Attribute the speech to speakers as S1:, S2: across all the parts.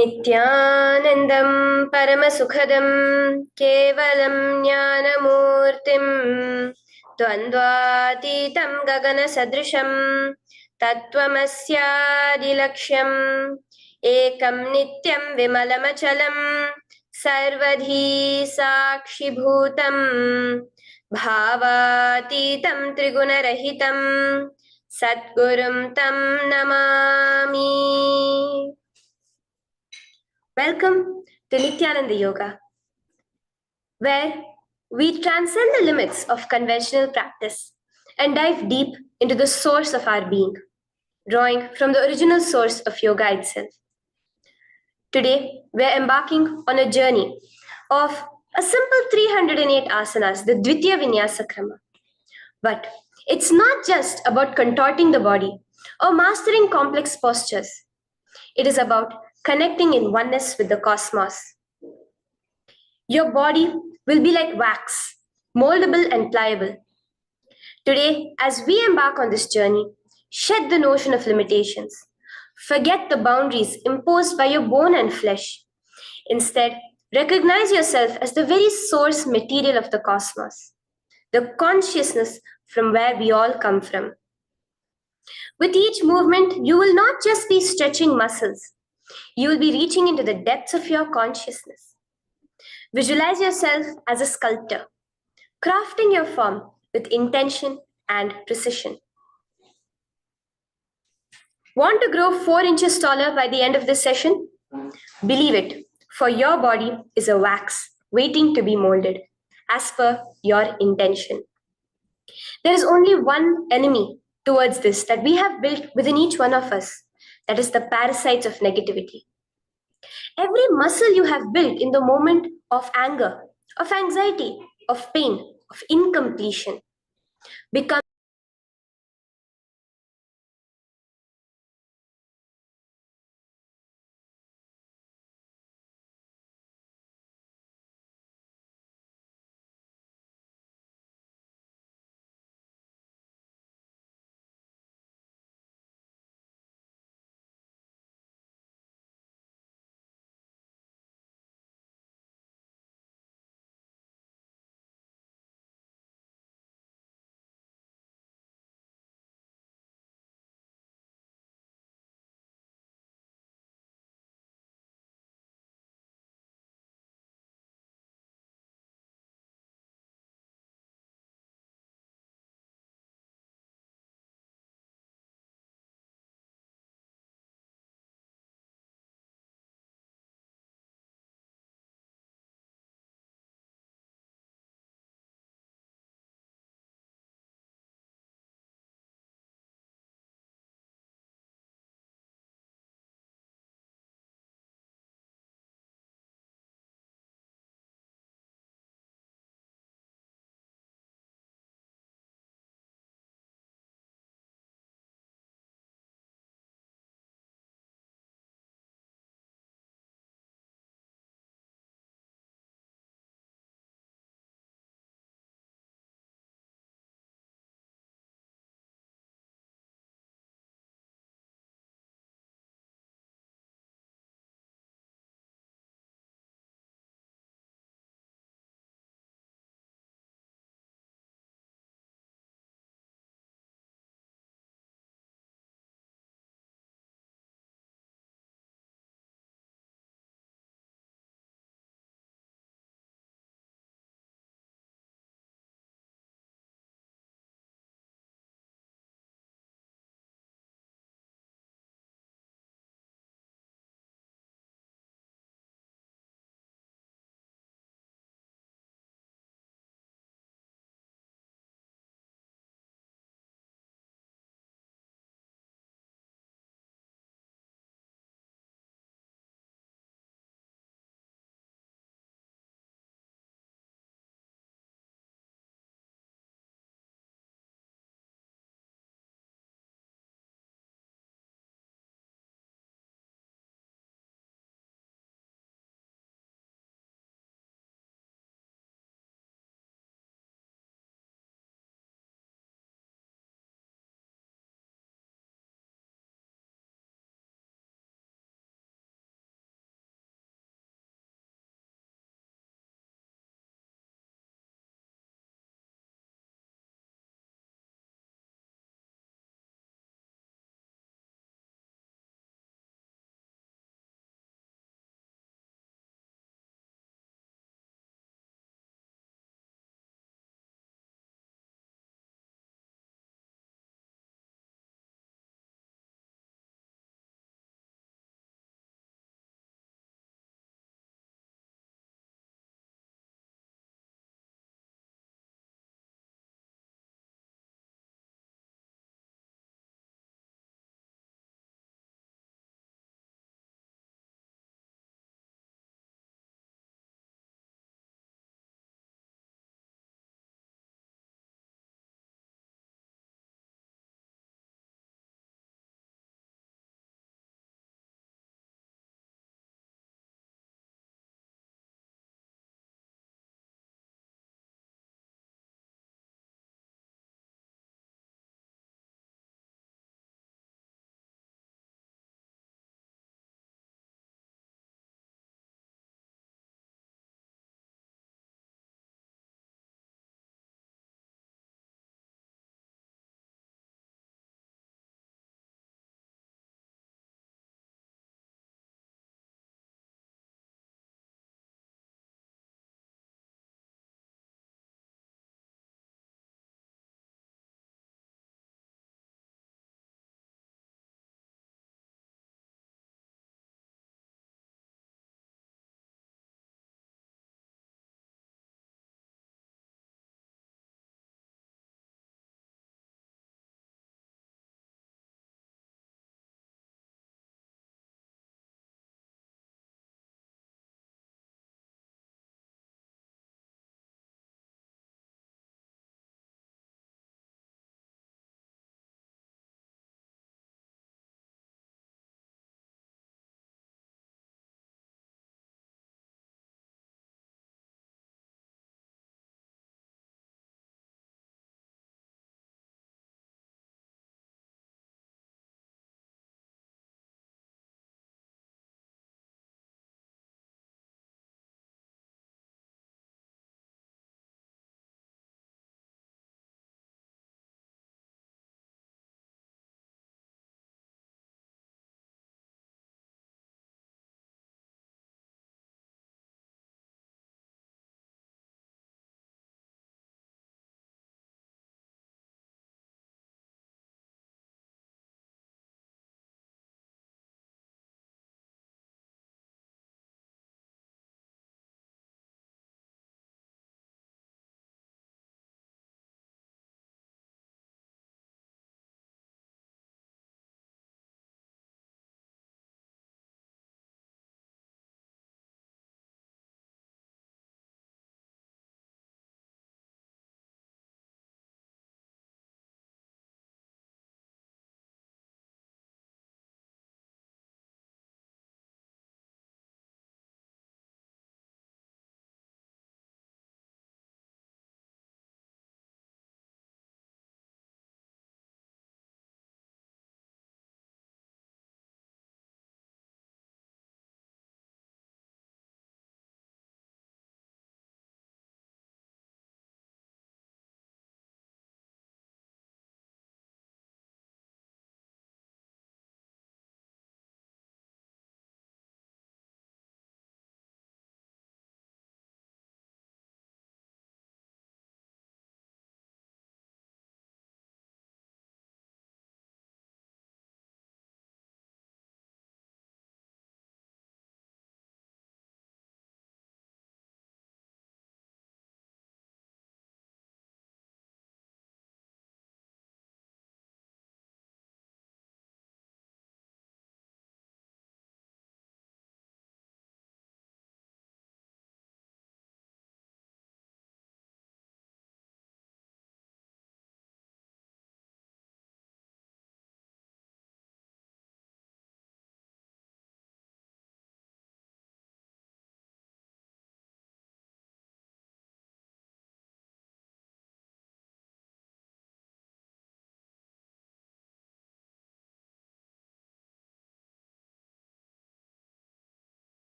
S1: नित्यानन्दं परमसुखदं केवलं ज्ञानमूर्तिं द्वन्द्वातीतं गगनसदृशं तत्त्वमस्यादिलक्ष्यम् एकं नित्यं विमलमचलं सर्वधी साक्षिभूतं भावातीतं त्रिगुणरहितं सद्गुरुं तं Namami. Welcome to Nityananda Yoga, where we transcend the limits of conventional practice and dive deep into the source of our being, drawing from the original source of yoga itself. Today, we're embarking on a journey of a simple 308 asanas, the Dvitiya Vinyasa Krama. But it's not just about contorting the body or mastering complex postures. It is about connecting in oneness with the cosmos. Your body will be like wax, moldable and pliable. Today, as we embark on this journey, shed the notion of limitations. Forget the boundaries imposed by your bone and flesh. Instead, recognize yourself as the very source material of the cosmos, the consciousness from where we all come from. With each movement, you will not just be stretching muscles, you will be reaching into the depths of your consciousness. Visualize yourself as a sculptor, crafting your form with intention and precision. Want to grow 4 inches taller by the end of this session? Believe it, for your body is a wax waiting to be molded as per your intention. There is only one enemy towards this that we have built within each one of us, that is the parasites of negativity. Every muscle you have built in the moment of anger, of anxiety, of pain, of incompletion becomes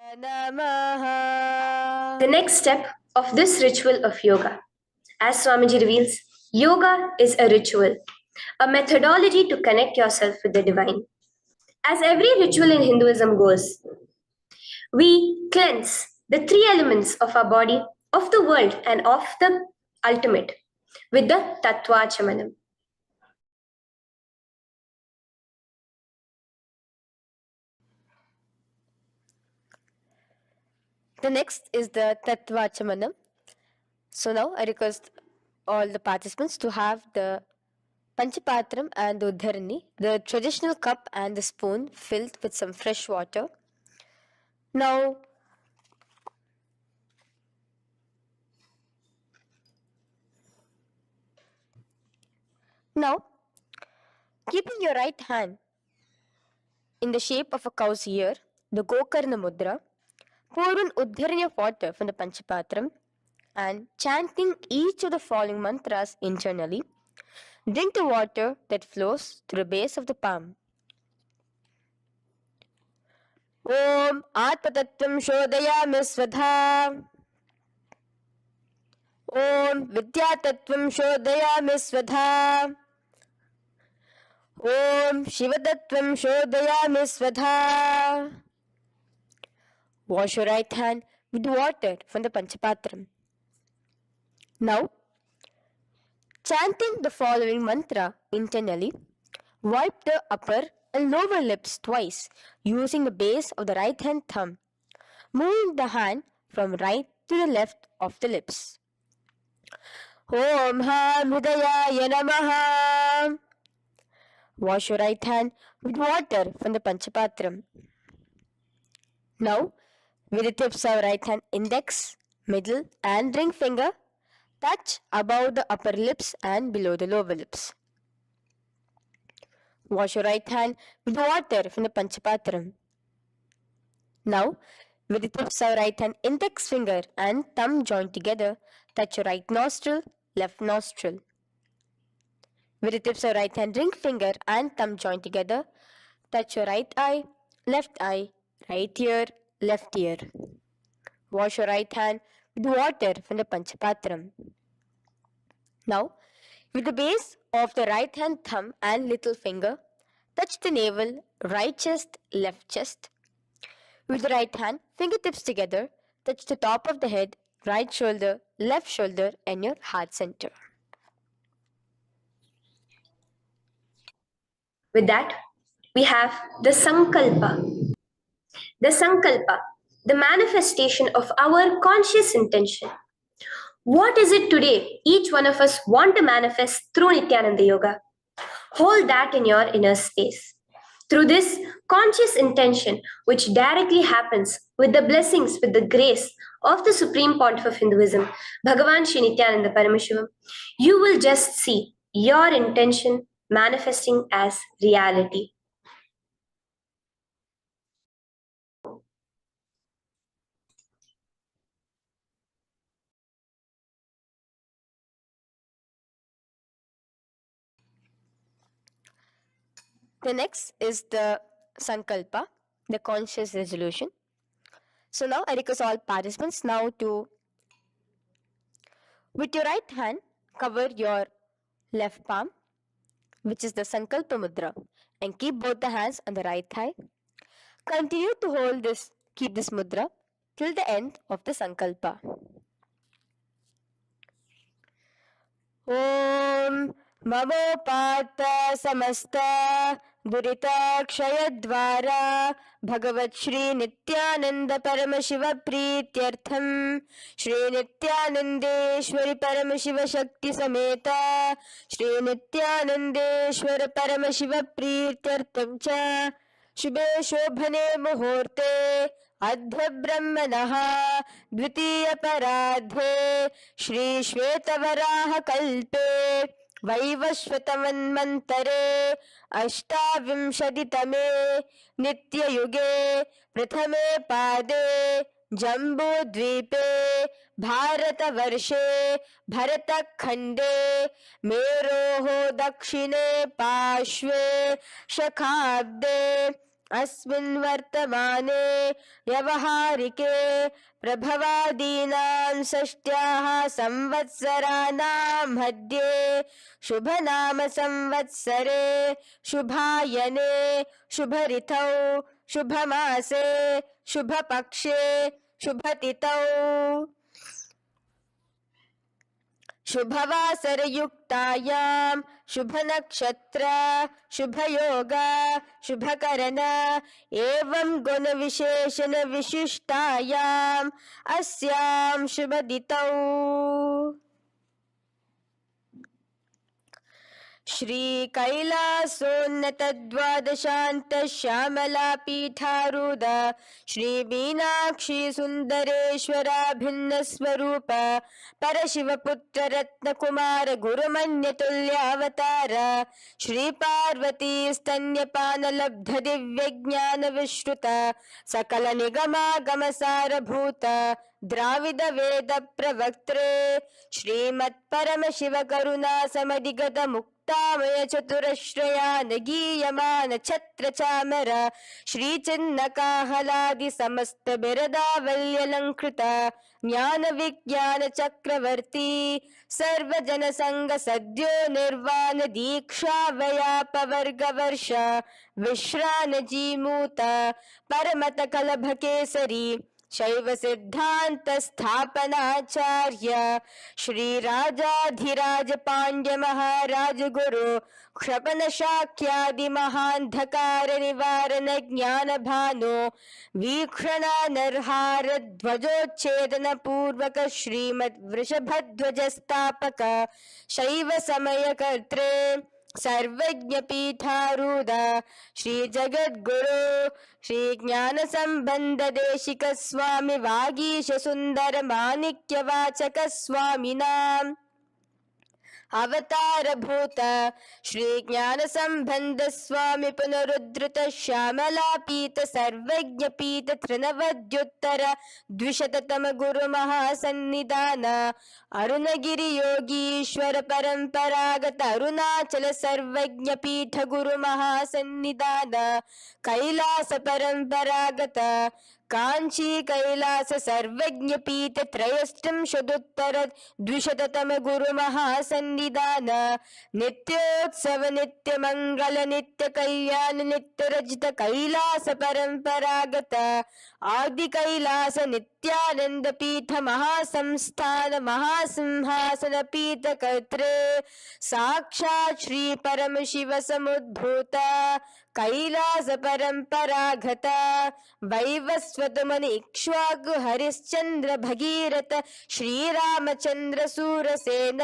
S1: The next step of this ritual of yoga, as Swamiji reveals, yoga is a ritual, a methodology to connect yourself with the divine. As every ritual in Hinduism goes, we cleanse the three elements of our body, of the world, and of the ultimate with the Tattvachamanam. The next is the Tattvachamanam. So now I request all the participants to have the Panchapatram and the Uddharani, the traditional cup and the spoon filled with some fresh water. Now, keeping your right hand in the shape of a cow's ear, the Gokarna Mudra, pour an Uddharani of water from the Panchapatram and chanting each of the following mantras internally, drink the water that flows through the base of the palm. Om Atmatattvam Shodayami Svadha. Om Vidyatattvam Shodayami Svadha. Om Shivatattvam Shodayami Svadha. Wash your right hand with water from the Panchapatram. Now, chanting the following mantra internally, wipe the upper and lower lips twice using the base of the right hand thumb, moving the hand from right to the left of the lips. Om Ham Hridayaya Namaha. Wash your right hand with water from the Panchapatram. Now, with the tips of right hand index, middle and ring finger, touch above the upper lips and below the lower lips. Wash your right hand with water from the Panchapatram. Now, with the tips of right hand index finger and thumb joined together, touch your right nostril, left nostril. With the tips of right hand ring finger and thumb joined together, touch your right eye, right ear, left ear. Wash your right hand with water from the Panchapatram. Now, with the base of the right hand thumb and little finger, touch the navel, right chest, left chest. With the right hand, fingertips together, touch the top of the head, right shoulder, left shoulder, and your heart center. With that, we have the Sankalpa. The Sankalpa, the manifestation of our conscious intention. What is it today each one of us want to manifest through Nityananda Yoga? Hold that in your inner space. Through this conscious intention, which directly happens with the blessings, with the grace of the Supreme Pontiff of Hinduism, Bhagavan Sri Nityananda Paramashivoham, you will just see your intention manifesting as reality. The next is the Sankalpa, the conscious resolution. So now I request all participants now to, with your right hand, cover your left palm, which is the Sankalpa Mudra, and keep both the hands on the right thigh. Continue to keep this mudra till the end of the Sankalpa. Om Mamopata Samasta Durita Kshayadvara Bhagavat Shri Nityananda Paramashiva Prityartham Shri Nityanandeshwari Paramashiva Shakti Sameta Shri Nityanandeshwara Paramashiva Prityartham Cha Shubhe Shobhane Muhurte अद्य ब्रह्मणः द्वितीय पराध्ये श्री श्वेतवराह कल्पे वैवस्वतमन्वन्तरे अष्टाविंशतितमे नित्ययुगे प्रथमे पादे जम्बूद्वीपे भारतवर्षे भरतखण्डे मेरोः दक्षिणे पार्श्वे शखाब्दे
S2: अस्मिन् वर्तमाने व्यवहारिके प्रभवादीनां षष्ट्याः संवत्सराणां मध्ये शुभनाम संवत्सरे शुभायने शुभऋतौ शुभमासे शुभपक्षे शुभतिथौ शुभवासरयुक्तायां शुभनक्षत्र शुभयोग शुभकरण एवं गुणविशेषण विशिष्टायाम् अस्यां शुभदितौ श्री कैलासोन्नत द्वादशांत श्यामला पीठारूढ़ श्री मीनाक्षी सुंदरेश्वरा भिन्न स्वरूप परशिव पुत्र रत्न कुमार गुरुमन्य तुल्यावतार श्री पार्वती स्तन्यपान लब्ध दिव्य ज्ञान विश्रुत सकल निगमागम सारभूत द्राविड वेद प्रवक्त्रे श्रीमत् परम शिव करुणा समधिगत मुक्तामय चतुरश्रयान गीयमान छत्र चामर श्री चिन्ह काहलादि समस्त बिरदावल्यलंकृत ज्ञान विज्ञान चक्रवर्ती सर्वजन संग सद्यो निर्वाण दीक्षा व्याप वर्ग वर्ष विश्रान जीमूत परमत कलभ केसरी शैव सिद्धांत स्थापनाचार्य श्री राजाधिराज पांड्य महाराज गुरु क्षपन शाक्यादि महांधकार निवारण ज्ञान भानु वीक्षणा नरहार ध्वजोच्छेदन पूर्वक श्रीमद् वृषभध्वज स्थापक शैव समय कर्त्रे सर्वज्ञ पीठारूढ़ श्री जगद्गुरु श्री ज्ञान संबंध देशिक स्वामी वागीश सुंदर माणिक्य वाचक स्वामिनां अवतार भूत श्री ज्ञान संबंध स्वामी पुनरुद्धृत श्यामला पीत सर्वज्ञ पीत त्रिनवद्युत्तर द्विशततम गुरु महासन्निधान अरुणगिरि योगीश्वर परंपरागत अरुणाचल सर्वज्ञ पीठ गुरु महासन्निधान कैलास परंपरागत कांची कैलास सर्वज्ञ पीठ त्रयस्त्रिंशदुत्तर द्विशततम गुरु महासन्निधान नित्योत्सव नित्य मंगल नित्य कल्याण नित्य रजित कैलास परंपरागत आदि कैलास नित्यानंद पीठ महासंस्थान महासिंहासन पीठ कर्त्रे साक्षात् श्री परम शिव समुद्भूत कैलास परंपरागत वैवस्वत मुनि इक्ष्वाकु हरिश्चंद्र भगीरथ श्रीरामचंद्र सूरसेन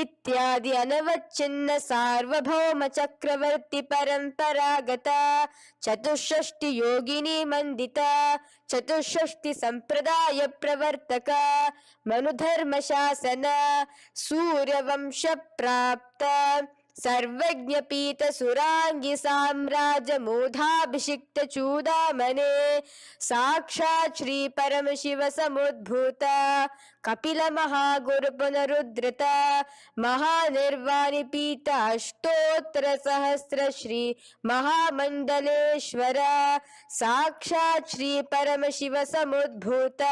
S2: इत्यादि अनवच्छिन्न सार्वभौम चक्रवर्ती परंपरागत चतुष्षष्टि योगिनी मंडिता चतुष्षष्टि संप्रदाय प्रवर्तक मनुधर्म शासन सूर्यवंश प्राप्त सर्वज्ञ पीठ सुरांगी साम्राज्य मूढ़ाभिषिक्त चूड़ामणे साक्षात् श्री परम शिव समुद्भूत कपिल महागुरु पुनरुद्धृत महानिर्वाणि पीठ अष्टोत्तर सहस्र श्री महामंडलेश्वर साक्षात् श्री परम शिव समुद्भूत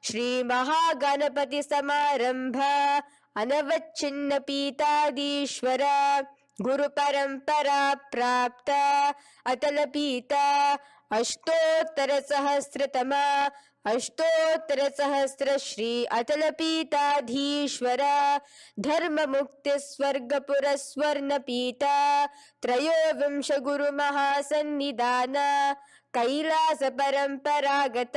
S2: श्री महागणपति समारंभ अनवच्छिन्न पीताधीश्वर गुरु परंपरा प्राप्त अतल पीता अष्टोत्तर सहस्रतम अष्टोत्तर सहस्र श्री अतल पीताधीश्वर धर्म मुक्ति स्वर्गपुर स्वर्ण पीता त्रयोविंश गुरु महासन्निधान कैलास परंपरागत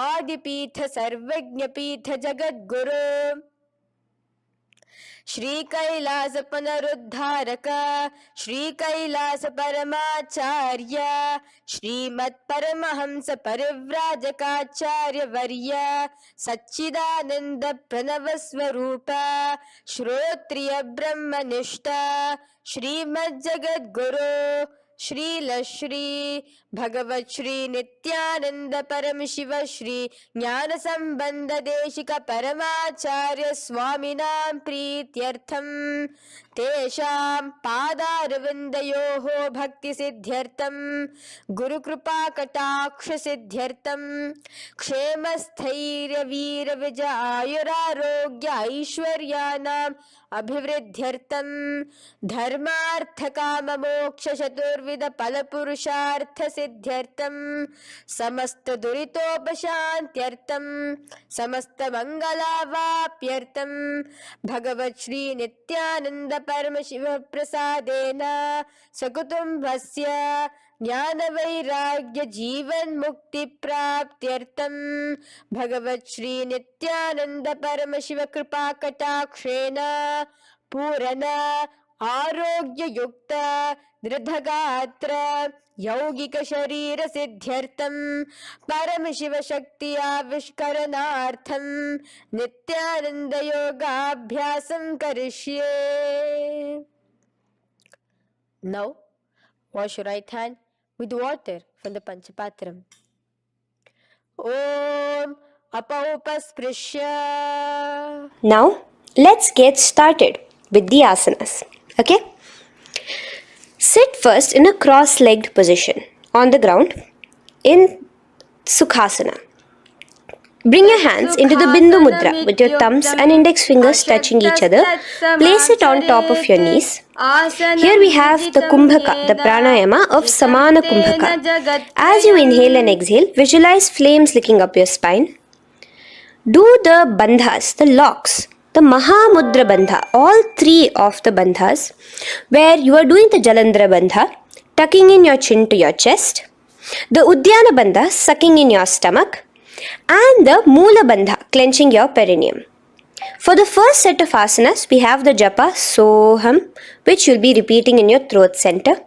S2: आदिपीठ सर्वज्ञ पीठ जगद्गुरु श्री कैलास पुनरुद्धारक श्री कैलास परमाचार्य श्रीमत् परमहंस परिव्राजकाचार्य वर्य सच्चिदानंद प्रणव स्वरूप श्रोत्रिय ब्रह्मनिष्ठ श्रीमद् जगद्गुरु श्री भगवत श्री नित्यानंद परम शिव श्री ज्ञान संबंध देशिक परमाचार्य स्वामिनां प्रीत्यर्थम तेषां पादारविन्दयोः भक्तिसिद्ध्यर्थं गुरुकृपाकटाक्षसिद्ध्यर्थं क्षेमस्थैर्यवीरविजयायुरारोग्य ऐश्वर्याणाम् अभिवृद्ध्यर्थं धर्मार्थकाममोक्षचतुर्विधफलपुरुषार्थसिद्ध्यर्थं समस्तदुरितोपशान्त्यर्थं समस्तमङ्गलावाप्यर्थं भगवत् श्री नित्यानन्द परमशिव प्रसादेन सकुटुम्बस्य ज्ञानवैराग्य जीवन मुक्ति प्राप्त्यर्थं भगवत् श्री नित्यानंद परमशिव कृपा कटाक्षेण पूर्ण आरोग्य युक्त दृढ़गात्र यौगिक शरीर सिद्ध्यर्थं परमशिव शक्ति आविष्करणार्थं नित्यानंद योगाभ्यासं करिष्ये. Now wash your right hand with water from the Panchapatram. Om Apaupasprisya.
S1: Now, let's get started with the asanas. Okay? Sit first in a cross-legged position on the ground in Sukhasana. Bring your hands into the Bindu Mudra with your thumbs and index fingers touching each other. Place it on top of your knees. Here we have the Kumbhaka, the pranayama of Samana Kumbhaka. As you inhale and exhale, visualize flames licking up your spine. Do the bandhas, the locks, the Mahamudra Bandha, all three of the bandhas, where you are doing the Jalandhara Bandha, tucking in your chin to your chest, the Udyana Bandha, sucking in your stomach, and the Moola Bandha, clenching your perineum. For the first set of asanas, we have the japa Soham, which you'll be repeating in your throat center.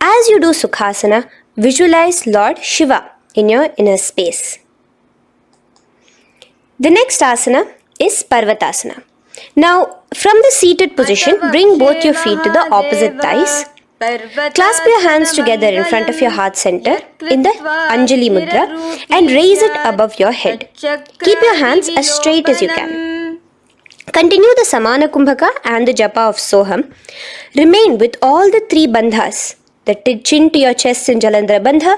S1: As you do Sukhasana, visualize Lord Shiva in your inner space. The next asana is Parvatasana. Now, from the seated position, bring both your feet to the opposite thighs. Clasp your hands together in front of your heart center in the Anjali Mudra and raise it above your head. Keep your hands as straight as you can. Continue the Samana Kumbhaka and the japa of Soham. Remain with all the three bandhas, the chin to your chest in Jalandhara Bandha,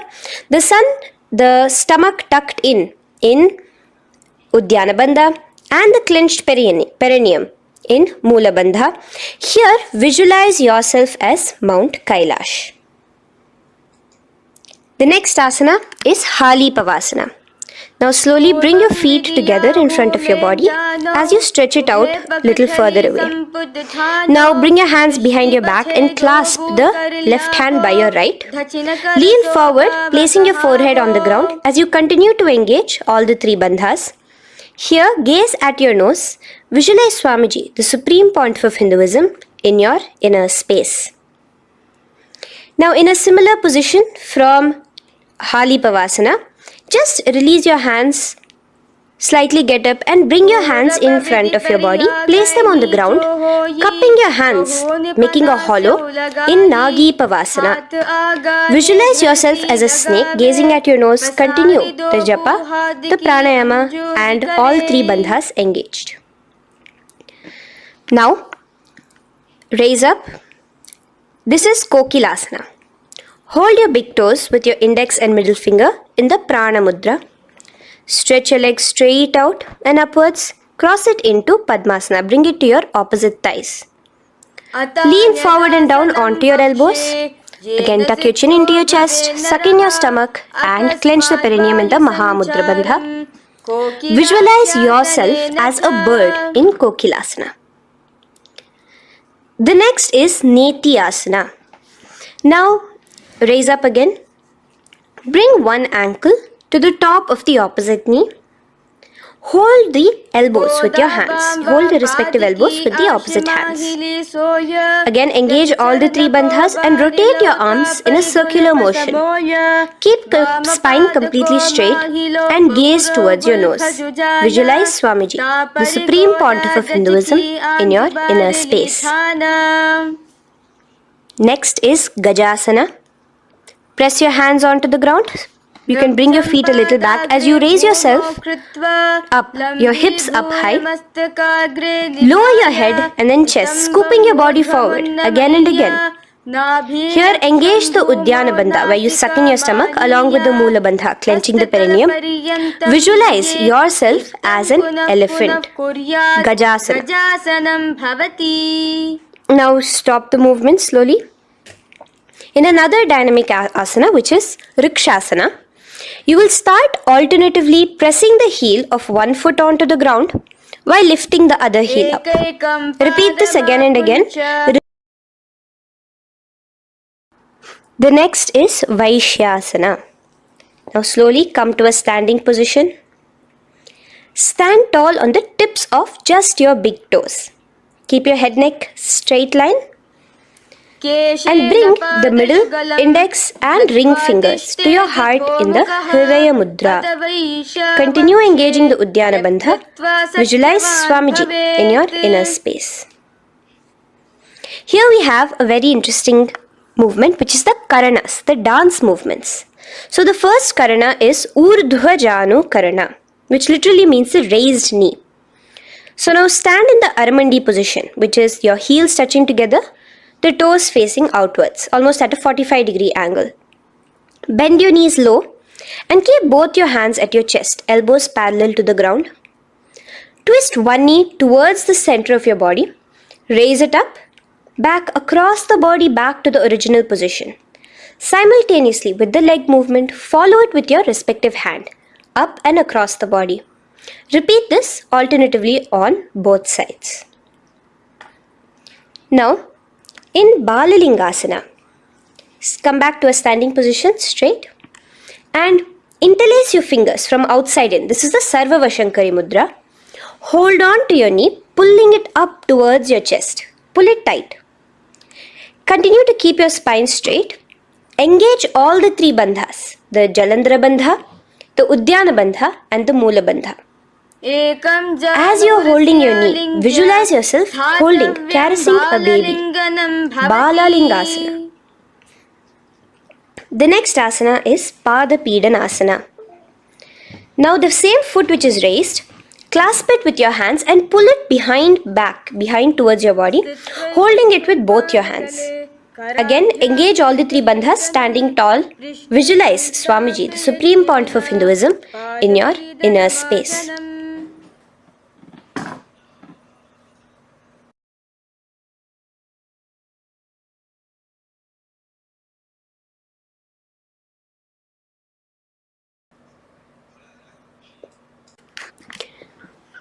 S1: the stomach tucked in Udyana Bandha, and the clenched perineum in Moola Bandha. Here, visualize yourself as Mount Kailash. The next asana is Hali Pavasana. Now slowly bring your feet together in front of your body as you stretch it out little further away. Now bring your hands behind your back and clasp the left hand by your right. Lean forward, placing your forehead on the ground as you continue to engage all the three bandhas. Here, gaze at your nose. Visualize Swamiji, the Supreme Pontiff of Hinduism, in your inner space. Now, in a similar position from Hali Pavasana, just release your hands, slightly get up and bring your hands in front of your body. Place them on the ground, cupping your hands, making a hollow in Nagi Pavasana. Visualize yourself as a snake, gazing at your nose. Continue the japa, the pranayama, and all three bandhas engaged. Now, raise up. This is Kokilasana. Hold your big toes with your index and middle finger in the Prana Mudra. Stretch your legs straight out and upwards. Cross it into Padmasana. Bring it to your opposite thighs. Lean forward and down onto your elbows. Again, tuck your chin into your chest, suck in your stomach and clench the perineum in the Mahamudra Bandha. Visualize yourself as a bird in Kokilasana. The next is Neti Asana. Now, raise up again. Bring one ankle to the top of the opposite knee. Hold the elbows with your hands. Hold the respective elbows with the opposite hands. Again, engage all the three bandhas and rotate your arms in a circular motion. Keep the spine completely straight and gaze towards your nose. Visualize Swamiji, the Supreme Pontiff of Hinduism, in your inner space. Next is Gajasana. Press your hands onto the ground. You can bring your feet a little back as you raise yourself up, your hips up high. Lower your head and then chest, scooping your body forward again and again. Here, engage the Uddiyana Bandha, where you suck in your stomach along with the Moola Bandha, clenching the perineum. Visualize yourself as an elephant. Gajasana. Now stop the movement slowly. In another dynamic asana, which is Rikshasana, you will start alternatively pressing the heel of one foot onto the ground while lifting the other heel up. Repeat this again and again. The next is Vaishyasana. Now slowly come to a standing position. Stand tall on the tips of just your big toes. Keep your head neck straight line. And bring the middle, index and ring fingers to your heart in the Hridaya Mudra. Continue engaging the Uddiyana Bandha. Visualize Swamiji in your inner space. Here we have a very interesting movement, which is the Karanas, the dance movements. So the first Karana is Urdhva Janu Karana, which literally means the raised knee. So now stand in the Aramandi position, which is your heels touching together, the toes facing outwards, almost at a 45-degree angle. Bend your knees low and keep both your hands at your chest, elbows parallel to the ground. Twist one knee towards the center of your body. Raise it up, back across the body back to the original position. Simultaneously with the leg movement, follow it with your respective hand, up and across the body. Repeat this alternatively on both sides. Now, in Balalingasana, come back to a standing position straight and interlace your fingers from outside in. This is the Sarvavashankari Mudra. Hold on to your knee, pulling it up towards your chest. Pull it tight. Continue to keep your spine straight. Engage all the three bandhas, the Jalandhara Bandha, the Uddiyana Bandha and the Moola Bandha. As you are holding your knee, visualize yourself holding, caressing a baby. Balalingasana. The next asana is Pada Pidanasana. Now the same foot which is raised, clasp it with your hands and pull it behind towards your body, holding it with both your hands. Again, engage all the three bandhas, standing tall. Visualize Swamiji, the Supreme Pontiff of Hinduism, in your inner space.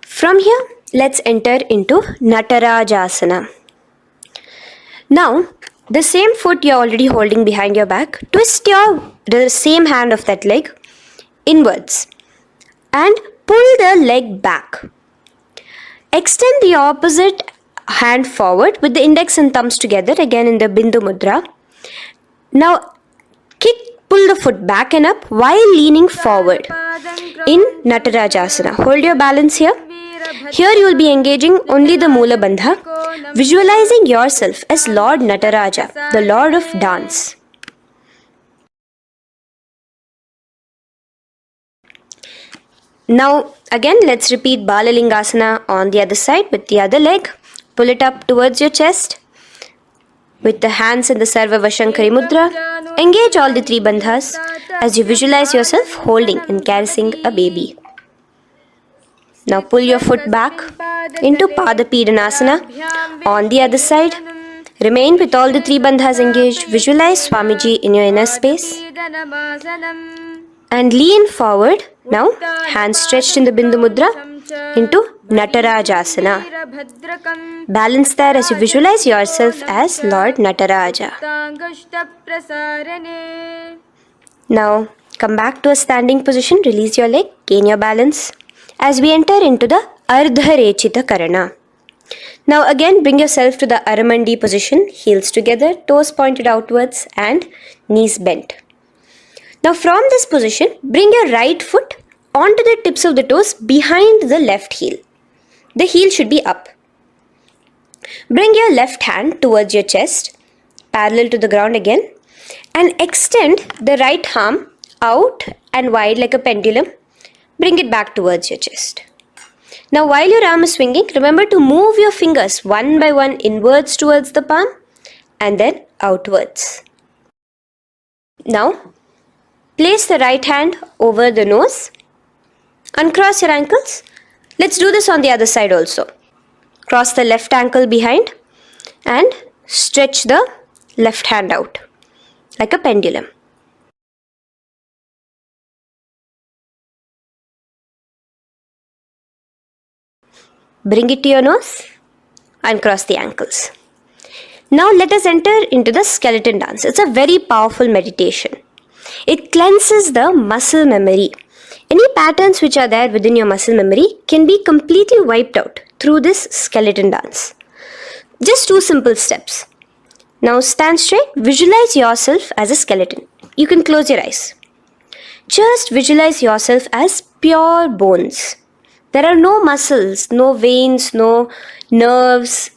S1: From here, let's enter into Natarajasana. Now, the same foot you're already holding behind your back, twist the same hand of that leg inwards and pull the leg back. Extend the opposite hand forward with the index and thumbs together, again in the Bindu Mudra. Now, pull the foot back and up while leaning forward in Natarajasana. Hold your balance here. Here you will be engaging only the Moola Bandha, visualizing yourself as Lord Nataraja, the Lord of Dance. Now again let's repeat Balalingasana on the other side with the other leg. Pull it up towards your chest with the hands in the Sarvavashankari Mudra. Engage all the three bandhas as you visualize yourself holding and caressing a baby. Now pull your foot back into Pada Pidanasana on the other side. Remain with all the three bandhas engaged. Visualize Swamiji in your inner space. And lean forward. Now, hands stretched in the Bindu Mudra into Natarajasana. Balance there as you visualize yourself as Lord Nataraja. Now, come back to a standing position. Release your leg. Gain your balance. As we enter into the Ardharechita Karana. Now again bring yourself to the Aramandi position, heels together, toes pointed outwards and knees bent. Now from this position, bring your right foot onto the tips of the toes behind the left heel. The heel should be up. Bring your left hand towards your chest, parallel to the ground again, and extend the right arm out and wide like a pendulum. Bring it back towards your chest. Now while your arm is swinging, remember to move your fingers one by one inwards towards the palm and then outwards. Now place the right hand over the nose. Uncross your ankles. Let's do this on the other side also. Cross the left ankle behind and stretch the left hand out like a pendulum. Bring it to your nose. Uncross the ankles. Now let us enter into the skeleton dance. It's a very powerful meditation. It cleanses the muscle memory. Any patterns which are there within your muscle memory can be completely wiped out through this skeleton dance. Just 2 simple steps. Now stand straight. Visualize yourself as a skeleton. You can close your eyes. Just visualize yourself as pure bones. There are no muscles, no veins, no nerves,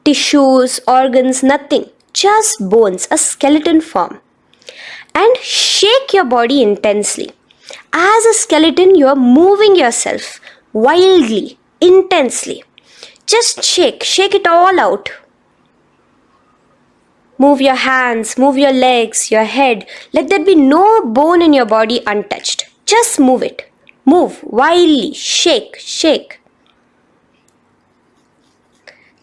S1: tissues, organs, nothing. Just bones, a skeleton form. And shake your body intensely. As a skeleton, you are moving yourself wildly, intensely. Just shake it all out. Move your hands, move your legs, your head. Let there be no bone in your body untouched. Just move it. Move wildly, shake.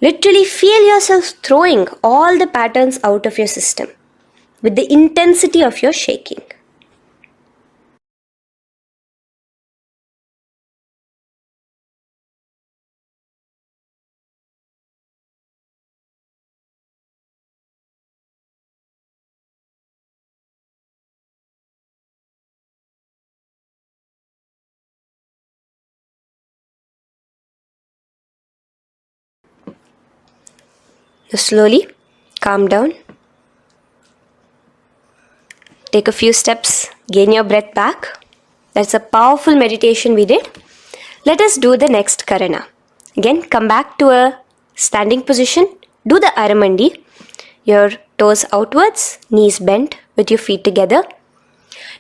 S1: Literally feel yourself throwing all the patterns out of your system with the intensity of your shaking. Now slowly calm down. Take a few steps, gain your breath back. That's a powerful meditation we did. Let us do the next karana. Again, come back to a standing position. Do the aramandi. Your toes outwards, knees bent with your feet together.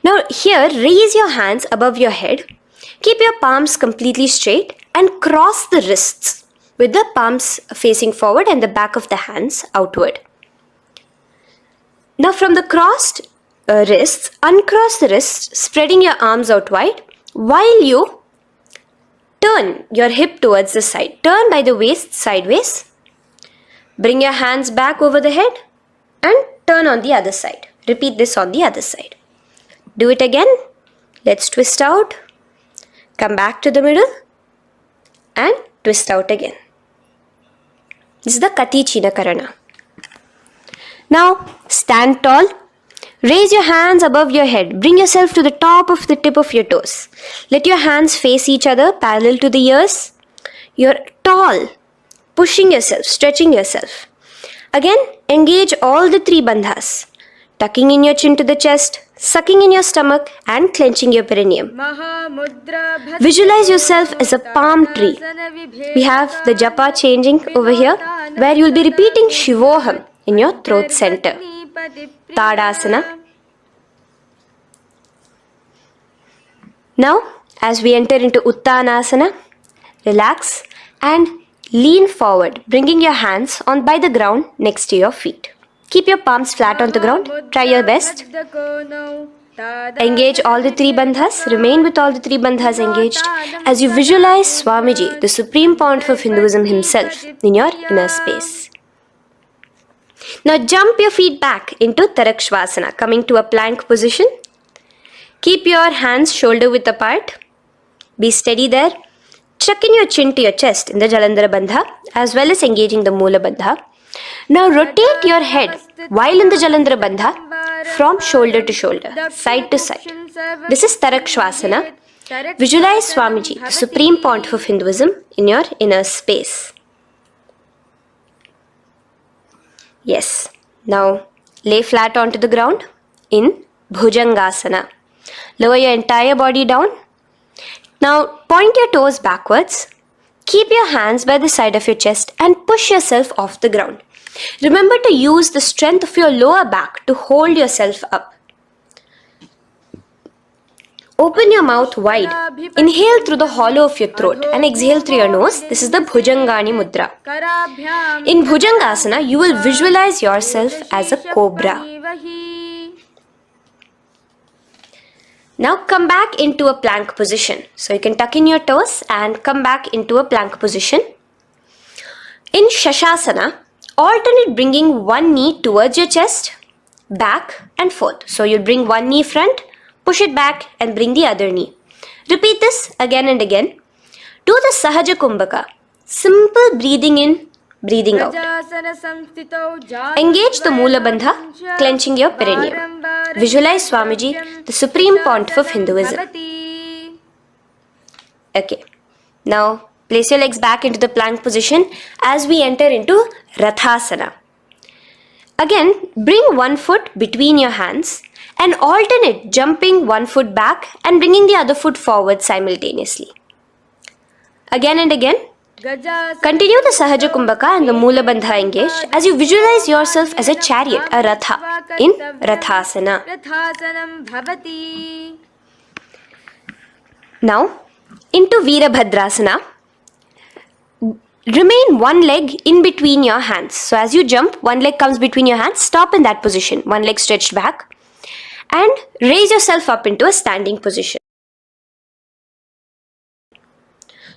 S1: Now here, raise your hands above your head. Keep your palms completely straight and cross the wrists with the palms facing forward and the back of the hands outward. Now from the crossed wrists, uncross the wrists, spreading your arms out wide while you turn your hip towards the side. Turn by the waist sideways. Bring your hands back over the head and turn on the other side. Repeat this on the other side. Do it again. Let's twist out. Come back to the middle and twist out again. This is the Kati China Karana. Now stand tall. Raise your hands above your head. Bring yourself to the top of the tip of your toes. Let your hands face each other parallel to the ears. You're tall. Pushing yourself, stretching yourself. Again, engage all the 3 bandhas. Tucking in your chin to the chest, sucking in your stomach and clenching your perineum. Visualize yourself as a palm tree. We have the japa changing over here where you will be repeating Shivoham in your throat center. Tadasana. Now, as we enter into Uttanasana, relax and lean forward, bringing your hands on by the ground next to your feet. Keep your palms flat on the ground. Try your best. Engage all the 3 bandhas. Remain with all the 3 bandhas engaged as you visualize Swamiji, the Supreme Pontiff of Hinduism himself, in your inner space. Now jump your feet back into Tarakshvasana, coming to a plank position. Keep your hands shoulder width apart. Be steady there. Chuck in your chin to your chest in the Jalandhara Bandha as well as engaging the Moola Bandha. Now rotate your head while in the Jalandhara Bandha from shoulder to shoulder, side to side. This is Tarakshvasana. Visualize Swamiji, the Supreme Pontiff of Hinduism, in your inner space. Yes. Now lay flat onto the ground in Bhujangasana. Lower your entire body down. Now point your toes backwards. Keep your hands by the side of your chest and push yourself off the ground. Remember to use the strength of your lower back to hold yourself up. Open your mouth wide. Inhale through the hollow of your throat and exhale through your nose. This is the Bhujangani Mudra. In Bhujangasana, you will visualize yourself as a cobra. Now come back into a plank position. So you can tuck in your toes and come back into a plank position. In Shavasana, alternate bringing one knee towards your chest, back and forth. So you'll bring one knee front, push it back and bring the other knee. Repeat this again and again. Do the Sahaja Kumbhaka. Simple breathing in, breathing out. Engage the Moola Bandha, clenching your perineum. Visualize Swamiji, the Supreme Pontiff of Hinduism. Okay. Now place your legs back into the plank position as we enter into Rathasana. Again, bring one foot between your hands and alternate jumping one foot back and bringing the other foot forward simultaneously. Again and again. Continue the Sahaja Kumbhaka and the Moola Bandha engaged as you visualize yourself as a chariot, a Ratha, in Rathasana. Now, into Veerabhadrasana. Remain one leg in between your hands. So as you jump, one leg comes between your hands, stop in that position, one leg stretched back, and raise yourself up into a standing position.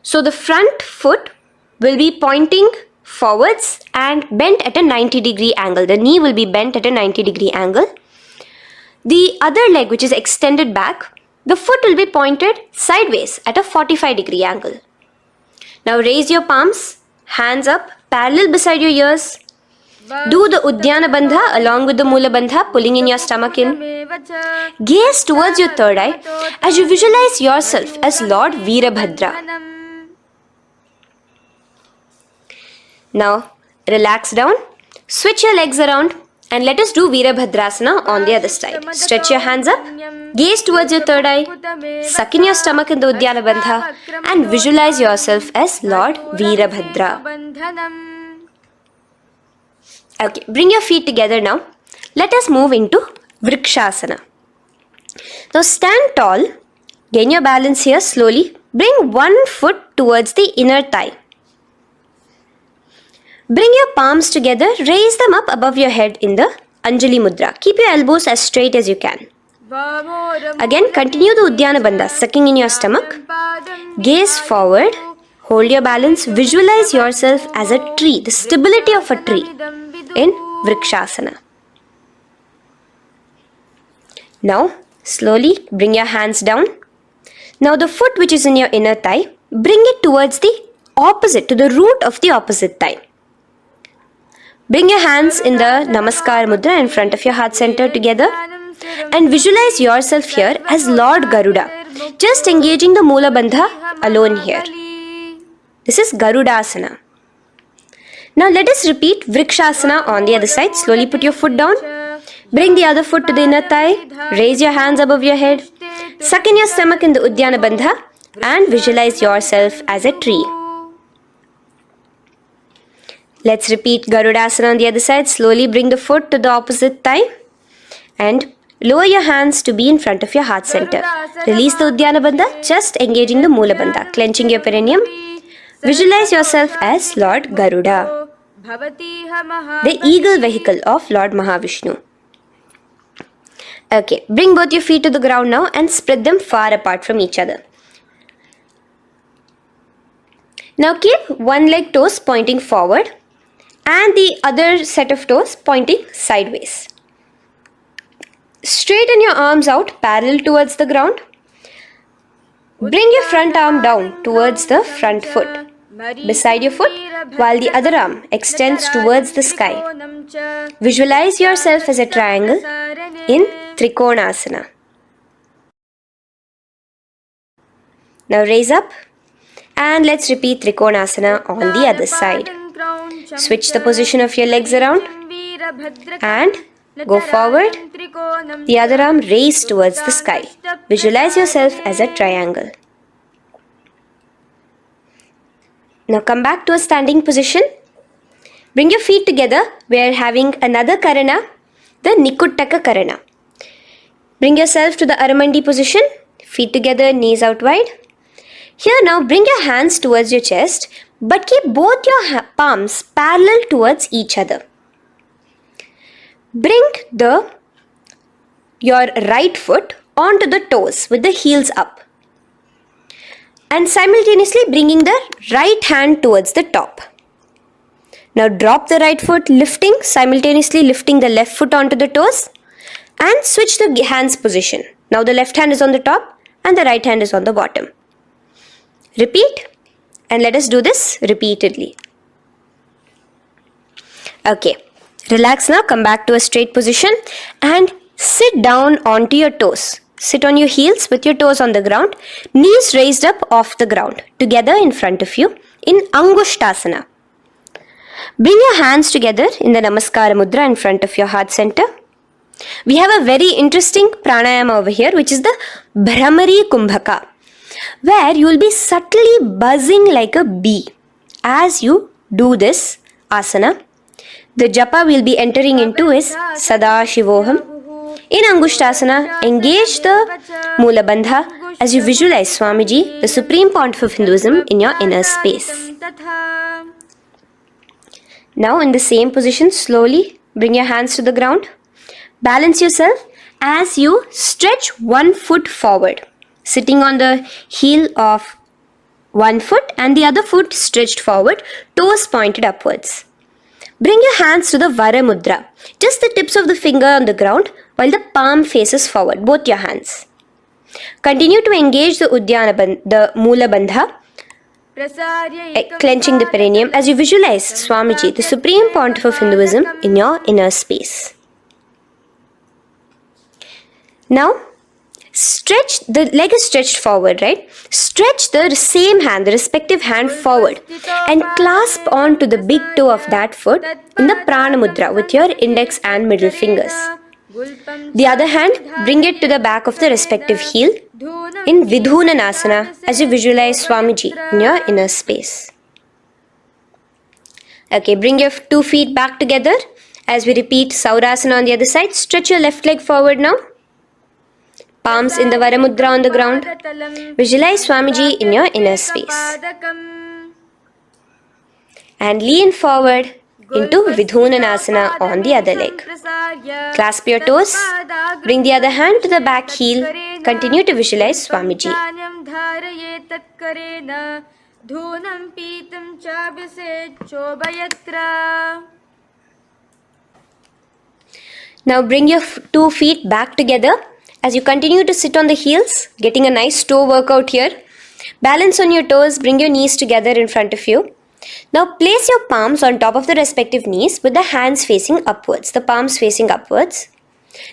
S1: So the front foot will be pointing forwards and bent at a 90-degree angle. The knee will be bent at a 90-degree angle. The other leg, which is extended back, the foot will be pointed sideways at a 45-degree angle. Now raise your palms, hands up, parallel beside your ears. Do the Uddiyana Bandha along with the Moola Bandha, pulling in your stomach in. Gaze towards your third eye as you visualize yourself as Lord Veerabhadra. Now relax down, switch your legs around and let us do Veerabhadrasana on the other side. Stretch your hands up, gaze towards your third eye, suck in your stomach in the Uddiyana Bandha and visualize yourself as Lord Veerabhadra. Okay, bring your feet together now. Let us move into Vrikshasana. Now stand tall, gain your balance here slowly. Bring one foot towards the inner thigh. Bring your palms together, raise them up above your head in the Anjali Mudra. Keep your elbows as straight as you can. Again, continue the Uddiyana Bandha, sucking in your stomach. Gaze forward, hold your balance, visualize yourself as a tree, the stability of a tree in Vrikshasana. Now, slowly bring your hands down. Now the foot which is in your inner thigh, bring it towards the opposite, to the root of the opposite thigh. Bring your hands in the Namaskar Mudra in front of your heart center together and visualize yourself here as Lord Garuda, just engaging the Moola Bandha alone here. This is Garudasana. Now let us repeat Vrikshasana on the other side. Slowly put your foot down, bring the other foot to the inner thigh, raise your hands above your head, suck in your stomach in the Uddiyana Bandha and visualize yourself as a tree. Let's repeat Garudasana on the other side. Slowly bring the foot to the opposite thigh and lower your hands to be in front of your heart center. Release the Uddiyana Bandha, just engaging the Moola Bandha, clenching your perineum. Visualize yourself as Lord Garuda, the eagle vehicle of Lord Mahavishnu. Okay, bring both your feet to the ground now and spread them far apart from each other. Now keep one leg toes pointing forward and the other set of toes pointing sideways. Straighten your arms out parallel towards the ground. Bring your front arm down towards the front foot, beside your foot, while the other arm extends towards the sky. Visualize yourself as a triangle in Trikonasana. Now raise up and let's repeat Trikonasana on the other side. Switch the position of your legs around and go forward. The other arm raised towards the sky. Visualize yourself as a triangle. Now come back to a standing position. Bring your feet together. We are having another Karana, the Nikuttaka Karana. Bring yourself to the Aramandi position. feet together, knees out wide. Here now bring your hands towards your chest, but keep both your palms parallel towards each other. Bring your right foot onto the toes with the heels up, and simultaneously bringing the right hand towards the top. Now drop the right foot, simultaneously lifting the left foot onto the toes, and switch the hands position. Now the left hand is on the top and the right hand is on the bottom. Repeat, and let us do this repeatedly. Okay, relax now, come back to a straight position and sit down onto your toes. Sit on your heels with your toes on the ground, knees raised up off the ground, together in front of you in Angushtasana. Bring your hands together in the Namaskara Mudra in front of your heart center. We have a very interesting pranayama over here, which is the Bhramari Kumbhaka, where you will be subtly buzzing like a bee as you do this asana. The japa we'll be entering into is Sadashivoham. In Angushtasana, engage the Mula Bandha as you visualize Swamiji, the Supreme Pontiff of Hinduism, in your inner space. Now in the same position, slowly bring your hands to the ground. Balance yourself as you stretch one foot forward, sitting on the heel of one foot and the other foot stretched forward, toes pointed upwards. Bring your hands to the Vara Mudra, just the tips of the finger on the ground while the palm faces forward, both your hands. Continue to engage the Mula Bandha, clenching the perineum as you visualize Swamiji, the Supreme Pontiff of Hinduism, in your inner space. Now, stretch, the leg is stretched forward, right? Stretch the same hand, the respective hand forward and clasp onto the big toe of that foot in the Prana Mudra with your index and middle fingers. The other hand, bring it to the back of the respective heel in Vidhunanasana as you visualize Swamiji in your inner space. Okay, bring your 2 feet back together as we repeat Saurasana on the other side. Stretch your left leg forward now. Palms in the Vara Mudra on the ground. Visualize Swamiji in your inner space. And lean forward into Vidhunanasana on the other leg. Clasp your toes. Bring the other hand to the back heel. Continue to visualize Swamiji. Now bring your 2 feet back together as you continue to sit on the heels, getting a nice toe workout here. Balance on your toes, bring your knees together in front of you. Now place your palms on top of the respective knees with the hands facing upwards, the palms facing upwards.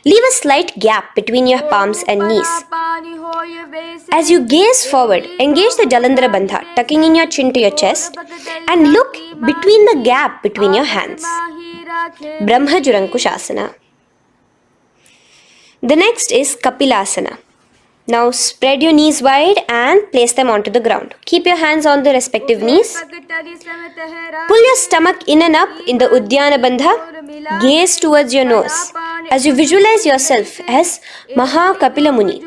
S1: Leave a slight gap between your palms and knees. As you gaze forward, engage the Jalandhara Bandha, tucking in your chin to your chest, and look between the gap between your hands. Brahma Jurankushasana. The next is Kapilasana. Now spread your knees wide and place them onto the ground. Keep your hands on the respective knees. Pull your stomach in and up in the Uddiyana Bandha. Gaze towards your nose as you visualize yourself as Maha Kapila Muni,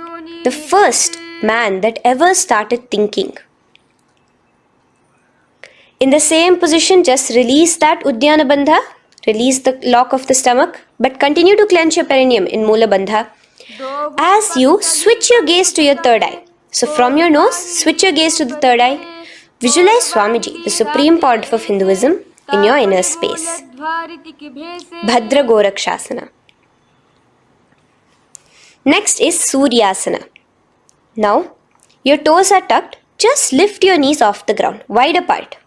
S1: the first man that ever started thinking. In the same position, just release that Uddiyana Bandha. Release the lock of the stomach, but continue to clench your perineum in Mula Bandha as you switch your gaze to your third eye. So from your nose, switch your gaze to the third eye. Visualize Swamiji, the Supreme Pontiff of Hinduism, in your inner space. Bhadra Gorakshasana. Next is Suryasana. Now, your toes are tucked. Just lift your knees off the ground, wide apart.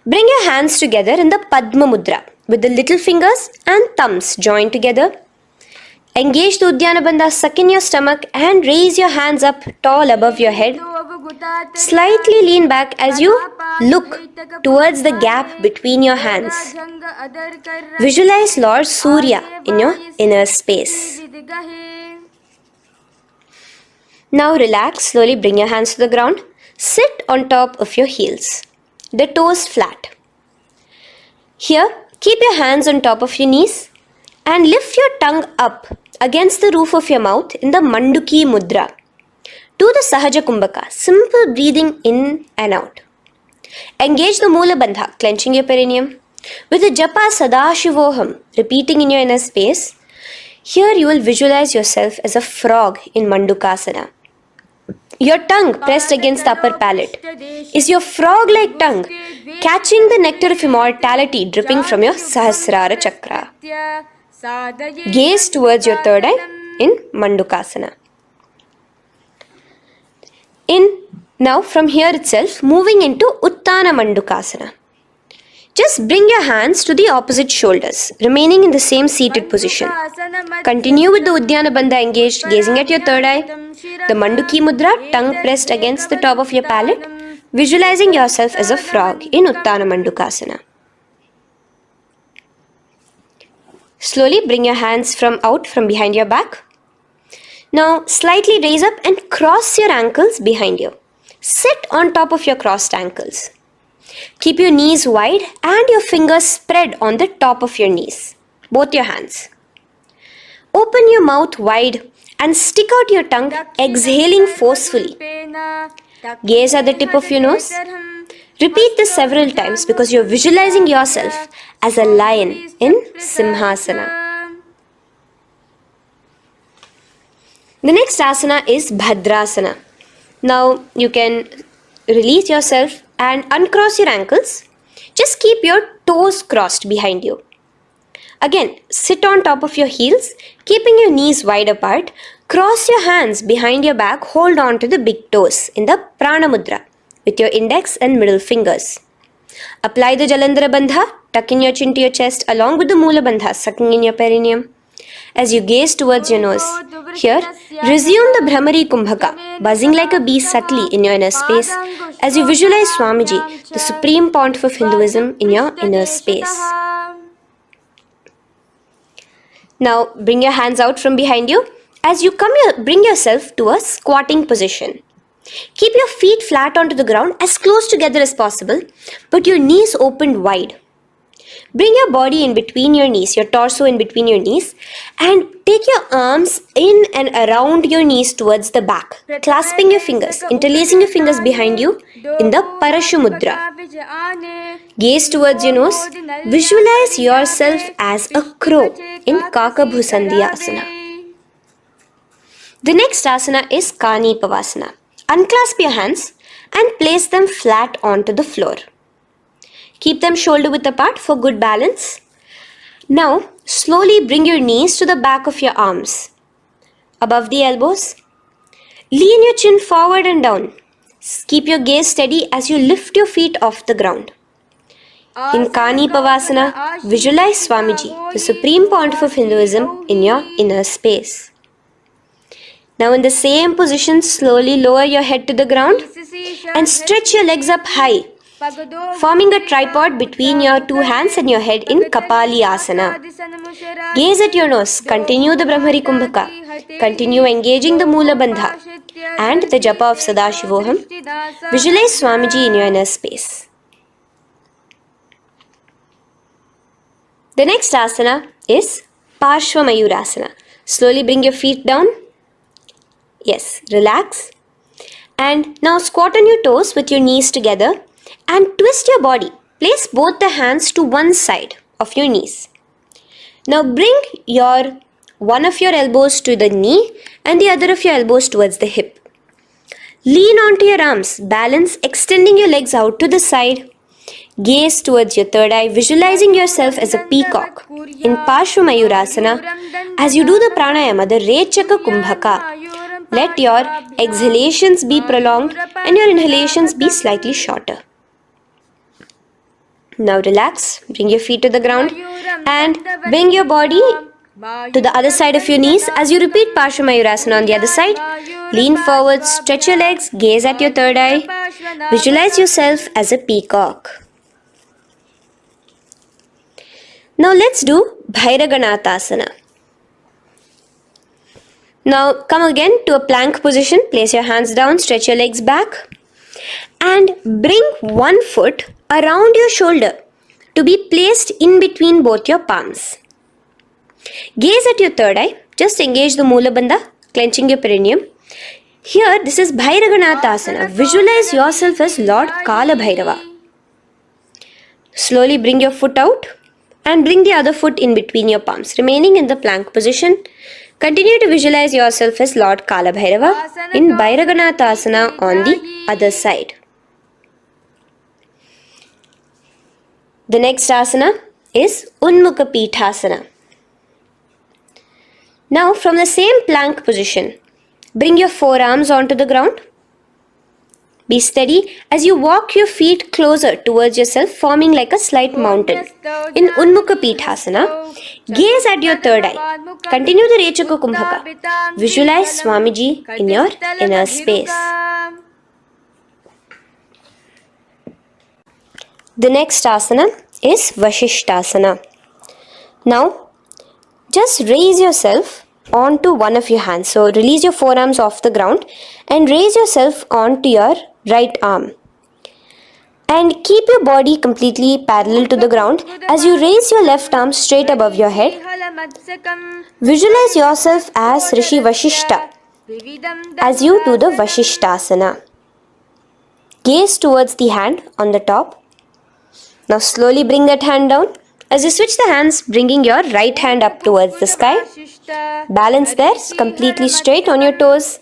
S1: Bring your hands together in the Padma Mudra with the little fingers and thumbs joined together. Engage the Uddiyana Bandha, suck in your stomach and raise your hands up tall above your head. Slightly lean back as you look towards the gap between your hands. Visualize Lord Surya in your inner space. Now relax, slowly bring your hands to the ground. Sit on top of your heels, the toes flat. Here, keep your hands on top of your knees and lift your tongue up against the roof of your mouth in the Manduki Mudra. Do the Sahaja Kumbhaka, simple breathing in and out. Engage the Mula Bandha, clenching your perineum. With the Japa Sadashivoham, repeating in your inner space, here you will visualize yourself as a frog in Mandukasana. Your tongue pressed against the upper palate. Is your frog-like tongue catching the nectar of immortality dripping from your Sahasrara Chakra? Gaze towards your third eye in Mandukasana. Now from here itself, moving into Uttana Mandukasana. Just bring your hands to the opposite shoulders, remaining in the same seated position. Continue with the Uddiyana Bandha engaged, gazing at your third eye. The Manduki Mudra, tongue pressed against the top of your palate, visualizing yourself as a frog in Uttana Mandukasana. Slowly bring your hands out from behind your back. Now slightly raise up and cross your ankles behind you. Sit on top of your crossed ankles. Keep your knees wide and your fingers spread on the top of your knees, both your hands. Open your mouth wide and stick out your tongue, exhaling forcefully. Gaze at the tip of your nose. Repeat this several times because you're visualizing yourself as a lion in Simhasana. The next asana is Bhadrasana. Now you can release yourself and uncross your ankles. Just keep your toes crossed behind you. Again, sit on top of your heels, keeping your knees wide apart. Cross your hands behind your back, hold on to the big toes in the Prana Mudra with your index and middle fingers. Apply the Jalandhara Bandha, tuck in your chin to your chest along with the Mula Bandha, sucking in your perineum. As you gaze towards your nose, here, resume the Brahmari Kumbhaka, buzzing like a bee subtly in your inner space as you visualize Swamiji, the Supreme Pontiff of Hinduism, in your inner space. Now, bring your hands out from behind you. As you bring yourself to a squatting position. Keep your feet flat onto the ground as close together as possible, but your knees opened wide. Bring your body in between your knees, your torso in between your knees, and take your arms in and around your knees towards the back, clasping your fingers, interlacing your fingers behind you in the Parashu Mudra. Gaze towards your nose. Visualize yourself as a crow in Kakabhusandhi Asana. The next asana is Kani Pavasana. Unclasp your hands and place them flat onto the floor. Keep them shoulder width apart for good balance. Now, slowly bring your knees to the back of your arms, above the elbows. Lean your chin forward and down. Keep your gaze steady as you lift your feet off the ground. In Kani Pavasana, visualize Swamiji, the Supreme Pontiff of Hinduism, in your inner space. Now in the same position, slowly lower your head to the ground and stretch your legs up high, forming a tripod between your two hands and your head in Kapali Asana. Gaze at your nose, continue the Brahmari Kumbhaka, continue engaging the Mula Bandha and the Japa of Sadashivoham. Visualize Swamiji in your inner space. The next asana is Parshva Mayurasana. Slowly bring your feet down. Yes, relax. And now squat on your toes with your knees together and twist your body. Place both the hands to one side of your knees. Now bring one of your elbows to the knee and the other of your elbows towards the hip. Lean onto your arms, balance, extending your legs out to the side. Gaze towards your third eye, visualizing yourself as a peacock in Parshva Mayurasana. As you do the pranayama, the Rechaka Kumbhaka, let your exhalations be prolonged and your inhalations be slightly shorter. Now relax, bring your feet to the ground and bring your body to the other side of your knees. As you repeat Parshva Mayurasana on the other side, lean forward, stretch your legs, gaze at your third eye, visualize yourself as a peacock. Now let's do Bhairaganathasana. Now come again to a plank position. Place your hands down, stretch your legs back and bring one foot around your shoulder to be placed in between both your palms. Gaze at your third eye. Just engage the Mula Bandha, clenching your perineum. Here, this is Bhairaganathasana. Visualize yourself as Lord Kala Bhairava. Slowly bring your foot out and bring the other foot in between your palms, remaining in the plank position. Continue to visualize yourself as Lord Kala Bhairava in Bhairaganathasana on the other side. The next asana is Unmukha Pithasana. Now, from the same plank position, bring your forearms onto the ground. Be steady as you walk your feet closer towards yourself, forming like a slight mountain. In Unmukha Pithasana, gaze at your third eye. Continue the Rechaka Kumbhaka. Visualize Swamiji in your inner space. The next asana is Vashishthasana. Now, just raise yourself onto one of your hands. So, release your forearms off the ground and raise yourself onto your right arm. And keep your body completely parallel to the ground as you raise your left arm straight above your head. Visualize yourself as Rishi Vashishta as you do the Vashishthasana. Gaze towards the hand on the top. Now slowly bring that hand down. As you switch the hands, bringing your right hand up towards the sky. Balance there, completely straight on your toes.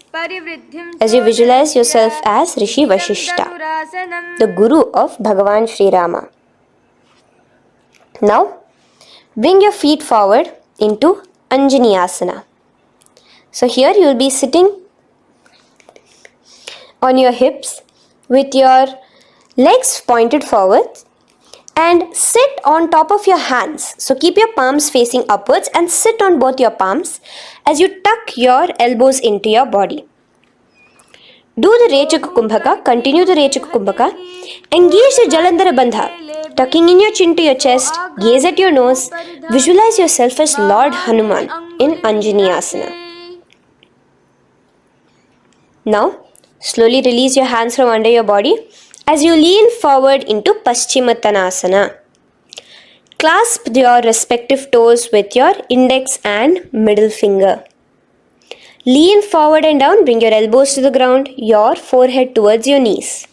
S1: As you visualize yourself as Rishi Vashishta, the Guru of Bhagavan Sri Rama. Now, bring your feet forward into Anjani Asana. So here you will be sitting on your hips with your legs pointed forward. And sit on top of your hands. So keep your palms facing upwards and sit on both your palms as you tuck your elbows into your body. Do the Rechaka Kumbhaka. Continue the Rechaka Kumbhaka. Engage the Jalandhara Bandha. Tucking in your chin to your chest. Gaze at your nose. Visualize yourself as Lord Hanuman in Anjani Asana. Now, slowly release your hands from under your body. As you lean forward into Paschimottanasana, clasp your respective toes with your index and middle finger. Lean forward and down, bring your elbows to the ground, your forehead towards your knees.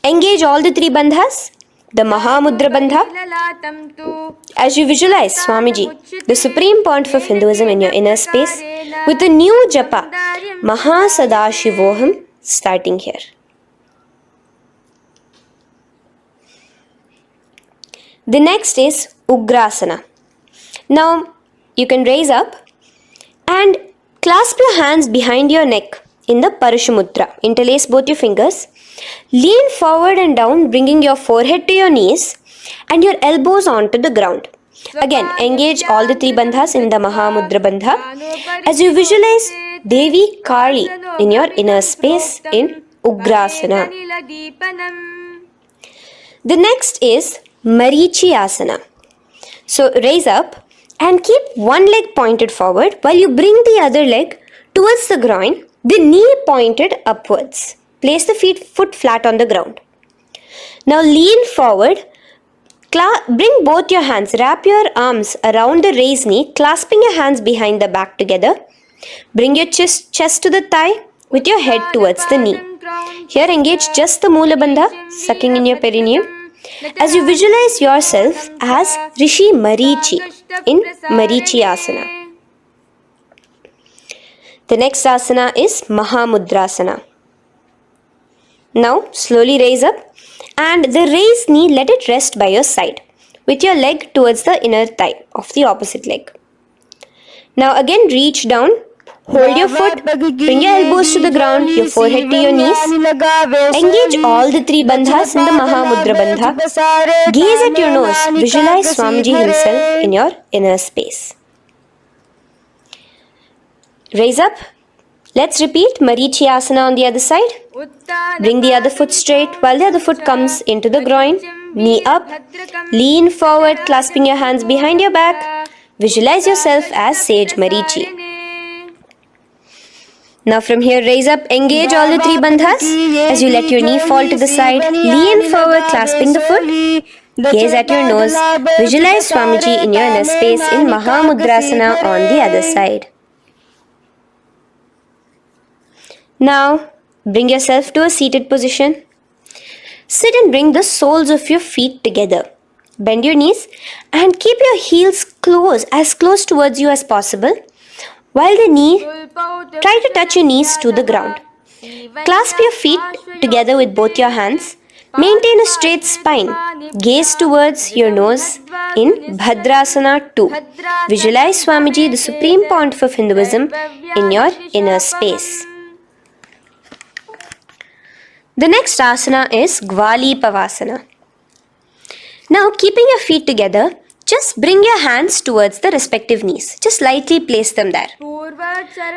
S1: Engage all the three bandhas, the Mahamudra Bandha. As you visualize Swamiji, the Supreme Pontiff of Hinduism in your inner space, with a new japa, Mahasadashivoham, starting here. The next is Ugrasana. Now, you can raise up and clasp your hands behind your neck in the Parashamudra. Interlace both your fingers. Lean forward and down, bringing your forehead to your knees and your elbows onto the ground. Again, engage all the three bandhas in the Mahamudra Bandha as you visualize Devi Kali in your inner space in Ugrasana. The next is Marichi Asana. So raise up and keep one leg pointed forward while you bring the other leg towards the groin, the knee pointed upwards. Place the foot flat on the ground. Now lean forward, bring both your hands, wrap your arms around the raised knee, clasping your hands behind the back together. Bring your chest to the thigh with your head towards the knee. Here engage just the Moola Bandha, sucking in your perineum. As you visualize yourself as Rishi Marichi in Marichi Asana. The next asana is Mahamudrasana. Now slowly raise up and the raised knee, let it rest by your side with your leg towards the inner thigh of the opposite leg. Now again reach down. Hold your foot, bring your elbows to the ground, your forehead to your knees. Engage all the three bandhas in the Mahamudra Bandha. Gaze at your nose. Visualize Swamiji himself in your inner space. Raise up. Let's repeat Marichi Asana on the other side. Bring the other foot straight while the other foot comes into the groin. Knee up. Lean forward, clasping your hands behind your back. Visualize yourself as Sage Marichi. Now from here, raise up, engage all the three bandhas as you let your knee fall to the side. Lean forward, clasping the foot. Gaze at your nose. Visualize Swamiji in your inner space in Mahamudrasana on the other side. Now, bring yourself to a seated position. Sit and bring the soles of your feet together. Bend your knees and keep your heels as close towards you as possible. While try to touch your knees to the ground. Clasp your feet together with both your hands. Maintain a straight spine. Gaze towards your nose in Bhadrasana 2. Visualize Swamiji, the Supreme Pontiff of Hinduism, in your inner space. The next asana is Gwali Pavasana. Now, keeping your feet together, just bring your hands towards the respective knees. Just lightly place them there.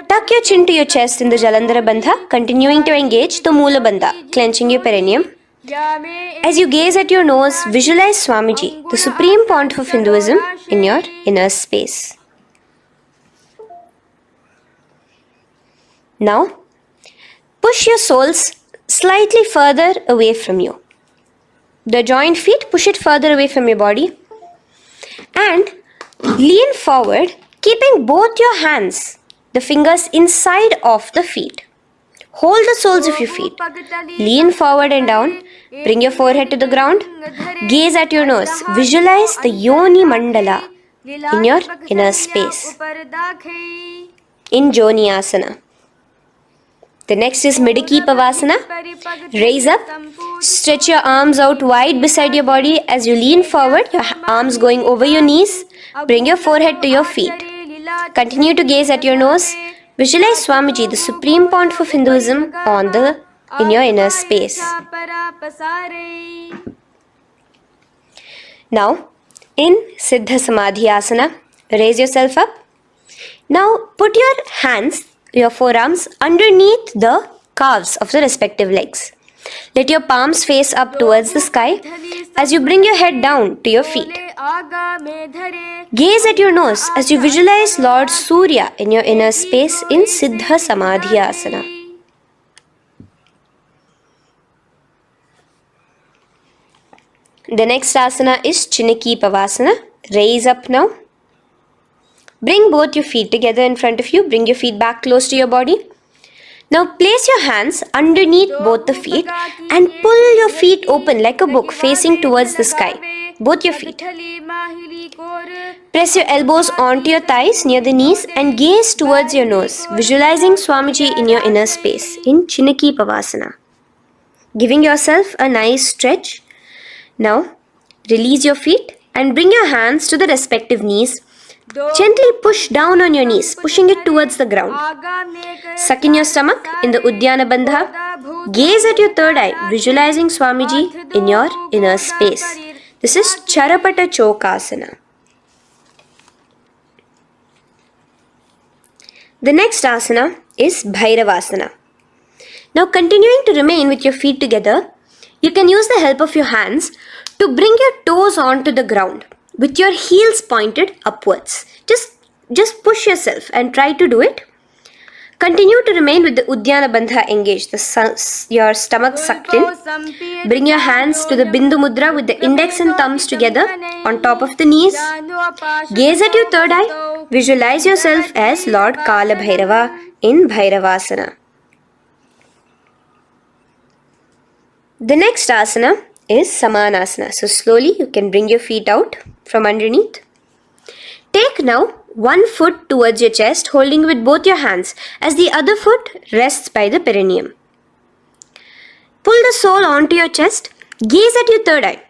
S1: Tuck your chin to your chest in the Jalandhara Bandha, continuing to engage the Moola Bandha, clenching your perineum. As you gaze at your nose, visualize Swamiji, the Supreme Pontiff of Hinduism, in your inner space. Now, push your soles slightly further away from you. The joined feet, push it further away from your body. And lean forward, keeping both your hands, the fingers inside of the feet. Hold the soles of your feet. Lean forward and down. Bring your forehead to the ground. Gaze at your nose. Visualize the Yoni Mandala in your inner space. In Joni Asana. The next is Midiki Pavasana. Raise up. Stretch your arms out wide beside your body as you lean forward, your arms going over your knees. Bring your forehead to your feet. Continue to gaze at your nose. Visualize Swamiji, the Supreme Pontiff of Hinduism, in your inner space. Now, in Siddha Samadhi Asana, raise yourself up. Now, put your forearms underneath the calves of the respective legs. Let your palms face up towards the sky as you bring your head down to your feet. Gaze at your nose as you visualize Lord Surya in your inner space in Siddha Samadhi Asana. The next asana is Chiniki Pavasana. Raise up now. Bring both your feet together in front of you. Bring your feet back close to your body. Now place your hands underneath both the feet and pull your feet open like a book facing towards the sky. Both your feet. Press your elbows onto your thighs near the knees and gaze towards your nose, visualizing Swamiji in your inner space in Chiniki Pavasana. Giving yourself a nice stretch. Now release your feet and bring your hands to the respective knees. Gently push down on your knees, pushing it towards the ground. Suck in your stomach in the Uddiyana Bandha. Gaze at your third eye, visualizing Swamiji in your inner space. This is Charapata Chokasana. The next asana is Bhairavasana. Now, continuing to remain with your feet together, you can use the help of your hands to bring your toes onto the ground with your heels pointed upwards. Just push yourself and try to do it. Continue to remain with the Uddiyana Bandha engaged, your stomach sucked in. Bring your hands to the Bindu Mudra with the index and thumbs together on top of the knees. Gaze at your third eye. Visualize yourself as Lord Kala Bhairava in Bhairavasana. The next asana is Samanasana. So slowly you can bring your feet out from underneath. Take now one foot towards your chest, holding with both your hands as the other foot rests by the perineum. Pull the sole onto your chest. Gaze at your third eye.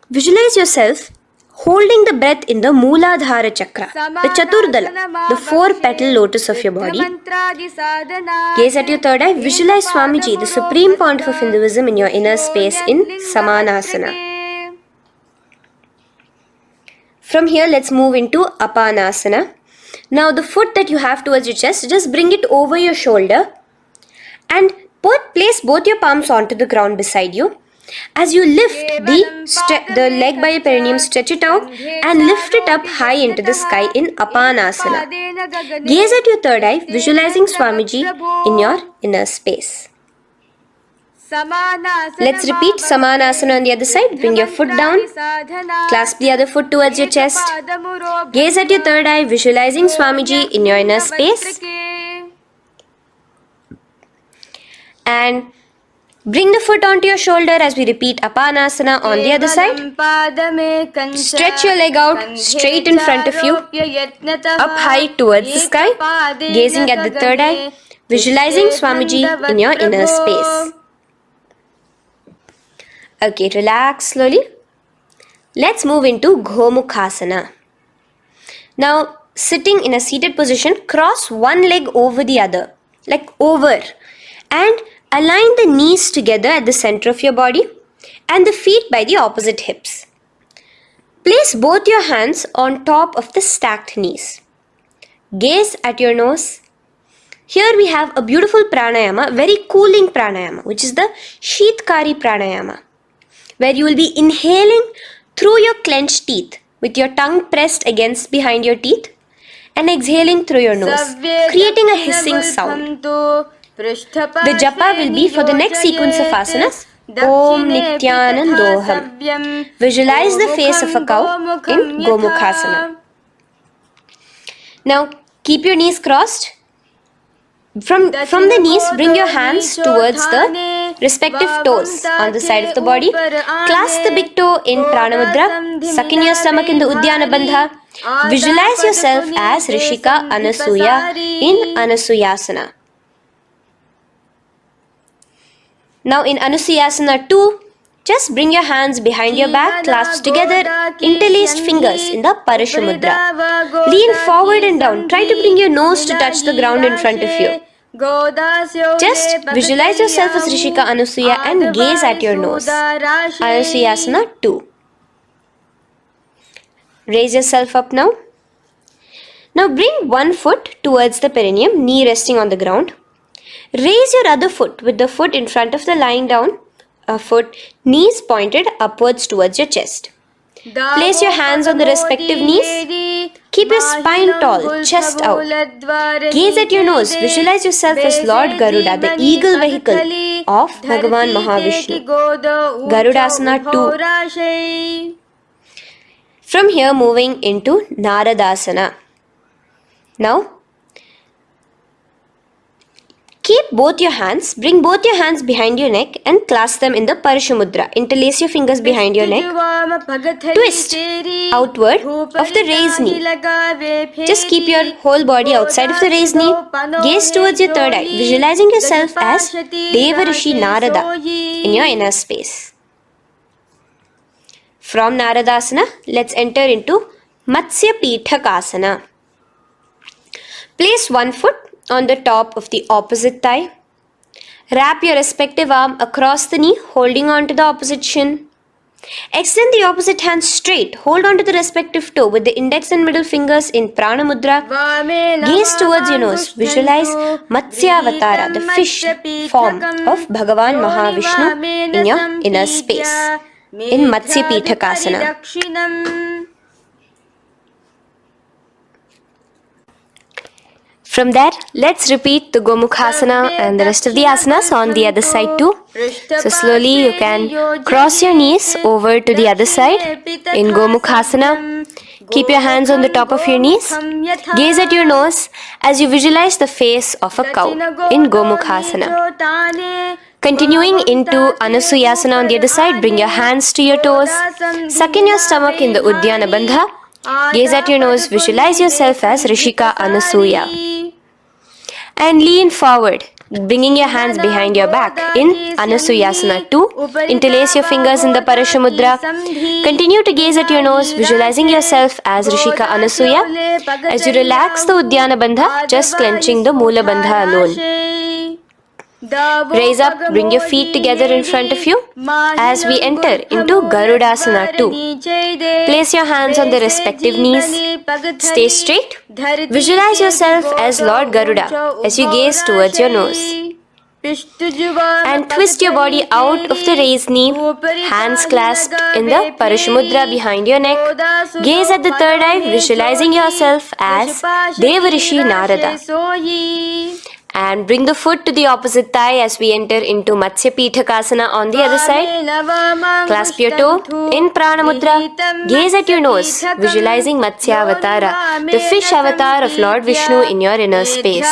S1: Visualize yourself holding the breath in the Mooladhara Chakra, the Chaturdala, the 4-petal lotus of your body. Gaze at your third eye. Visualize Swamiji, the Supreme Pontiff of Hinduism, in your inner space in Samanasana. From here, let's move into Apanasana. Now, the foot that you have towards your chest, just bring it over your shoulder and place both your palms onto the ground beside you. As you lift the leg by your perineum, stretch it out and lift it up high into the sky in Apanasana. Gaze at your third eye, visualizing Swamiji in your inner space. Let's repeat Samanasana on the other side. Bring your foot down. Clasp the other foot towards your chest. Gaze at your third eye, visualizing Swamiji in your inner space. And bring the foot onto your shoulder as we repeat Apanasana on the other side. Stretch your leg out straight in front of you, up high towards the sky, gazing at the third eye, visualizing Swamiji in your inner space. Okay, relax slowly. Let's move into Gomukhasana. Now, sitting in a seated position, cross one leg over the other, like over, and align the knees together at the center of your body and the feet by the opposite hips. Place both your hands on top of the stacked knees. Gaze at your nose. Here we have a beautiful pranayama, very cooling pranayama, which is the Sheetkari pranayama, where you will be inhaling through your clenched teeth with your tongue pressed against behind your teeth and exhaling through your nose, creating a hissing sound. The japa will be for the next sequence of asanas. Om Nityanandoham. Visualize the face of a cow in Gomukhasana. Now keep your knees crossed. From the knees, bring your hands towards the respective toes on the side of the body. Clasp the big toe in Pranamudra. Suck in your stomach in the Uddiyana Bandha. Visualize yourself as Rishika Anasuya in Anasuyasana. Now in Anasuyasana 2, just bring your hands behind your back, clasped together, interlaced fingers in the Parashamudra. Lean forward and down. Try to bring your nose to touch the ground in front of you. Just visualize yourself as Rishika Anasuya and gaze at your nose. Anasuyasana 2. Raise yourself up now. Now bring one foot towards the perineum, knee resting on the ground. Raise your other foot with the foot in front of the lying down foot, knees pointed upwards towards your chest. Place your hands on the respective knees. Keep your spine tall, chest out. Gaze at your nose. Visualize yourself as Lord Garuda, the eagle vehicle of Bhagavan Mahavishnu. Garudasana 2. From here, moving into Naradasana. Now, keep both your hands, bring both your hands behind your neck and clasp them in the Parashamudra. Interlace your fingers behind your neck. Twist outward of the raised knee. Just keep your whole body outside of the raised knee. Gaze towards your third eye, visualizing yourself as Devarishi Narada in your inner space. From Naradasana, let's enter into Matsya Pithakasana. Place one foot on the top of the opposite thigh. Wrap your respective arm across the knee, holding on to the opposite shin. Extend the opposite hand straight. Hold on to the respective toe with the index and middle fingers in Prana Mudra. Gaze towards your nose. Visualize Matsyavatara, the fish form of Bhagavan Mahavishnu in your inner space in Matsya Pithakasana. From there, let's repeat the Gomukhasana and the rest of the asanas on the other side too. So slowly you can cross your knees over to the other side in Gomukhasana. Keep your hands on the top of your knees. Gaze at your nose as you visualize the face of a cow in Gomukhasana. Continuing into Anasuyasana on the other side, bring your hands to your toes. Suck in your stomach in the Uddiyana Bandha. Gaze at your nose, visualize yourself as Rishika Anasuya. And lean forward, bringing your hands behind your back in Anasuyasana 2. Interlace your fingers in the Parashamudra. Continue to gaze at your nose, visualizing yourself as Rishika Anasuya. As you relax the Uddiyana Bandha, just clenching the Moola Bandha alone. Raise up, bring your feet together in front of you as we enter into Garudasana 2. Place your hands on the respective knees. Stay straight. Visualize yourself as Lord Garuda as you gaze towards your nose. And twist your body out of the raised knee, hands clasped in the Parashamudra behind your neck. Gaze at the third eye, visualizing yourself as Devarishi Narada. And bring the foot to the opposite thigh as we enter into Matsya Pithakasana on the other side. Clasp your toe in Prana Mudra. Gaze at your nose, visualizing Matsyavatara, the fish avatar of Lord Vishnu in your inner space.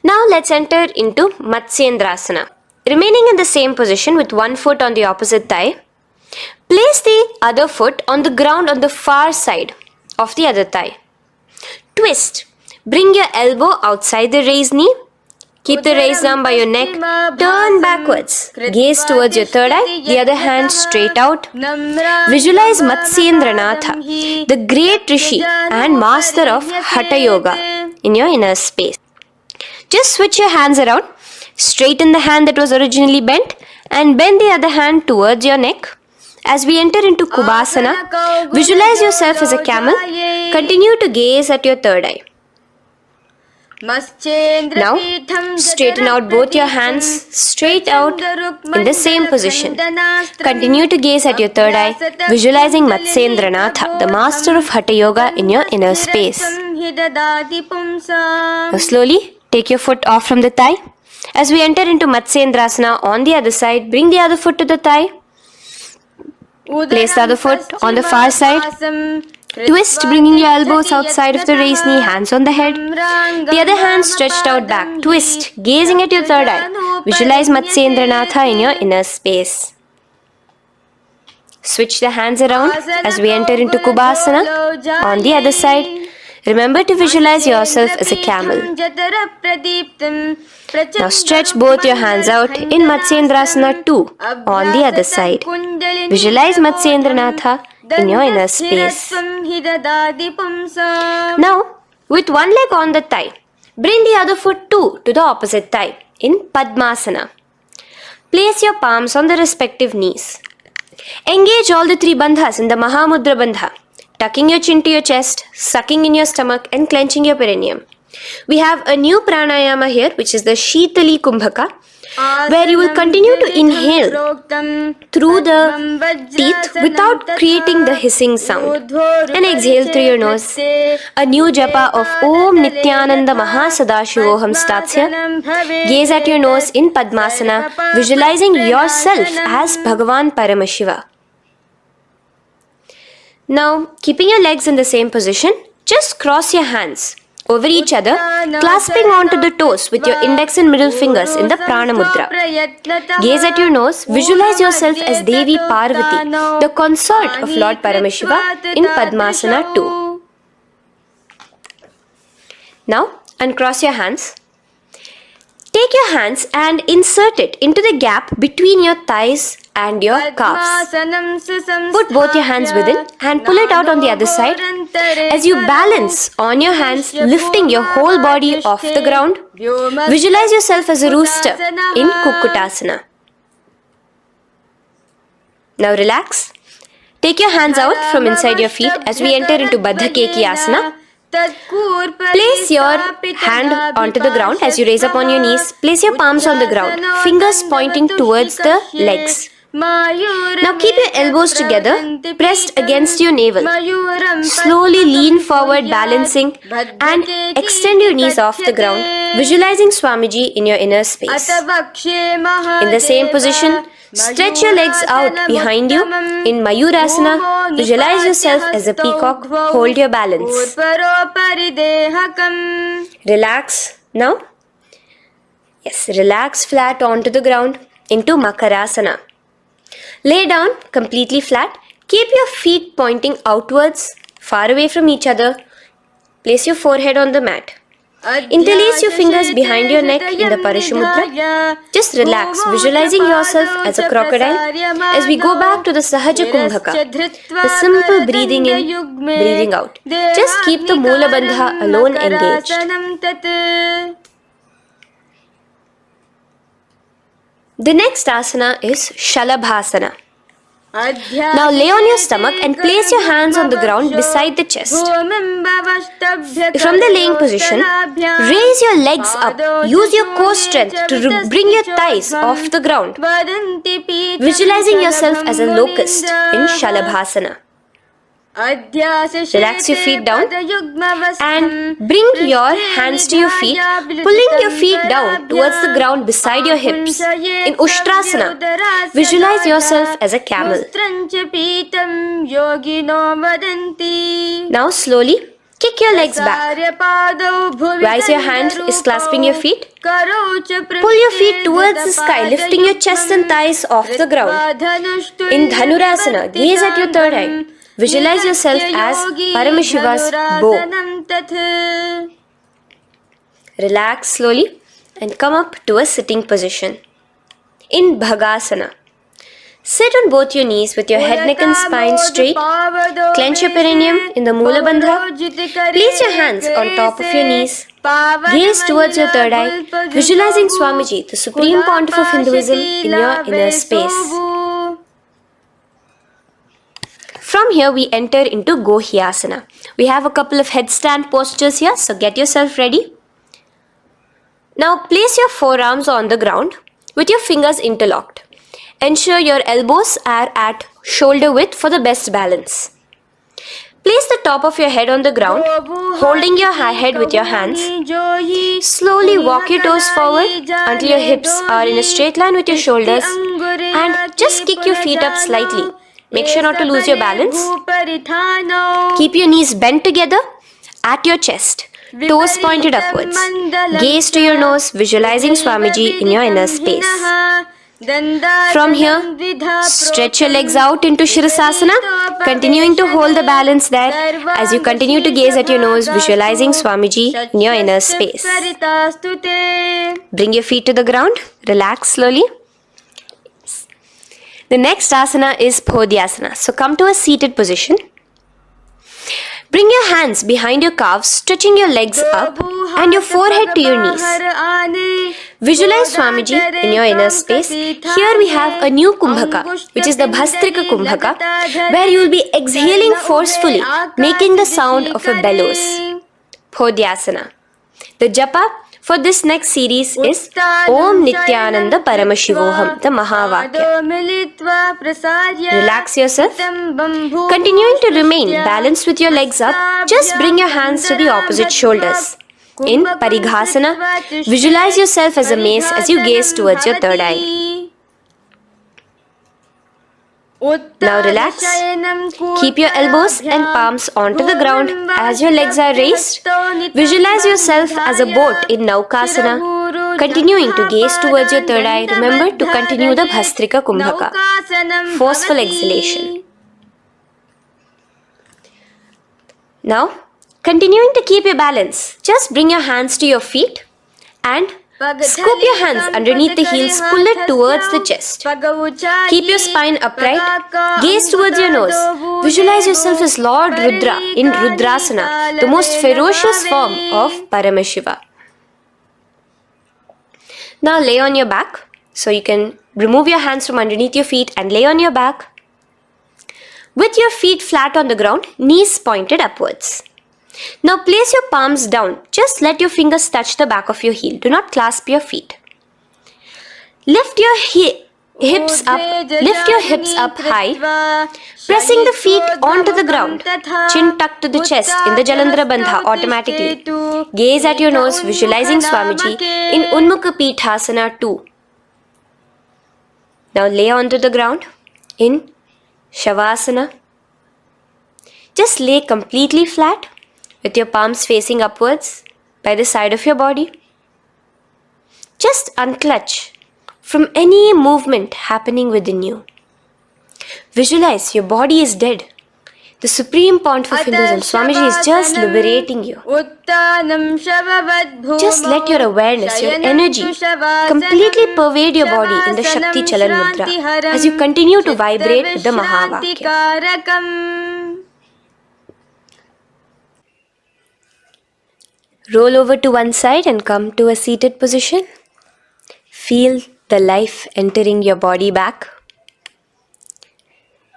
S1: Now let's enter into Matsyendrasana. Remaining in the same position with one foot on the opposite thigh, place the other foot on the ground on the far side of the other thigh. Twist. Bring your elbow outside the raised knee. Keep the raised arm by your neck. Turn backwards. Gaze towards your third eye. The other hand straight out. Visualize Matsyendranath, the great Rishi and master of Hatha Yoga, in your inner space. Just switch your hands around. Straighten the hand that was originally bent and bend the other hand towards your neck. As we enter into Kubhasana, visualize yourself as a camel. Continue to gaze at your third eye. Now, straighten out both your hands straight out in the same position. Continue to gaze at your third eye, visualizing Matsyendranath, the master of Hatha Yoga, in your inner space. Now, slowly take your foot off from the thigh. As we enter into Matsyendrasana on the other side, bring the other foot to the thigh. Place the other foot on the far side. Twist, bringing your elbows outside of the raised knee, hands on the head. The other hand stretched out back. Twist, gazing at your third eye. Visualize Matsyendranath in your inner space. Switch the hands around as we enter into Kubhasana on the other side. Remember to visualize yourself as a camel. Now stretch both your hands out in Matsyendrasana 2 on the other side. Visualize Matsyendranath in your inner space. Now, with one leg on the thigh, bring the other foot too to the opposite thigh in Padmasana. Place your palms on the respective knees. Engage all the three bandhas in the Mahamudra Bandha, tucking your chin to your chest, sucking in your stomach and clenching your perineum. We have a new pranayama here, which is the Shitali Kumbhaka, where you will continue to inhale through the teeth without creating the hissing sound, and exhale through your nose. A new japa of Om Nityananda Mahasadashivoham starts here. Gaze at your nose in Padmasana, visualizing yourself as Bhagavan Paramashiva. Now, keeping your legs in the same position, just cross your hands over each other, clasping onto the toes with your index and middle fingers in the Prana Mudra. Gaze at your nose, visualize yourself as Devi Parvati, the consort of Lord Paramashiva, in Padmasana 2. Now, uncross your hands. Take your hands and insert it into the gap between your thighs and your calves. Put both your hands within and pull it out on the other side. As you balance on your hands, lifting your whole body off the ground, visualize yourself as a rooster in Kukkutasana. Now relax. Take your hands out from inside your feet as we enter into Baddha Keki Asana. Place your hand onto the ground as you raise up on your knees. Place your palms on the ground, fingers pointing towards the legs. Now keep your elbows together, pressed against your navel. Slowly lean forward, balancing, and extend your knees off the ground, visualizing Swamiji in your inner space. In the same position, stretch your legs out behind you. In Mayurasana, visualize yourself as a peacock. Hold your balance. Relax now. Yes, relax flat onto the ground into Makarasana. Lay down completely flat. Keep your feet pointing outwards, far away from each other. Place your forehead on the mat. Interlace your fingers behind your neck in the Parashumudra. Just relax, visualizing yourself as a crocodile as we go back to the Sahaja Kumbhaka, the simple breathing in, breathing out. Just keep the Moola Bandha alone engaged. The next asana is Shalabhasana. Now lay on your stomach and place your hands on the ground beside the chest. From the laying position, raise your legs up. Use your core strength to bring your thighs off the ground. Visualizing yourself as a locust in Shalabhasana. Relax your feet down and bring your hands to your feet, pulling your feet down towards the ground beside your hips. In Ushtrasana, visualize yourself as a camel. Now slowly Kick your legs back. Rise your hand is clasping your feet. Pull your feet towards the sky, lifting your chest and thighs off the ground. In Dhanurasana, gaze at your third eye. Visualize yourself as Paramashiva's bow. Relax slowly and come up to a sitting position. In Bhagasana, sit on both your knees with your head, neck and spine straight. Clench your perineum in the Mula Bandha. Place your hands on top of your knees. Gaze towards your third eye, visualizing Swamiji, the Supreme Pontiff of Hinduism, in your inner space. From here we enter into Gohyasana. We have a couple of headstand postures here, so get yourself ready. Now place your forearms on the ground with your fingers interlocked. Ensure your elbows are at shoulder width for the best balance. Place the top of your head on the ground, holding your head with your hands. Slowly walk your toes forward until your hips are in a straight line with your shoulders, and just kick your feet up slightly. Make sure not to lose your balance. Keep your knees bent together at your chest, toes pointed upwards. Gaze to your nose, visualizing Swamiji in your inner space. From here, stretch your legs out into Shirasasana, continuing to hold the balance there as you continue to gaze at your nose, visualizing Swamiji in your inner space. Bring your feet to the ground, relax slowly. The next asana is Podhyasana. So come to a seated position. Bring your hands behind your calves, stretching your legs up and your forehead to your knees. Visualize Swamiji in your inner space. Here we have a new Kumbhaka, which is the Bhastrika Kumbhaka, where you will be exhaling forcefully, making the sound of a bellows. Podhyasana. The japa for this next series is Om Nityananda Paramashivoham, the Mahavakya. Relax yourself. Continuing to remain balanced with your legs up, just bring your hands to the opposite shoulders. In Parighasana, visualize yourself as a mace as you gaze towards your third eye. Now relax. Keep your elbows and palms onto the ground as your legs are raised. Visualize yourself as a boat in Naukasana. Continuing to gaze towards your third eye, remember to continue the Bhastrika Kumbhaka. Forceful exhalation. Now, continuing to keep your balance, just bring your hands to your feet and scoop your hands underneath the heels, pull it towards the chest. Keep your spine upright, gaze towards your nose. Visualize yourself as Lord Rudra in Rudrasana, the most ferocious form of Paramashiva. Now lay on your back, so you can remove your hands from underneath your feet and lay on your back. With your feet flat on the ground, knees pointed upwards. Now place your palms down. Just let your fingers touch the back of your heel. Do not clasp your feet. Lift your hips up high, pressing the feet onto the ground. Chin tucked to the chest in the Jalandhara Bandha automatically. Gaze at your nose, visualizing Swamiji in Unmukha Pithasana 2. Now lay onto the ground in Shavasana. Just lay completely flat with your palms facing upwards by the side of your body. Just unclutch from any movement happening within you. Visualize your body is dead. The Supreme Pontiff of Hinduism, Swamiji, is just liberating you. Just let your awareness, your energy completely pervade your body in the Shakti Chalan Mudra as you continue to vibrate with the Mahavakya. Roll over to one side and come to a seated position. Feel the life entering your body back.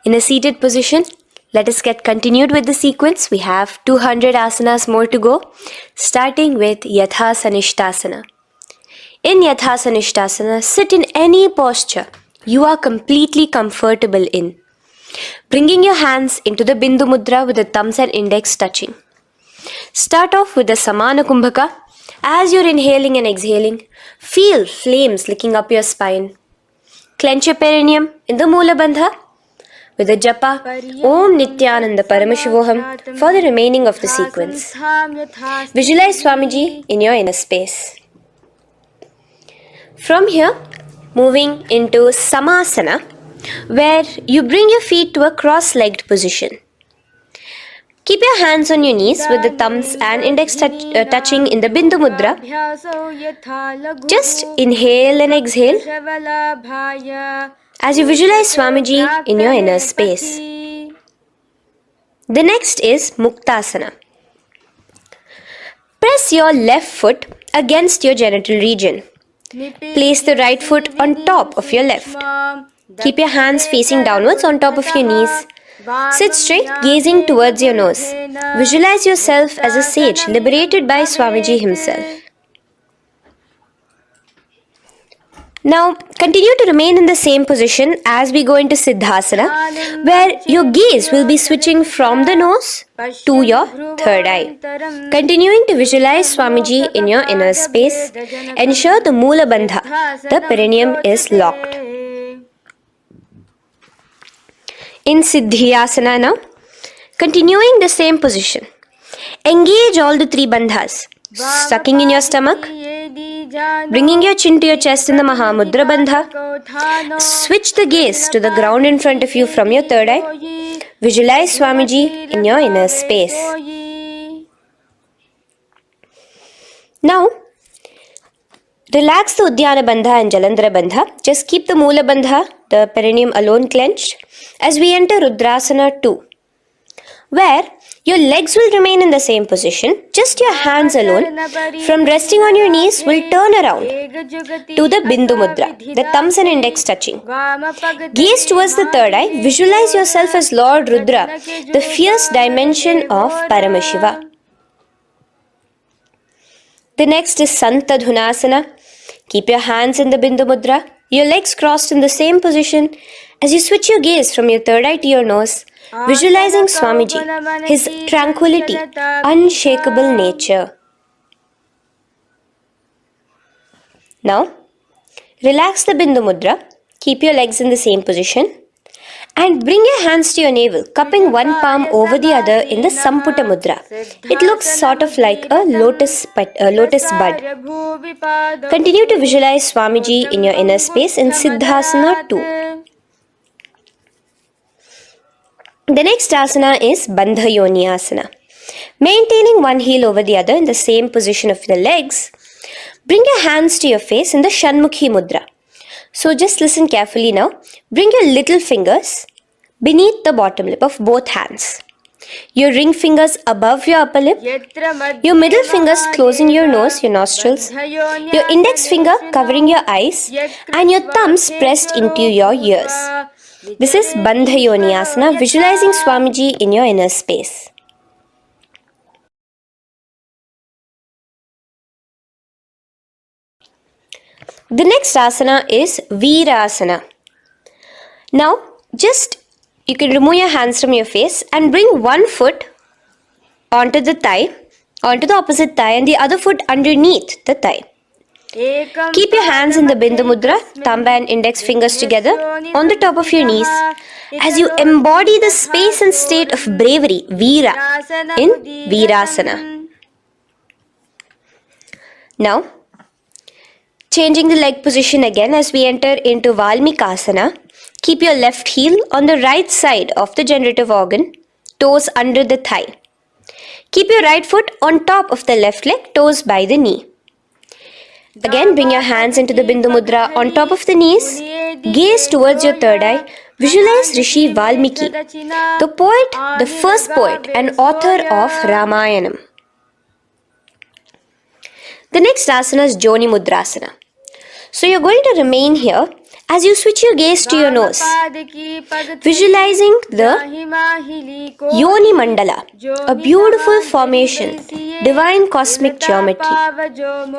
S1: In a seated position, let us get continued with the sequence. We have 200 asanas more to go, starting with Yathasanishtasana. In Yathasanishtasana, sit in any posture you are completely comfortable in. Bringing your hands into the Bindu Mudra with the thumbs and index touching. Start off with the Samana Kumbhaka. As you're inhaling and exhaling, feel flames licking up your spine. Clench your perineum in the Mula Bandha. with the japa Om Nityananda Paramashivoham for the remaining of the sequence. Visualize Swamiji in your inner space. From here, moving into Samasana, where you bring your feet to a cross-legged position. Keep your hands on your knees with the thumbs and index touching in the Bindu Mudra. Just inhale and exhale as you visualize Swamiji in your inner space. The next is Muktasana. Press your left foot against your genital region. Place the right foot on top of your left. Keep your hands facing downwards on top of your knees. Sit straight, gazing towards your nose. Visualize yourself as a sage liberated by Swamiji himself. Now, continue to remain in the same position as we go into Siddhasana, where your gaze will be switching from the nose to your third eye. Continuing to visualize Swamiji in your inner space, ensure the Moola Bandha, the perineum, is locked. In Siddhyasana now, continuing the same position. Engage all the three bandhas, sucking in your stomach, bringing your chin to your chest in the Mahamudra Bandha. Switch the gaze to the ground in front of you from your third eye. Visualize Swamiji in your inner space. Now, relax the Uddiyana Bandha and Jalandhara Bandha. Just keep the Moola Bandha, the perineum, alone clenched as we enter Rudrasana 2, where your legs will remain in the same position, just your hands alone, from resting on your knees, will turn around to the Bindu Mudra, the thumbs and index touching. Gaze towards the third eye, visualize yourself as Lord Rudra, the fierce dimension of Paramashiva. The next is Santadhunasana. Keep your hands in the Bindu Mudra, your legs crossed in the same position as you switch your gaze from your third eye to your nose, visualizing Swamiji, his tranquility, unshakable nature. Now, relax the Bindu Mudra, keep your legs in the same position, and bring your hands to your navel, cupping one palm over the other in the Samputa Mudra. It looks sort of like a lotus bud. Continue to visualize Swamiji in your inner space in Siddhasana 2. The next asana is Bandha Yoni Asana. Maintaining one heel over the other in the same position of the legs, bring your hands to your face in the Shanmukhi Mudra. So just listen carefully now. Bring your little fingers beneath the bottom lip of both hands. Your ring fingers above your upper lip. Your middle fingers closing your nose, your nostrils. Your index finger covering your eyes. And your thumbs pressed into your ears. This is Bandha Yoni Asana, visualizing Swamiji in your inner space. The next asana is Virasana. Now, you can remove your hands from your face and bring one foot onto the thigh, onto the opposite thigh, and the other foot underneath the thigh. Keep your hands in the Bindu Mudra, thumb and index fingers together on the top of your knees as you embody the space and state of bravery, Veera, in Virasana. Now, changing the leg position again as we enter into Valmikasana. Keep your left heel on the right side of the generative organ, toes under the thigh. Keep your right foot on top of the left leg, toes by the knee. Again, bring your hands into the Bindu Mudra on top of the knees. Gaze towards your third eye. Visualize Rishi Valmiki, the poet, the first poet and author of Ramayanam. The next asana is Joni Mudrasana. So you're going to remain here as you switch your gaze to your nose, visualizing the Yoni Mandala, a beautiful formation, divine cosmic geometry,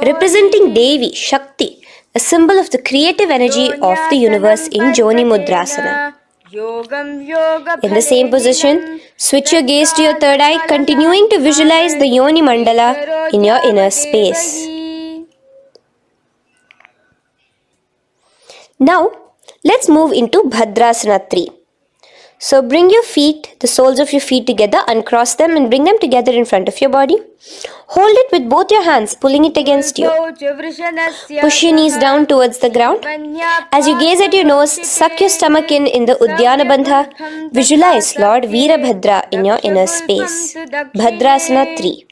S1: representing Devi, Shakti, a symbol of the creative energy of the universe in Joni Mudrasana. In the same position, switch your gaze to your third eye, continuing to visualize the Yoni Mandala in your inner space. Now, let's move into Bhadrasana 3. So bring your feet, the soles of your feet together, uncross them and bring them together in front of your body. Hold it with both your hands, pulling it against you. Push your knees down towards the ground. As you gaze at your nose, suck your stomach in the Udyana Bandha. Visualize Lord Veerabhadra in your inner space. Bhadrasana 3.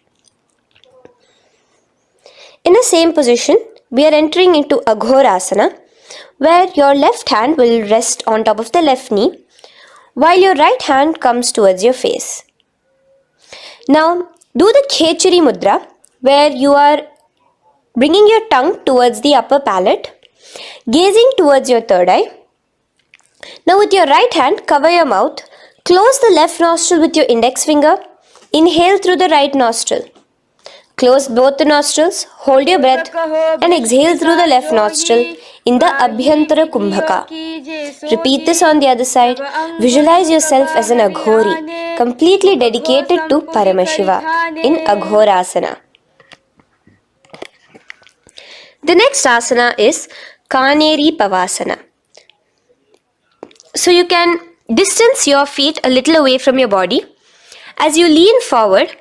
S1: In the same position, we are entering into Aghorasana, where your left hand will rest on top of the left knee, while your right hand comes towards your face. Now, do the Khechari Mudra, where you are bringing your tongue towards the upper palate, gazing towards your third eye. Now, with your right hand, cover your mouth, close the left nostril with your index finger, inhale through the right nostril. Close both the nostrils, hold your breath, and exhale through the left nostril in the Abhyantara Kumbhaka. Repeat this on the other side. Visualize yourself as an Aghori, completely dedicated to Paramashiva in Aghorasana. The next asana is Kaneri Pavasana. So you can distance your feet a little away from your body. As you lean forward,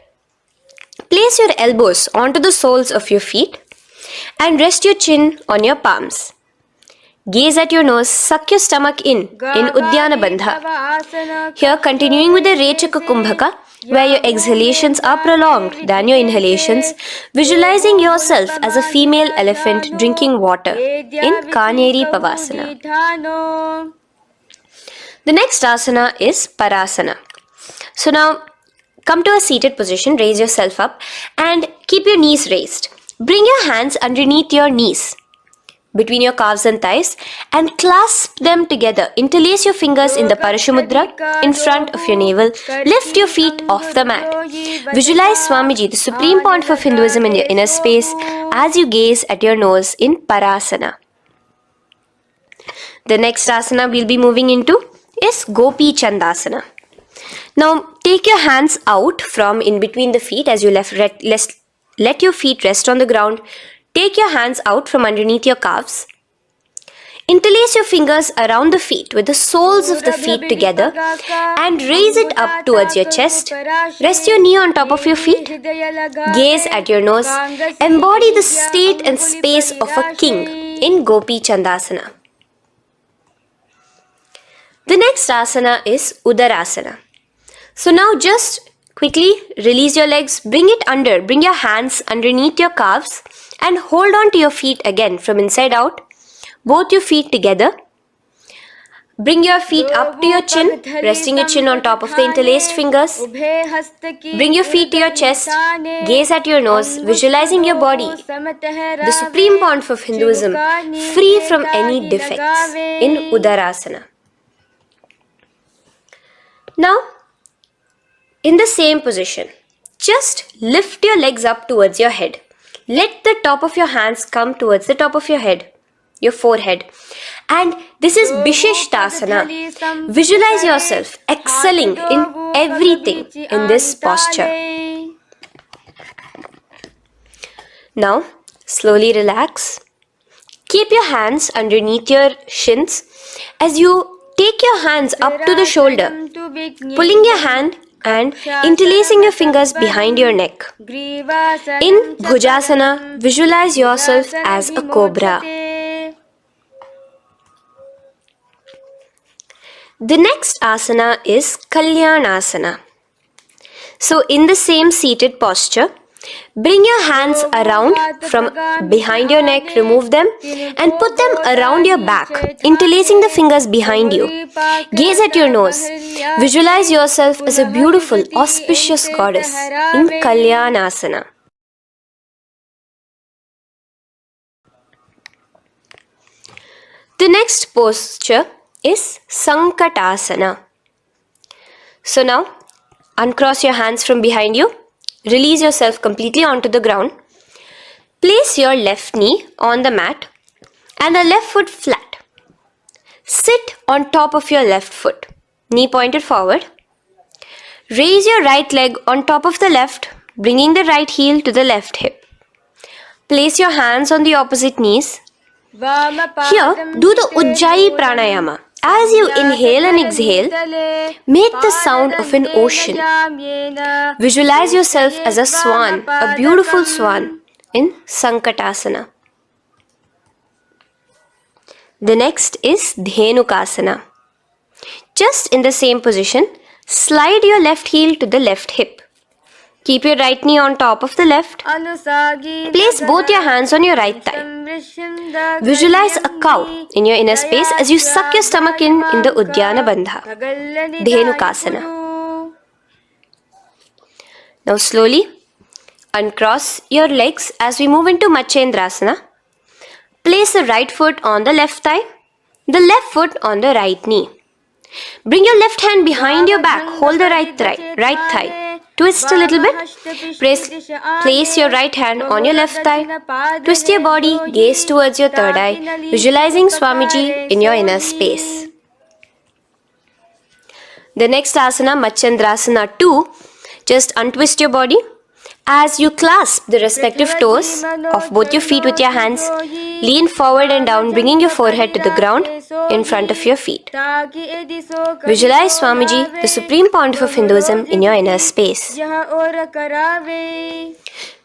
S1: place your elbows onto the soles of your feet and rest your chin on your palms. Gaze at your nose, suck your stomach in Udyana Bandha. Here, continuing with the Rechaka Kumbhaka, where your exhalations are prolonged than your inhalations, visualizing yourself as a female elephant drinking water in Kaneri Pavasana. The next asana is Parasana. So now, come to a seated position, raise yourself up and keep your knees raised. Bring your hands underneath your knees, between your calves and thighs, and clasp them together. Interlace your fingers in the Parashamudra in front of your navel. Lift your feet off the mat. Visualize Swamiji, the Supreme Pontiff of Hinduism, in your inner space as you gaze at your nose in Parasana. The next asana we'll be moving into is Gopi Chandasana. Now take your hands out from in between the feet as you let your feet rest on the ground. Take your hands out from underneath your calves. Interlace your fingers around the feet with the soles of the feet together and raise it up towards your chest. Rest your knee on top of your feet. Gaze at your nose. Embody the state and space of a king in Gopi Chandasana. The next asana is Udarasana. So now just quickly release your legs, bring your hands underneath your calves and hold on to your feet again from inside out, both your feet together. Bring your feet up to your chin, resting your chin on top of the interlaced fingers. Bring your feet to your chest, gaze at your nose, visualizing your body, the Supreme Pontiff of Hinduism, free from any defects in Udarasana. Now, in the same position, just lift your legs up towards your head. Let the top of your hands come towards the top of your head, your forehead. And this is Vishishtasana. Visualize yourself excelling in everything in this posture. Now, slowly relax. Keep your hands underneath your shins as you take your hands up to the shoulder, pulling your hand and interlacing your fingers behind your neck. In Bhujasana, visualize yourself as a cobra. The next asana is Kalyanasana. So in the same seated posture, bring your hands around from behind your neck, remove them and put them around your back, interlacing the fingers behind you. Gaze at your nose. Visualize yourself as a beautiful, auspicious goddess in Kalyanasana. The next posture is Sankatasana. So now, uncross your hands from behind you. Release yourself completely onto the ground. Place your left knee on the mat and the left foot flat. Sit on top of your left foot, knee pointed forward. Raise your right leg on top of the left, bringing the right heel to the left hip. Place your hands on the opposite knees. Here, do the Ujjayi Pranayama As you inhale and exhale, make the sound of an ocean. Visualize yourself as a swan, a beautiful swan, in Sankatasana. The next is Dhenukasana. Just in the same position, slide your left heel to the left hip. Keep your right knee on top of the left. Place both your hands on your right thigh. Visualize a cow in your inner space as you suck your stomach in the Uddiyana Bandha, Dhenukasana. Now slowly uncross your legs as we move into Matsyendrasana. Place the right foot on the left thigh, the left foot on the right knee. Bring your left hand behind your back, hold the right thigh. Twist a little bit. Place your right hand on your left thigh. Twist your body, gaze towards your third eye, visualizing Swamiji in your inner space. The next asana, Matsyendrasana 2, just untwist your body. As you clasp the respective toes of both your feet with your hands, lean forward and down, bringing your forehead to the ground in front of your feet. Visualize Swamiji, the Supreme Pontiff of Hinduism, in your inner space.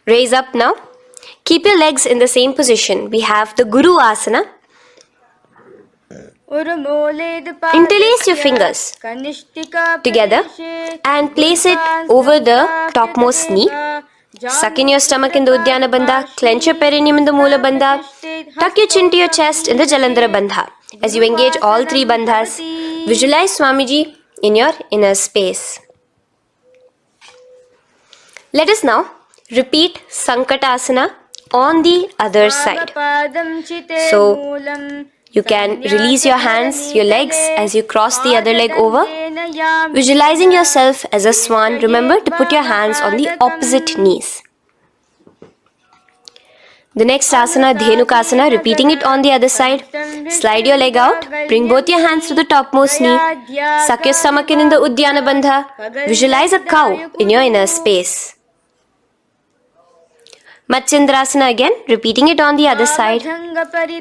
S1: Raise up now. Keep your legs in the same position. We have the Guru Asana. Interlace your fingers together and place it over the topmost knee. Suck in your stomach in the Uddiyana Bandha, clench your perineum in the Moola Bandha, tuck your chin to your chest in the Jalandhara Bandha. As you engage all three bandhas, visualize Swamiji in your inner space. Let us now repeat Sankatasana on the other side. So, you can release your hands, your legs as you cross the other leg over. Visualizing yourself as a swan, remember to put your hands on the opposite knees. The next asana, Dhenukasana, repeating it on the other side. Slide your leg out, bring both your hands to the topmost knee. Suck your stomach in the Uddiyana Bandha. Visualize a cow in your inner space. Matsyendrasana again, repeating it on the other side.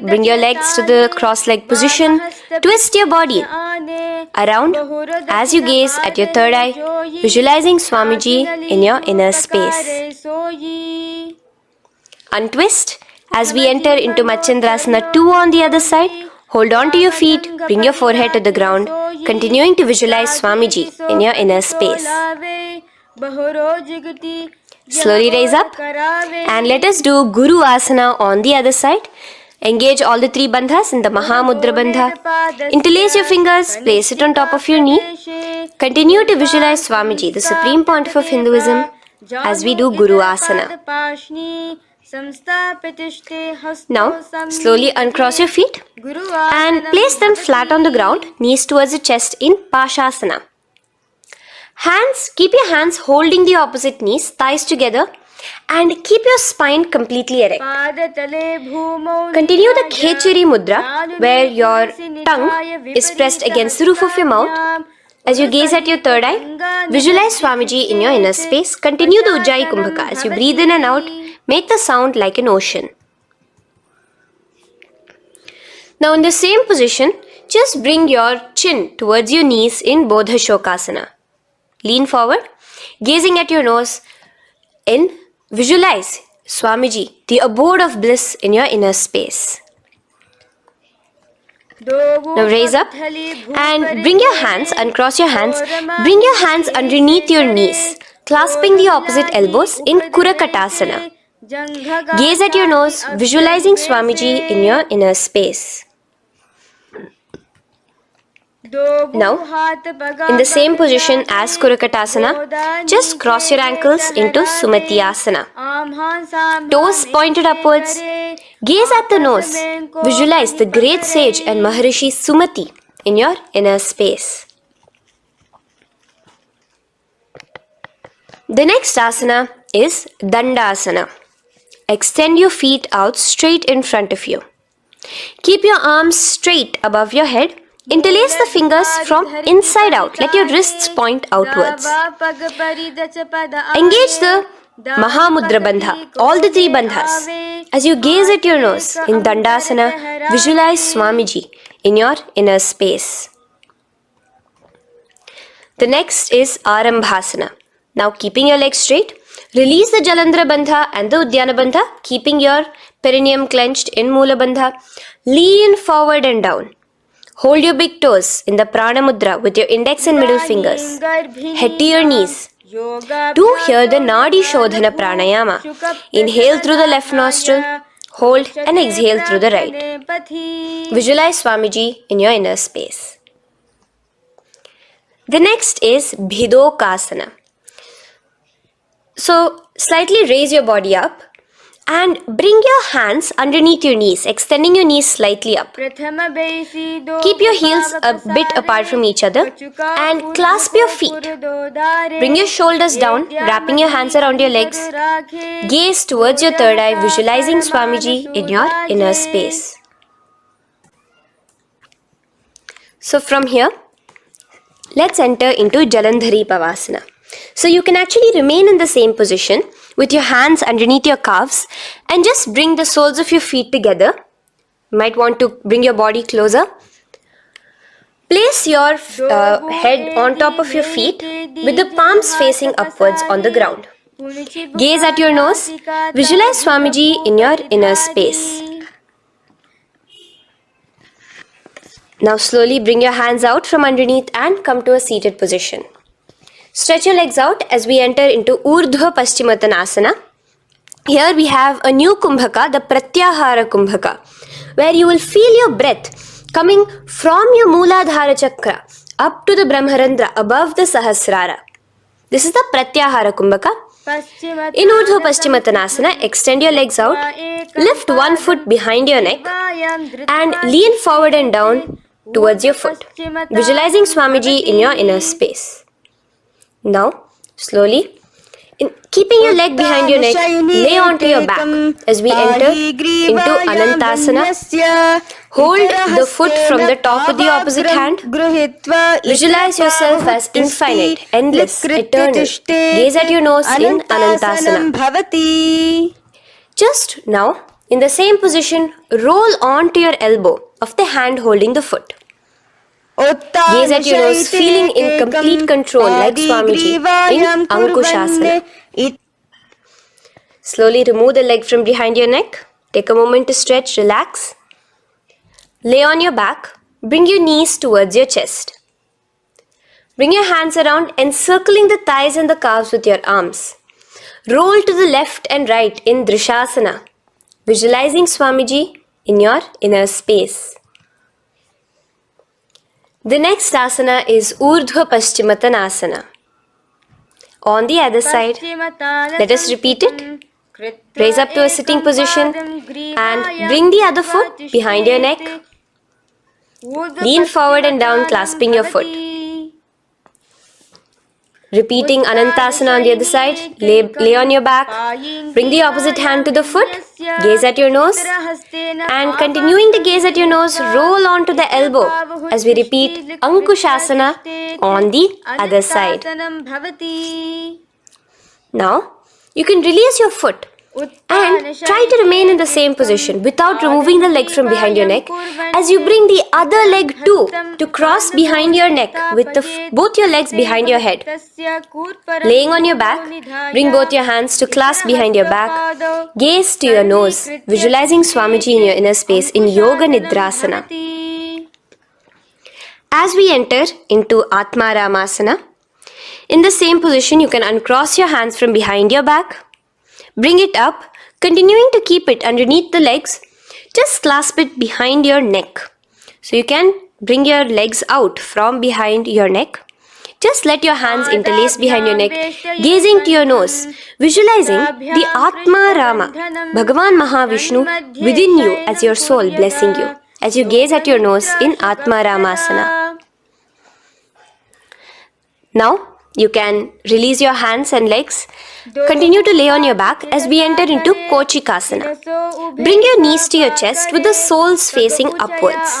S1: Bring your legs to the cross-leg position. Twist your body around as you gaze at your third eye, visualizing Swamiji in your inner space. Untwist as we enter into Matsyendrasana 2 on the other side. Hold on to your feet, bring your forehead to the ground, continuing to visualize Swamiji in your inner space. Slowly raise up and let us do Guru Asana on the other side. Engage all the three bandhas in the Mahamudra Bandha. Interlace your fingers, place it on top of your knee. Continue to visualize Swamiji, the Supreme Pontiff of Hinduism, as we do Guru Asana. Now, slowly uncross your feet and place them flat on the ground, knees towards the chest in Pashasana. Keep your hands holding the opposite knees, thighs together, and keep your spine completely erect. Continue the Khechari Mudra, where your tongue is pressed against the roof of your mouth. As you gaze at your third eye, visualize Swamiji in your inner space. Continue the Ujjayi Kumbhaka. As you breathe in and out, make the sound like an ocean. Now in the same position, just bring your chin towards your knees in Bodha Shokasana. Lean forward, gazing at your nose, and visualize Swamiji, the abode of bliss in your inner space. Now raise up and bring your hands, uncross your hands, bring your hands underneath your knees, clasping the opposite elbows in Kurakatasana. Gaze at your nose, visualizing Swamiji in your inner space. Now, in the same position as Kurakatasana, just cross your ankles into Sumati Asana. Toes pointed upwards. Gaze at the nose. Visualize the great sage and Maharishi Sumati in your inner space. The next asana is Dandasana. Extend your feet out straight in front of you. Keep your arms straight above your head. Interlace the fingers from inside out. Let your wrists point outwards. Engage the Mahamudra Bandha, all the three bandhas. As you gaze at your nose in Dandasana, visualize Swamiji in your inner space. The next is Arambhasana. Now keeping your legs straight, release the Jalandhara Bandha and the Udyana Bandha, keeping your perineum clenched in Mula Bandha. Lean forward and down. Hold your big toes in the Prana Mudra with your index and middle fingers. Head to your knees. Do here the Nadi Shodhana Pranayama. Inhale through the left nostril, hold and exhale through the right. Visualize Swamiji in your inner space. The next is Bhidokasana. So slightly raise your body up and bring your hands underneath your knees, extending your knees slightly up. Keep your heels a bit apart from each other and clasp your feet. Bring your shoulders down, wrapping your hands around your legs. Gaze towards your third eye, visualizing Swamiji in your inner space. So from here, let's enter into Jalandhari Pavasana. So you can actually remain in the same position with your hands underneath your calves and just bring the soles of your feet together. You might want to bring your body closer. Place your head on top of your feet with the palms facing upwards on the ground. Gaze at your nose. Visualize Swamiji in your inner space. Now slowly bring your hands out from underneath and come to a seated position. Stretch your legs out as we enter into Urdhva Paschimottanasana. Here we have a new Kumbhaka, the Pratyahara Kumbhaka, where you will feel your breath coming from your Mooladhara Chakra up to the Brahmarandra above the Sahasrara. This is the Pratyahara Kumbhaka. In Urdhva Paschimottanasana, extend your legs out, lift one foot behind your neck and lean forward and down towards your foot, visualizing Swamiji in your inner space. Now, slowly, keeping your leg behind your neck, lay onto your back as we enter into Anantasana. Hold the foot from the top of the opposite hand. Visualize yourself as infinite, endless, eternal. Gaze at your nose in Anantasana. Just now, in the same position, roll onto your elbow of the hand holding the foot. Gaze at your nose, feeling in complete control like Swamiji in Ankushasana. Slowly remove the leg from behind your neck. Take a moment to stretch, relax. Lay on your back. Bring your knees towards your chest. Bring your hands around, encircling the thighs and the calves with your arms. Roll to the left and right in Drishasana, visualizing Swamiji in your inner space. The next asana is Urdhva Paschimottanasana. On the other side, let us repeat it. Raise up to a sitting position and bring the other foot behind your neck. Lean forward and down, clasping your foot. Repeating Anantasana on the other side, lay on your back, bring the opposite hand to the foot, gaze at your nose, and continuing to gaze at your nose, roll onto the elbow as we repeat Ankushasana on the other side. Now, you can release your foot and try to remain in the same position without removing the leg from behind your neck as you bring the other leg too to cross behind your neck with both your legs behind your head. Laying on your back, bring both your hands to clasp behind your back. Gaze to your nose, visualizing Swamiji in your inner space in Yoga Nidrasana. As we enter into Atmaramasana, in the same position you can uncross your hands from behind your back. Bring it up, continuing to keep it underneath the legs. Just clasp it behind your neck. So you can bring your legs out from behind your neck. Just let your hands interlace behind your neck, gazing to your nose, visualizing the Atma Rama, Bhagavan Mahavishnu within you as your soul blessing you, as you gaze at your nose in Atma Ramasana. Now, you can release your hands and legs. Continue to lay on your back as we enter into Kochikasana. Bring your knees to your chest with the soles facing upwards.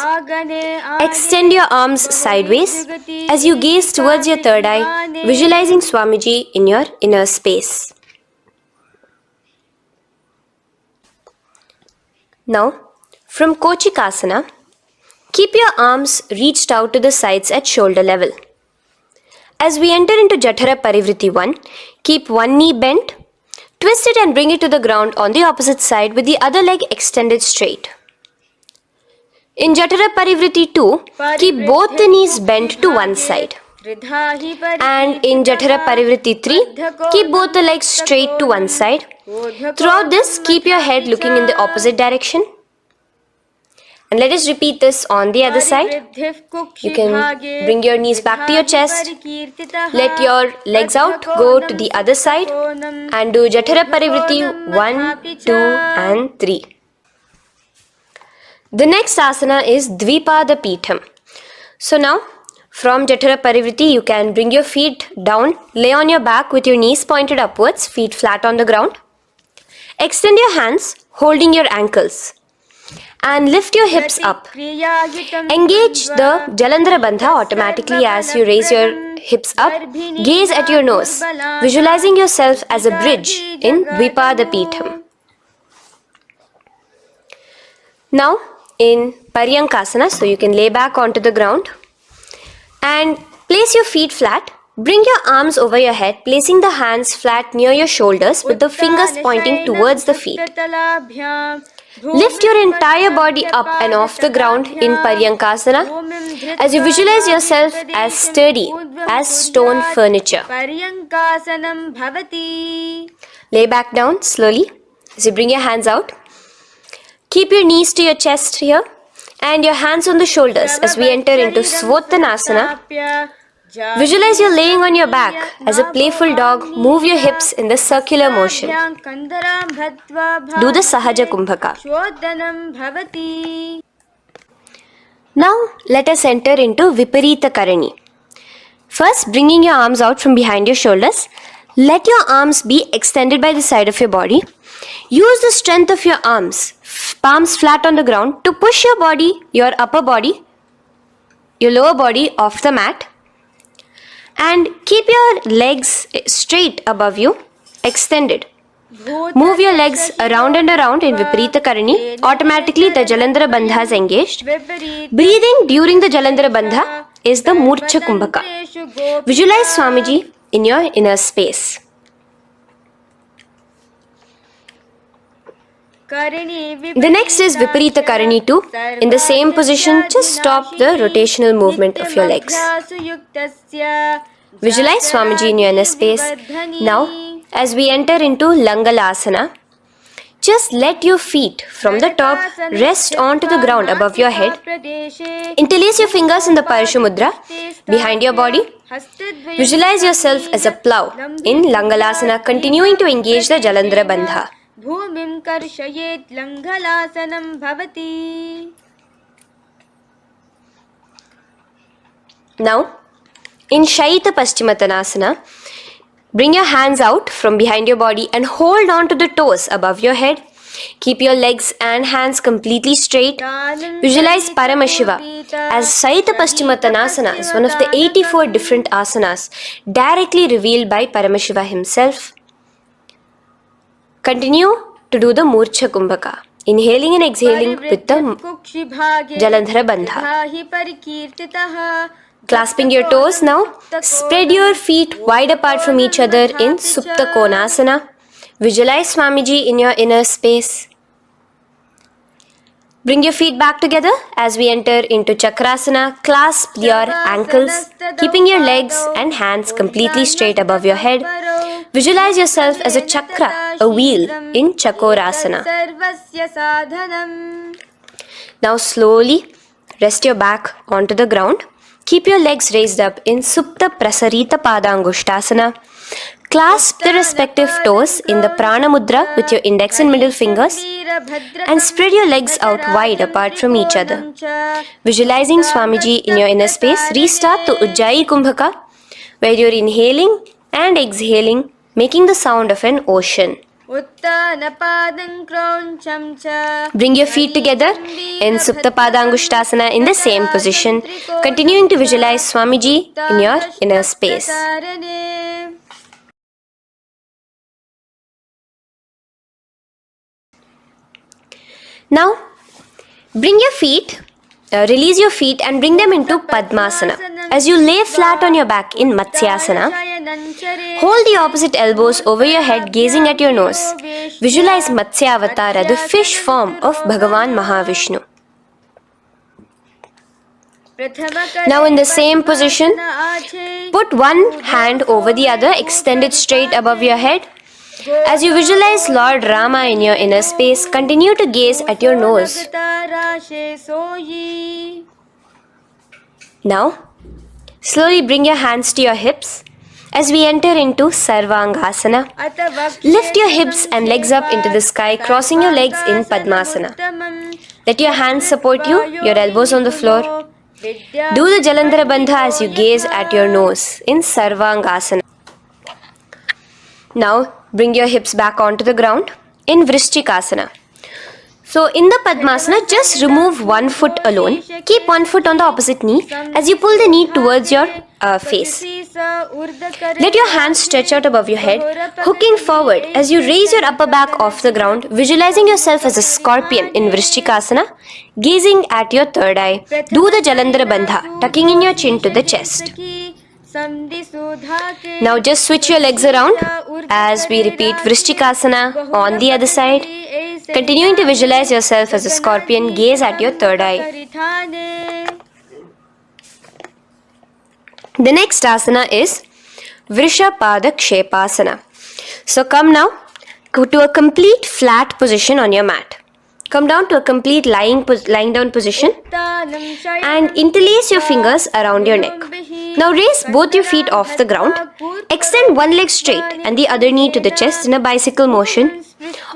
S1: Extend your arms sideways as you gaze towards your third eye, visualizing Swamiji in your inner space. Now, from Kochikasana, keep your arms reached out to the sides at shoulder level. As we enter into Jatara Parivriti 1, keep one knee bent, twist it and bring it to the ground on the opposite side with the other leg extended straight. In Jatara Parivriti 2, keep both the knees bent to one side. And in Jatara Parivriti 3, keep both the legs straight to one side. Throughout this, keep your head looking in the opposite direction. And let us repeat this on the other side. You can bring your knees back to your chest. Let your legs out, go to the other side and do Jatara Parivriti 1, 2 and 3. The next asana is Dvipada Pitham. So now, from Jatara Parivriti, you can bring your feet down, lay on your back with your knees pointed upwards, feet flat on the ground. Extend your hands, holding your ankles. And lift your hips up. Engage the Jalandhara Bandha automatically as you raise your hips up. Gaze at your nose, visualizing yourself as a bridge in Dvipada Pitham. Now, in Paryankasana, so you can lay back onto the ground and place your feet flat. Bring your arms over your head, placing the hands flat near your shoulders with the fingers pointing towards the feet. Lift your entire body up and off the ground in Paryankasana as you visualize yourself as sturdy as stone furniture. Lay back down slowly as you bring your hands out. Keep your knees to your chest here and your hands on the shoulders as we enter into Svottanasana. Visualize you're laying on your back as a playful dog. Move your hips in the circular motion. Do the Sahaja Kumbhaka. Now let us enter into Viparita Karani. First, bringing your arms out from behind your shoulders. Let your arms be extended by the side of your body. Use the strength of your arms, palms flat on the ground, to push your body, your upper body, your lower body off the mat. And keep your legs straight above you, extended. Move your legs around and around in Viparita Karani. Automatically the Jalandhara Bandha is engaged. Breathing during the Jalandhara Bandha is the Murcha Kumbhaka. Visualize Swamiji in your inner space. The next is Viparita Karani 2. In the same position, just stop the rotational movement of your legs. Visualize Swamiji in your inner space. Now, as we enter into Langalasana, just let your feet from the top rest onto the ground above your head. Interlace your fingers in the Parashu Mudra behind your body. Visualize yourself as a plow in Langalasana, continuing to engage the Jalandhara Bandha. Bhumim karshayet Langalasanam bhavati. Now, in Shaita Paschimottanasana, bring your hands out from behind your body and hold on to the toes above your head. Keep your legs and hands completely straight. Visualize Paramashiva as Shaita Paschimottanasana is one of the 84 different asanas directly revealed by Paramashiva himself. Continue to do the Murcha Kumbhaka, inhaling and exhaling with the Jalandhara Bandha. Clasping your toes now, spread your feet wide apart from each other in Supta Konasana. Visualize Swamiji in your inner space. Bring your feet back together as we enter into Chakrasana. Clasp your ankles, keeping your legs and hands completely straight above your head. Visualize yourself as a chakra, a wheel in Chakorasana. Now slowly rest your back onto the ground. Keep your legs raised up in Supta Prasarita Padangushtasana. Clasp the respective toes in the Prana Mudra with your index and middle fingers and spread your legs out wide apart from each other. Visualizing Swamiji in your inner space, restart the Ujjayi Kumbhaka where you're inhaling and exhaling, making the sound of an ocean. Bring your feet together in Supta Padangushtasana in the same position, continuing to visualize Swamiji in your inner space. Now, bring your feet release your feet and bring them into Padmasana. As you lay flat on your back in Matsyasana, hold the opposite elbows over your head, gazing at your nose. Visualize Matsyavatara, the fish form of Bhagavan Mahavishnu. Now in the same position, put one hand over the other, extend it straight above your head. As you visualize Lord Rama in your inner space, continue to gaze at your nose. Now, slowly bring your hands to your hips as we enter into Sarvangasana. Lift your hips and legs up into the sky, crossing your legs in Padmasana. Let your hands support you, your elbows on the floor. Do the Jalandhara Bandha as you gaze at your nose in Sarvangasana. Now, bring your hips back onto the ground in Vrishchikasana. So, in the Padmasana, just remove one foot alone. Keep one foot on the opposite knee as you pull the knee towards your face. Let your hands stretch out above your head, hooking forward as you raise your upper back off the ground, visualizing yourself as a scorpion in Vrishchikasana, gazing at your third eye. Do the Jalandhara Bandha, tucking in your chin to the chest. Now just switch your legs around as we repeat Vrishchikasana on the other side. Continuing to visualize yourself as a scorpion, gaze at your third eye. The next asana is Vrishapada Kshepasana. So come now to a complete flat position on your mat. Come down to a complete lying down position and interlace your fingers around your neck. Now raise both your feet off the ground. Extend one leg straight and the other knee to the chest in a bicycle motion.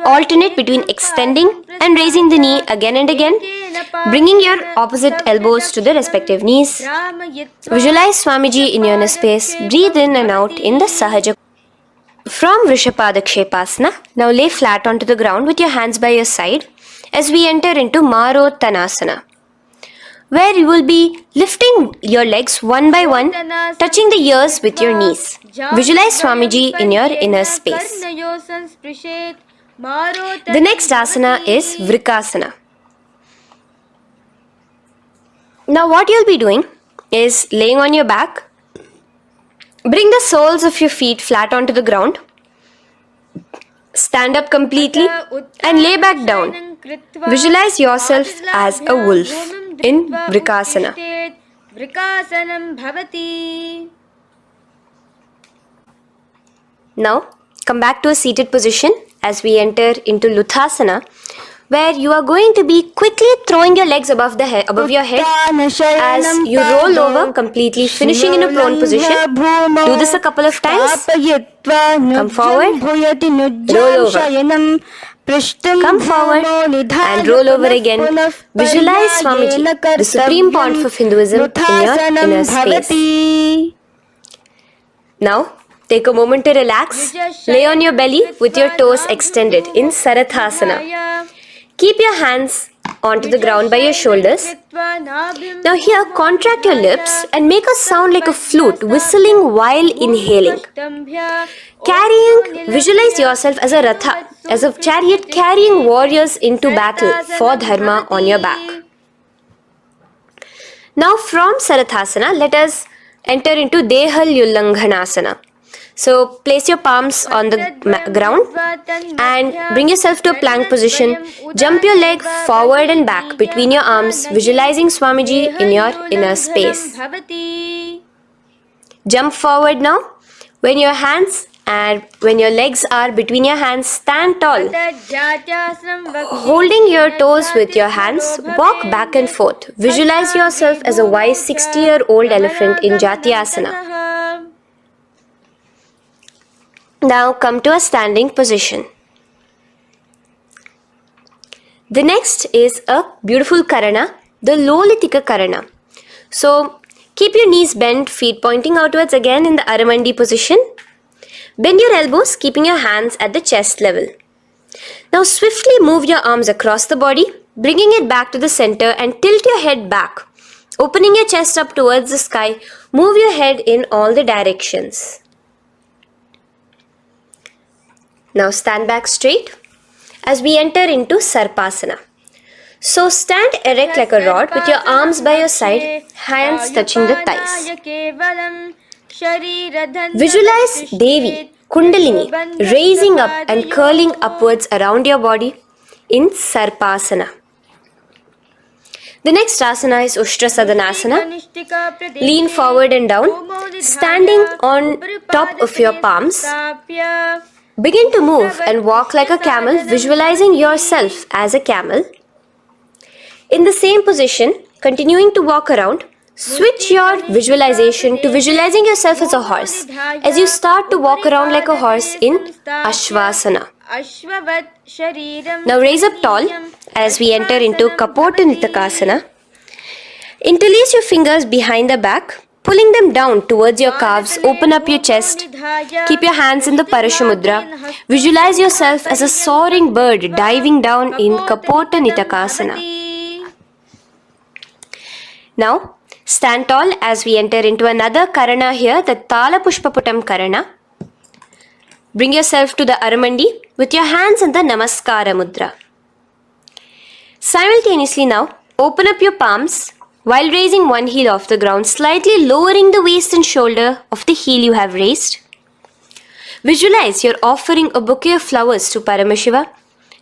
S1: Alternate between extending and raising the knee again and again, bringing your opposite elbows to the respective knees. Visualize Swamiji in your inner space. Breathe in and out in the Sahaja. From Vrishapada Kshepasana, now lay flat onto the ground with your hands by your side as we enter into Marottanasana, where you will be lifting your legs one by one, touching the ears with your knees. Visualize Swamiji in your inner space. The next asana is Vrikasana. Now what you'll be doing is laying on your back. Bring the soles of your feet flat onto the ground. Stand up completely and lay back down. Visualize yourself as a wolf in Vrikasana. Now come back to a seated position as we enter into Luthasana, where you are going to be quickly throwing your legs above your head as you roll over completely, finishing in a prone position. Do this a couple of times. Come forward, roll over. Come forward and roll over again. Visualize Swamiji, the Supreme Pontiff of Hinduism, in your inner space. Now, take a moment to relax. Lay on your belly with your toes extended in Sarathasana. Keep your hands onto the ground by your shoulders. Now here, contract your lips and make a sound like a flute, whistling while inhaling. Visualize yourself as a ratha, as a chariot carrying warriors into battle for dharma on your back. Now from Sarathasana, let us enter into Dehalyullanghanasana. So place your palms on the ground and bring yourself to a plank position. Jump your leg forward and back between your arms, visualizing Swamiji in your inner space. Jump forward now. When your legs are between your hands, stand tall. Holding your toes with your hands, walk back and forth. Visualize yourself as a wise 60-year-old elephant in Jatyasana. Now come to a standing position. The next is a beautiful Karana, the Lolitika Karana. So keep your knees bent, feet pointing outwards again in the Aramandi position. Bend your elbows, keeping your hands at the chest level. Now swiftly move your arms across the body, bringing it back to the center and tilt your head back. Opening your chest up towards the sky, move your head in all the directions. Now stand back straight as we enter into Sarpasana. So stand erect like a rod with your arms by your side, hands touching the thighs. Visualize Devi, Kundalini, raising up and curling upwards around your body in Sarpasana. The next asana is Ushtrasadanasana. Lean forward and down, standing on top of your palms. Begin to move and walk like a camel, visualizing yourself as a camel. In the same position, continuing to walk around, switch your visualization to visualizing yourself as a horse as you start to walk around like a horse in Ashvasana. Now raise up tall as we enter into Kapotanitakasana. Interlace your fingers behind the back, pulling them down towards your calves. Open up your chest. Keep your hands in the Parashamudra. Visualize yourself as a soaring bird diving down in Kapotanitakasana. Now, stand tall as we enter into another Karana here, the Tala Pushpaputam Karana. Bring yourself to the Aramandi with your hands in the Namaskara Mudra. Simultaneously now, open up your palms while raising one heel off the ground, slightly lowering the waist and shoulder of the heel you have raised. Visualize you're offering a bouquet of flowers to Paramashiva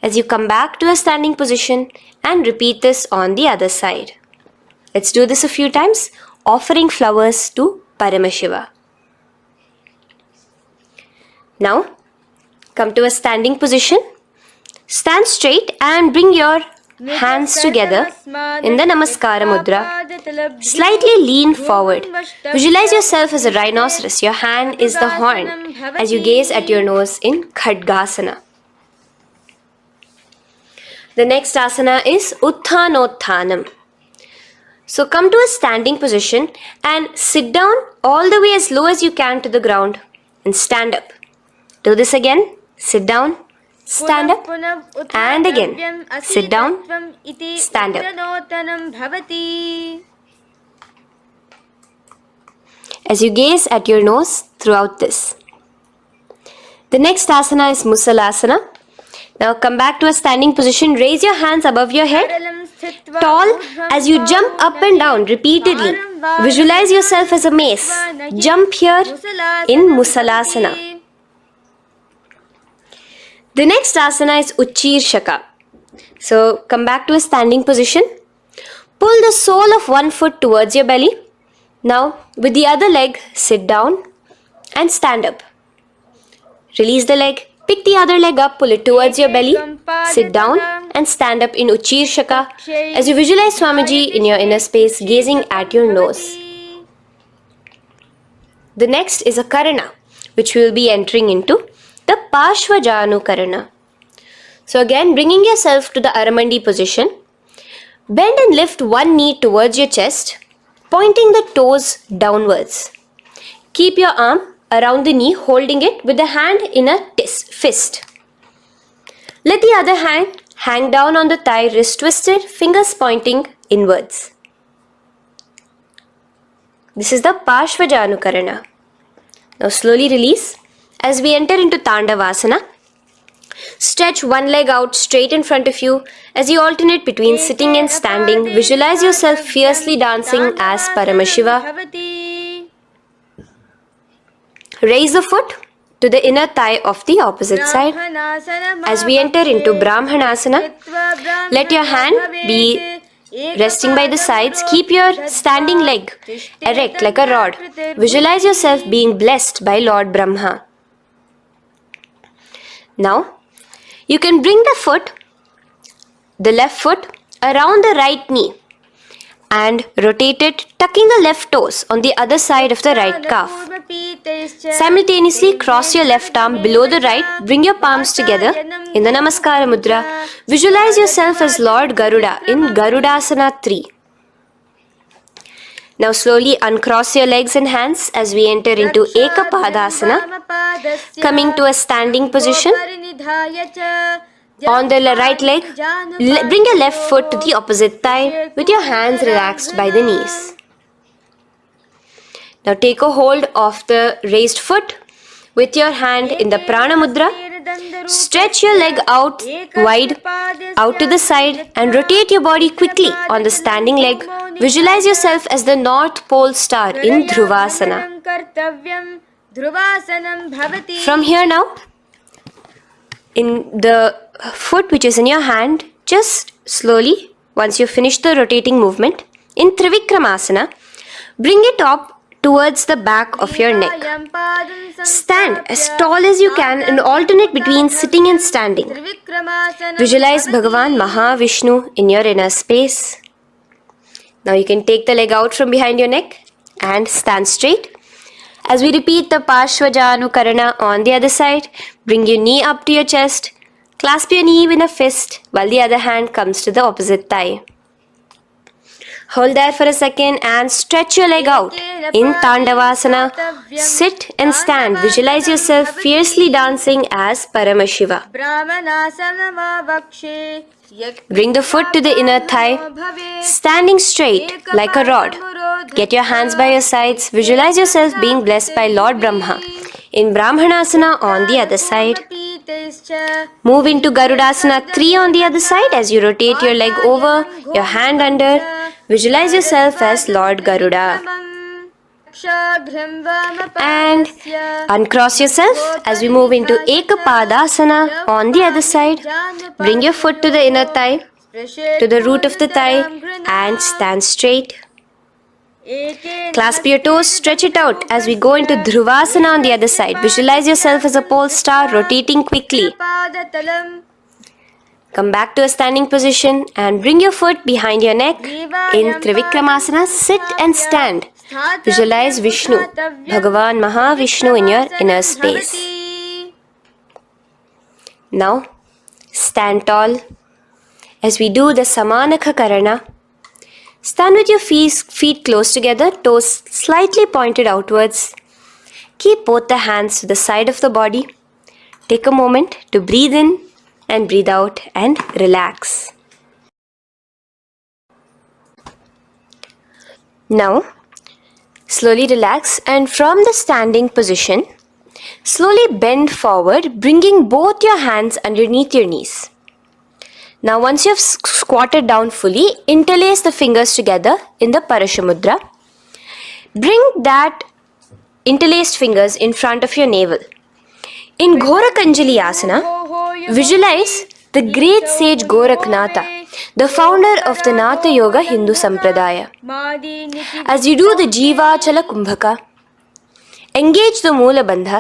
S1: as you come back to a standing position and repeat this on the other side. Let's do this a few times, offering flowers to Paramashiva. Now, come to a standing position. Stand straight and bring your hands together in the Namaskara Mudra. Slightly lean forward. Visualize yourself as a rhinoceros. Your hand is the horn as you gaze at your nose in Khadgasana. The next asana is Uttanottanam. So come to a standing position and sit down all the way as low as you can to the ground and stand up. Do this again. Sit down, stand up, and again. Sit down, stand up. As you gaze at your nose throughout this. The next asana is Musalasana. Now come back to a standing position. Raise your hands above your head. Tall as you jump up and down repeatedly. Visualize yourself as a mace. Jump here in Musalasana. The next asana is Uchirshaka. So come back to a standing position. Pull the sole of one foot towards your belly. Now with the other leg, sit down and stand up. Release the leg. Pick the other leg up, pull it towards your belly. Sit down and stand up in Uchirshaka as you visualize Swamiji in your inner space, gazing at your nose. The next is a Karana, which we will be entering into. The Pashvajanu Karana. So again, bringing yourself to the Aramandi position. Bend and lift one knee towards your chest, pointing the toes downwards. Keep your arm around the knee, holding it with the hand in a fist. Let the other hand hang down on the thigh, wrist twisted, fingers pointing inwards. This is the Pashvajanu Karana. Now slowly release. As we enter into Tandavasana, stretch one leg out straight in front of you as you alternate between sitting and standing. Visualize yourself fiercely dancing as Paramashiva. Raise the foot to the inner thigh of the opposite side. As we enter into Brahmanasana, let your hand be resting by the sides. Keep your standing leg erect like a rod. Visualize yourself being blessed by Lord Brahma. Now, you can bring the left foot around the right knee and rotate it, tucking the left toes on the other side of the right calf. Simultaneously, cross your left arm below the right, bring your palms together in the Namaskara Mudra. Visualize yourself as Lord Garuda in Garudasana 3. Now slowly uncross your legs and hands as we enter into Ekapadasana, coming to a standing position. On the right leg, bring your left foot to the opposite thigh with your hands relaxed by the knees. Now take a hold of the raised foot. With your hand in the Prana Mudra, stretch your leg out wide, out to the side, and rotate your body quickly on the standing leg. Visualize yourself as the North Pole star in Dhruvasana. From here now, in the foot which is in your hand, just slowly, once you finish the rotating movement, in Trivikramasana, bring it up towards the back of your neck. Stand as tall as you can and alternate between sitting and standing. Visualize Bhagavan Mahavishnu in your inner space. Now you can take the leg out from behind your neck and stand straight. As we repeat the Parshvajanukarana on the other side, bring your knee up to your chest, clasp your knee in a fist while the other hand comes to the opposite thigh. Hold there for a second and stretch your leg out. In Tandavasana, sit and stand. Visualize yourself fiercely dancing as Paramashiva. Bring the foot to the inner thigh, standing straight like a rod. Get your hands by your sides. Visualize yourself being blessed by Lord Brahma. In Brahmanasana on the other side. Move into Garudasana 3 on the other side as you rotate your leg over, your hand under. Visualize yourself as Lord Garuda. And uncross yourself as we move into Ekapadasana on the other side. Bring your foot to the inner thigh, to the root of the thigh, and stand straight. Clasp your toes, stretch it out as we go into Dhruvasana on the other side. Visualize yourself as a pole star rotating quickly. Come back to a standing position and bring your foot behind your neck. In Trivikramasana, sit and stand. Visualize Vishnu, Bhagavan Mahavishnu in your inner space. Now, stand tall as we do the Samanakha Karana. Stand with your feet close together, toes slightly pointed outwards. Keep both the hands to the side of the body. Take a moment to breathe in and breathe out and relax. Now, slowly relax and from the standing position, slowly bend forward, bringing both your hands underneath your knees. Now once you have squatted down fully, interlace the fingers together in the Parashamudra. Bring that interlaced fingers in front of your navel. In Ghorakanjali Asana, visualize the great sage Goraknatha, the founder of the Natha Yoga Hindu Sampradaya. As you do the Jiva Chala Kumbhaka, engage the Moola Bandha.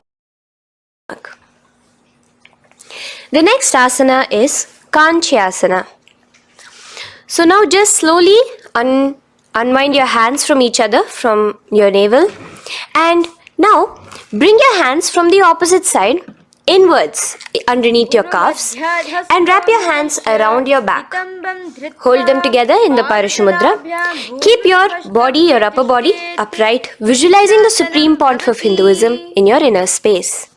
S1: The next asana is Kanchyasana. So now just slowly unwind your hands from each other, from your navel, and now bring your hands from the opposite side inwards underneath your calves and wrap your hands around your back. Hold them together in the Parashamudra. Keep your body, your upper body upright, visualizing the Supreme Pontiff of Hinduism in your inner space.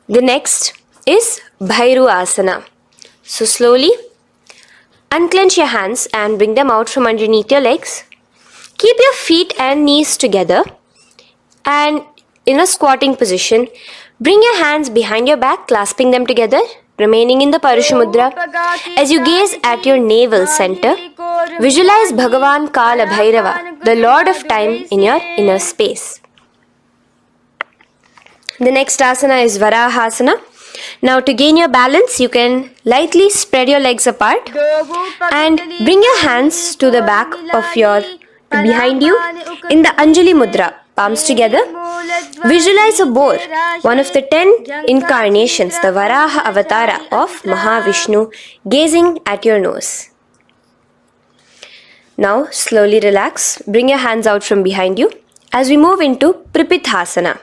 S1: The next is Bhairu Asana. So slowly unclench your hands and bring them out from underneath your legs. Keep your feet and knees together and in a squatting position, bring your hands behind your back, clasping them together, remaining in the Parashamudra. As you gaze at your navel center, visualize Bhagavan Kala Bhairava, the Lord of Time, in your inner space. The next asana is Varahasana. Now to gain your balance, you can lightly spread your legs apart and bring your hands to the back of your behind you in the Anjali Mudra, palms together. Visualize a boar, one of the 10 incarnations, the Varaha Avatara of Mahavishnu, gazing at your nose. Now slowly relax, bring your hands out from behind you as we move into Pripithasana.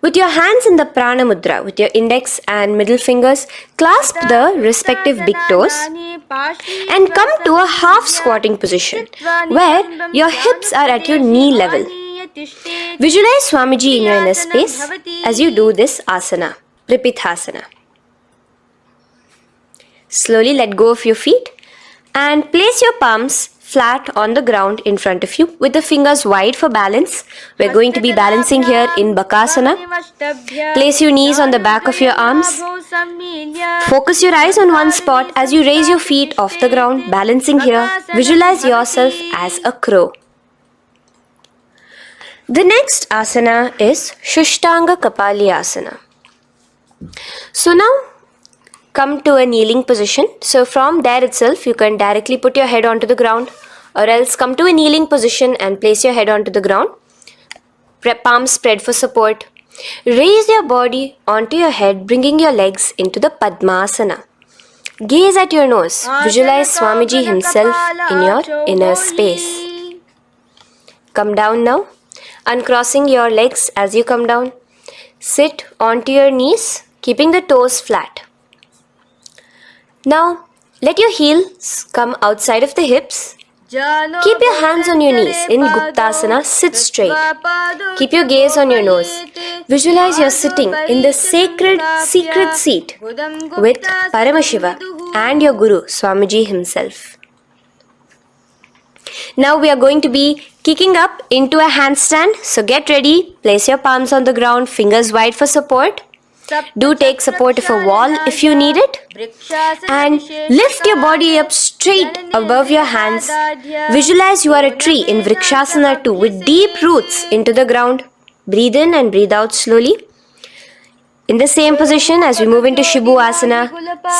S1: With your hands in the Prana Mudra, with your index and middle fingers, clasp the respective big toes and come to a half squatting position where your hips are at your knee level. Visualize Swamiji in your inner space as you do this asana, Pripithasana. Slowly let go of your feet and place your palms flat on the ground in front of you with the fingers wide for balance. We're going to be balancing here in Bakasana. Place your knees on the back of your arms. Focus your eyes on one spot as you raise your feet off the ground, balancing here. Visualize yourself as a crow. The next asana is Shushtanga Kapali Asana. So now come to a kneeling position. So from there itself, you can directly put your head onto the ground, or else come to a kneeling position and place your head onto the ground. Palms spread for support. Raise your body onto your head, bringing your legs into the Padmasana. Gaze at your nose. Visualize Swamiji himself in your inner space. Come down now, uncrossing your legs as you come down. Sit onto your knees, keeping the toes flat. Now, let your heels come outside of the hips. Keep your hands on your knees in Guptasana, sit straight. Keep your gaze on your nose. Visualize you're sitting in the sacred secret seat with Paramashiva and your Guru, Swamiji himself. Now we are going to be kicking up into a handstand. So get ready, place your palms on the ground, fingers wide for support. Do take support of a wall if you need it. And lift your body up straight above your hands. Visualize you are a tree in Vrikshasana 2 with deep roots into the ground. Breathe in and breathe out slowly. In the same position as we move into Shibhu Asana,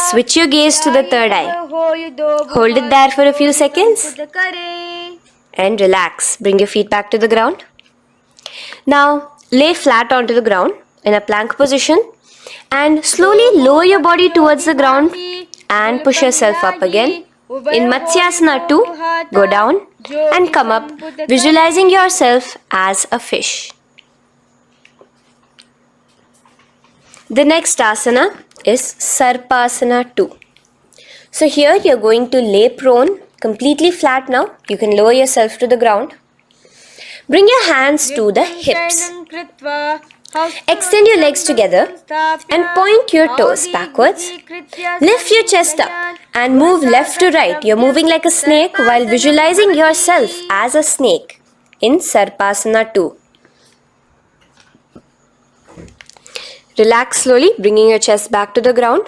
S1: switch your gaze to the third eye. Hold it there for a few seconds and relax. Bring your feet back to the ground. Now lay flat onto the ground in a plank position and slowly lower your body towards the ground and push yourself up again. In Matsyasana 2, go down and come up, visualizing yourself as a fish. The next asana is Sarpasana 2. So here you're going to lay prone, completely flat now. You can lower yourself to the ground. Bring your hands to the hips. Extend your legs together and point your toes backwards. Lift your chest up and move left to right. You're moving like a snake while visualizing yourself as a snake in Sarpasana 2. Relax slowly, bringing your chest back to the ground.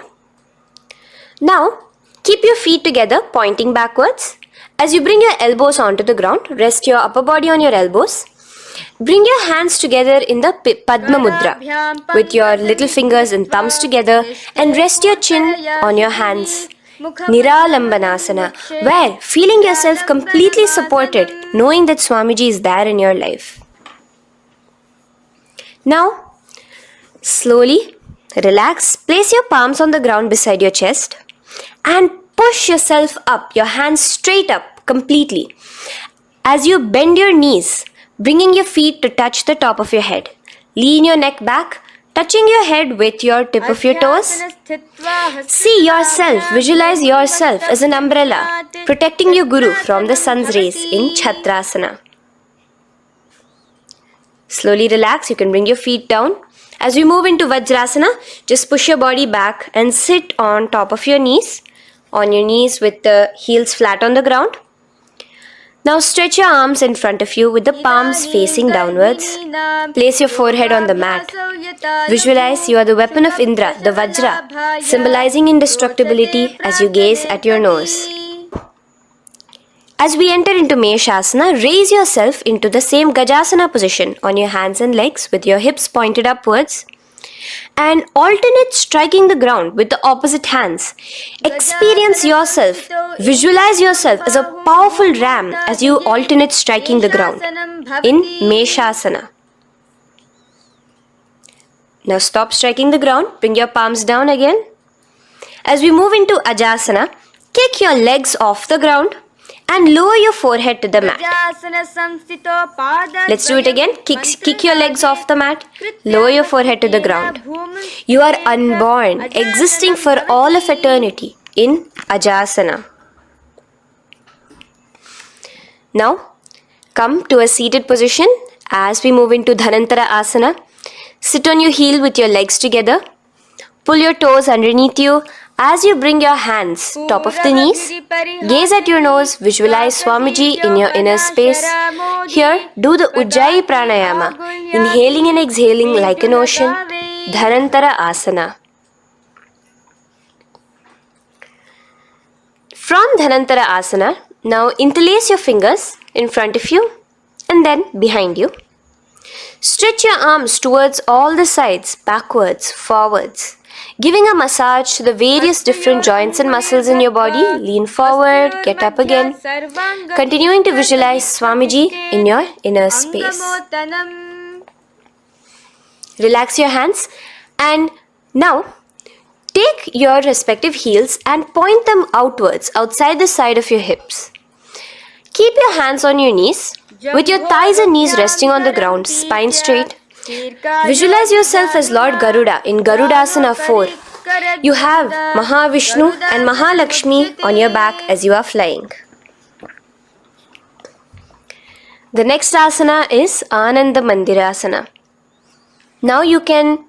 S1: Now, keep your feet together, pointing backwards. As you bring your elbows onto the ground, rest your upper body on your elbows. Bring your hands together in the Padma Mudra with your little fingers and thumbs together and rest your chin on your hands. Niralambanasana, where feeling yourself completely supported, knowing that Swamiji is there in your life. Now, slowly relax, place your palms on the ground beside your chest and push yourself up, your hands straight up completely. As you bend your knees, bringing your feet to touch the top of your head. Lean your neck back, touching your head with your tip of your toes. See yourself, visualize yourself as an umbrella, protecting your Guru from the sun's rays in Chhatrasana. Slowly relax, you can bring your feet down. As we move into Vajrasana, just push your body back and sit on top of your knees, with the heels flat on the ground. Now stretch your arms in front of you with the palms facing downwards. Place your forehead on the mat. Visualize you are the weapon of Indra, the Vajra, symbolizing indestructibility as you gaze at your nose. As we enter into Meshasana, raise yourself into the same Gajasana position on your hands and legs with your hips pointed upwards and alternate striking the ground with the opposite hands. Experience yourself, visualize yourself as a powerful ram as you alternate striking the ground in Meshasana. Now stop striking the ground, bring your palms down again. As we move into Ajasana, kick your legs off the ground and lower your forehead to the mat. Let's do it again. Kick your legs off the mat. Lower your forehead to the ground. You are unborn, existing for all of eternity in Ajasana. Now, come to a seated position as we move into Dhanantara Asana. Sit on your heel with your legs together. Pull your toes underneath you. As you bring your hands top of the knees, gaze at your nose, visualize Swamiji in your inner space. Here, do the Ujjayi Pranayama, inhaling and exhaling like an ocean, Dhanantara Asana. From Dhanantara Asana, now interlace your fingers in front of you and then behind you. Stretch your arms towards all the sides, backwards, forwards, giving a massage to the various different joints and muscles in your body. Lean forward, get up again, continuing to visualize Swamiji in your inner space. Relax your hands and now take your respective heels and point them outwards, outside the side of your hips. Keep your hands on your knees, with your thighs and knees resting on the ground, spine straight. Visualize yourself as Lord Garuda in Garudasana 4. You have Mahavishnu and Mahalakshmi on your back as you are flying. The next asana is Ananda Mandirasana. Now you can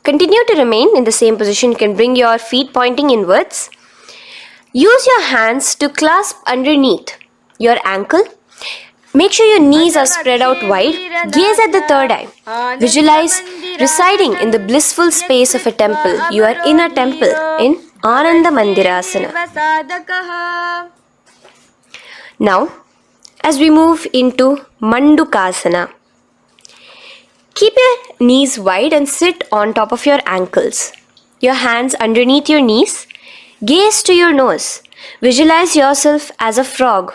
S1: continue to remain in the same position. You can bring your feet pointing inwards. Use your hands to clasp underneath your ankle. Make sure your knees are spread out wide. Gaze at the third eye. Visualize residing in the blissful space of a temple. You are in a temple in Ananda Mandirasana. Now, as we move into Mandukasana, keep your knees wide and sit on top of your ankles. Your hands underneath your knees. Gaze to your nose. Visualize yourself as a frog.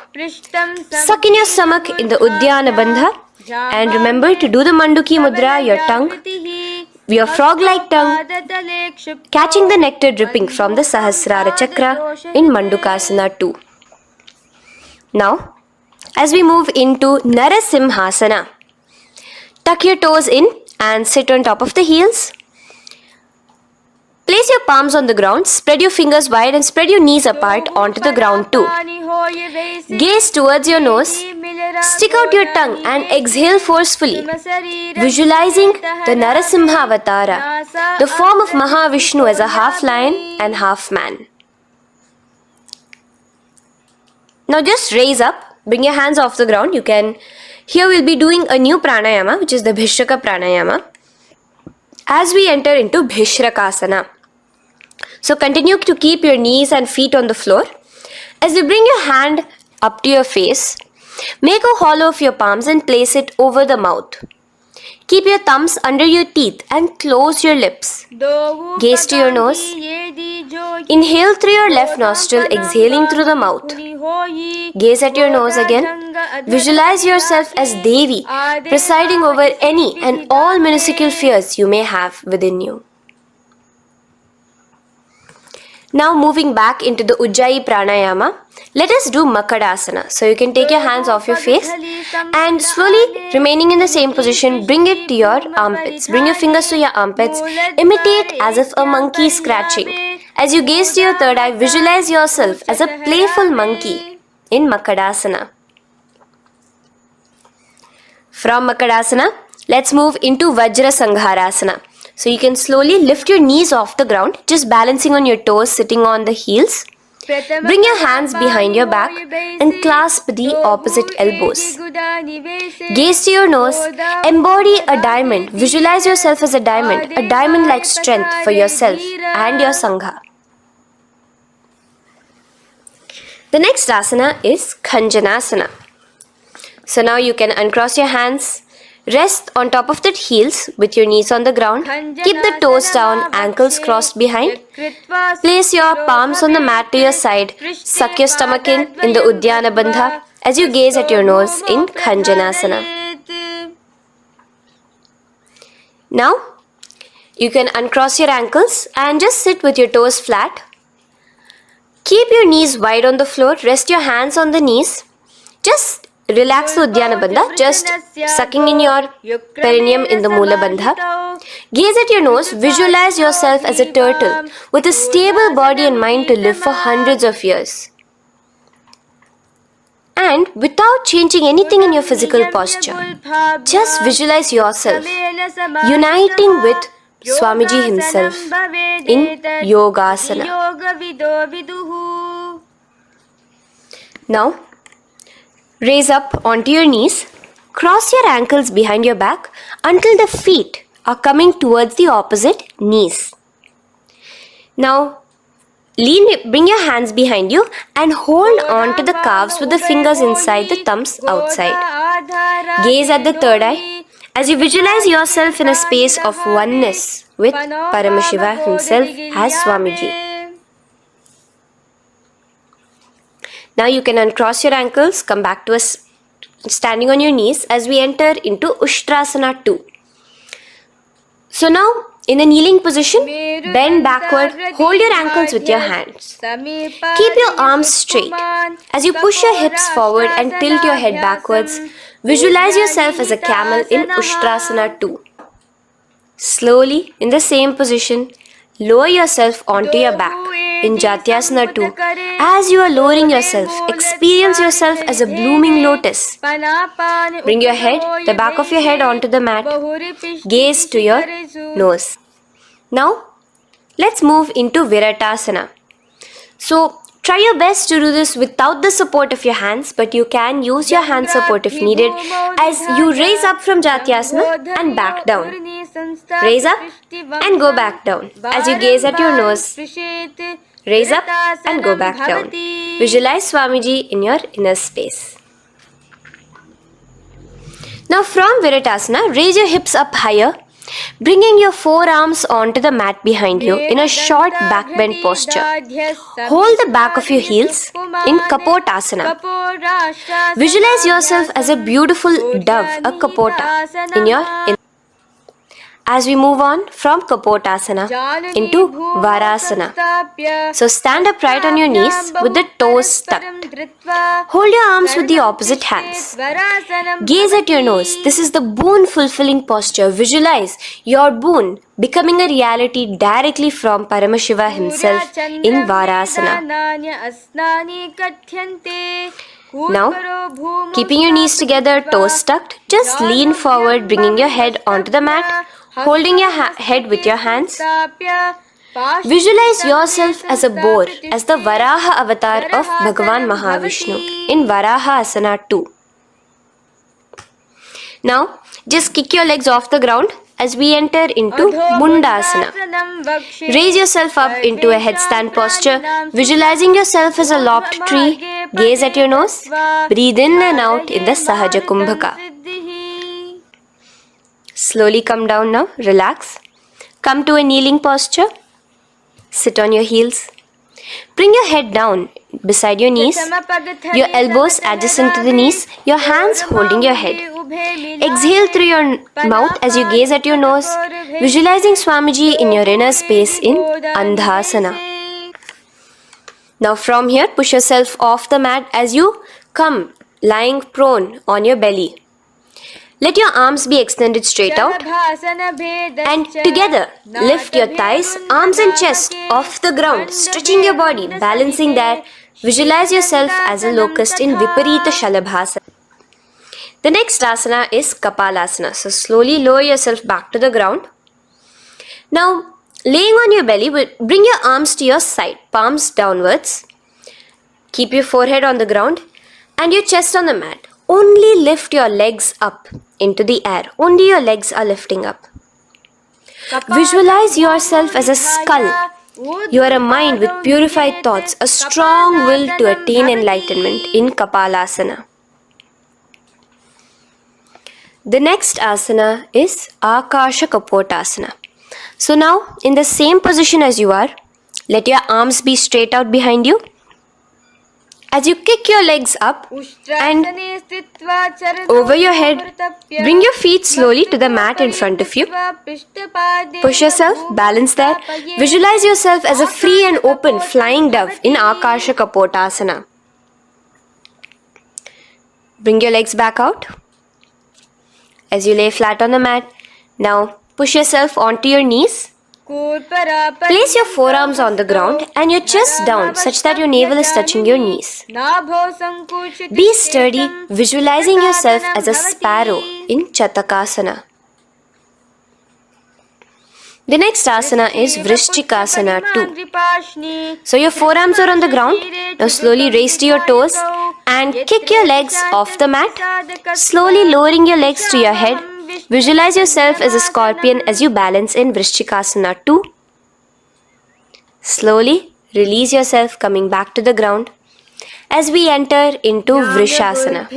S1: Suck in your stomach in the Uddiyana Bandha and remember to do the Manduki Mudra, your tongue, your frog-like tongue, catching the nectar dripping from the Sahasrara Chakra in Mandukasana 2. Now, as we move into Narasimhasana, tuck your toes in and sit on top of the heels. Place your palms on the ground, spread your fingers wide and spread your knees apart onto the ground too. Gaze towards your nose, stick out your tongue and exhale forcefully, visualizing the Narasimha Avatara, the form of Mahavishnu as a half lion and half man. Now just raise up, bring your hands off the ground. Here we'll be doing a new pranayama, which is the Bhishraka pranayama, as we enter into Bhishrakasana. So continue to keep your knees and feet on the floor. As you bring your hand up to your face, make a hollow of your palms and place it over the mouth. Keep your thumbs under your teeth and close your lips. Gaze to your nose. Inhale through your left nostril, exhaling through the mouth. Gaze at your nose again. Visualize yourself as Devi, presiding over any and all minuscule fears you may have within you. Now moving back into the Ujjayi Pranayama, let us do Makadasana. So you can take your hands off your face and slowly remaining in the same position, bring it to your armpits. Bring your fingers to your armpits. Imitate as if a monkey is scratching. As you gaze to your third eye, visualize yourself as a playful monkey in Makadasana. From Makadasana, let's move into Vajra Sangharasana. So you can slowly lift your knees off the ground, just balancing on your toes, sitting on the heels. Bring your hands behind your back and clasp the opposite elbows. Gaze to your nose, embody a diamond, visualize yourself as a diamond-like strength for yourself and your Sangha. The next asana is Khanjanasana. So now you can uncross your hands, rest on top of the heels with your knees on the ground. Keep the toes down, ankles crossed behind. Place your palms on the mat to your side. Suck your stomach in the Uddiyana Bandha as you gaze at your nose in Khanjanasana. Now, you can uncross your ankles and just sit with your toes flat. Keep your knees wide on the floor. Rest your hands on the knees. Just relax the Uddiyana Bandha, just sucking in your perineum in the Mula Bandha. Gaze at your nose, visualize yourself as a turtle with a stable body and mind to live for hundreds of years. And without changing anything in your physical posture, just visualize yourself uniting with Swamiji himself in Yogasana. Now, raise up onto your knees, cross your ankles behind your back until the feet are coming towards the opposite knees. Now, bring your hands behind you and hold on to the calves with the fingers inside, the thumbs outside. Gaze at the third eye as you visualize yourself in a space of oneness with Paramashiva himself as Swamiji. Now you can uncross your ankles, come back to standing on your knees as we enter into Ushtrasana 2. So now, in a kneeling position, bend backward, hold your ankles with your hands. Keep your arms straight. As you push your hips forward and tilt your head backwards, visualize yourself as a camel in Ushtrasana 2. Slowly, in the same position, lower yourself onto your back in Jatyasana 2. As you are lowering yourself, experience yourself as a blooming lotus. Bring your head, the back of your head onto the mat. Gaze to your nose. Now, let's move into Viratasana. So, try your best to do this without the support of your hands, but you can use your hand support if needed as you raise up from Jatyasana and back down. Raise up and go back down as you gaze at your nose. Raise up and go back down. Visualize Swamiji in your inner space. Now from Viratasana, raise your hips up higher, bringing your forearms onto the mat behind you in a short back bend posture. Hold the back of your heels in Kapotasana. Visualize yourself as a beautiful dove, a Kapota, in your as we move on from Kapotasana into Varasana. So stand upright on your knees with the toes tucked. Hold your arms with the opposite hands. Gaze at your nose. This is the boon fulfilling posture. Visualize your boon becoming a reality directly from Paramashiva himself in Varasana. Now, keeping your knees together, toes tucked, just lean forward, bringing your head onto the mat, holding your head with your hands. Visualize yourself as a boar, as the Varaha avatar of Bhagavan Mahavishnu in Varaha Asana 2. Now, just kick your legs off the ground as we enter into Mundasana. Raise yourself up into a headstand posture, visualizing yourself as a lopped tree. Gaze at your nose. Breathe in and out in the Sahaja Kumbhaka. Slowly come down now. Relax. Come to a kneeling posture. Sit on your heels. Bring your head down beside your knees, your elbows adjacent to the knees, your hands holding your head. Exhale through your mouth as you gaze at your nose, visualizing Swamiji in your inner space in Andhasana. Now from here, push yourself off the mat as you come lying prone on your belly. Let your arms be extended straight out and together lift your thighs, arms and chest off the ground, stretching your body, balancing there. Visualize yourself as a locust in Viparita Shalabhasana. The next asana is Kapalasana. So slowly lower yourself back to the ground. Now laying on your belly, bring your arms to your side, palms downwards. Keep your forehead on the ground and your chest on the mat. Only lift your legs up into the air. Only your legs are lifting up. Visualize yourself as a skull. You are a mind with purified thoughts, a strong will to attain enlightenment in Kapalasana. The next asana is Akasha Kapotasana. So now, in the same position as you are, let your arms be straight out behind you. As you kick your legs up and over your head, bring your feet slowly to the mat in front of you. Push yourself, balance there. Visualize yourself as a free and open flying dove in Akasha Kapotasana. Bring your legs back out as you lay flat on the mat. Now push yourself onto your knees. Place your forearms on the ground and your chest down such that your navel is touching your knees. Be sturdy, visualizing yourself as a sparrow in Chatakasana. The next asana is Vrishchikasana 2. So your forearms are on the ground. Now slowly raise to your toes and kick your legs off the mat. Slowly lowering your legs to your head. Visualize yourself as a scorpion as you balance in Vrishchikasana 2. Slowly release yourself, coming back to the ground. As we enter into Vrishasana,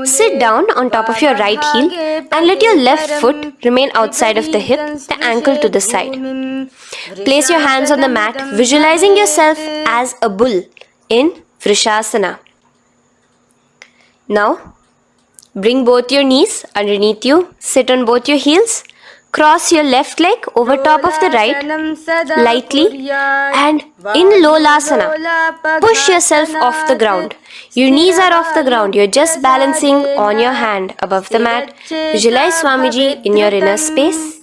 S1: sit down on top of your right heel and let your left foot remain outside of the hip, the ankle to the side. Place your hands on the mat, visualizing yourself as a bull in Vrishasana. Now, bring both your knees underneath you, sit on both your heels. Cross your left leg over top of the right lightly and in Lolasana, push yourself off the ground. Your knees are off the ground. You're just balancing on your hand above the mat. Visualize Swamiji in your inner space.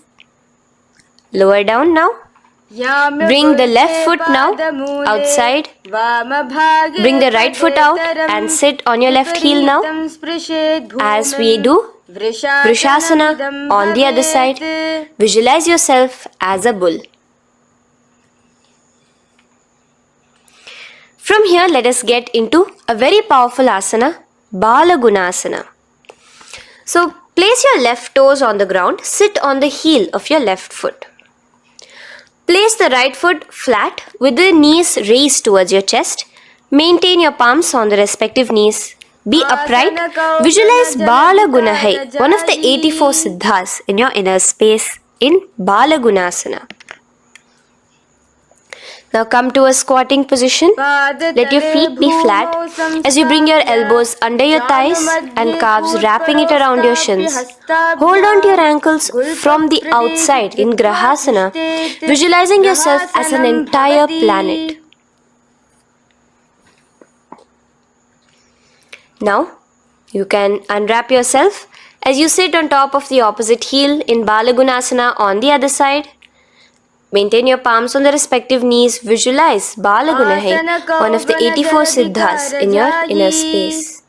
S1: Lower down now. Bring the left foot now outside. Bring the right foot out and sit on your left heel now. As we do Vrishasana on the other side, visualize yourself as a bull. From here, let us get into a very powerful asana, Balagunasana. So, place your left toes on the ground, sit on the heel of your left foot. Place the right foot flat with the knees raised towards your chest. Maintain your palms on the respective knees. Be upright. Visualize Balagunahai, one of the 84 siddhas in your inner space in Balagunasana. Now come to a squatting position. Let your feet be flat as you bring your elbows under your thighs and calves, wrapping it around your shins. Hold on to your ankles from the outside in Grahasana, visualizing yourself as an entire planet. Now, you can unwrap yourself as you sit on top of the opposite heel in Balagunasana on the other side. Maintain your palms on the respective knees. Visualize Balagunahai, one of the 84 siddhas in your inner space.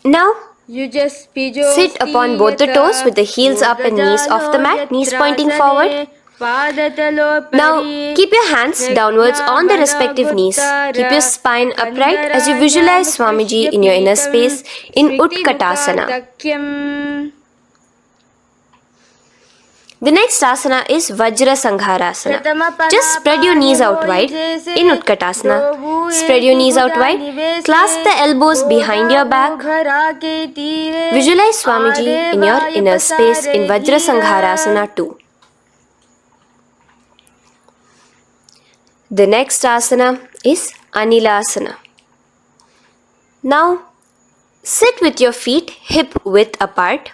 S1: Now, sit upon both the toes with the heels up and knees off the mat, knees pointing forward. Now, keep your hands downwards on the respective knees. Keep your spine upright as you visualize Swamiji in your inner space in Utkatasana. The next asana is Vajra Sangharasana. Just spread your knees out wide in Utkatasana. Spread your knees out wide. Clasp the elbows behind your back. Visualize Swamiji in your inner space in Vajra Sangharasana 2. The next asana is Anilasana. Now, sit with your feet hip width apart.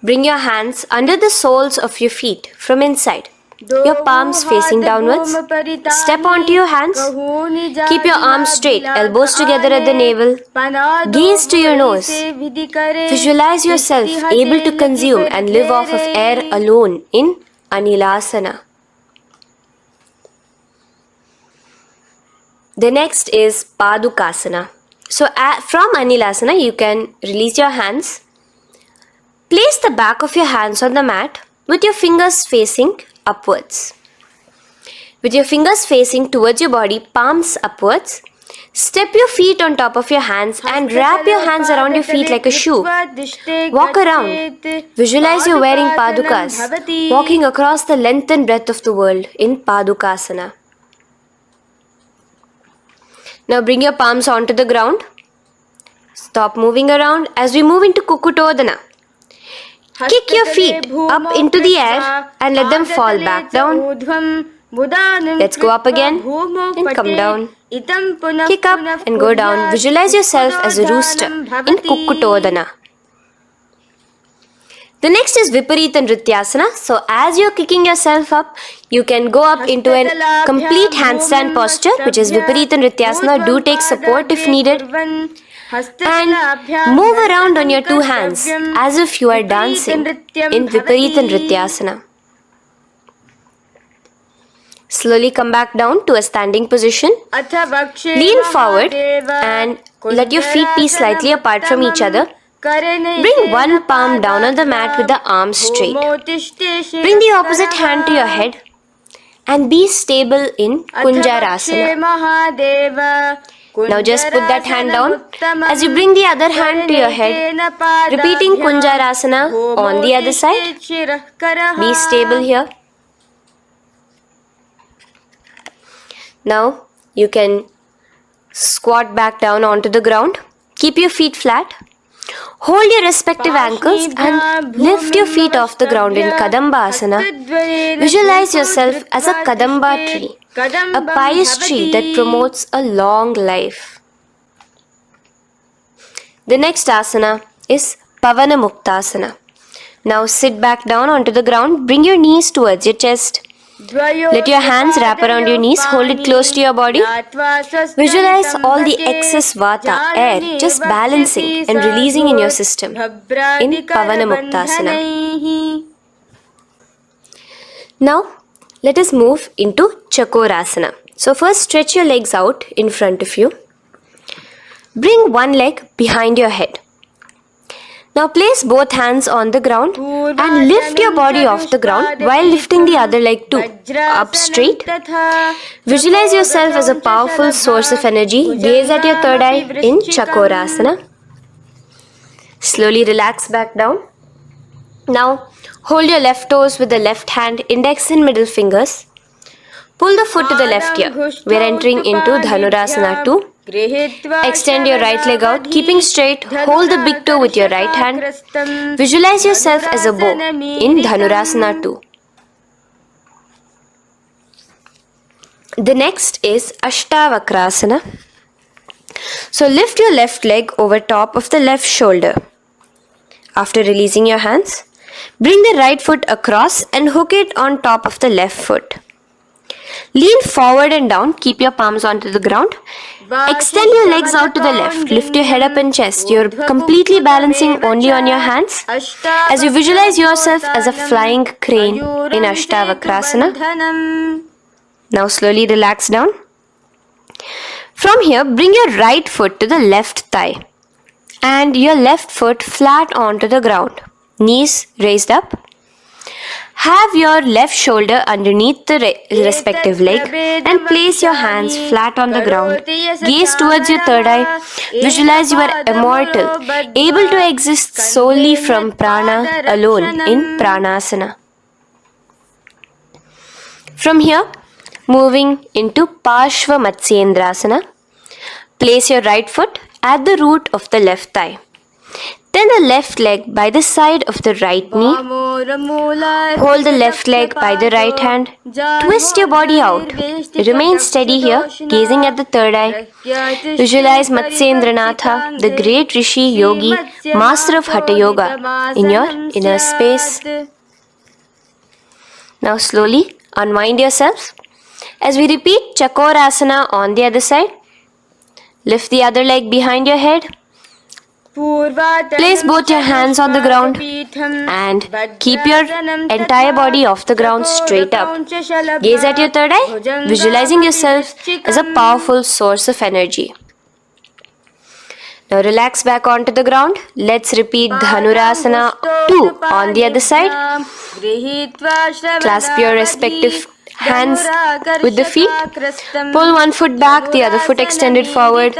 S1: Bring your hands under the soles of your feet from inside. Your palms facing downwards. Step onto your hands. Keep your arms straight, elbows together at the navel. Gaze to your nose. Visualize yourself able to consume and live off of air alone in Anilasana. The next is Padukasana. So from Anilasana, you can release your hands. Place the back of your hands on the mat with your fingers facing upwards. With your fingers facing towards your body, palms upwards. Step your feet on top of your hands and wrap your hands around your feet like a shoe. Walk around. Visualize you're wearing padukas, walking across the length and breadth of the world in Padukasana. Now bring your palms onto the ground. Stop moving around as we move into Kukutodana. Kick your feet up into the air and let them fall back down. Let's go up again and come down. Kick up and go down. Visualize yourself as a rooster in Kukutodana. The next is Viparita Nrityasana. So as you're kicking yourself up, you can go up into a complete handstand posture, which is Viparita Nrityasana. Do take support if needed. And move around on your two hands as if you are dancing in Viparita Nrityasana. Slowly come back down to a standing position. Lean forward and let your feet be slightly apart from each other. Bring one palm down on the mat with the arms straight. Bring the opposite hand to your head and be stable in Kunjarasana. Now just put that hand down as you bring the other hand to your head, repeating Kunjarasana on the other side. Be stable here. Now you can squat back down onto the ground. Keep your feet flat. Hold your respective ankles and lift your feet off the ground in Kadamba Asana. Visualize yourself as a Kadamba tree, a pious tree that promotes a long life. The next asana is Pavana Muktasana. Now sit back down onto the ground. Bring your knees towards your chest. Let your hands wrap around your knees. Hold it close to your body. Visualize all the excess vata, air, just balancing and releasing in your system in Pavana Muktasana. Now, let us move into Chakorasana. So first stretch your legs out in front of you. Bring one leg behind your head. Now place both hands on the ground and lift your body off the ground while lifting the other leg too, up straight. Visualize yourself as a powerful source of energy. Gaze at your third eye in Chakorasana. Slowly relax back down. Now hold your left toes with the left hand, index and middle fingers. Pull the foot to the left ear. We are entering into Dhanurasana 2. Extend your right leg out, keeping straight. Hold the big toe with your right hand. Visualize yourself as a bow in Dhanurasana 2. The next is Ashtavakrasana. So lift your left leg over top of the left shoulder. After releasing your hands, bring the right foot across and hook it on top of the left foot. Lean forward and down. Keep your palms onto the ground. Extend your legs out to the left. Lift your head up and chest. You're completely balancing only on your hands as you visualize yourself as a flying crane in Ashtavakrasana. Now slowly relax down. From here, bring your right foot to the left thigh and your left foot flat onto the ground. Knees raised up. Have your left shoulder underneath the respective leg and place your hands flat on the ground. Gaze towards your third eye. Visualize you are immortal, able to exist solely from prana alone in Pranasana. From here, moving into Parshva Matsyendrasana. Place your right foot at the root of the left thigh. Then the left leg by the side of the right knee. Hold the left leg by the right hand. Twist your body out. Remain steady here, gazing at the third eye. Visualize Matsyendranatha, the great Rishi, Yogi, master of Hatha Yoga, in your inner space. Now slowly unwind yourself. As we repeat Chakorasana on the other side, lift the other leg behind your head. Place both your hands on the ground and keep your entire body off the ground straight up. Gaze at your third eye, visualizing yourself as a powerful source of energy. Now relax back onto the ground. Let's repeat Dhanurasana 2 on the other side. Clasp your respective hands with the feet. Pull one foot back, the other foot extended forward.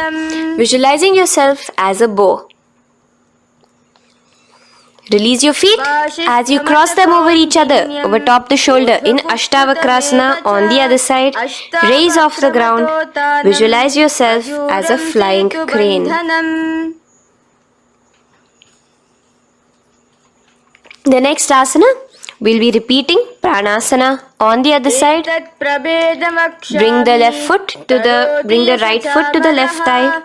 S1: Visualizing yourself as a bow. Release your feet as you cross them over each other, over top the shoulder in Ashtavakrasana on the other side. Raise off the ground. Visualize yourself as a flying crane. The next asana, we'll be repeating Pranasana on the other side. Bring the right foot to the left thigh.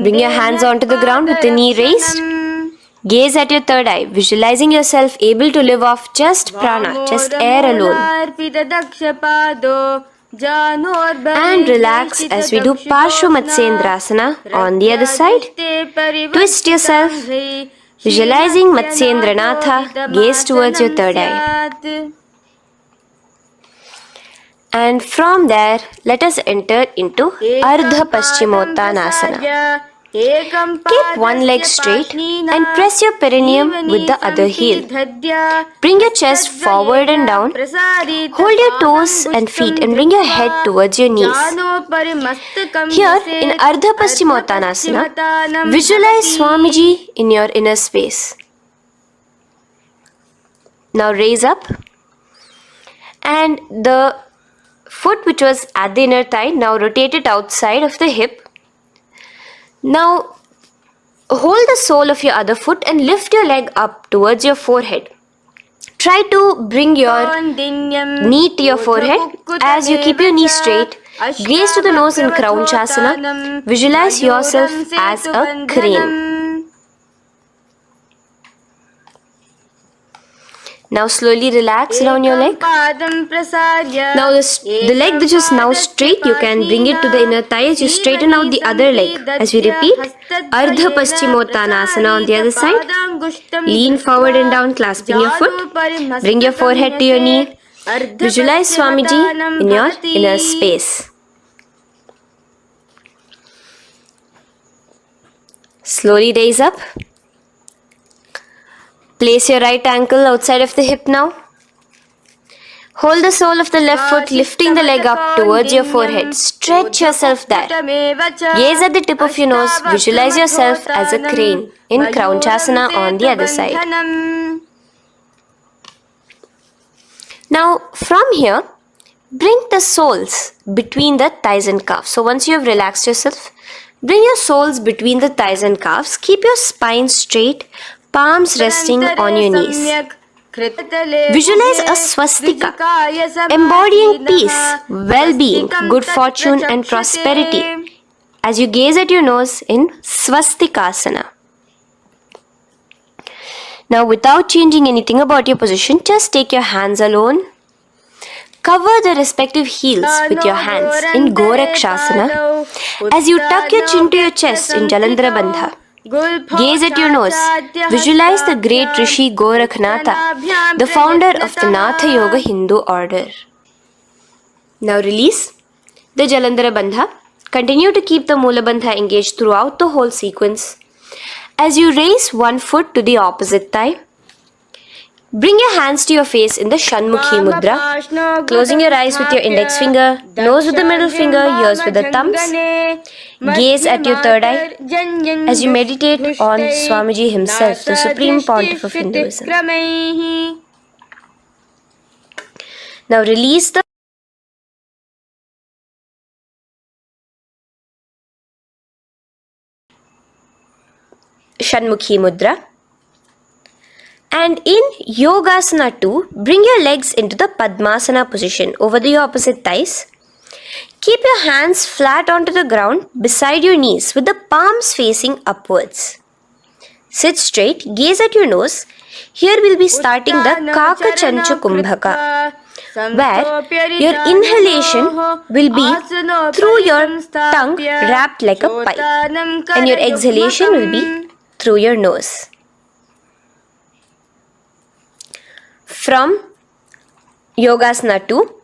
S1: Bring your hands onto the ground with the knee raised. Gaze at your third eye, visualizing yourself able to live off just prana, just air alone. And relax as we do Parshva Matsyendrasana on the other side. Twist yourself, visualizing Matsyendranatha, gaze towards your third eye. And from there, let us enter into Ardha Paschimottanasana. Keep one leg straight and press your perineum with the other heel. Bring your chest forward and down. Hold your toes and feet and bring your head towards your knees. Here in Ardha Paschimottanasana, visualize Swamiji in your inner space. Now raise up, and the foot which was at the inner thigh, now rotate it outside of the hip. Now hold the sole of your other foot and lift your leg up towards your forehead. Try to bring your knee to your forehead as you keep your knee straight. Gaze to the nose in Crouchasana. Visualize yourself as a crane. Now slowly relax down your leg. Now the leg that is now straight, you can bring it to the inner thigh as you straighten out the other leg. As we repeat, Ardha Paschimottanasana on the other side. Lean forward and down, clasping your foot. Bring your forehead to your knee. Visualize Swamiji in your inner space. Slowly raise up. Place your right ankle outside of the hip now. Hold the sole of the left foot, lifting the leg up towards your forehead. Stretch yourself there. Gaze at the tip of your nose. Visualize yourself as a crane in Crouchasana on the other side. Now from here, bring the soles between the thighs and calves. So once you have relaxed yourself, bring your soles between the thighs and calves. Keep your spine straight. Palms resting on your knees. Visualize a swastika, embodying peace, well-being, good fortune and prosperity as you gaze at your nose in swastikasana. Now without changing anything about your position, just take your hands alone. Cover the respective heels with your hands in Gorakshasana as you tuck your chin to your chest in Jalandhara Bandha. Gaze at your nose. Visualize the great Rishi Gorakhnatha, the founder of the Natha Yoga Hindu order. Now release the Jalandhara Bandha. Continue to keep the Mula Bandha engaged throughout the whole sequence. As you raise one foot to the opposite thigh, bring your hands to your face in the Shanmukhi Mudra, closing your eyes with your index finger, nose with the middle finger, ears with the thumbs. Gaze at your third eye as you meditate on Swamiji himself, the Supreme Pontiff of Hinduism. Now release the Shanmukhi Mudra. And in Yogasana 2, bring your legs into the Padmasana position over the opposite thighs. Keep your hands flat onto the ground beside your knees with the palms facing upwards. Sit straight, gaze at your nose. Here we'll be starting the Kaka Chanchu Kumbhaka, where your inhalation will be through your tongue wrapped like a pipe, and your exhalation will be through your nose. From Yogasana 2,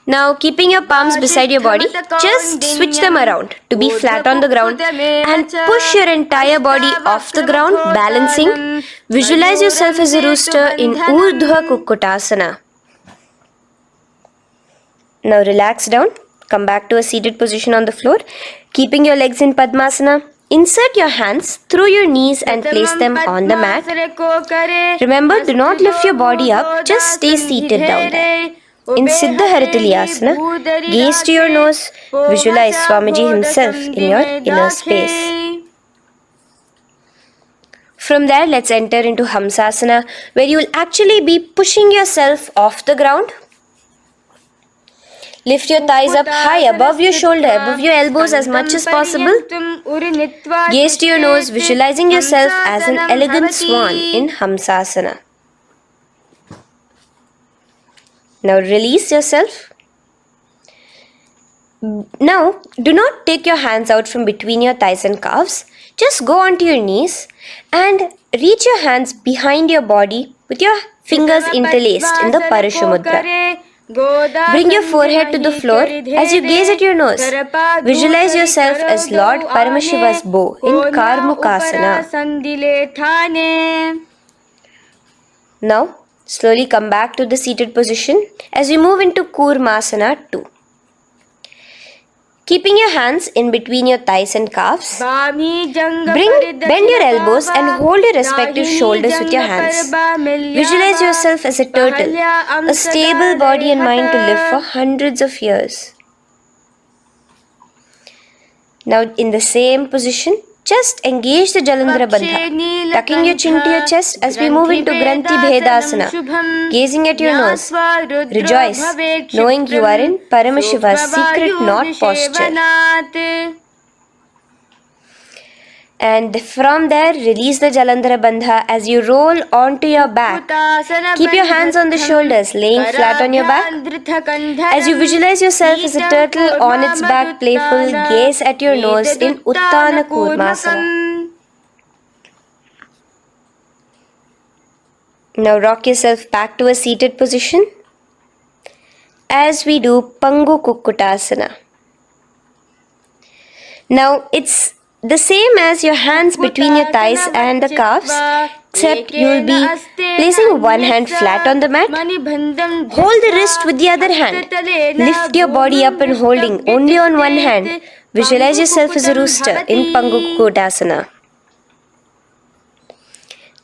S1: now keeping your palms beside your body, just switch them around to be flat on the ground and push your entire body off the ground, balancing. Visualize yourself as a rooster in Urdhva Kukkutasana. Now relax down, come back to a seated position on the floor, keeping your legs in Padmasana. Insert your hands through your knees and place them on the mat. Remember, do not lift your body up, just stay seated down there. In Siddha Harituliyasana, gaze to your nose, visualize Swamiji himself in your inner space. From there, let's enter into Hamsasana, where you will actually be pushing yourself off the ground. Lift your thighs up high above your shoulder, above your elbows as much as possible. Gaze to your nose, visualizing yourself as an elegant swan in Hamsasana. Now release yourself. Now, do not take your hands out from between your thighs and calves. Just go onto your knees and reach your hands behind your body with your fingers interlaced in the Parashu Mudra. Bring your forehead to the floor as you gaze at your nose. Visualize yourself as Lord Paramashiva's bow in Karmukasana. Now, slowly come back to the seated position as we move into Kurmasana 2. Keeping your hands in between your thighs and calves, bend your elbows and hold your respective shoulders with your hands. Visualize yourself as a turtle, a stable body and mind to live for hundreds of years. Now in the same position, just engage the Jalandhara Bandha, tucking your chin to your chest as we move into Granthi Bhedasana, gazing at your nose. Rejoice, knowing you are in Paramashiva's secret knot posture. And from there, release the Jalandhara Bandha as you roll onto your back. Keep your hands on the shoulders, laying flat on your back. As you visualize yourself as a turtle on its back, playful, gaze at your nose in Uttana Kurmasana. Now rock yourself back to a seated position as we do Pangu Kukkutasana. Now it's the same as your hands between your thighs and the calves, except you will be placing one hand flat on the mat. Hold the wrist with the other hand. Lift your body up and holding only on one hand. Visualize yourself as a rooster in Pangu Kukkutasana.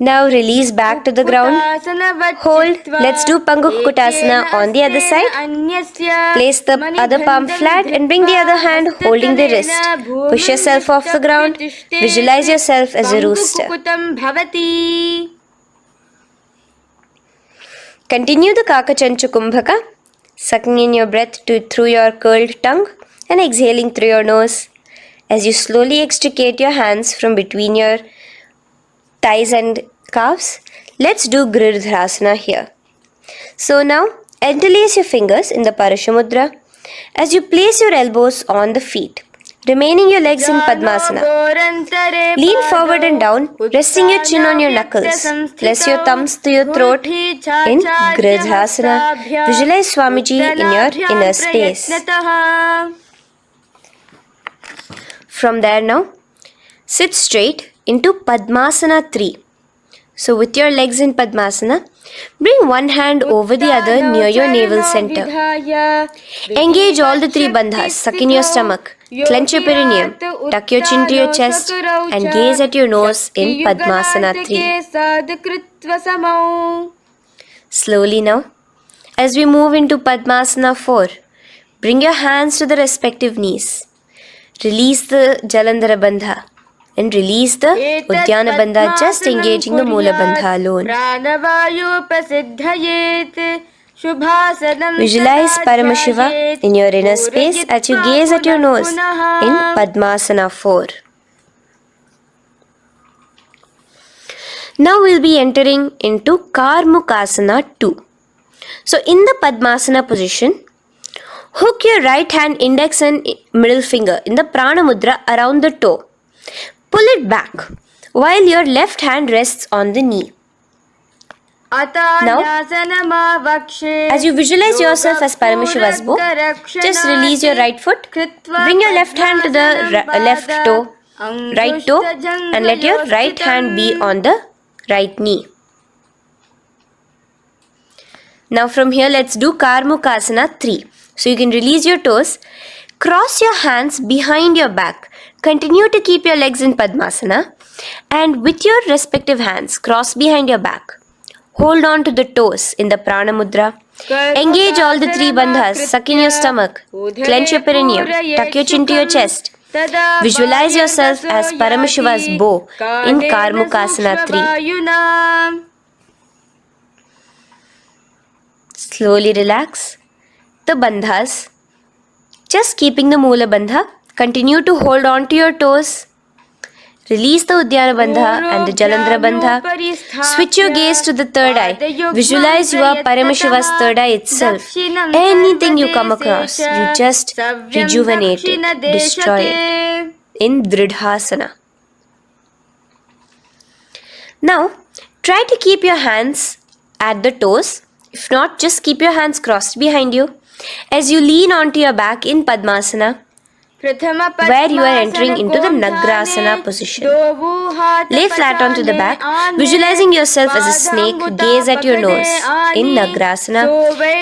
S1: Now release back to the ground. Hold. Let's do Pangu Kukkutasana on the other side. Place the other palm flat and bring the other hand holding the wrist. Push yourself off the ground. Visualize yourself as a rooster. Continue the Kakachanchu Kumbhaka, sucking in your breath through your curled tongue and exhaling through your nose. As you slowly extricate your hands from between your thighs and calves, let's do Girdharasana here. So now, interlace your fingers in the Parashamudra as you place your elbows on the feet, remaining your legs in Padmasana. Lean forward and down, resting your chin on your knuckles. Place your thumbs to your throat in Girdharasana. Visualize Swamiji in your inner space. From there now, sit straight into Padmasana 3. So with your legs in Padmasana, bring one hand over the other near your navel center. Engage all the three bandhas, suck in your stomach, clench your perineum, tuck your chin to your chest and gaze at your nose in Padmasana 3. Slowly now, as we move into Padmasana 4, bring your hands to the respective knees. Release the Jalandhara Bandha and release the Udyana Bandha, just engaging the Mula Bandha alone. Visualize Paramashiva in your inner space as you gaze at your nose in Padmasana 4. Now we'll be entering into Karmukasana 2. So in the Padmasana position, hook your right hand index and middle finger in the Prana Mudra around the toe. Pull it back while your left hand rests on the knee. Now, as you visualize yourself as Paramashiva's bow, just release your right foot, bring your left hand to the left toe, right toe, and let your right hand be on the right knee. Now from here, let's do Karmukasana 3. So you can release your toes, cross your hands behind your back, continue to keep your legs in Padmasana, and with your respective hands, cross behind your back. Hold on to the toes in the Prana Mudra. Engage all the three bandhas, suck in your stomach, clench your perineum, tuck your chin to your chest. Visualize yourself as Paramashiva's bow in Karmukasana 3. Slowly relax the bandhas, just keeping the Mula Bandha. Continue to hold on to your toes. Release the Udyana Bandha and the Jalandhara Bandha. Switch your gaze to the third eye. Visualize you are Paramashiva's third eye itself. Anything you come across, you just rejuvenate it, destroy it in Dridhasana. Now, try to keep your hands at the toes. If not, just keep your hands crossed behind you as you lean onto your back in Padmasana, where you are entering into the Nagrasana position. Lay flat onto the back, visualizing yourself as a snake. Gaze at your nose in Nagrasana.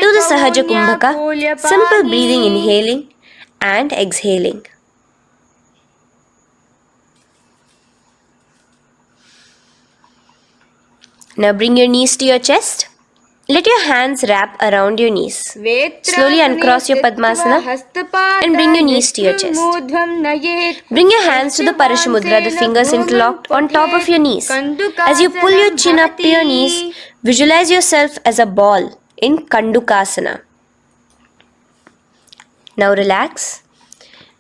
S1: Do the Sahaja Kumbhaka, simple breathing, inhaling and exhaling. Now bring your knees to your chest. Let your hands wrap around your knees. Slowly uncross your Padmasana and bring your knees to your chest. Bring your hands to the Parashumudra, the fingers interlocked on top of your knees. As you pull your chin up to your knees, visualize yourself as a ball in Kandukasana. Now relax.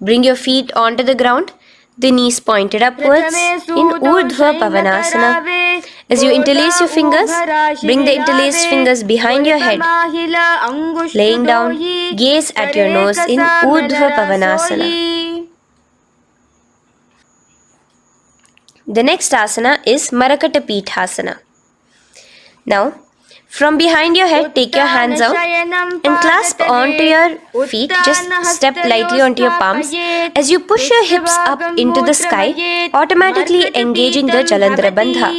S1: Bring your feet onto the ground, the knees pointed upwards in Urdhva Pavanasana. As you interlace your fingers, bring the interlaced fingers behind your head. Laying down, gaze at your nose in Urdhva Pavanasana. The next asana is Marakata Pithasana. Now, from behind your head, take your hands out and clasp onto your feet. Just step lightly onto your palms. As you push your hips up into the sky, automatically engaging the Jalandhara Bandha.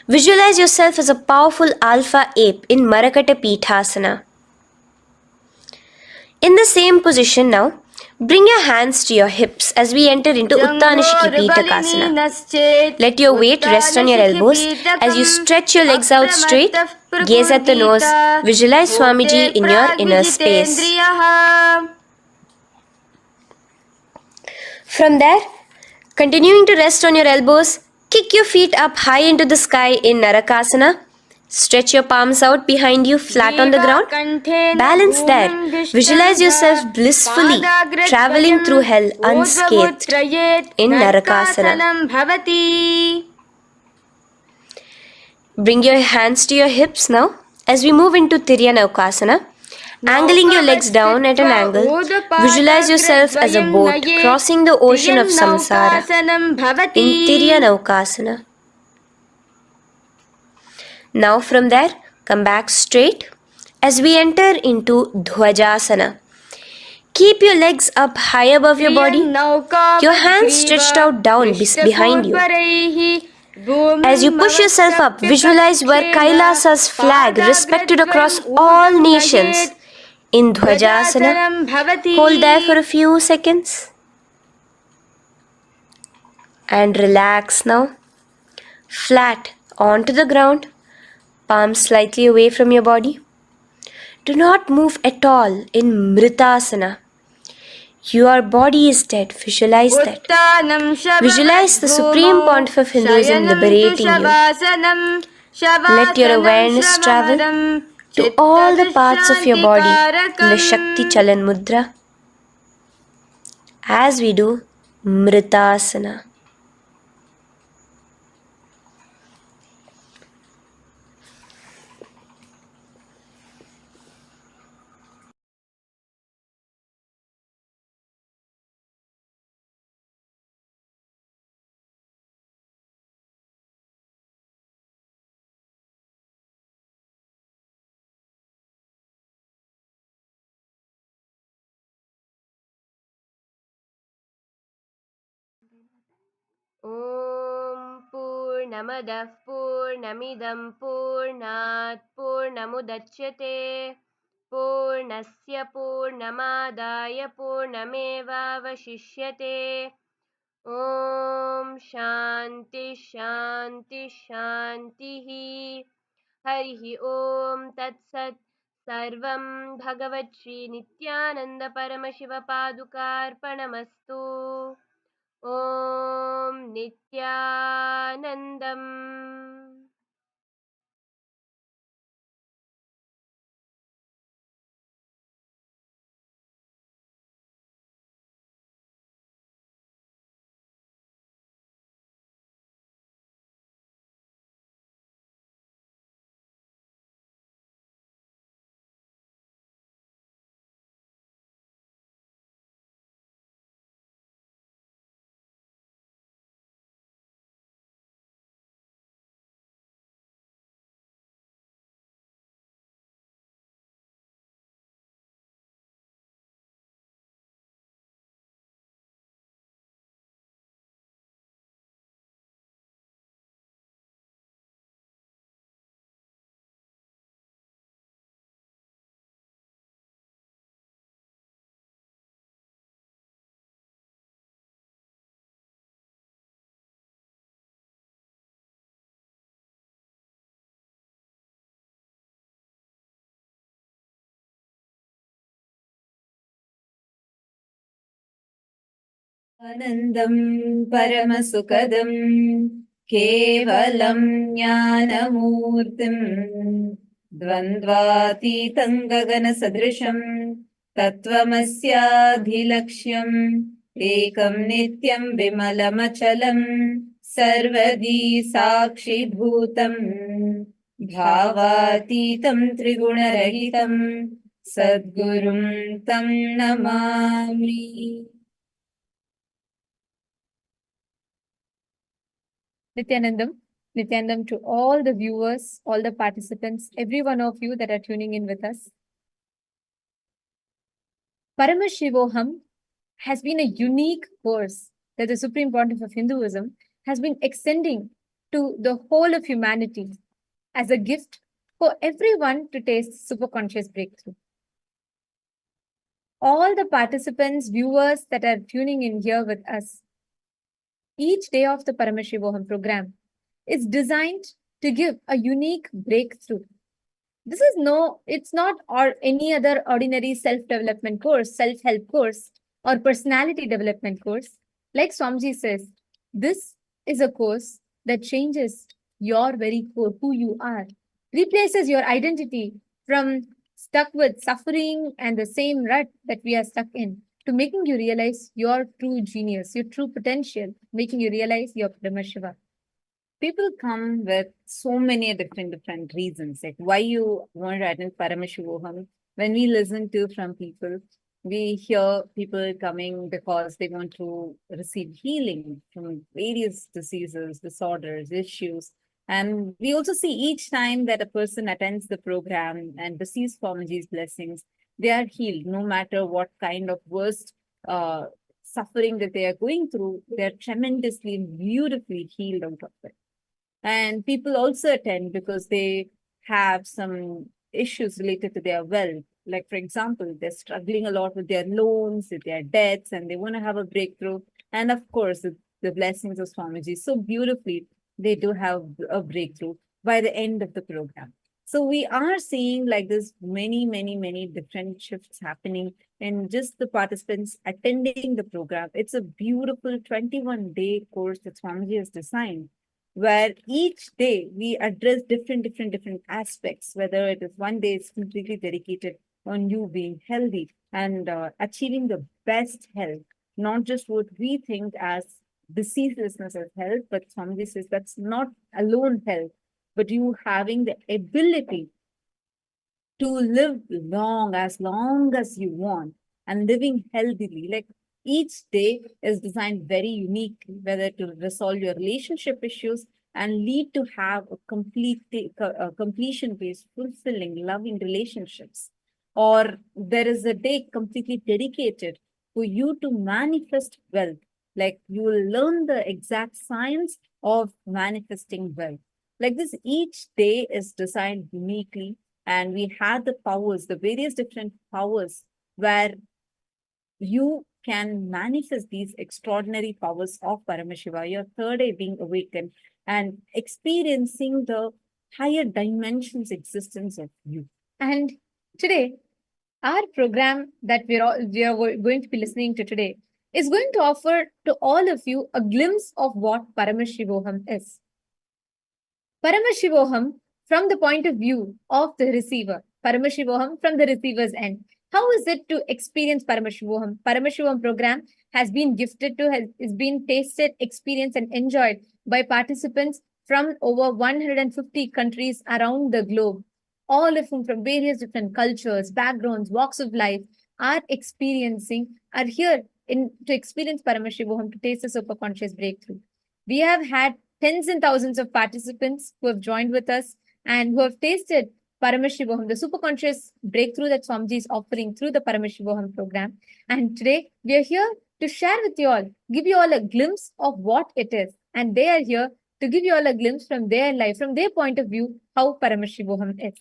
S1: Visualize yourself as a powerful alpha ape in Marakata Pithasana. In the same position now, bring your hands to your hips as we enter into Uttanashiki Pitakasana. Let your weight rest on your elbows as you stretch your legs out straight. Gaze at the nose. Visualize Swamiji in your inner space. From there, continuing to rest on your elbows, kick your feet up high into the sky in Narakasana. Stretch your palms out behind you, flat on the ground. Balance there. Visualize yourself blissfully traveling through hell unscathed in Narakasana. Bring your hands to your hips now as we move into Tiryanaukasana. Angling your legs down at an angle, visualize yourself as a boat crossing the ocean of samsara in Tiryanaukasana. Now from there, come back straight as we enter into Dhwajasana. Keep your legs up high above your body, your hands stretched out down behind you. As you push yourself up, visualize where Kailasa's flag respected across all nations in Dhwajasana. Hold there for a few seconds and relax now. Flat onto the ground, palms slightly away from your body. Do not move at all in Mritasana. Your body is dead. Visualize that. Visualize the Supreme Pontiff of Hinduism liberating you. Let your awareness travel to all the parts of your body in the Shakti Chalan Mudra as we do Mritasana. ॐ पूर्णमदः पूर्णमिदं पूर्णात् पूर्णमुदच्यते पूर्णस्य पूर्णमादाय पूर्णमेवावशिष्यते ॐ शान्ति शान्ति शान्तिः हरिः ॐ तत्सत् सर्वं भगवच्छ्रीनित्यानन्दपरमशिवपादुकार्पणमस्तु ॐ नित्यानन्दम्
S3: आनन्दं परमसुखदं केवलं ज्ञानमूर्तिं द्वन्द्वातीतं गगनसदृशं तत्त्वमस्याधिलक्ष्यम् एकं नित्यं विमलमचलं सर्वदी साक्षिभूतम् भावातीतं त्रिगुणरहितं सद्गुरुं तं Namami. Nityanandam to all the viewers, all the participants, every one of you that are tuning in with us. Paramashivoham has been a unique course that the Supreme Pontiff of Hinduism has been extending to the whole of humanity as a gift for everyone to taste superconscious breakthrough. All the participants, viewers that are tuning in here with us, each day of the Paramashivoham program is designed to give a unique breakthrough. This is it's not or any other ordinary self-development course, self-help course, or personality development course. Like Swamiji says, this is a course that changes your very core, who you are, replaces your identity from stuck with suffering and the same rut that we are stuck in to making you realize your true genius, your true potential, making you realize your Paramashiva. People come with so many different reasons, like why you want to attend Paramashivoham. When we listen to from people, we hear people coming because they want to receive healing from various diseases, disorders, issues. And we also see each time that a person attends the program and receives Swamiji's blessings, they are healed, no matter what kind of worst uh, suffering that they are going through, they're tremendously, beautifully healed out of it. And people also attend because they have some issues related to their wealth. Like, for example, they're struggling a lot with their loans, with their debts, and they want to have a breakthrough. And of course, the blessings of Swamiji, so beautifully, they do have a breakthrough by the end of the program. So we are seeing like this many different shifts happening in just the participants attending the program. It's a beautiful 21-day course that Swamiji has designed, where each day we address different aspects, whether it is one day is completely dedicated on you being healthy and achieving the best health, not just what we think as diseaselessness as health, but Swamiji says that's not alone health, but you having the ability to live long as you want and living healthily. Like each day is designed very uniquely, whether to resolve your relationship issues and lead to have a completion-based, fulfilling, loving relationships. Or there is a day completely dedicated for you to manifest wealth. Like you will learn the exact science of manifesting wealth. Like this, each day is designed uniquely, and we had the powers, the various different powers where you can manifest these extraordinary powers of Paramashiva, your third eye being awakened and experiencing the higher dimensions existence of you. And today, our program that we are going to be listening to today is going to offer to all of you a glimpse of what Paramashivoham is. Paramashivoham from the point of view of the receiver. Paramashivoham from the receiver's end. How is it to experience Paramashivoham? Paramashivoham program has been gifted to, has been tasted, experienced, and enjoyed by participants from over 150 countries around the globe, all of whom from various different cultures, backgrounds, walks of life are here to experience Paramashivoham, to taste the superconscious breakthrough. We have had tens and thousands of participants who have joined with us and who have tasted Paramashivoham, the superconscious breakthrough that Swamiji is offering through the Paramashivoham program. And today we are here to share with you all, give you all a glimpse of what it is. And they are here to give you all a glimpse from their life, from their point of view, how Paramashivoham is.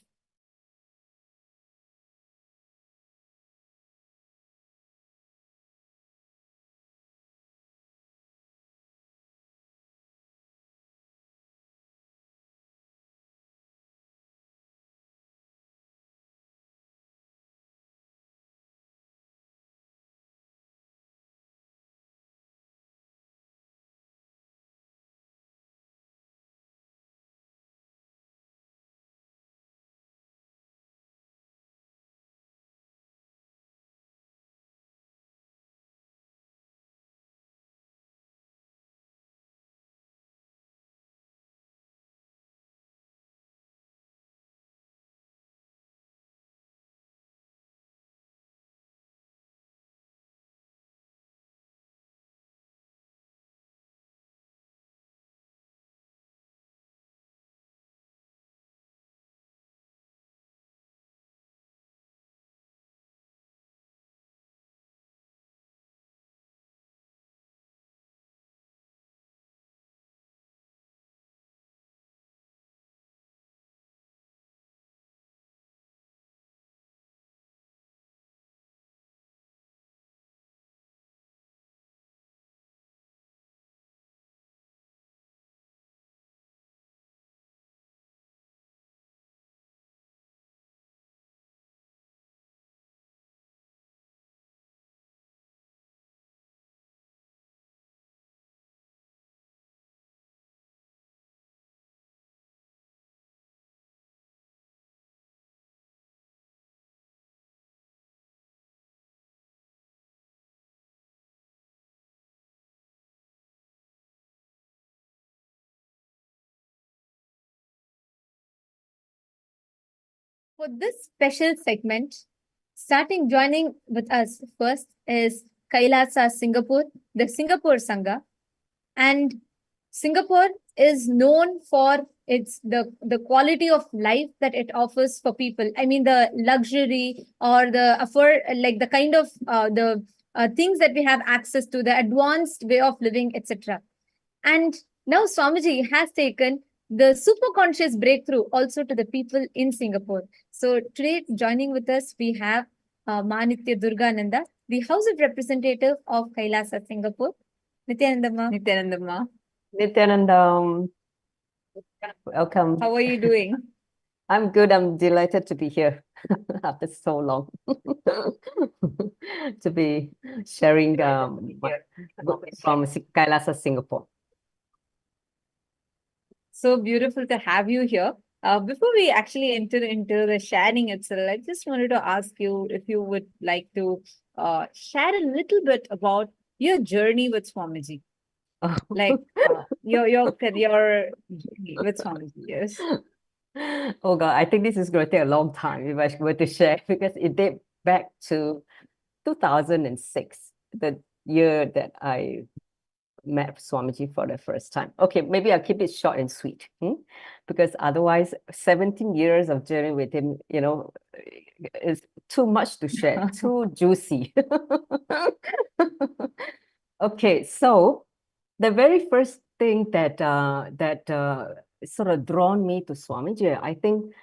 S3: For this special segment, joining with us first is Kailasa Singapore, the Singapore Sangha. And Singapore is known for the quality of life that it offers for people. I mean, the luxury or the like the kind of the things that we have access to, the advanced way of living, etc. And now Swamiji has taken the super conscious breakthrough also to the people in Singapore. So today, joining with us, we have Manitya Durgananda, the House of Representative of Kailasa Singapore. Nityanandamma. Nityanandamma.
S4: Nityanandam, welcome.
S3: How are you doing?
S4: I'm good. I'm delighted to be here after so long to be sharing from Kailasa, Singapore.
S3: So beautiful to have you here. Before we actually enter into the sharing itself, I just wanted to ask you if you would like to share a little bit about your journey with Swamiji. Like your career with Swamiji, yes.
S4: Oh God, I think this is going to take a long time if I were to share because it dates back to 2006, the year that I met Swamiji for the first time. Okay, maybe I'll keep it short and sweet, because otherwise 17 years of journey with him, is too much to share, too juicy. Okay, so the very first thing that sort of drawn me to Swamiji, I think,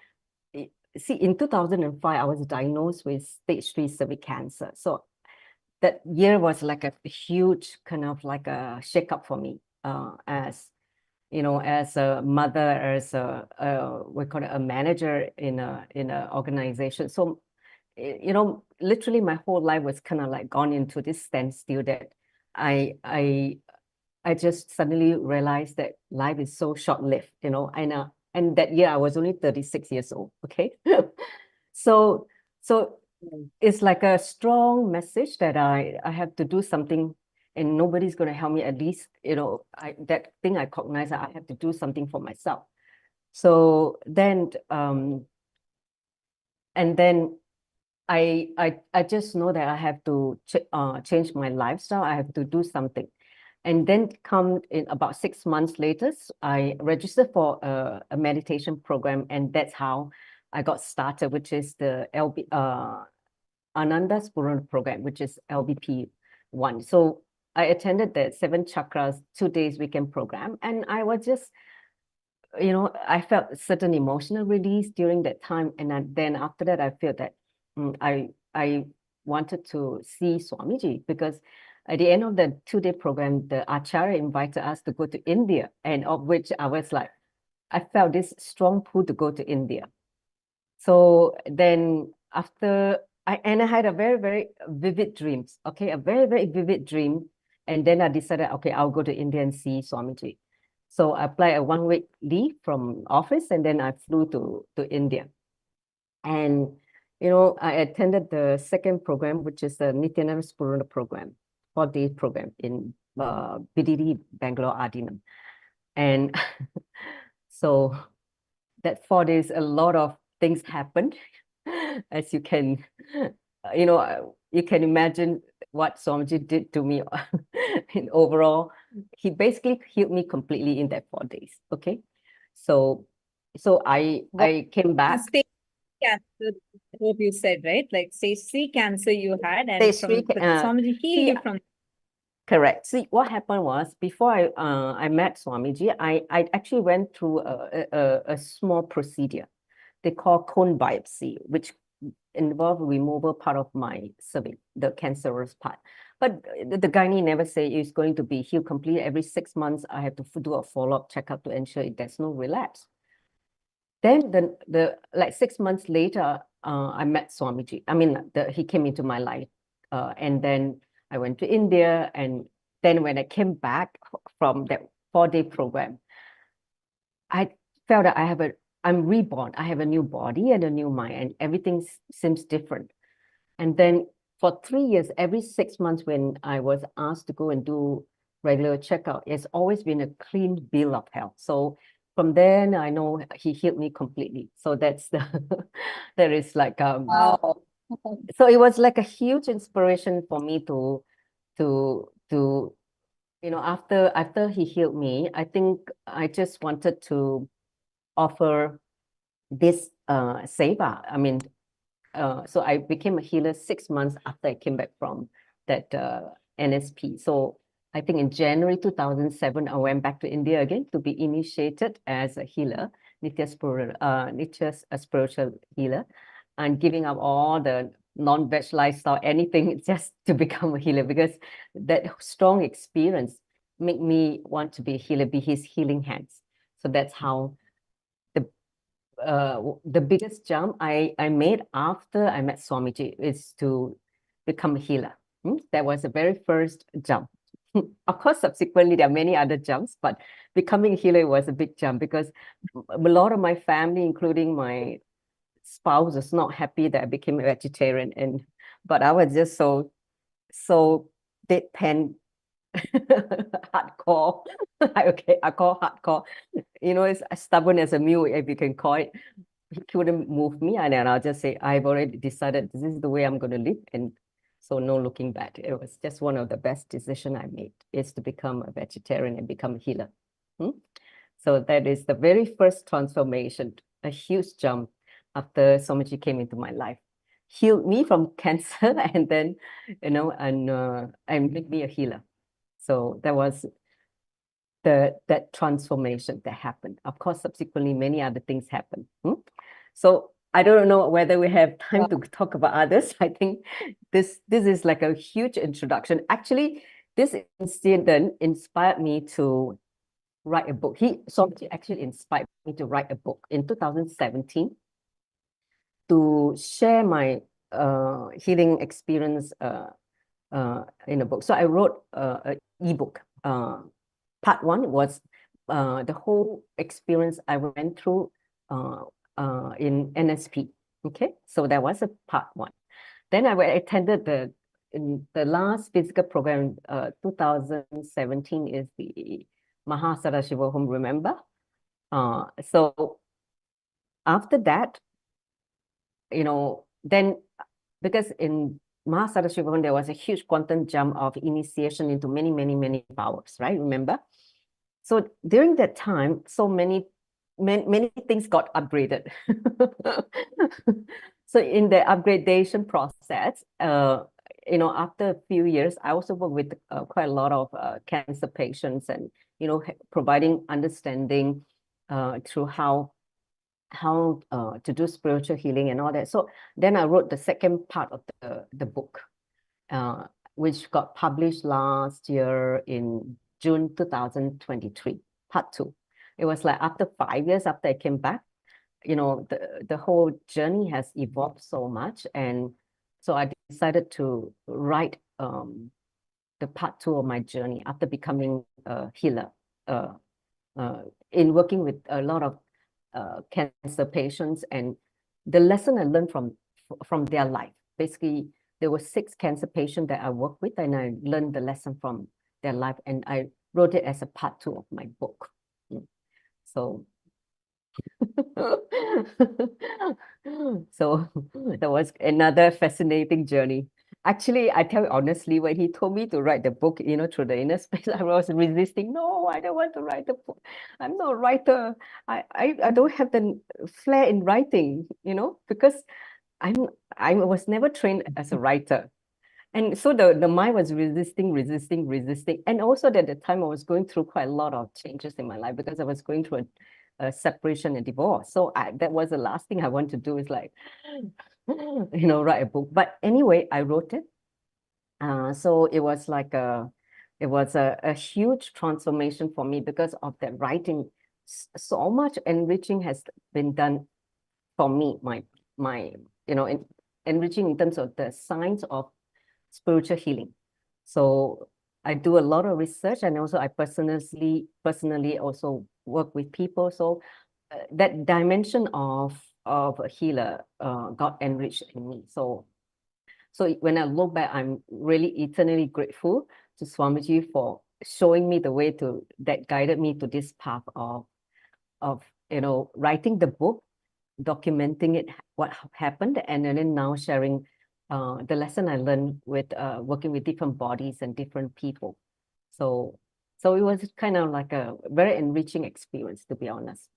S4: see, in 2005, I was diagnosed with stage 3 cervical cancer. So that year was like a huge kind of like a shakeup for me, as as a mother, as we call it a manager in a organization. So literally my whole life was kind of like gone into this standstill that I just suddenly realized that life is so short-lived, and that year I was only 36 years old. Okay. So it's like a strong message that I have to do something, and nobody's going to help me. At least, that thing I cognize that I have to do something for myself. So then, and then I just know that I have to change my lifestyle. I have to do something. And then come in about 6 months later, I registered for a meditation program, and that's how I got started, which is the Ananda Spurana program, which is LBP1. So I attended the 7 chakras 2 days weekend program, and I was just, I felt a certain emotional release during that time, and then after that, I felt that I wanted to see Swamiji, because at the end of the 2-day program, the Acharya invited us to go to India, and of which I was like, I felt this strong pull to go to India. So then after, I had a very, very vivid dreams, okay, a very, very vivid dream. And then I decided, okay, I'll go to India and see Swamiji. So I applied a 1-week leave from office, and then I flew to India. And, I attended the second program, which is the Nityananda Spurana program, 4-day program in BDD, Bangalore, Ardinam. And so that 4 days, a lot of things happened, as you can, you can imagine what Swamiji did to me. In overall, he basically healed me completely in that 4 days. Okay, so I came back.
S3: Stage cancer, what you said, right? Like stage 3 cancer you had, and
S4: Stage 3,
S3: Swamiji healed you from.
S4: Correct. See, what happened was, before I met Swamiji, I actually went through a small procedure they call cone biopsy, which involved removal part of my cervix, the cancerous part. But the gynae never say it's going to be healed completely. Every 6 months, I have to do a follow-up checkup to ensure there's no relapse. Then the like 6 months later, I met Swamiji. I mean, he came into my life, and then I went to India, and then when I came back from that 4-day program, I felt that I'm reborn. I have a new body and a new mind, and everything seems different. And then for 3 years, every 6 months, when I was asked to go and do regular checkup, it's always been a clean bill of health. So from then I know he healed me completely. So that's the there is like
S3: Wow.
S4: so it was like a huge inspiration for me to after he healed me, I think I just wanted to offer this seva. I mean, so I became a healer 6 months after I came back from that NSP. So I think in January 2007, I went back to India again to be initiated as a healer, Nitya's a spiritual healer, and giving up all the non-veg lifestyle, anything just to become a healer, because that strong experience made me want to be a healer, be his healing hands. So that's how the biggest jump I made after I met Swamiji is to become a healer. That was the very first jump. Of course, subsequently, there are many other jumps, but becoming a healer was a big jump because a lot of my family, including my spouse, was not happy that I became a vegetarian. But I was just so deadpan hardcore. Okay, I call hardcore. It's as stubborn as a mule, if you can call it. He couldn't move me, and then I'll just say, I've already decided this is the way I'm going to live, and so no looking back. It was just one of the best decisions I made, is to become a vegetarian and become a healer. So that is the very first transformation, a huge jump after Swamiji came into my life, healed me from cancer, and then and made me a healer. So that was that transformation that happened. Of course, subsequently, many other things happened. So I don't know whether we have time to talk about others. I think this is like a huge introduction. Actually, this incident inspired me to write a book. Swamiji actually inspired me to write a book in 2017 to share my healing experience in a book. So I wrote an ebook. Part one was the whole experience I went through in NSP. Okay, so that was a part one. Then I attended in the last physical program, 2017 is the Mahasarashivoham, remember? So after that, then because in Mahasarashivoham, there was a huge quantum jump of initiation into many, many, many powers, right? Remember? So during that time, so many things got upgraded. So in the upgradation process, after a few years, I also work with quite a lot of cancer patients, and providing understanding through how to do spiritual healing and all that. So then I wrote the second part of the book, which got published last year in June 2023, part two. It was like after 5 years after I came back, the whole journey has evolved so much. And so I decided to write the part two of my journey after becoming a healer, in working with a lot of cancer patients, and the lesson I learned from their life. Basically, there were 6 cancer patients that I worked with, and I learned the lesson from their life, and I wrote it as a part 2 of my book. So so that was another fascinating journey. Actually, I tell you honestly, when he told me to write the book, through the inner space, I was resisting. No, I don't want to write the book. I'm not a writer. I don't have the flair in writing, because I was never trained as a writer. And so the mind was resisting. And also at the time I was going through quite a lot of changes in my life, because I was going through a separation and divorce. So that was the last thing I want to do, is like, write a book. But anyway, I wrote it. So it was like a huge transformation for me because of that writing. So much enriching has been done for me, enriching in terms of the science of spiritual healing. So I do a lot of research, and also I personally also work with people. So that dimension of a healer got enriched in me. So when I look back, I'm really eternally grateful to Swamiji for showing me the way that guided me to this path of of, writing the book, documenting it, what happened, and then now sharing the lesson I learned with working with different bodies and different people. So it was kind of like a very enriching experience, to be honest.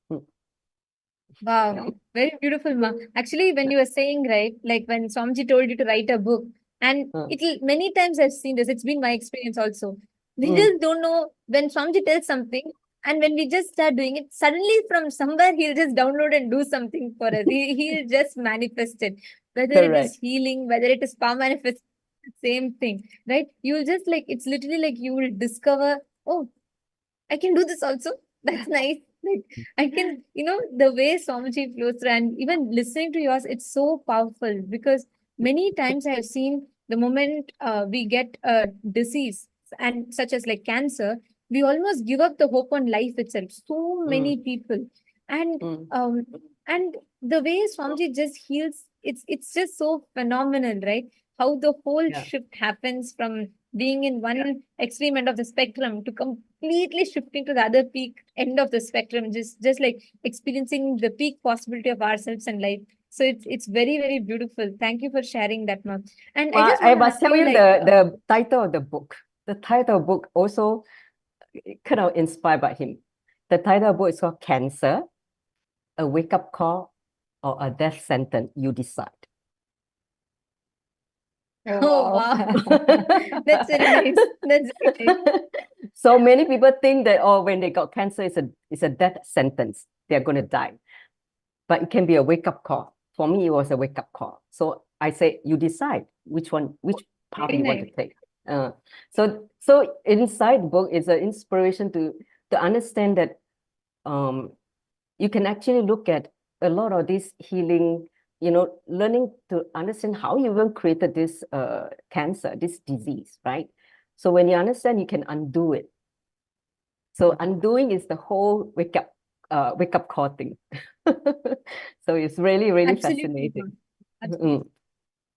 S3: Wow, very beautiful, Ma. Actually, when you were saying, right, like when Swamiji told you to write a book, and it'll many times I've seen this, it's been my experience also. We just don't know when Swamiji tells something, and when we just start doing it, suddenly from somewhere he'll just download and do something for us. He'll just manifest it, whether it is
S4: Correct.
S3: healing, whether it is power manifest, same thing, right? You'll just like, it's literally like you will discover, oh, I can do this also. That's nice. Like I can, the way Swamiji flows through, and even listening to yours, it's so powerful because many times I have seen the moment we get a disease and such as like cancer, we almost give up the hope on life itself. So many people, and um, and the way Swamiji just heals, it's just so phenomenal, right? How the whole
S4: Yeah.
S3: shift happens from being in one extreme end of the spectrum to completely shifting to the other peak end of the spectrum, just like experiencing the peak possibility of ourselves and life. So it's very, very beautiful. Thank you for sharing that, ma'am. And I
S4: Well,
S3: just
S4: I
S3: want to
S4: must
S3: ask
S4: tell
S3: you,
S4: you
S3: like,
S4: the title of the book. The title of the book also kind of inspired by him. The title of the book is called Cancer, a Wake-Up Call or a Death Sentence, You Decide.
S3: oh wow, that's very nice. That's very nice.
S4: So many people think that, oh, when they got cancer, it's a death sentence. They're going to die. But it can be a wake-up call. For me, it was a wake-up call. So I say, you decide which path
S3: Very
S4: you want to
S3: nice.
S4: take. So inside the book is an inspiration to understand that you can actually look at a lot of this healing, learning to understand how you even created this cancer, this disease, right? So when you understand, you can undo it. So undoing is the whole wake up call thing. So it's really, really
S3: Absolutely,
S4: fascinating.
S3: ma'am.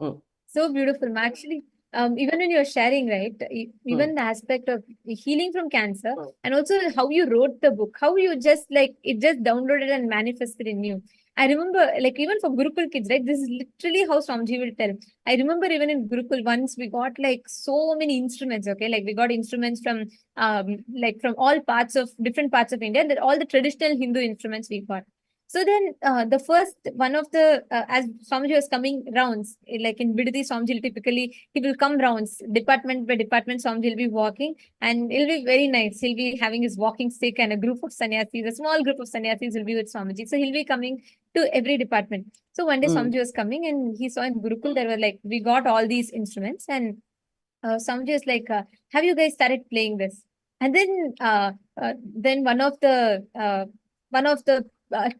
S3: Absolutely. So beautiful, ma'am. Actually, even when you're sharing, right, even the aspect of healing from cancer, and also how you wrote the book, how you just like it just downloaded and manifested in you. I remember, like, even for Gurukul kids, right, this is literally how Swamiji will tell. I remember even in Gurukul, once we got like so many instruments, okay, like we got instruments from like from all parts of different parts of India, that all the traditional Hindu instruments we got. So then the first one of the, as Swamiji was coming rounds, like in Bidadi, Swamiji typically, he will come rounds, department by department, Swamiji will be walking and it'll be very nice. He'll be having his walking stick and a group of sannyasis, a small group of sannyasis will be with Swamiji. So he'll be coming to every department. So one day Swamiji was coming and he saw in Gurukul, there were like, we got all these instruments and Swamiji was like, have you guys started playing this? And then one of the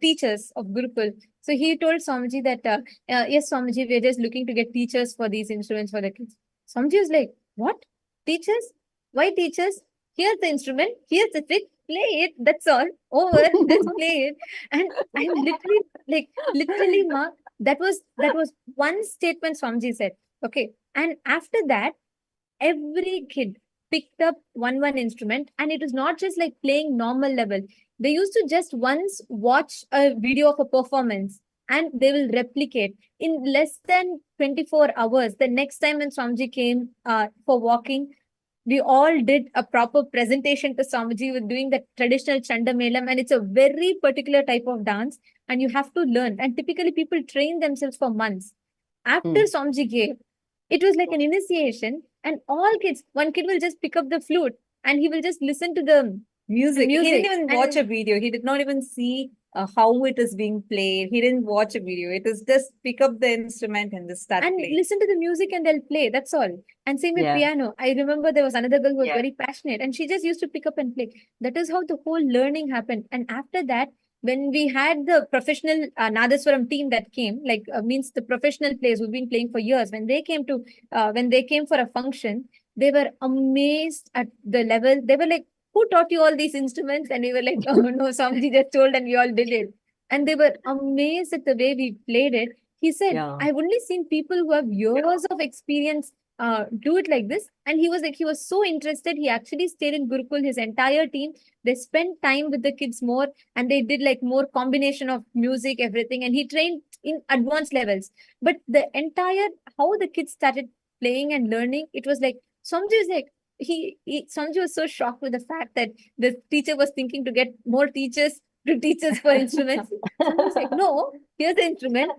S3: teachers of Gurukul. So he told Swamiji that, yes, Swamiji, we're just looking to get teachers for these instruments for the kids. Swamiji was like, what? Teachers? Why teachers? Here's the instrument, here's the trick, play it, that's all. Over, just play it. And I'm literally, ma, that was one statement Swamiji said. Okay. And after that, every kid picked up one instrument, and it was not just like playing normal level. They used to just once watch a video of a performance and they will replicate in less than 24 hours. The next time when Swamiji came for walking, we all did a proper presentation to Swamiji with doing the traditional Chandamelam, and it's a very particular type of dance, and you have to learn. And typically, people train themselves for months. After Swamiji gave, it was like an initiation, and all kids, one kid will just pick up the flute and he will just listen to the
S5: music. He didn't even watch a
S3: and
S5: video. He did not even see how it is being played. He didn't watch a video. It is just pick up the instrument and just start playing.
S3: listen to the music and they'll play. That's all. And same with
S4: Yeah.
S3: piano. I remember there was another girl who was very passionate and she just used to pick up and play. That is how the whole learning happened. And after that, when we had the professional Nadaswaram team that came, like means the professional players who've been playing for years, when they came for a function, they were amazed at the level. They were like, who taught you all these instruments? And we were like, oh no, somebody just told and we all did it. And they were amazed at the way we played it. He said,
S4: Yeah.
S3: I've only seen people who have years of experience do it like this. And he was so interested. He actually stayed in Gurukul, his entire team. They spent time with the kids more, and they did like more combination of music, everything. And he trained in advanced levels. But the entire, how the kids started playing and learning, it was like, Somji was like, Somji was so shocked with the fact that the teacher was thinking to get more teachers to teach us for instruments. Somji was like, no, here's the instrument.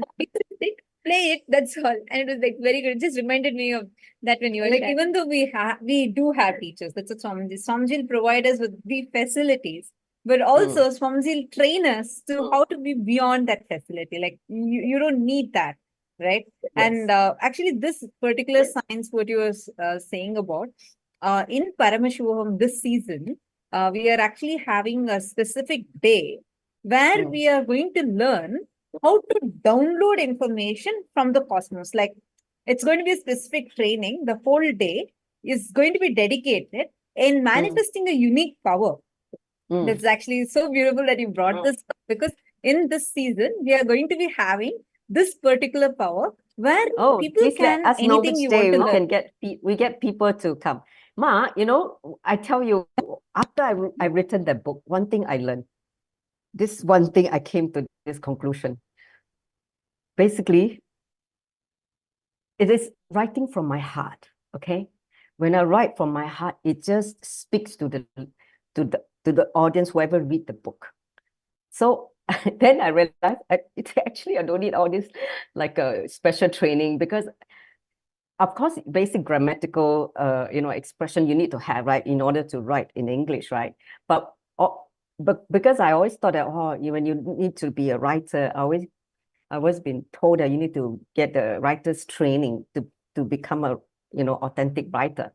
S3: Play it, that's all. And it was like very good. It just reminded me of that when you were
S5: Like,
S3: chatting.
S5: even though we do have teachers, that's what Swamiji will provide us with the facilities, but also Swamiji will train us to how to be beyond that facility. Like, you don't need that, right? And actually, this particular science, what you were saying about, in Paramashivoham this season, we are actually having a specific day where we are going to learn how to download information from the cosmos. Like, it's going to be a specific training. The whole day is going to be dedicated in manifesting a unique power. That's actually so beautiful that you brought this up, because in this season, we are going to be having this particular power where people
S4: please let
S5: can,
S4: us know
S5: anything
S4: which
S5: you
S4: day
S5: want to
S4: we
S5: learn.
S4: can we get people to come. Ma, I tell you, after I written that book, one thing I learned, this one thing I came to this conclusion. Basically, it is writing from my heart, okay? When I write from my heart, it just speaks to the audience, whoever read the book. So then I realized I don't need all this like a special training, because of course basic grammatical expression you need to have, right, in order to write in English, right? But because I always thought that when you need to be a writer, I was been told that you need to get the writer's training to become a authentic writer.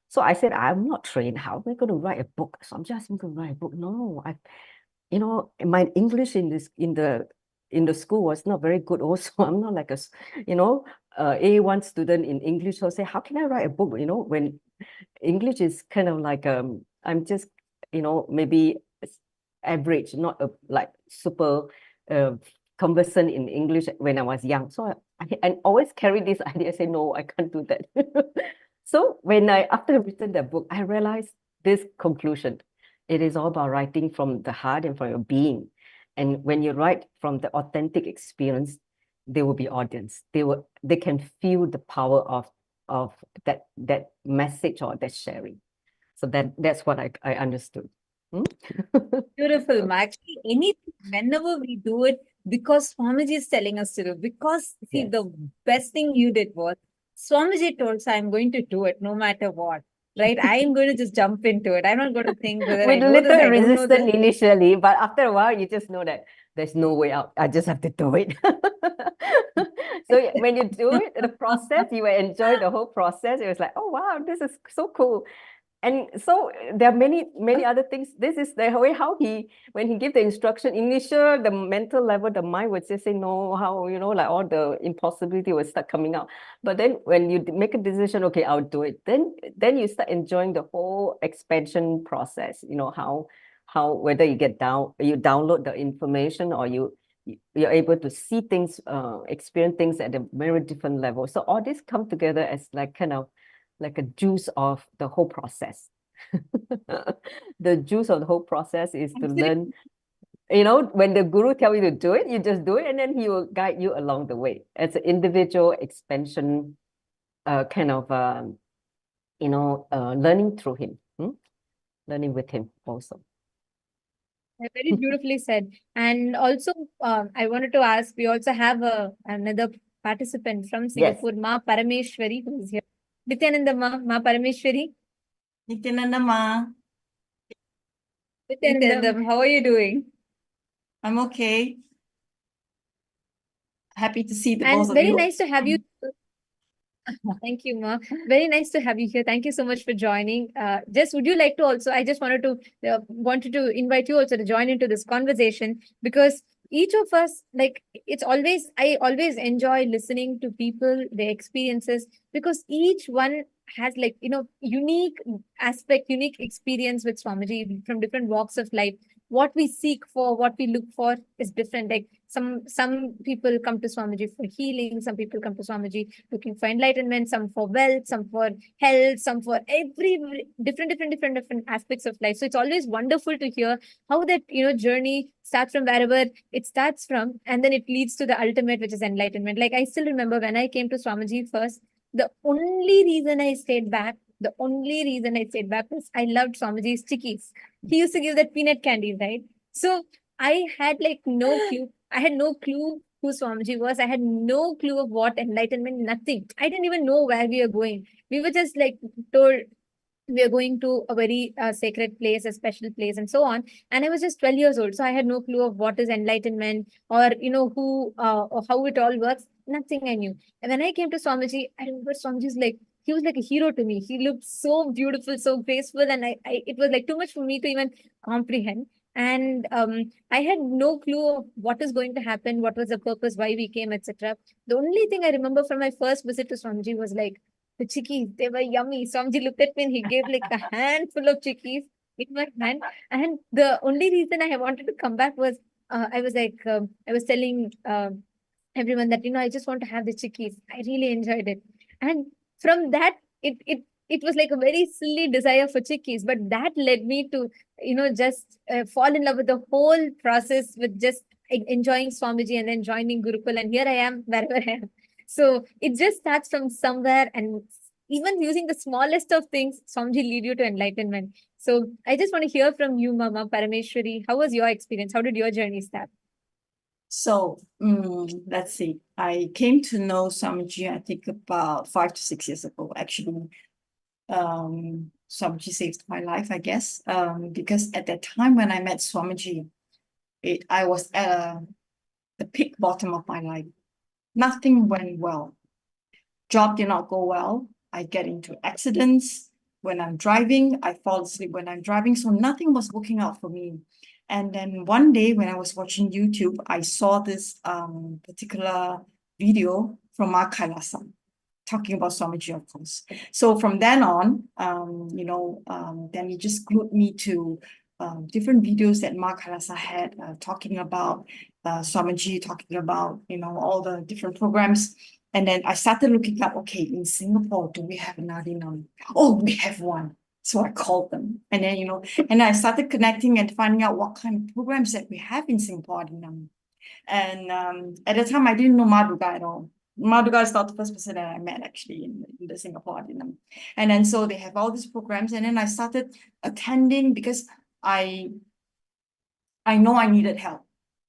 S4: So I said, I'm not trained. How am I going to write a book? So I'm just going to write a book. No, my English in the school was not very good also. I'm not like a A1 student in English. So I say, how can I write a book? When English is kind of like I'm just maybe average, not like super conversant in English when I was young. So I always carry this idea. I say, no, I can't do that. So after written the book, I realized this conclusion. It is all about writing from the heart and from your being. And when you write from the authentic experience, there will be audience. They can feel the power of that message or that sharing. So that's what I understood.
S5: Beautiful, Ma. Actually, whenever we do it, because Swamiji is telling us to do, because see, the best thing you did was Swamiji told us, I'm going to do it no matter what. Right? I am going to just jump into it. I'm not going to think whether I
S4: With
S5: know this,
S4: little
S5: I don't know
S4: resistance
S5: this.
S4: initially, but after a while, you just know that there's no way out. I just have to do it. So when you do it, the process, you will enjoy the whole process. It was like, oh wow, this is so cool. And so there are many other things. This is the way how when he give the instruction, initial, the mental level, the mind would just say no, how, like all the impossibility will start coming out. But then when you make a decision, okay, I'll do it, then you start enjoying the whole expansion process, how whether you download the information, or you're able to see things, experience things at a very different level. So all this come together as like kind of like a juice of the whole process. The juice of the whole process is to learn, when the guru tell you to do it, you just do it, and then he will guide you along the way. It's an individual expansion kind of, learning through him, learning with him also.
S3: Very beautifully said. And also, I wanted to ask, we also have another participant from Singapore, Ma Parameshwari, who is here. Nityananda Ma Parameshwari.
S6: Nityananda Ma.
S5: Nityananda, how are you doing?
S6: I'm okay. Happy to see the
S3: And
S6: both of
S3: very
S6: you.
S3: nice to have you. Thank you, Ma. Very nice to have you here. Thank you so much for joining. Would you like to also, I just wanted to invite you also to join into this conversation, because each of us, like, I always enjoy listening to people, their experiences, because each one has like, unique aspect, unique experience with Swamiji from different walks of life. what we seek for, what we look for is different. Like some people come to Swamiji for healing, some people come to Swamiji looking for enlightenment, some for wealth, some for health, some for every different aspects of life. So it's always wonderful to hear how that journey starts from wherever it starts from, and then it leads to the ultimate, which is enlightenment. Like I still remember when I came to Swamiji first, the only reason I stayed back was I loved Swamiji's chickies. He used to give that peanut candy, right? So I had like no clue. I had no clue who Swamiji was. I had no clue of what enlightenment, nothing. I didn't even know where we were going. We were just like told we are going to a very sacred place, a special place, and so on. And I was just 12 years old. So I had no clue of what is enlightenment or, who or how it all works. Nothing I knew. And when I came to Swamiji, I remember Swamiji's like, he was like a hero to me. He looked so beautiful, so graceful. And it was like too much for me to even comprehend. And I had no clue of what is going to happen, what was the purpose, why we came, etc. The only thing I remember from my first visit to Swamiji was like, the chickies, they were yummy. Swamiji looked at me and he gave like a handful of chickies in my hand. And the only reason I wanted to come back was I was like, I was telling everyone that, I just want to have the chickies. I really enjoyed it. And from that, it was like a very silly desire for chickies, but that led me to, just fall in love with the whole process with just enjoying Swamiji and then joining Gurukul. And here I am, wherever I am. So it just starts from somewhere, and even using the smallest of things, Swamiji lead you to enlightenment. So I just want to hear from you, Mama Parameshwari. How was your experience? How did your journey start?
S6: So let's see. I came to know Swamiji, I think about 5 to 6 years ago, actually. Swamiji saved my life, I guess. Because at that time when I met Swamiji, I was at the peak bottom of my life. Nothing went well. Job did not go well. I get into accidents. When I'm driving, I fall asleep when I'm driving. So nothing was working out for me. And then one day when I was watching YouTube, I saw this particular video from Ma Kailasa, talking about Swamiji, of course. So from then on, then he just glued me to different videos that Ma Kailasa had talking about Swamiji, talking about, all the different programs. And then I started looking up, okay, in Singapore, do we have an Adinam? Oh, we have one. So I called them. And then, and I started connecting and finding out what kind of programs that we have in Singapore Adinam. And at the time, I didn't know Maduga at all. Maduga is not the first person that I met actually in the Singapore Adinam. And then so they have all these programs. And then I started attending because I know I needed help,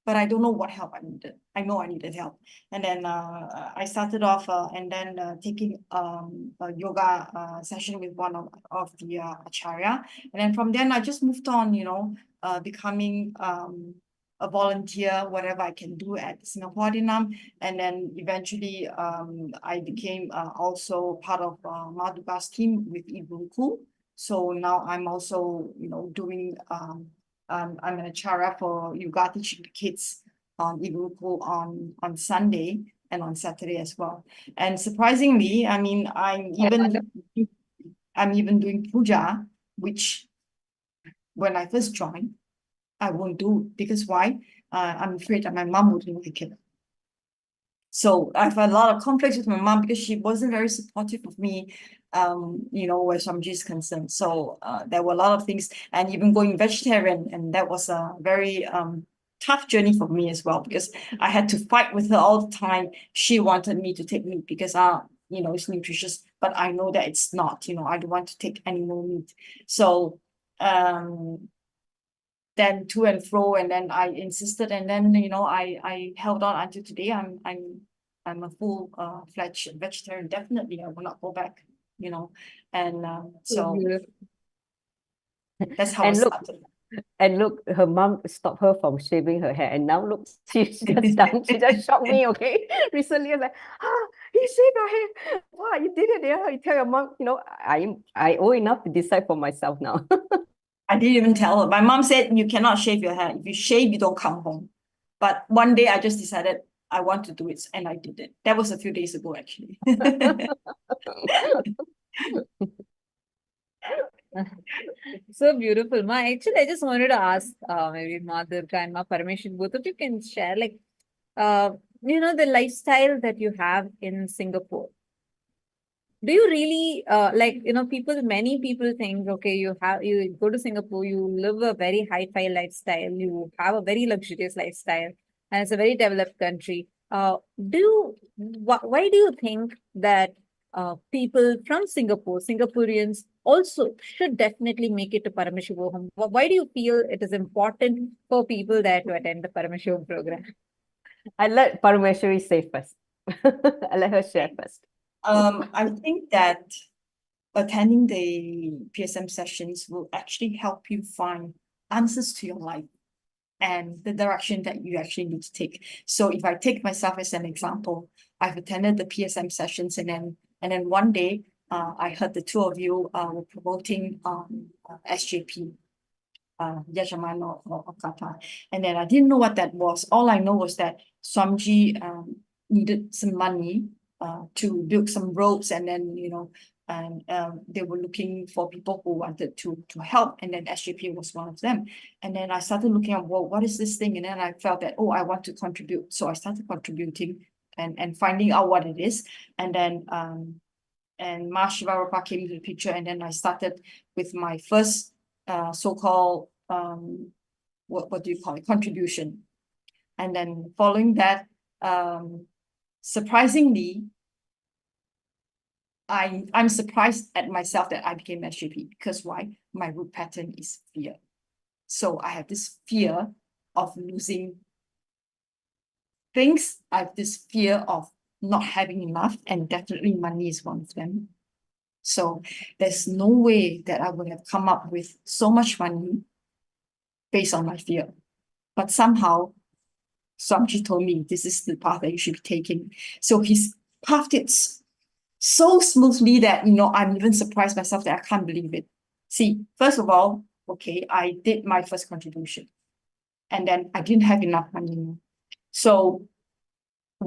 S6: but I don't know what help I needed. I know I needed help. And then I started off taking a yoga session with one of the acharya. And then from then I just moved on, becoming a volunteer, whatever I can do at Singapore Dinam. And then eventually I became also part of Maduga's team with Ibuku. So now I'm also, doing I'm an acharya for yoga, teaching the kids on Ibuku on Sunday and on Saturday as well. And surprisingly, I mean, I'm even doing puja, which when I first joined, I won't do, because why? I'm afraid that my mom wouldn't like it. So I've had a lot of conflicts with my mom because she wasn't very supportive of me, where Swamiji is concerned. So there were a lot of things, and even going vegetarian, and that was a very tough journey for me as well, because I had to fight with her all the time. She wanted me to take meat because it's nutritious, but I know that it's not. I don't want to take animal meat. So then to and fro, and then I insisted, and then I held on until today. I'm a full fledged vegetarian. Definitely, I will not go back. And so that's how
S4: And
S6: I
S4: look,
S6: started.
S4: And look, her mom stopped her from shaving her hair, and now look, she's just done. She just shocked me. Okay, recently I was like, he shaved your hair. Wow, you did it. Yeah, you tell your mom. I owe enough to decide for myself now.
S6: I didn't even tell her. My mom said, you cannot shave your hair. If you shave, you don't come home. But one day I just decided I want to do it, and I did it. That was a few days ago, actually.
S3: So beautiful. Actually, I just wanted to ask, maybe Madhur and Ma Parameshan, both of you can share, like, the lifestyle that you have in Singapore. Do you really many people think, okay, you go to Singapore, you live a very high-fi lifestyle, you have a very luxurious lifestyle, and it's a very developed country. Why do you think that people from Singapore, Singaporeans also should definitely make it to Paramashivoham? Why do you feel it is important for people there to attend the Paramashivoham program?
S4: I let Parameshwari say first. I let her share first.
S6: I think that attending the PSM sessions will actually help you find answers to your life and the direction that you actually need to take. So if I take myself as an example, I've attended the PSM sessions, and then one day I heard the two of you were promoting SJP. Yajamano or Kata. And then I didn't know what that was. All I know was that Swamiji needed some money to build some ropes, and then and they were looking for people who wanted to help, and then SJP was one of them. And then I started looking at, well, what is this thing? And then I felt that, oh, I want to contribute. So I started contributing and finding out what it is. And then and Ma Shivarapa came into the picture, and then I started with my first so-called what do you call it, contribution. And then following that, surprisingly, I'm surprised at myself that I became SJP. Because why? My root pattern is fear. So I have this fear of losing things. I have this fear of not having enough, and definitely money is one of them. So there's no way that I would have come up with so much money based on my fear. But somehow, Swamiji told me this is the path that you should be taking. So he's pathed it so smoothly that, I'm even surprised myself that I can't believe it. See, first of all, okay, I did my first contribution, and then I didn't have enough money. So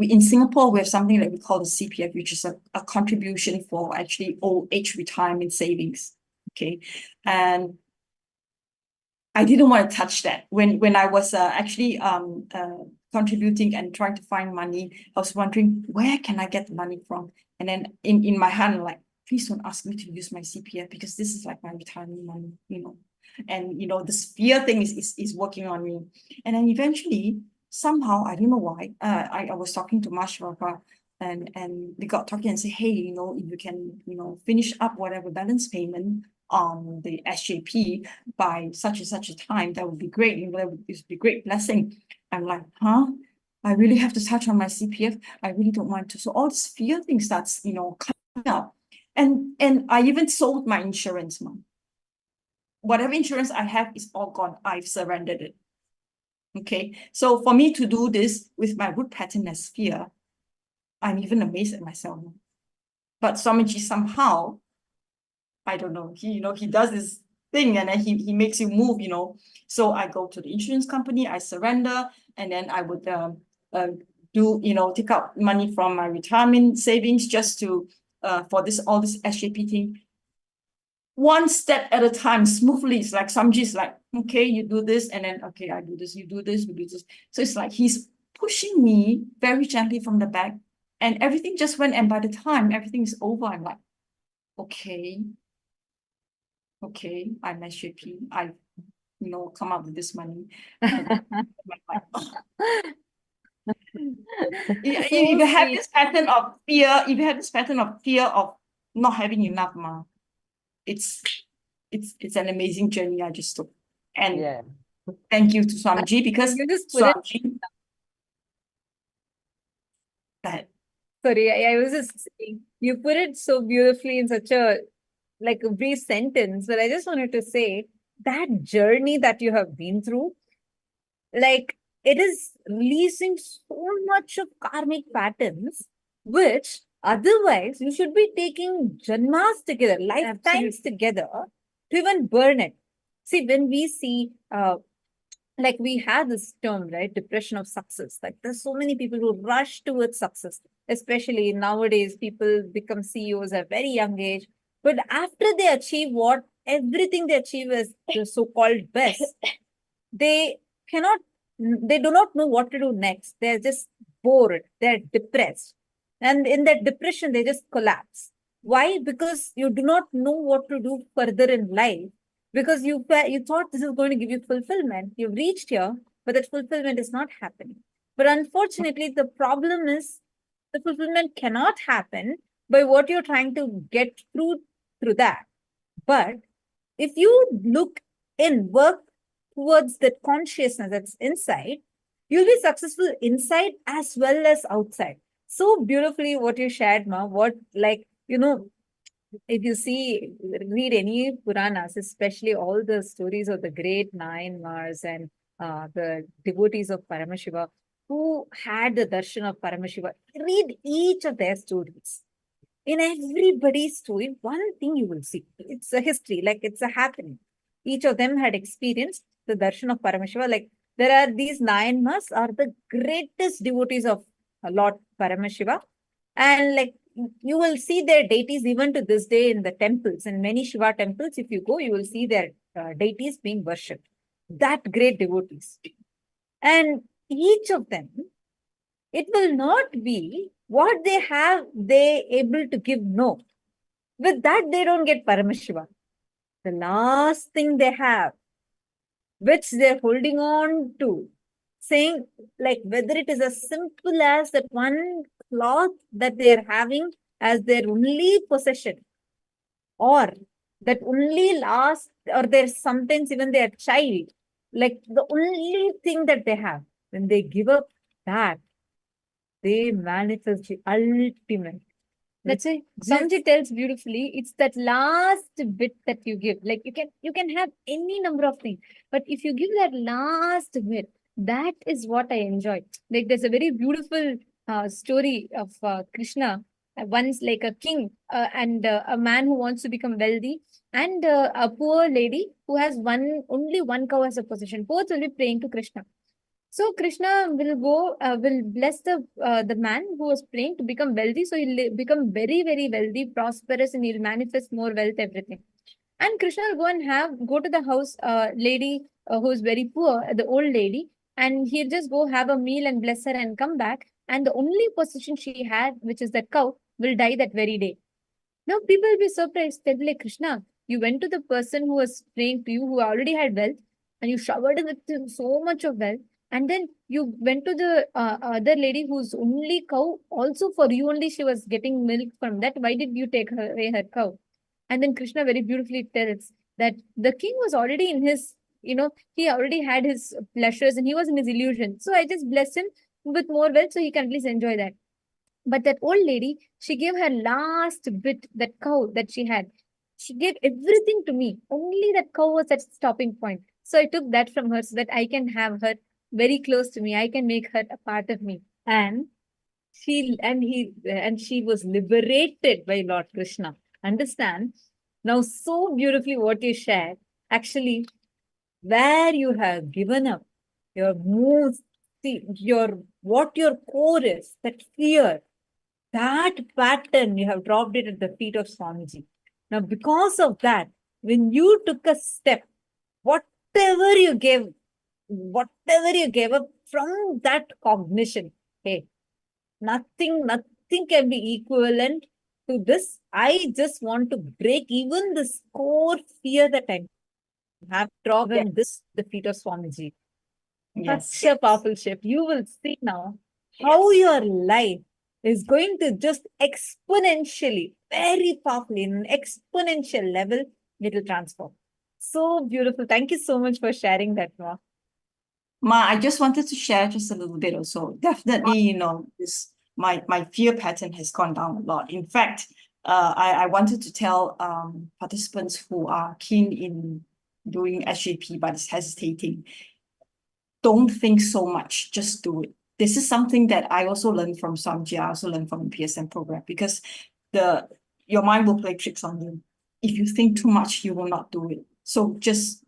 S6: in Singapore, we have something that we call the CPF, which is a contribution for actually old age retirement savings. Okay. And I didn't want to touch that. When I was actually contributing and trying to find money, I was wondering, where can I get the money from? And then in my hand, I'm like, please don't ask me to use my CPF, because this is like my retirement money, And this fear thing is working on me. And then eventually, somehow, I don't know why, I was talking to Mashwaka, and we got talking and say, hey, if you can, finish up whatever balance payment on the SJP by such and such a time, that would be great. That would be a great blessing. I'm like, huh? I really have to touch on my CPF. I really don't want to. So all this fear thing starts, coming up. And I even sold my insurance, Mom. Whatever insurance I have is all gone. I've surrendered it. Okay. So for me to do this with my root pattern as fear, I'm even amazed at myself. But Swamiji somehow, I don't know, he does this thing, and then he makes you move, So I go to the insurance company, I surrender, and then I would take out money from my retirement savings just to for all this SJP thing. One step at a time, smoothly. It's like Samji's like, okay, you do this, and then okay, I do this, you do this, we do this. So it's like he's pushing me very gently from the back, and everything just went. And by the time everything is over, I'm like, okay, I'm SJP. I come up with this money. If you have this pattern of fear, of not having enough, it's an amazing journey I just took. And thank you to Swamiji, because Swamiji.
S3: Sorry, I was just saying, you put it so beautifully in such a brief sentence, but I just wanted to say that journey that you have been through, it is releasing so much of karmic patterns, which otherwise you should be taking janmas together, lifetimes together, to even burn it. See, when we see, we have this term, right? Depression of success. There's so many people who rush towards success, especially nowadays. People become CEOs at a very young age, but after they achieve
S5: everything they achieve as the so-called best, they do not know what to do next. They're just bored, they're depressed. And in that depression, they just collapse. Why? Because you do not know what to do further in life. Because you thought this is going to give you fulfillment. You've reached here, but that fulfillment is not happening. But unfortunately, the problem is the fulfillment cannot happen by what you're trying to get through that. But if you look in, work towards that consciousness that's inside, you'll be successful inside as well as outside. So beautifully what you shared, Ma, what, like, if you read any Puranas, especially all the stories of the great nine Mars and the devotees of Paramashiva who had the darshan of Paramashiva, read each of their stories. In everybody's story, one thing you will see, it's a history, like it's a happening. Each of them had experienced the darshan of Paramashiva. Like there are these nine Mars are the greatest devotees of Lord Paramashiva. And like you will see their deities even to this day in the temples. In many Shiva temples, if you go, you will see their deities being worshipped. That great devotees. And each of them, it will not be what they have, they able to give. No. With that, they don't get Paramashiva. The last thing they have, which they're holding on to, saying, like, whether it is as simple as that one cloth that they're having as their only possession, or that only last, or there's sometimes even their child, like the only thing that they have, when they give up that, they manifest the ultimate.
S3: That's why Samji tells beautifully, it's that last bit that you give. Like you can have any number of things, but if you give that last bit, that is what I enjoy. Like there's a very beautiful story of Krishna. Once like a king and a man who wants to become wealthy, and a poor lady who has only one cow as a possession. Both will be praying to Krishna. So Krishna will bless the man who was praying to become wealthy. So he'll become very, very wealthy, prosperous, and he'll manifest more wealth, everything. And Krishna will go to the house lady who is very poor, the old lady, and he'll just go have a meal and bless her and come back. And the only possession she had, which is that cow, will die that very day. Now people will be surprised. They'll be like, Krishna, you went to the person who was praying to you, who already had wealth, and you showered him with so much of wealth. And then you went to the other lady whose only cow, also for you only she was getting milk from that. Why did you take away her cow? And then Krishna very beautifully tells that the king was already in his, he already had his pleasures and he was in his illusion. So I just blessed him with more wealth so he can at least enjoy that. But that old lady, she gave her last bit, that cow that she had. She gave everything to me. Only that cow was at stopping point. So I took that from her so that I can have her very close to me. I can make her a part of me. And she was liberated by Lord Krishna. Understand? Now, so beautifully what you shared, actually, where you have given up your moves, what your core is, that fear, that pattern, you have dropped it at the feet of Swamiji. Now, because of that, when you took a step, whatever you gave up from that cognition, hey, nothing can be equivalent to this. I just want to break even this core fear that I have, dropped this the feet of Swamiji.
S6: Yes.
S5: Such a powerful shift. You will see now how your life is going to just exponentially, very powerfully, in an exponential level, it will transform. So beautiful. Thank you so much for sharing that, Ma.
S6: Ma, I just wanted to share just a little bit also. Definitely, my fear pattern has gone down a lot. In fact, I wanted to tell participants who are keen in doing SJP but is hesitating, don't think so much, just do it. This is something that I also learned from Samji, I also learned from the PSM program, because your mind will play tricks on you. If you think too much, you will not do it. So just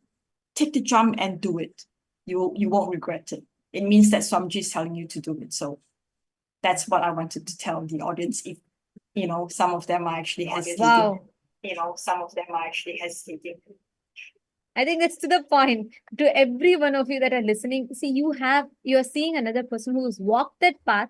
S6: take the jump and do it. You won't regret it. It means that Samji is telling you to do it. So that's what I wanted to tell the audience. If some of them are actually hesitating.
S3: Wow.
S6: some of them are actually hesitating.
S3: I think that's to the point. To every one of you that are listening, see, you're seeing another person who's walked that path,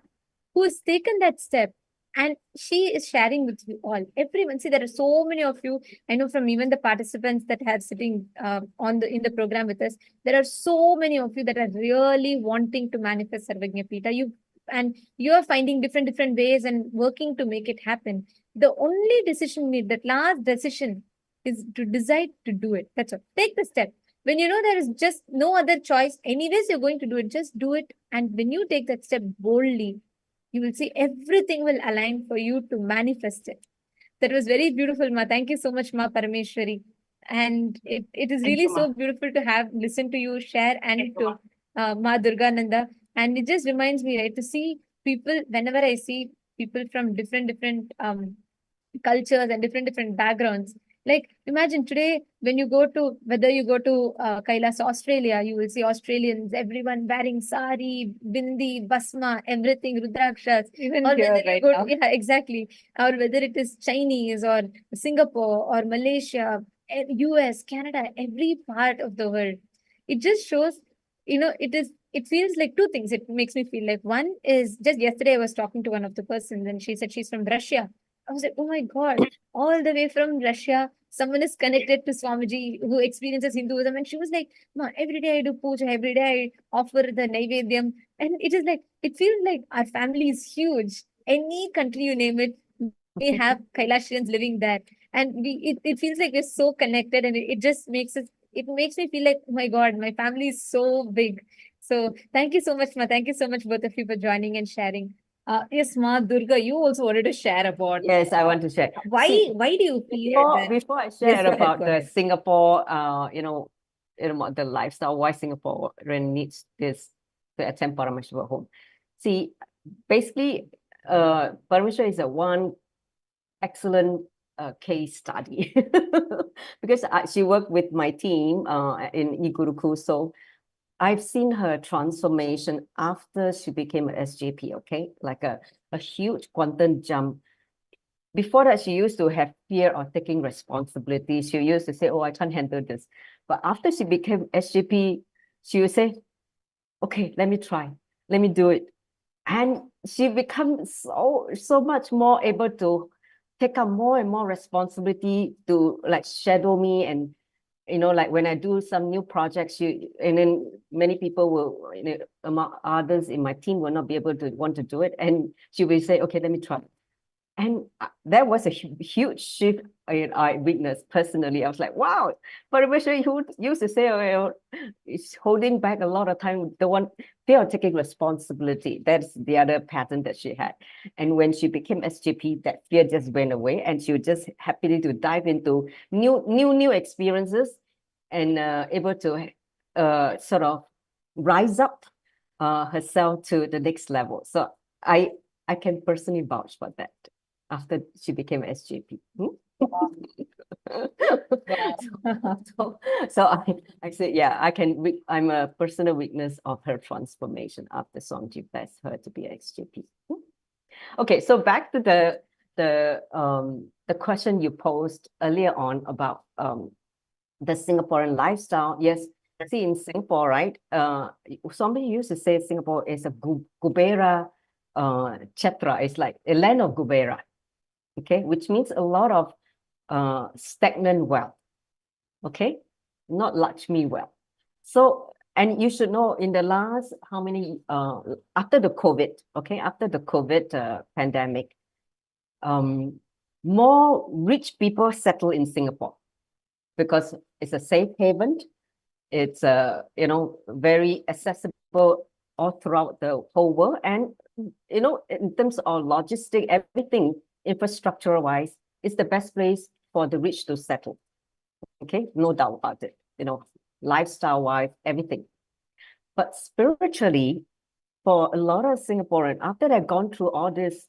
S3: who has taken that step, and she is sharing with you all. Everyone, see, there are so many of you. I know from even the participants that have sitting in the program with us, there are so many of you that are really wanting to manifest Sarvagnya Pita. You are finding different ways and working to make it happen. The only decision need, that last decision, is to decide to do it. That's all. Take the step. When you know there is just no other choice, anyways, you're going to do it, just do it. And when you take that step boldly, you will see everything will align for you to manifest it. That was very beautiful, Ma. Thank you so much, Ma Parameshwari. And it is
S6: Thank
S3: really
S6: you, Ma.
S3: so beautiful to have listened to you share and to Ma Durga Nanda. And it just reminds me, right, to see people, whenever I see people from different cultures and different backgrounds. Like imagine today when you go to, whether you go to Kailas, Australia, you will see Australians, everyone wearing sari, bindi, basma, everything, rudrakshas.
S5: Even
S3: Or
S5: here
S3: whether you
S5: right
S3: go
S5: now.
S3: to, yeah, exactly. Or whether it is Chinese or Singapore or Malaysia, US, Canada, every part of the world. It just shows, it feels like two things. It makes me feel like, one is, just yesterday I was talking to one of the persons and she said she's from Russia. I was like, oh my God, all the way from Russia, someone is connected to Swamiji who experiences Hinduism. And she was like, Ma, every day I do puja, every day I offer the Naivedyam. And it is like, it feels like our family is huge. Any country you name it, we have Kailashians living there. And it feels like we're so connected, and it just makes us, it makes me feel like, oh my God, my family is so big. So thank you so much, Ma. Thank you so much, both of you, for joining and sharing. Yes, Ma Durga, you also wanted to share about
S4: Yes, I want to share.
S3: why
S4: See,
S3: why do you feel that?
S4: before I
S3: Yes,
S4: share
S3: go ahead,
S4: about
S3: go
S4: the
S3: ahead.
S4: Singapore, the lifestyle, why Singaporean needs this to attend Paramashivoham. See, basically, Paramashiva is a one excellent case study because she worked with my team in Iguruku. So I've seen her transformation after she became an SJP, okay? Like a huge quantum jump. Before that, she used to have fear of taking responsibility. She used to say, oh, I can't handle this. But after she became SJP, she would say, okay, let me try. Let me do it. And she becomes so much more able to take up more and more responsibility to like shadow me. And, like when I do some new projects, and then many people will, among others in my team will not be able to want to do it. And she will say, okay, let me try. And that was a huge shift I witnessed personally. I was like, wow, Parameshwari, who used to say, well, it's holding back a lot of time, the one fear of taking responsibility. That's the other pattern that she had. And when she became SGP, that fear just went away, and she was just happily to dive into new experiences and able to sort of rise up herself to the next level. So I can personally vouch for that after she became SJP. So I said, yeah, I'm a personal witness of her transformation after Songji blessed her to be SJP. Okay, so back to the question you posed earlier on about the Singaporean lifestyle. Yes, see, in Singapore, right? Somebody used to say Singapore is a Gubera Chatra. It's like a land of Gubera, okay, which means a lot of stagnant wealth, okay, not Lakshmi wealth. So, and you should know, in the last how many after the COVID, okay, after the COVID pandemic, more rich people settle in Singapore because it's a safe haven. It's very accessible all throughout the whole world, and in terms of logistic, everything infrastructure wise, it's the best place for the rich to settle. Okay, no doubt about it. Lifestyle wise, everything. But spiritually, for a lot of Singaporeans, after they've gone through all this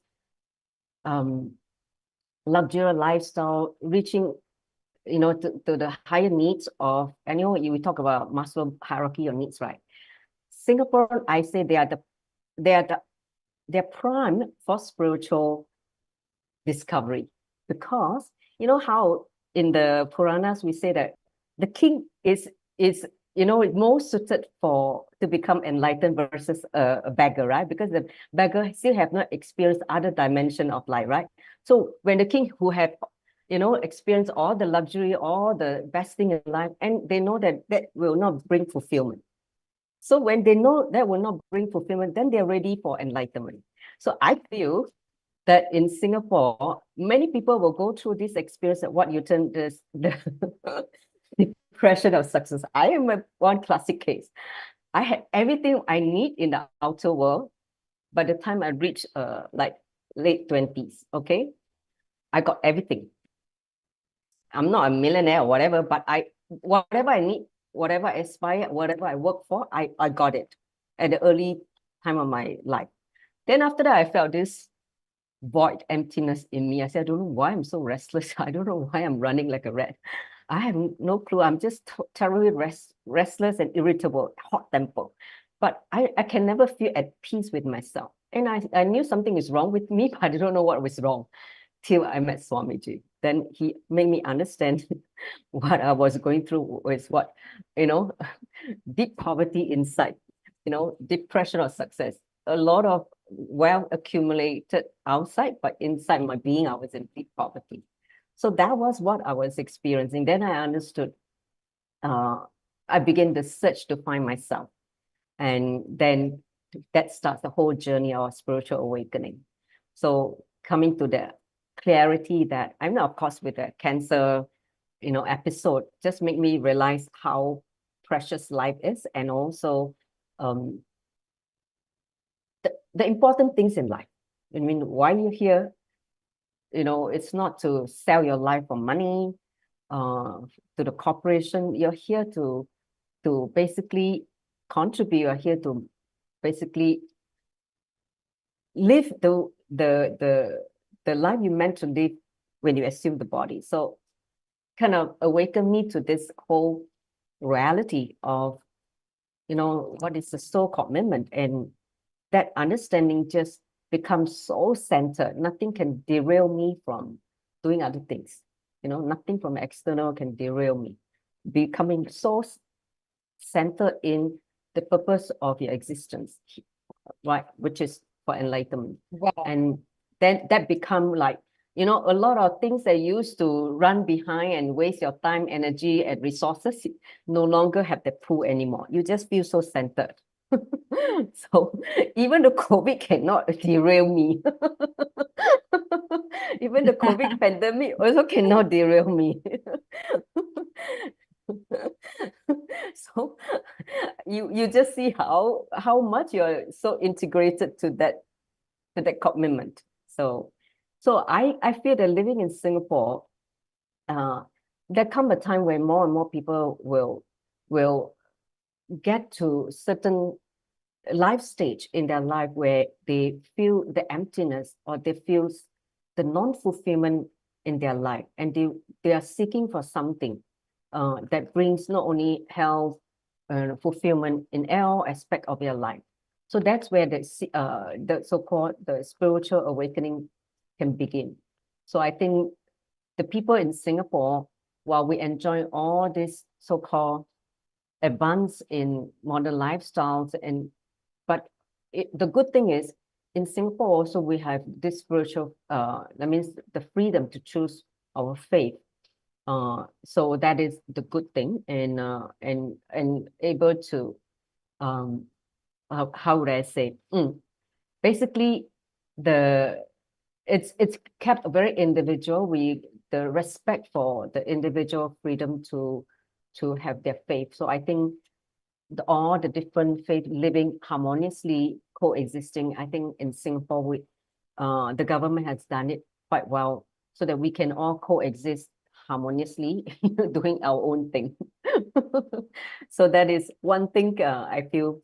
S4: luxury lifestyle, reaching to the higher needs of, we talk about Maslow hierarchy of needs, right? Singapore, I say they're prime for spiritual discovery, because how in the Puranas, we say that the king is most suited to become enlightened versus a beggar, right? Because the beggar still have not experienced other dimension of life, right? So when the king who have experienced all the luxury, all the best thing in life, and they know that that will not bring fulfillment. So when they know that will not bring fulfillment, then they're ready for enlightenment. So I feel that in Singapore, many people will go through this experience of what you term the depression of success. I am one classic case. I had everything I need in the outer world. By the time I reached like late 20s, okay, I got everything. I'm not a millionaire or whatever, but whatever I need, whatever I aspire, whatever I work for, I got it at the early time of my life. Then after that, I felt this void, emptiness in me. I said, I don't know why I'm so restless. I don't know why I'm running like a rat. I have no clue. I'm just terribly restless and irritable, hot-tempered. But I can never feel at peace with myself. And I knew something is wrong with me, but I don't know what was wrong till I met Swamiji. Then he made me understand what I was going through was what, deep poverty inside, depression of success, a lot of wealth accumulated outside, but inside my being, I was in deep poverty. So that was what I was experiencing. Then I understood, I began the search to find myself. And then that starts the whole journey of spiritual awakening. So coming to the clarity that I'm not, of course, with the cancer, episode, just make me realize how precious life is, and also the important things in life. I mean, while you're here, it's not to sell your life for money to the corporation. You're here to basically contribute. You're here to basically live the life you meant to live when you assume the body. So kind of awaken me to this whole reality of, what is the soul commitment, and that understanding just becomes so centered. Nothing can derail me from doing other things. Nothing from external can derail me. Becoming so centered in the purpose of your existence, right? Which is for enlightenment.
S3: Wow.
S4: And then that become like, a lot of things that used to run behind and waste your time, energy, and resources no longer have the pull anymore. You just feel so centered. So even the COVID cannot derail me. Even the COVID pandemic also cannot derail me. So you just see how much you're so integrated to that commitment. So I feel that living in Singapore, there come a time when more and more people will get to certain life stage in their life where they feel the emptiness, or they feel the non-fulfillment in their life, and they are seeking for something that brings not only health and fulfillment in all aspect of their life. So that's where the so-called the spiritual awakening can begin. So I think the people in Singapore, while we enjoy all this so-called advance in modern lifestyles, but the good thing is, in Singapore also we have this spiritual, that means the freedom to choose our faith. So that is the good thing, and able to, how would I say? Basically, it's kept very individual. The respect for the individual freedom to have their faith. So I think all the different faith living harmoniously coexisting. I think in Singapore, the government has done it quite well, so that we can all coexist harmoniously, doing our own thing. So that is one thing I feel,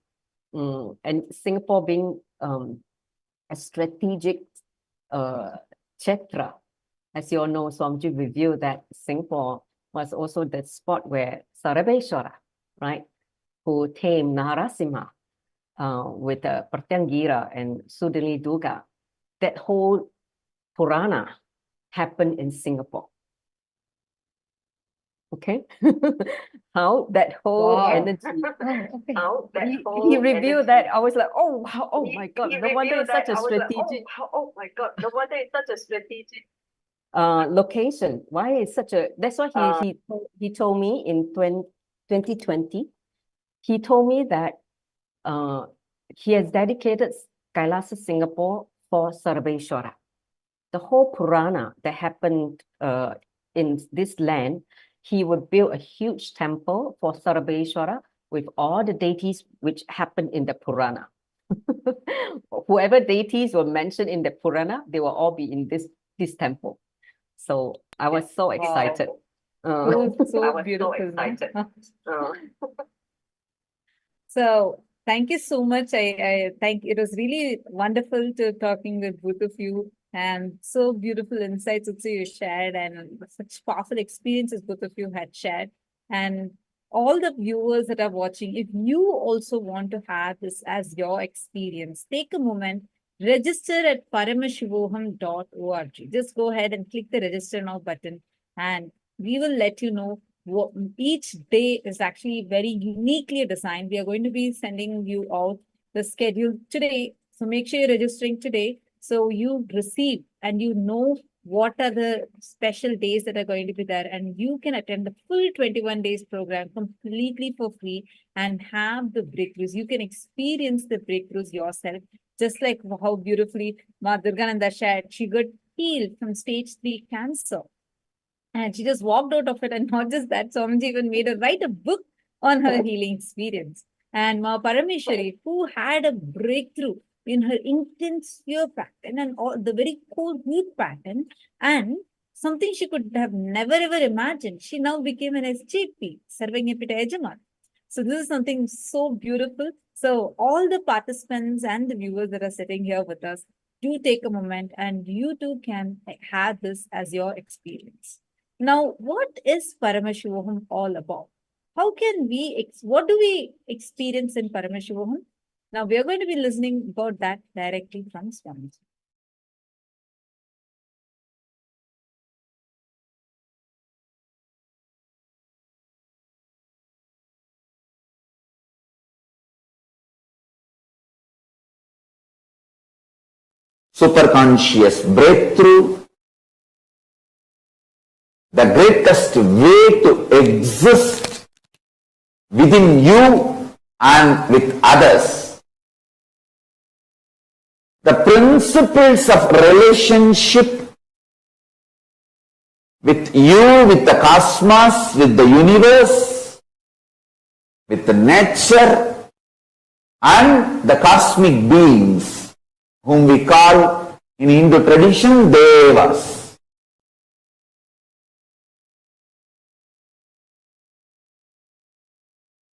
S4: and Singapore being a strategic kshetra. As you all know, Swamiji revealed that Singapore was also the spot where Sarabeshwara, right, who tamed Narasimha with Pratyangira and Sudali Duga. That whole Purana happened in Singapore. Okay, how that whole
S6: Wow.
S4: energy,
S3: okay.
S4: how that
S6: He-
S4: whole
S6: he
S4: revealed that. I was like, oh wow, oh my God, no wonder it's such a strategic.
S1: Oh my God, no wonder it's such a strategic.
S4: Location. Why is such a? That's why he told me in 2020. He told me that he has dedicated Kailasa Singapore for Sarveshwara. The whole Purana that happened in this land, he would build a huge temple for Sarveshwara with all the deities which happened in the Purana. Whoever deities were mentioned in the Purana, they will all be in this temple. So I was so excited.
S5: So beautiful. So thank you so much. I think it was really wonderful to talking with both of you, and so beautiful insights also you shared, and such powerful experiences both of you had shared. And all the viewers that are watching, if you also want to have this as your experience, take a moment, register at paramashivoham.org. Just go ahead and click the register now button, and we will let you know what each day is actually very uniquely designed. We are going to be sending you out the schedule today. So make sure you're registering today so you receive and you know what are the special days that are going to be there, and you can attend the full 21 days program completely for free and have the breakthroughs. You can experience the breakthroughs yourself, just like how beautifully Ma Durgananda shared. She got healed from stage 3 cancer. And she just walked out of it. And not just that, Swamiji even made her write a book on her healing experience. And Ma Parameshwari, who had a breakthrough in her intense fear pattern and all the very cold heat pattern, and something she could have never ever imagined. She now became an SJP, Sarvanyapita Ejaman. So this is something so beautiful. So all the participants and the viewers that are sitting here with us, do take a moment and you too can have this as your experience. Now, what is Paramashivoham all about? How can we, what do we experience in Paramashivoham? Now, we are going to be listening about that directly from Swamiji.
S7: Superconscious breakthrough, the greatest way to exist within you and with others. The principles of relationship with you, with the cosmos, with the universe, with the nature, and the cosmic beings, whom we call in Hindu tradition Devas.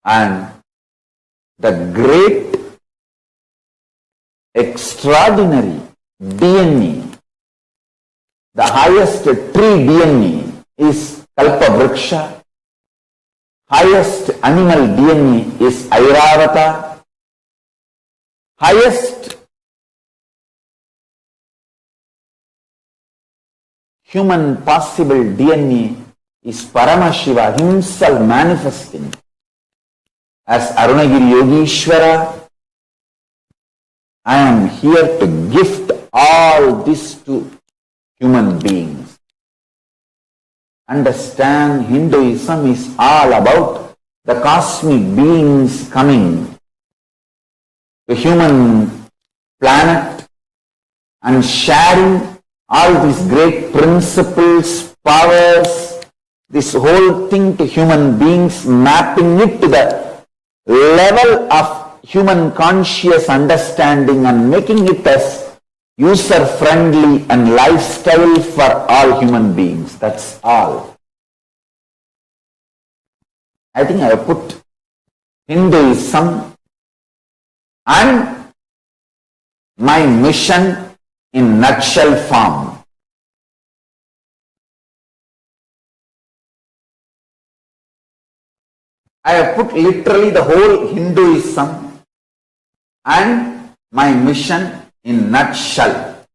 S7: And the great, extraordinary DNA, the highest tree DNA is Kalpavriksha, highest animal DNA is Airavata, highest human possible DNA is Paramashiva himself manifesting as Arunagiri Yogishwara. I am here to gift all this to human beings. Understand, Hinduism is all about the cosmic beings coming to human planet and sharing all these great principles, powers, this whole thing to human beings, mapping it to the level of human conscious understanding and making it as user-friendly and lifestyle for all human beings. That's all. I think I have put Hinduism and my mission in nutshell form. I have put literally the whole Hinduism and my mission in nutshell.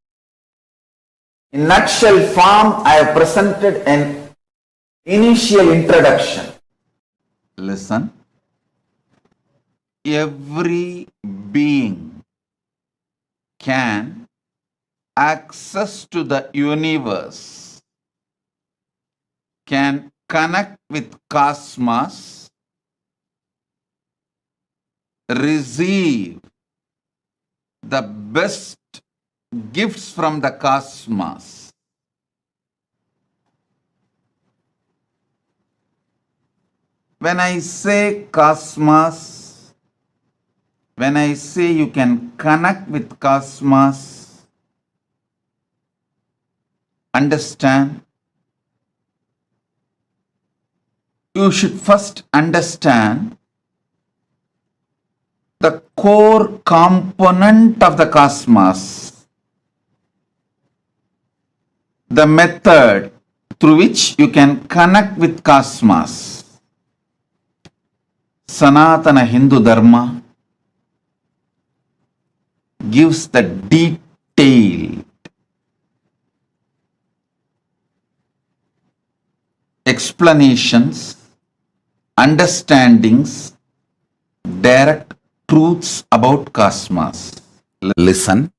S7: In nutshell form, I have presented an Initial introduction. Listen. Every being can access to the universe, can connect with cosmos, receive the best gifts from the cosmos. When I say cosmos, when I say you can connect with cosmos, understand, you should first understand the core component of the cosmos, the method through which you can connect with cosmos. Sanatana Hindu Dharma gives the detailed explanations, understandings, direct truths about cosmos. Listen.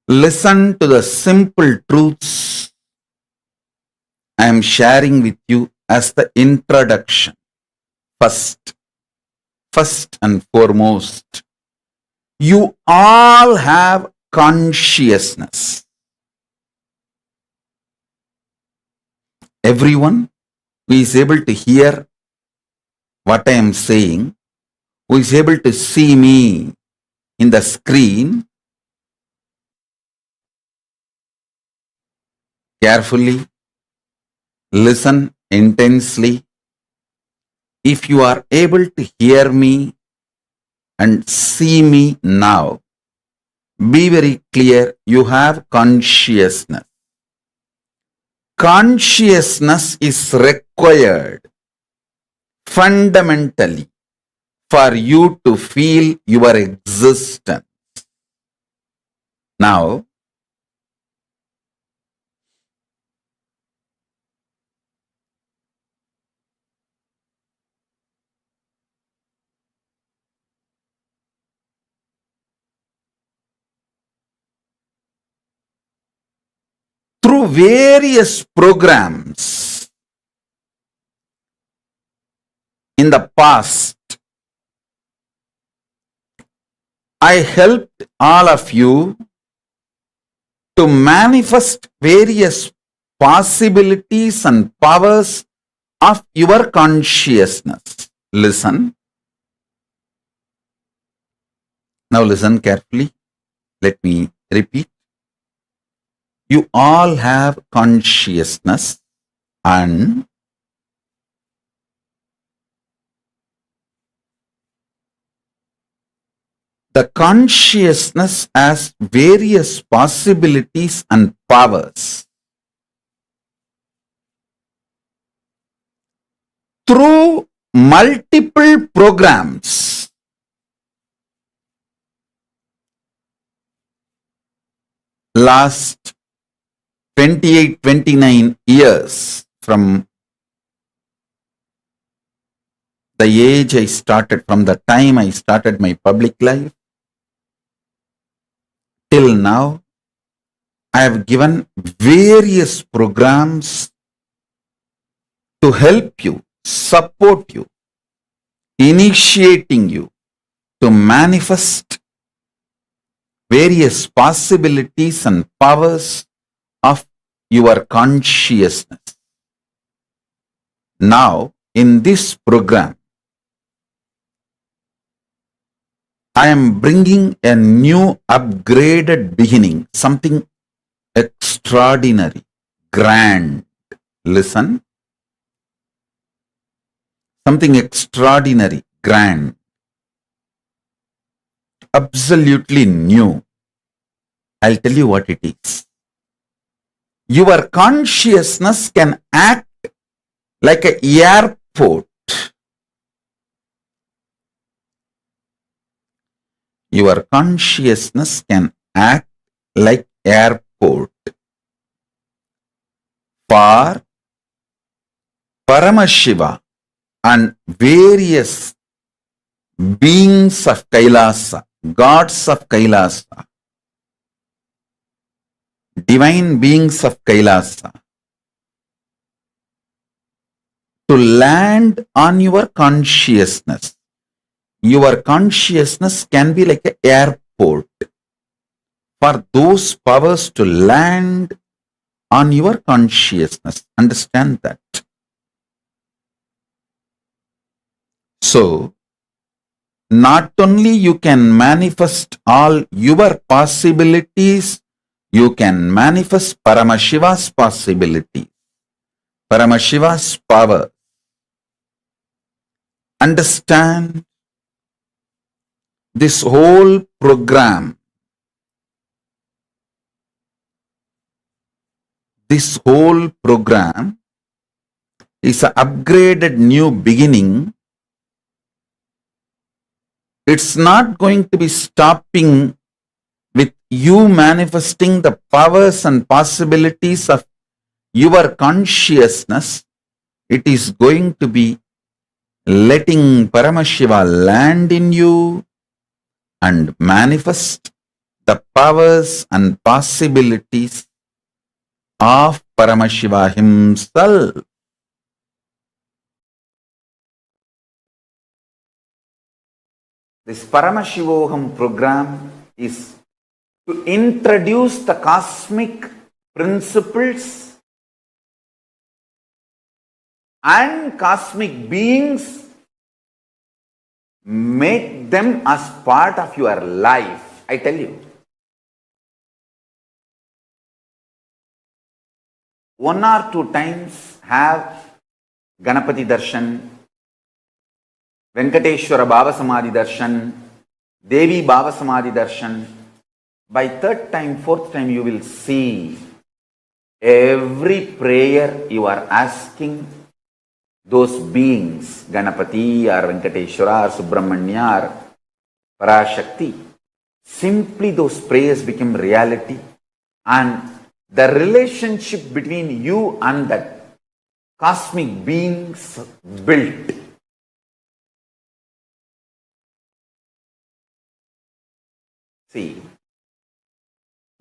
S7: Listen to the simple truths I am sharing with you as the introduction. First and foremost, you all have consciousness. Everyone who is able to hear what I am saying, who is able to see me in the screen, carefully, listen intensely. If you are able to hear me and see me now, be very clear, you have consciousness. Consciousness is required fundamentally for you to feel your existence. Now, through various programs in the past, I helped all of you to manifest various possibilities and powers of your consciousness. Listen. Now listen carefully. Let me repeat. You all have consciousness, and the consciousness has various possibilities and powers. Through multiple programs, last 28-29 years from the age I started, from the time I started my public life till now, I have given various programs to help you, support you, initiating you to manifest various possibilities and powers of your consciousness. Now, in this program, I am bringing a new upgraded beginning, something extraordinary, grand. Listen. Something extraordinary, grand, absolutely new. I'll tell you what it is. Your consciousness can act like an airport. Your consciousness can act like airport for Paramashiva and various beings of Kailasa, gods of Kailasa, divine beings of Kailasa, to land on your consciousness. Your consciousness can be like an airport for those powers to land on your consciousness. Understand that. So, not only you can manifest all your possibilities, you can manifest Paramashiva's possibility, Paramashiva's power. Understand this whole program, is an upgraded new beginning. It's not going to be stopping with you manifesting the powers and possibilities of your consciousness. It is going to be letting Paramashiva land in you and manifest the powers and possibilities of Paramashiva himself. This Paramashivoham program is to introduce the cosmic principles and cosmic beings, make them as part of your life. I tell you, one or two times have Ganapati Darshan, Venkateshwara Baba Samadhi Darshan, Devi Baba Samadhi Darshan. By third time, fourth time, you will see every prayer you are asking those beings, Ganapati or Venkateshwara or Subramanya or Parashakti. Simply those prayers become reality, and the relationship between you and that cosmic beings built. See,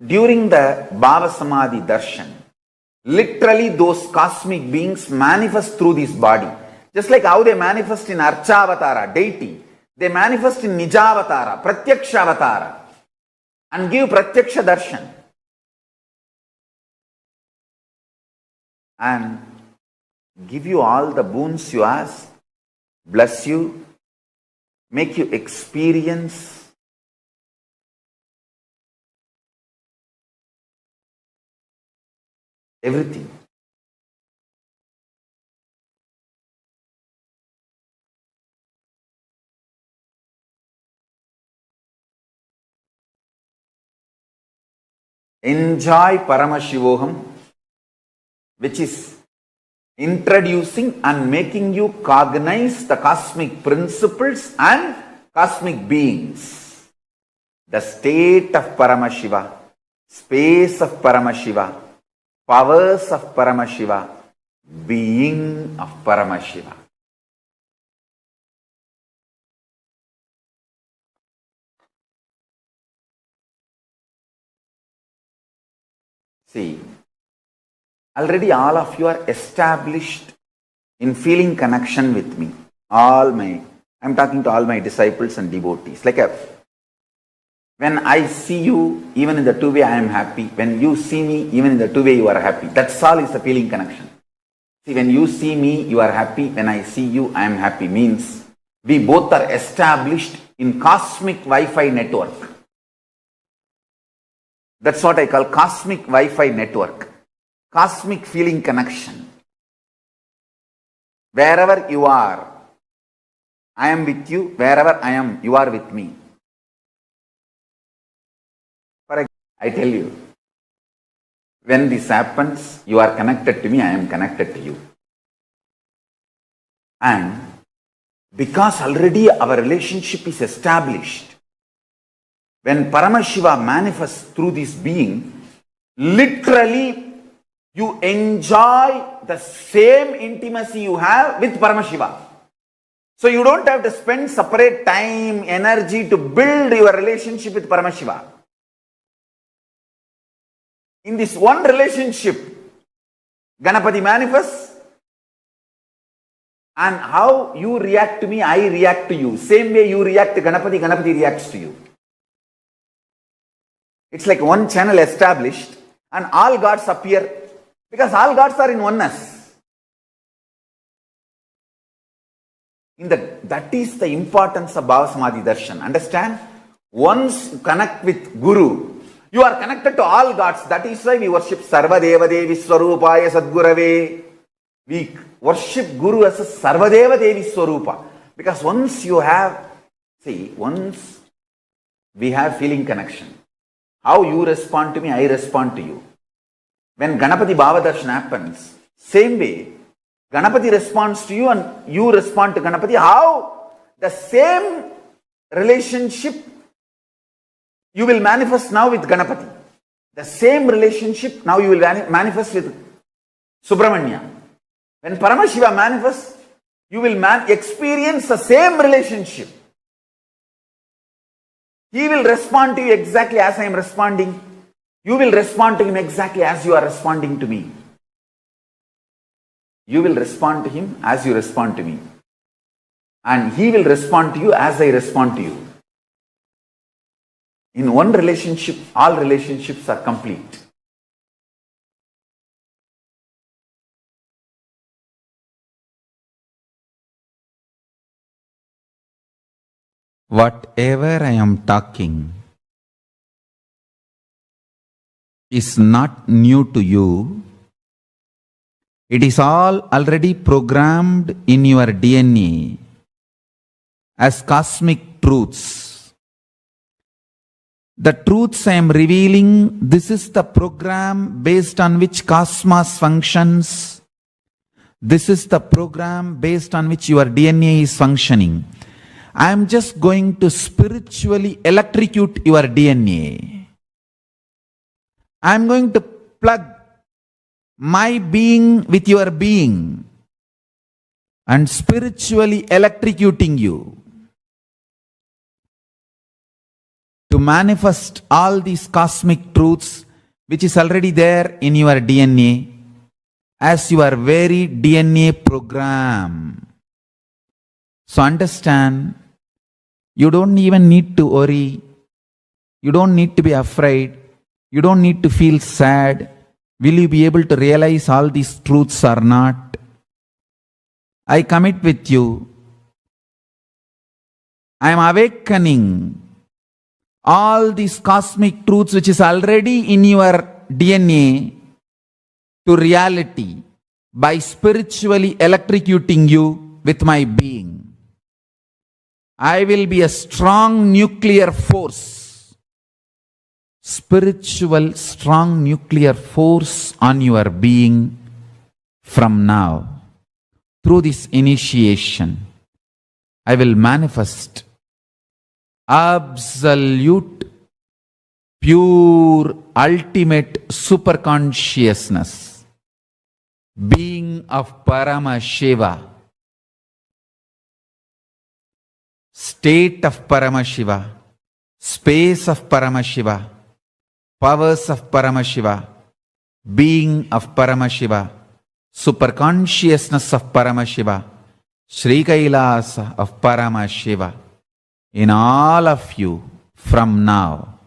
S7: during the Baba Samadhi Darshan, literally those cosmic beings manifest through this body. Just like how they manifest in Archavatara, deity, they manifest in Nijavatara, Pratyakshavatara, and give Pratyaksha Darshan. And give you all the boons you ask, bless you, make you experience everything. Enjoy Paramashivoham, which is introducing and making you cognize the cosmic principles and cosmic beings. The state of Paramashiva, space of Paramashiva, powers of Paramashiva, being of Paramashiva. See, already all of you are established in feeling connection with me. I'm talking to all my disciples and devotees. When I see you, even in the two-way, I am happy. When you see me, even in the two-way, you are happy. That's all is a feeling connection. See, when you see me, you are happy. When I see you, I am happy. Means we both are established in cosmic Wi-Fi network. That's what I call cosmic Wi-Fi network. Cosmic feeling connection. Wherever you are, I am with you. Wherever I am, you are with me. I tell you, when this happens, you are connected to me, I am connected to you. And because already our relationship is established, when Paramashiva manifests through this being, literally you enjoy the same intimacy you have with Paramashiva. So you don't have to spend separate time, energy to build your relationship with Paramashiva. In this one relationship, Ganapati manifests, and how you react to me, I react to you. Same way you react to Ganapati, Ganapati reacts to you. It's like one channel established and all gods appear because all gods are in oneness. That is the importance of Bhava Samadhi Darshan. Understand? Once you connect with Guru, you are connected to all gods. That is why we worship Sarva Deva Devi Swarupaya Sadgurave. We worship Guru as a Sarva Deva Devi Swarupa. Because once we have feeling connection. How you respond to me, I respond to you. When Ganapati Bhava Darshan happens, same way, Ganapati responds to you and you respond to Ganapati. How? The same relationship you will manifest now with Ganapati. The same relationship now you will manifest with Subramanya. When Paramashiva manifests, you will experience the same relationship. He will respond to you exactly as I am responding. You will respond to him exactly as you are responding to me. You will respond to him as you respond to me. And he will respond to you as I respond to you. In one relationship, all relationships are complete. Whatever I am talking is not new to you. It is all already programmed in your DNA as cosmic truths. The truths I am revealing, this is the program based on which cosmos functions. This is the program based on which your DNA is functioning. I am just going to spiritually electrocute your DNA. I am going to plug my being with your being and spiritually electrocuting you to manifest all these cosmic truths which is already there in your DNA as your very DNA program. So understand, you don't even need to worry, you don't need to be afraid, you don't need to feel sad. Will you be able to realize all these truths or not? I commit with you. I am awakening all these cosmic truths which is already in your DNA to reality by spiritually electrocuting you with my being. I will be a strong nuclear force. Spiritual strong nuclear force on your being from now. Through this initiation, I will manifest absolute, pure, ultimate superconsciousness, being of Paramashiva, state of Paramashiva, space of Paramashiva, powers of Paramashiva, being of Paramashiva, superconsciousness of Paramashiva, Sri Kailasa of Paramashiva, in all of you from now.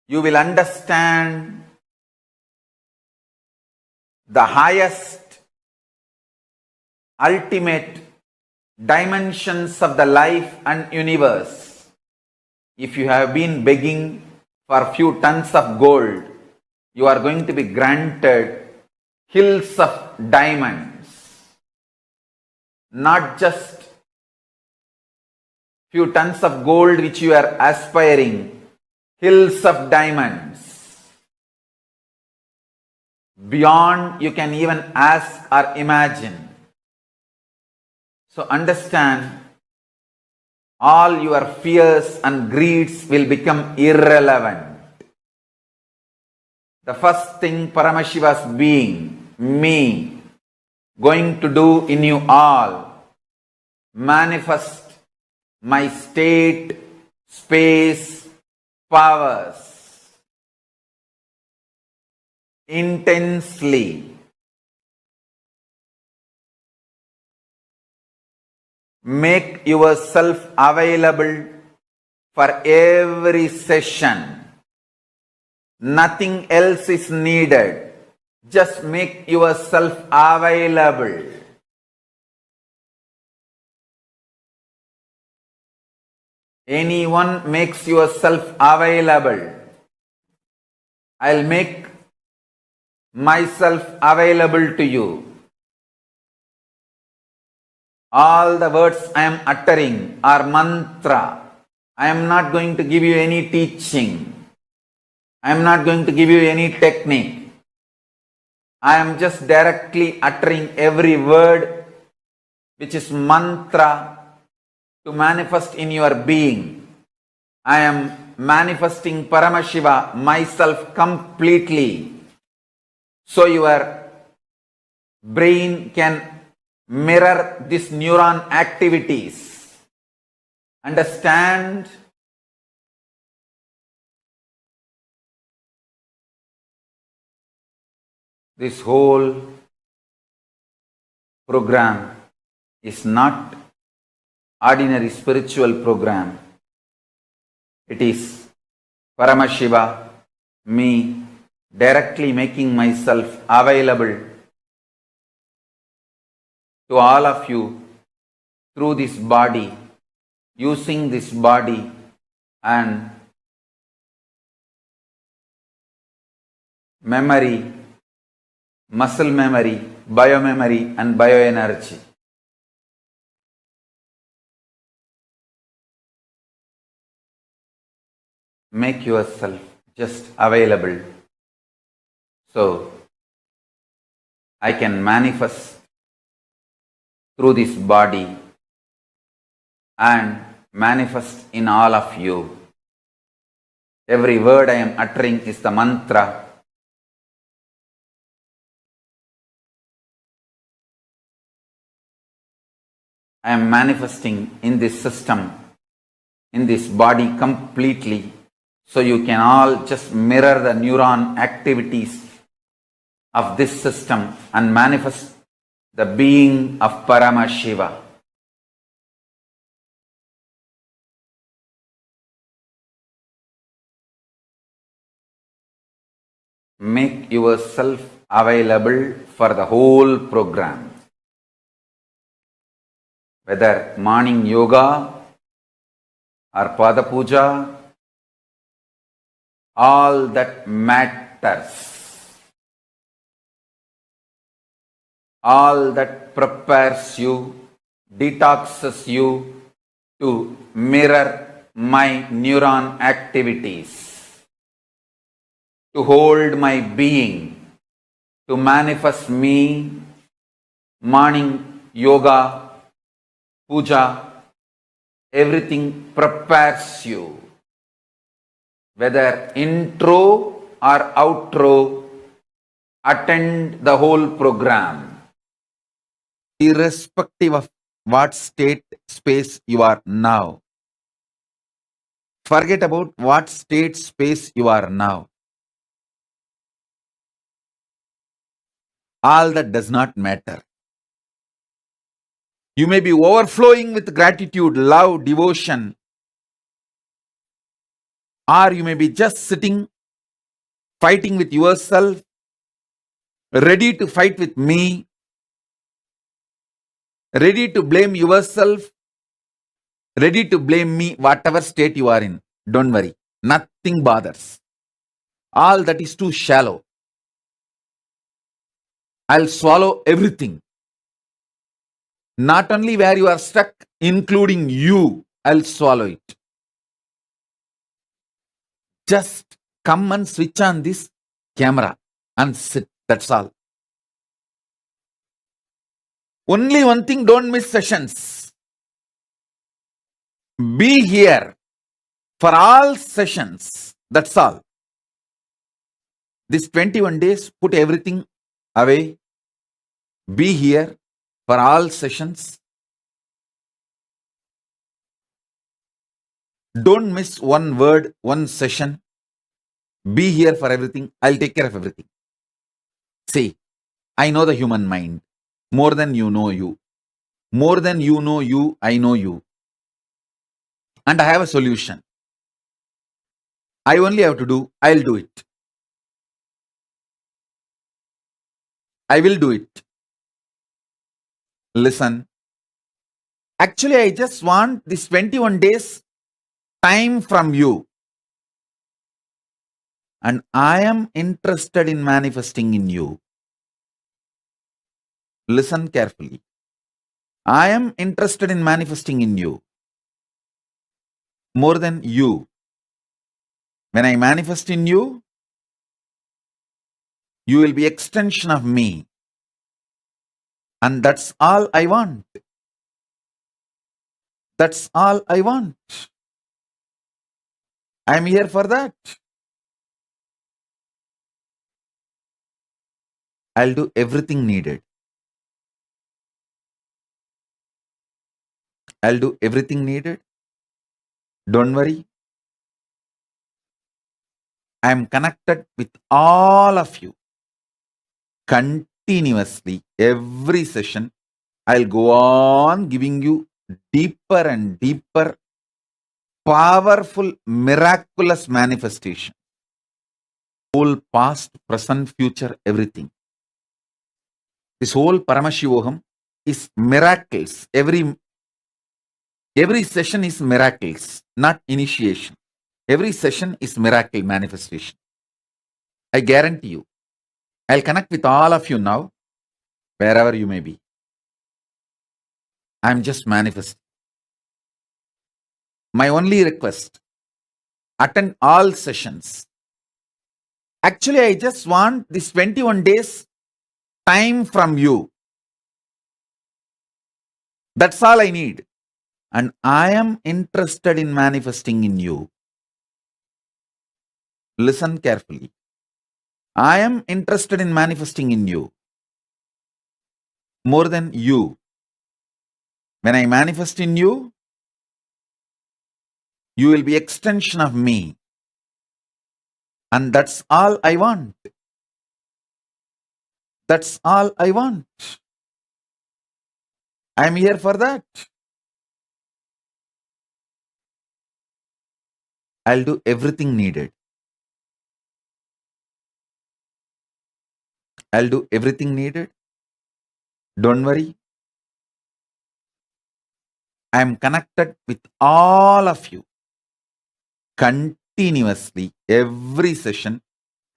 S7: You will understand the highest, ultimate dimensions of the life and universe. If you have been begging for a few tons of gold, you are going to be granted hills of diamonds. Not just few tons of gold which you are aspiring, hills of diamonds. Beyond you can even ask or imagine. So understand, all your fears and greeds will become irrelevant. The first thing Paramashiva's being, me, going to do in you all, manifest my state, space, powers intensely. Make yourself available for every session. Nothing else is needed. Just make yourself available. Anyone makes yourself available, I'll make myself available to you. All the words I am uttering are mantra. I am not going to give you any teaching. I am not going to give you any technique. I am just directly uttering every word which is mantra to manifest in your being. I am manifesting Paramashiva, myself completely, so your brain can mirror these neuron activities. Understand? This whole program is not ordinary spiritual program. It is Paramashiva, me, directly making myself available to all of you through this body, using this body and memory, muscle memory, biomemory and bioenergy. Make yourself just available so I can manifest through this body and manifest in all of you. Every word I am uttering is the mantra. I am manifesting in this system, in this body completely, so you can all just mirror the neuron activities of this system and manifest the being of Paramashiva. Make yourself available for the whole program. Whether morning yoga or Pada Puja, all that matters. All that prepares you, detoxes you to mirror my neuron activities, to hold my being, to manifest me, morning yoga, puja, everything prepares you. Whether intro or outro, attend the whole program. Irrespective of what state, space you are now. Forget about what state, space you are now. All that does not matter. You may be overflowing with gratitude, love, devotion, or you may be just sitting, fighting with yourself, ready to fight with me, ready to blame yourself, ready to blame me, whatever state you are in. Don't worry, nothing bothers. All that is too shallow. I'll swallow everything. Not only where you are stuck, including you, I'll swallow it. Just come and switch on this camera and sit. That's all. Only one thing, don't miss sessions. Be here for all sessions. That's all. This 21 days, put everything away. Be here for all sessions. Don't miss one word, one session. Be here for everything. I'll take care of everything. See, I know the human mind more than you know you. More than you know you, I know you. And I have a solution. I only have to do, I'll do it. I will do it. Listen. Actually, I just want this 21 days time from you. And I am interested in manifesting in you. Listen carefully. I am interested in manifesting in you. More than you. When I manifest in you, you will be extension of me. And that's all I want. That's all I want. I'm here for that. I'll do everything needed. I'll do everything needed. Don't worry. I'm connected with all of you. Continuously, every session, I'll go on giving you deeper and deeper, powerful, miraculous manifestation. Whole past, present, future, everything. This whole Paramashivoham is miracles. Every session is miracles, not initiation. Every session is miracle manifestation. I guarantee you. I'll connect with all of you now, wherever you may be. I'm just manifesting. My only request, attend all sessions. Actually, I just want this 21 days time from you. That's all I need. And I am interested in manifesting in you. Listen carefully. I am interested in manifesting in you. More than you. When I manifest in you, you will be extension of me. And that's all I want. That's all I want. I'm here for that. I'll do everything needed. I'll do everything needed. Don't worry. I'm connected with all of you. Continuously, every session,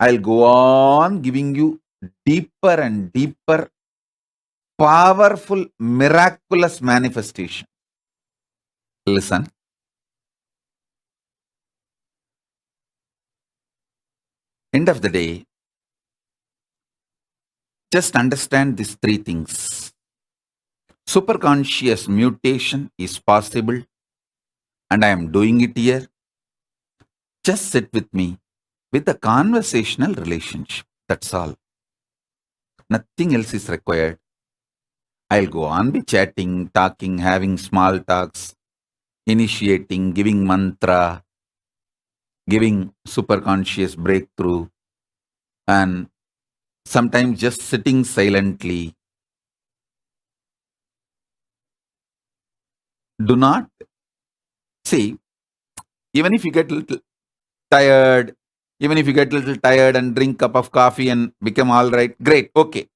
S7: I'll go on giving you deeper and deeper, powerful, miraculous manifestation. Listen. End of the day, just understand these three things. Superconscious mutation is possible, and I am doing it here. Just sit with me with a conversational relationship. That's all. Nothing else is required. I'll go on be chatting, talking, having small talks, initiating, giving mantra, giving superconscious breakthrough, and sometimes just sitting silently. Do not see, even if you get a little tired, and drink cup of coffee and become all right, great, okay.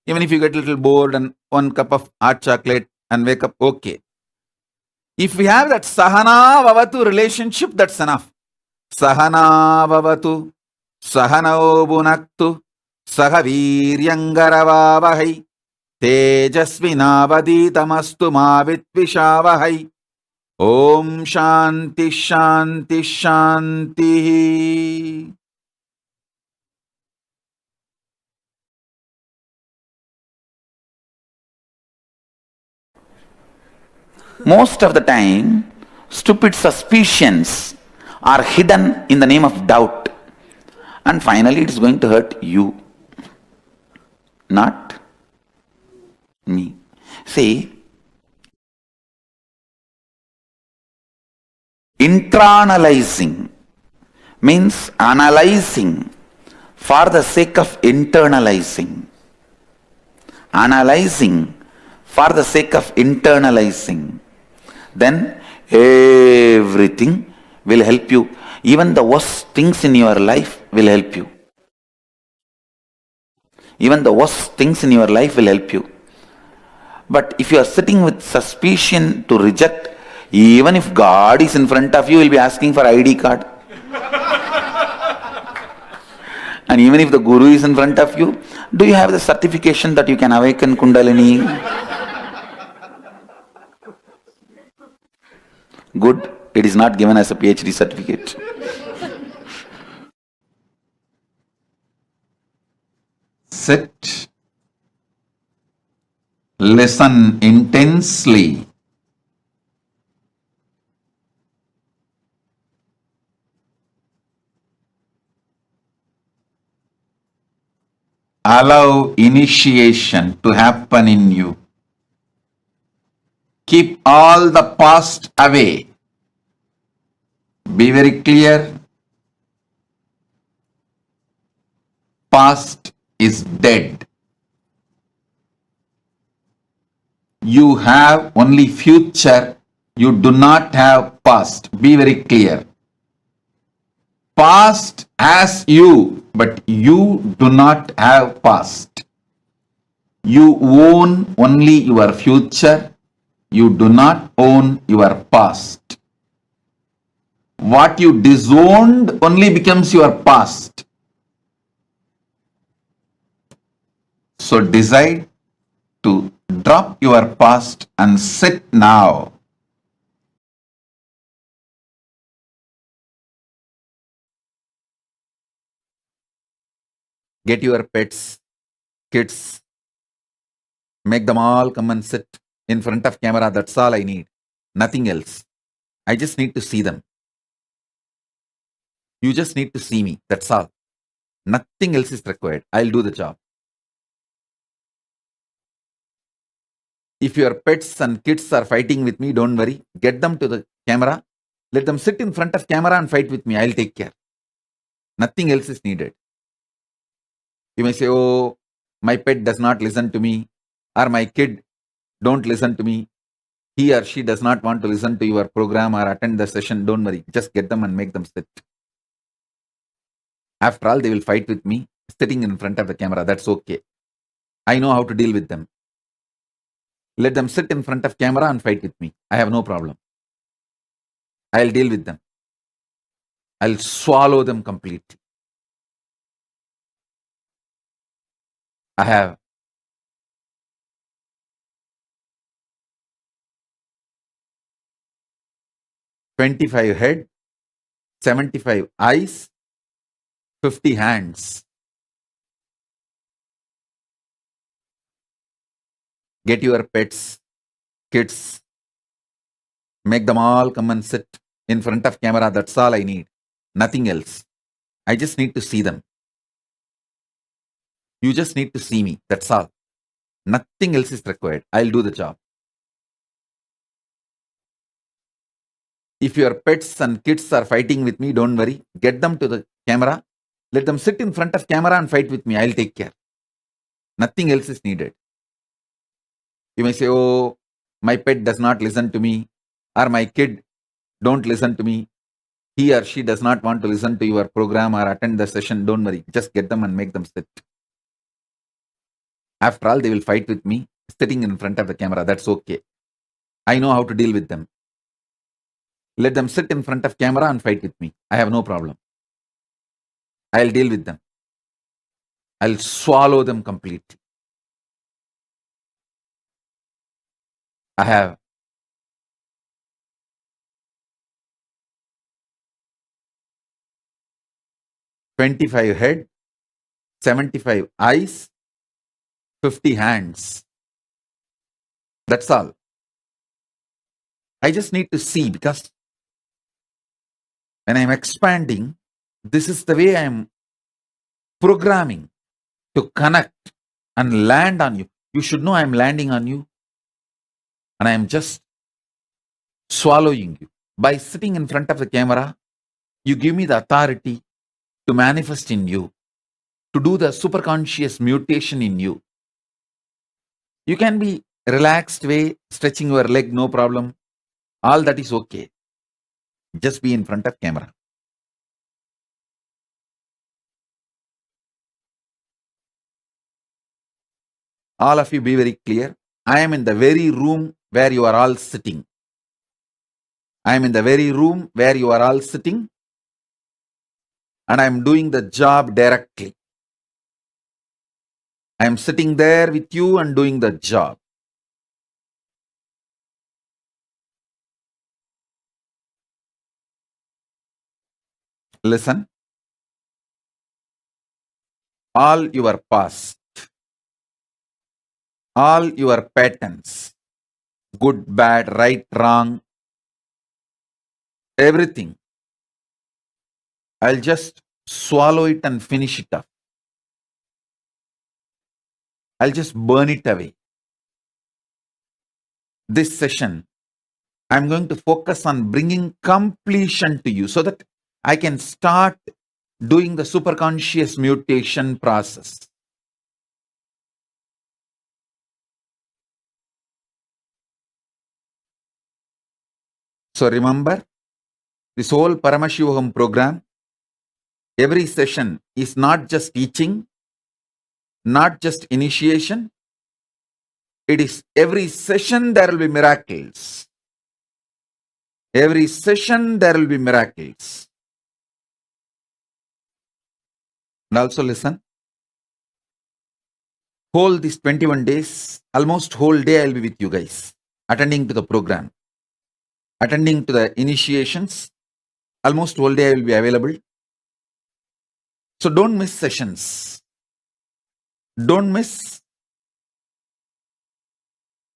S7: Even if you get a little bored and one cup of hot chocolate and wake up, okay. If we have that sahana vavatu relationship, that's enough. Sahana vavatu, sahanao bunaktu, sahaviryangaravavahai, tejasvinavaditamastu mavitvishavahai. Om Shanti Shanti Shanti. Most of the time, stupid suspicions are hidden in the name of doubt. And finally, it is going to hurt you, not me. See, internalizing means analyzing for the sake of internalizing. Analyzing for the sake of internalizing. Then everything will help you. Even the worst things in your life will help you. Even the worst things in your life will help you. But if you are sitting with suspicion to reject, even if God is in front of you, will be asking for ID card. And even if the Guru is in front of you, do you have the certification that you can awaken Kundalini? Good, it is not given as a PhD certificate. Sit, listen intensely. Allow initiation to happen in you. Keep all the past away. Be very clear. Past is dead. You have only future. You do not have past. Be very clear. Past has you, but you do not have past. You own only your future. You do not own your past. What you disowned only becomes your past. So decide to drop your past and sit now. Get your pets, kids, make them all come and sit in front of camera. That's all I need. Nothing else. I just need to see them. You just need to see me. That's all. Nothing else is required. I'll do the job. If your pets and kids are fighting with me, don't worry. Get them to the camera. Let them sit in front of camera and fight with me. I'll take care. Nothing else is needed. You may say, oh, my pet does not listen to me, or my kid don't listen to me. He or she does not want to listen to your program or attend the session. Don't worry. Just get them and make them sit. After all, they will fight with me sitting in front of the camera. That's okay. I know how to deal with them. Let them sit in front of camera and fight with me. I have no problem. I'll deal with them. I'll swallow them completely. I have 25 head, 75 eyes, 50 hands. Get your pets, kids, make them all come and sit in front of camera. That's all I need. Nothing else. I just need to see them. You just need to see me. That's all. Nothing else is required. I'll do the job. If your pets and kids are fighting with me, don't worry. Get them to the camera. Let them sit in front of camera and fight with me. I'll take care. Nothing else is needed. You may say, oh, my pet does not listen to me, or my kid don't listen to me. He or she does not want to listen to your program or attend the session. Don't worry. Just get them and make them sit. After all, they will fight with me sitting in front of the camera. That's okay. I know how to deal with them. Let them sit in front of camera and fight with me. I have no problem. I'll deal with them. I'll swallow them completely. I have 25 head, 75 eyes, 50 hands. That's all. I just need to see, because When I'm expanding, this is the way I'm programming to connect and land on you. You should know I'm landing on you and I'm just swallowing you. By sitting in front of the camera, you give me the authority to manifest in you, to do the superconscious mutation in you. You can be relaxed way, stretching your leg, no problem. All that is okay. Just be in front of camera. All of you be very clear. I am in the very room where you are all sitting. I am in the very room where you are all sitting, and I am doing the job directly. I am sitting there with you and doing the job. Listen. All your past, all your patterns, good, bad, right, wrong, everything, I'll just swallow it and finish it up. I'll just burn it away. This session, I'm going to focus on bringing completion to you so that I can start doing the superconscious mutation process. So remember, this whole Paramashivoham program, every session is not just teaching, not just initiation. It is every session there will be miracles. Every session there will be miracles. And also listen, whole these 21 days, almost whole day I'll be with you guys, attending to the program, attending to the initiations. Almost whole day I will be available. So don't miss sessions. Don't miss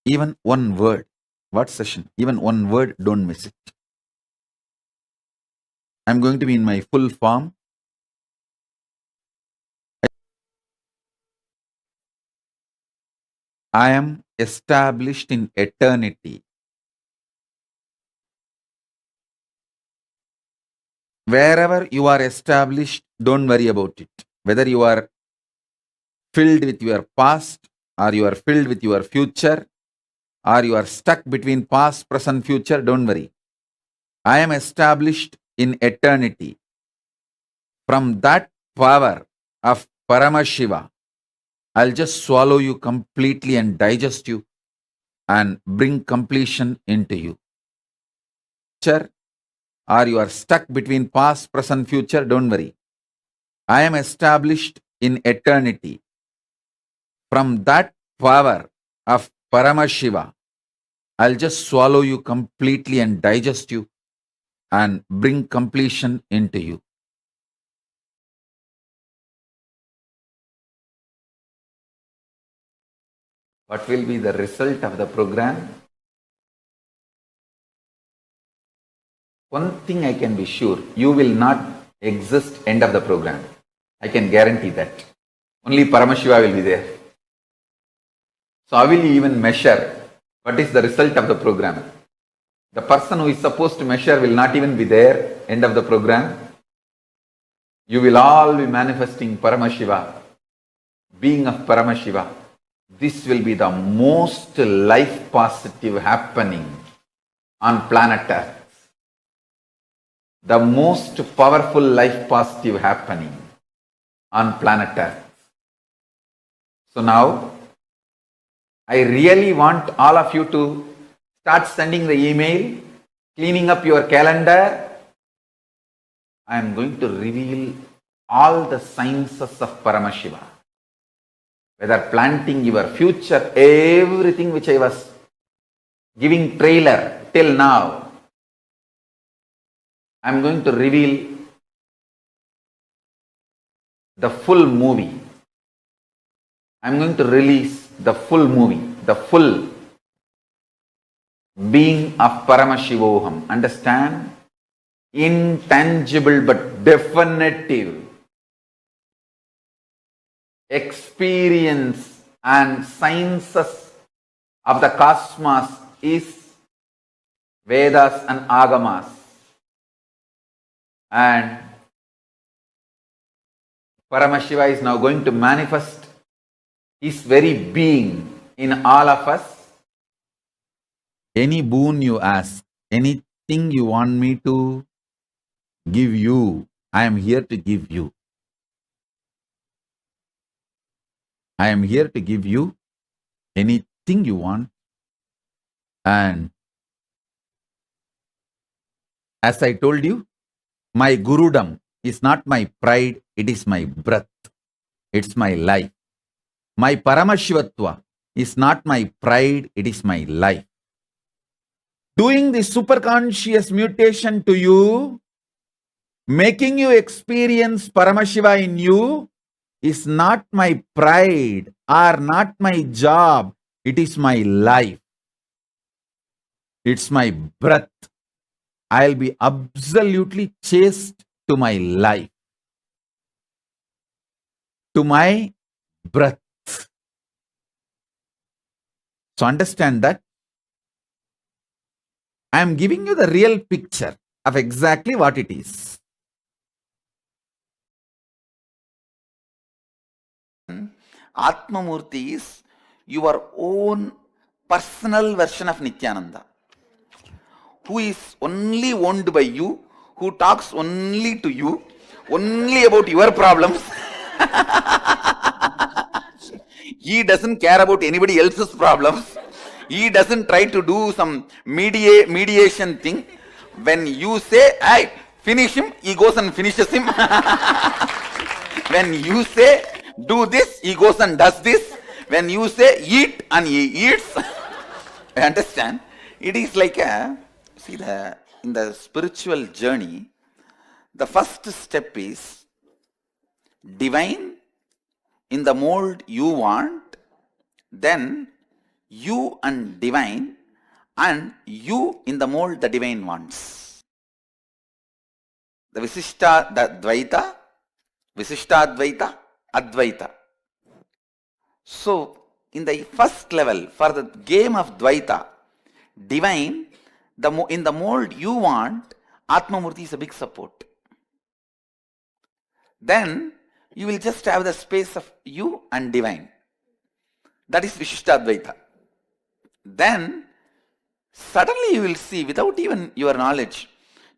S7: even one word. What session? Even one word, don't miss it. I'm going to be in my full form. I am established in eternity. Wherever you are established, don't worry about it. Whether you are filled with your past, or you are filled with your future, or you are stuck between past, present, future, don't worry. I am established in eternity. From that power of Paramashiva, I'll just swallow you completely and digest you and bring completion into you. Or you are stuck between past, present, future, don't worry. I am established in eternity. From that power of Paramashiva, I'll just swallow you completely and digest you and bring completion into you. What will be the result of the program? One thing I can be sure, you will not exist end of the program. I can guarantee that. Only Paramashiva will be there. So how will you even measure what is the result of the program? The person who is supposed to measure will not even be there end of the program. You will all be manifesting Paramashiva, being of Paramashiva. This will be the most life positive happening on planet Earth. The most powerful life positive happening on planet Earth. So now, I really want all of you to start sending the email, cleaning up your calendar. I am going to reveal all the sciences of Paramashiva. Whether planting your future, everything which I was giving trailer till now, I am going to reveal the full movie. I am going to release the full movie, the full being of Paramashivoham. Understand? intangible but definitive experience and sciences of the cosmos is Vedas and Agamas. And Paramashiva is now going to manifest his very being in all of us. Any boon you ask, anything you want me to give you, I am here to give you. I am here to give you anything you want. And as I told you, my Gurudam is not my pride, it is my breath. It's my life. My Paramashivatva is not my pride, it is my life. Doing this superconscious mutation to you, making you experience Paramashiva in you, is not my pride or not my job. It is my life. It's my breath. I'll be absolutely chaste to my life, to my breath. So understand that I am giving you the real picture of exactly what it is. Atmamurti is your own personal version of Nityananda, who is only owned by you, who talks only to you, only about your problems. He doesn't care about anybody else's problems. He doesn't try to do some mediation thing. When you say, "I finish him," he goes and finishes him. When you say, "Do this," he goes and does this. When you say, "Eat," and he eats. Understand? It is like in the spiritual journey, the first step is divine in the mold you want, then you and divine, and you in the mold the divine wants. The Visishtadvaita, Advaita. So, in the first level, for the game of Dvaita, divine, in the mold you want, Atmamurti is a big support. Then, you will just have the space of you and divine. That is Vishishtadvaita. Then, suddenly you will see, without even your knowledge,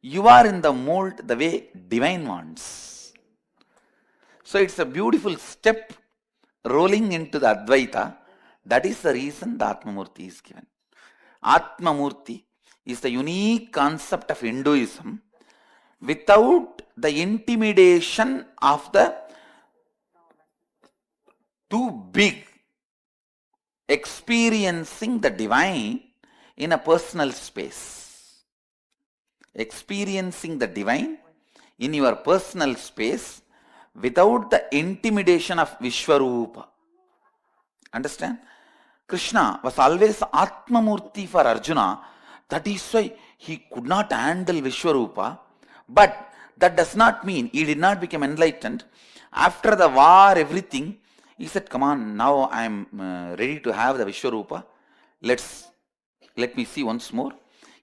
S7: you are in the mold the way divine wants. So it's a beautiful step rolling into the Advaita. That is the reason the Atmamurti is given. Atmamurti is the unique concept of Hinduism without the intimidation of the too big experiencing the divine in a personal space. Experiencing the divine in your personal space without the intimidation of Vishwarupa. Understand? Krishna was always Atmamurti for Arjuna. That is why he could not handle Vishwarupa. But that does not mean he did not become enlightened. After the war, everything, he said, "Come on, now I am ready to have the Vishwarupa. Let me see once more."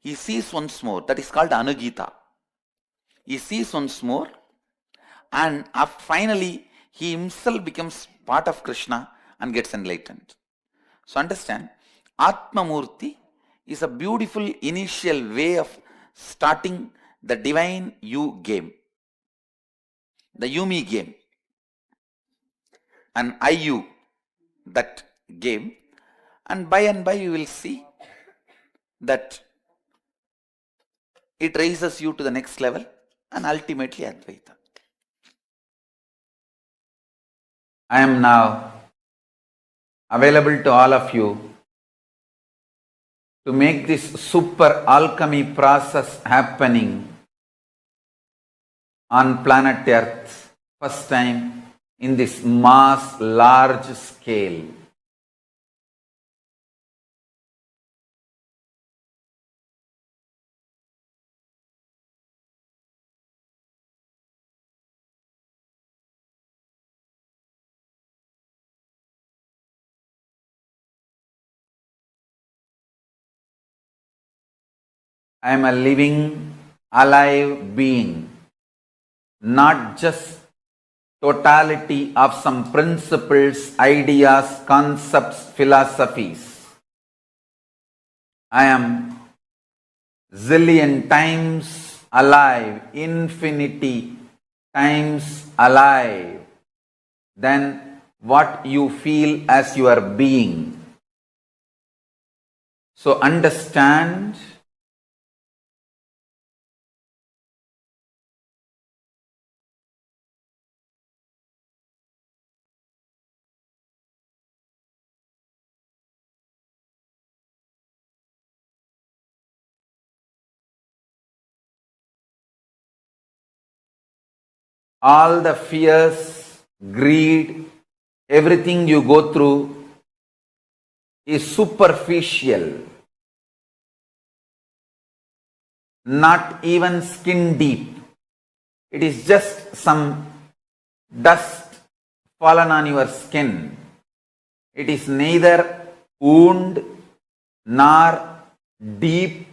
S7: He sees once more. That is called Anugita. He sees once more, and finally he himself becomes part of Krishna and gets enlightened. So understand, Atmamurti is a beautiful initial way of starting the divine you game, the you-me game, and I-you, that game. And by you will see that it raises you to the next level and ultimately Advaita. I am now available to all of you to make this super alchemy process happening on planet Earth, first time in this mass large scale. I am a living, alive being, not just totality of some principles, ideas, concepts, philosophies. I am zillion times alive, infinity times alive than what you feel as your being. So understand all the fears, greed, everything you go through is superficial, not even skin deep. It is just some dust fallen on your skin. It is neither wound nor deep.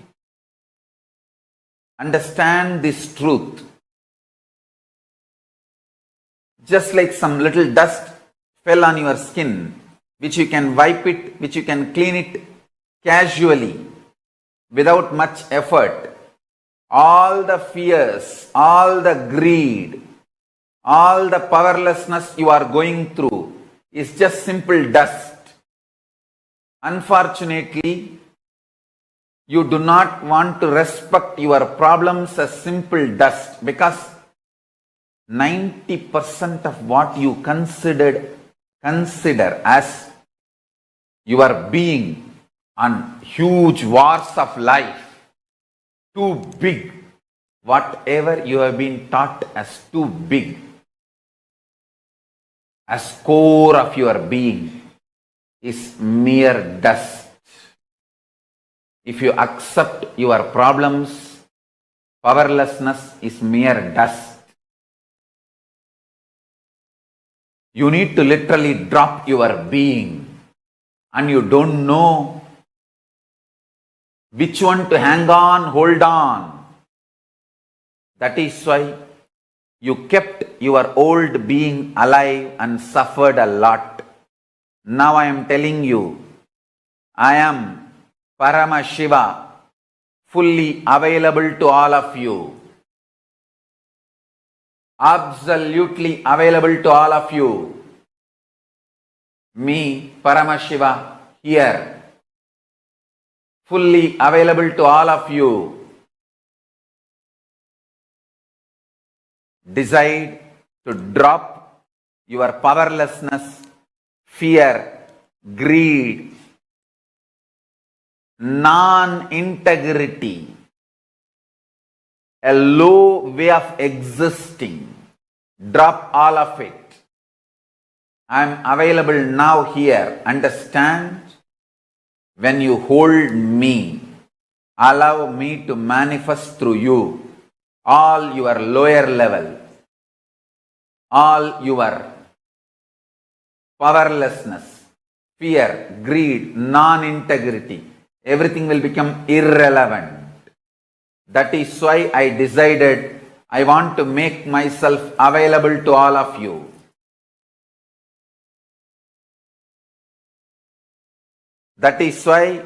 S7: Understand this truth. Just like some little dust fell on your skin, which you can wipe it, which you can clean it casually, without much effort. All the fears, all the greed, all the powerlessness you are going through is just simple dust. Unfortunately, you do not want to respect your problems as simple dust, because 90% of what you consider as your being on huge wars of life, too big, whatever you have been taught as too big, as core of your being, is mere dust. If you accept your problems, powerlessness is mere dust. You need to literally drop your being, and you don't know which one to hang on, hold on. That is why you kept your old being alive and suffered a lot. Now I am telling you, I am Paramashiva, fully available to all of you. Absolutely available to all of you. Me, Paramashiva, here, fully available to all of you. Decide to drop your powerlessness, fear, greed, non-integrity, a low way of existing. Drop all of it. I am available now here. Understand? When you hold me, allow me to manifest through you all your lower level, all your powerlessness, fear, greed, non-integrity, everything will become irrelevant. That is why I decided I want to make myself available to all of you. That is why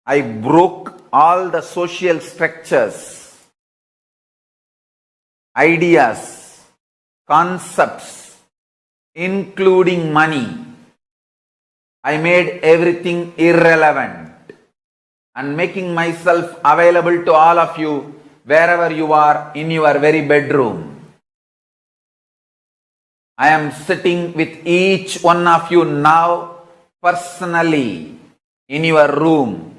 S7: I broke all the social structures, ideas, concepts, including money. I made everything irrelevant and making myself available to all of you wherever you are in your very bedroom. I am sitting with each one of you now personally in your room.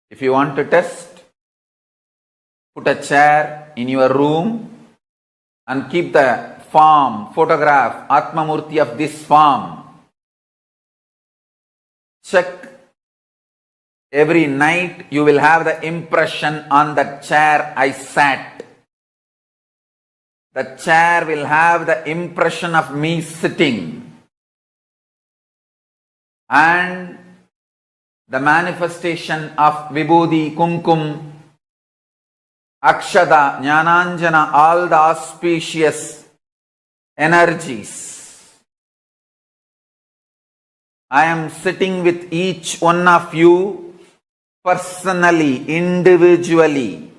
S7: If you want to test, put a chair in your room and keep the form, photograph, Atmamurti of this form. Check. Every night you will have the impression on the chair I sat. The chair will have the impression of me sitting. and the manifestation of Vibhuti, Kumkum, Akshada, Jnananjana, all the auspicious energies. I am sitting with each one of you personally, individually,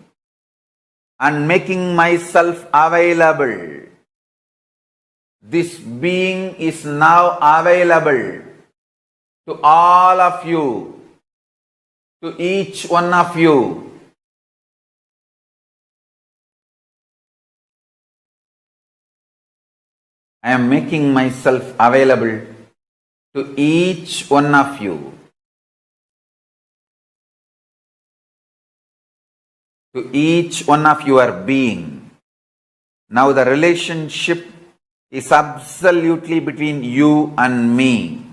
S7: and making myself available. This being is now available to all of you, to each one of you. I am making myself available to each one of you. To each one of your being. Now the relationship is absolutely between you and me.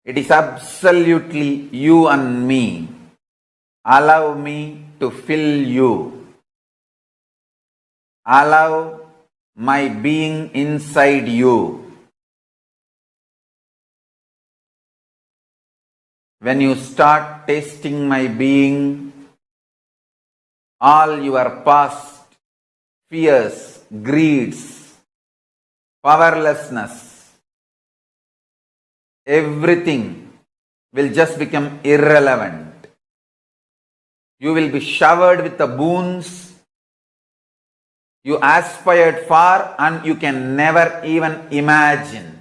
S7: It is absolutely you and me. Allow me to fill you. Allow my being inside you. When you start tasting my being, all your past fears, greeds, powerlessness, everything will just become irrelevant. You will be showered with the boons you aspired for and you can never even imagine.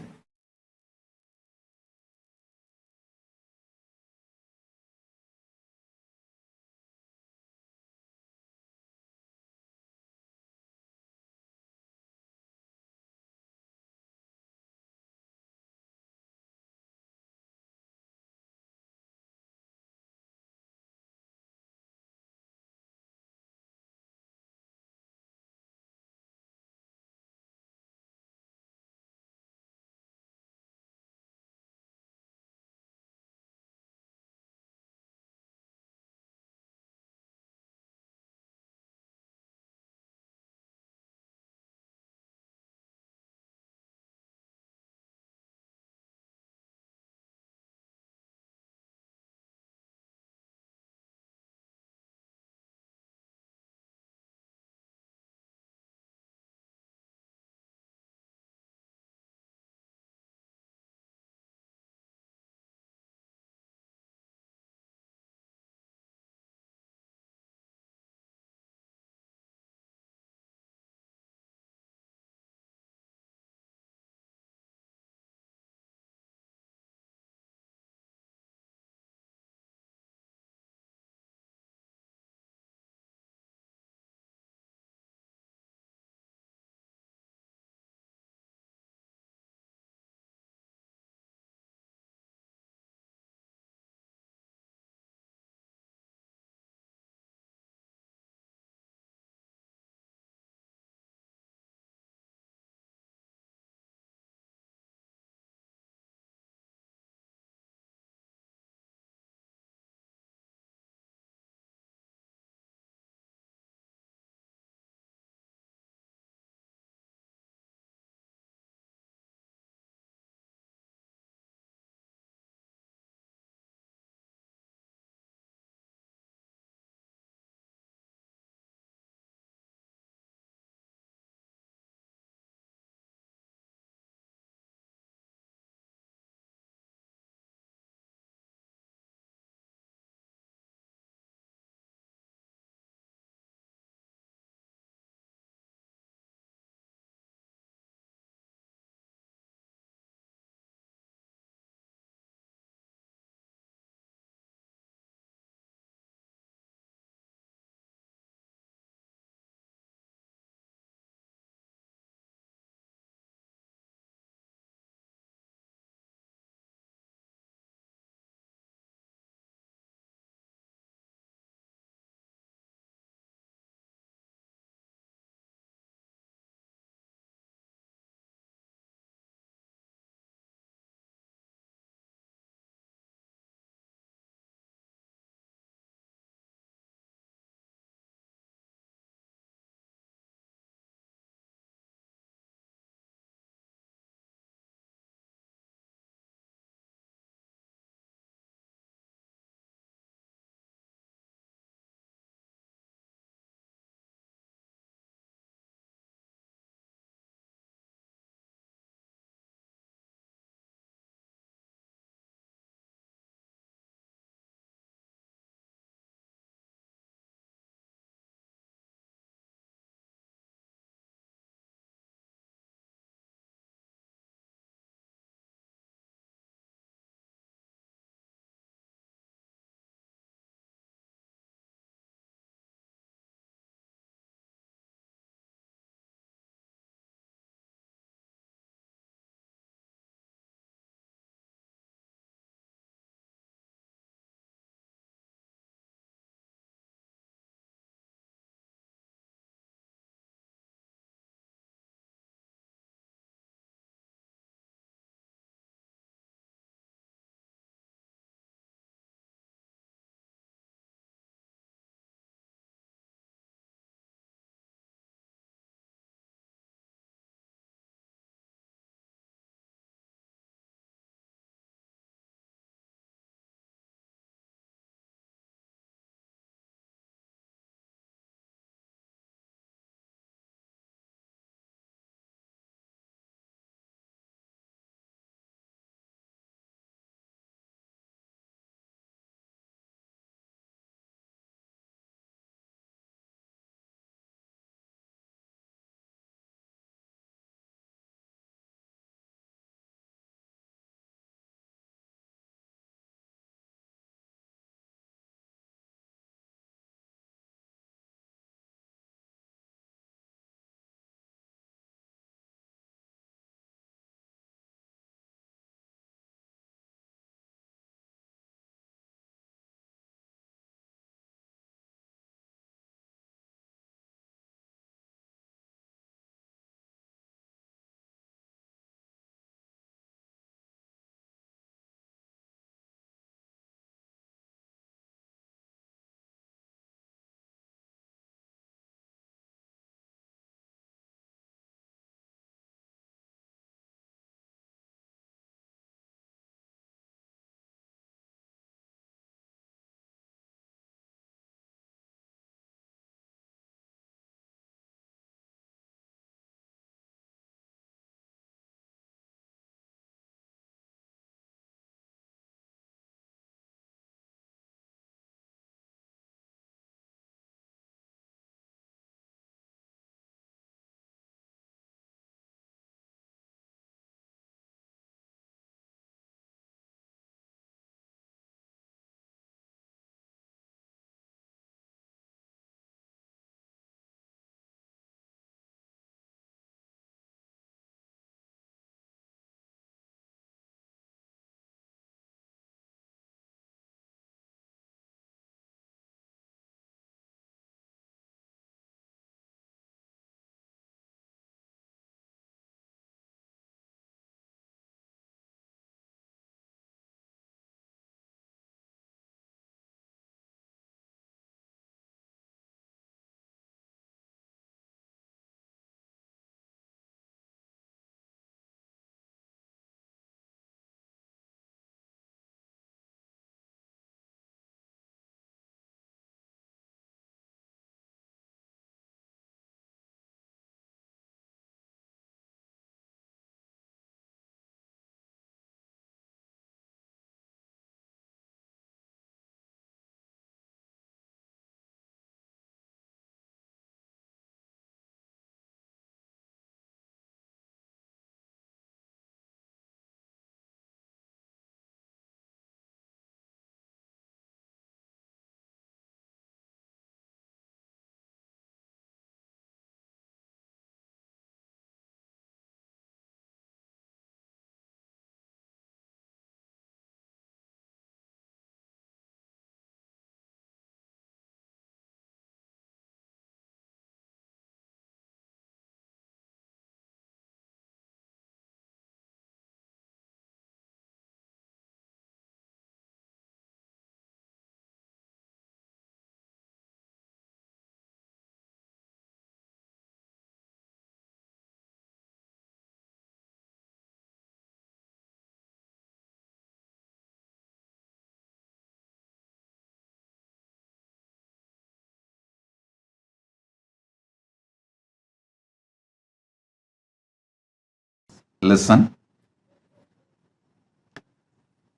S7: Listen.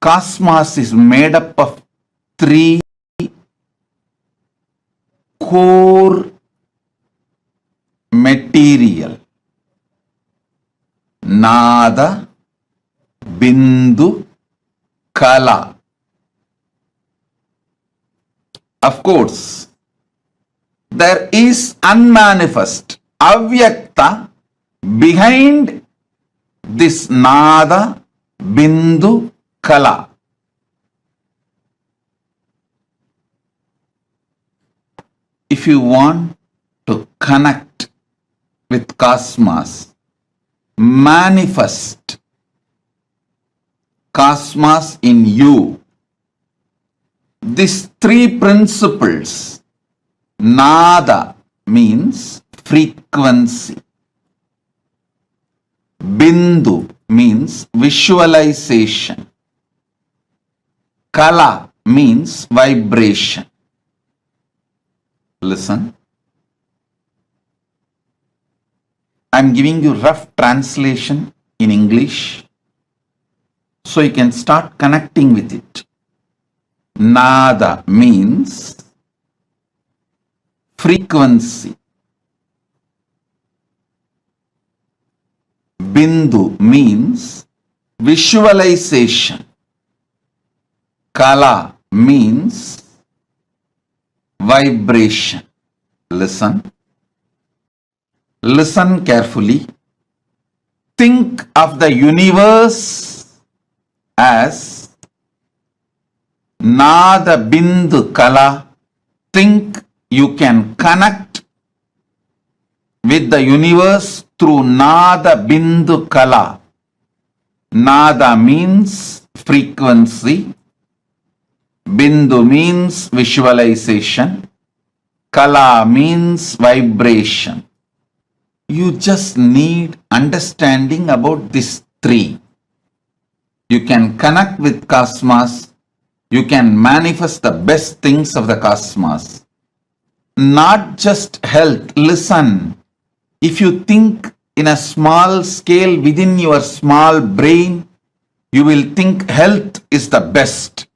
S7: Cosmos is made up of three core material. Nada, Bindu, Kala. Of course, there is unmanifest, avyakta behind this Nada, Bindu, Kala. If you want to connect with cosmos, manifest cosmos in you, these three principles, Nada means frequency, Bindu means visualization, Kala means vibration. Listen. I'm giving you rough translation in English so you can start connecting with it. Nada means frequency. Bindu means visualization. Kala means vibration. Listen. Listen carefully. Think of the universe as Nada Bindu Kala. Think you can connect with the universe through Nada Bindu Kala. Nada means frequency. Bindu means visualization. Kala means vibration. You just need understanding about these three. You can connect with cosmos. You can manifest the best things of the cosmos. Not just health. Listen. If you think in a small scale within your small brain, you will think health is the best.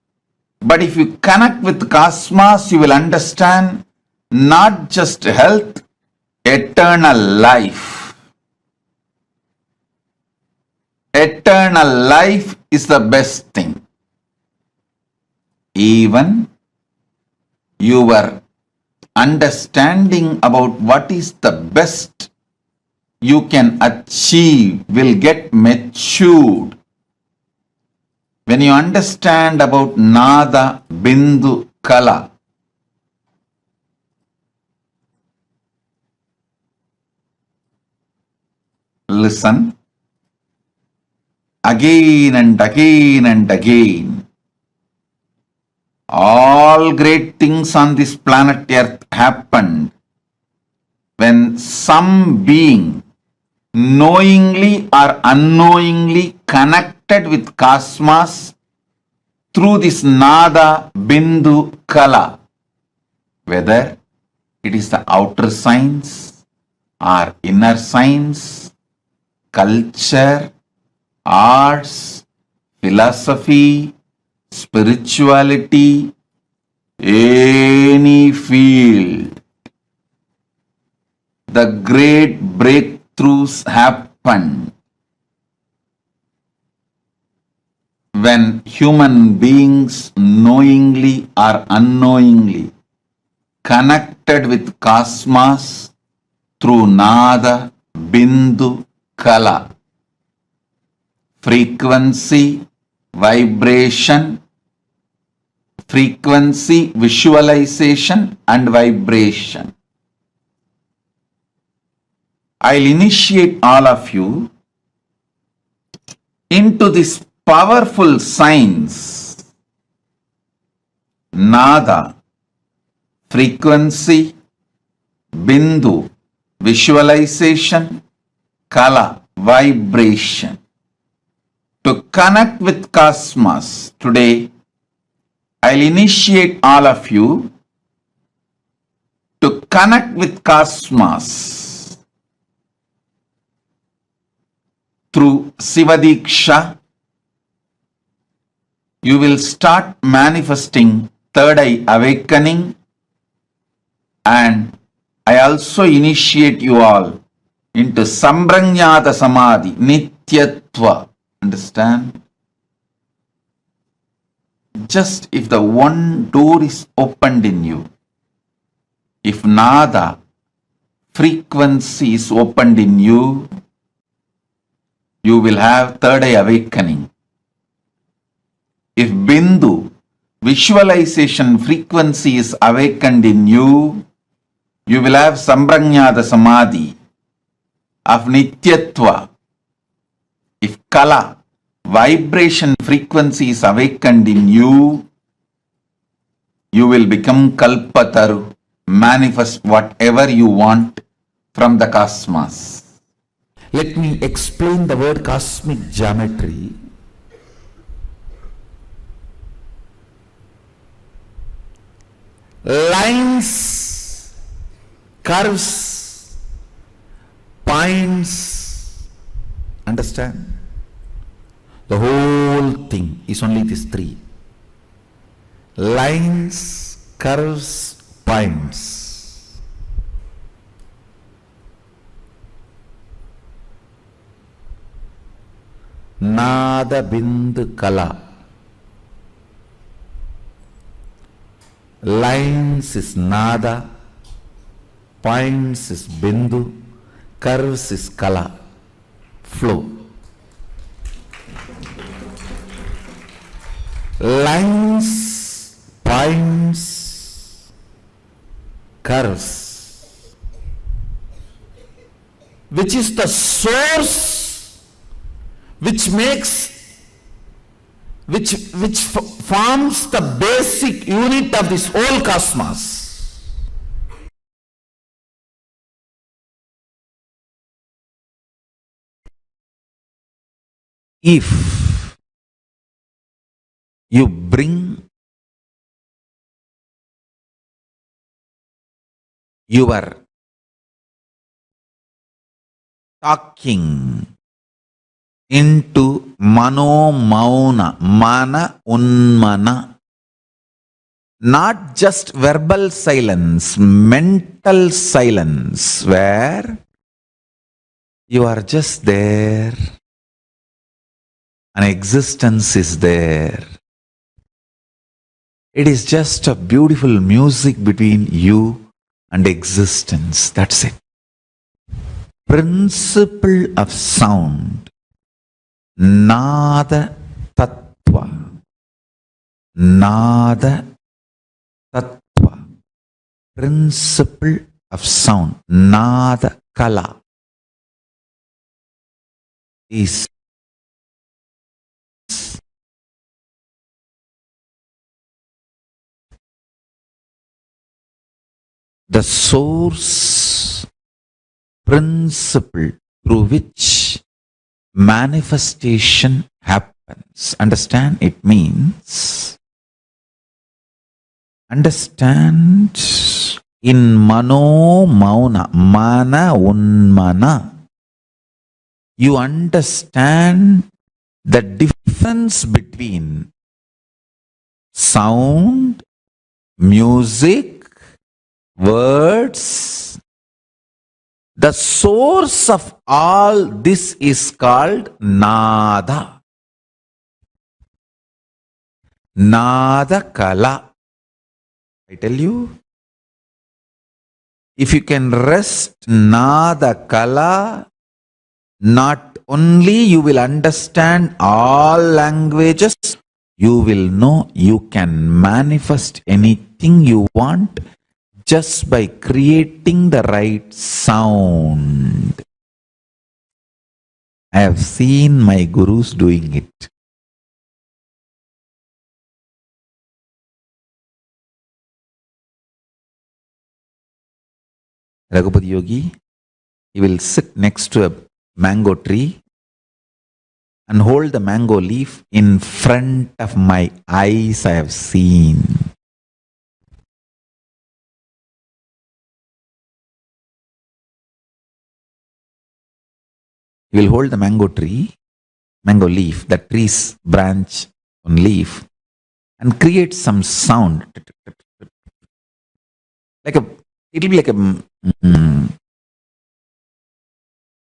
S7: But if you connect with cosmos, you will understand not just health, eternal life. Eternal life is the best thing. Even your understanding about what is the best you can achieve will get matured. When you understand about Nada, Bindu, Kala, listen again and again and again. All great things on this planet Earth happened when some being knowingly or unknowingly connected with cosmos through this Nada, Bindu, Kala. Whether it is the outer science or inner science, culture, arts, philosophy, spirituality, any field, the great breakthroughs happen when human beings knowingly or unknowingly connected with cosmos through Nada, Bindu, Kala. Frequency, vibration, frequency, visualization and vibration. I'll initiate all of you into this powerful science. Nada, frequency, Bindu, visualization, Kala, vibration. To connect with cosmos today, I'll initiate all of you to connect with cosmos through Sivadiksha, you will start manifesting third eye awakening, and I also initiate you all into Sambranyata Samadhi, Nityatva. Understand? Just if the one door is opened in you, if Nada, frequency is opened in you, you will have third eye awakening. If Bindu, visualization frequency is awakened in you, you will have Sambranyata Samadhi of Nityatva. If Kala, vibration frequency is awakened in you, you will become Kalpataru, manifest whatever you want from the cosmos.
S8: Let me explain the word cosmic geometry. Lines, curves, points, understand? The whole thing is only these three. Lines, curves, points. Nada Bindu Kala. Lines is Nada, points is Bindu, curves is Kala, flow. Lines, points, curves, which is the source which forms the basic unit of this whole cosmos. If you bring your talking into mano mauna, mana unmana, not just verbal silence, mental silence, where you are just there, an existence is there. It is just a beautiful music between you and existence. That's it. Principle of sound. Nada Tattva. Nada Tattva. Principle of sound. Nada Kala is the source principle through which manifestation happens. Understand? It means, understand in mano mauna, mana unmana, you understand the difference between sound, music, words. The source of all this is called Nada. Nada Kala. I tell you, if you can rest Nada Kala, not only you will understand all languages, you will know you can manifest anything you want just by creating the right sound. I have seen my gurus doing it. Raghupati Yogi, he will sit next to a mango tree and hold the mango leaf in front of my eyes. I have seen. He will hold the mango tree, mango leaf, the tree's branch on leaf, and create some sound. It'll be like in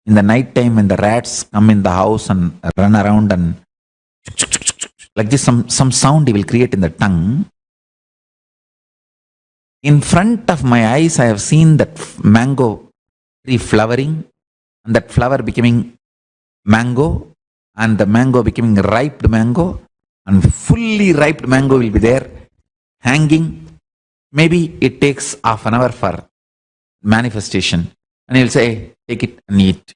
S8: the night time when the rats come in the house and run around and like this, some sound he will create in the tongue. In front of my eyes, I have seen that mango tree flowering, and that flower becoming mango, and the mango becoming ripe mango, and fully ripe mango will be there, hanging. Maybe it takes half an hour for manifestation, and he'll say, hey, take it and eat.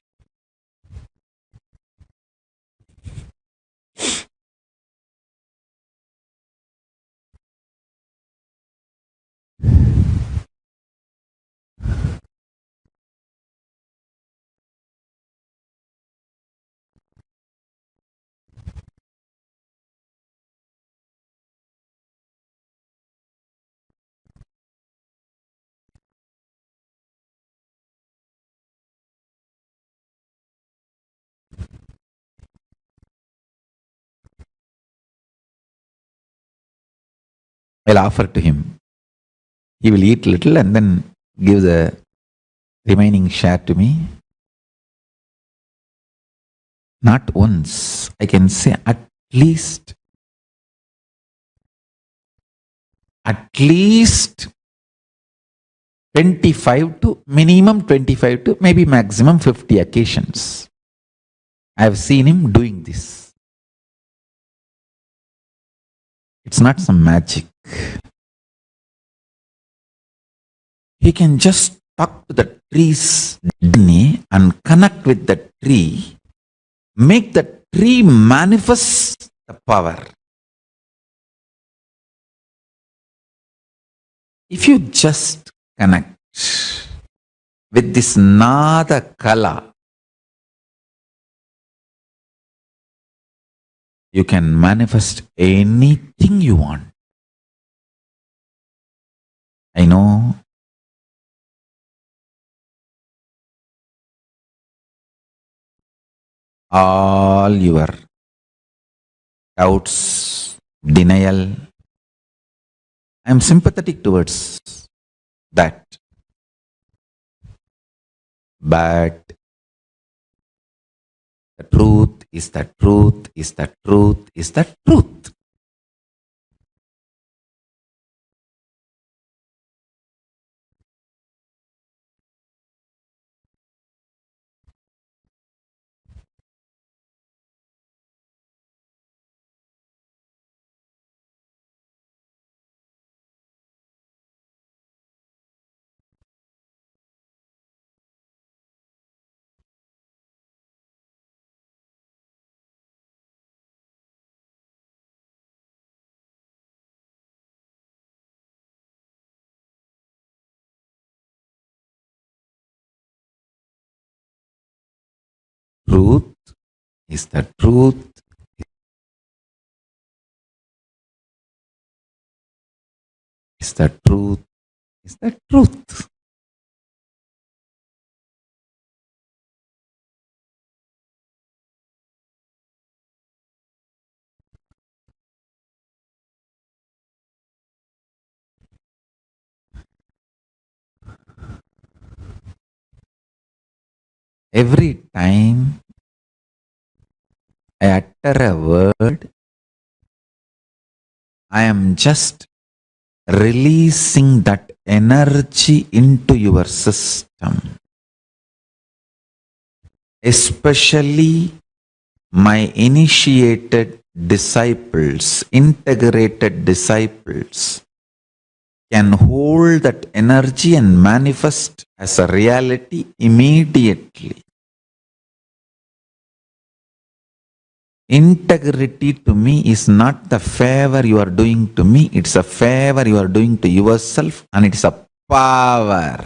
S8: I'll offer to him. He will eat little and then give the remaining share to me. Not once, I can say at least 25 to minimum 25 to maybe maximum 50 occasions. I have seen him doing this. It's not some magic. He can just talk to the tree's DNA and connect with the tree, make the tree manifest the power. If you just connect with this nada kala, you can manifest anything you want. I know all your doubts, denial. I am sympathetic towards that. But the truth is the truth is the truth is the truth. Truth is the truth is the truth is the truth. Every time I utter a word, I am just releasing that energy into your system. Especially my initiated disciples, integrated disciples, can hold that energy and manifest as a reality immediately. Integrity to me is not the favor you are doing to me, it's a favor you are doing to yourself, and it's a power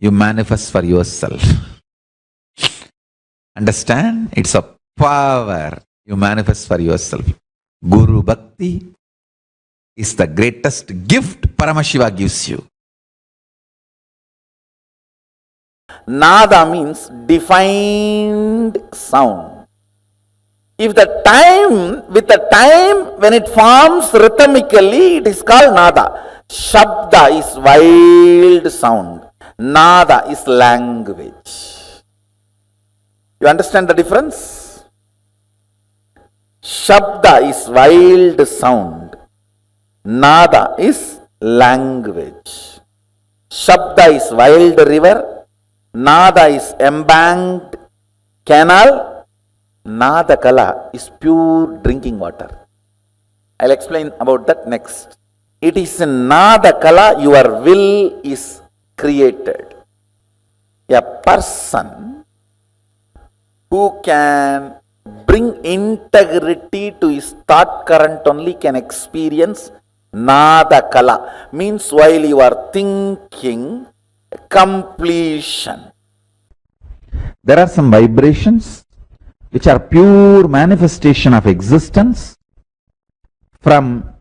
S8: you manifest for yourself. Understand? It's a power you manifest for yourself. Guru Bhakti is the greatest gift Paramashiva gives you.
S7: Nada means defined sound. If the time, with the time when it forms rhythmically, it is called nada. Shabda is wild sound. Nada is language. You understand the difference? Shabda is wild sound. Nada is language. Shabda is wild river. Nada is embanked canal. Nada kala is pure drinking water. I'll explain about that next. It is in Nada kala your will is created. A person who can bring integrity to his thought current only can experience Nada kala. Means while you are thinking, completion.
S8: There are some vibrations which are pure manifestation of existence from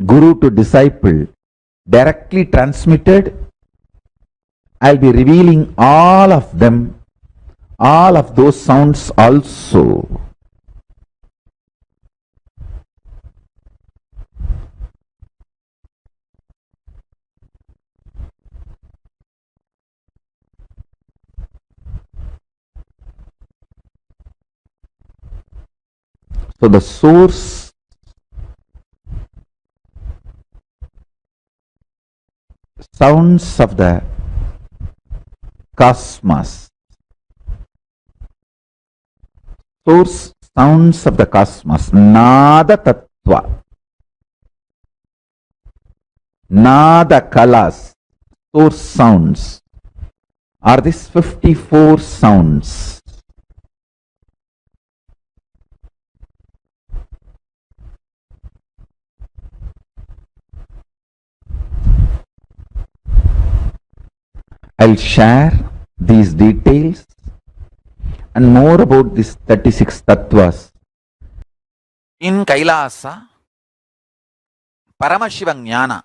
S8: guru to disciple, directly transmitted. I'll be revealing all of them, all of those sounds also. So the source sounds of the cosmos, source sounds of the cosmos, Nada Tattva, Nada Kalas, source sounds are these 54 sounds. I'll share these details and more about these 36 tattvas. In Kailasa, Paramashiva Jnana,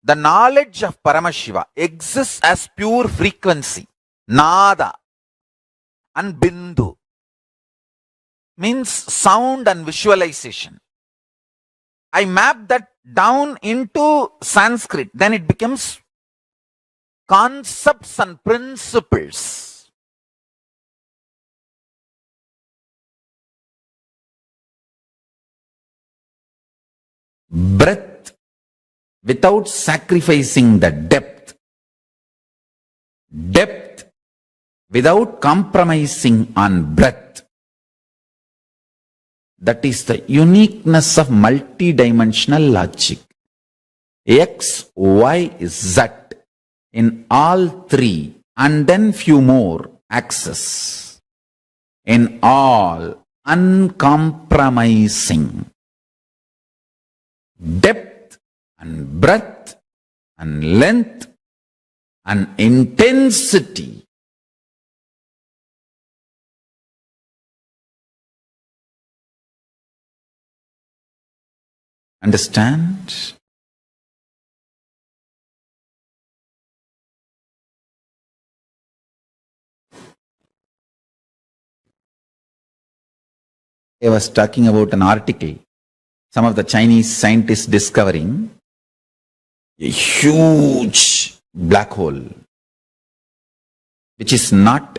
S8: the knowledge of Paramashiva exists as pure frequency, Nada and Bindu, means sound and visualization. I map that down into Sanskrit, then it becomes concepts and principles. Breath without sacrificing the depth. Depth without compromising on breadth. That is the uniqueness of multidimensional logic. X, Y, Z in all three and then few more axes. In all uncompromising. Depth and breadth and length and intensity. Understand? I was talking about an article, some of the Chinese scientists discovering a huge black hole, which is not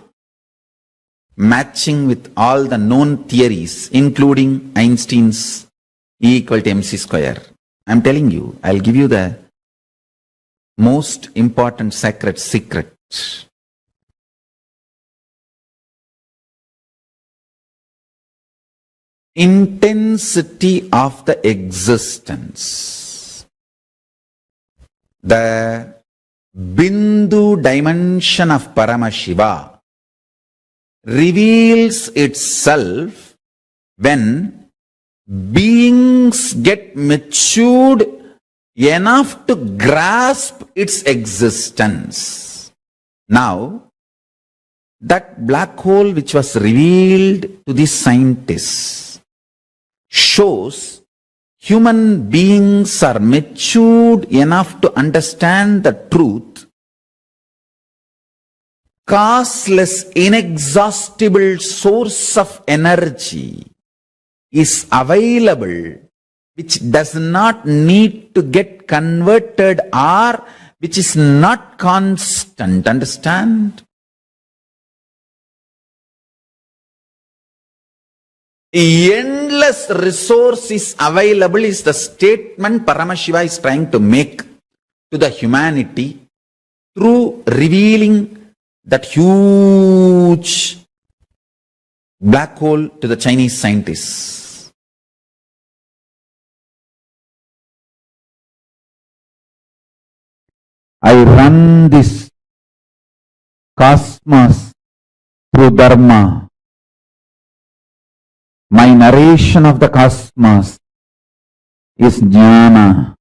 S8: matching with all the known theories, including Einstein's E equal to mc square. I'm telling you, I'll give you the most important sacred secret. Intensity of the existence. The Bindu dimension of Paramashiva reveals itself when beings get matured enough to grasp its existence. Now, that black hole which was revealed to the scientists shows human beings are matured enough to understand the truth causeless, inexhaustible source of energy is available, which does not need to get converted or which is not constant. Understand? Endless resource is available is the statement Paramashiva is trying to make to the humanity through revealing that huge black hole to the Chinese scientists. I run this cosmos through Dharma. My narration of the cosmos is jnana.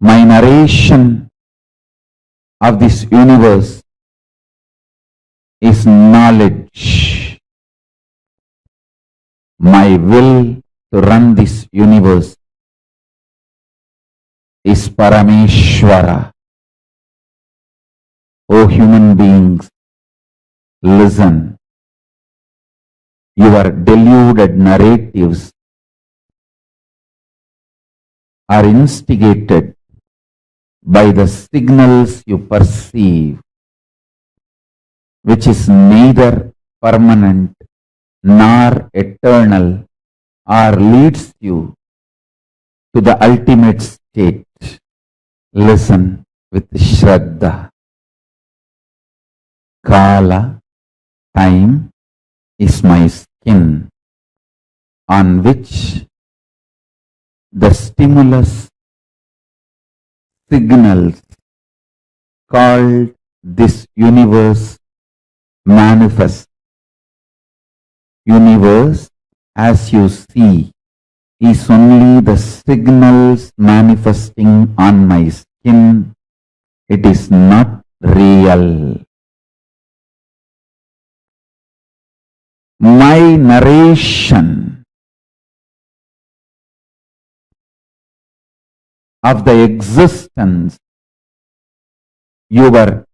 S8: My narration of this universe is knowledge. My will to run this universe is Parameshwara. O human beings, listen. Your deluded narratives are instigated by the signals you perceive, which is neither permanent nor eternal, or leads you to the ultimate state. Listen with Shraddha. Kala, time, is my skin on which the stimulus signals called this universe manifest. Universe, as you see, is only the signals manifesting on my skin. It is not real. My narration of the existence, your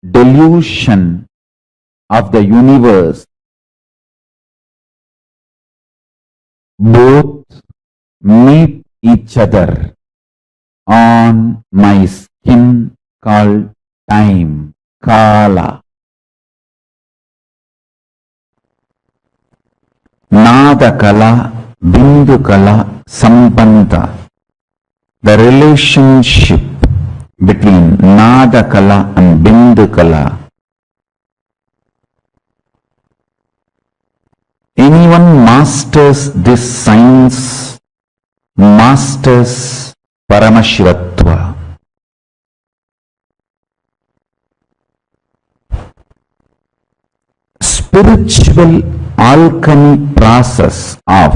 S8: delusion of the universe, both meet each other on my skin called time, Kala. Nada Kala, Bindu Kala, Sambandha. The relationship between Nada Kala and Bindu Kala. Anyone masters this science, masters Paramashivatva. Spiritual alchemy process of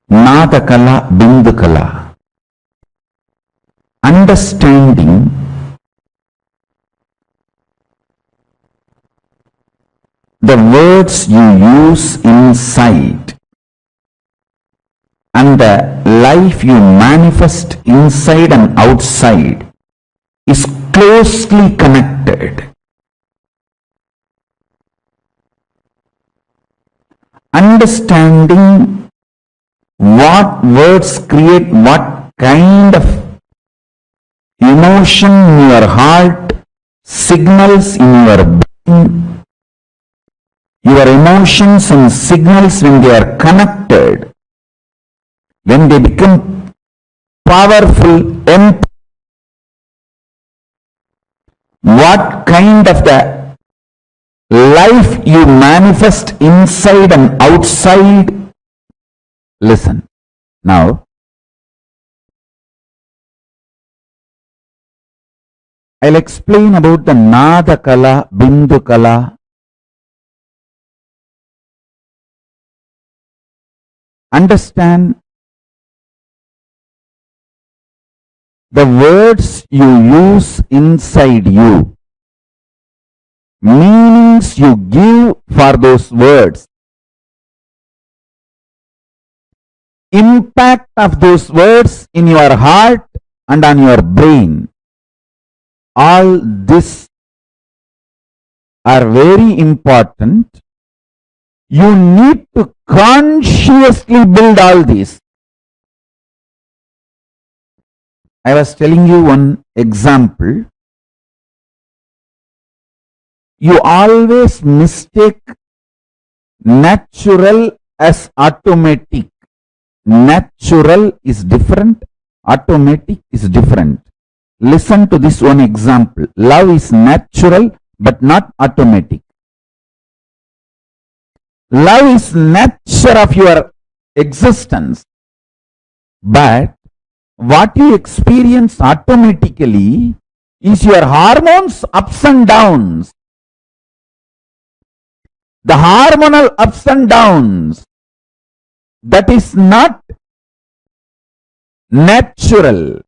S8: Nadakala, Bindukala. Understanding the words you use inside and the life you manifest inside and outside is closely connected. Understanding what words create what kind of emotion in your heart, signals in your brain, your emotions and signals when they are connected, when they become powerful, what kind of the life you manifest inside and outside. Listen. Now, I'll explain about the Nada Kala, Bindu Kala. Understand the words you use inside you, meanings you give for those words, impact of those words in your heart and on your brain. all this are very important. You need to consciously build all these. I was telling you one example. You always mistake natural as automatic. Natural is different, automatic is different. Listen to this one example. Love is natural but not automatic. Love is nature of your existence, but what you experience automatically is your hormones ups and downs. The hormonal ups and downs, that is not natural.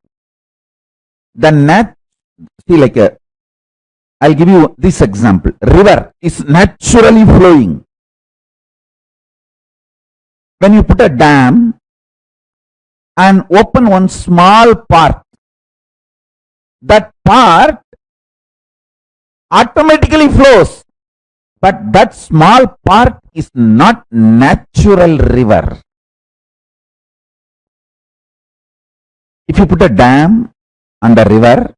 S8: I'll give you this example. River is naturally flowing. When you put a dam and open one small part, that part automatically flows. But that small part is not natural river. If you put a dam and a river,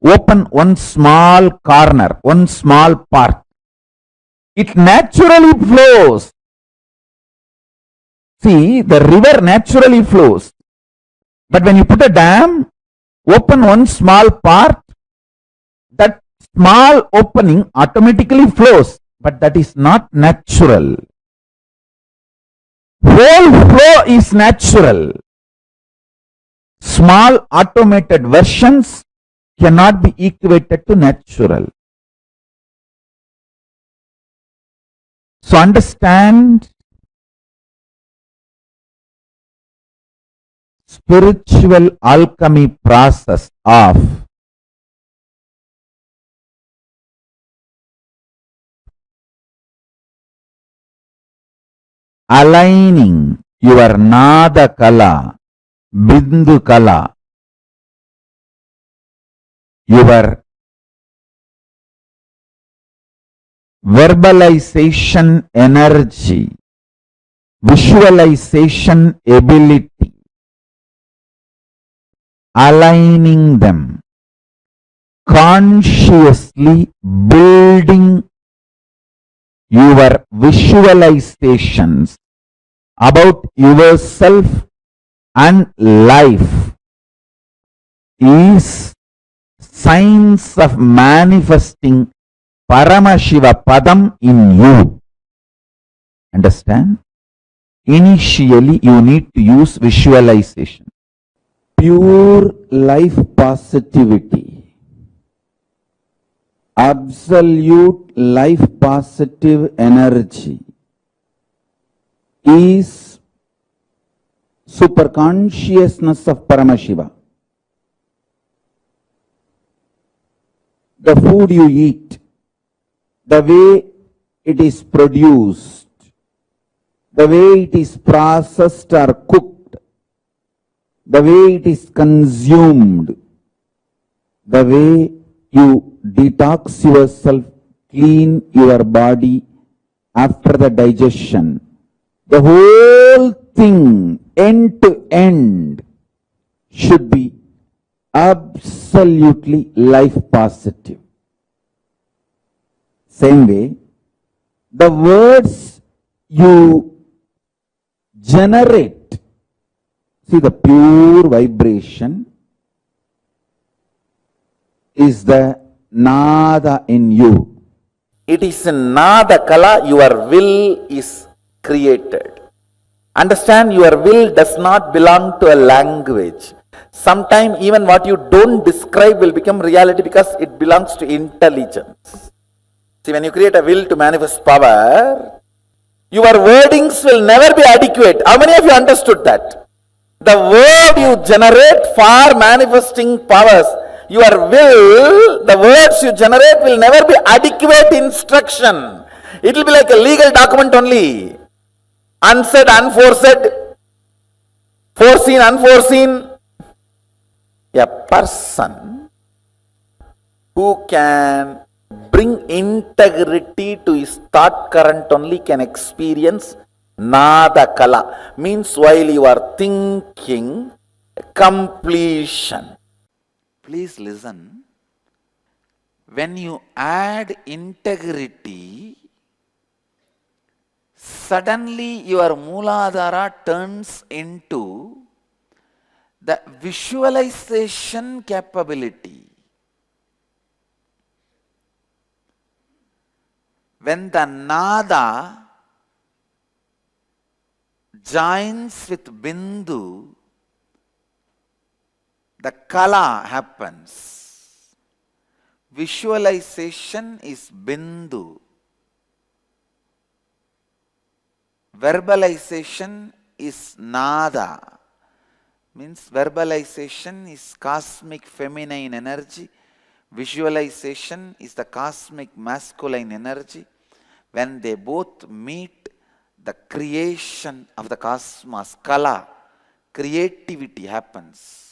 S8: open one small corner, one small part, it naturally flows. See, the river naturally flows. But when you put a dam, open one small part, that small opening automatically flows, but that is not natural. Whole flow is natural. Small automated versions cannot be equated to natural. So understand, spiritual alchemy process of aligning your nada kala, bindu kala, your verbalization energy, visualization ability, aligning them, consciously building your visualizations about yourself and life is signs of manifesting Paramashivoham in you. Understand? Initially, you need to use visualization. Pure life positivity, absolute life positive energy is superconsciousness of Paramashiva. The food you eat, the way it is produced, the way it is processed or cooked, the way it is consumed, the way you detox yourself, clean your body after the digestion, the whole thing, end to end, should be absolutely life positive. Same way, the words you generate, see, the pure vibration is the nada in you. It is in nada kala your will is created. Understand, your will does not belong to a language. Sometimes even what you don't describe will become reality because it belongs to intelligence. See, when you create a will to manifest power, your wordings will never be adequate. How many of you understood that? The word you generate for manifesting powers, your will, the words you generate will never be adequate instruction. It will be like a legal document only. Unsaid, unforesaid, foreseen, unforeseen. A person
S9: who can bring integrity to his thought current only can experience nada kala. Means while you are thinking, completion. Please listen. When you add integrity, suddenly your Mooladhara turns into the visualization capability. When the Nada joins with Bindu, the Kala happens. Visualization is Bindu. Verbalization is Nada. Means verbalization is cosmic feminine energy. Visualization is the cosmic masculine energy. When they both meet, the creation of the cosmos, Kala, creativity happens.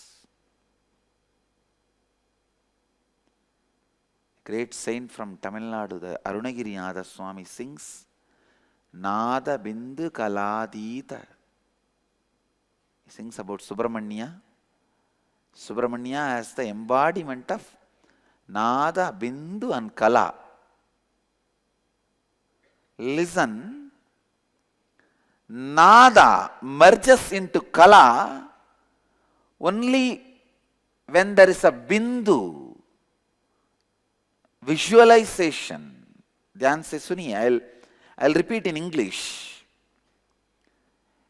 S9: Great saint from Tamil Nadu, the Arunagiri Nada Swami sings, Nada Bindu Kaladita. He sings about Subramanya. Subramanya as the embodiment of Nada, Bindu and Kala. Listen, Nada merges into Kala only when there is a Bindu. Visualization. Dhyan se suniye, I'll repeat in English.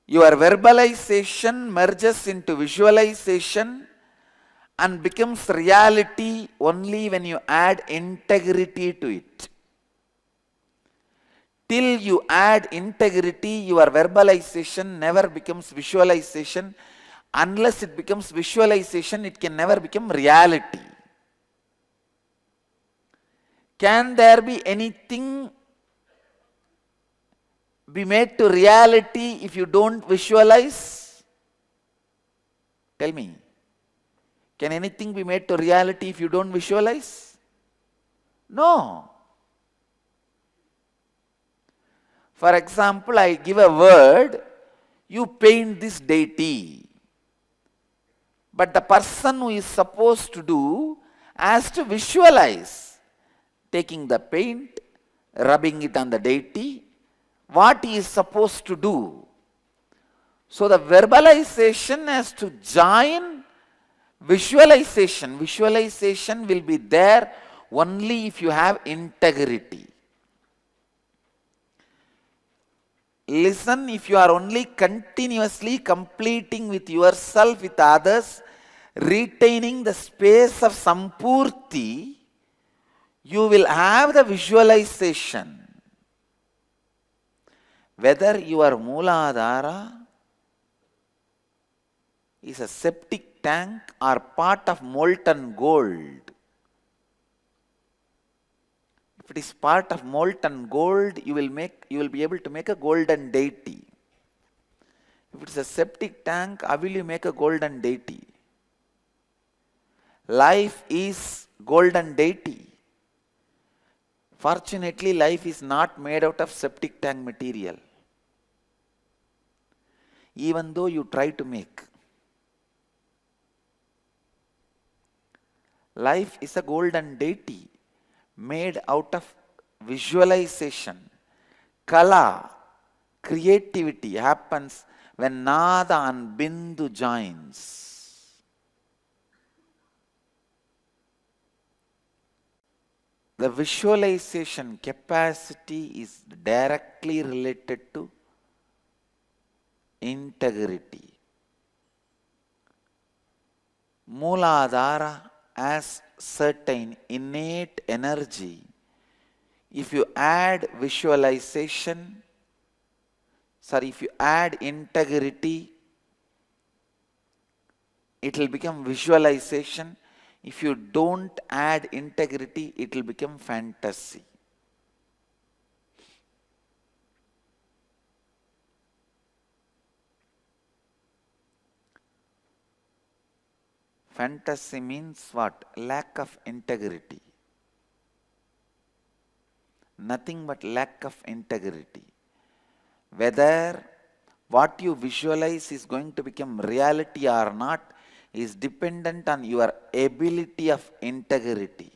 S9: Your verbalization merges into visualization and becomes reality only when you add integrity to it. Till you add integrity, your verbalization never becomes visualization. Unless it becomes visualization, it can never become reality. Can there be anything be made to reality if you don't visualize? Tell me. Can anything be made to reality if you don't visualize? No. For example, I give a word, you paint this deity. But the person who is supposed to do has to visualize. Taking the paint, rubbing it on the deity, what he is supposed to do. So the verbalization has to join visualization. Visualization will be there only if you have integrity. Listen, if you are only continuously completing with yourself, with others, retaining the space of Sampurti, you will have the visualization. Whether your Mooladhara is a septic tank or part of molten gold. If it is part of molten gold, you will be able to make a golden deity. If it is a septic tank, how will you make a golden deity? Life is golden deity. Fortunately, life is not made out of septic tank material. Even though you try to make. Life is a golden deity made out of visualization. Kala, creativity happens when Nada and Bindu joins. The visualization capacity is directly related to integrity. Mooladhara has certain innate energy. If you add visualization, if you add integrity, it will become visualization. If you don't add integrity, it will become fantasy. Fantasy means what? Lack of integrity. nothing but lack of integrity. Whether what you visualize is going to become reality or not is dependent on your ability of integrity.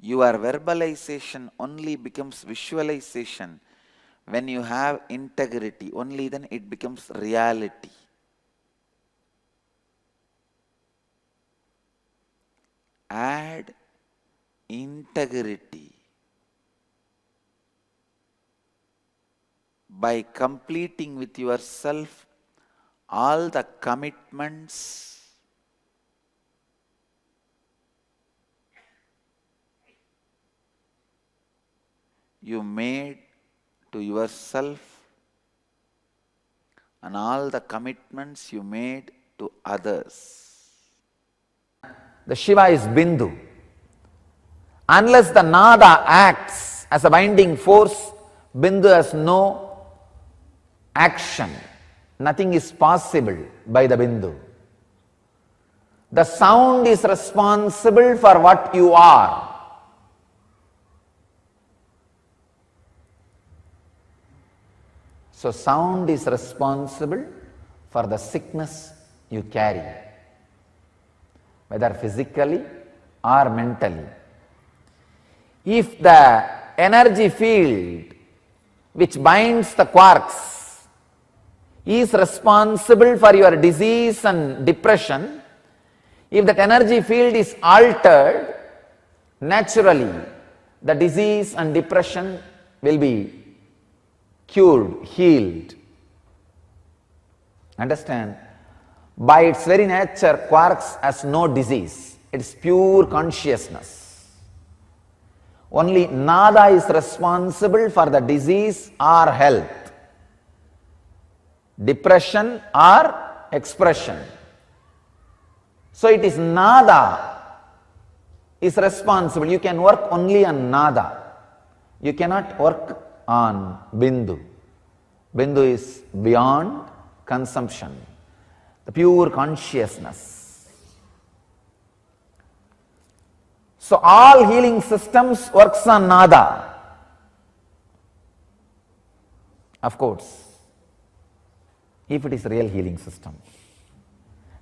S9: Your verbalization only becomes visualization when you have integrity. Only then it becomes reality. Add integrity by completing with yourself all the commitments you made to yourself and all the commitments you made to others.
S7: The Shiva is Bindu. Unless the Nada acts as a binding force, Bindu has no action. Nothing is possible by the Bindu. The sound is responsible for what you are. So sound is responsible for the sickness you carry, whether physically or mentally. If the energy field which binds the quarks is responsible for your disease and depression, if that energy field is altered, naturally the disease and depression will be cured, healed. Understand? By its very nature, quarks has no disease. It's pure consciousness. Only Nada is responsible for the disease or health, depression or expression. So it is Nada is responsible. You can work only on Nada. You cannot work on Bindu. Bindu is beyond consumption, the pure consciousness. So all healing systems works on Nada. Of course, if it is a real healing system.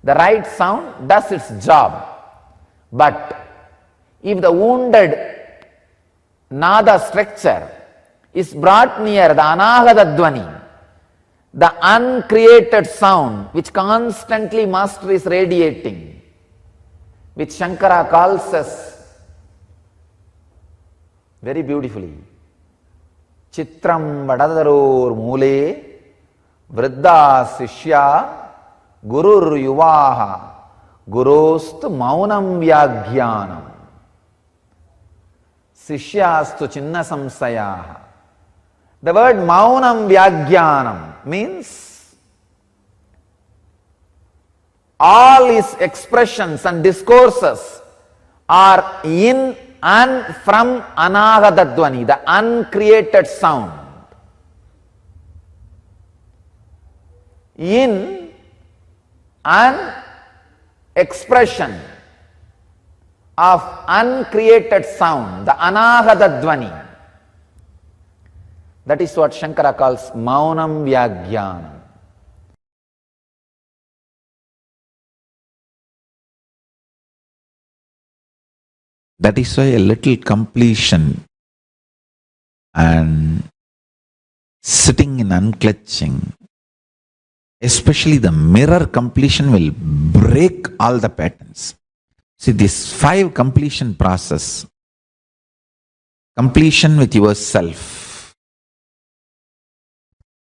S7: The right sound does its job. But if the wounded Nada structure is brought near the Anahata Dvani, the uncreated sound which constantly Master is radiating, which Shankara calls us very beautifully, Chitram Vadadaror Mule Vriddha Sishya Gurur Yuvaha Gurostu Maunam Vyaghyanam Sishyastu Chinna Samsayaha. The word Maunam Vyaghyanam means all his expressions and discourses are in and from Anahata Dvani, the uncreated sound. In an expression of uncreated sound, the Anahata Dvani. That is what Shankara calls Maunam Vyaghyanam.
S8: That is why a little completion and sitting in unclutching, especially the mirror completion, will break all the patterns. See, this 5 completion process, completion with yourself,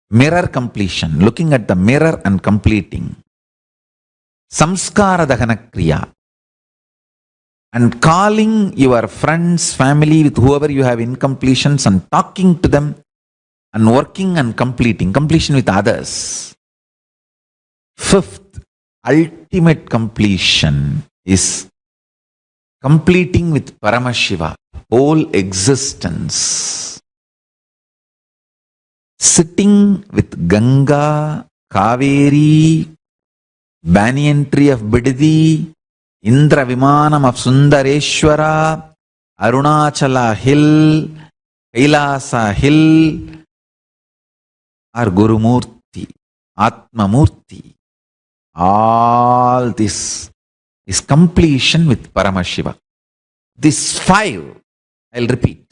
S8: mirror completion, looking at the mirror and completing, samskara dahana kriya, and calling your friends, family, with whoever you have incompletions and talking to them and working and completing, completion with others. 5th, ultimate completion is completing with Paramashiva, whole existence. Sitting with Ganga, Kaveri, banyan tree of Bidadi, Indra Vimanam of Sundareshwara, Arunachala Hill, Kailasa Hill, or Gurumurti, Atmamurti. All this is completion with Paramashiva. This 5, I'll repeat.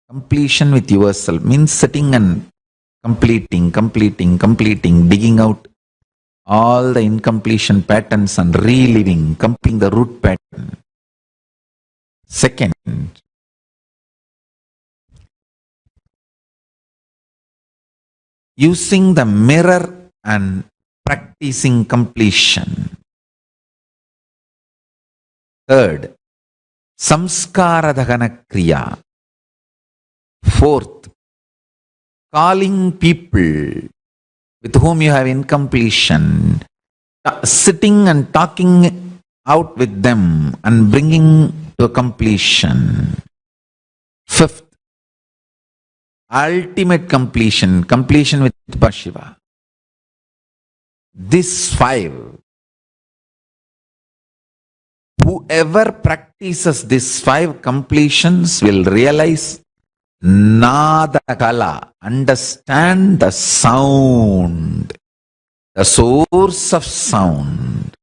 S8: Completion with yourself means sitting and completing, digging out all the incompletion patterns and reliving, completing the root pattern. Second, using the mirror and practicing completion. Third, samskara dhagana kriya. Fourth, calling people with whom you have incompletion, sitting and talking out with them and bringing to completion. Fifth, ultimate completion, completion with Shiva. This 5, whoever practices these 5 completions will realize Nada Kala, understand the sound, the source of sound.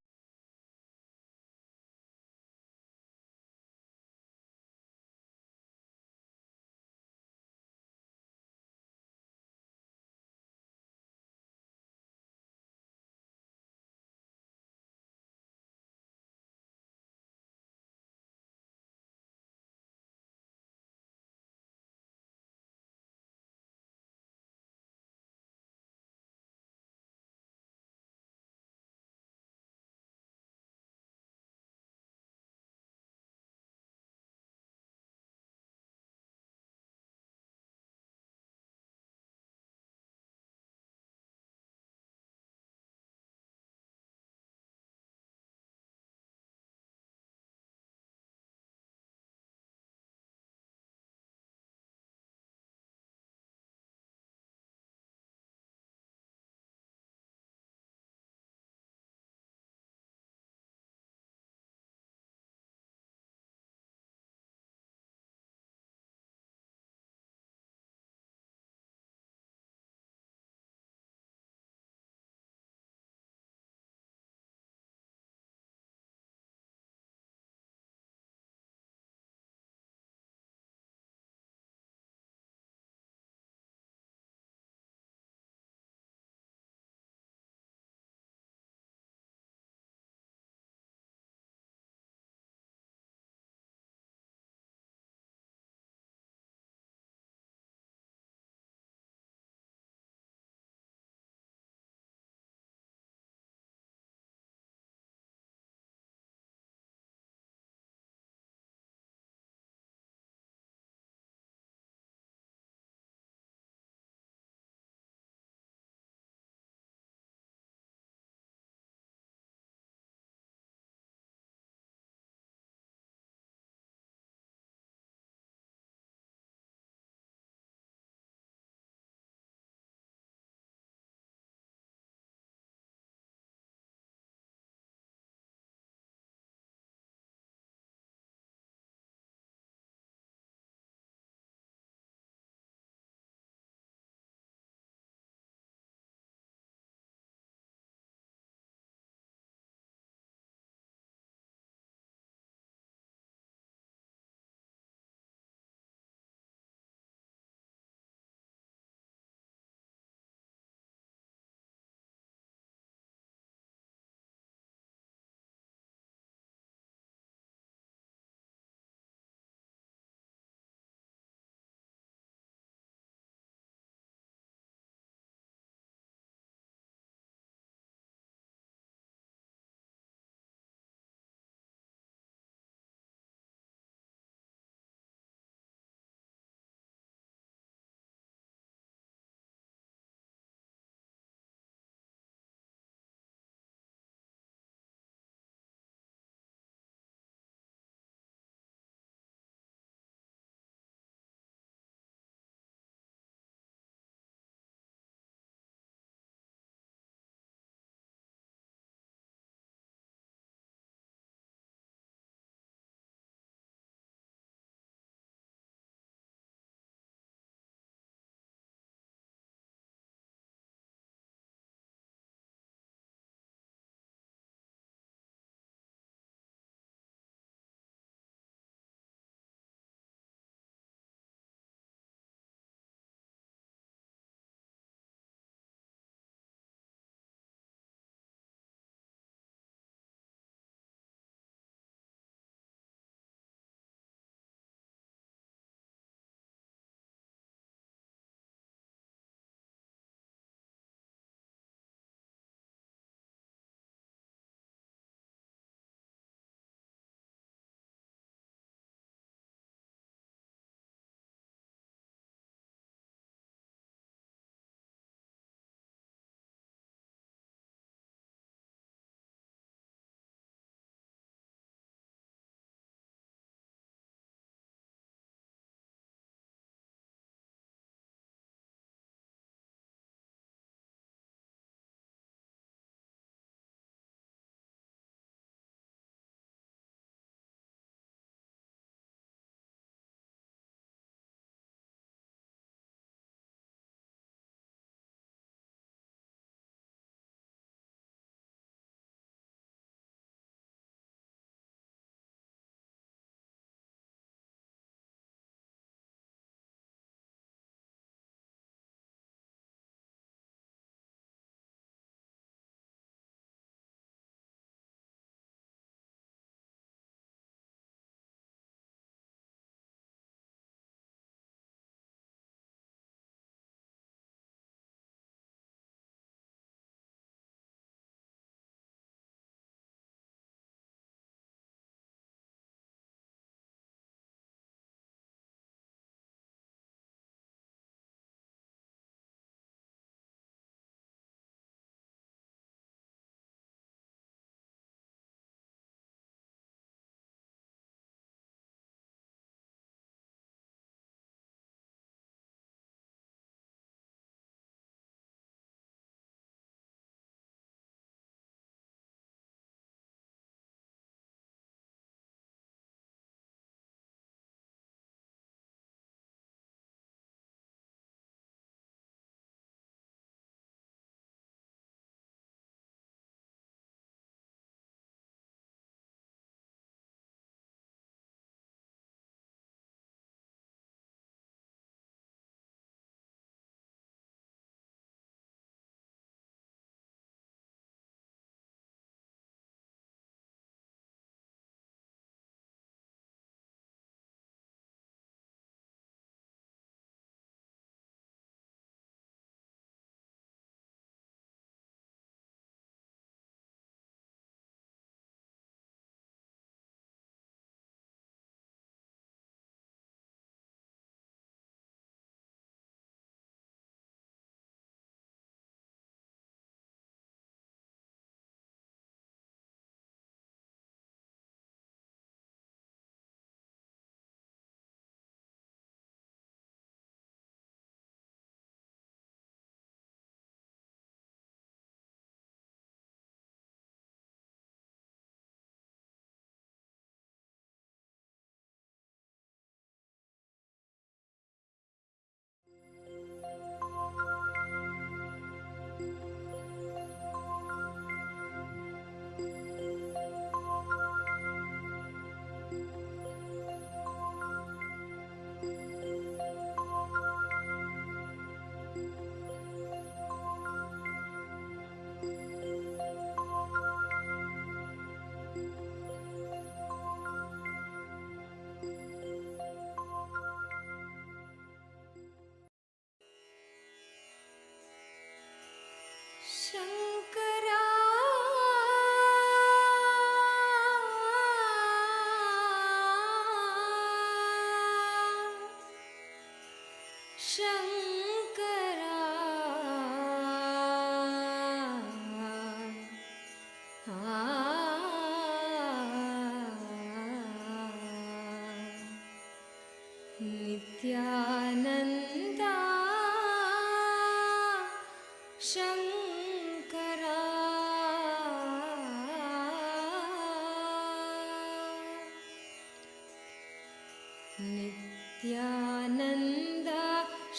S2: Nityananda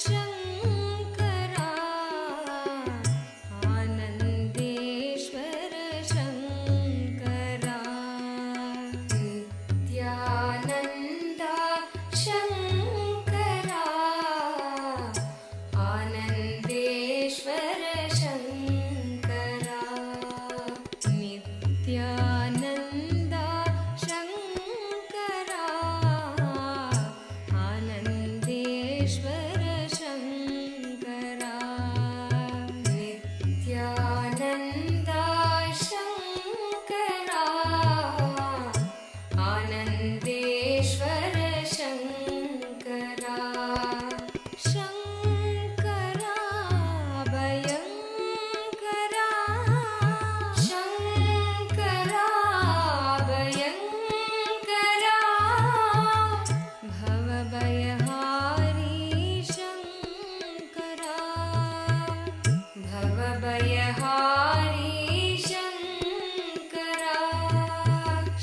S2: Shankara Anandeshwar Shankara Nityananda Shankara Anandeshwar Shankara Nityananda Shankara Anandeshwar Shankara Nityananda Shankara Anandeshwar Shankara Shankara भयङ्करा Shankara भयङ्करा भवभयहारी Shankara भवभयहारी Shankara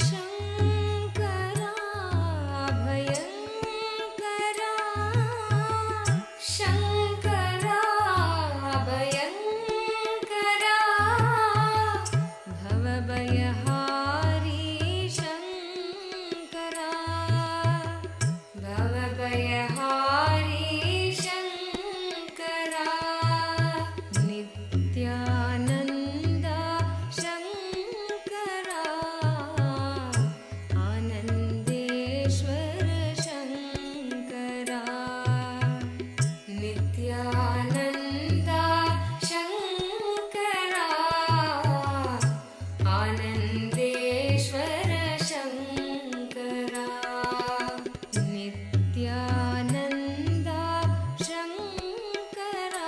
S2: Shankara भयङ्करा Shankara भयङ्करा भवभयहारी Shankara भवभयहारी Shankara Nityananda Shankara Anandeshwar Shankara Nityananda Shankara Anandeshwar Shankara Nityananda Shankara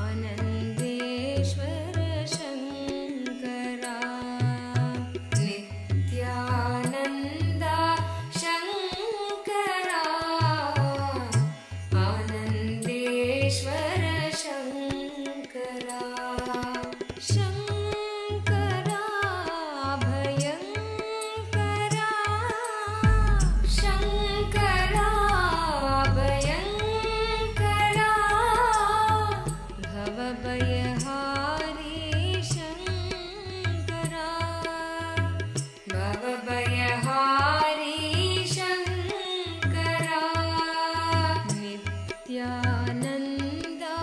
S2: Anandeshwar Shankara Nityananda Shankara Anandeshwar Shankara Shankara भयङ्करा Shankara भयङ्करा भवभयहारी Shankara भवभयहारी Shankara Nityananda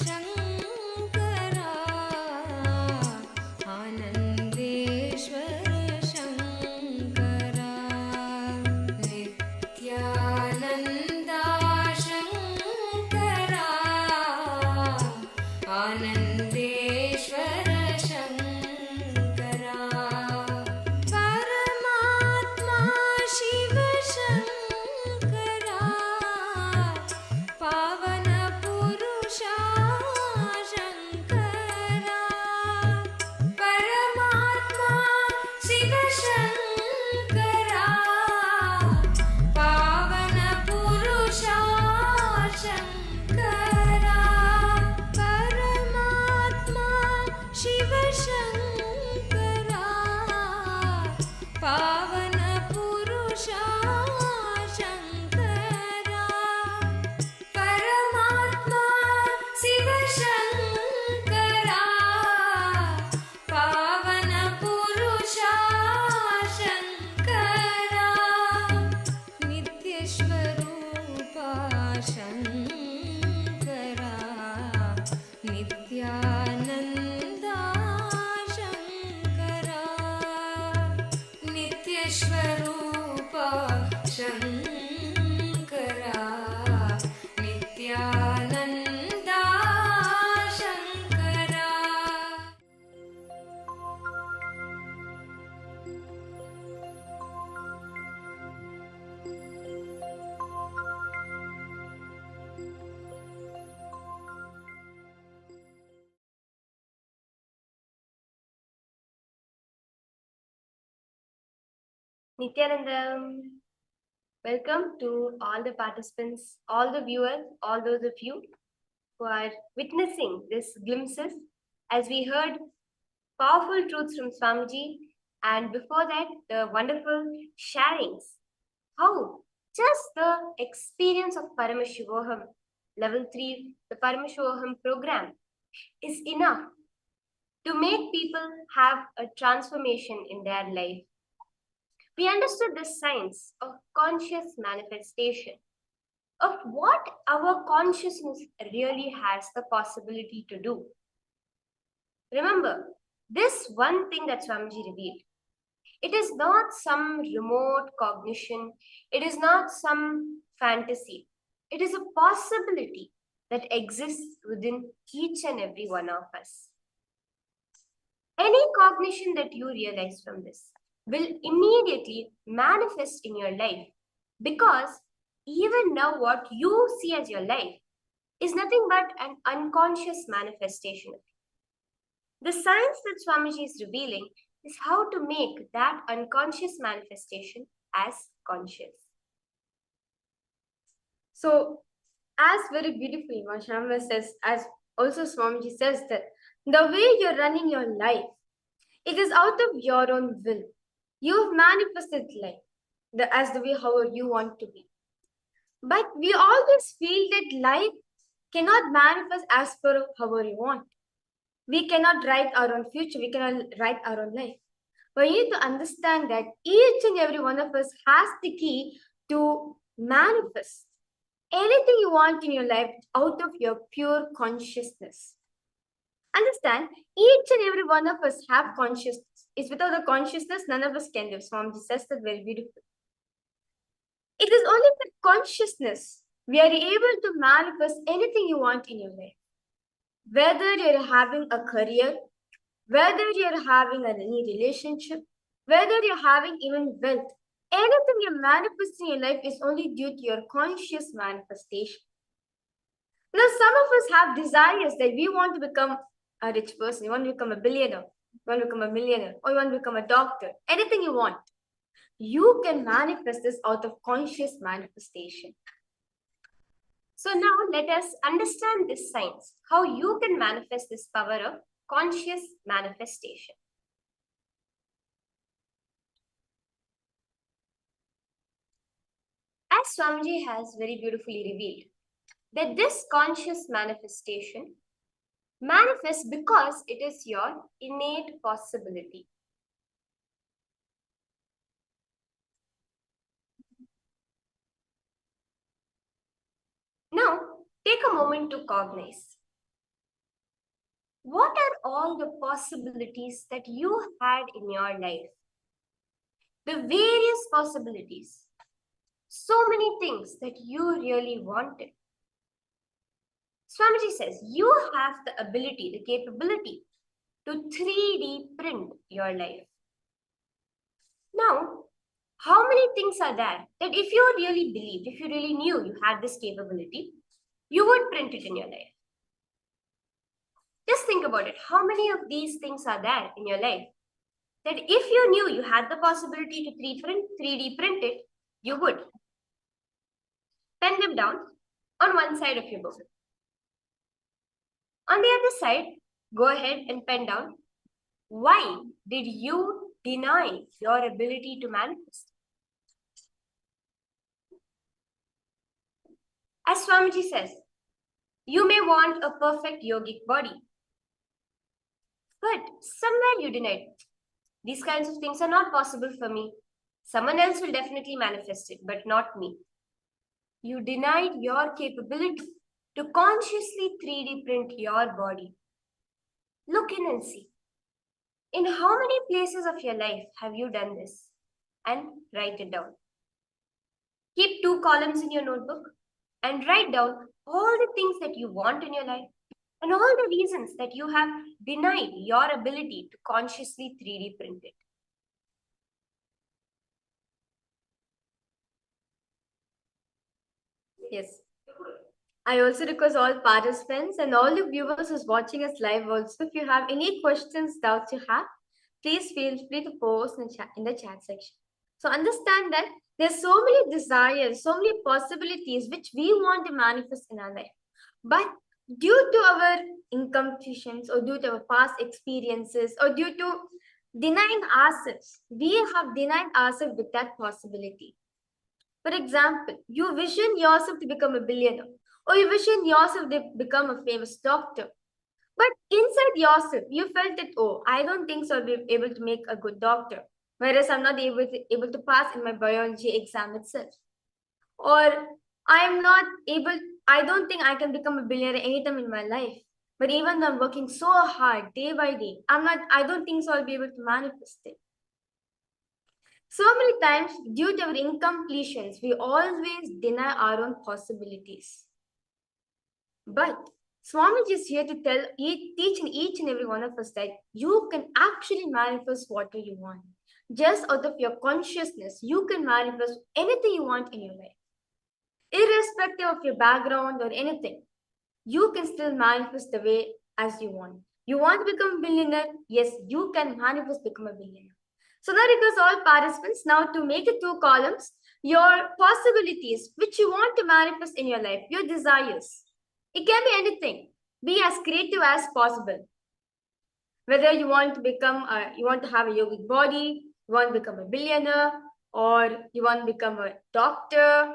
S2: Shankara Anandeshwar Shankara Nityananda Shankara Anandeshwar Shankara परमात्मा शिव शङ्करा पावन पुरुषा शङ्करा परमात्मा शिव शङ्करा पावन पुरुषा शङ्करा परमात्मा शिव शङ्करा पावन पुरुषा शङ्करा परमात्मा शिव शङ्करा पावन पुरुषा Shankara नित्यस्वरूपा Shankara Nityananda Shankara नित्यस्वरूपा Shankara Nityananda Shankara
S1: Nityanandam. Welcome to all the participants, all the viewers, all those of you who are witnessing these glimpses as we heard powerful truths from Swamiji, and before that, the wonderful sharings how just the experience of Paramashivoham, level 3, the Paramashivoham program, is enough to make people have a transformation in their life. We understood the science of conscious manifestation, of what our consciousness really has the possibility to do. Remember, this one thing that Swamiji revealed, it is not some remote cognition, it is not some fantasy, it is a possibility that exists within each and every one of us. Any cognition that you realize from this will immediately manifest in your life, because even now what you see as your life is nothing but an unconscious manifestation of it. The science that Swamiji is revealing is how to make that unconscious manifestation as conscious. So, as very beautifully Mashama says, as also Swamiji says, that the way you're running your life, it is out of your own will. You've manifested life as the way how you want to be. But we always feel that life cannot manifest as per however you want. We cannot write our own future. We cannot write our own life. But you need to understand that each and every one of us has the key to manifest anything you want in your life out of your pure consciousness. Understand, each and every one of us have consciousness. It's without the consciousness, none of us can live. Swami says that very beautifully. It is only with consciousness we are able to manifest anything you want in your life. Whether you're having a career, whether you're having any relationship, whether you're having even wealth, anything you manifest in your life is only due to your conscious manifestation. Now, some of us have desires that we want to become a rich person, you want to become a billionaire, you want to become a millionaire, or you want to become a doctor, anything you want. You can manifest this out of conscious manifestation. So now let us understand this science, how you can manifest this power of conscious manifestation. As Swamiji has very beautifully revealed, that this conscious manifestation manifests because it is your innate possibility. Now, take a moment to cognize. What are all the possibilities that you had in your life? The various possibilities. So many things that you really wanted. Swamiji says you have the ability, the capability to 3D print your life. Now, how many things are there that if you really believed, if you really knew you had this capability, you would print it in your life? Just think about it. How many of these things are there in your life that if you knew you had the possibility to 3D print it, you would? Pen them down on one side of your book. On the other side, go ahead and pen down, why did you deny your ability to manifest? As Swamiji says, you may want a perfect yogic body, but somewhere you denied it. These kinds of things are not possible for me. Someone else will definitely manifest it, but not me. You denied your capability to consciously 3D print your body. Look in and see. In how many places of your life have you done this? And write it down. Keep 2 columns in your notebook and write down all the things that you want in your life and all the reasons that you have denied your ability to consciously 3D print it. Yes. I also request all participants and all the viewers who's watching us live also, if you have any questions, doubts you have, please feel free to post in the chat section. So understand that there's so many desires, so many possibilities which we want to manifest in our life. But due to our incompletions or due to our past experiences or due to denying ourselves, we have denied ourselves with that possibility. For example, you vision yourself to become a billionaire, or you vision yourself to become a famous doctor. But inside yourself, you felt that, oh, I don't think so I'll be able to make a good doctor, whereas I'm not able to pass in my biology exam itself. Or I don't think I can become a billionaire anytime in my life. But even though I'm working so hard day by day, I don't think so I'll be able to manifest it. So many times, due to our incompletions, we always deny our own possibilities. But Swamiji is here to teach in each and every one of us that you can actually manifest whatever you want. Just out of your consciousness, you can manifest anything you want in your life. Irrespective of your background or anything, you can still manifest the way as you want. You want to become a billionaire? Yes, you can manifest become a billionaire. So now request all participants now to make the two columns, your possibilities, which you want to manifest in your life, your desires. It can be anything. Be as creative as possible. Whether you want to have a yogic body, you want to become a billionaire, or you want to become a doctor,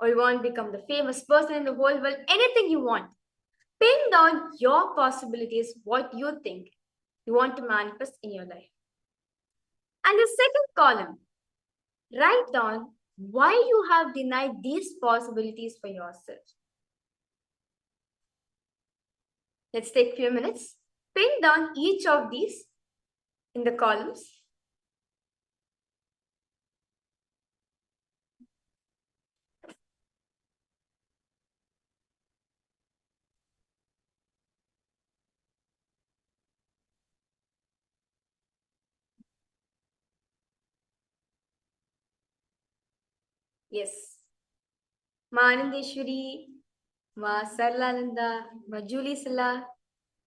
S1: or you want to become the famous person in the whole world, anything you want. Pin down your possibilities, what you think you want to manifest in your life. And the second column, write down why you have denied these possibilities for yourself. Let's take a few minutes. Pin down each of these in the columns. Yes. Ma Anandeshwari, Ma Sarlananda, Ma Julie Sala,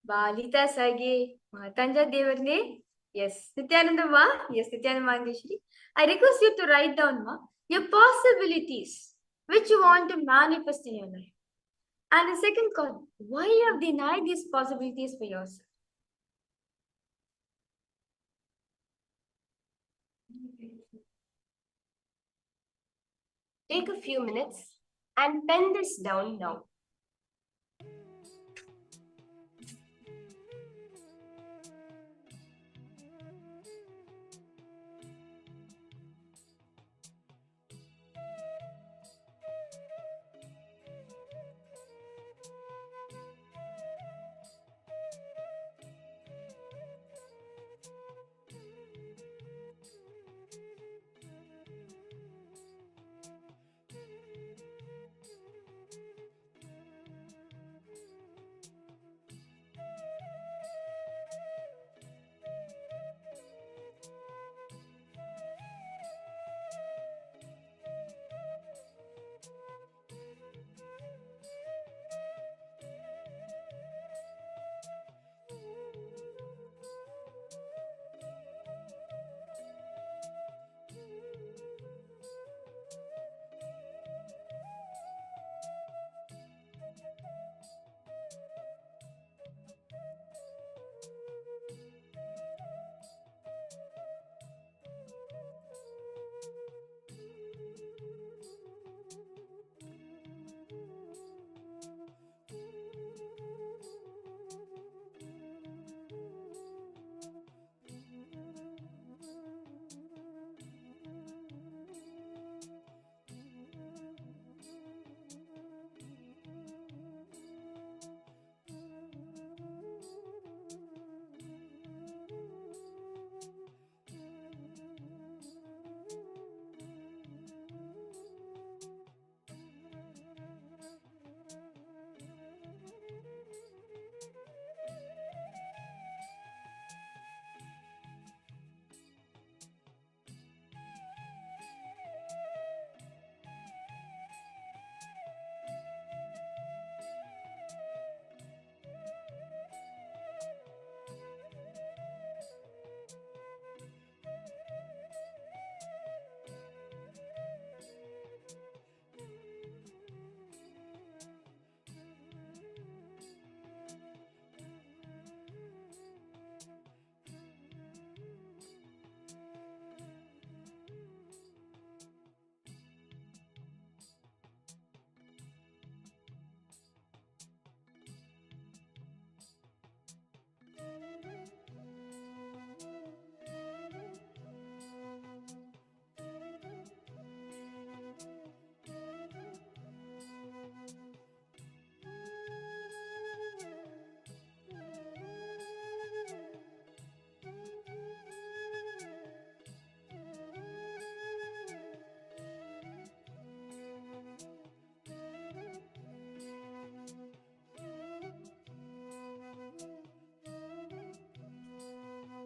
S1: Ma Lita Sage, Ma Tanja Devarne. Yes. Nityananda Ma. Yes, Nityananda Mandeshwari. I request you to write down, Ma, your possibilities which you want to manifest in your life. And the second column, why you have denied these possibilities for yourself. Take a few minutes and pen this down now.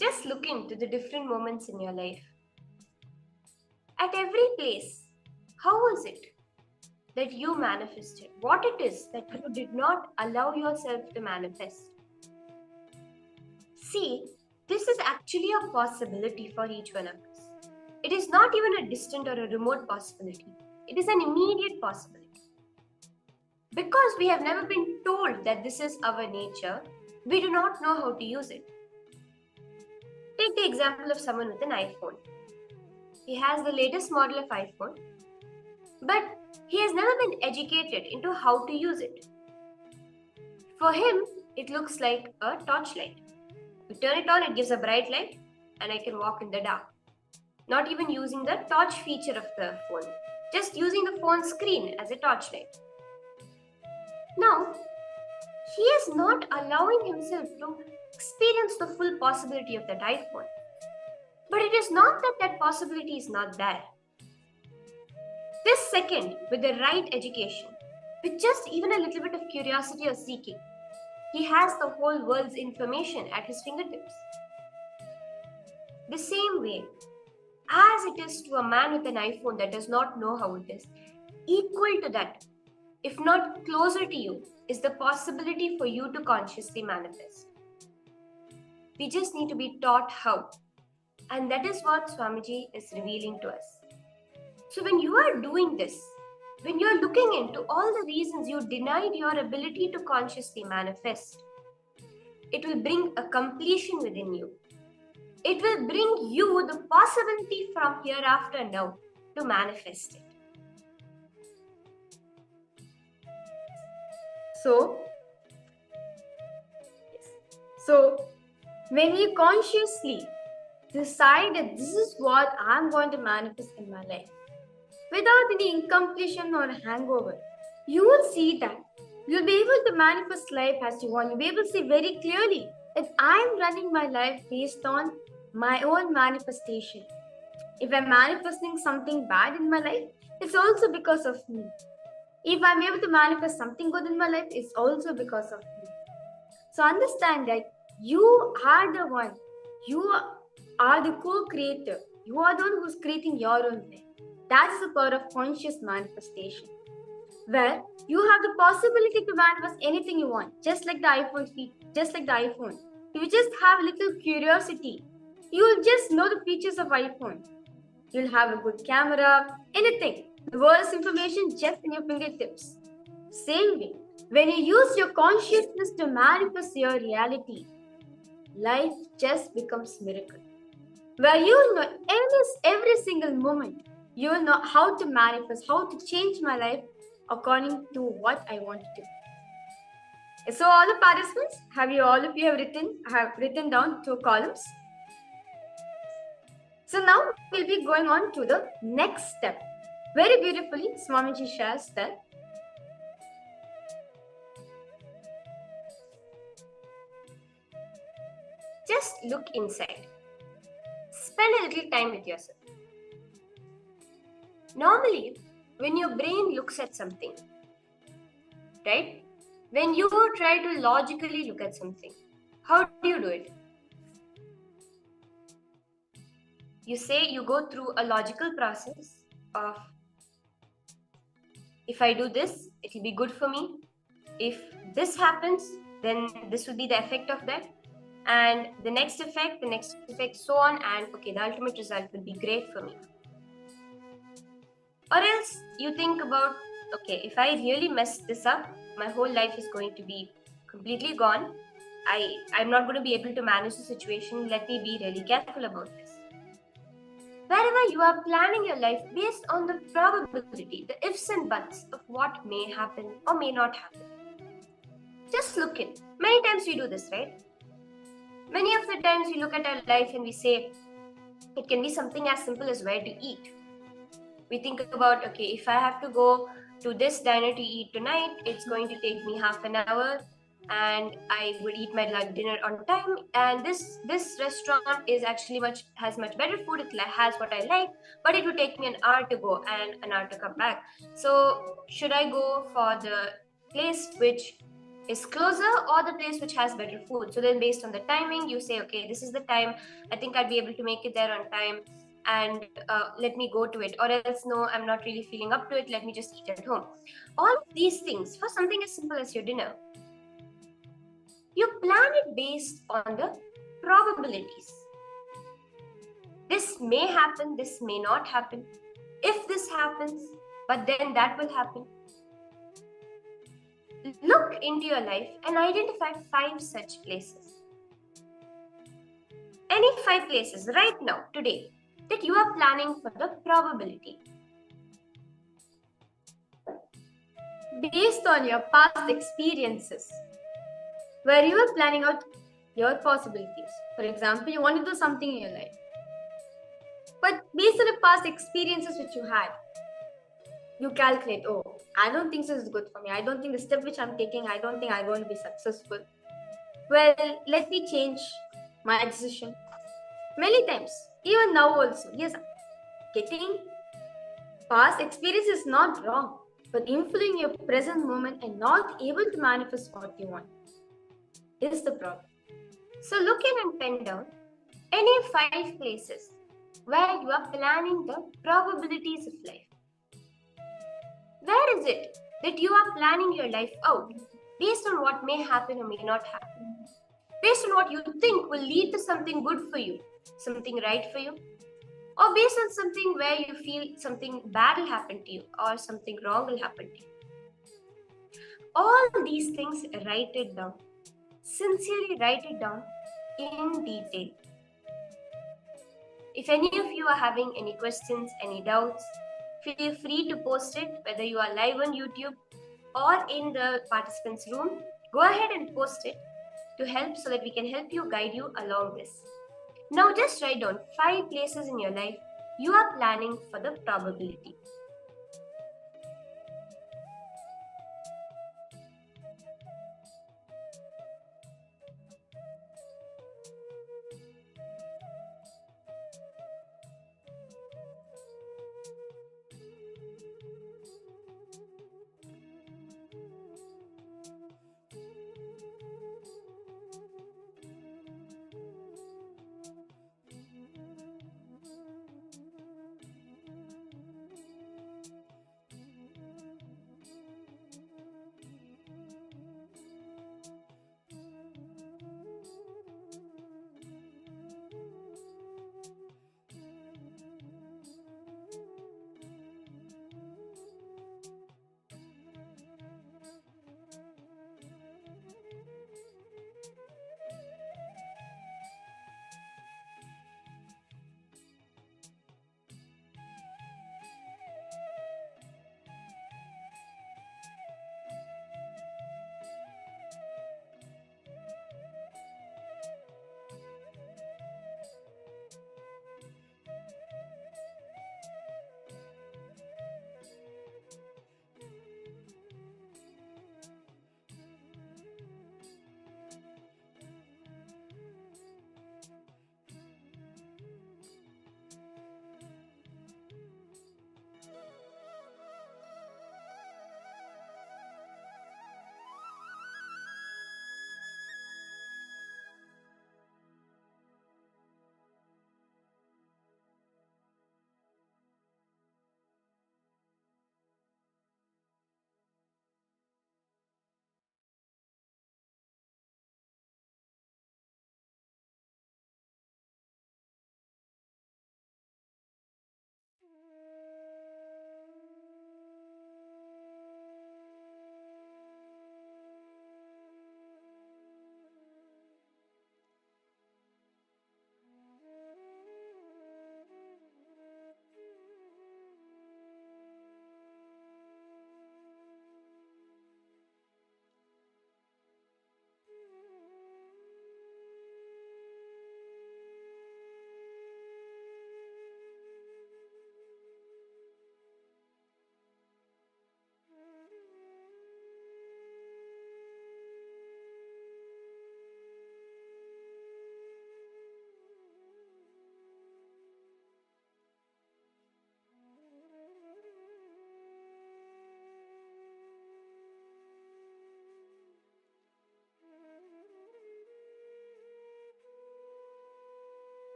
S1: Just look into the different moments in your life. At every place, how is it that you manifested? What it is that you did not allow yourself to manifest? See, this is actually a possibility for each one of us. It is not even a distant or a remote possibility. It is an immediate possibility. Because we have never been told that this is our nature, we do not know how to use it. Take the example of someone with an iPhone. He has the latest model of iPhone, but he has never been educated into how to use it. For him, it looks like a torchlight. You turn it on, it gives a bright light, and I can walk in the dark. Not even using the torch feature of the phone, just using the phone screen as a torchlight. Now, he is not allowing himself to experience the full possibility of that iPhone. But it is not that that possibility is not there. This second, with the right education, with just even a little bit of curiosity or seeking, he has the whole world's information at his fingertips. The same way, as it is to a man with an iPhone that does not know how it is, equal to that, if not closer to you, is the possibility for you to consciously manifest. We just need to be taught how. And that is what Swamiji is revealing to us. So when you are doing this, when you are looking into all the reasons you denied your ability to consciously manifest, it will bring a completion within you. It will bring you the possibility from hereafter now to manifest it.
S10: So when you consciously decide that this is what I'm going to manifest in my life, without any incompletion or hangover, you will see that you'll be able to manifest life as you want. You'll be able to see very clearly that I'm running my life based on my own manifestation. If I'm manifesting something bad in my life, it's also because of me. If I'm able to manifest something good in my life, it's also because of me. So understand that you are the one. You are the co-creator. You are the one who's creating your own life. That's the power of conscious manifestation, where you have the possibility to manifest anything you want, just like the iPhone. If you just have a little curiosity, you will just know the features of iPhone. You'll have a good camera, anything. The world's information just in your fingertips. Same way, when you use your consciousness to manifest your reality, life just becomes miracle. Where you will know every single moment, you will know how to manifest, how to change my life according to what I want to do. So all the participants, all of you have written down 2 columns. So now we'll be going on to the next step. Very beautifully, Swamiji shares that
S1: Just look inside. Spend a little time with yourself. Normally, when your brain looks at something, right? When you try to logically look at something, how do you do it? You go through a logical process of, if I do this, it will be good for me. If this happens, then this will be the effect of that. And the next effect, so on, and okay, the ultimate result will be great for me. Or else you think about, okay, if I really mess this up, my whole life is going to be completely gone. I'm not going to be able to manage the situation. Let me be really careful about this. Wherever you are planning your life based on the probability, the ifs and buts of what may happen or may not happen. Just look in. Many times we do this, right? Many of the times we look at our life and we say, it can be something as simple as where to eat. We think about, okay, if I have to go to this diner to eat tonight, it's going to take me half an hour and I would eat my dinner on time. And this restaurant is actually has much better food. It has what I like, but it would take me an hour to go and an hour to come back. So should I go for the place which is closer or the place which has better food. So then based on the timing, you say, okay, this is the time, I think I'd be able to make it there on time, and let me go to it. Or else, no, I'm not really feeling up to it, let me just eat at home. All of these things, for something as simple as your dinner, you plan it based on the probabilities. This may happen, this may not happen. If this happens, but then that will happen. Look into your life and identify 5 such places. Any 5 places right now, today, that you are planning for the probability.
S10: Based on your past experiences, where you are planning out your possibilities. For example, you want to do something in your life, but based on the past experiences which you had, you calculate, oh, I don't think this is good for me. I don't think the step which I'm taking, I don't think I'm going to be successful. Well, let me change my decision. Many times, even now also, yes, getting past experience is not wrong, but influencing your present moment and not able to manifest what you want is the problem. So look in and pen down any 5 places where you are planning the probabilities of life. Where is it that you are planning your life out based on what may happen or may not happen? Based on what you think will lead to something good for you, something right for you, or based on something where you feel something bad will happen to you or something wrong will happen to you. All these things, write it down. Sincerely write it down in detail. If any of you are having any questions, any doubts, feel free to post it, whether you are live on YouTube or in the participants room. Go ahead and post it to help so that we can help you, guide you along this. Now just write down 5 places in your life you are planning for the probability.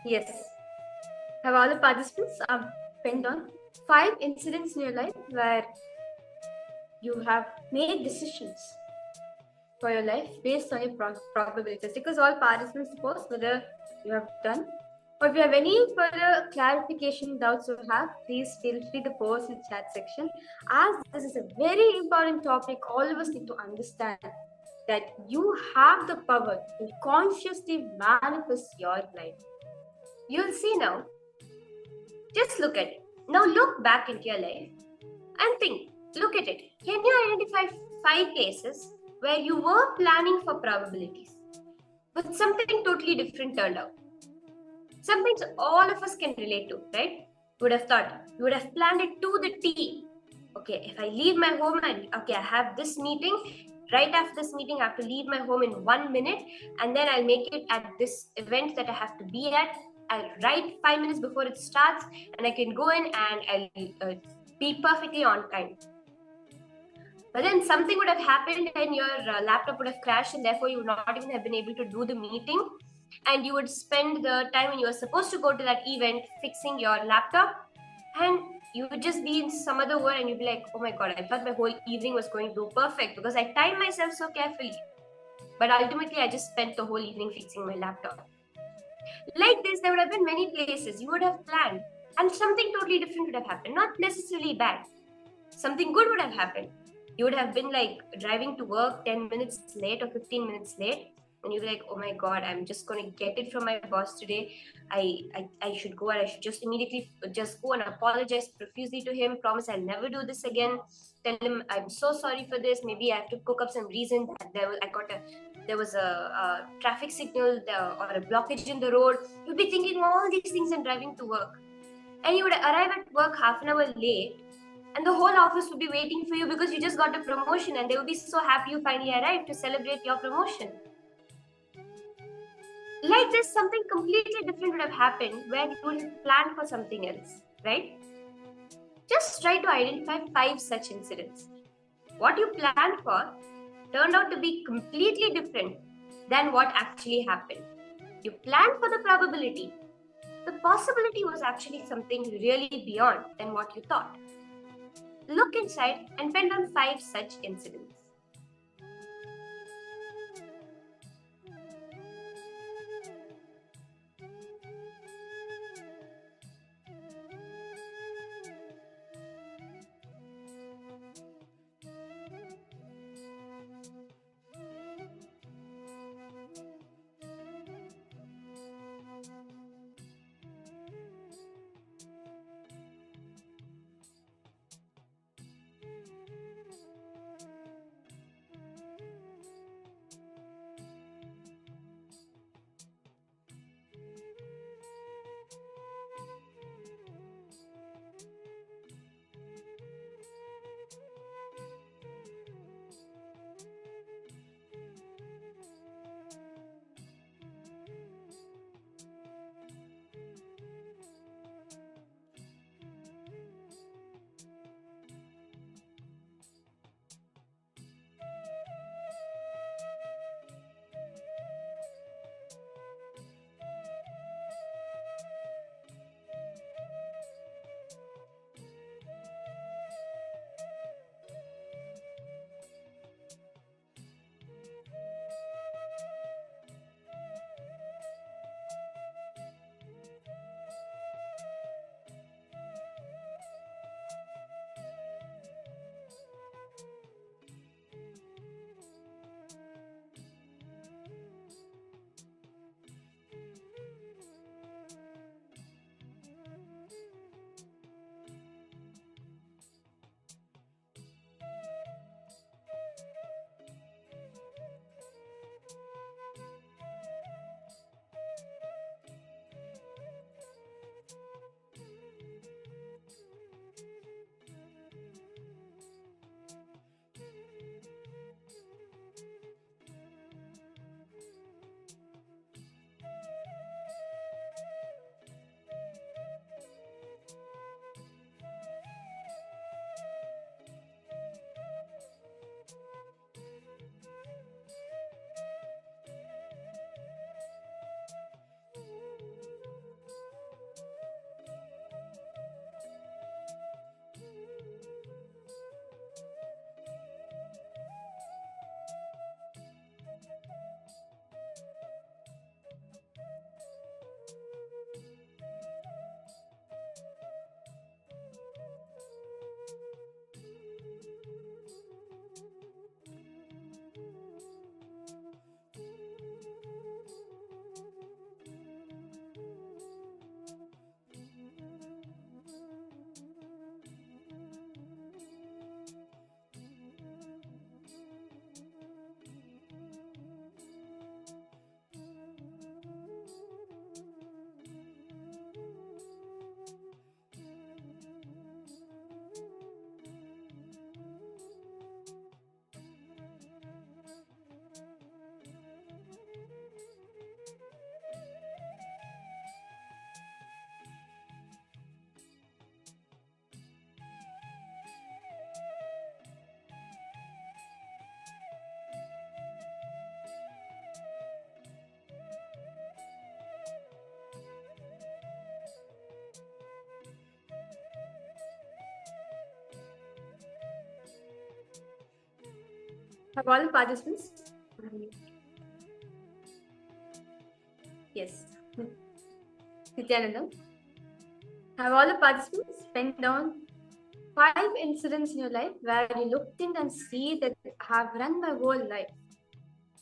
S10: Yes. Have all the participants pinned on 5 incidents in your life where you have made decisions for your life based on your probabilities? Because all participants suppose whether you have done. Or if you have any further clarification doubts you have, please feel free to post in the chat section. As this is a very important topic, all of us need to understand that you have the power to consciously manifest your life. You'll see now. Just look at it. Now look back into your life and think. Look at it. Can you identify 5 cases where you were planning for probabilities, but something totally different turned out? Something all of us can relate to, right? You would have thought, you would have planned it to the T. Okay, if I leave my home and I have this meeting, right after this meeting, I have to leave my home in 1 minute, and then I'll make it at this event that I have to be at. I'll write 5 minutes before it starts, and I can go in and I'll be perfectly on time. But then something would have happened and your laptop would have crashed, and therefore you would not even have been able to do the meeting. And you would spend the time when you were supposed to go to that event fixing your laptop, and you would just be in some other world and you'd be like, oh my god, I thought my whole evening was going to go perfect because I timed myself so carefully. But ultimately, I just spent the whole evening fixing my laptop. Like this, there would have been many places you would have planned, and something totally different would have happened. Not necessarily bad. Something good would have happened. You would have been like driving to work 10 minutes late or 15 minutes late, and you'd be like, oh my god, I'm just going to get it from my boss today. I should go and I should just immediately just go and apologize profusely to him, promise I'll never do this again, tell him I'm so sorry for this. Maybe I have to cook up some reason that there was a traffic signal or a blockage in the road. You'd be thinking all these things and driving to work, and you would arrive at work half an hour late, and the whole office would be waiting for you because you just got a promotion, and they would be so happy you finally arrived to celebrate your promotion. Like this, something completely different would have happened where you would have planned for something else, right? Just try to identify 5 such incidents. What you planned for turned out to be completely different than what actually happened. You planned for the probability. The possibility was actually something really beyond than what you thought. Look inside and pen down 5 such incidents. Have all the participants? Yes. Nityananda, have all the participants pen down 5 incidents in your life where you looked in and see that I have run my whole life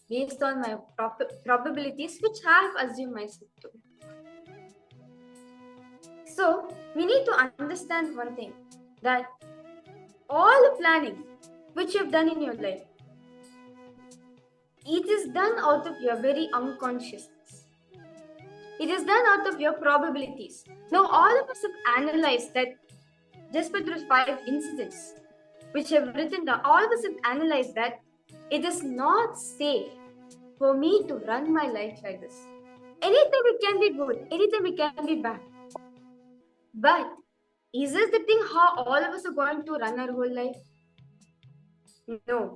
S10: based on my probabilities, which I have assumed myself to. So, we need to understand one thing, that all the planning which you have done in your life, it is done out of your very unconsciousness. It is done out of your probabilities. Now, all of us have analyzed that just by those 5 incidents which I have written down, all of us have analyzed that it is not safe for me to run my life like this. Anytime it can be good, anytime it can be bad. But is this the thing how all of us are going to run our whole life? No.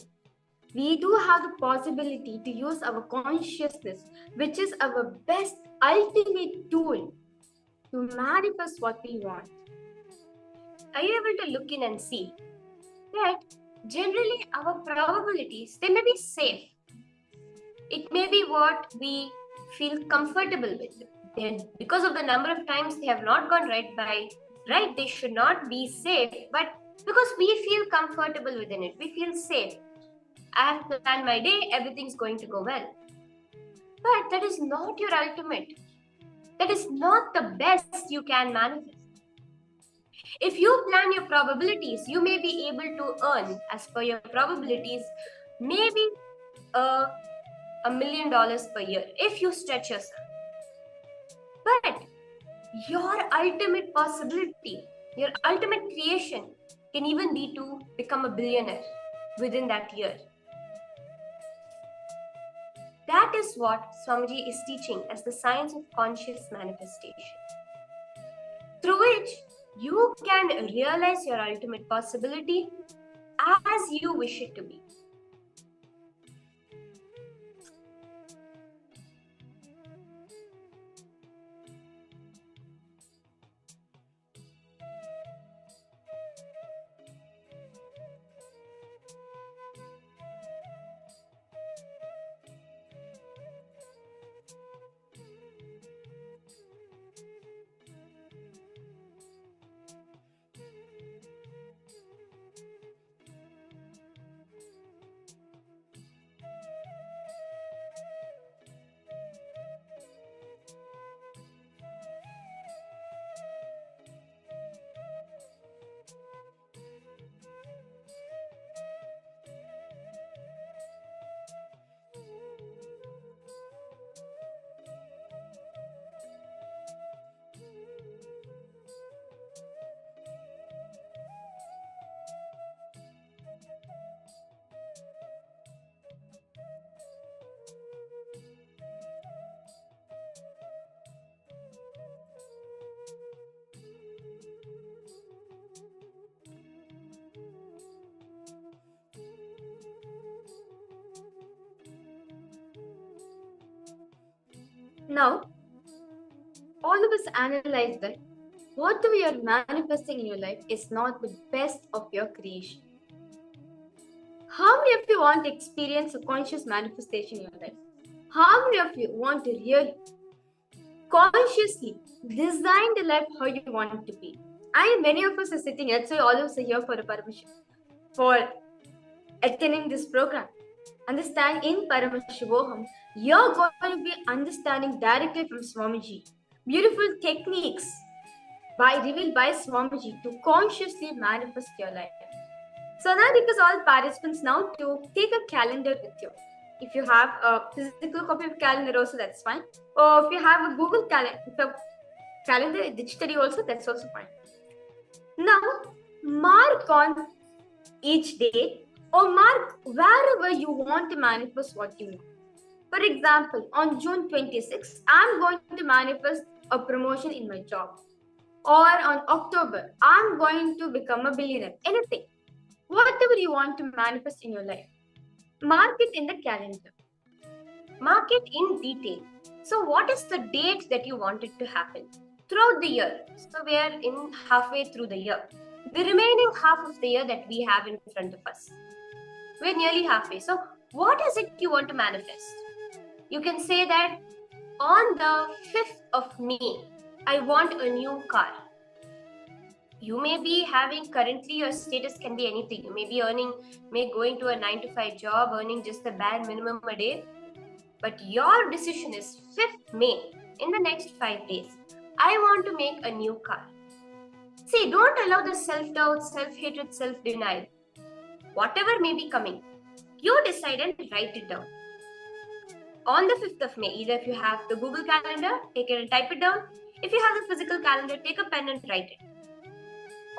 S10: We do have the possibility to use our consciousness, which is our best ultimate tool to manifest what we want. Are you able to look in and see that generally our probabilities, they may be safe. It may be what we feel comfortable with. And because of the number of times they have not gone right, they should not be safe, but because we feel comfortable within it, we feel safe. I have planned my day, everything's going to go well. But that is not your ultimate. That is not the best you can manifest. If you plan your probabilities, you may be able to earn, as per your probabilities, maybe $1 million per year if you stretch yourself. But your ultimate possibility, your ultimate creation can even be to become a billionaire within that year. That is what Swamiji is teaching as the science of conscious manifestation, through which you can realize your ultimate possibility as you wish it to be. Now, all of us analyze that whatever you're manifesting in your life is not the best of your creation. How many of you want to experience a conscious manifestation in your life? How many of you want to really consciously design the life how you want it to be? And many of us are sitting here, so all of us are here for a permission, for attending this program. Understand, in Paramashivoham, you're going to be understanding directly from Swamiji beautiful techniques revealed by Swamiji to consciously manifest your life. So now, because all participants now to take a calendar with you. If you have a physical copy of calendar also, that's fine. Or if you have a Google calendar digitally also, that's also fine. Now, mark on each day or mark wherever you want to manifest what you want. For example, on June 26th, I'm going to manifest a promotion in my job. Or on October, I'm going to become a billionaire. Anything. Whatever you want to manifest in your life, mark it in the calendar. Mark it in detail. So what is the date that you want it to happen throughout the year? So we are in halfway through the year. The remaining half of the year that we have in front of us.
S1: We're nearly halfway. So, what is it you want to manifest? You can say that on the 5th of May, I want a new car. You may be having currently your status can be anything. You may be going to a 9 to 5 job, earning just the bare minimum a day. But your decision is 5th May, in the next 5 days. I want to make a new car. See, don't allow the self-doubt, self-hatred, self-denial. Whatever may be coming, you decide and write it down. On the 5th of May, either if you have the Google Calendar, take it and type it down. If you have the physical calendar, take a pen and write it.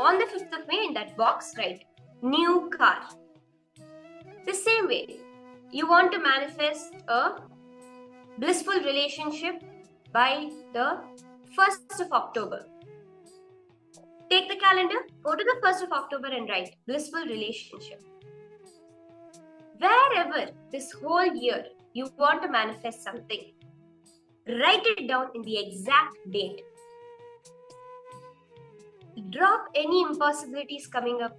S1: On the 5th of May, in that box, write new car. The same way, you want to manifest a blissful relationship by the 1st of October. Take the calendar, go to the 1st of October and write blissful relationship. Wherever this whole year you want to manifest something, write it down in the exact date. Drop any impossibilities coming up.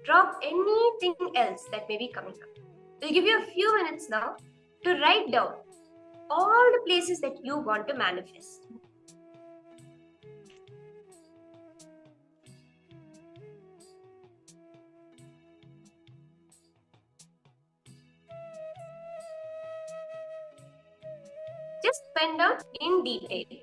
S1: Drop anything else that may be coming up. We'll give you a few minutes now to write down all the places that you want to manifest. Just pen down in detail.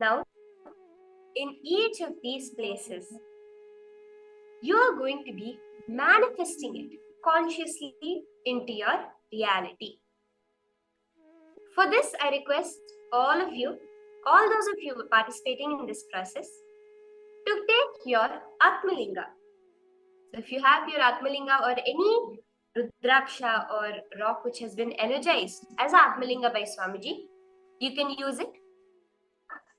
S1: Now, in each of these places, you are going to be manifesting it consciously into your reality. For this, I request all of you, all those of you participating in this process, to take your Atmalinga. So if you have your Atmalinga or any Rudraksha or rock which has been energized as Atmalinga by Swamiji, you can use it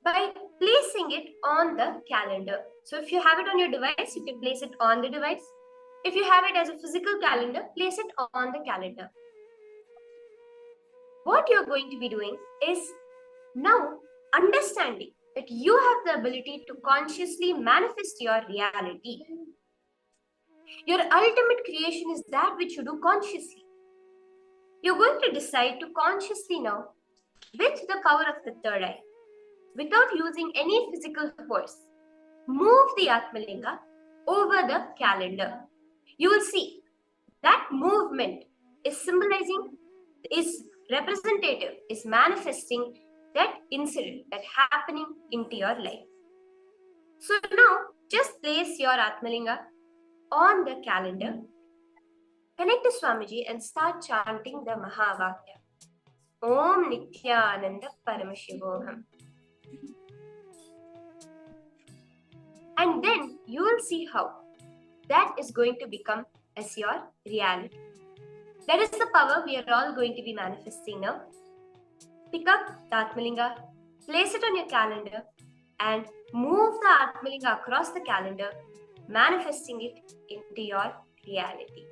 S1: by placing it on the calendar. So if you have it on your device, you can place it on the device. If you have it as a physical calendar, place it on the calendar. What you're going to be doing is now understanding that you have the ability to consciously manifest your reality. Your ultimate creation is that which you do consciously. You're going to decide to consciously now, with the power of the third eye, without using any physical force, move the Atmalinga over the calendar. You will see that movement is symbolizing, is representative, is manifesting that incident that happening into your life. So now just place your Atmalinga on the calendar, connect to Swamiji and start chanting the Mahavakya. Om Nityananda Paramashivoham. And then you will see how that is going to become as your reality. That is the power we are all going to be manifesting now. Pick up the Atmalinga, place it on your calendar, and move the Atmalinga across the calendar, manifesting it into your reality.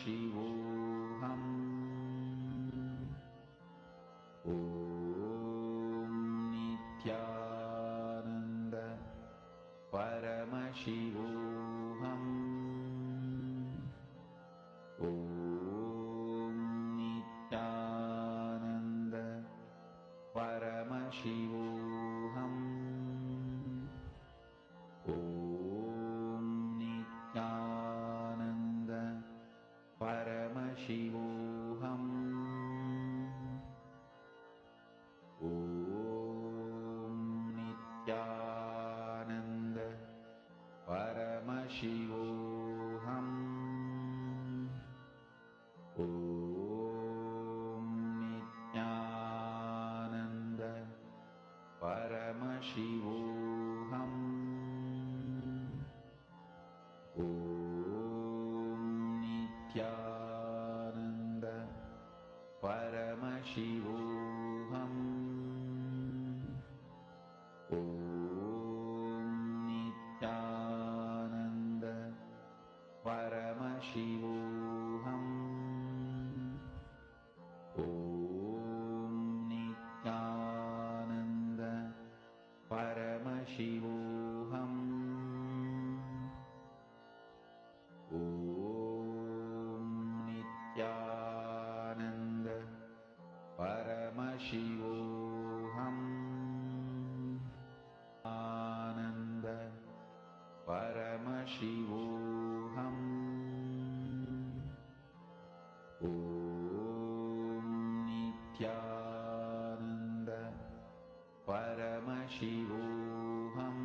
S8: Paramashivoham. Om Nityananda Paramashivoham. Om Nityananda Paramashivoham. Om Nityananda Paramashivoham. Om Nityananda Paramashivoham. Om Nityananda Paramashivoham. Om Nityananda Paramashivoham. Om Nityananda Paramashivoham. Om Nityananda Paramashivoham. Om Nityananda Paramashivoham. Ananda Paramashivoham. Om Nityananda Paramashivoham.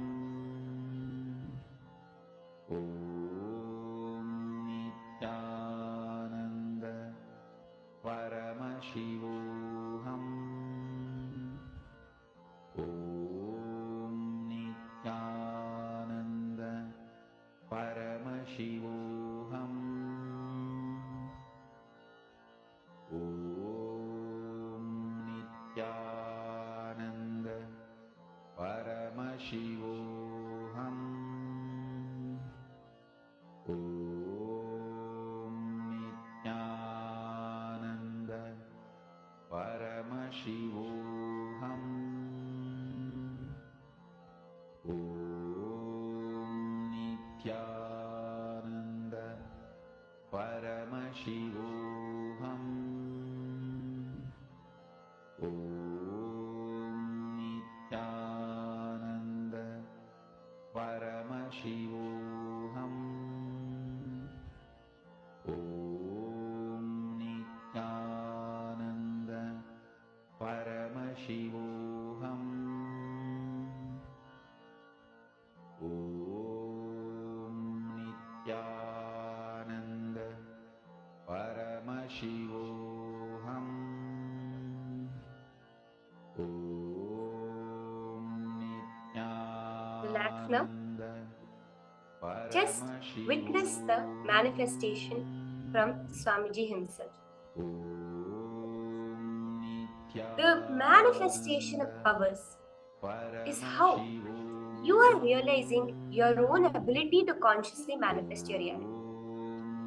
S8: Om Nityananda Paramashivoham. Om Nityananda Paramashivoham. Om Nityananda Paramashivoham. Om Nityananda Paramashivoham. Om Nityananda Paramashivoham. Om Nityananda Paramashivoham. Om Nityananda Paramashivoham. Om Nityananda Paramashivoham. Om
S1: Relax now.
S8: Nityananda
S1: Just witness the manifestation from Swamiji himself. The manifestation of powers is how you are realizing your own ability to consciously manifest your reality.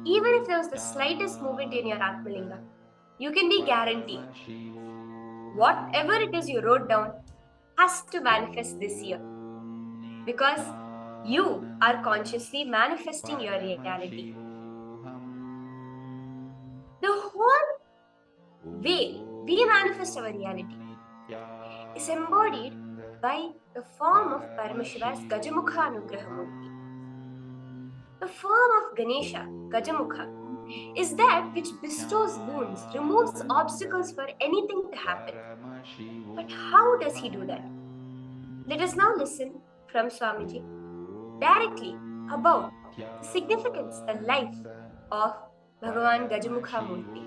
S1: Even if there was the slightest movement in your Atmalinga, you can be guaranteed whatever it is you wrote down has to manifest this year, because you are consciously manifesting your reality. The whole way we manifest our reality is embodied by the form of Paramashiva's Gajamukha Anugrahamurti. The form of Ganesha, Gajamukha, is that which bestows boons, removes obstacles for anything to happen. But how does he do that? Let us now listen from Swamiji directly about the significance, the life of Bhagavan Gajamukha Murti.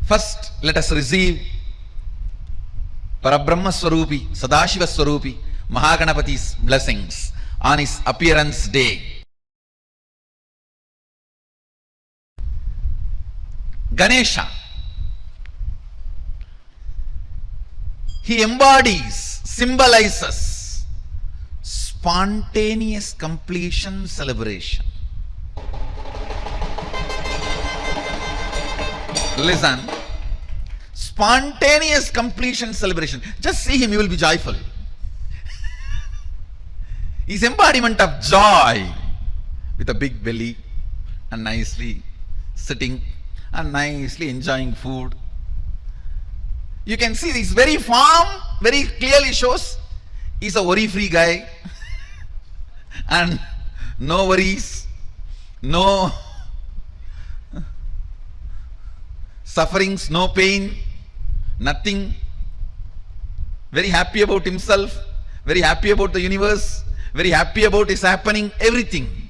S8: First, let us receive Parabrahma Swarupi, Sadashiva Swarupi, Mahaganapati's blessings on his appearance day. Ganesha. He embodies, symbolizes spontaneous completion celebration. Listen. Spontaneous completion celebration. Just see him, you will be joyful. He's embodiment of joy with a big belly and nicely sitting and nicely enjoying food. You can see this very form very clearly shows he's a worry-free guy and no worries, no sufferings, no pain, nothing. Very happy about himself, very happy about the universe, very happy about his happening, everything.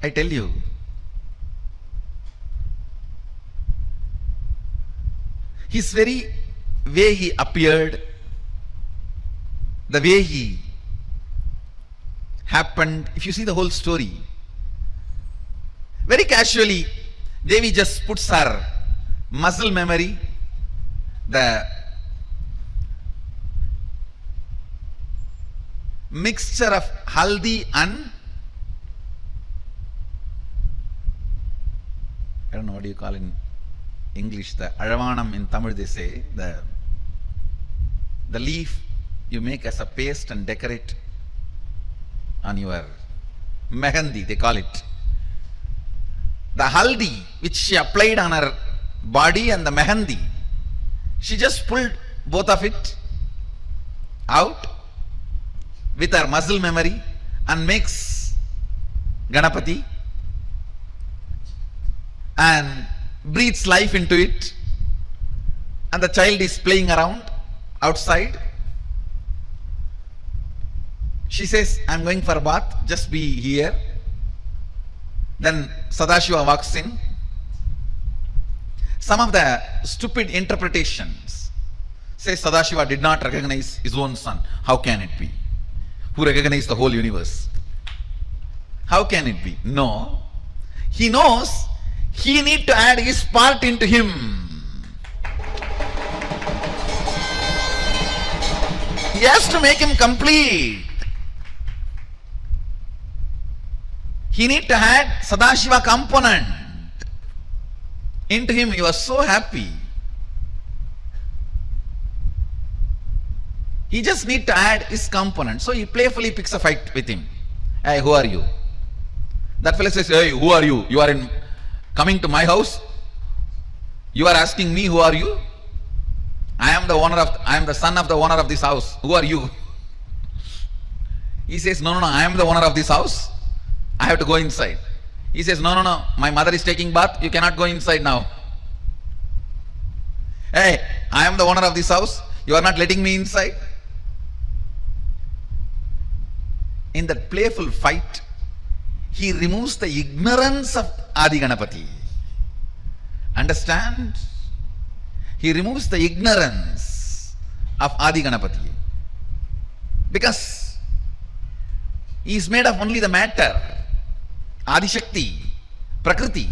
S8: I tell you, his very way he appeared, the way he happened, if you see the whole story, very casually, Devi just puts her muscle memory, the mixture of haldi and, I don't know what do you call in English, the aravanam in Tamil they say, the leaf you make as a paste and decorate on your mehendi, they call it. The haldi which she applied on her body and the mehendi, she just pulled both of it out with her muscle memory and makes Ganapati and breathes life into it, and the child is playing around outside. She says, I'm going for a bath, just be here. Then Sadashiva walks in. Some of the stupid interpretations say Sadashiva did not recognize his own son. How can it be? Who recognized the whole universe? How can it be? No. He knows he need to add his part into him. He has to make him complete. He need to add Sadashiva component into him. He was so happy. He just need to add his component. So he playfully picks a fight with him. Hey, who are you? That fellow says, hey, who are you? You are coming to my house? You are asking me, who are you? I am the son of the owner of this house. Who are you? He says, no, I am the owner of this house. I have to go inside. He says, no, my mother is taking bath. You cannot go inside now. Hey, I am the owner of this house. You are not letting me inside. In that playful fight, he removes the ignorance of Adi Ganapati. Understand? He removes the ignorance of Adi Ganapati. Because he is made of only the matter, Adi Shakti, Prakriti.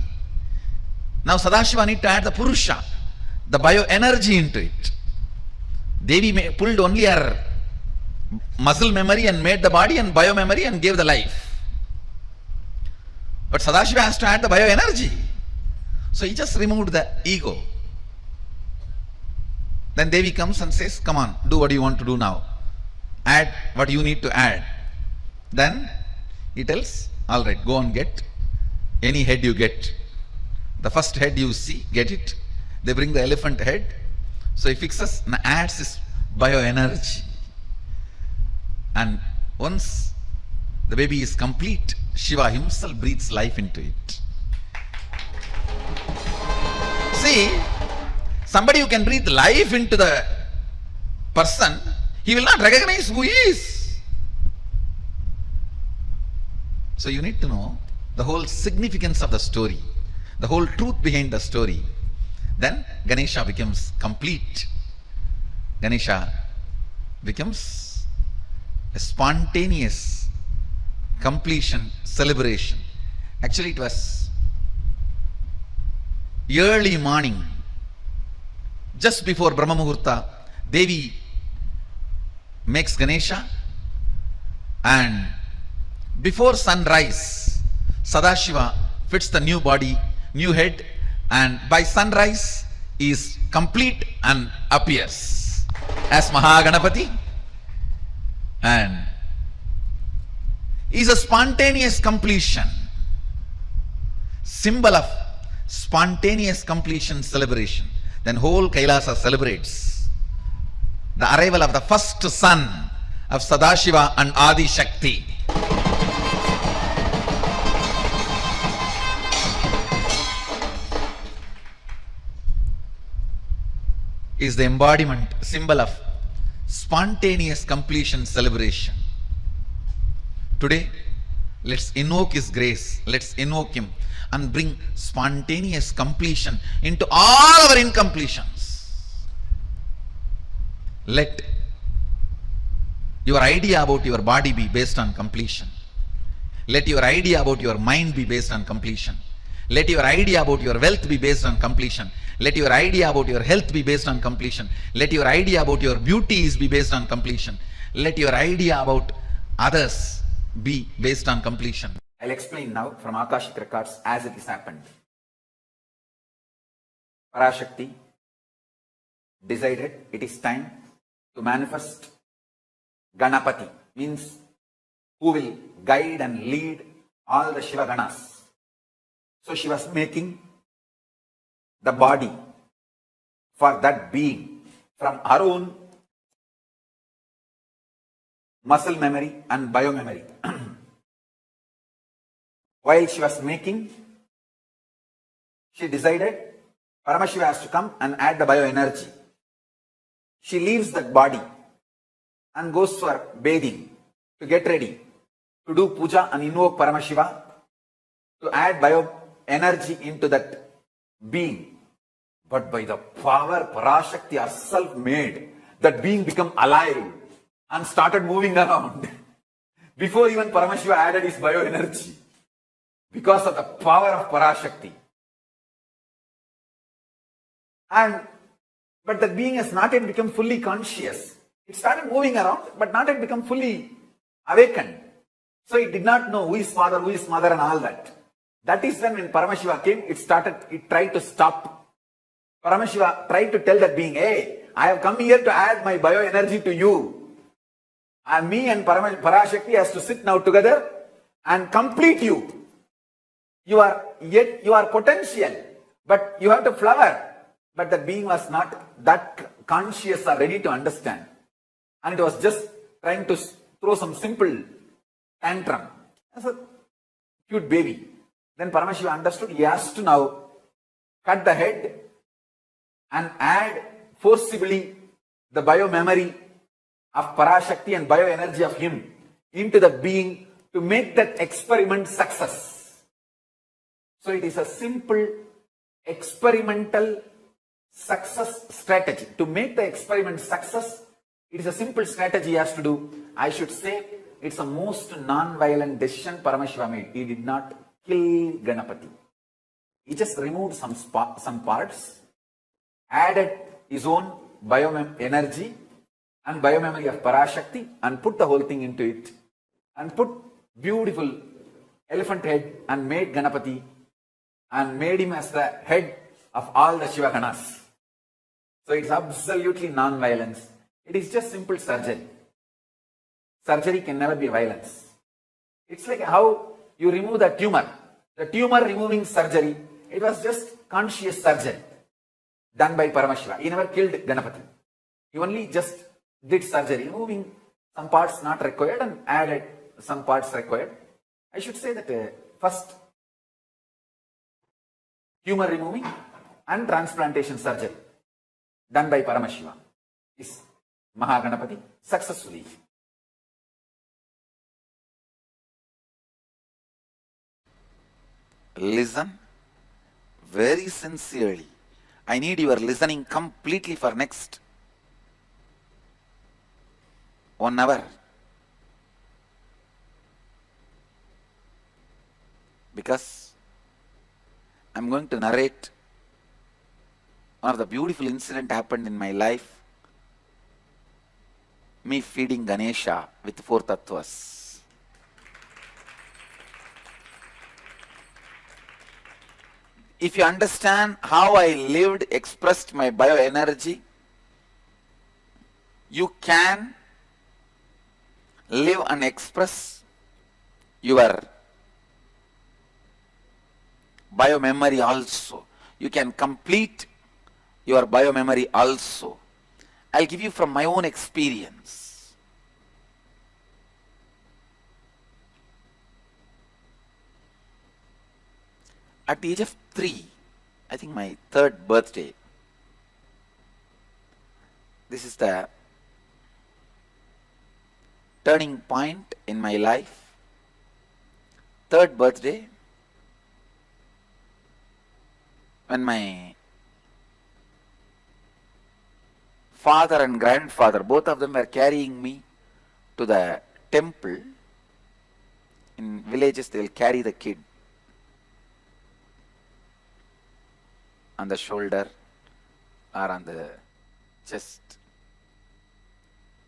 S8: Now Sadashiva need to add the Purusha, the bioenergy into it. Devi pulled only her muscle memory and made the body and biomemory and gave the life. But Sadashiva has to add the bioenergy. So he just removed the ego. Then Devi comes and says, come on, do what you want to do now. Add what you need to add. Then he tells, all right, go and get any head you get. The first head you see, get it. They bring the elephant head. So he fixes and adds his bioenergy. And once the baby is complete, Shiva himself breathes life into it. See, somebody who can breathe life into the person, he will not recognize who he is. So you need to know the whole significance of the story, the whole truth behind the story. Then Ganesha becomes complete. Ganesha becomes a spontaneous completion celebration. Actually, it was early morning, just before Brahma Muhurta, Devi makes Ganesha, and before sunrise, Sadashiva fits the new body, new head, and by sunrise is complete and appears as Mahaganapati, and is a spontaneous completion, symbol of spontaneous completion celebration. Then whole Kailasa celebrates the arrival of the first son of Sadashiva and Adi Shakti. Is the embodiment, symbol of spontaneous completion celebration. Today, let's invoke His grace, let's invoke Him and bring spontaneous completion into all our incompletions. Let your idea about your body be based on completion. Let your idea about your mind be based on completion. Let your idea about your wealth be based on completion. Let your idea about your health be based on completion. Let your idea about your beauties be based on completion. Let your idea about others be based on completion.
S9: I'll explain now from Akashic records as it has happened. Parashakti decided it is time to manifest Ganapati, means who will guide and lead all the Shiva Ganas. So she was making the body for that being from her own muscle memory and biomemory. While she was making, she decided Paramashiva has to come and add the bioenergy. She leaves that body and goes for bathing to get ready to do puja and invoke Paramashiva to add bioenergy into that being. But by the power Parashakti herself made, that being become alive and started moving around before even Paramashiva added his bioenergy, because of the power of Parashakti. But that being has not yet become fully conscious. It started moving around, but not yet become fully awakened. So it did not know who is father, who is mother and all that. That is when Paramashiva came, it tried to stop. Paramashiva tried to tell that being, hey, I have come here to add my bioenergy to you. And me and Parashakti has to sit now together and complete you. You are potential, but you have to flower. But the being was not that conscious or ready to understand. And it was just trying to throw some simple tantrum. As a cute baby. Then Paramashiva understood he has to now cut the head and add forcibly the biomemory of Parashakti and bioenergy of him into the being to make that experiment success. So it is a simple experimental success strategy. To make the experiment success, it is a simple strategy he has to do. I should say it's a most non-violent decision Paramashiva made. He did not kill Ganapati. He just removed some parts, added his own bioenergy and biomemory of Parashakti and put the whole thing into it and put beautiful elephant head and made Ganapati and made him as the head of all the Shiva Ganas. So it's absolutely non-violence. It is just simple surgery. Surgery can never be violence. It's like how you remove the tumor. The tumor removing surgery, it was just conscious surgery done by Paramashiva. He never killed Ganapati. He only just did surgery, removing some parts not required and added some parts required. I should say that first tumor removing and transplantation surgery done by Paramashiva is Mahaganapati successfully. Listen very sincerely. I need your listening completely for next 1 hour. Because I'm going to narrate one of the beautiful incident happened in my life. Me feeding Ganesha with 4 tattvas. If you understand how I lived, expressed my bioenergy, you can live and express your biomemory also. You can complete your biomemory also. I'll give you from my own experience. At the age of 3, I think my 3rd birthday, this is the turning point in my life. 3rd birthday, when my father and grandfather, both of them were carrying me to the temple. In villages, they will carry the kid on the shoulder or on the chest.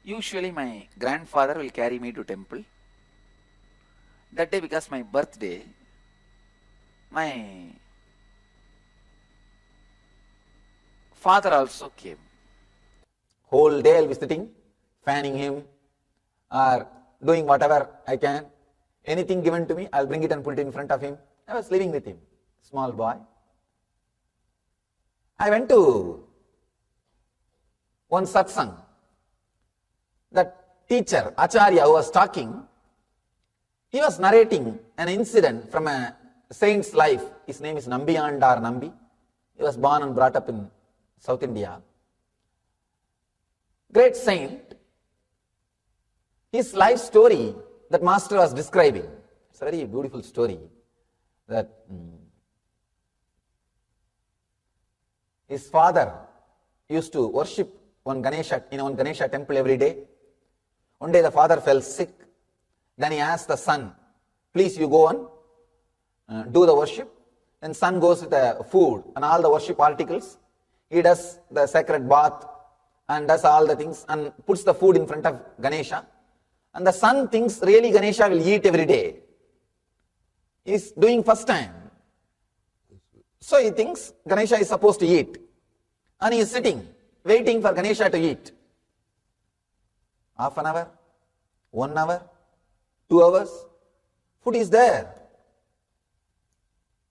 S9: Usually my grandfather will carry me to temple. That day, because my birthday, my father also came. Whole day I'll be sitting, fanning him or doing whatever I can. Anything given to me, I'll bring it and put it in front of him. I was living with him, small boy. I went to one satsang. That teacher, Acharya, who was talking, he was narrating an incident from a saint's life. His name is Nambiyandar Nambi. He was born and brought up in South India. Great saint. His life story that master was describing. It's a very beautiful story. That his father used to worship one Ganesha in one Ganesha temple every day. One day the father fell sick. Then he asked the son, please you go on, do the worship. Then son goes with the food and all the worship articles. He does the sacred bath and does all the things and puts the food in front of Ganesha. And the son thinks really Ganesha will eat every day. He is doing first time. So he thinks Ganesha is supposed to eat. And he is sitting, waiting for Ganesha to eat. Half an hour, 1 hour, 2 hours, food is there.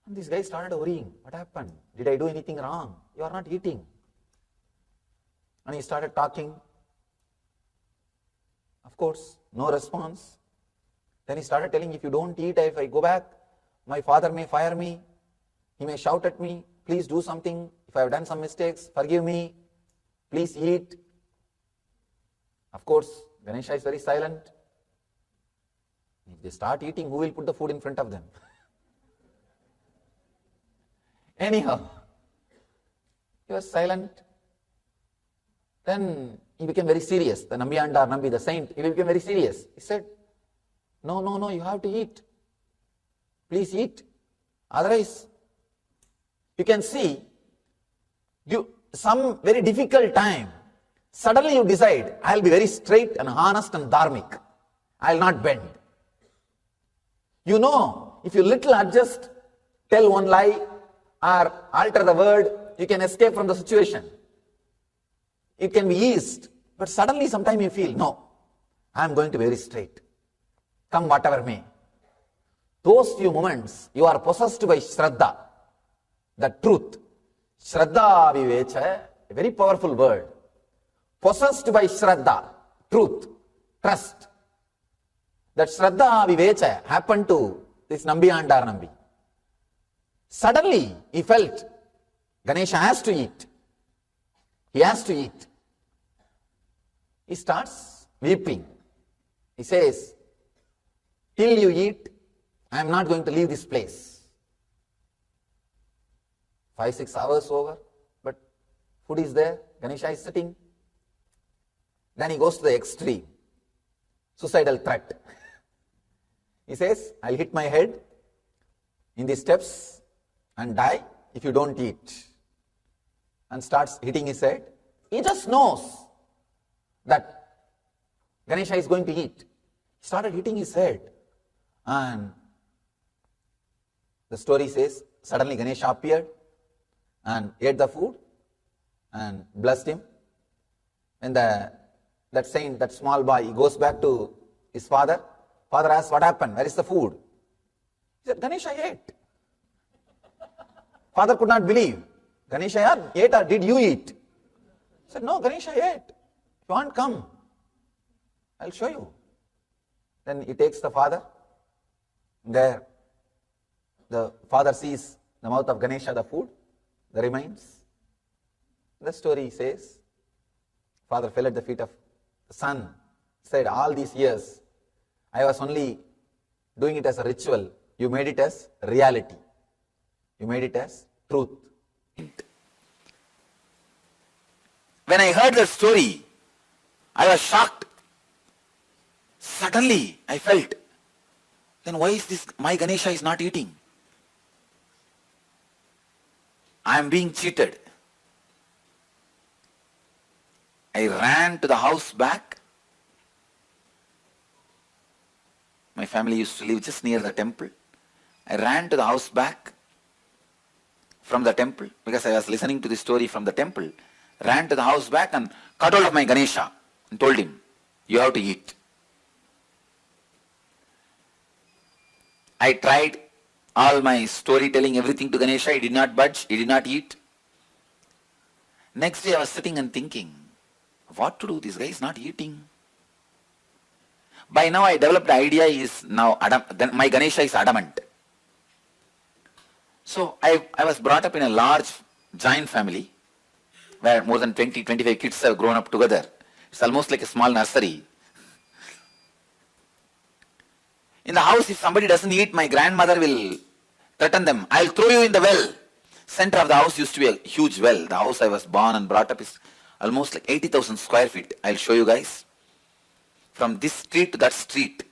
S9: And this guy started worrying. What happened? Did I do anything wrong? You are not eating. And he started talking. Of course, no response. Then he started telling, if you don't eat, if I go back, my father may fire me. He may shout at me. Please do something. If I have done some mistakes, forgive me. Please eat. Of course, Ganesha is very silent. If they start eating, who will put the food in front of them? Anyhow, he was silent. Then he became very serious. The Nambiyandar Nambi, the saint, he became very serious. He said, no, you have to eat. Please eat. Otherwise, you can see, some very difficult time, suddenly you decide, I'll be very straight and honest and dharmic. I'll not bend. You know, if you little adjust, tell one lie, or alter the word, you can escape from the situation. It can be eased. But suddenly sometime you feel, no, I'm going to be very straight. Come whatever may. Those few moments, you are possessed by Shraddha, the truth. Shraddha Vivecha, a very powerful word. Possessed by Shraddha, truth, trust. That Shraddha Vivecha happened to this Nambiyandar Nambi. Suddenly, he felt Ganesha has to eat. He has to eat. He starts weeping. He says, till you eat, I am not going to leave this place. 5-6 hours over, but food is there, Ganesha is sitting. Then he goes to the extreme, suicidal threat. He says, I'll hit my head in the steps and die if you don't eat. and starts hitting his head. He just knows that Ganesha is going to eat. He started hitting his head, and the story says suddenly Ganesha appeared and ate the food and blessed him. And that saint, that small boy, he goes back to his father. Father asks, what happened? Where is the food? He said, Ganesha ate. Father could not believe. Ganesha ate or did you eat? He said, no, Ganesha ate. If you want, come. I'll show you. Then he takes the father. There, the father sees the mouth of Ganesha, the food, the remains. The story says, father fell at the feet of the son, said, all these years, I was only doing it as a ritual. You made it as reality. You made it as truth. When I heard that story, I was shocked. Suddenly, I felt, then why is this, my Ganesha is not eating? I am being cheated. I ran to the house back. My family used to live just near the temple. I ran to the house back from the temple because I was listening to the story from the temple. Ran to the house back and cut hold of my Ganesha and told him, you have to eat. I tried all my storytelling, everything to Ganesha. He did not budge. He did not eat. Next day I was sitting and thinking, what to do? This guy is not eating. By now I developed the idea is now then my Ganesha is adamant. So I was brought up in a large giant family where more than 20-25 kids have grown up together. It's almost like a small nursery. In the house, if somebody doesn't eat, my grandmother will threaten them. I'll throw you in the well. Center of the house used to be a huge well. The house I was born and brought up is almost like 80,000 square feet. I'll show you guys. From this street to that street.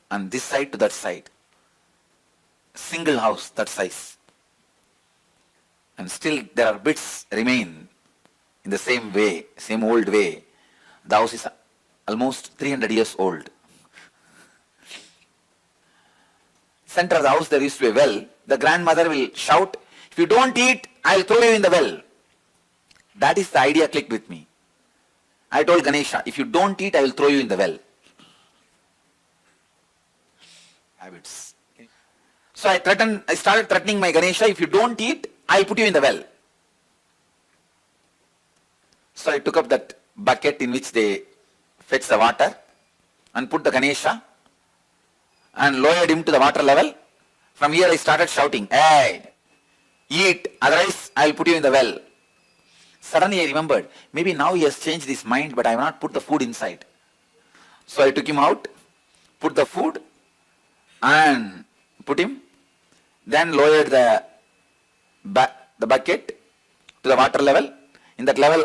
S9: And this side to that side. Single house that size. And still there are bits remain in the same way, same old way. The house is almost 300 years old. Center of the house there used to be a well. The grandmother will shout, if you don't eat, I'll throw you in the well. That is the idea clicked with me. I told Ganesha, if you don't eat, I will throw you in the well. Habits. So I started threatening my Ganesha, if you don't eat, I'll put you in the well. So I took up that bucket in which they fetch the water and put the Ganesha and lowered him to the water level. From here I started shouting, hey, eat, otherwise I'll put you in the well. Suddenly I remembered, maybe now he has changed his mind, but I have not put the food inside. So I took him out, put the food and put him, then lowered the bucket to the water level. In that level,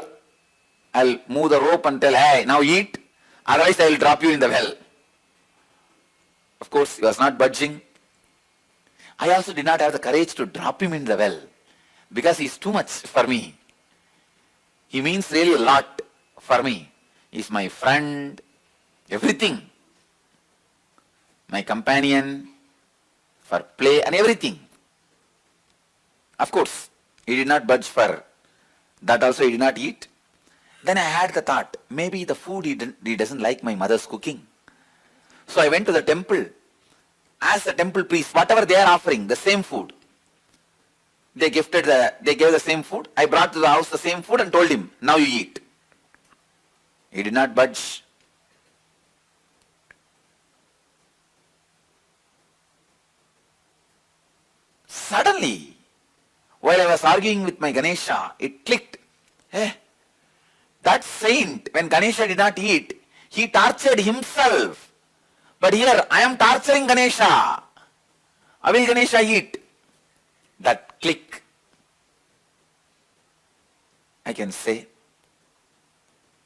S9: I'll move the rope and tell, hey, now eat, otherwise I will drop you in the well. Of course, he was not budging. I also did not have the courage to drop him in the well because he's too much for me. He means really a lot for me. He's my friend, everything. My companion, for play and everything. Of course, he did not budge for that also he did not eat. Then I had the thought, maybe the food he doesn't like my mother's cooking. So I went to the temple, asked the temple priest, whatever they are offering, the same food. They gave the same food. I brought to the house the same food and told him, now you eat. He did not budge. Suddenly, while I was arguing with my Ganesha, it clicked. That saint, when Ganesha did not eat, he tortured himself. But here, I am torturing Ganesha. How will Ganesha eat? That click. I can say,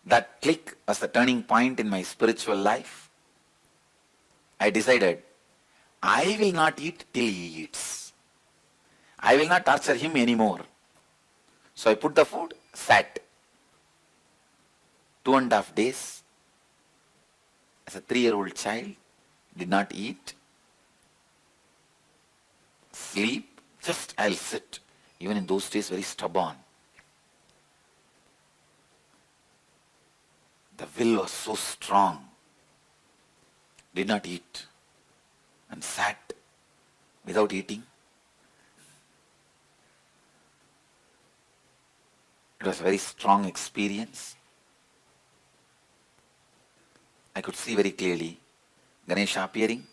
S9: that click was the turning point in my spiritual life. I decided, I will not eat till he eats. I will not torture him anymore. So I put the food, sat. 2.5 days as a 3-year-old child, did not eat, sleep, just I'll sit. Even in those days, very stubborn. The will was so strong. Did not eat and sat without eating. It was a very strong experience. I could see very clearly Ganesha appearing,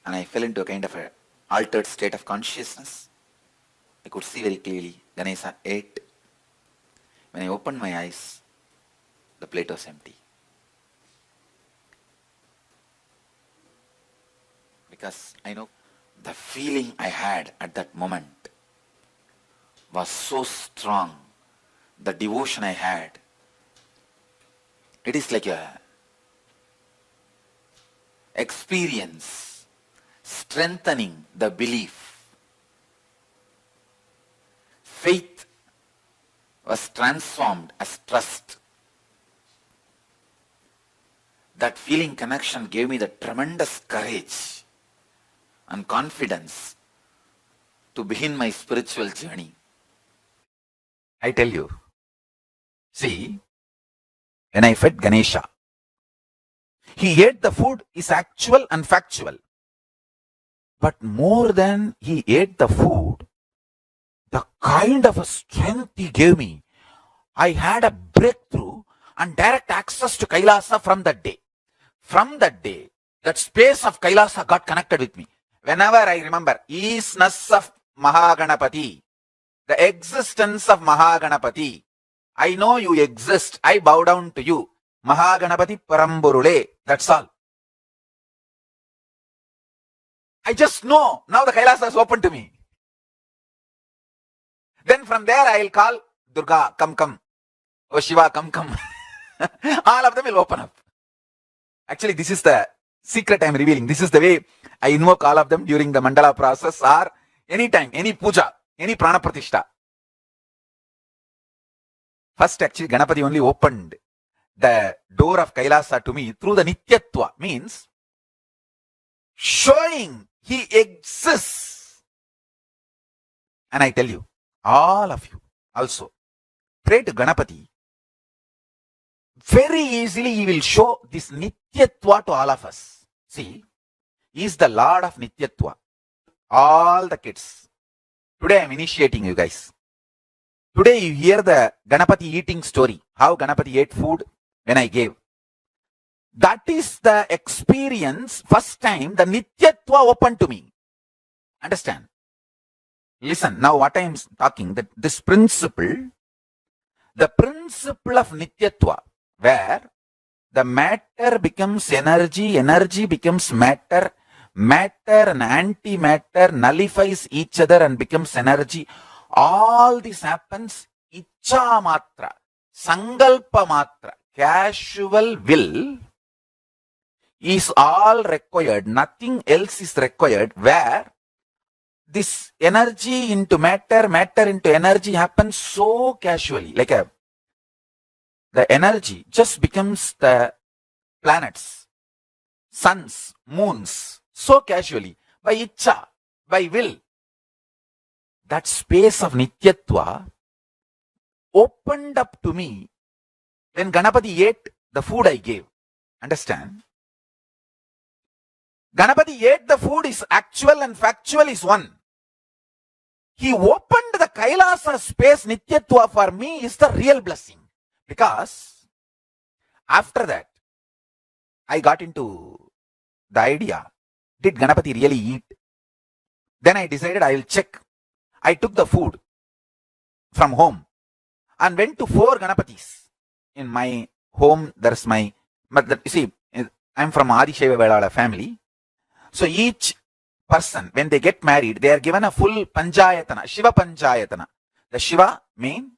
S9: and I fell into a kind of an altered state of consciousness. I could see very clearly Ganesha ate. When I opened my eyes, the plate was empty. Because I know the feeling I had at that moment was so strong. The devotion I had, it is like a experience strengthening the belief. Faith was transformed as trust. That feeling connection gave me the tremendous courage and confidence to begin my spiritual journey. I tell you, see, when I fed Ganesha, he ate the food is actual and factual. But more than he ate the food, the kind of a strength he gave me, I had a breakthrough and direct access to Kailasa from that day. From that day, that space of Kailasa got connected with me. Whenever I remember isness of Mahaganapati, the existence of Mahaganapati, I know you exist, I bow down to you. Mahaganapati Paramburule, that's all. I just know, now the Kailasa is open to me. Then from there I will call Durga, come. Oh Shiva, come. All of them will open up. Actually, this is the secret I am revealing. This is the way I invoke all of them during the mandala process or any time, any puja, any prana pratishta. First, actually, Ganapati only opened the door of Kailasa to me through the Nityatva, means showing he exists. And I tell you, all of you also, pray to Ganapati. Very easily he will show this Nityatva to all of us. See, he is the Lord of Nityatva. All the kids. Today I am initiating you guys. Today you hear the Ganapati eating story. How Ganapati ate food when I gave. That is the experience, first time the Nityatva opened to me. Understand? Listen, now what I am talking, that this principle, the principle of Nityatva, where the matter becomes energy, energy becomes matter, matter and antimatter nullifies each other and becomes energy. All this happens Icha Matra, Sangalpa Matra, casual will is all required. Nothing else is required, where this energy into matter, matter into energy happens so casually, like the energy just becomes the planets, suns, moons, so casually, by Icha, by will. That space of Nityatva opened up to me when Ganapati ate the food I gave. Understand? Ganapati ate the food is actual and factual is one. He opened the Kailasa space Nityatva for me is the real blessing. Because after that, I got into the idea, did Ganapati really eat? Then I decided I will check. I took the food from home and went to 4 Ganapatis. In my home, there's my, but you see, I'm from Adishaiva Vedala family. So each person, when they get married, they are given a full Panchayatana, Shiva Panchayatana. The Shiva main,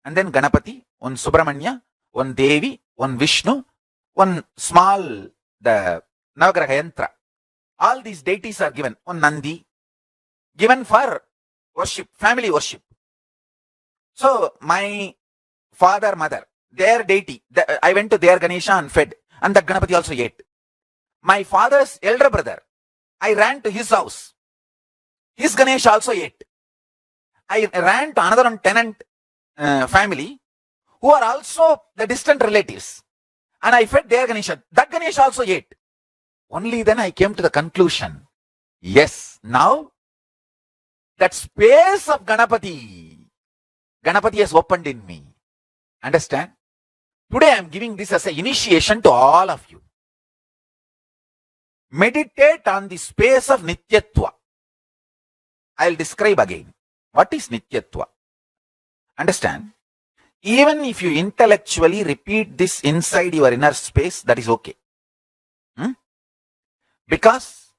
S9: and then Ganapati, one Subramanya, one Devi, one Vishnu, one small, the Navagraha Yantra. All these deities are given, one Nandi, given for worship, family worship.
S8: So my father, mother, their deity, I went to their Ganesha and fed, and that Ganapati also ate. My father's elder brother, I ran to his house. His Ganesha also ate. I ran to another tenant family who are also the distant relatives. And I fed their Ganesha. That Ganesha also ate. Only then I came to the conclusion, yes, now that space of Ganapati has opened in me. Understand? Today I am giving this as an initiation to all of you. Meditate on the space of Nityatva. I'll describe again. What is Nityatva? Understand? Even if you intellectually repeat this inside your inner space, that is okay. Because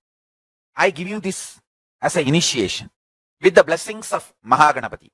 S8: I give you this as an initiation with the blessings of Mahaganapati.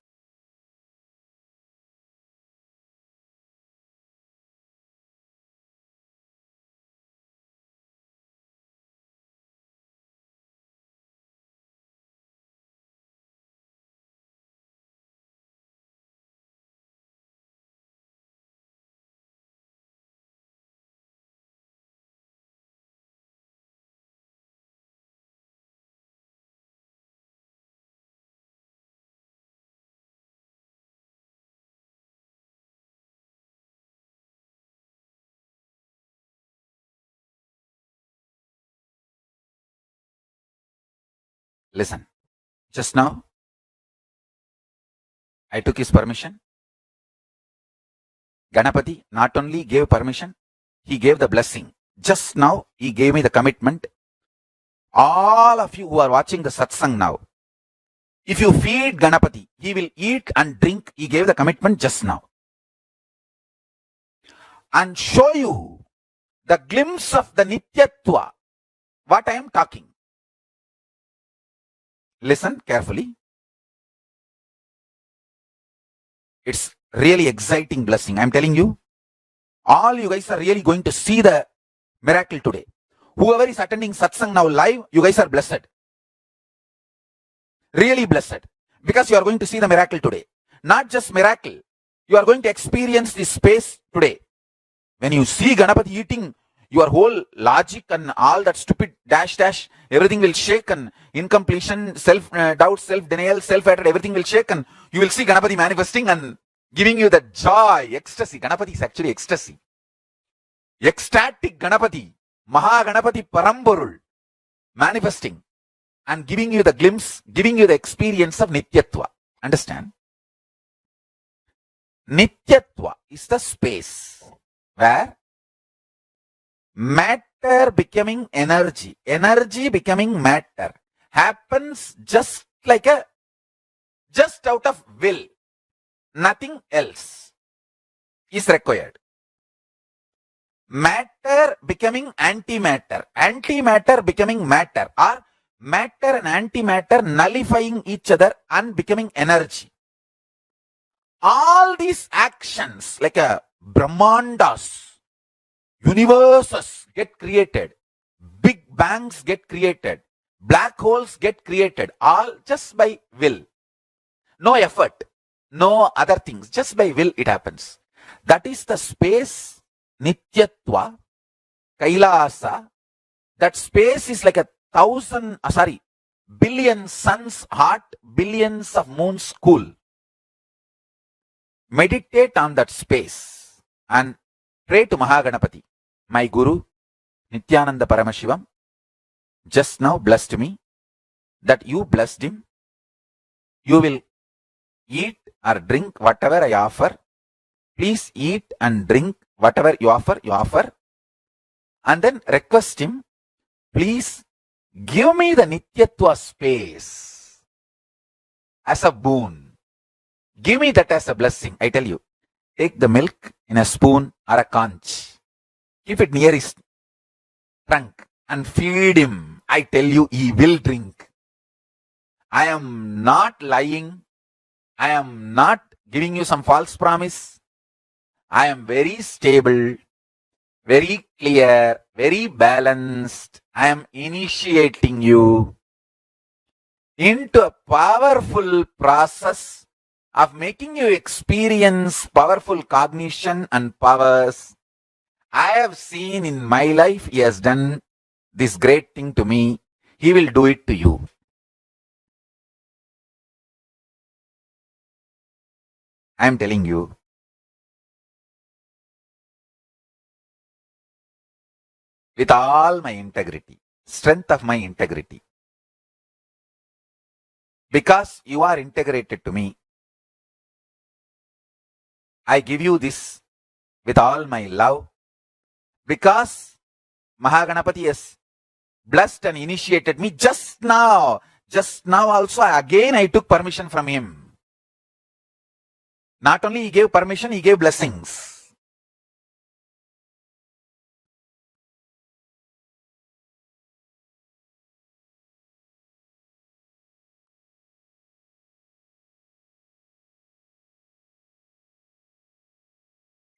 S8: Listen, just now I took his permission. Ganapati not only gave permission, he gave the blessing. Just now he gave me the commitment. All of you who are watching the satsang now, if you feed Ganapati, he will eat and drink. He gave the commitment just now. And show you the glimpse of the Nityatva, what I am talking. Listen carefully. It's really exciting blessing. I'm telling you, all you guys are really going to see the miracle today. Whoever is attending satsang now live, you guys are blessed. Really blessed. Because you are going to see the miracle today. Not just miracle. You are going to experience this space today. When you see Ganapati eating, your whole logic and all that stupid dash, everything will shake, and incompletion, self-doubt, self-denial, self-hatred, everything will shake, and you will see Ganapati manifesting and giving you the joy, ecstasy. Ganapati is actually ecstasy. Ecstatic Ganapati, Mahaganapati Paramborul, manifesting and giving you the glimpse, giving you the experience of Nityatva. Understand? Nityatva is the space where matter becoming energy, energy becoming matter happens just out of will. Nothing else is required. Matter becoming antimatter, antimatter becoming matter, or matter and antimatter nullifying each other and becoming energy. All these actions, like a Brahmandas, universes get created, big bangs get created, black holes get created, all just by will. No effort, no other things, just by will it happens. That is the space, Nityatva, Kailasa. That space is like billion suns hot, billions of moons cool. Meditate on that space and pray to Mahaganapati. My Guru, Nityananda Paramashivoham, just now blessed me, that you blessed him. You will eat or drink whatever I offer. Please eat and drink whatever you offer. And then request him, please give me the Nityatva space as a boon. Give me that as a blessing. I tell you, take the milk in a spoon or a conch. Keep it near his trunk and feed him. I tell you, he will drink. I am not lying. I am not giving you some false promise. I am very stable, very clear, very balanced. I am initiating you into a powerful process of making you experience powerful cognition and powers. I have seen in my life he has done this great thing to me. He will do it to you. I am telling you. With all my integrity, strength of my integrity. Because you are integrated to me, I give you this with all my love. Because Mahaganapati has blessed and initiated me just now. Just now also, again I took permission from him. Not only he gave permission, he gave blessings.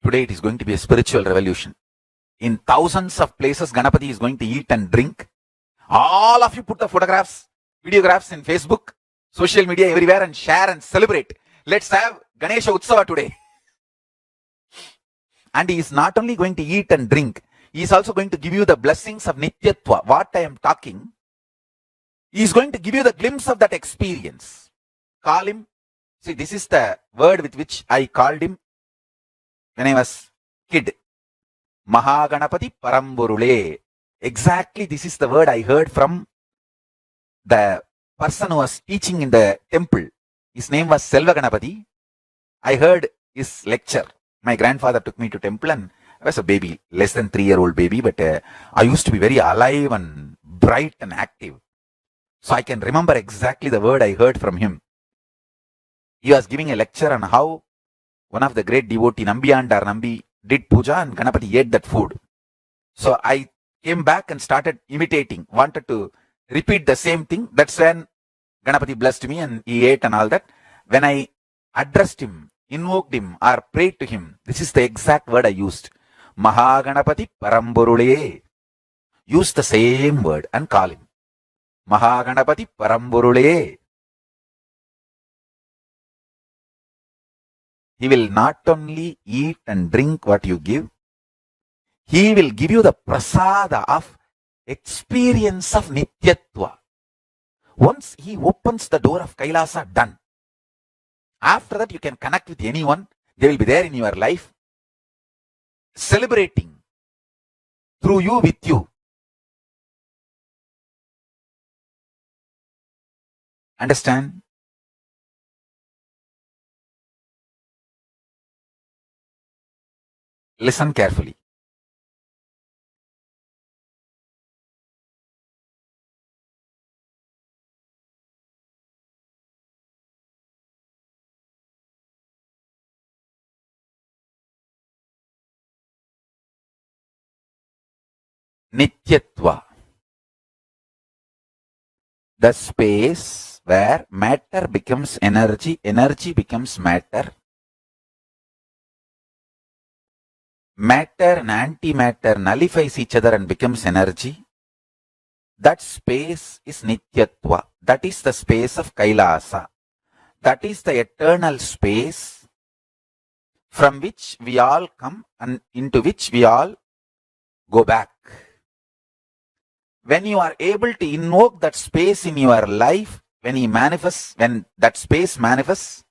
S8: Today it is going to be a spiritual revolution. In thousands of places, Ganapati is going to eat and drink. All of you put the photographs, videographs in Facebook, social media, everywhere, and share and celebrate. Let's have Ganesha Utsava today. And he is not only going to eat and drink, he is also going to give you the blessings of Nityatva. What I am talking, he is going to give you the glimpse of that experience. Call him. See, this is the word with which I called him when I was kid. Mahaganapati Paramburule. Exactly, this is the word I heard from the person who was teaching in the temple. His name was Selva Ganapati. I heard his lecture. My grandfather took me to temple and I was a baby, less than 3-year-old baby, but I used to be very alive and bright and active. So I can remember exactly the word I heard from him. He was giving a lecture on how one of the great devotee, Nambiyandar Nambi, did puja and Ganapati ate that food. So I came back and started imitating, wanted to repeat the same thing. That's when Ganapati blessed me and he ate and all that. When I addressed him, invoked him or prayed to him, this is the exact word I used. Mahaganapati Paramburule. Use the same word and call him. Mahaganapati Paramburule. He will not only eat and drink what you give, he will give you the prasada of experience of Nityatva. Once he opens the door of Kailasa, done. After that, you can connect with anyone. They will be there in your life, celebrating through you, with you. Understand? Listen carefully. Nityatva. The space where matter becomes energy, energy becomes matter. Matter and antimatter nullifies each other and becomes energy. That space is Nityatva. That is the space of Kailasa. That is the eternal space from which we all come and into which we all go back. When you are able to invoke that space in your life, when that space manifests,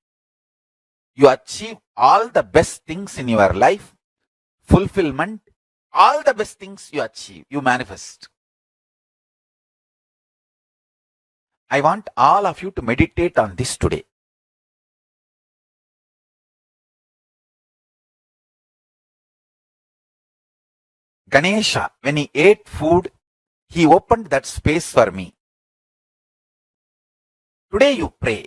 S8: you achieve all the best things in your life, fulfillment, all the best things you achieve, you manifest. I want all of you to meditate on this today. Ganesha, when he ate food, he opened that space for me. Today you pray.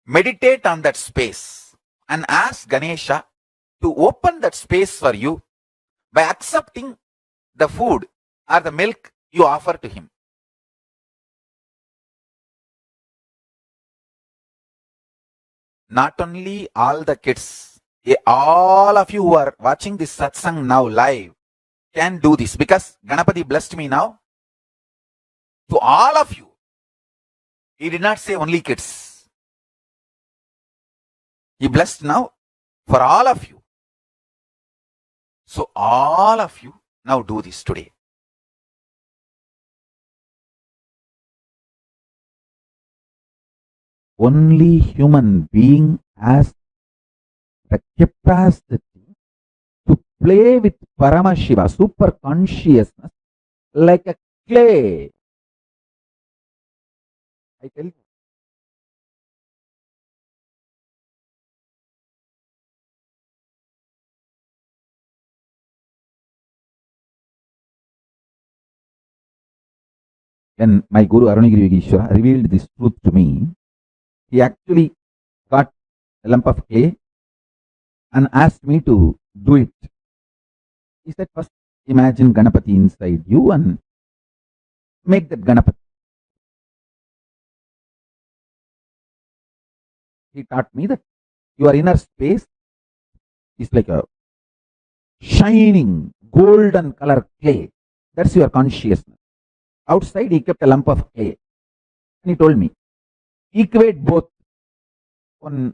S8: Meditate on that space and ask Ganesha to open that space for you by accepting the food or the milk you offer to him. Not only all the kids, all of you who are watching this satsang now live can do this, because Ganapati blessed me now. To all of you, he did not say only kids. He blessed now for all of you. So all of you now do this today. Only human being has the capacity to play with Paramashiva, super consciousness, like a clay. I tell you. When my Guru Arunagiri Yogeshwara revealed this truth to me, he actually got a lump of clay and asked me to do it. He said, first imagine Ganapati inside you and make that Ganapati. He taught me that your inner space is like a shining golden color clay. That's your consciousness. Outside, he kept a lump of clay. And he told me, equate both. One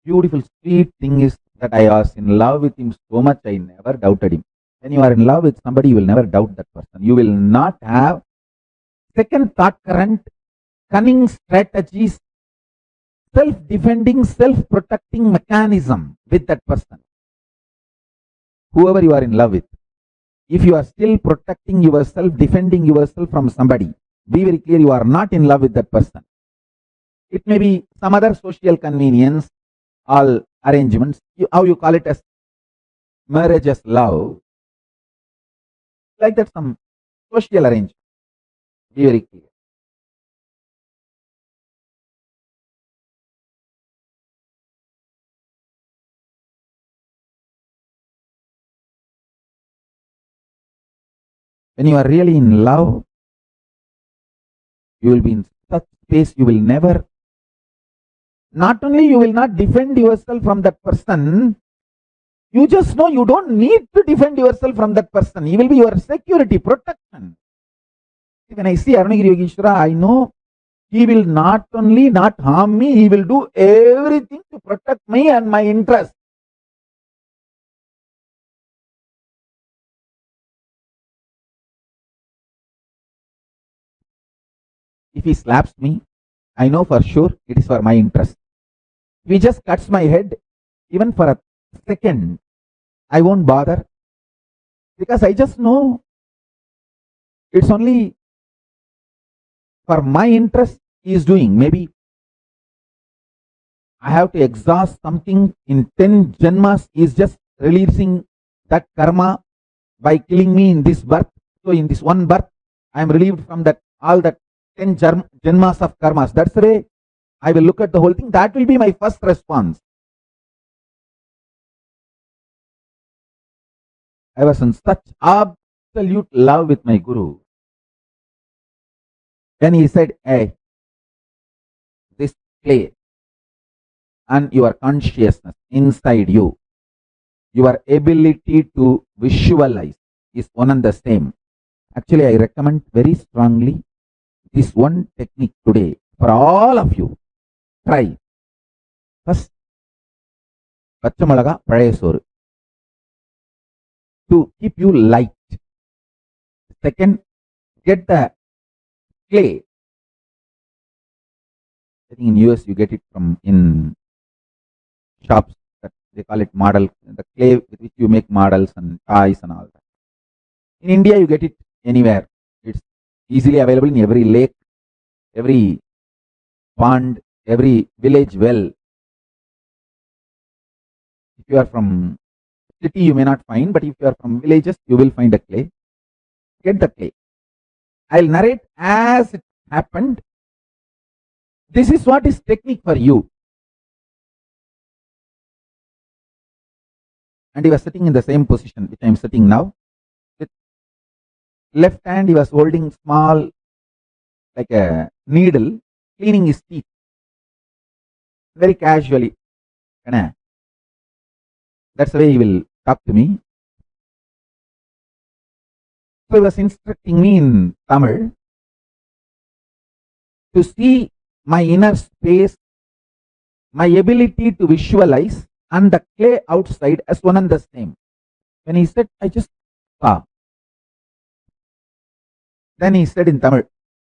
S8: beautiful, sweet thing is that I was in love with him so much, I never doubted him. When you are in love with somebody, you will never doubt that person. You will not have second thought current, cunning strategies, self-defending, self-protecting mechanism with that person. Whoever you are in love with. If you are still protecting yourself, defending yourself from somebody, be very clear, you are not in love with that person. It may be some other social convenience, all arrangements, how you call it as marriage as love, like that some social arrangement. Be very clear. When you are really in love, you will be in such space, you will never, not only you will not defend yourself from that person, you just know you don't need to defend yourself from that person. He will be your security, protection. When I see Arunagiri Yogeshwara, I know he will not only not harm me, he will do everything to protect me and my interest. If he slaps me, I know for sure it is for my interest. If he just cuts my head, even for a second, I won't bother, because I just know it's only for my interest he is doing. Maybe I have to exhaust something in 10 janmas, he is just releasing that karma by killing me in this birth. So in this one birth, I am relieved from that, all that 10 janmas of karmas. That's the way I will look at the whole thing. That will be my first response. I was in such absolute love with my Guru. Then he said, hey, this clay and your consciousness inside you, your ability to visualize is one and the same. Actually, I recommend very strongly this one technique today for all of you. Try. First, Pachamalaga Padayasoru to keep you light. Second, get the clay. I think in US you get it from in shops that they call it model, the clay with which you make models and toys and all that. In India you get it anywhere. It's easily available in every lake, every pond, every village well. If you are from city you may not find, but if you are from villages you will find a clay. Get the clay. I'll narrate as it happened. This is what is technique for you. And he was sitting in the same position which I am sitting now. With left hand he was holding small, like a needle, cleaning his teeth. Very casually. That's the way he will talk to me. So he was instructing me in Tamil to see my inner space, my ability to visualize and the clay outside as one and the same. When he said, I just saw. Then he said in Tamil,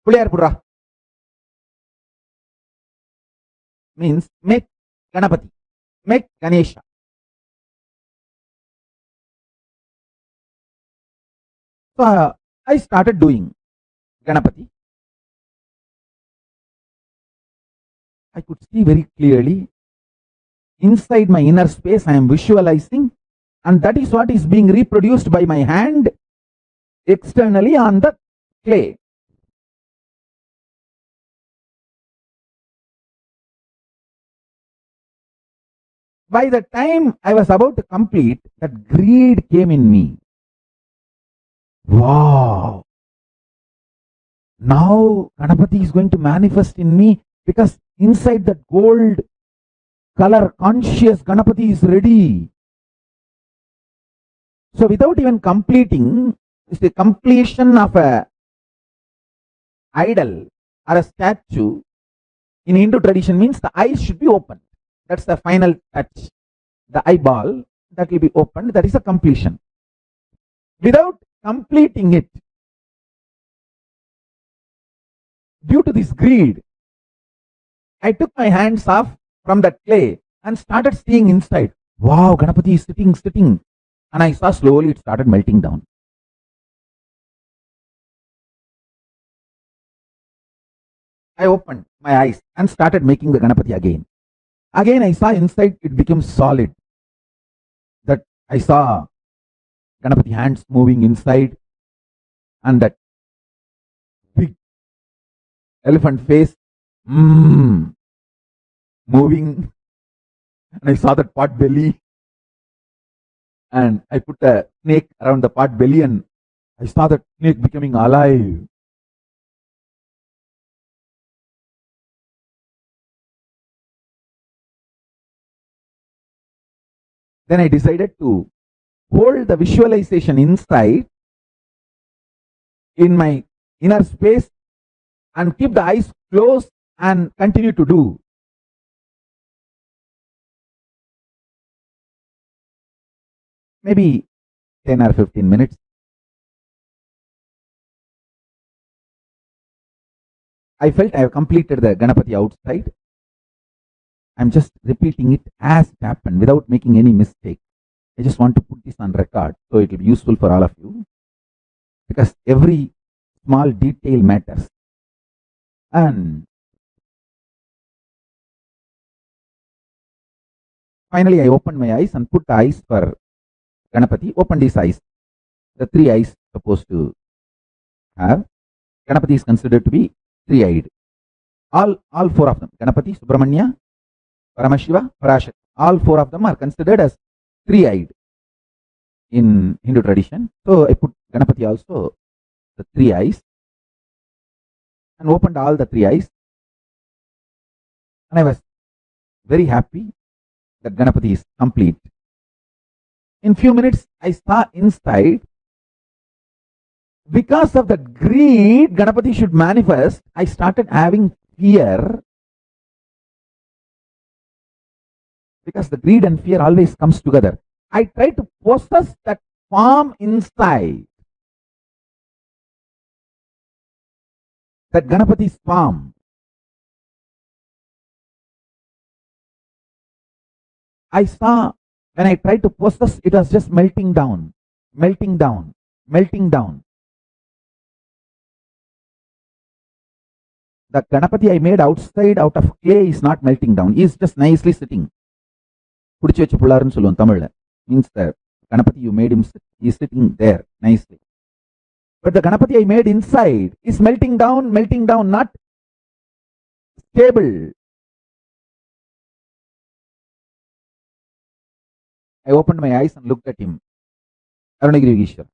S8: Puliyar Purra means make Ganapati, make Ganesha. So I started doing Ganapati. I could see very clearly inside my inner space I am visualizing, and that is what is being reproduced by my hand externally on the clay. By the time I was about to complete, that greed came in me. Wow! Now Ganapati is going to manifest in me, because inside that gold color conscious Ganapati is ready. So without even completing, it's the completion of a idol or a statue in Hindu tradition means the eyes should be open. That's the final touch. The eyeball that will be opened, that is a completion. Without completing it, due to this greed, I took my hands off from that clay and started seeing inside. Wow, Ganapati is sitting. And I saw slowly it started melting down. I opened my eyes and started making the Ganapati again. Again, I saw inside it became solid. That I saw Ganapati hands moving inside, and that big elephant face moving. And I saw that pot belly. And I put a snake around the pot belly, and I saw that snake becoming alive. Then I decided to hold the visualization inside in my inner space and keep the eyes closed and continue to do. Maybe 10 or 15 minutes. I felt I have completed the Ganapati outside. I'm just repeating it as it happened without making any mistake. I just want to put this on record so it will be useful for all of you, because every small detail matters. And finally I opened my eyes and put the eyes for Ganapati, opened his eyes. The three eyes supposed to have. Ganapati is considered to be three-eyed. All four of them, Ganapati, Subramanya, Paramashiva, Parashakti, all four of them are considered as three-eyed in Hindu tradition. So I put Ganapati also the three eyes and opened all the three eyes. And I was very happy that Ganapati is complete. In few minutes, I saw inside, because of that greed, Ganapati should manifest, I started having fear, because the greed and fear always comes together. I tried to possess that form inside, that Ganapati's form. I saw when I tried to possess, it was just melting down. The Ganapati I made outside out of clay is not melting down. He is just nicely sitting. Pudichu vecha pullarnu solluvom Tamil. Means the Ganapati you made him sit, he is sitting there nicely. But the Ganapati I made inside is melting down, not stable. I opened my eyes and looked at him, Arunagiri Yogeshwar,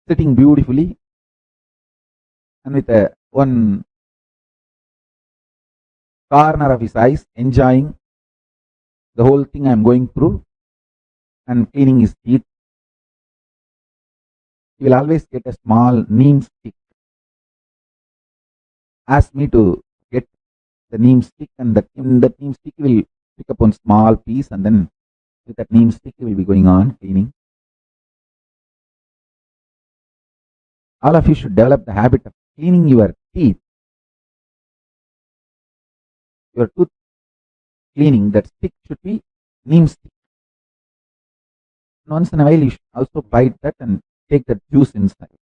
S8: sitting beautifully and with one corner of his eyes, enjoying the whole thing I am going through and cleaning his teeth. He will always get a small neem stick, ask me to get the neem stick, and that neem stick will pick up one small piece, and then with that neem stick you will be going on cleaning. All of you should develop the habit of cleaning your teeth. Your tooth cleaning, that stick should be neem stick. Once in a while you should also bite that and take the juice inside.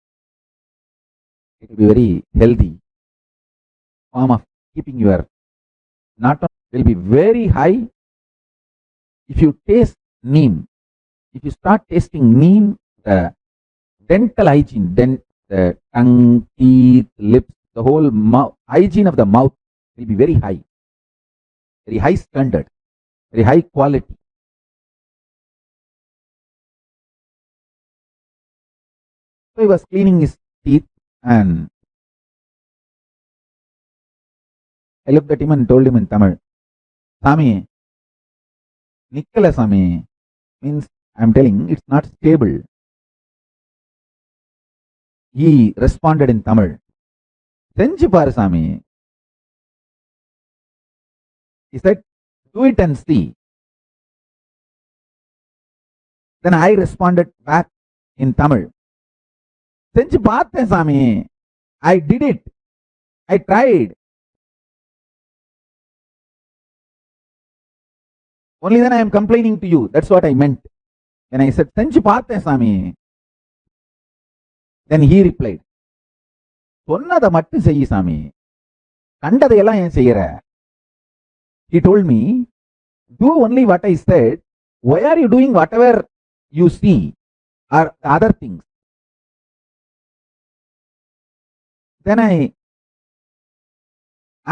S8: It will be very healthy form of keeping your, not only will be very high. If you taste neem, if you start tasting neem, the dental hygiene, the tongue, teeth, lips, the whole hygiene of the mouth will be very high standard, very high quality. So he was cleaning his teeth, and I looked at him and told him in Tamil, Sami, Nikkala Sami, means I'm telling it's not stable. He responded in Tamil, Senju paru Sami. He said, do it and see. Then I responded back in Tamil, Senju paathen Sami. I did it. I tried. Only then I am complaining to you. That's what I meant. When I said, Senju paathen Sami. Then he replied, சொன்னதை மட்டும் செய்யு சாமி, கண்டதையெல்லாம் ஏன் செய்யற? He told me, do only what I said. Why are you doing whatever you see or other things? Then I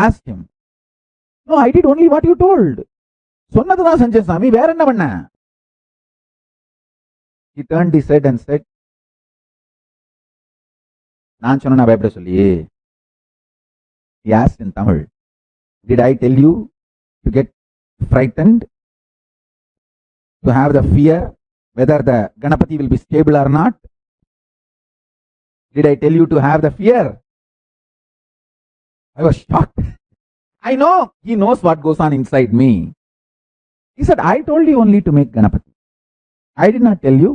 S8: asked him, no, I did only what you told. சொன்னதுதான் செஞ்சேன் சாமி, வேற என்ன பண்ண? He turned his head and said, நான் சொன்ன பயப்பட சொல்லி. He asked in Tamil, did I tell you to get frightened, to have the fear whether the Ganapati will be stable or not? Did I tell you to have the fear? I was shocked. I know he knows what goes on inside me. He said, I told you only to make Ganapati. I did not tell you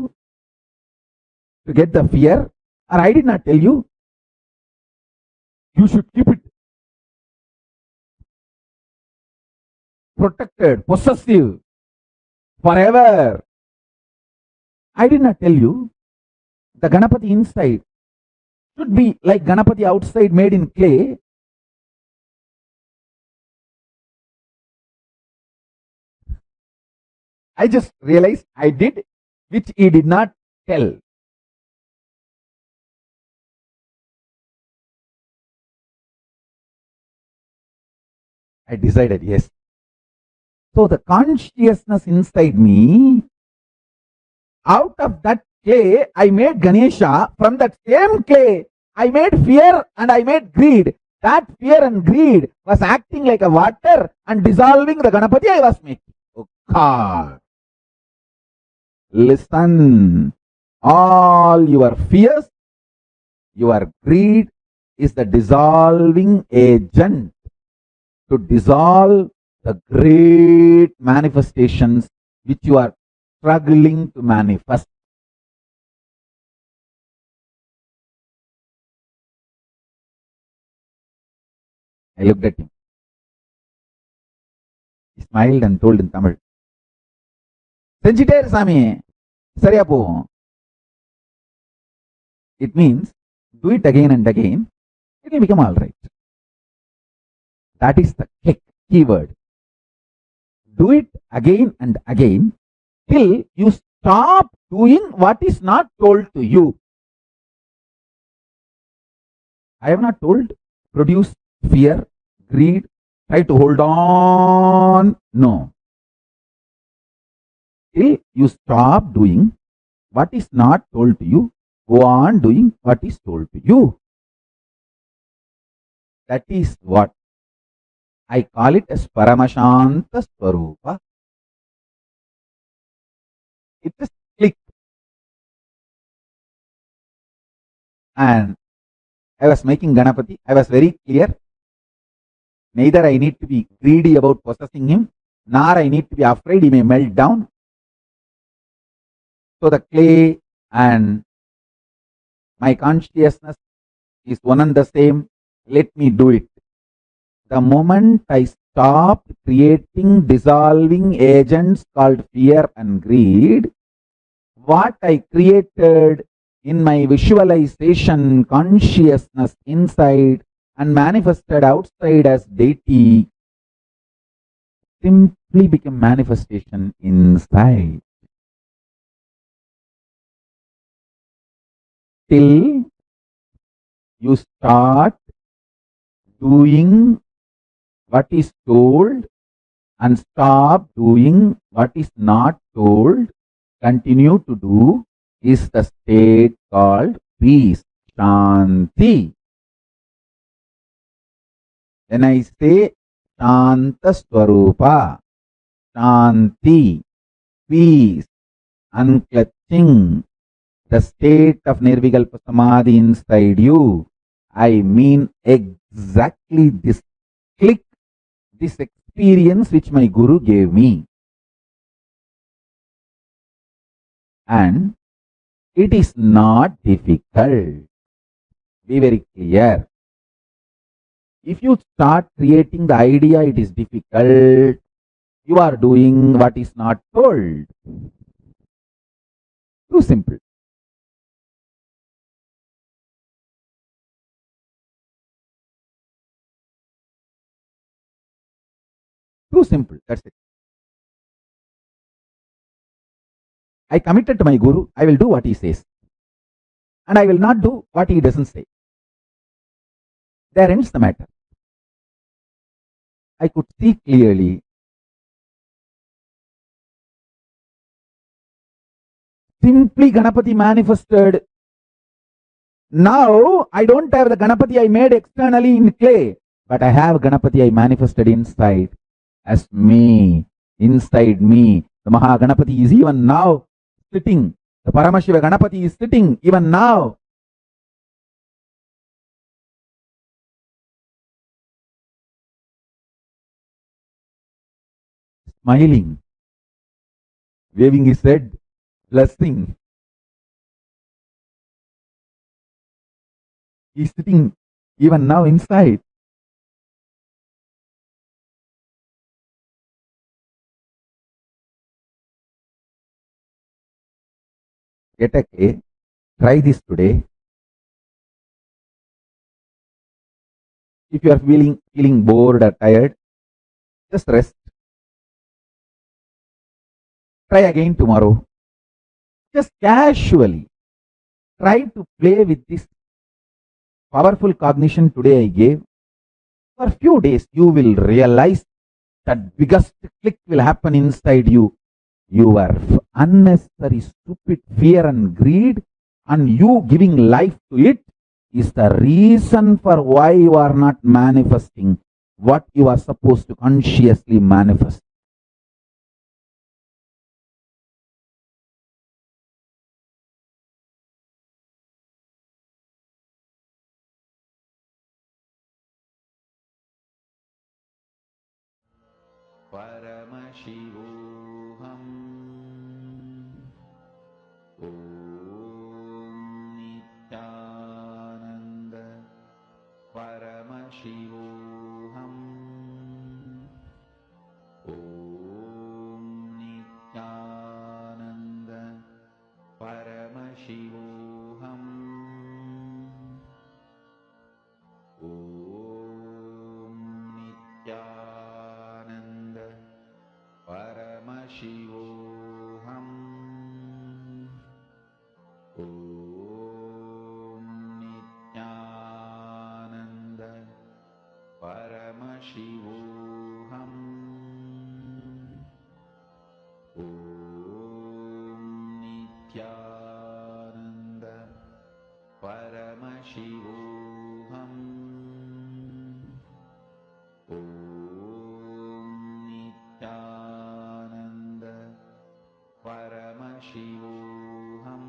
S8: to get the fear, or I did not tell you you should keep it protected, possessive, forever. I did not tell you the Ganapati inside should be like Ganapati outside made in clay. I just realized I did, which he did not tell. I decided, yes. So the consciousness inside me, out of that clay, I made Ganesha. From that same clay, I made fear and I made greed. That fear and greed was acting like a water and dissolving the Ganapati I was making. Oh God. Listen, all your fears, your greed is the dissolving agent to dissolve the great manifestations which you are struggling to manifest. I looked at him. He smiled and told in Tamil, Senjiter Sami, Sariya po. It means, do it again and again, it will become all right. That is the keyword. Do it again and again till you stop doing what is not told to you. I have not told produce fear, greed, try to hold on. No. Till you stop doing what is not told to you, go on doing what is told to you. That is what I call it as Paramashanta Swarupa. It just clicked. And I was making Ganapati. I was very clear. Neither I need to be greedy about possessing him, nor I need to be afraid he may melt down. So the clay and my consciousness is one and the same. Let me do it. The moment I stop creating dissolving agents called fear and greed, what I created in my visualization consciousness inside and manifested outside as deity simply become manifestation inside. Till you start doing what is told and stop doing what is not told, continue to do, is the state called peace, Shanti. When I say Shanta Swarupa, Shanti, peace, unclutching, the state of Nirvikalpa Samadhi inside you, I mean exactly this click, this experience which my Guru gave me. And it is not difficult. Be very clear. If you start creating the idea it is difficult, you are doing what is not told. Too simple. Too simple. That's it. I committed to my Guru. I will do what he says. And I will not do what he doesn't say. There ends the matter. I could see clearly. Simply Ganapati manifested. Now I don't have the Ganapati I made externally in clay, but I have Ganapati I manifested inside as me, inside me. The Mahaganapati is even now sitting. The Paramashiva Ganapati is sitting even now. Smiling, waving his head, blessing. He's sitting even now inside. Get a clay, try this today. If you are feeling bored or tired, just rest. Try again tomorrow. Just casually try to play with this powerful cognition today I gave. For a few days, you will realize that biggest click will happen inside you. Your unnecessary, stupid fear and greed, and you giving life to it, is the reason for why you are not manifesting what you are supposed to consciously manifest. Paramashivoham. Om Nityananda. Paramashivoham. Om Nityananda. Paramashivoham. Om Nityananda. Paramashivoham. Om Nityananda. Paramashivoham. Om Nityananda. Paramashivoham. Om Nityananda. Paramashivoham.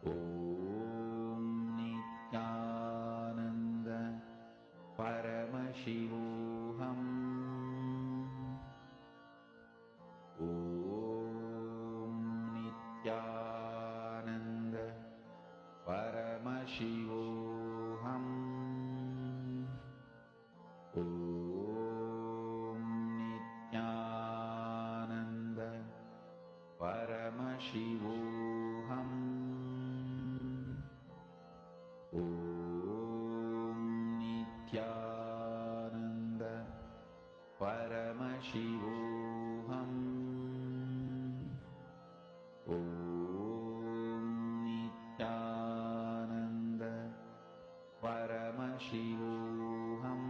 S8: Om Nityananda. Paramashivoham. Om Nityananda Paramashivoham. Om Nityananda Paramashivoham. Om Nityananda Paramashivoham. Om Nityananda Paramashivoham.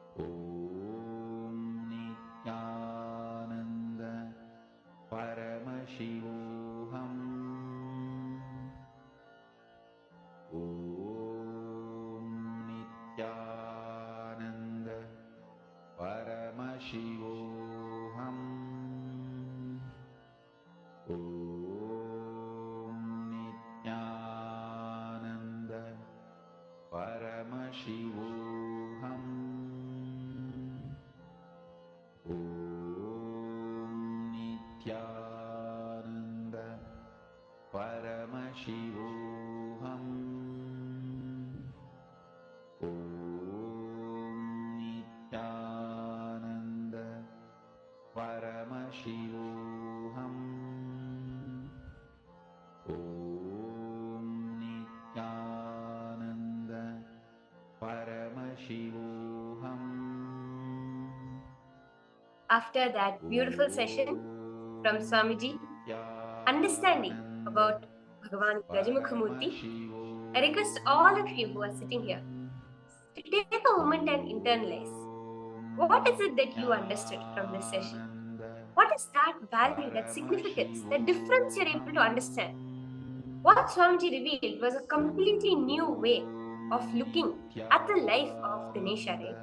S8: Om Nityananda Paramashivoham. Om Nityananda Paramashivoham. Om Nityananda Paramashivoham. Om Nityananda Paramashivoham. Om Nityananda Paramashivoham. Om Nityananda Paramashivoham.
S1: After that beautiful session from Swamiji, understanding about Bhagavan Gajamukhamurti, I request all of you who are sitting here to take a moment and internalize. What is it that you understood from this session? What is that value, that significance, that difference you're able to understand? What Swamiji revealed was a completely new way of looking at the life of Ganesha, right?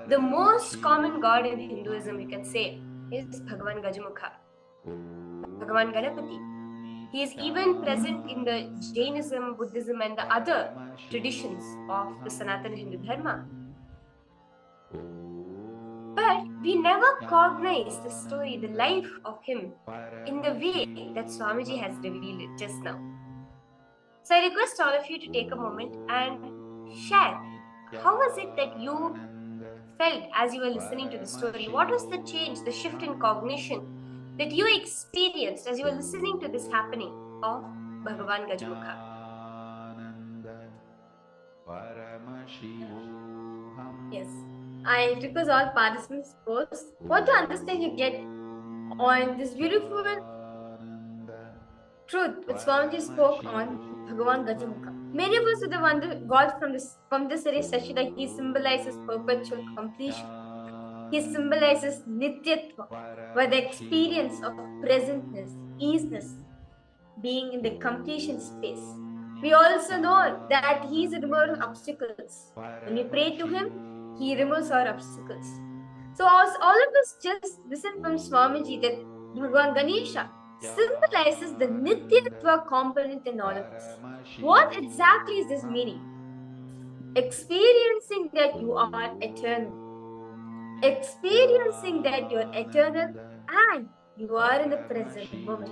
S1: The most common god in Hinduism, you can say, is Bhagavan Gajamukha, Bhagavan Ganapati. He is even present in the Jainism, Buddhism, and the other traditions of the Sanatana Hindu Dharma. But we never cognize the story, the life of him in the way that Swamiji has revealed it just now. So I request all of you to take a moment and share. How was it that you felt as you were listening to the story? What was the change, the shift in cognition that you experienced as you were listening to this happening of Bhagavan Gajamukha? Yes, I request all participants first what to understand you get on this beautiful truth which Swamiji spoke on Bhagavan Gajamukha. Many of us would have wondered God from this very session that he symbolizes perpetual completion. He symbolizes Nityatva, where the experience of presentness, easiness, being in the completion space. We also know that he is a remover of obstacles. When we pray to him, he removes our obstacles. So as all of us just listen from Swamiji that Bhagavan Ganesha symbolizes the Nityatva component in all of us. What exactly is this meaning? Experiencing that you are eternal. Experiencing that you're eternal and you are in the present moment.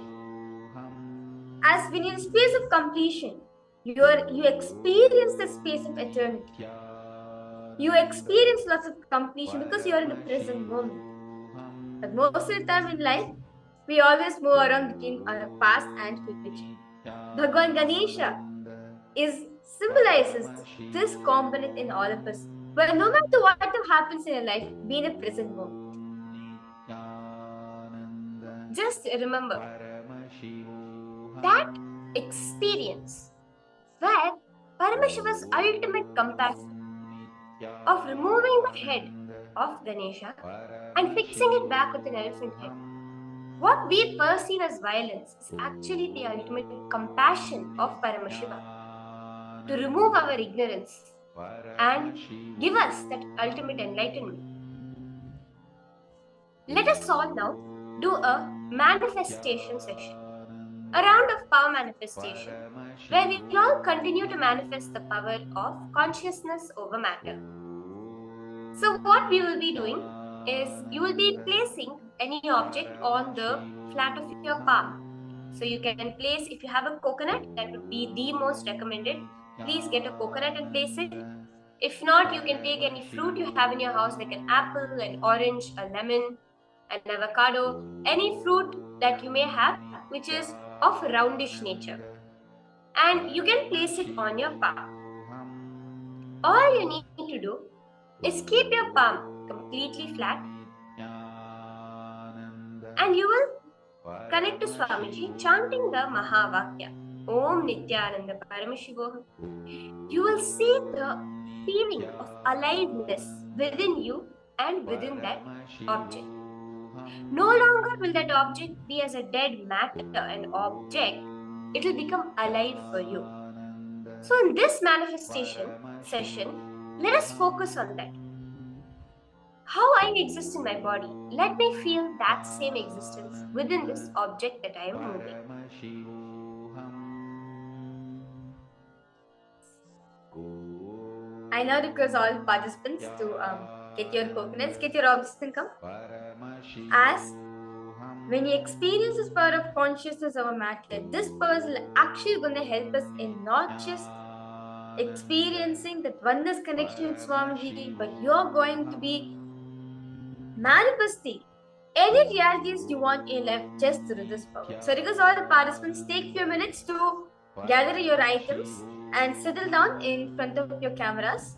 S1: As when you're in a space of completion, you experience the space of eternity. You experience lots of completion because you are in the present moment. But most of the time in life, we always move around between our past and future. Bhagavan Ganesha symbolizes this component in all of us. But no matter what happens in your life, be in a present moment. Just remember that experience where Paramashiva's ultimate compassion of removing the head of Ganesha and fixing it back with an elephant head. What we perceive as violence is actually the ultimate compassion of Paramashiva to remove our ignorance and give us that ultimate enlightenment. Let us all now do a manifestation session, a round of power manifestation where we will all continue to manifest the power of consciousness over matter. So what we will be doing is you will be placing any object on the flat of your palm. So you can place, if you have a coconut, that would be the most recommended. Please get a coconut and place it. If not, you can take any fruit you have in your house, like an apple, an orange, a lemon, an avocado, any fruit that you may have, which is of roundish nature. And you can place it on your palm. All you need to do is keep your palm completely flat, and you will connect to Swamiji chanting the Mahavakya, Om Nityananda Paramashivoham. You will see the feeling of aliveness within you and within that object. No longer will that object be as a dead matter, an object. It will become alive for you. So in this manifestation session, let us focus on that. How I exist in my body, let me feel that same existence within this object that I am moving. I now request all participants to get your coconuts, get your objects and come. As when you experience this power of consciousness over matter, this power is actually going to help us in not just experiencing that oneness connection with Swamiji, but you're going to be manifesting any realities you want in life just through this power. So request all the participants take few minutes to gather your items and settle down in front of your cameras.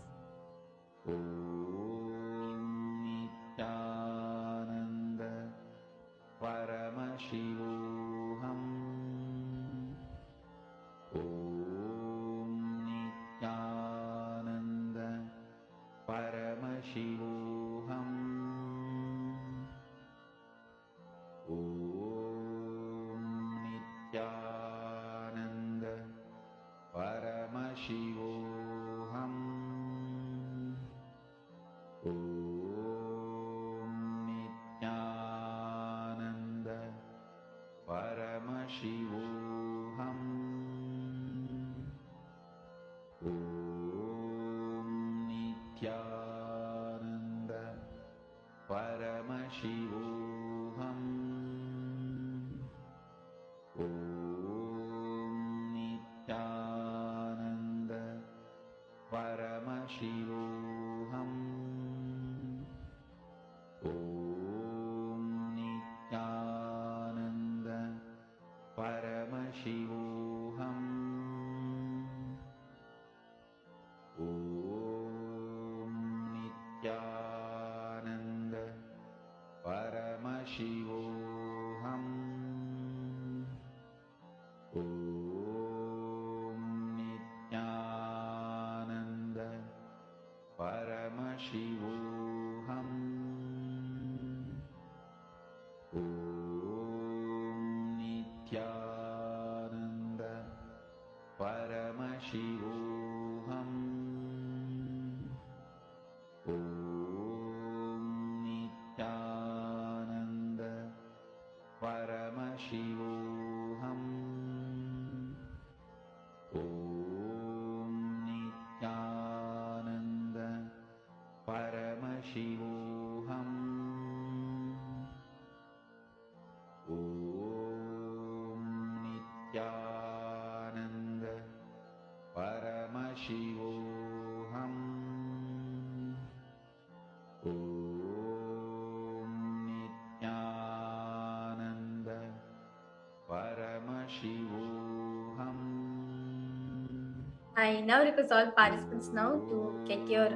S1: I now request all participants now to get your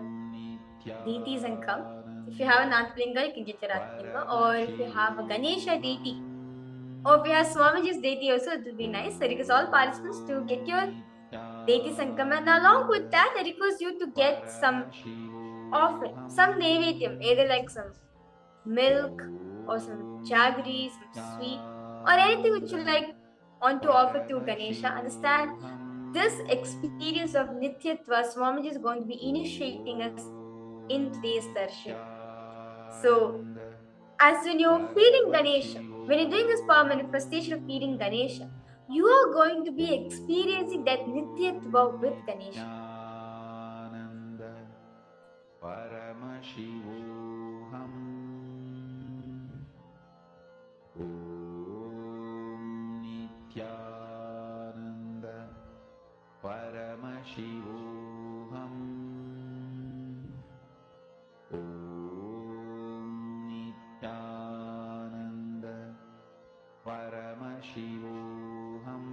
S1: deities and come. If you have an Atlinga, you can get your Atlinga. Or if you have a Ganesha deity, or if you have Swamiji's deity also, it will be nice. I request all participants to get your deities and come. And along with that, I request you to get some offering, some Nevedyam, either like some milk or some jaggery, some sweet, or anything which you like want to offer to Ganesha. Understand, this experience of Nityatva, Swamiji is going to be initiating us in today's darshan. So, as when you're feeding Ganesha, when you're doing this power manifestation of feeding Ganesha,
S10: you are going to be experiencing that Nityatva with Ganesha.
S8: Nityananda Paramashivoham Om Nityananda Paramashivoham Om Nityananda Paramashivoham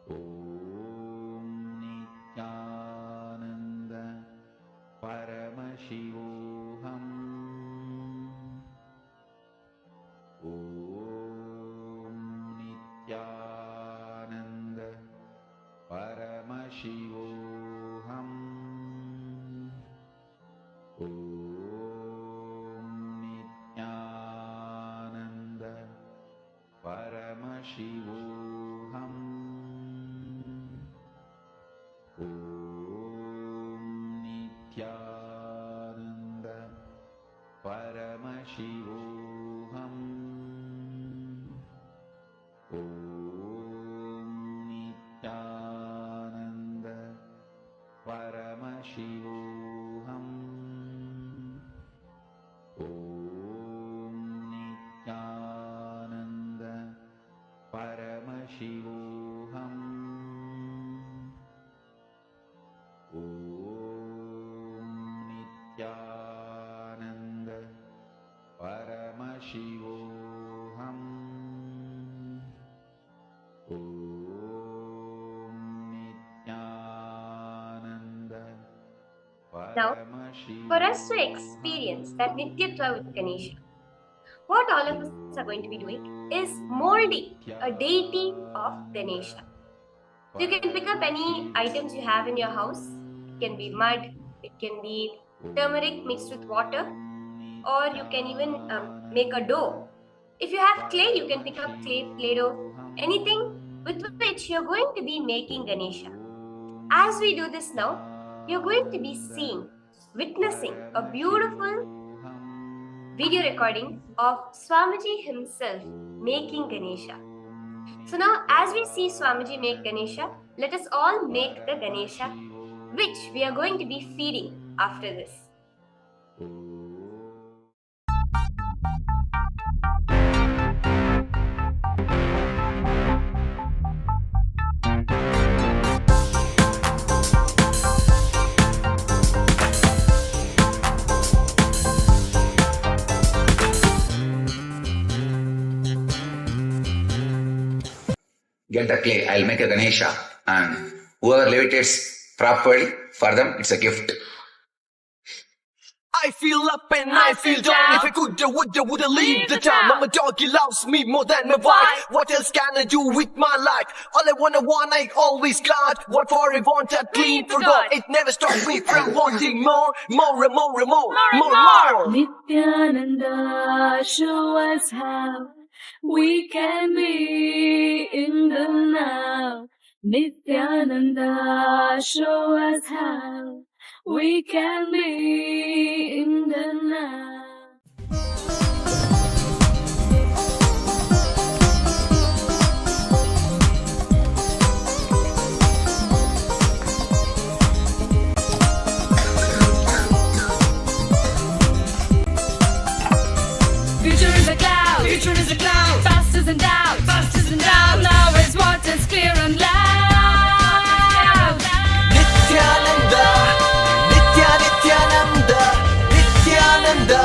S8: Om Nityananda Paramashivoham Om Nityananda Paramashivoham Om Nityananda Paramashivoham Om Nityananda Paramashivoham Om Nityananda Paramashivoham Om Nityananda Paramashivoham Om Nityananda Paramashivoham Om Nityananda
S1: Now, for us to experience that Nityatva with Ganesha, what all of us are going to be doing is molding a deity of Ganesha. You can pick up any items you have in your house. It can be mud, it can be turmeric mixed with water, or you can even make a dough. If you have clay, you can pick up clay, Play-Doh, anything with which you're going to be making Ganesha. As we do this now, you're going to be seeing, witnessing a beautiful video recording of Swamiji himself making Ganesha. So now, as we see Swamiji make Ganesha, let us all make the Ganesha, which we are going to be feeding after this.
S11: Get the clay, I'll make a Ganesha, and whoever levitates properly, for them it's a gift.
S12: I feel up and I feel down. If I could, I would've leave the town. I'm a dog, he loves me more than my wife. What else can I do with my life? All I want, I always got. What for I want, I clean for God. It never stops me from wanting more.
S13: Nityananda, show us how we can be in the now. Nityananda, show us how we can be in the now.
S14: Future is a cloud, faster than doubt, now is what is clear and loud.
S12: Nityananda, Nityananda, Nityananda.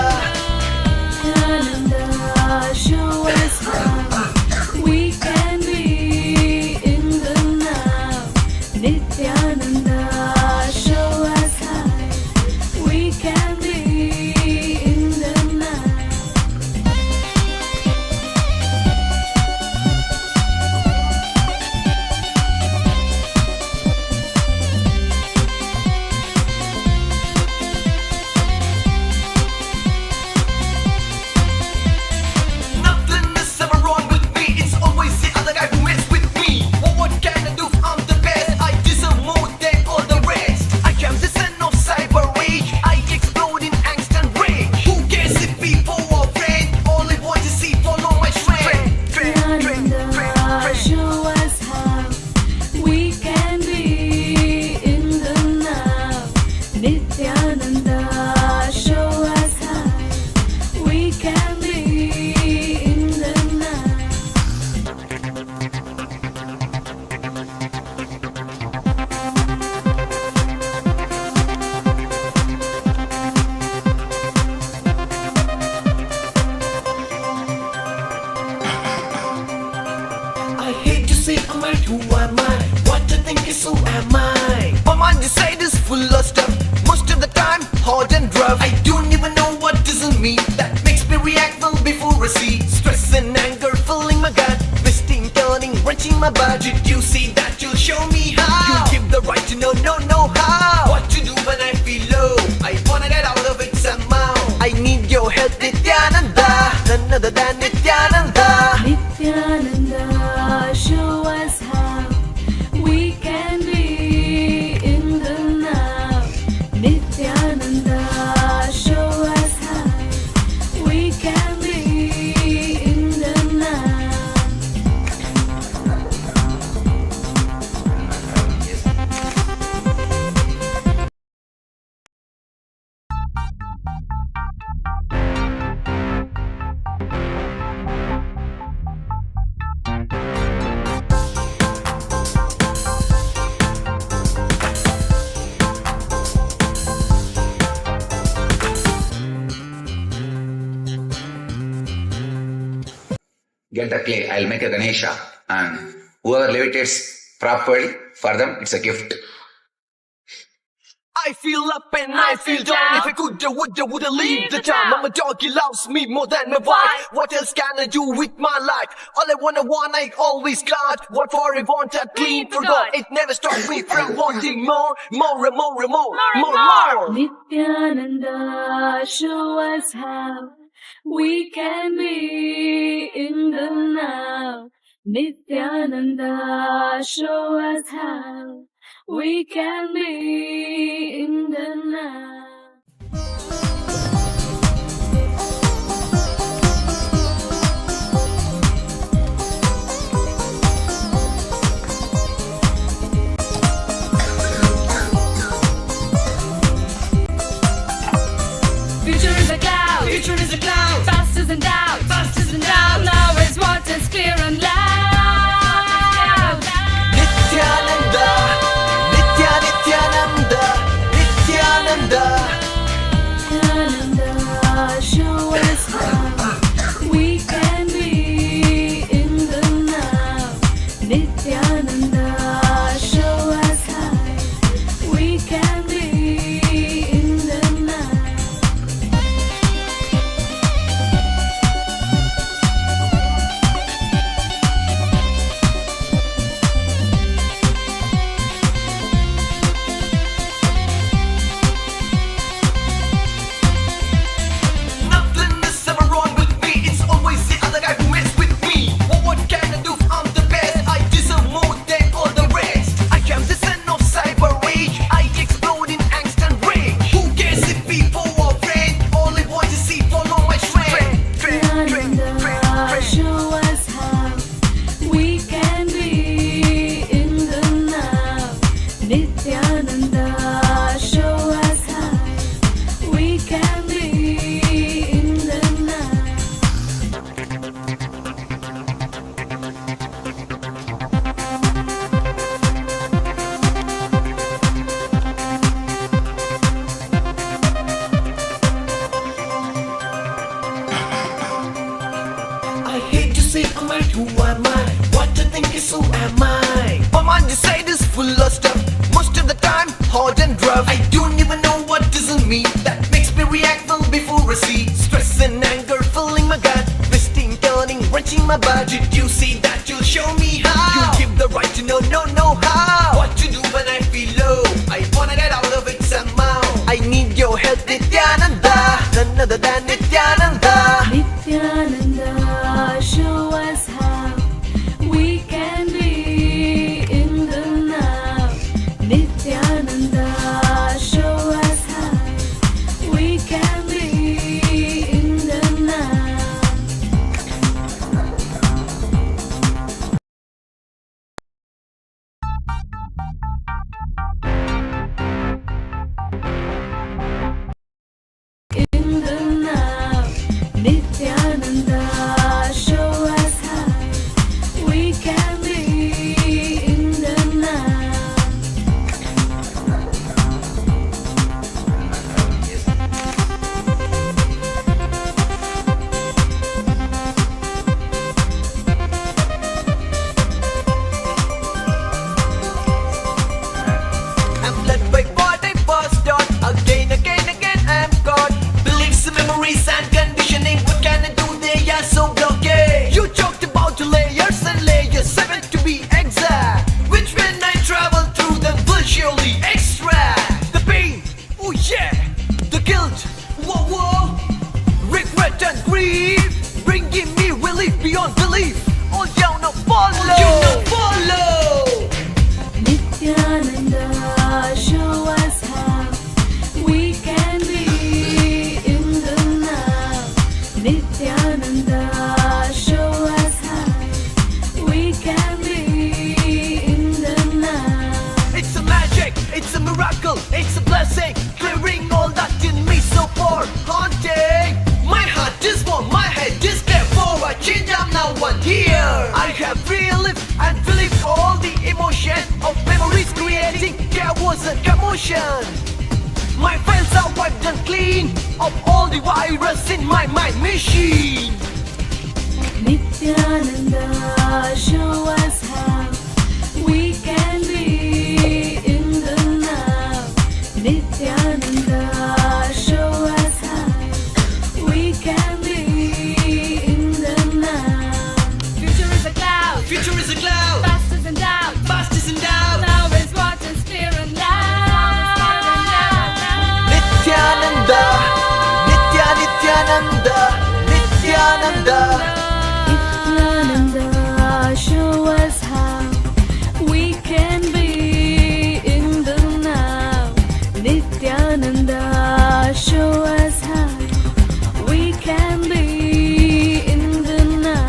S12: mind inside is full of stuff. Most of the time, hard and rough. I don't even know what doesn't mean. That makes me react well before I see. Stress and anger filling my gut. Twisting, turning, wrenching my butt. Did you see that? You'll show me how. You give the right to know how. What to do when I feel low. I wanna get out of it somehow. I need your help, Nityananda. None other than Nityananda.
S13: Nityananda, show us how we can be in the now. Nityananda, show us how we can be in the now.
S11: Get the clay, I'll make a Ganesha, and whoever levitates properly, for them it's a gift.
S12: I feel up and I feel down. If I coulda, woulda leave the town. Mama doggy loves me more than my wife. What else can I do with my life? All I want, I always got. What for I want, I clean forgot. It never stopped me from wanting more.
S13: Nityananda, show us how we can be in the now. Nityananda, show us how we can be in the now.
S14: Future is a cloud. Future is a cloud. Past is in doubt. Past is in doubt. Now is what is clear and loud.
S12: Nityananda, Nityananda, Nityananda.
S13: Nityananda, show us how we can be in the now. Nityananda, show us how we can be in the now.
S12: Nothing is ever wrong with me. It's always the other guy who is with me. Well, what can I do? I'm the best. I deserve more than all the rest. I am the son of cyber rage. I explode in angst and rage. Who cares if people are friends? All I want to see, follow my trend.
S13: Nityananda, show us how we can be in the now. Nityananda, show us how we can be in the now.
S12: I hate to say I'm like, who am I? What I think is who am I? My mind inside is full of stuff. Most of the time, hard and rough. I don't even know what doesn't mean. That makes me react well before I see. Stress and anger filling my gut. Twisting, turning, wrenching my butt. Did you see that? You'll show me how. You give the right to know how. What to do when I feel low. I wanna get out of it somehow. I need your help, Nityananda. None other than Nityananda.
S13: Nityananda, show us how we can be in the now. Nityananda, show us how we can be in the now. In the now, Nityananda, show us how we can be in the now.
S12: miracle, it's a blessing, clearing all that in me so far haunting. My heart is warm, my head is clear, for a change I'm now one here. I have relived and relieved all the emotion of memories creating chaos and commotion. My files are wiped and clean of all the virus in my mind machine.
S13: Nityananda, show us how we can be in the now. Nityananda, show us how we can be in the now.
S14: Future is a cloud,
S12: Future is a cloud,
S14: past is in doubt,
S12: past is in doubt.
S14: now is what is clear and loud.
S12: Nityananda, Nityananda, Nityananda.
S13: Nityananda, show us how we can be in the now. Nityananda, show us how we can be in the now.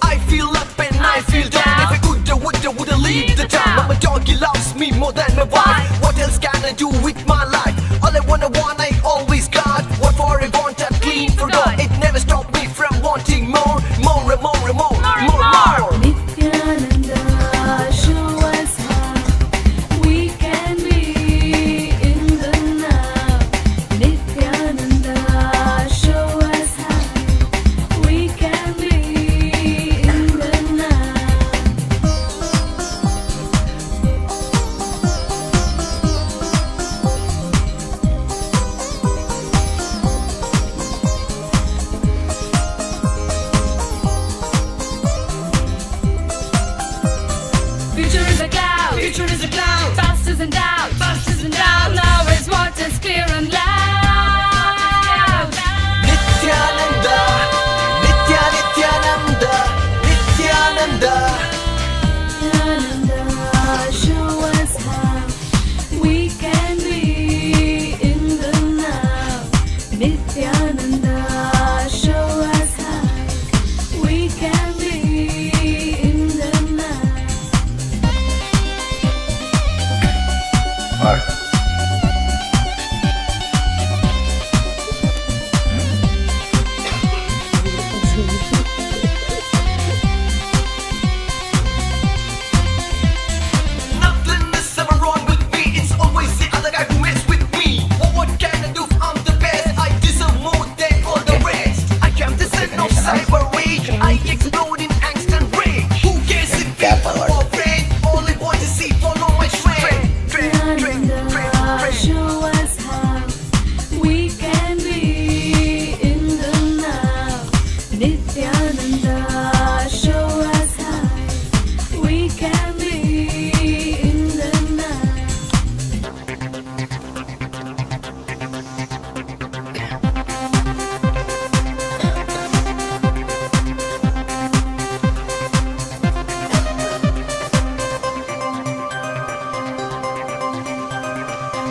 S12: I feel up and I feel down. If I coulda, woulda leave the town. But my doggy loves me more than my wife. What else can I do with my life? All I want, I always got. What for I want, that clean for God. It never stopped me from wanting more, more and more and more, more.
S13: Nityananda, show us how we can be in the now. Nityananda, show us how we can be in the now.
S14: Future is a cloud,
S12: Future is a cloud,
S14: past is in doubt,
S12: past is in doubt.
S14: now is what is clear and loud.
S12: Nityananda, Nityananda, Nityananda.
S13: Nityananda, show us how we can be in the now. Nityananda, show us how we can be in the now.
S12: Nothing is ever wrong with me. It's always the other guy who mess with me. Well, what can I do? I'm the best. I deserve more than all the rest. I am the son of cyber rage. I explode in angst and rage. Who cares if people are friends? All I want to see, follow my trend.
S13: Nityananda, show us how we can be in the now. Nityananda, show us how we can be in the now.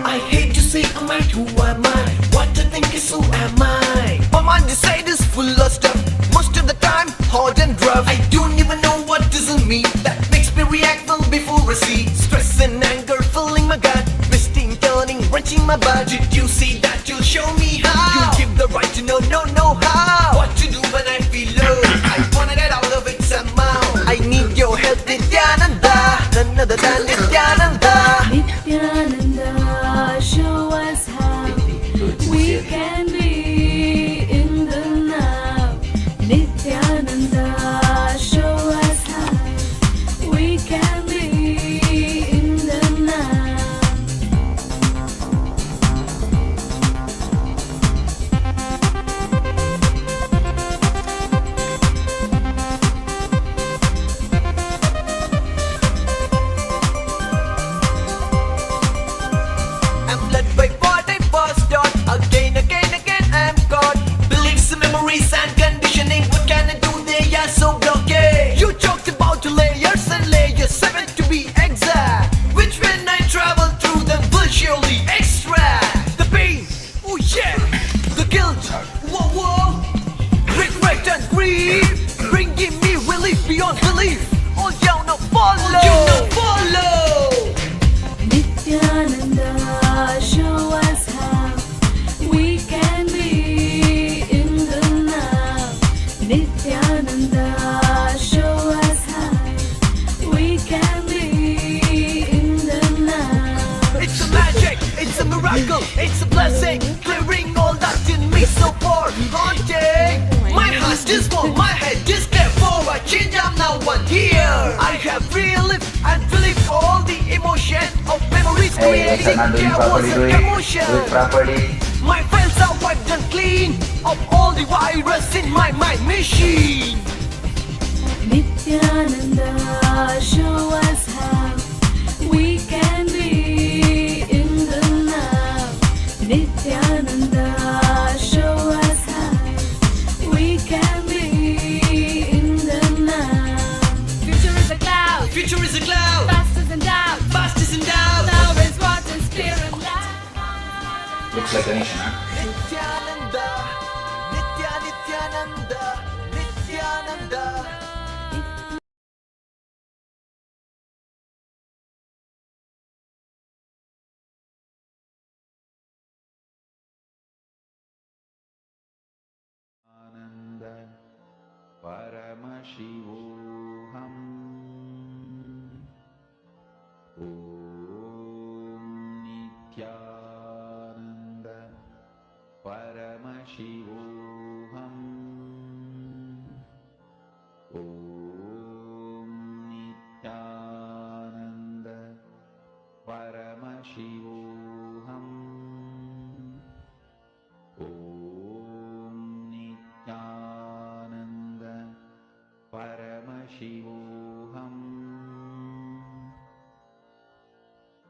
S12: I hate to say am I, who am I? What I think is who am I? My mind inside is full of stuff. Most of the time, hard and rough. I don't even know what is in me that makes me react well before I see stress and anger filling my gut, twisting, turning, wrenching my butt. Did you see that? You'll show me how. You give the right to know how. What to do when I feel low? I wanna get out of it somehow. I need your help, Nityananda. None other than Nityananda.
S13: Nityananda, show us how we can be in the now. Nityananda, show us how we can be in the now.
S12: believe, bringing me relief beyond belief. All you now follow.
S13: Nityananda, show us how we can be in the now. Nityananda, show us how we can be in the now.
S12: It's a magic, it's a miracle, it's a blessing, clearing all that in me so far haunting. My heart is full, my head is clear for a change. I'm now one here. I have relived and relieved all the emotion of memories created. There was a commotion. My files are wiped and clean of all the virus in my mind machine.
S13: Nityananda, show us how we can be in the now. Nityananda, show us how we can be in the now.
S14: Future is a cloud,
S12: Future is a cloud,
S14: past is in doubt,
S12: past is in doubt.
S14: now is what is clear and loud.
S11: Looks like Ganesha, huh?
S12: Nityananda, Nityananda, Nityananda.
S8: Ananda Paramashivoham. Om Nityananda Paramashivoham. Om Nityananda Paramashivoham. Om Nityananda Paramashivoham.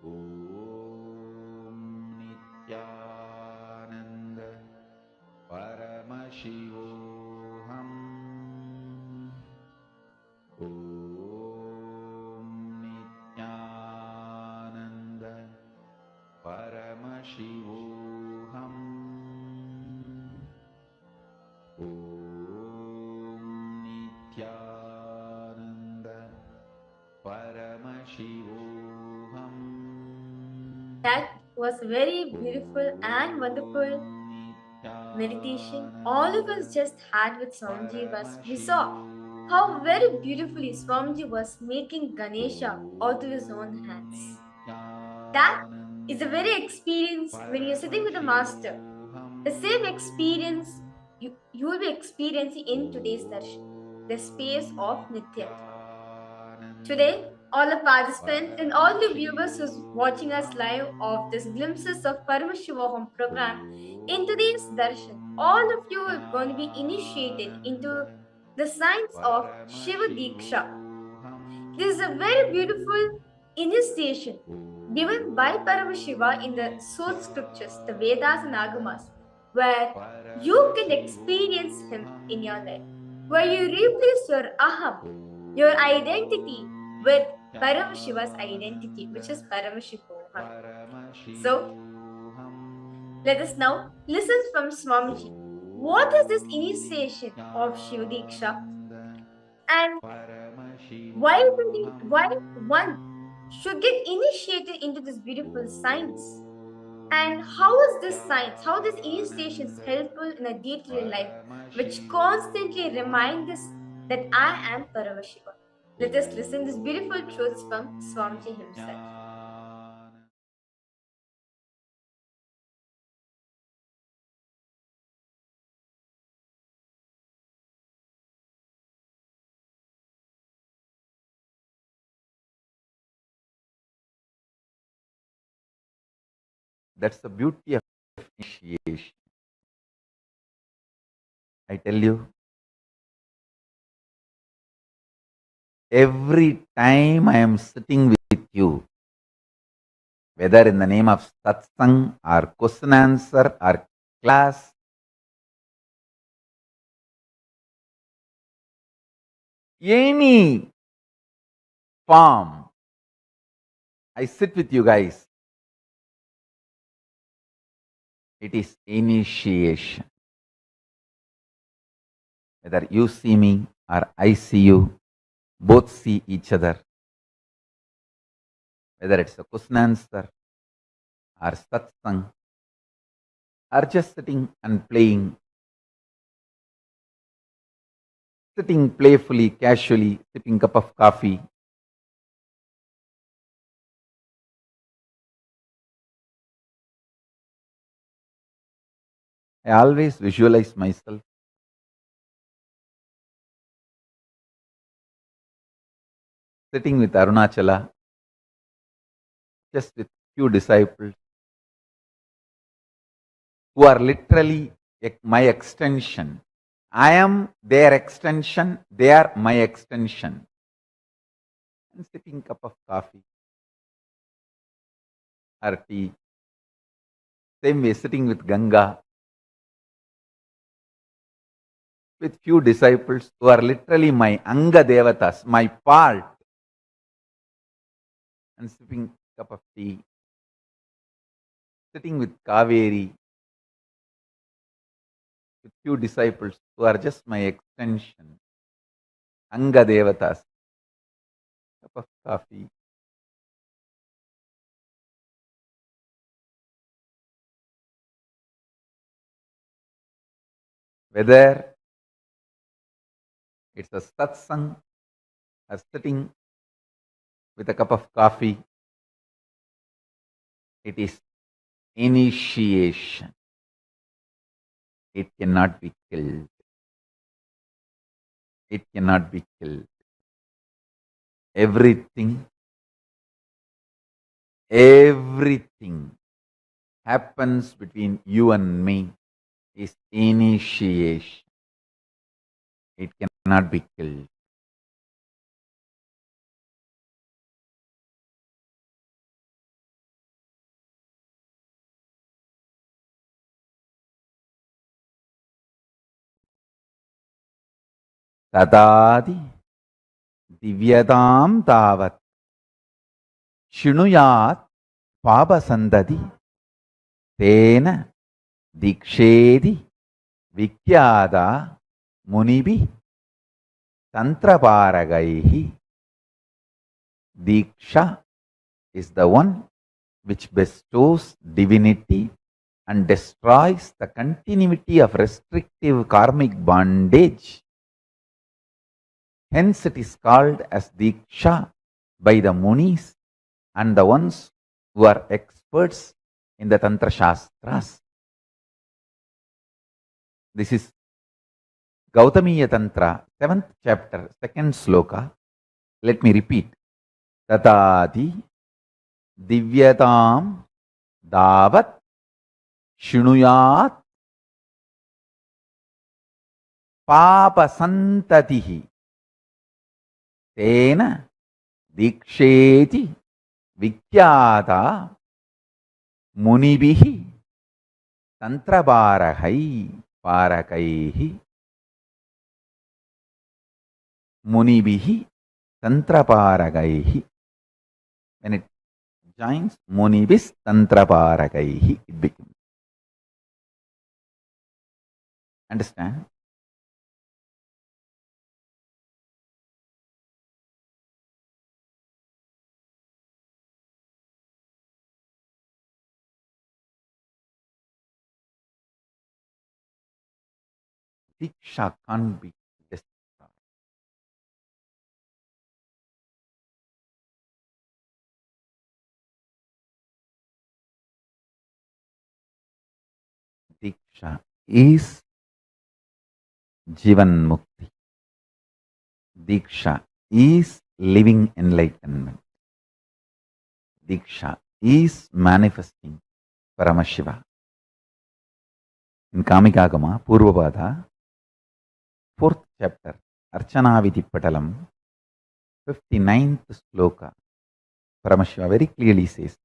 S8: Om Nityananda Paramashivoham. Om Nityananda Paramashivoham. Om Nityananda Paramashivoham.
S10: That was very beautiful and wonderful meditation all of us just had with Swamiji was we saw how very beautifully Swamiji was making Ganesha out of his own hands. That is a very experience when you're sitting with a master. The same experience you will be experiencing in today's darshan, the space of Nitya. Today, all the participants and all the viewers who's watching us live of this glimpses of Paramashivoham program in today's darshan, all of you are going to be initiated into the science of Shiva Diksha. This is a very beautiful initiation given by Paramashiva in the source scriptures, the Vedas and Agamas, where you can experience him in your life, where you replace your aham, your identity, with Paramashiva's identity, which is Paramashivoham. So, let us now listen from Swamiji. What is this initiation of Shiva Diksha? And why one should get initiated into this beautiful science? And how is this science, how this initiation is helpful in a day-to-day life, which constantly reminds us that I am Paramashiva? Let us listen to these beautiful truths from Swamiji himself.
S8: That's the beauty of initiation. I tell you, every time I am sitting with you, whether in the name of satsang or question answer or class, any form, I sit with you guys. It is initiation. whether you see me or I see you, both see each other. Whether it's a question answer or satsang or just sitting and playing, sitting playfully, casually, sipping a cup of coffee. I always visualize myself sitting with Arunachala, just with few disciples who are literally my extension. I am their extension, they are my extension. And sipping cup of coffee or tea. Same way, sitting with Ganga, with few disciples who are literally my Anga Devatas, my part, and sipping cup of tea, sitting with Kaveri, with few disciples who are just my extension, Anga Devatas, cup of coffee. Whether it's a satsang or sitting with a cup of coffee, it is initiation. It cannot be killed. It cannot be killed. Everything happens between you and me is initiation. It cannot be killed. Tadadi divyadam tavat shinuyat pabasandadi tena dikshedi vikyada munibi tantraparagaihi. Diksha is the one which bestows divinity and destroys the continuity of restrictive karmic bondage. Hence it is called as Diksha by the Munis and the ones who are experts in the Tantra Shastras. This is Gautamiya Tantra, 7th chapter, 2nd sloka. Let me repeat. Tatadi divyatam davat shinuyat papasantatihi tena diksheti vikyata munibihi tantraparahai parakaihi. Munibihi tantraparagaihi. When it joins munibis tantraparagaihi, it becomes. Understand? Diksha can't be destroyed. Diksha is Jivan Mukti. Diksha is living enlightenment. Diksha is manifesting Paramashiva. In Kamikagama, Purvapada, 4th chapter, Archana Vidhi Patalam, 59th sloka, Paramashiva very clearly says,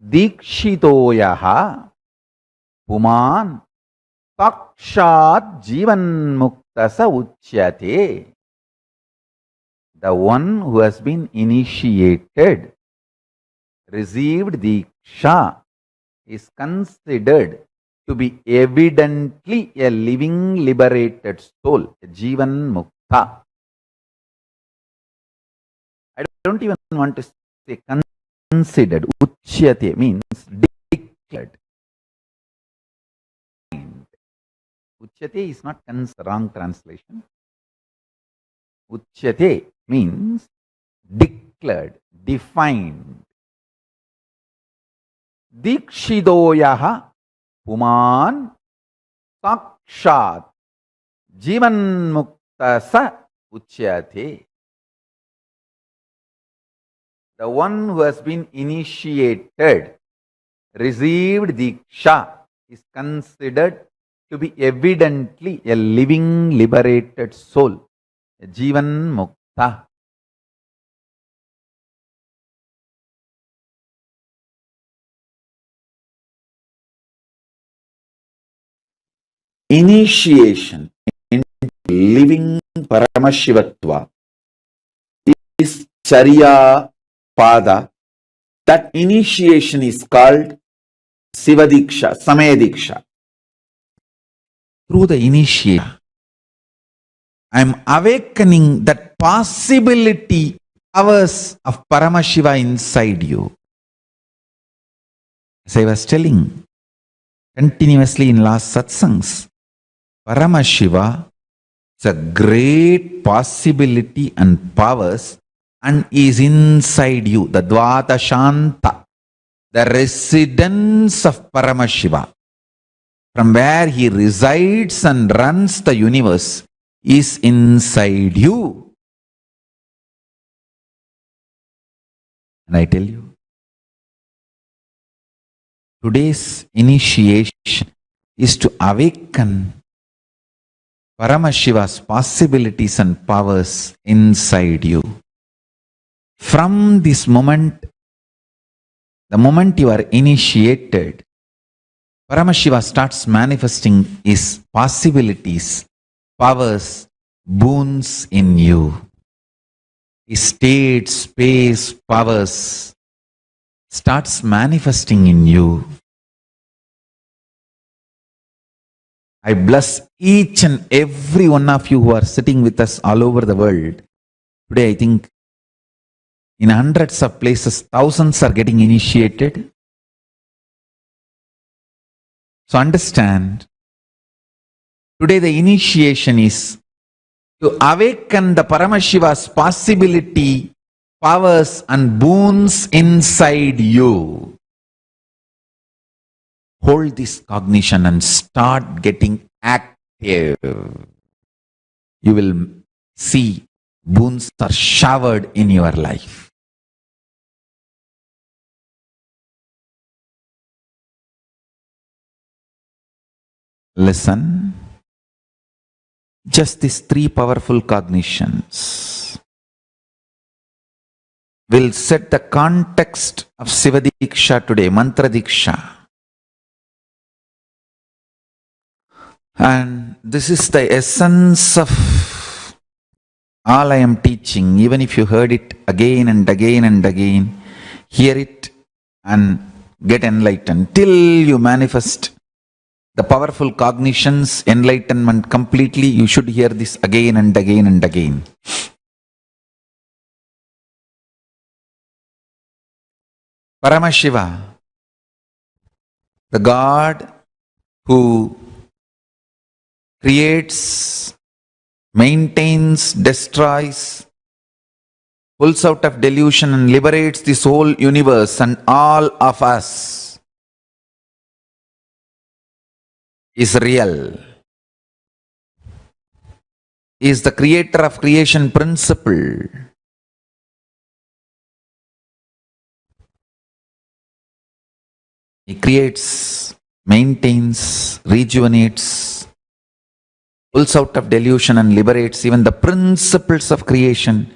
S8: Dikshitoyaha Puman Takshat Jivan Muktasa Uchyate. The one who has been initiated, received Diksha, is considered to be evidently a living liberated soul, a Jivan Mukta. I don't even want to say considered. Uchyate means declared. Uchyate is not wrong translation. Uchyate means declared, defined. Dikshidoyaha puman sakshat jivan mukta sa uchyate. The one who has been initiated, received diksha, is considered to be evidently a living liberated soul, a Jivan Mukta. Initiation into living Paramashivatva is Charya Pada. That initiation is called Sivadiksha, Samediksha. Through the initiation, I am awakening that possibility powers of Paramashiva inside you. As I was telling continuously in last satsangs, Paramashiva is a great possibility and powers and is inside you, the Dvata Shanta, the residence of Paramashiva. From where he resides and runs the universe is inside you. And I tell you, today's initiation is to awaken Paramashiva's possibilities and powers inside you. From this moment, the moment you are initiated, Paramashiva starts manifesting his possibilities, powers, boons in you. His state, space, powers starts manifesting in you. I bless each and every one of you who are sitting with us all over the world. Today I think in hundreds of places, thousands are getting initiated. So understand, today the initiation is to awaken the Paramashiva's possibility, powers and boons inside you. Hold this cognition and start getting active. You will see boons are showered in your life. Listen. Just these three powerful cognitions will set the context of Sivadiksha today, Mantra Diksha. And this is the essence of all I am teaching. Even if you heard it again and again and again, hear it and get enlightened. Till you manifest the powerful cognitions, enlightenment completely, you should hear this again and again and again. Paramashiva, the God who creates, maintains, destroys, pulls out of delusion and liberates this whole universe and all of us, is real. Is the creator of creation principle. He creates, maintains, rejuvenates, pulls out of delusion and liberates even the principles of creation,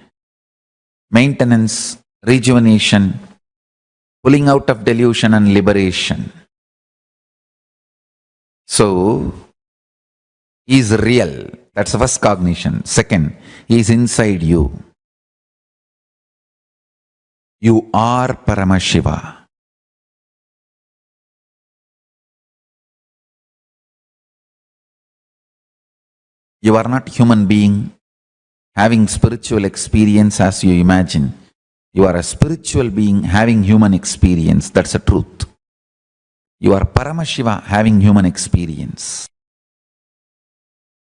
S8: maintenance, rejuvenation, pulling out of delusion and liberation. So, he is real. That's the first cognition. Second, he is inside you. You are Paramashiva. You are not human being having spiritual experience as you imagine. You are a spiritual being having human experience. That's the truth. You are Paramashiva having human experience.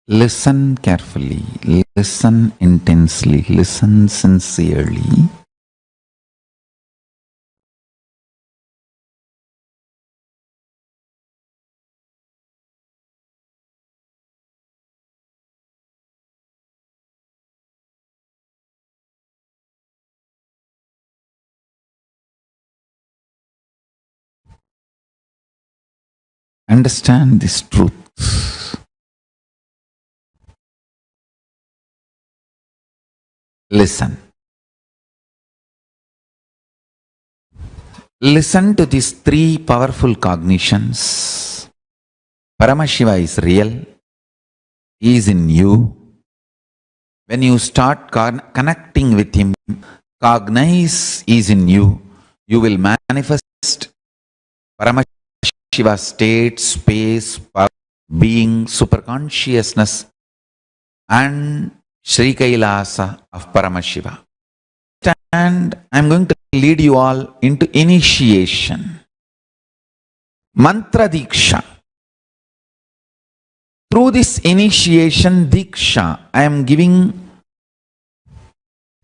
S8: Listen carefully, listen intensely, listen sincerely. Understand this truth. Listen. Listen to these three powerful cognitions. Paramashiva is real. He is in you. When you start connecting with him, cognize he is in you. You will manifest Paramashiva state, space, power, being, superconsciousness, and Sri Kailasa of Paramashiva. And I'm going to lead you all into initiation. Mantra Diksha. Through this initiation Diksha, I am giving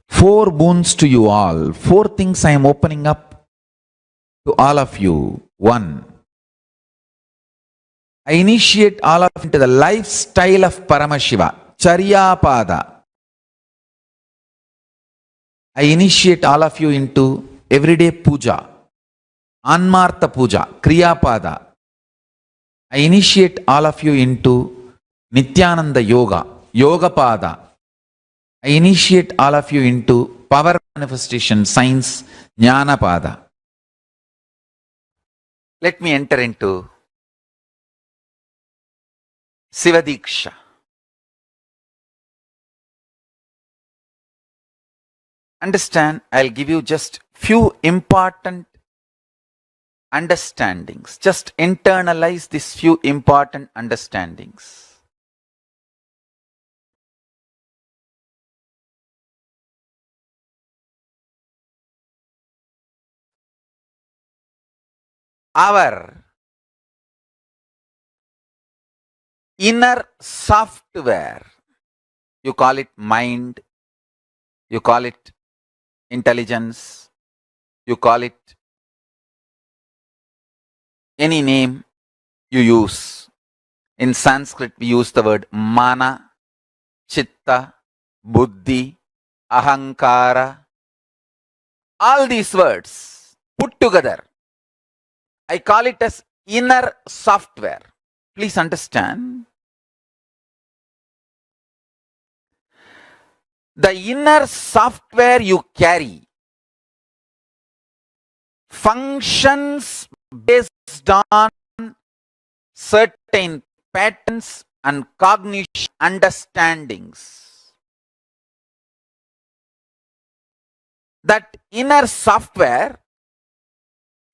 S8: 4 boons to you all. 4 things I am opening up to all of you. 1. I initiate all of you into the lifestyle of Paramashiva. Charyapada. I initiate all of you into everyday puja. Anmartha puja. Kriyapada. I initiate all of you into Nityananda yoga. Yogapada. I initiate all of you into power manifestation science. Jnanapada. Let me enter into Sivadiksha. Understand, I'll give you just few important understandings. Just internalize these few important understandings. Our inner software, you call it mind, you call it intelligence, you call it any name you use. In Sanskrit, we use the word mana, chitta, buddhi, ahankara. All these words put together, I call it as inner software. Please understand. The inner software you carry functions based on certain patterns and cognition understandings. That inner software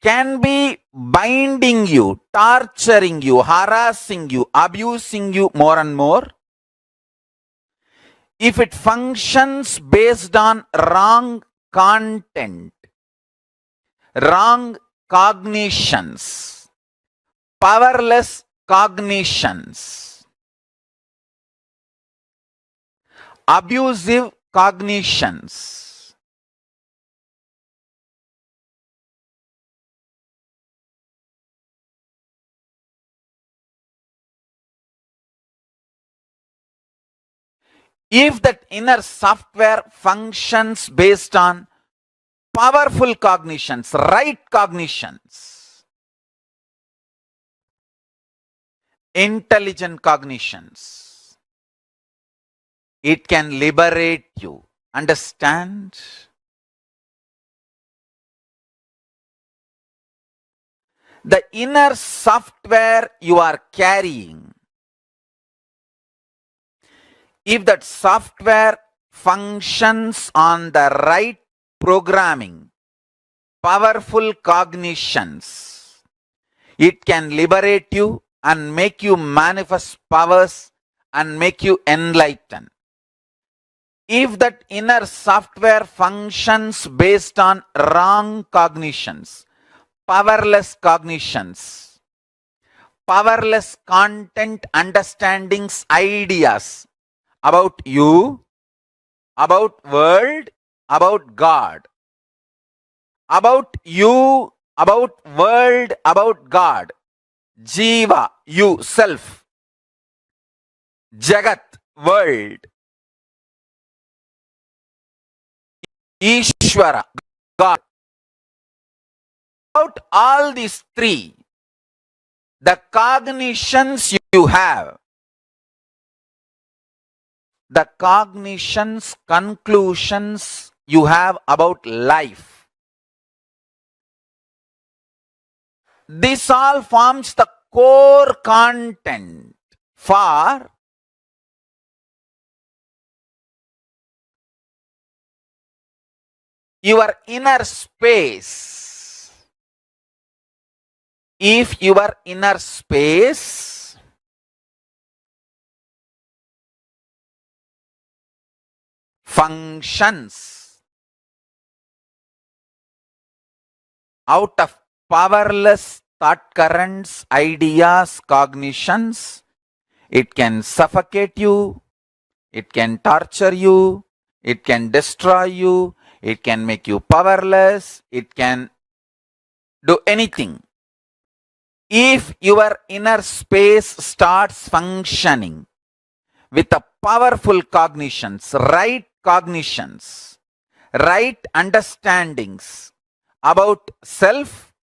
S8: can be binding you, torturing you, harassing you, abusing you more and more. If it functions based on wrong content, wrong cognitions, powerless cognitions, abusive cognitions, if that inner software functions based on powerful cognitions, right cognitions, intelligent cognitions, it can liberate you. Understand? The inner software you are carrying, if that software functions on the right programming, powerful cognitions, it can liberate you and make you manifest powers and make you enlightened. If that inner software functions based on wrong cognitions, powerless cognitions, powerless content understandings, ideas about you, about world, about God, about you, about world, about God, Jiva, you, self, Jagat, world, Ishvara, God. About all these three, the cognitions you have, the cognitions, conclusions you have about life, this all forms the core content for your inner space. If your inner space functions out of powerless thought currents, ideas, cognitions, it can suffocate you, it can torture you, it can destroy you, it can make you powerless, it can do anything. If your inner space starts functioning with a powerful cognitions, right understandings about self,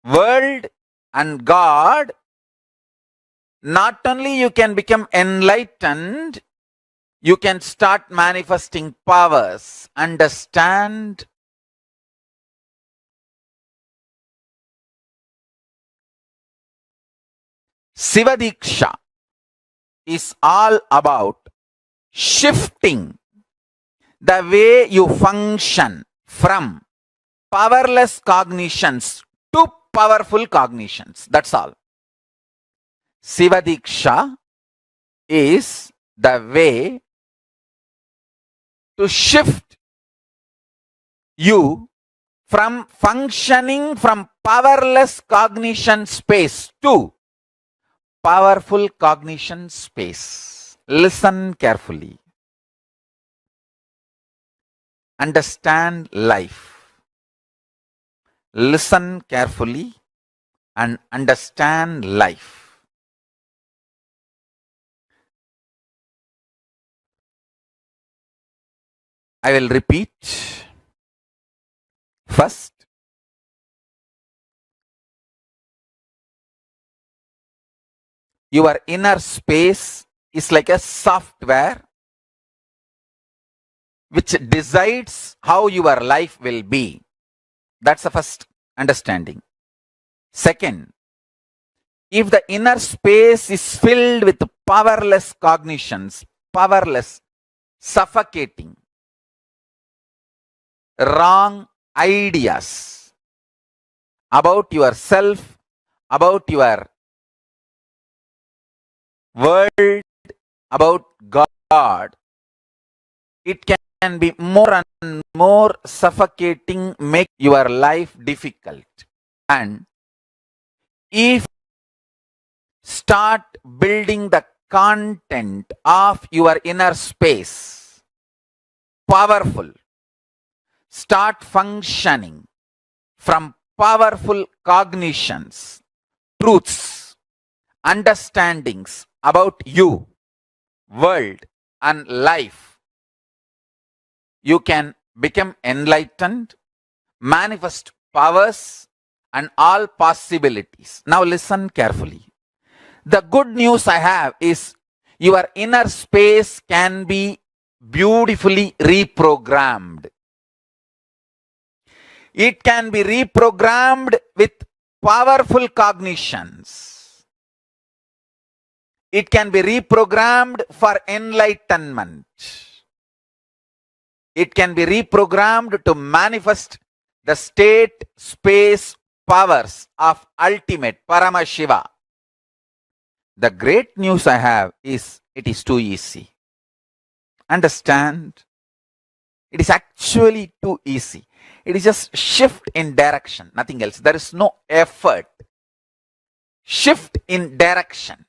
S8: world and God, not only you can become enlightened, you can start manifesting powers. Understand? Sivadiksha is all about shifting the way you function from powerless cognitions to powerful cognitions. That's all. Sivadiksha is the way to shift you from functioning from powerless cognition space to powerful cognition space. Listen carefully. Understand life. Listen carefully and understand life. I will repeat. First, your inner space is like a software which decides how your life will be. That's the first understanding. Second, if the inner space is filled with powerless cognitions, powerless, suffocating, wrong ideas about yourself, about your world, about God, it can be more and more suffocating, make your life difficult. And if start building the content of your inner space, powerful, start functioning from powerful cognitions, truths, understandings about you, world and life, you can become enlightened, manifest powers and all possibilities. Now listen carefully. The good news I have is your inner space can be beautifully reprogrammed. It can be reprogrammed with powerful cognitions. It can be reprogrammed for enlightenment. It can be reprogrammed to manifest the state, space, powers of ultimate Paramashiva. the great news I have is it is too easy. Understand? It is actually too easy. It is just shift in direction, nothing else. There is no effort. Shift in direction.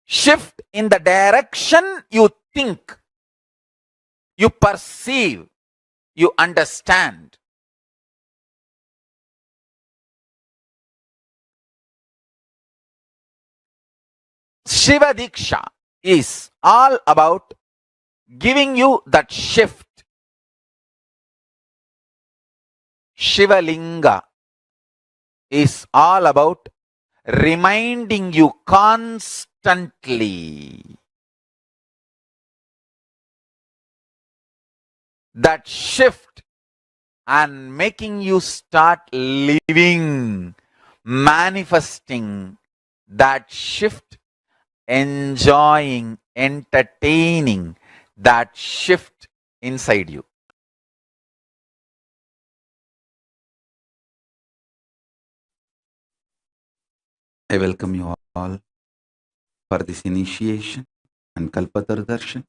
S8: Shift in the direction you think, you perceive, you understand. Shiva Diksha is all about giving you that shift. Shiva Linga is all about reminding you constantly that shift and making you start living, manifesting that shift, enjoying, entertaining that shift inside you. I welcome you all for this initiation and Kalpatar Darshan.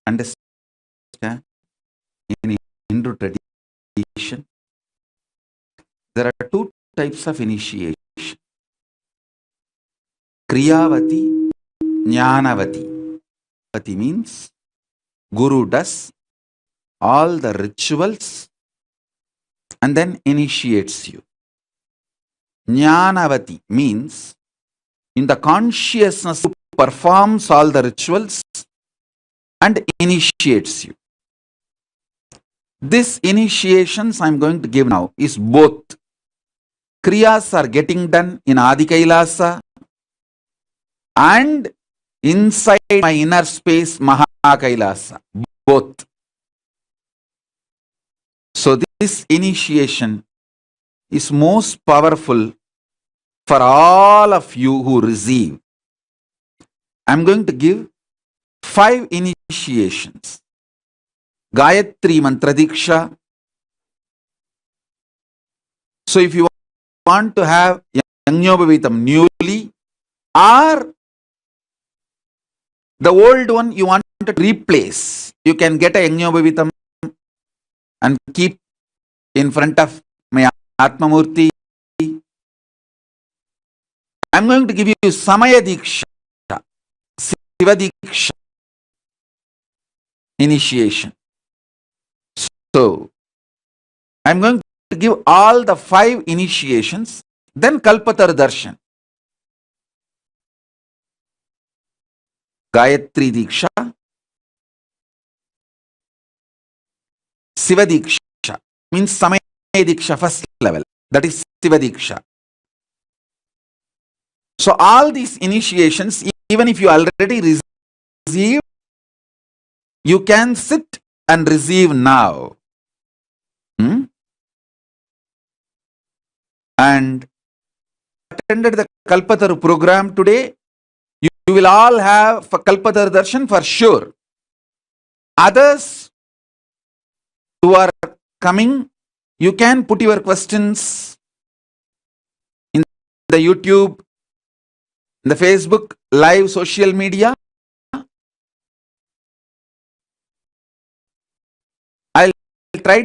S8: Understand, in Hindu tradition, there are two types of initiation. Kriyavati, Jnanavati. Vati means Guru does all the rituals and then initiates you. Jnanavati means in the consciousness who performs all the rituals and initiates you. This initiations I'm going to give now is both. Kriyas are getting done in Adi Kailasa and inside my inner space Mahakailasa. Both. So this initiation is most powerful for all of you who receive. I'm going to give 5 initiations. Gayatri Mantra Diksha. So if you want to have Yajñopavitam newly, or the old one you want to replace, you can get a Yajñopavitam and keep in front of my Atmamurti. I'm going to give you Samaya Diksha, Siva Diksha initiation. So, I'm going to give all the 5 initiations, then Kalpatar Darshan. Gayatri Diksha, Siva Diksha, means Samaya Diksha first level, that is Siva Diksha. So all these initiations, even if you already receive, you can sit and receive now. And attended the Kalpatar program today, you will all have Kalpatar Darshan for sure. Others who are coming, you can put your questions in the YouTube, in the Facebook, live social media. I'll try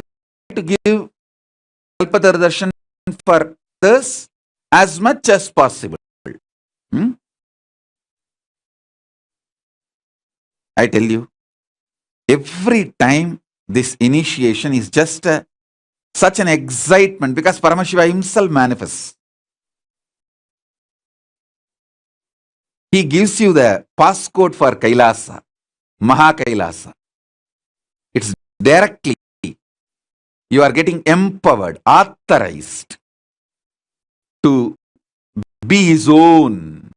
S8: to give Kalpatar Darshan for this as much as possible. I tell you, every time this initiation is just such an excitement because Paramashiva himself manifests. He gives you the passcode for Kailasa, Mahakailasa. It's directly, you are getting empowered, authorized to be his own.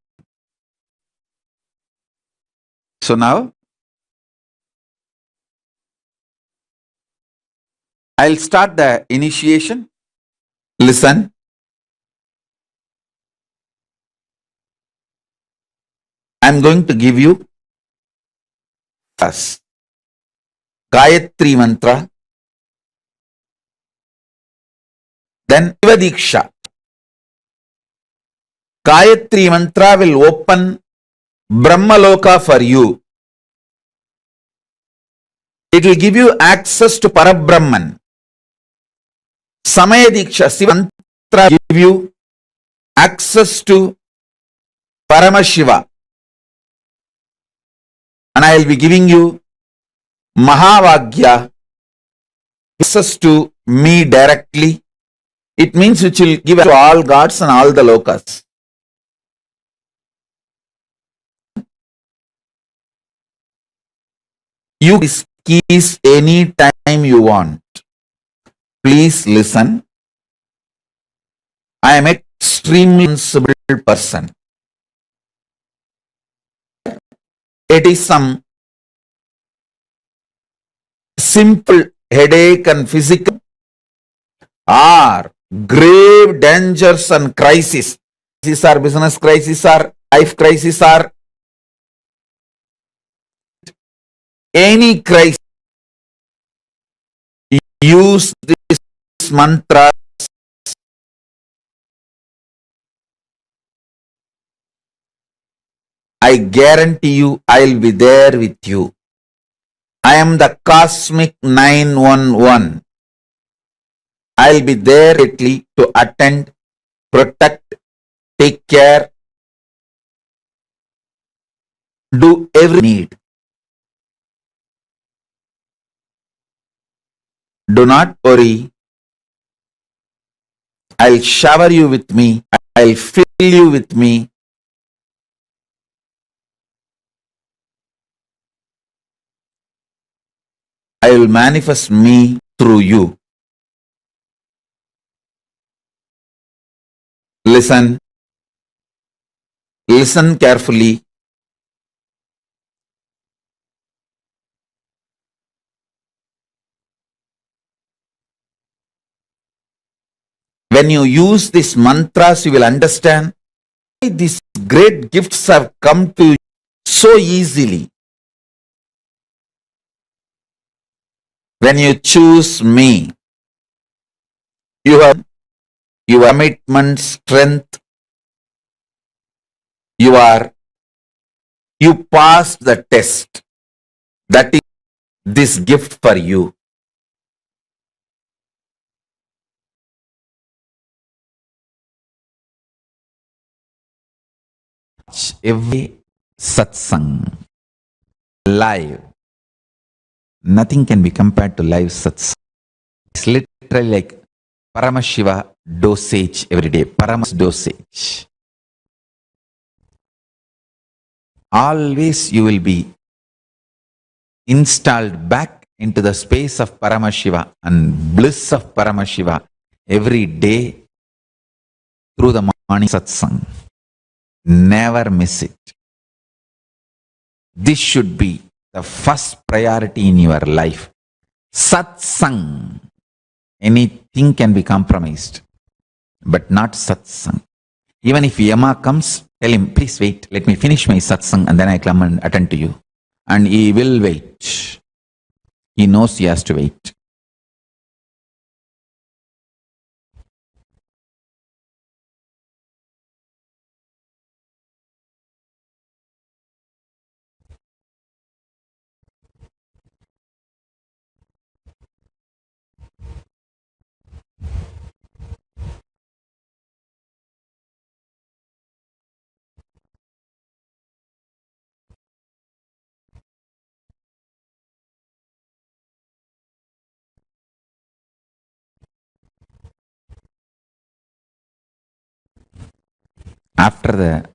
S8: So now, I'll start the initiation. Listen. I'm going to give you first Gayatri Mantra, then Shiva Diksha. Gayatri mantra will open Brahmaloka for you. It will give you access to Parabrahman. Samaya Diksha Siva mantra will give you access to Paramashiva. And I will be giving you Mahavagya, access to me directly. It means which will give to all gods and all the lokas. You these keys any time you want. Please listen. I am an extremely sensible person. It is some simple headache and physical or grave dangers and crisis. Crisis or business crisis or life crisis or any crisis. Use this mantra. I guarantee you I'll be there with you. I am the cosmic 911. I'll be there to attend, protect, take care, do every need. Do not worry. I'll shower you with me. I'll fill you with me. I will manifest me through you. Listen. Listen carefully. When you use these mantras, you will understand why these great gifts have come to you so easily. When you choose me, you have your commitment, strength, you passed the test. That is this gift for you. Every satsang live, nothing can be compared to live satsang. It's literally like Paramashiva dosage every day. Paramas dosage. Always you will be installed back into the space of Paramashiva and bliss of Paramashiva every day through the morning satsang. Never miss it. This should be the first priority in your life. Satsang. Anything can be compromised, but not satsang. Even if Yama comes, tell him, please wait, let me finish my satsang and then I come and attend to you. And he will wait. He knows he has to wait. After the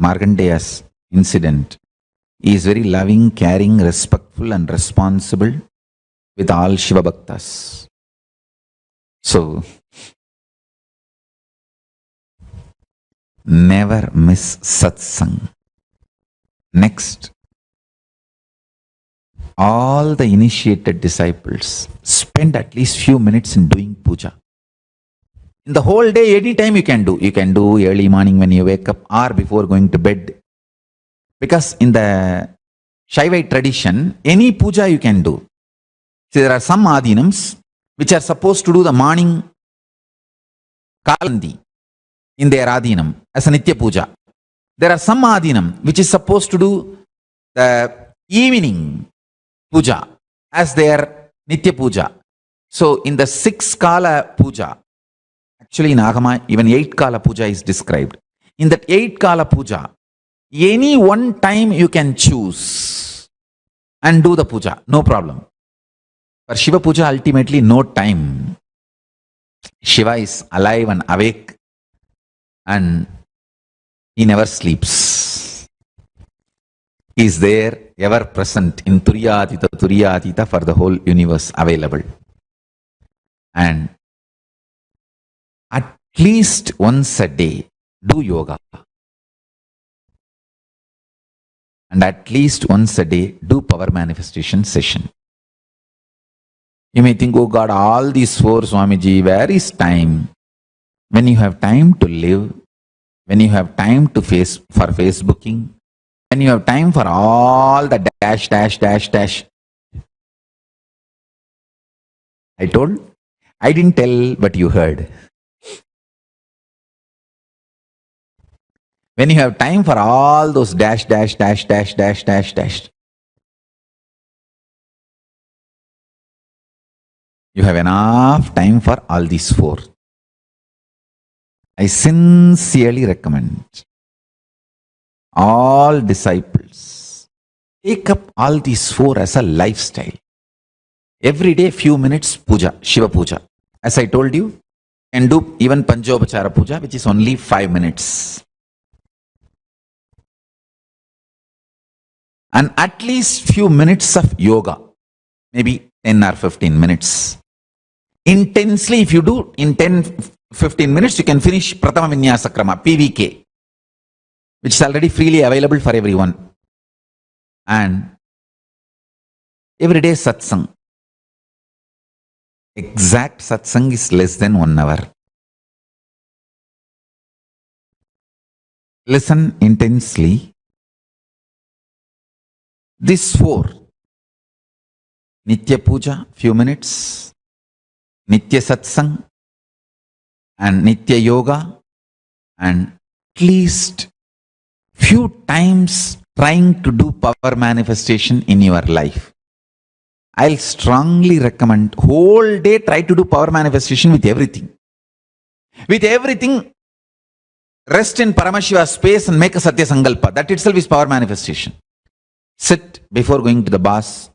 S8: Markandeya's incident, he is very loving, caring, respectful and responsible with all Shiva Bhaktas. So, never miss satsang. Next, all the initiated disciples spend at least few minutes in doing puja. In the whole day, anytime you can do. You can do early morning when you wake up or before going to bed. Because in the Shaivite tradition, any puja you can do. See, there are some adhinams which are supposed to do the morning kalandi. in their adhinam as a Nitya Puja. There are some adhinam which is supposed to do the evening puja as their Nitya Puja. So in the 6 Kala Puja, actually in Agama even 8 Kala Puja is described. In that 8 Kala Puja, any one time you can choose and do the puja, no problem. For Shiva Puja, ultimately no time. Shiva is alive and awake and he never sleeps. He is there, ever present in Turiyatita for the whole universe available. And at least once a day, do yoga. And at least once a day, do power manifestation session. You may think, oh God, all these 4, Swamiji, where is time? When you have time to live, when you have time to for Facebooking, when you have time for all the dash. I didn't tell, but you heard. When you have time for all those dash. You have enough time for all these 4. I sincerely recommend all disciples take up all these 4 as a lifestyle. Every day, few minutes puja, Shiva Puja. As I told you, and do even Panchobachara Puja, which is only 5 minutes. And at least few minutes of yoga, maybe 10 or 15 minutes. Intensely, if you do in 10-15 minutes, you can finish Pratama Vinyasa Krama, PVK, which is already freely available for everyone. And everyday satsang. Exact satsang is less than 1 hour. Listen intensely. These 4, Nitya Puja, few minutes, Nitya Satsang, and Nitya Yoga, and at least few times trying to do power manifestation in your life. I'll strongly recommend whole day try to do power manifestation with everything. With everything, rest in Paramashiva's space and make a Satya Sankalpa. That itself is power manifestation. Sit before going to the bath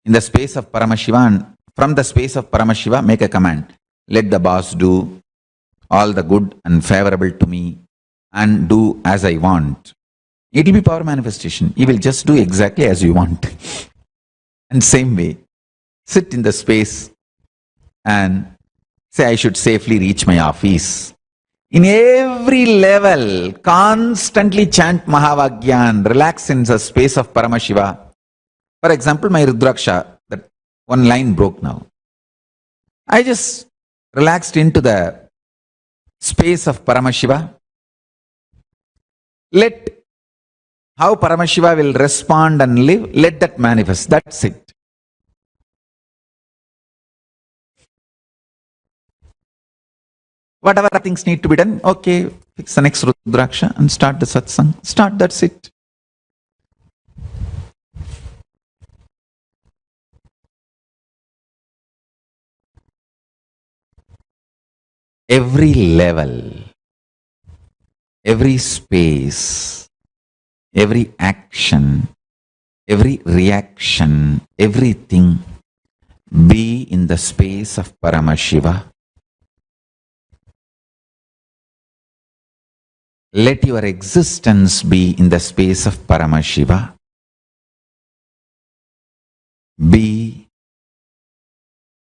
S8: in the space of Paramashiva, and from the space of Paramashiva make a command. Let the boss do all the good and favorable to me and do as I want. It will be power manifestation. You will just do exactly as you want. And same way, sit in the space and say, I should safely reach my office. In every level, constantly chant Mahavagyan, relax in the space of Paramashiva. For example, my Rudraksha, that one line broke now. I just relaxed into the space of Paramashiva. Let how Paramashiva will respond and live, let that manifest. That's it. Whatever things need to be done, okay, fix the next Rudraksha and start the satsang. Start, that's it. Every level, every space, every action, every reaction, everything be in the space of Paramashiva. Let your existence be in the space of Paramashiva. Be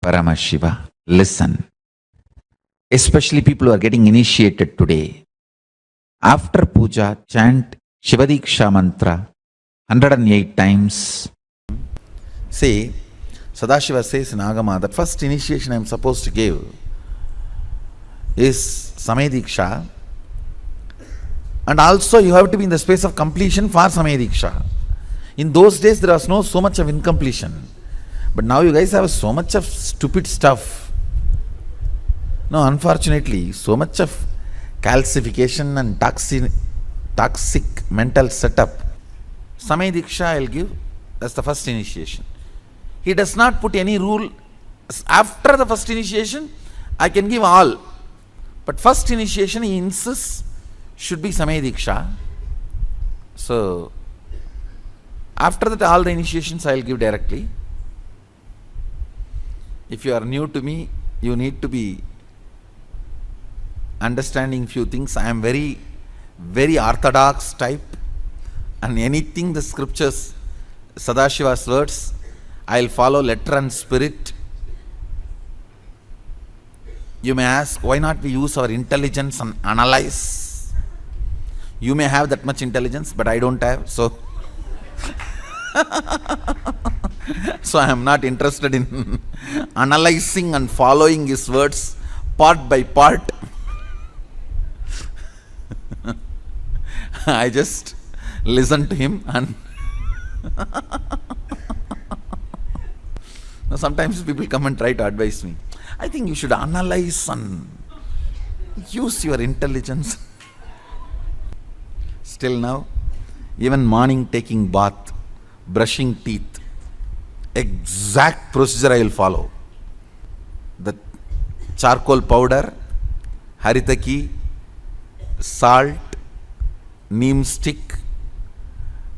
S8: Paramashiva. Listen. Especially people who are getting initiated today. After puja, chant Shivadiksha mantra 108 times.
S9: See, Sadashiva says in Agama, the first initiation I am supposed to give is Samediksha. And also you have to be in the space of completion for Samediksha. In those days there was no so much of incompletion. But now you guys have so much of stupid stuff. No, unfortunately, so much of
S8: calcification and toxic mental setup, Samay Diksha I'll give as the first initiation. He does not put any rule. After the first initiation, I can give all. But first initiation, he insists, should be Samay Diksha. So, after that, all the initiations I will give directly. If you are new to me, you need to be understanding few things. I am very, very orthodox type, and anything the scriptures, Sadashiva's words, I will follow letter and spirit. You may ask, why not we use our intelligence and analyze? You may have that much intelligence, but I don't have, so so I am not interested in analyzing and following his words part by part. I just listen to him and now sometimes people come and try to advise me. I think you should analyze and use your intelligence. Still now, even morning taking bath, brushing teeth, exact procedure I will follow. The charcoal powder, haritaki, salt, neem stick,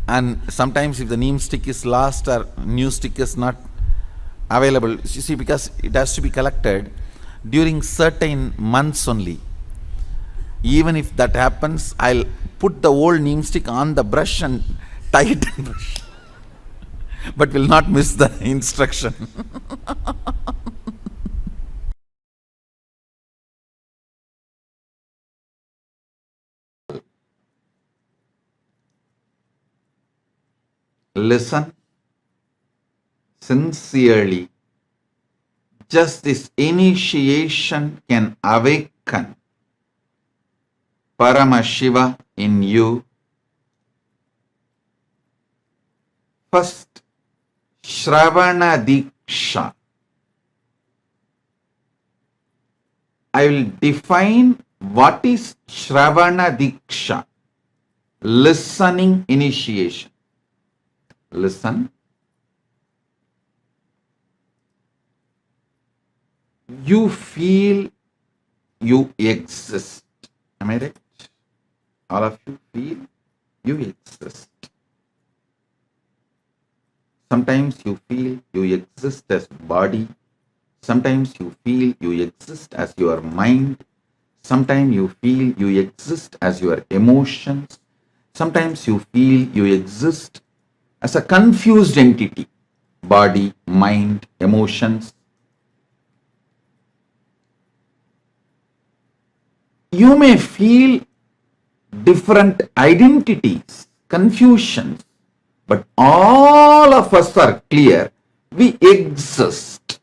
S8: and sometimes if the neem stick is lost or new stick is not available, you see, because it has to be collected during certain months only. Even if that happens, I'll put the old neem stick on the brush and tie it and brush, but will not miss the instruction. Listen sincerely. Just this initiation can awaken Paramashiva in you. First, Shravana Diksha. I will define what is Shravana Diksha. Listening initiation. Listen. You feel you exist. Am I right? All of you feel you exist. Sometimes you feel you exist as body. Sometimes you feel you exist as your mind. Sometimes you feel you exist as your emotions. Sometimes you feel you exist as a confused entity. Body, mind, emotions. You may feel different identities, confusions, but all of us are clear. We exist.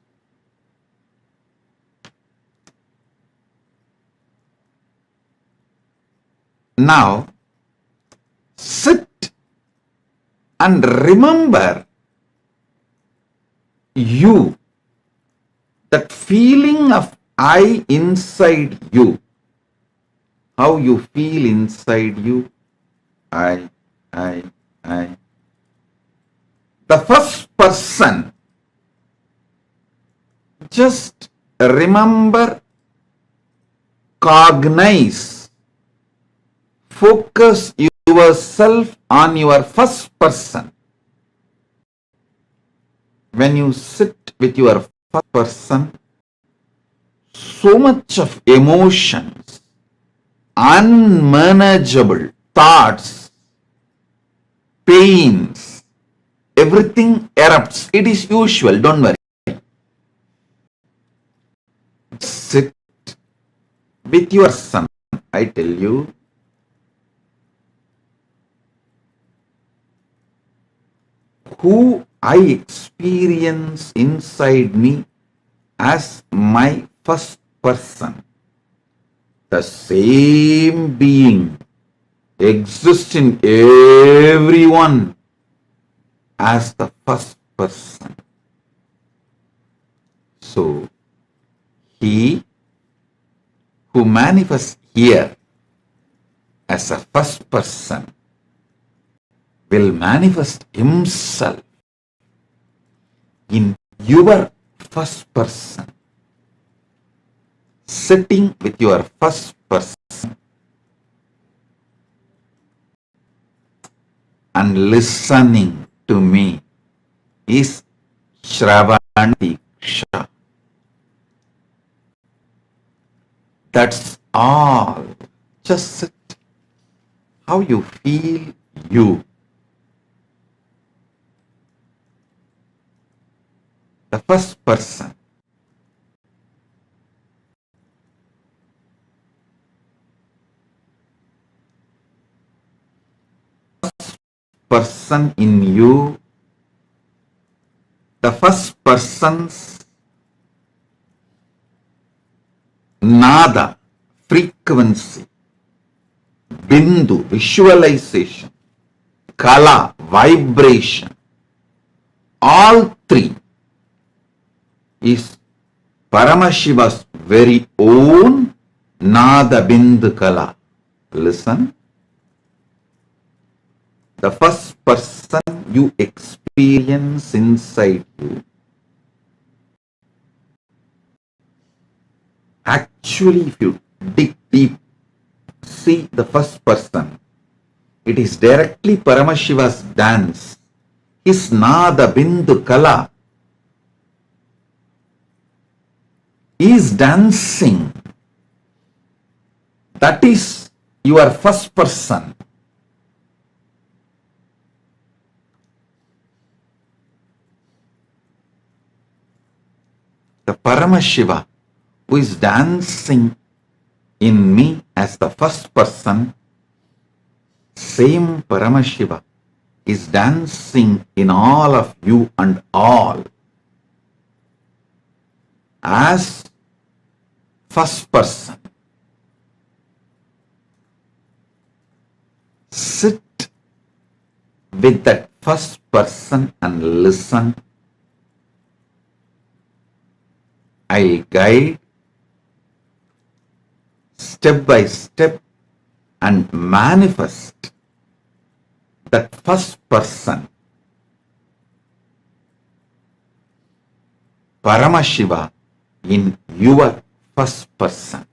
S8: Now, sit and remember you, that feeling of I inside you. How you feel inside you. I. The first person, just remember, cognize, focus yourself on your first person. When you sit with your first person, so much of emotions, unmanageable thoughts, pains, everything erupts. It is usual, don't worry. Sit with your son. I tell you, who I experience inside me as my first person. The same being exists in everyone as the first person. So, he who manifests here as a first person will manifest himself in your first person, sitting with your first person and listening to me is Shravana Diksha. That's all. Just sit. How you feel you. The first person. Person in you, the first person's nada, frequency, bindu, visualization, kala, vibration, all three is Paramashiva's very own nada bindu kala. Listen. The first person you experience inside you. Actually, if you dig deep, see the first person. It is directly Paramashiva's dance. His nada bindu kala. He is dancing. That is your first person. The Paramashiva who is dancing in me as the first person, same Paramashiva is dancing in all of you and all as first person. Sit with that first person and listen. I'll guide step by step and manifest that first person, Paramashiva, in your first person.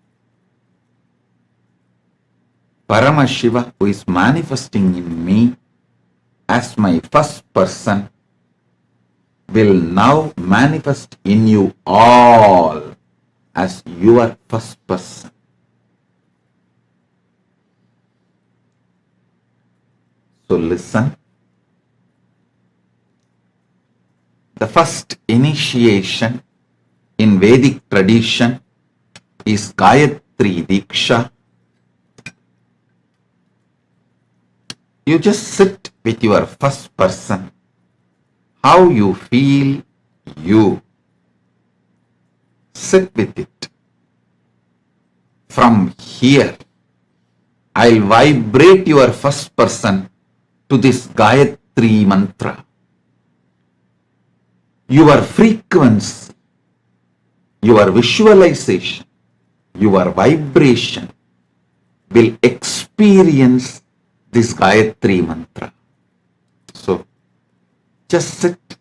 S8: Paramashiva who is manifesting in me as my first person will now manifest in you all as your first person. So listen. The first initiation in Vedic tradition is Gayatri Diksha. You just sit with your first person. How you feel you. Sit with it. From here, I'll vibrate your first person to this Gayatri mantra. Your frequency, your visualization, your vibration will experience this Gayatri mantra. So, just sit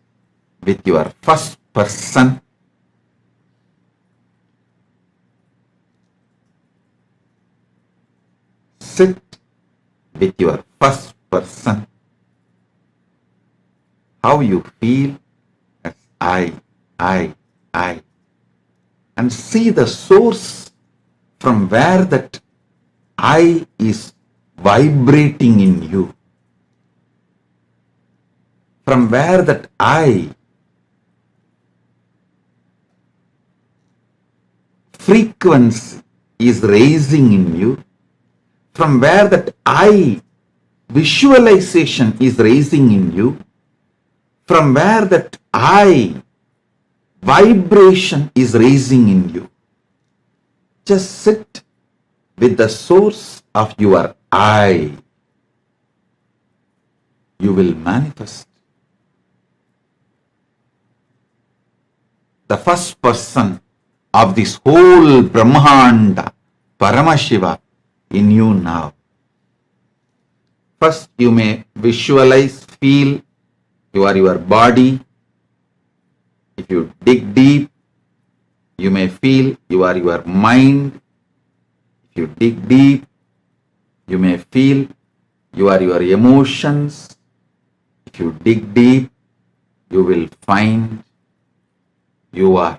S8: with your first person. Sit with your first person. How you feel as I. And see the source from where that I is vibrating in you. From where that I frequency is raising in you, from where that I visualization is raising in you, from where that I vibration is raising in you. Just sit with the source of your I. You will manifest. The first person of this whole Brahmanda, Paramashiva, in you now.
S7: First, you may visualize, feel your body. If you dig deep, you may feel your mind. If you dig deep, you may feel your emotions. If you dig deep, you will find your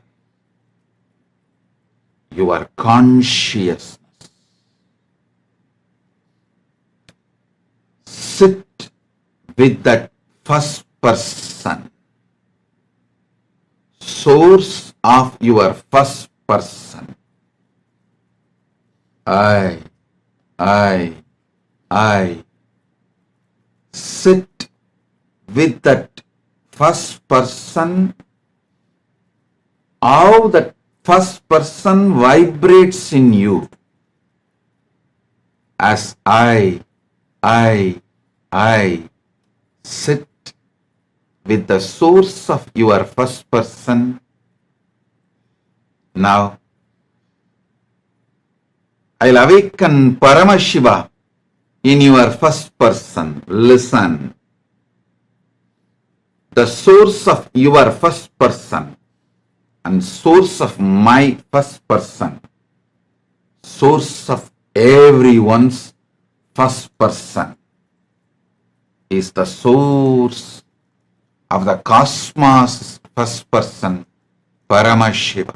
S7: consciousness. Sit with that first person, source of your first person. I. Sit with that first person, how that first person vibrates in you as I sit with the source of your first person. Now, I'll awaken Paramashiva in your first person. Listen. The source of your first person and source of my first person, source of everyone's first person, is the source of the cosmos first person, Paramashiva.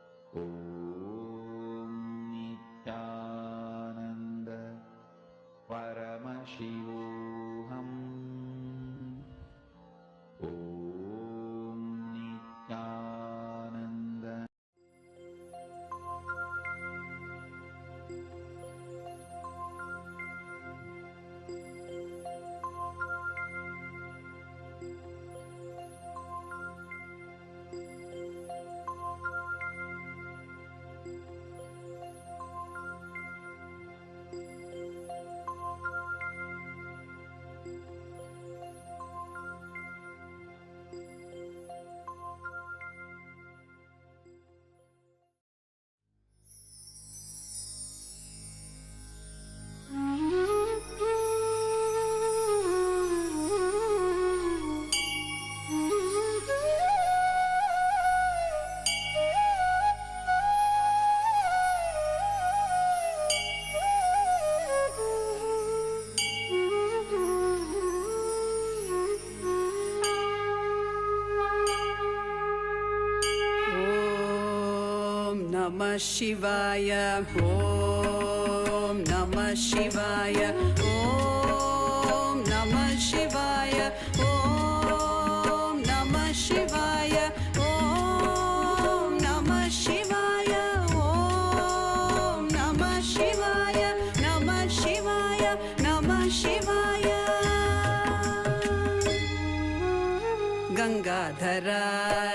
S15: Namah Shivaya, Om Namah Shivaya, Om Namah Shivaya, Om Namah Shivaya, Om Namah Shivaya, Om Namah Shivaya, Namah Shivaya, Namah Shivaya. Gangadhara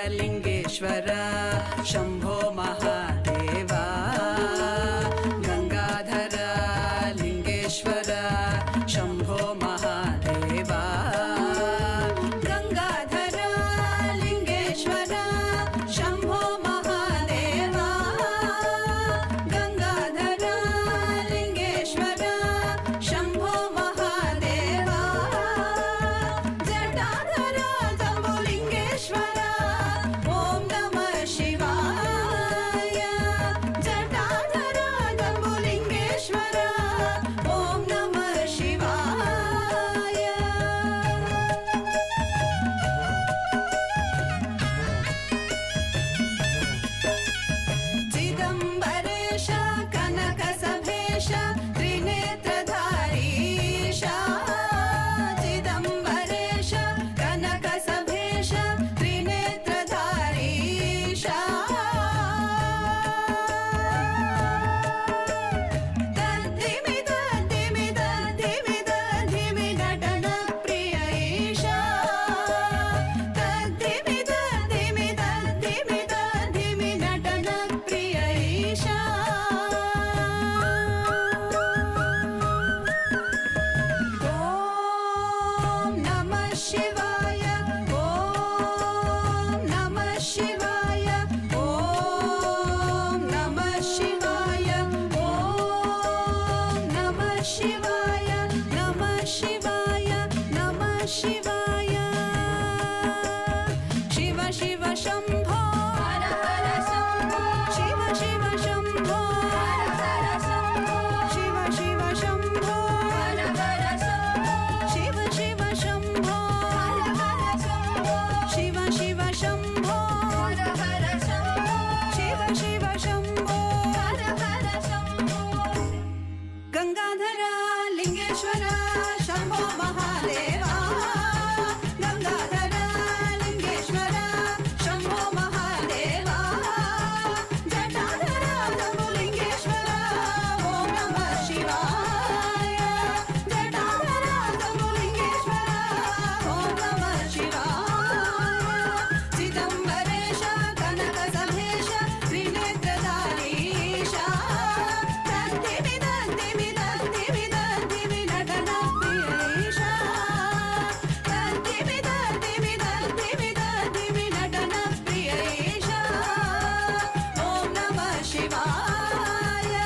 S15: Lingeshwara Shambho Mahadeva, Gangadhara Lingeshwara Shambho Mahadeva, Gangadhara Lingeshwara Shambho Mahadeva, Gangadhara Lingeshwara Shambho Mahadeva, Jatadhara Jambulingeshwara Om Namah Shivaya, Jatadhara Jambulingeshwara Om Namah Shivaya. Chidambaresha Kanakasabhesha Trinetradarisha, Chidambaresha Kanakasabhesha Trinetradarisha, Tadhimi Tadhimi Tadhimi Tadhimi Natana Priyaisha, Tadhimi Tadhimi Tadhimi Tadhimi Natana Priyaisha. Om Namah Shivaya, Om Namah Shivaya, Om Namah Shivaya, Om Namah Shivaya, Namah Shivaya, Namah Shivaya. Shiva Shiva Shambho, Hara Hara Shambho, Shiva Shiva Shambho, Hara Hara Shambho, Shiva Shiva Shambho, Hara Hara Shambho, Shiva Shiva Shambho, Hara Hara Shambho, Shiva Shiva Shambho, Hara Hara Shambho, Shiva Shiva Shambho, Hara Hara Shambho. Gangadhara Lingeshwara Shambho Mahadeva, Gangadhara Lingeshwara Shambho Mahadeva, Jatadhara Jambulingeshwara Om Namah Shivaya, Jatadhara Jambulingeshwara Om Namah Shivaya, Chidambaresha Kanakasabhesha Trinetradarisha, Tadhimi Tadhimi Tadhimi Tadhimi Natana Priyaisha, Tadhimi Tadhimi Tadhimi Tadhimi Natana Priyaisha. Om Namah Shivaya,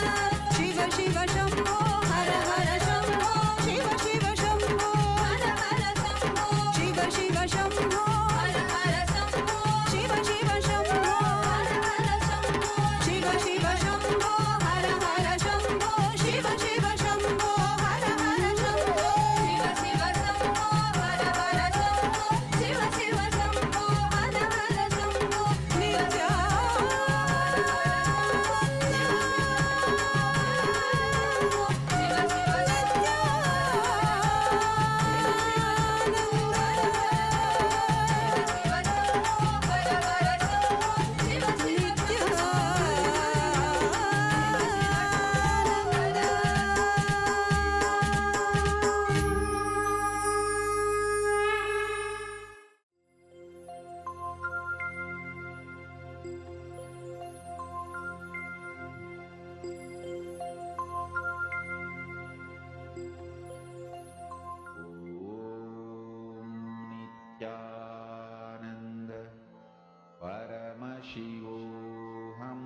S15: Shiva Shiva Shambho, Hara Hara Shambho, Shiva Shiva Shambho, Hara Hara Shambho, Shiva Shiva Shambho, Hara Hara Shambho, Shiva Shiva Shambho, Hara Hara Shambho, Shiva Shiva Shambho, Hara Hara Shambho, Shiva Shiva Shambho, Hara Hara Shambho, Shiva Shiva Shambho, Hara Hara Shambho, Shiva Shiva Shambho, Hara Hara Shambho,
S7: Nityananda Paramashivoham.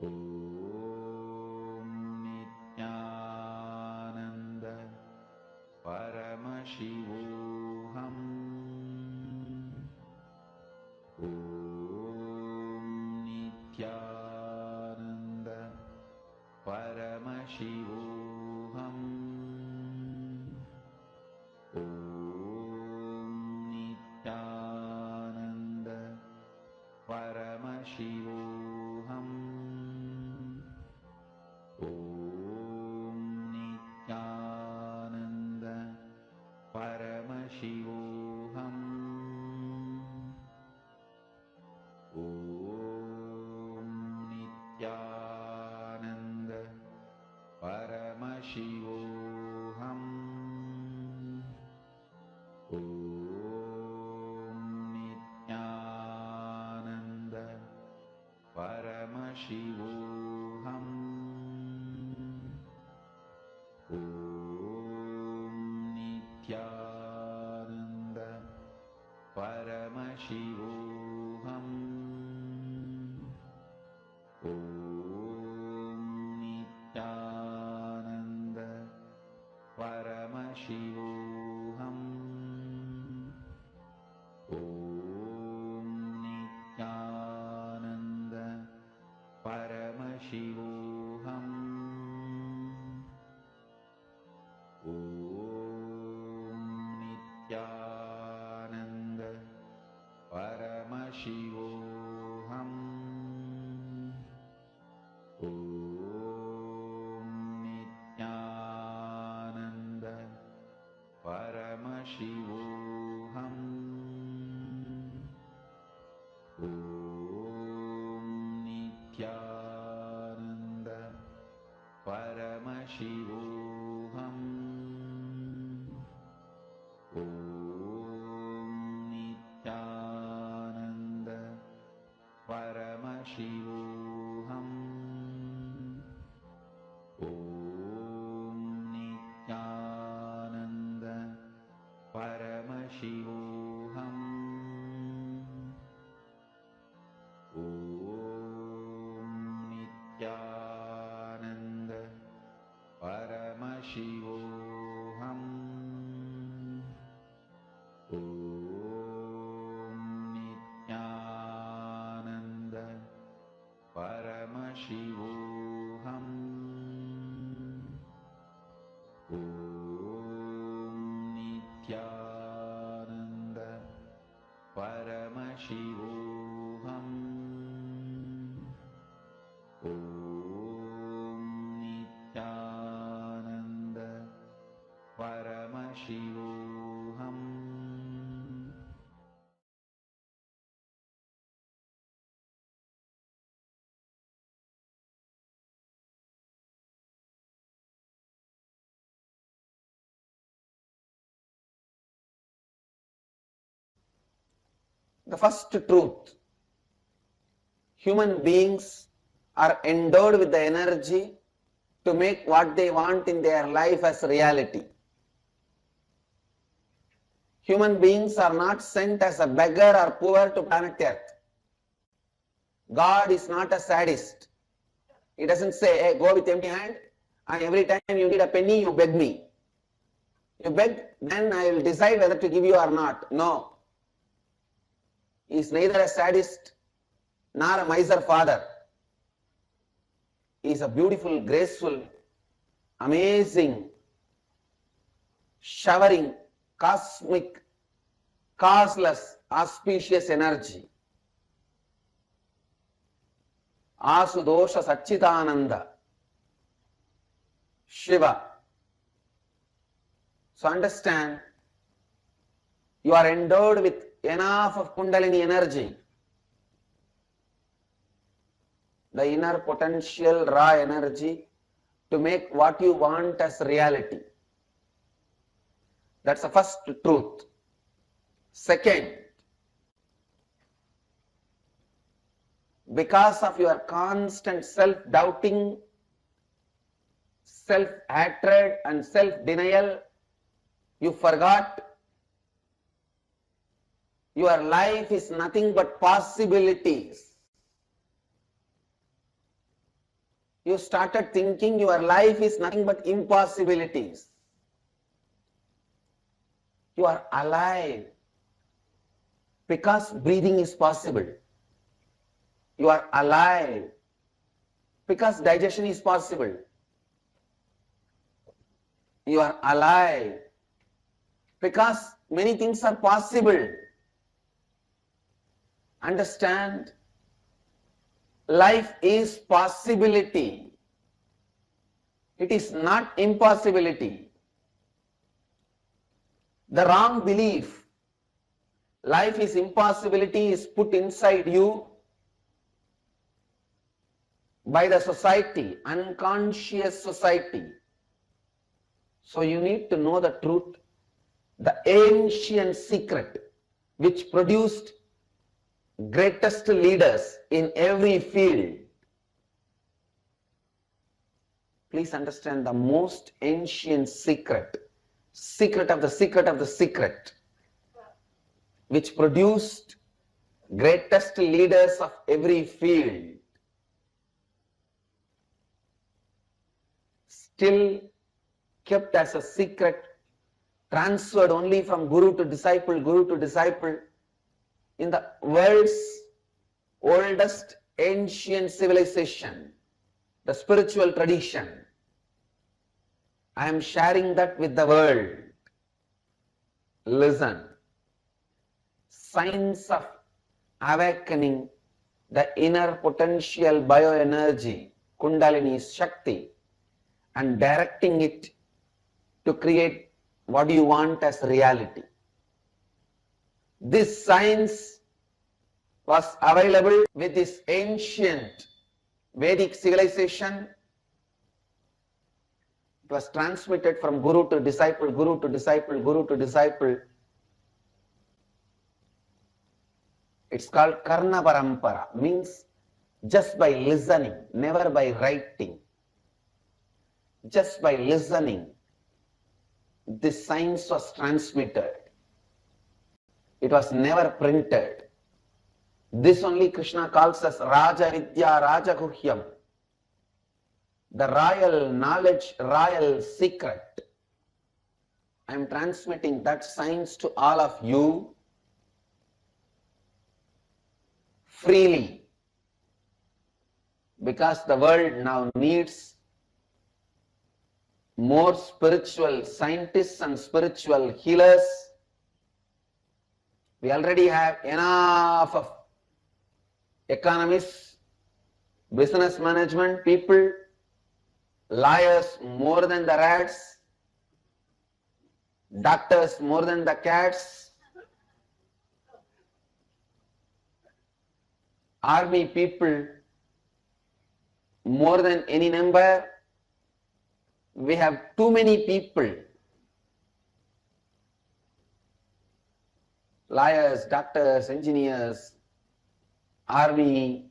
S7: Om Nityananda Paramashivoham. Om Nityananda Paramashivoham. Om Nityananda Paramashivoham.
S8: Om Nityananda Paramashivoham. Om Nityananda Paramashivoham. Om Nityananda Paramashivoham. Om Nityananda Paramashivoham. Om Nityananda Paramashivoham. Om Nityananda Paramashivoham. Om Nityananda Paramashivoham. Om Nityananda Paramashivoham. Om Nityananda Paramashivoham. Om Nityananda Paramashivoham. Om Nityananda Paramashivoham. Om Nityananda Paramashivoham. Om Nityananda Paramashivoham. Om Nityananda Paramashivoham. Om Nityananda Paramashivoham.
S16: The first truth: human beings are endowed with the energy to make what they want in their life as reality. Human beings are not sent as a beggar or poor to planet Earth. God is not a sadist. He doesn't say, hey, go with empty hand, and every time you need a penny, you beg me. You beg, then I will decide whether to give you or not. No. He is neither a sadist nor a miser father. He is a beautiful, graceful, amazing, showering, cosmic, causeless, auspicious energy. Asudosha Satchitananda, Shiva. So understand, you are endowed with enough of Kundalini energy, the inner potential raw energy to make what you want as reality. That's the first truth. Second, because of your constant self-doubting, self-hatred and self-denial, you forgot your life is nothing but possibilities. You started thinking your life is nothing but impossibilities. You are alive because breathing is possible. You are alive because digestion is possible. You are alive because many things are possible. Understand, life is possibility. It is not impossibility. The wrong belief, life is impossibility, is put inside you by the society, unconscious society. So you need to know the truth, the ancient secret which produced greatest leaders in every field. Please understand the most ancient secret, secret of the secret of the secret, which produced greatest leaders of every field, still kept as a secret, transferred only from guru to disciple in the world's oldest ancient civilization, the spiritual tradition. I am sharing that with the world. Listen. Science of awakening the inner potential bioenergy, Kundalini Shakti, and directing it to create what you want as reality. This science was available with this ancient Vedic civilization. It was transmitted from guru to disciple, guru to disciple, guru to disciple. It's called Karna Parampara, means just by listening, never by writing. Just by listening, this science was transmitted. It was never printed. This only Krishna calls as Raja Vidya Raja Guhyam, the royal knowledge, royal secret. I am transmitting that science to all of you freely, because the world now needs more spiritual scientists and spiritual healers. We already have enough of economists, business management people, lawyers more than the rats, doctors more than the cats, army people more than any number. We have too many people, lawyers, doctors, engineers, army,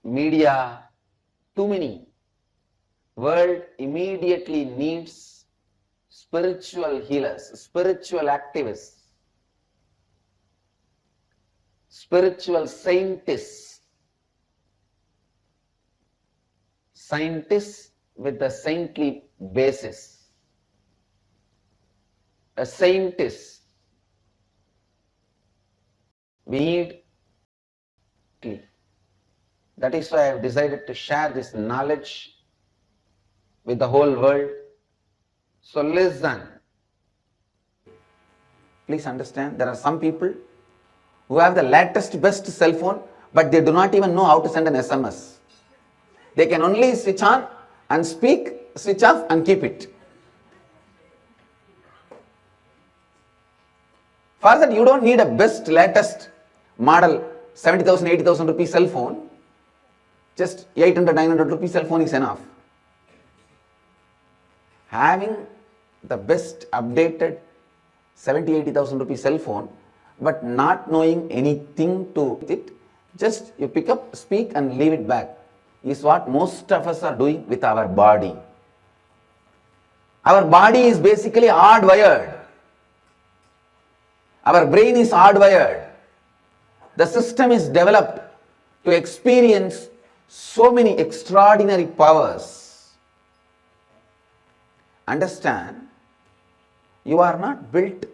S16: media, too many. World immediately needs spiritual healers, spiritual activists, spiritual scientists, scientists with the saintly basis. A scientist, we need. That is why I have decided to share this knowledge with the whole world. So listen. Please understand, there are some people who have the latest best cell phone, but they do not even know how to send an SMS. They can only switch on and speak, switch off and keep it. For that, you don't need a best latest model 70,000, 80,000 rupee cell phone. Just 800, 900 rupee cell phone is enough. Having the best updated 70, 80,000 rupee cell phone, but not knowing anything to it, just you pick up, speak and leave it back, is what most of us are doing with our body. Our body is basically hardwired. Our brain is hardwired. The system is developed to experience so many extraordinary powers. Understand, you are not built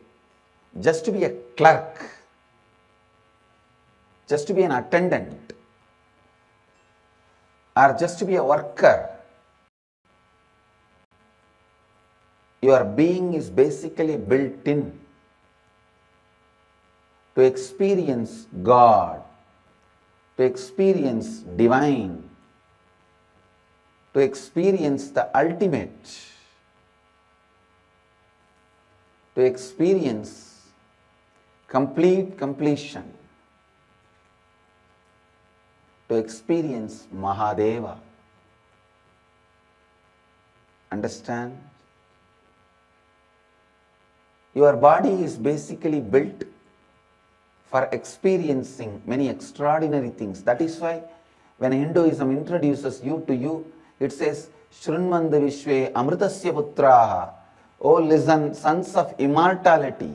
S16: just to be a clerk, just to be an attendant, or just to be a worker. Your being is basically built in. to experience God,
S7: to experience divine, to experience the ultimate, to experience complete completion, to experience Mahadeva. Understand? Your body is basically built for experiencing many extraordinary things. That is why when Hinduism introduces you to you, it says, Shrunmanda Vishwe Amritasya Putraha. Oh, listen, sons of immortality.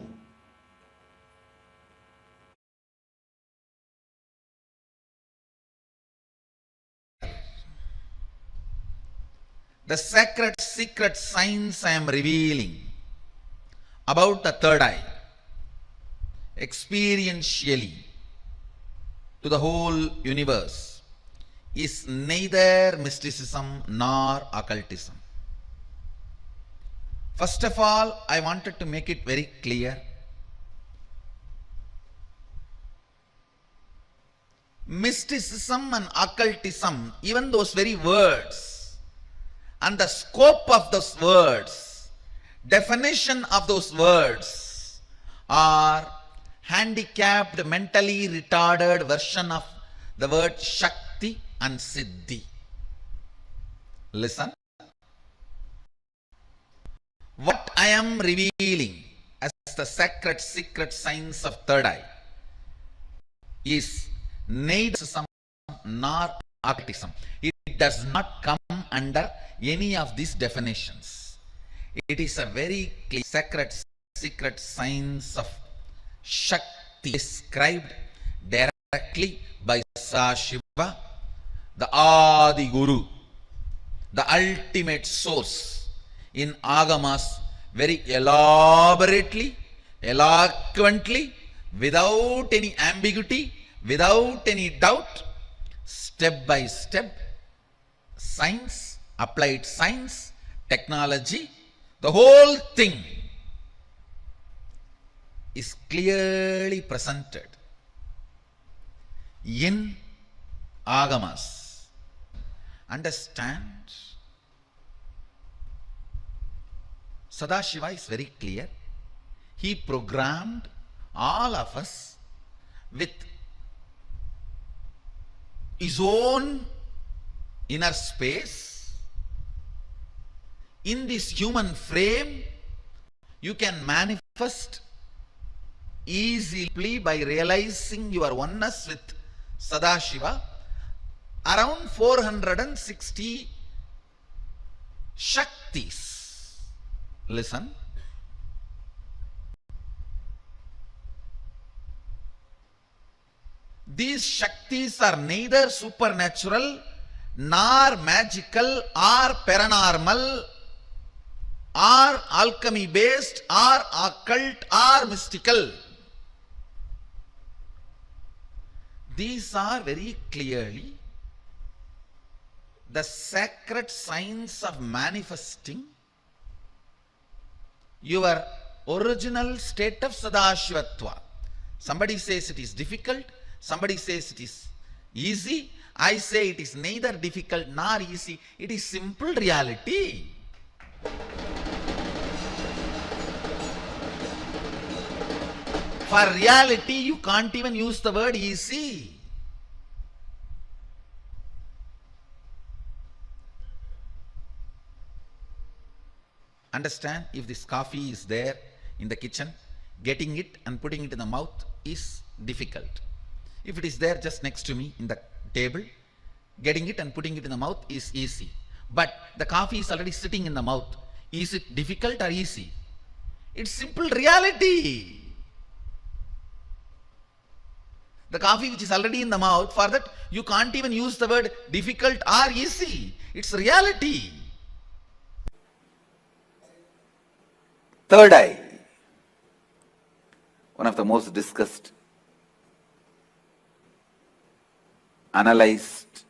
S8: The sacred secret science I am revealing about the third eye, experientially, to the whole universe, is neither mysticism nor occultism. First of all, I wanted to make it very clear. Mysticism and occultism, even those very words, and the scope of those words, definition of those words, are handicapped, mentally retarded version of the word Shakti and Siddhi. Listen. What I am revealing as the sacred secret science of third eye is neither mysticism nor occultism. It does not come under any of these definitions. It is a very clear sacred secret science of Shakti described directly by Sadashiva, the Adi Guru, the ultimate source, in Agamas, very elaborately, eloquently, without any ambiguity, without any doubt, step by step, science, applied science, technology, the whole thing is clearly presented in Agamas. Understand? Sadashiva is very clear. He programmed all of us with his own inner space. In this human frame, you can manifest easily by realizing your oneness with Sadashiva. Around 460 Shaktis. Listen. These Shaktis are neither supernatural, nor magical, or paranormal, or alchemy based, or occult, or mystical. These are very clearly the sacred science of manifesting your original state of Sadashivatva. Somebody says it is difficult, somebody says it is easy. I say it is neither difficult nor easy. It is simple reality. For reality, you can't even use the word easy. Understand, if this coffee is there in the kitchen, getting it and putting it in the mouth is difficult. If it is there just next to me in the table, getting it and putting it in the mouth is easy. But the coffee is already sitting in the mouth. Is it difficult or easy? It's simple reality. The coffee which is already in the mouth, for that you can't even use the word difficult or easy. It's reality.
S9: Third eye, one of the most discussed, analyzed,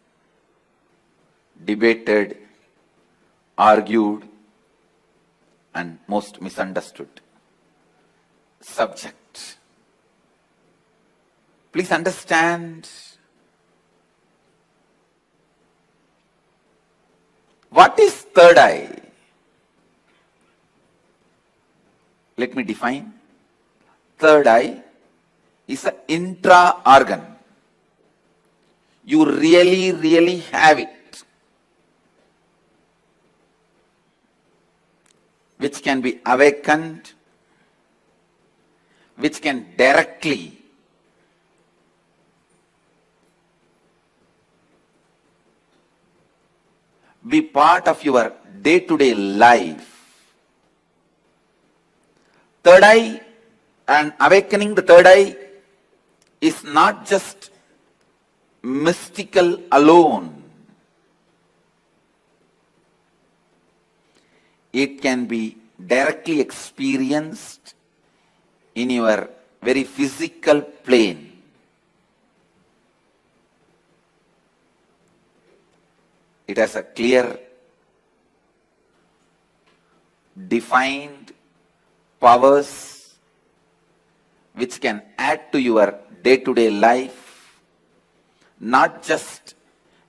S9: debated, argued, and most misunderstood subject. Please understand, What is third eye? Let me define. Third eye is an intra-organ. You really have it, which can be awakened, which can directly be part of your day-to-day life. Third eye and awakening the third eye is not just mystical alone. It can be directly experienced in your very physical plane. It has a clear, defined powers which can add to your day-to-day life, not just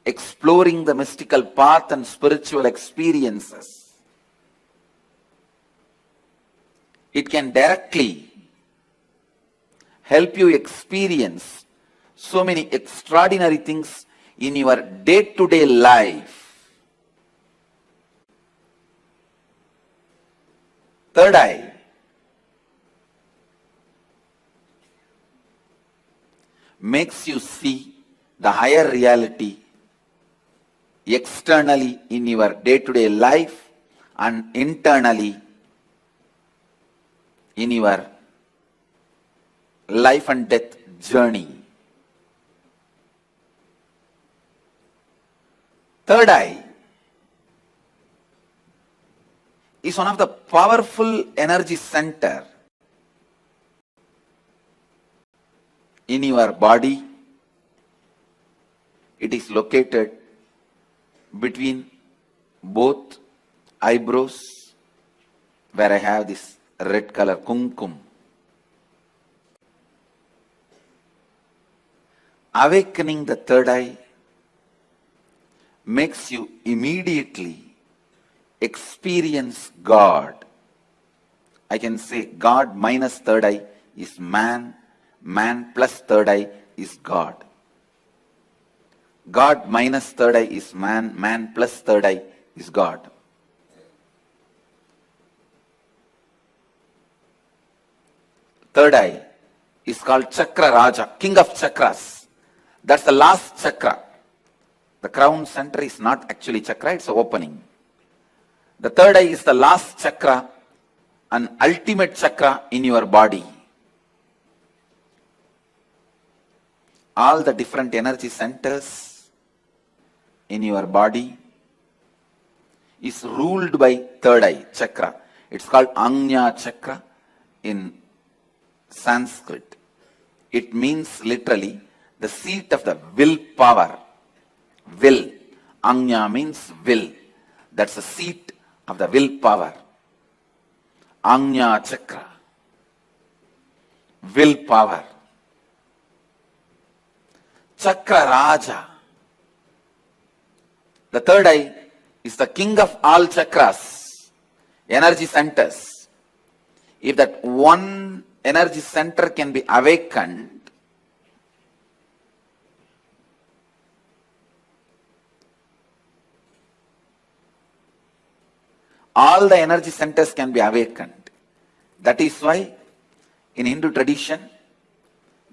S9: exploring the mystical path and spiritual experiences. It can directly help you experience so many extraordinary things in your day-to-day life. Third eye makes you see the higher reality externally in your day-to-day life and internally in your life and death journey. Third eye is one of the powerful energy center in your body. It is located between both eyebrows, where I have this red color kumkum. Awakening the third eye makes you immediately experience God. I can say God minus third eye is man, man plus third eye is God. God minus third eye is man, man plus third eye is God. Third eye is called Chakra Raja, King of Chakras. That's the last chakra. The crown center is not actually chakra, it's an opening. The third eye is the last chakra, an ultimate chakra in your body. All the different energy centers in your body is ruled by third eye chakra. It's called Ajna chakra in Sanskrit. It means literally the seat of the will power. Will. Ajna means will. That's the seat of the will power. Ajna chakra. Will power. Chakra Raja. The third eye is the king of all chakras, energy centers. If that one energy center can be awakened, all the energy centers can be awakened. That is why in Hindu tradition,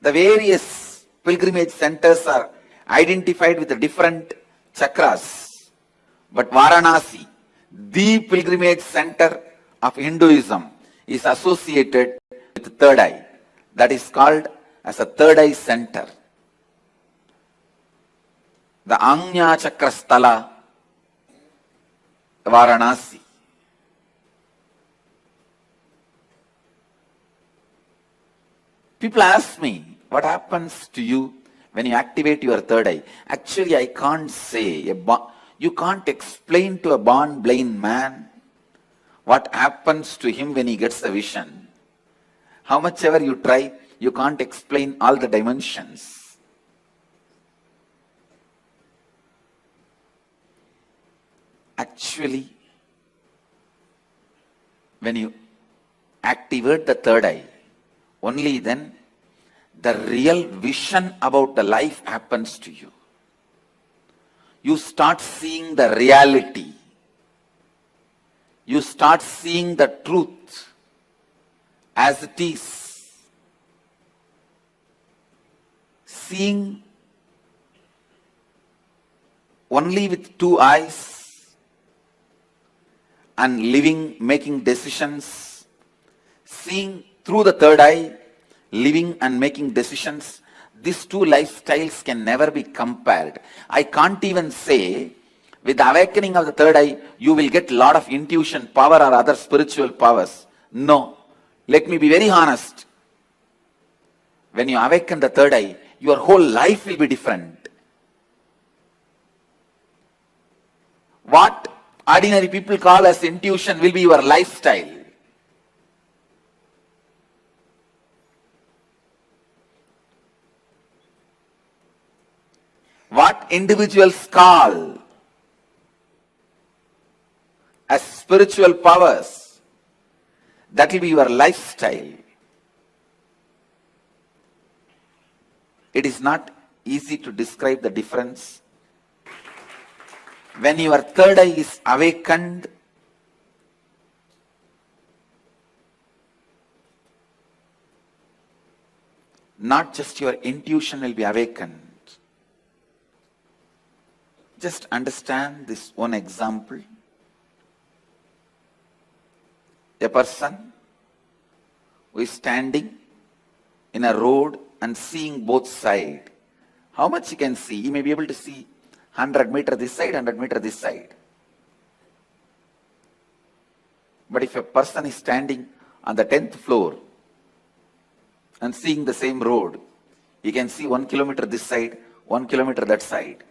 S9: the various pilgrimage centers are identified with the different chakras. But Varanasi, the pilgrimage center of Hinduism, is associated with the third eye. That is called as a third eye center. The Ajna Chakra Sthala, Varanasi. People ask me, what happens to you when you activate your third eye? Actually, I can't say. You can't explain to a born blind man what happens to him when he gets a vision. How much ever you try, you can't explain all the dimensions. actually, when you activate the third eye, only then the real vision about the life happens to you. You start seeing the reality. You start seeing the truth as it is. Seeing only with two eyes and living, making decisions. Seeing through the third eye, living and making decisions. These two lifestyles can never be compared. I can't even say with the awakening of the third eye, you will get a lot of intuition, power or other spiritual powers. No. Let me be very honest. When you awaken the third eye, your whole life will be different. What ordinary people call as intuition will be your lifestyle. What individuals call as spiritual powers, that will be your lifestyle. It is not easy to describe the difference. When your third eye is awakened, not just your intuition will be awakened. Just understand this one example. A person who is standing in a road and seeing both sides. How much he can see? He may be able to see 100 meters this side, 100 meters this side. But if a person is standing on the 10th floor and seeing the same road, he can see 1 kilometer this side, 1 kilometer that side.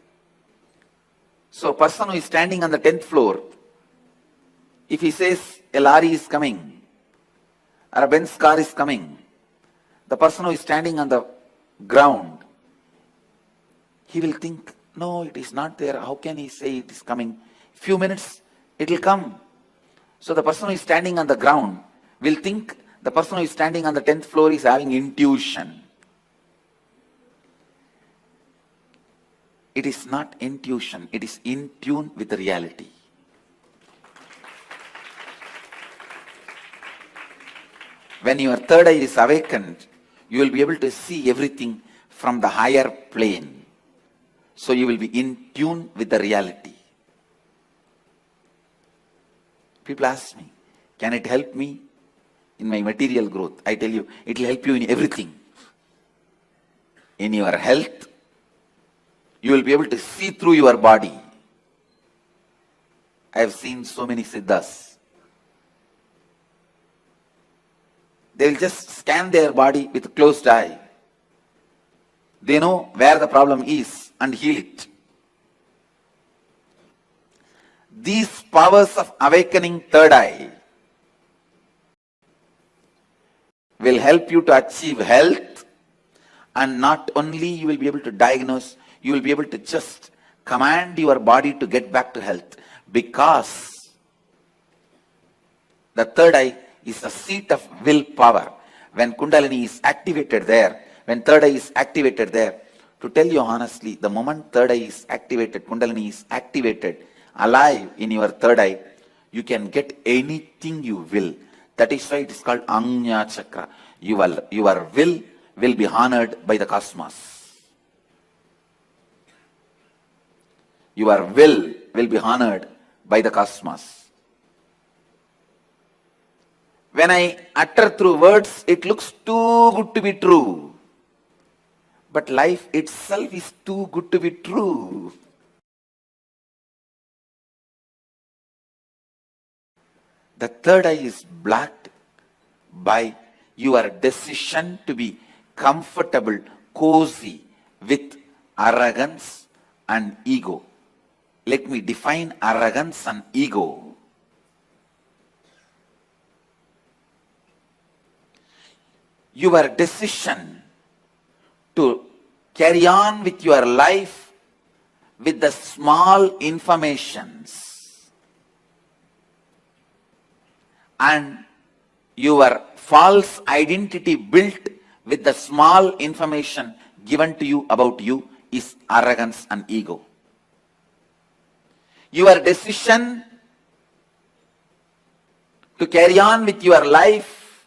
S9: So a person who is standing on the 10th floor, if he says a lorry is coming or a Benz car is coming, the person who is standing on the ground, he will think, no, it is not there. How can he say it is coming? Few minutes, it will come. So the person who is standing on the ground will think the person who is standing on the 10th floor is having intuition. It is not intuition, it is in tune with the reality. When your third eye is awakened, you will be able to see everything from the higher plane. So you will be in tune with the reality. People ask me, can it help me in my material growth? I tell you, it will help you in everything. In your health, you will be able to see through your body. I have seen so many siddhas. They will just scan their body with a closed eye. They know where the problem is and heal it. These powers of awakening third eye will help you to achieve health, and not only you will be able to diagnose, you will be able to just command your body to get back to health, because the third eye is the seat of willpower. When Kundalini is activated there, when third eye is activated there, to tell you honestly, the moment third eye is activated, Kundalini is activated, alive in your third eye, you can get anything you will. That is why it is called Anya Chakra. Your will be honored by the cosmos. Your will be honored by the cosmos. When I utter through words, it looks too good to be true. But life itself is too good to be true. The third eye is blocked by your decision to be comfortable, cozy with arrogance and ego. Let me define arrogance and ego. Your decision to carry on with your life with the small informations and your false identity built with the small information given to you about you is arrogance and ego. Your decision to carry on with your life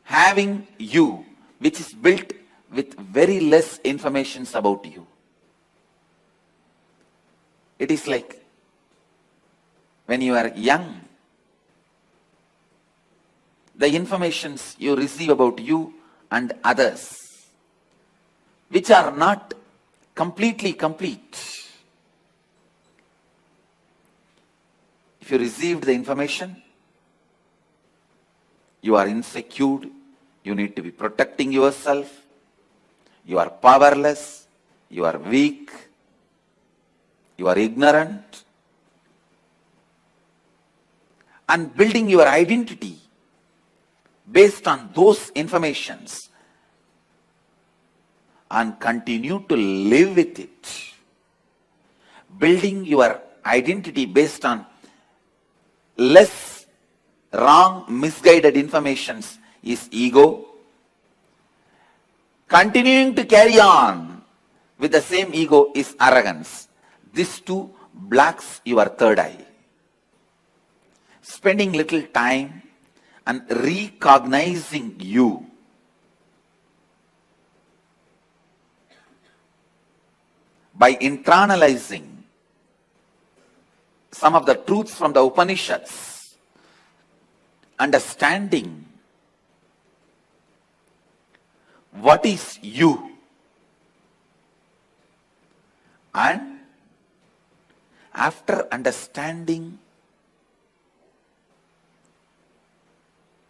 S9: having you, which is built with very less information about you. It is like when you are young, the informations you receive about you and others, which are not completely complete. If you received the information, you are insecure, you need to be protecting yourself, you are powerless, you are weak, you are ignorant, and building your identity based on those informations and continue to live with it. Building your identity based on less wrong, misguided informations is ego. Continuing to carry on with the same ego is arrogance. These two blocks your third eye. Spending little time and recognizing you by internalizing some of the truths from the Upanishads, understanding what is you, and after understanding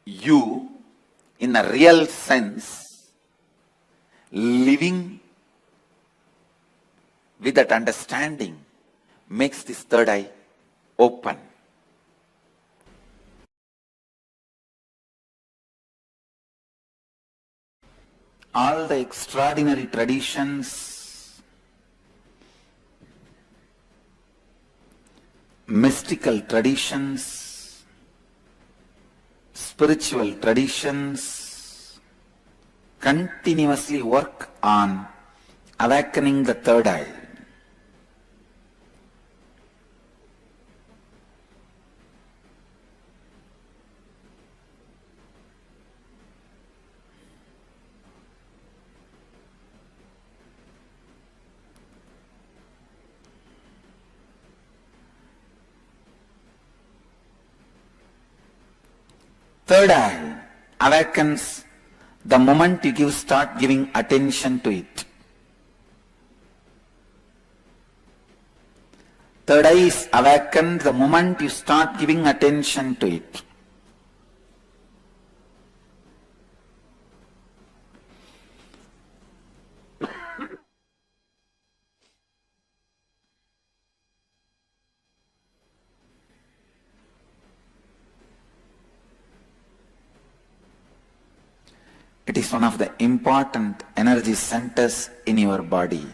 S9: you in a real sense, living with that understanding makes this third eye open. All the extraordinary traditions, mystical traditions, spiritual traditions continuously work on awakening the third eye. Third eye awakens the moment you start giving attention to it. Third eye is awakened the moment you start giving attention to it. It is one of the important energy centers in your body.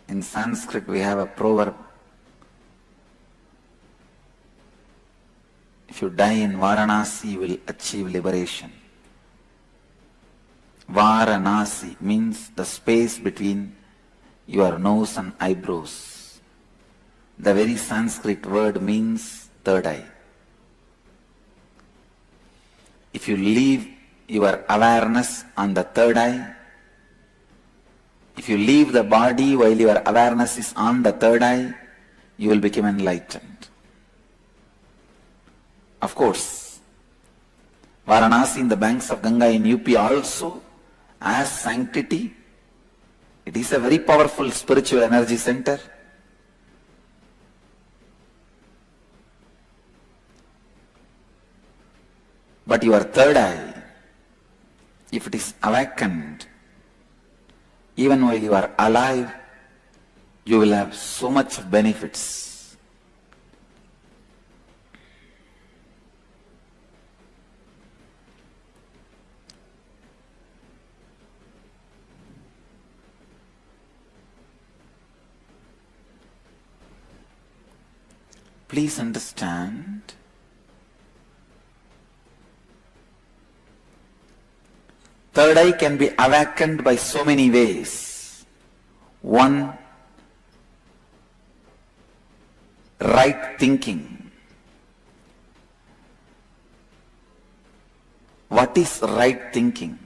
S9: In Sanskrit, we have a proverb. If you die in Varanasi, you will achieve liberation. Varanasi means the space between your nose and eyebrows. The very Sanskrit word means third eye. If you leave your awareness on the third eye, if you leave the body while your awareness is on the third eye, you will become enlightened. Of course, Varanasi in the banks of Ganga in UP also has sanctity. It is a very powerful spiritual energy center. But your third eye, if it is awakened, even while you are alive, you will have so much benefits. Please understand, third eye can be awakened by so many ways. One, right thinking. What is right thinking?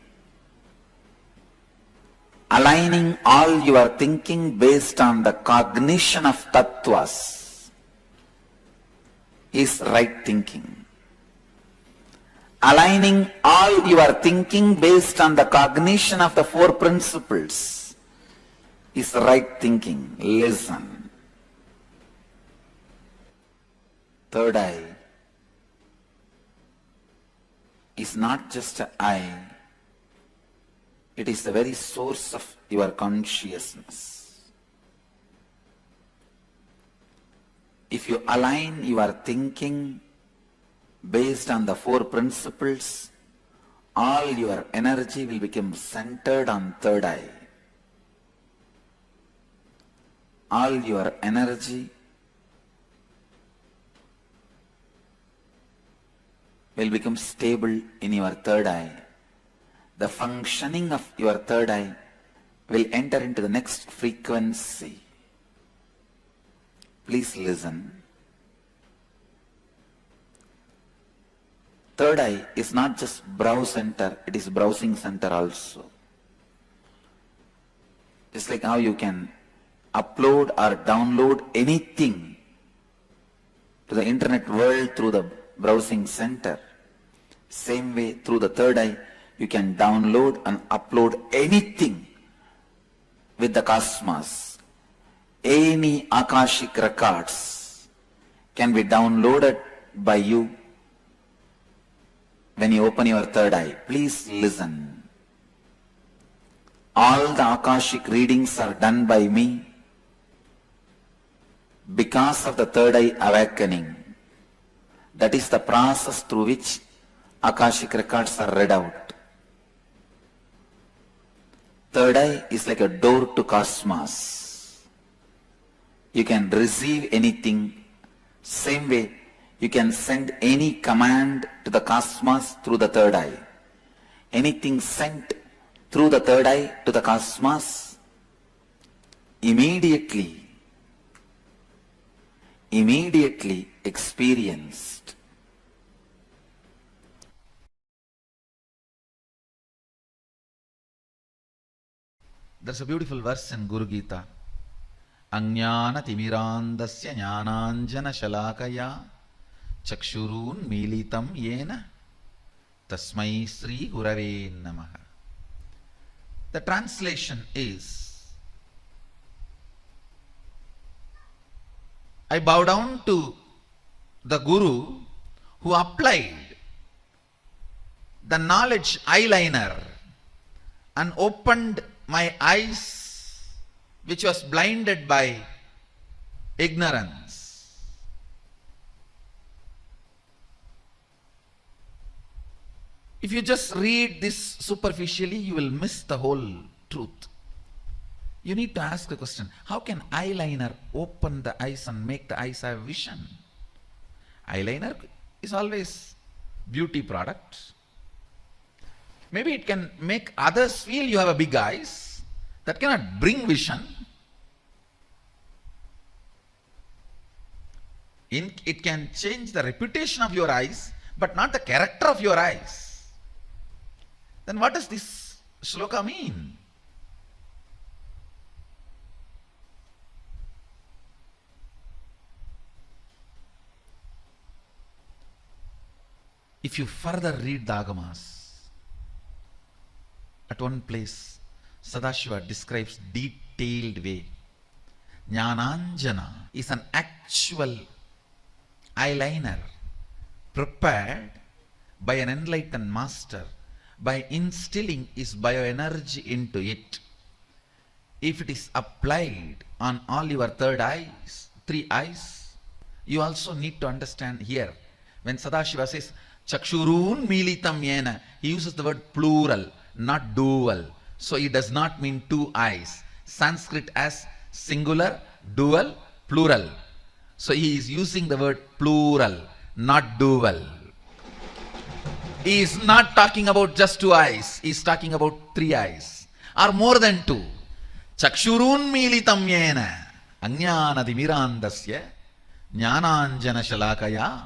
S9: Aligning all your thinking based on the cognition of tattvas is right thinking. Aligning all your thinking based on the cognition of the four principles is right thinking. Listen. Third eye is not just an eye, it is the very source of your consciousness. If you align your thinking based on the four principles, all your energy will become centered on third eye. All your energy will become stable in your third eye. The functioning of your third eye will enter into the next frequency. Please listen. Third eye is not just brow center, it is browsing center also. Just like how you can upload or download anything to the internet world through the browsing center, same way through the third eye you can download and upload anything with the cosmos. Any Akashic records can be downloaded by you when you open your third eye. Please listen. All the Akashic readings are done by me because of the third eye awakening. That is the process through which Akashic records are read out. Third eye is like a door to cosmos. You can receive anything. Same way, you can send any command to the cosmos through the third eye. Anything sent through the third eye to the cosmos, immediately experienced.
S8: There's a beautiful verse in Guru Gita. Ajnana timirandasya jnananjana shalakaya chakshurun militam yena tasmai sri gurave namaha. The translation is, I bow down to the Guru who applied the knowledge eyeliner and opened my eyes which was blinded by ignorance. If you just read this superficially, you will miss the whole truth. You need to ask the question, how can eyeliner open the eyes and make the eyes have vision? Eyeliner is always beauty product. Maybe it can make others feel you have a big eyes. That cannot bring vision. It can change the reputation of your eyes, but not the character of your eyes. Then what does this shloka mean? If you further read the Agamas, at one place, Sadashiva describes detailed way. Jnananjana is an actual eyeliner prepared by an enlightened master by instilling his bioenergy into it. If it is applied on all your third eyes, three eyes, you also need to understand here. When Sadashiva says, Chakshurun militam yena, he uses the word plural, not dual. So it does not mean two eyes. Sanskrit as singular, dual, plural. So he is using the word plural, not dual. He is not talking about just 2 eyes. He is talking about 3 eyes or more than 2. Chakshurunmilitam yena ajnanatimirandasya jnananjana shalakaya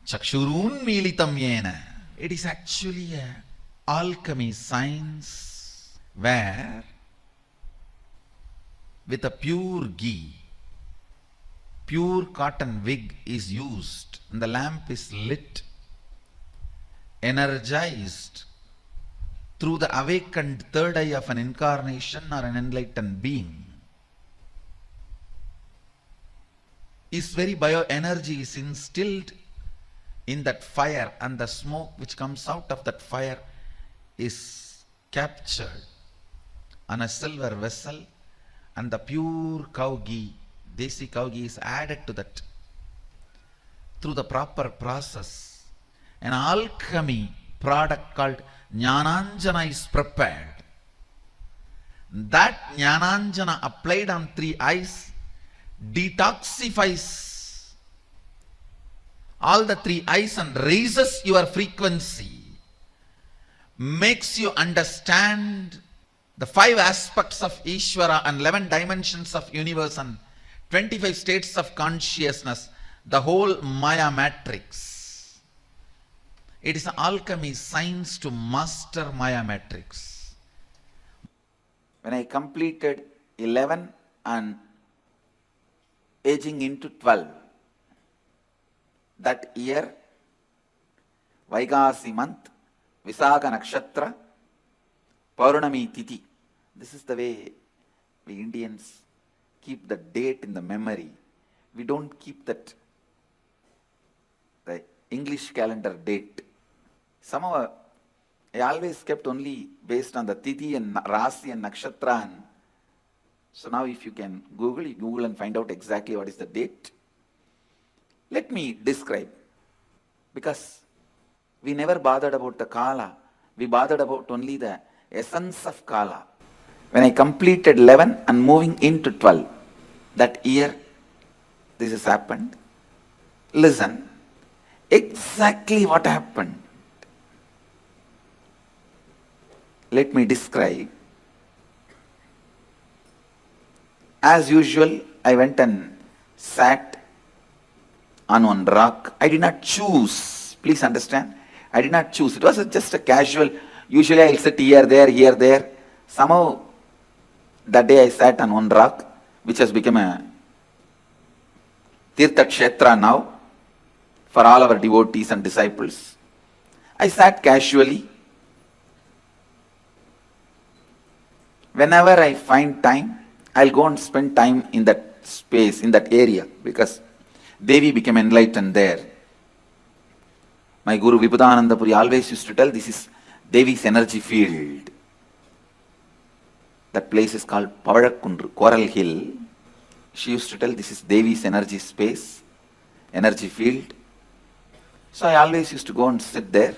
S8: chakshurunmilitam yena. It is actually a alchemy science where with a pure ghee, pure cotton wig is used and the lamp is lit, energized through the awakened third eye of an incarnation or an enlightened being. His very bioenergy is instilled in that fire, and the smoke which comes out of that fire is captured on a silver vessel, and the pure cow ghee, desi cow ghee, is added to that through the proper process. An alchemy product called Jnananjana is prepared. That Jnananjana applied on 3 eyes detoxifies all the 3 eyes and raises your frequency, makes you understand the 5 aspects of Ishvara and 11 dimensions of universe and 25 states of consciousness, the whole Maya matrix. It is an alchemy science to master Maya matrix.
S9: When I completed 11 and aging into 12, that year, Vaigasi month, Visakha nakshatra, Paurnami Tithi. This is the way we Indians keep the date in the memory. We don't keep that, the English calendar date. Somehow, I always kept only based on the Tithi and Rasi and Nakshatra. And so now if you can Google, you Google and find out exactly what is the date. Let me describe, because we never bothered about the Kala. We bothered about only the essence of Kala. When I completed 11 and moving into 12, that year, this has happened. Listen, exactly what happened. Let me describe. As usual, I went and sat on one rock. I did not choose. Please understand. I did not choose. It was just a casual. Usually I'll sit here, there. Somehow that day I sat on one rock, which has become a Tirtha Kshetra now for all our devotees and disciples. I sat casually. Whenever I find time, I'll go and spend time in that space, in that area, because Devi became enlightened there. My Guru Vibhudananda Puri always used to tell, this is Devi's energy field. That place is called Pavadakkundru, Coral Hill. She used to tell, this is Devi's energy space, energy field. So I always used to go and sit there.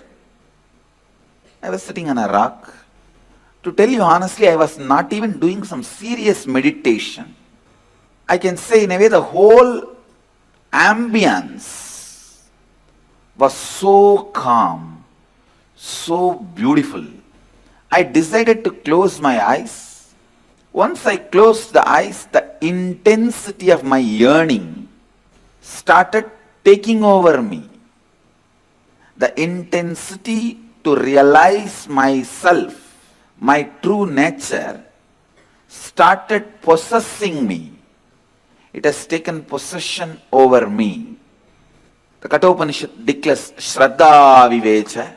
S9: I was sitting on a rock. To tell you honestly, I was not even doing some serious meditation. I can say in a way the whole ambience was so calm, so beautiful. I decided to close my eyes. Once I closed the eyes, the intensity of my yearning started taking over me. The intensity to realize myself, my true nature, started possessing me. It has taken possession over me. The Kathopanishad declares, Shraddha Vivecha.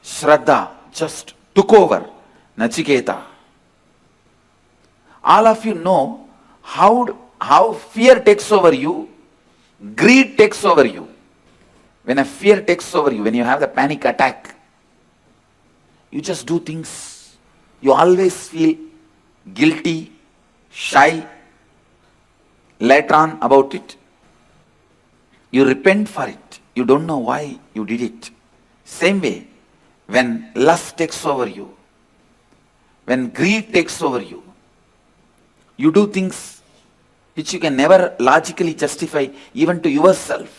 S9: Shraddha just took over Nachiketa. All of you know how fear takes over you, greed takes over you. When a fear takes over you, when you have the panic attack, you just do things. You always feel guilty, shy. Later on about it, you repent for it. You don't know why you did it. Same way, when lust takes over you, when greed takes over you, you do things which you can never logically justify even to yourself.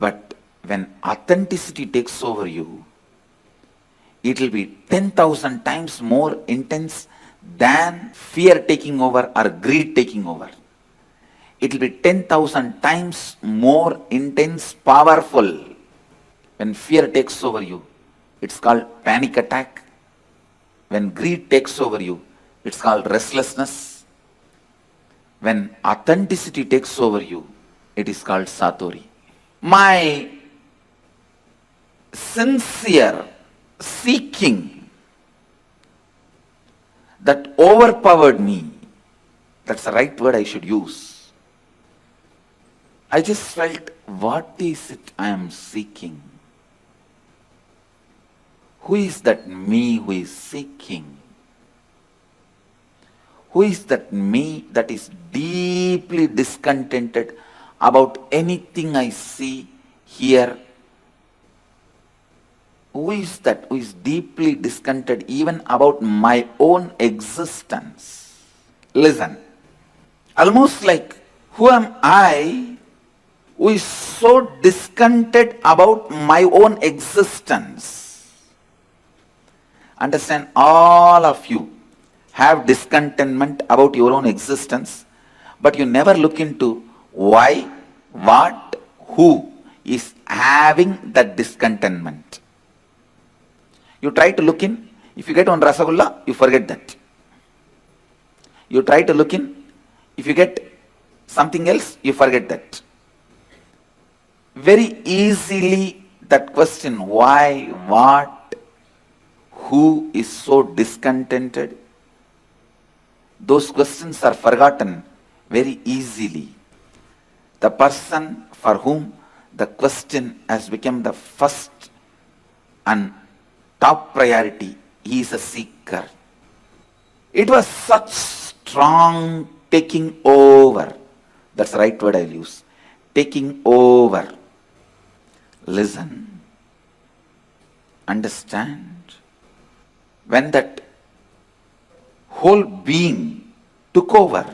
S9: But when authenticity takes over you, it will be 10,000 times more intense than fear taking over or greed taking over. It will be 10,000 times more intense, powerful. When fear takes over you, it's called panic attack. When greed takes over you, it's called restlessness. When authenticity takes over you, it is called satori. My sincere seeking that overpowered me, that's the right word I should use. I just felt, what is it I am seeking? Who is that me who is seeking? Who is that me that is deeply discontented about anything I see, hear? Who is that who is deeply discontented even about my own existence? Listen, almost like, who am I who is so discontented about my own existence? Understand, all of you have discontentment about your own existence, but you never look into why, what, who is having that discontentment. You try to look in, if you get one rasagulla, you forget that. You try to look in, if you get something else, you forget that. Very easily that question, why, what, who is so discontented, those questions are forgotten very easily. The person for whom the question has become the first and top priority, he is a seeker. It was such strong taking over. That's the right word I'll use. Taking over. Listen. Understand. When that whole being took over,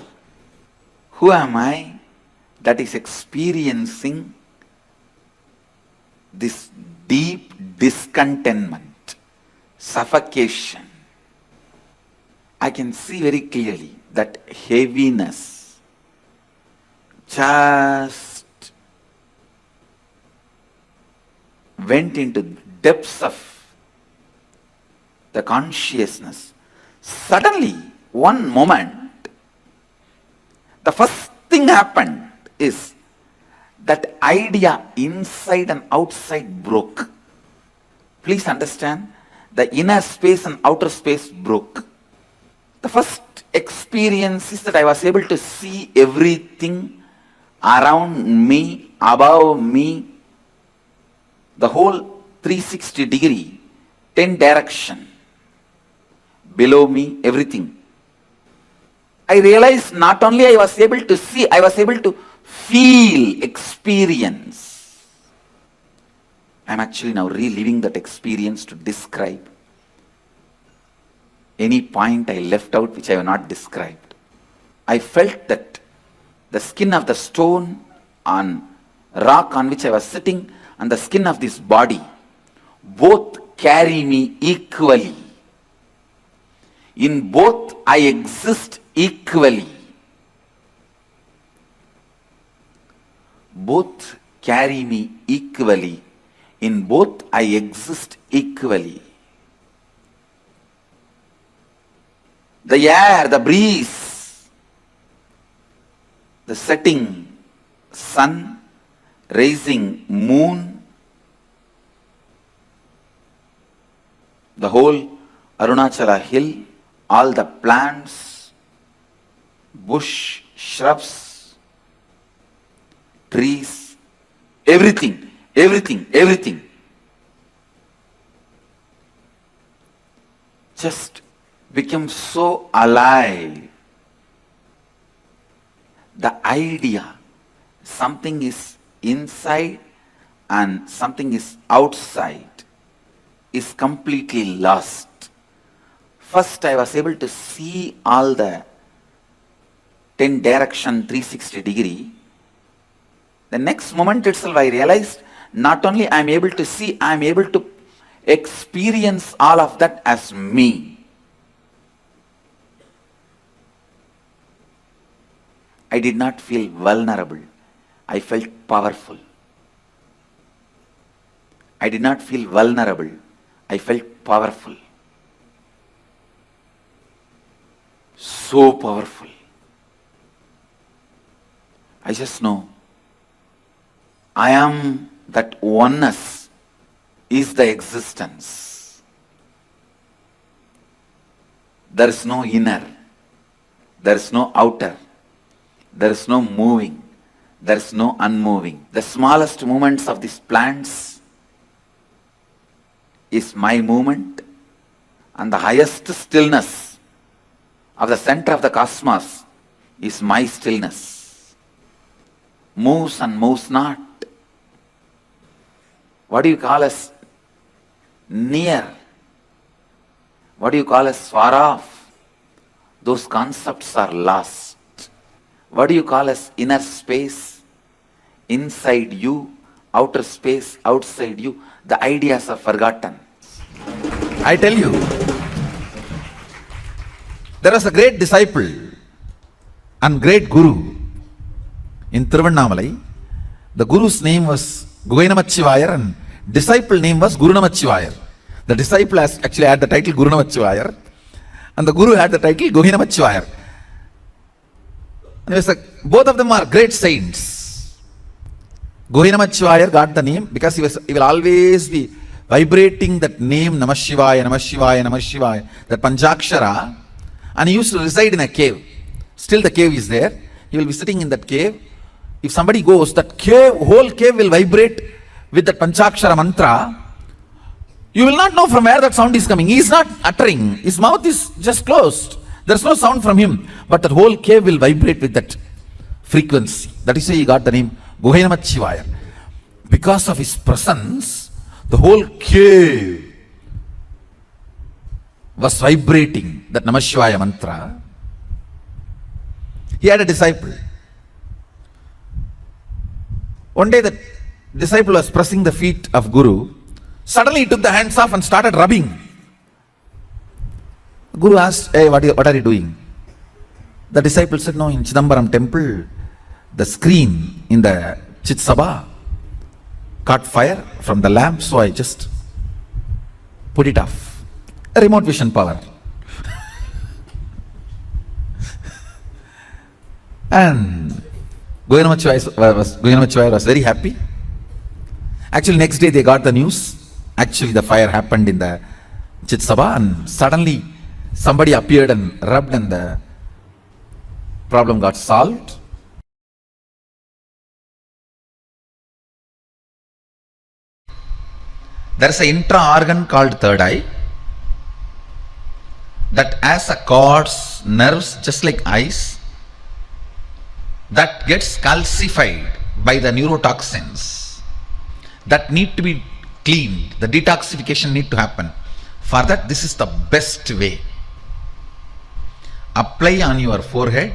S9: who am I that is experiencing this deep discontentment, suffocation? I can see very clearly that heaviness just went into depths of the consciousness. Suddenly, one moment, the first thing happened is that idea inside and outside broke. Please understand, the inner space and outer space broke. The first experience is that I was able to see everything around me, above me, the whole 360 degree, 10 direction, below me, everything. I realized not only I was able to see, I was able to feel, experience. I'm actually now reliving that experience to describe any point I left out which I have not described. I felt that the skin of the stone on rock on which I was sitting and the skin of this body both carry me equally. In both I exist equally. Both carry me equally. In both I exist equally. The air, the breeze, the setting sun, rising moon, the whole Arunachala hill, all the plants, bush, shrubs, trees, everything, just become so alive. The idea, something is inside and something is outside, is completely lost. First I was able to see all the 10 direction 360 degree, the next moment itself I realized not only I am able to see, I am able to experience all of that as me. I did not feel vulnerable. I felt powerful. I did not feel vulnerable. I felt powerful. So powerful. I just know I am that oneness is the existence. There is no inner. There is no outer. There is no moving. There is no unmoving. The smallest movements of these plants is my movement, and the highest stillness of the center of the cosmos is my stillness. Moves and moves not. What do you call as near? What do you call as far off? Those concepts are lost. What do you call as inner space? Inside you, outer space, outside you, the ideas are forgotten.
S8: I tell you, there was a great disciple and great guru in Tiruvannamalai. The guru's name was Guhainamachivayar and disciple name was Gurunamachivayar. The disciple actually had the title Gurunamachivayar and the guru had the title Guhainamachivayar. And it was like, both of them are great saints. Guhainamachivayar got the name because he will always be vibrating that name Namah Shivaya, Namah Shivaya, Namah Shivaya, that Panchakshara, and he used to reside in a cave. Still the cave is there. He will be sitting in that cave. If somebody goes, that cave, whole cave will vibrate with that Panchakshara mantra. You will not know from where that sound is coming. He is not uttering. His mouth is just closed. There is no sound from him. But that whole cave will vibrate with that frequency. That is why he got the name Guhainamachivayar. Because of his presence, the whole cave was vibrating that Namah Shivaya mantra. He had a disciple. One day the disciple was pressing the feet of Guru. Suddenly he took the hands off and started rubbing. Guru asked, hey, what are you doing? The disciple said, no, in Chidambaram temple, the screen in the Chit Sabha caught fire from the lamp, so I just put it off. A remote vision power. And Guhainamachivayar was very happy. Actually, next day they got the news. Actually, the fire happened in the Chit Sabha and suddenly somebody appeared and rubbed and the problem got solved. There is an intra-organ called third eye that has a cords, nerves just like eyes that gets calcified by the neurotoxins that need to be cleaned. The detoxification need to happen. For that, this is the best way. Apply on your forehead,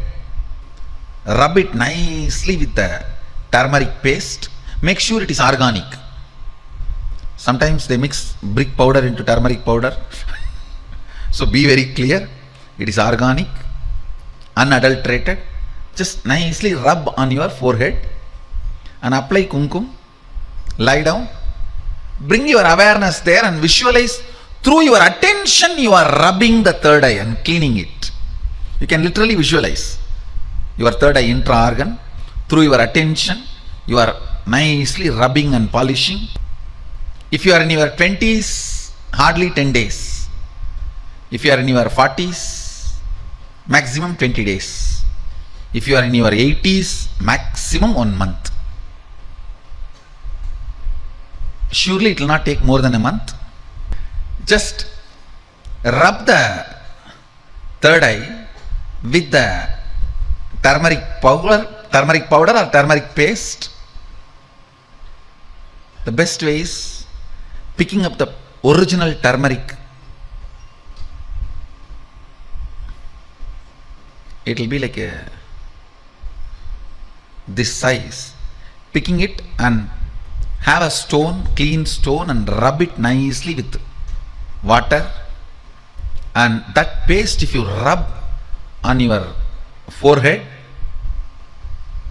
S8: rub it nicely with the turmeric paste. Make sure it is organic. Sometimes they mix brick powder into turmeric powder. So be very clear. It is organic, unadulterated. Just nicely rub on your forehead and apply kumkum. Lie down. Bring your awareness there and visualize through your attention you are rubbing the third eye and cleaning it. You can literally visualize your third eye intra-organ. Through your attention you are nicely rubbing and polishing. If you are in your 20s, hardly 10 days. If you are in your 40s, maximum 20 days. If you are in your 80s, maximum 1 month. Surely it will not take more than a month. Just rub the third eye with the turmeric powder or turmeric paste. The best way is picking up the original turmeric. It will be like a this size, picking it and have a stone, clean stone, and rub it nicely with water. And that paste, if you rub on your forehead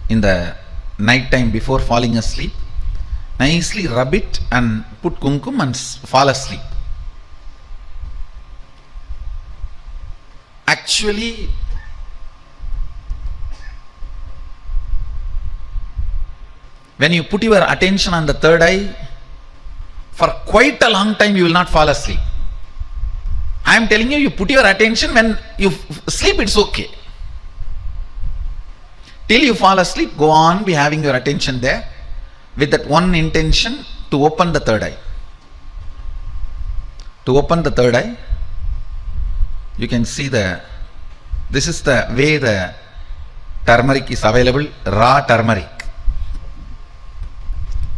S8: in the night time before falling asleep, nicely rub it and put kumkum and fall asleep. Actually, when you put your attention on the third eye, for quite a long time you will not fall asleep. I am telling you, you put your attention, when you sleep, it's okay. Till you fall asleep, go on, be having your attention there with that one intention to open the third eye. To open the third eye, you can see this is the way the turmeric is available, raw turmeric.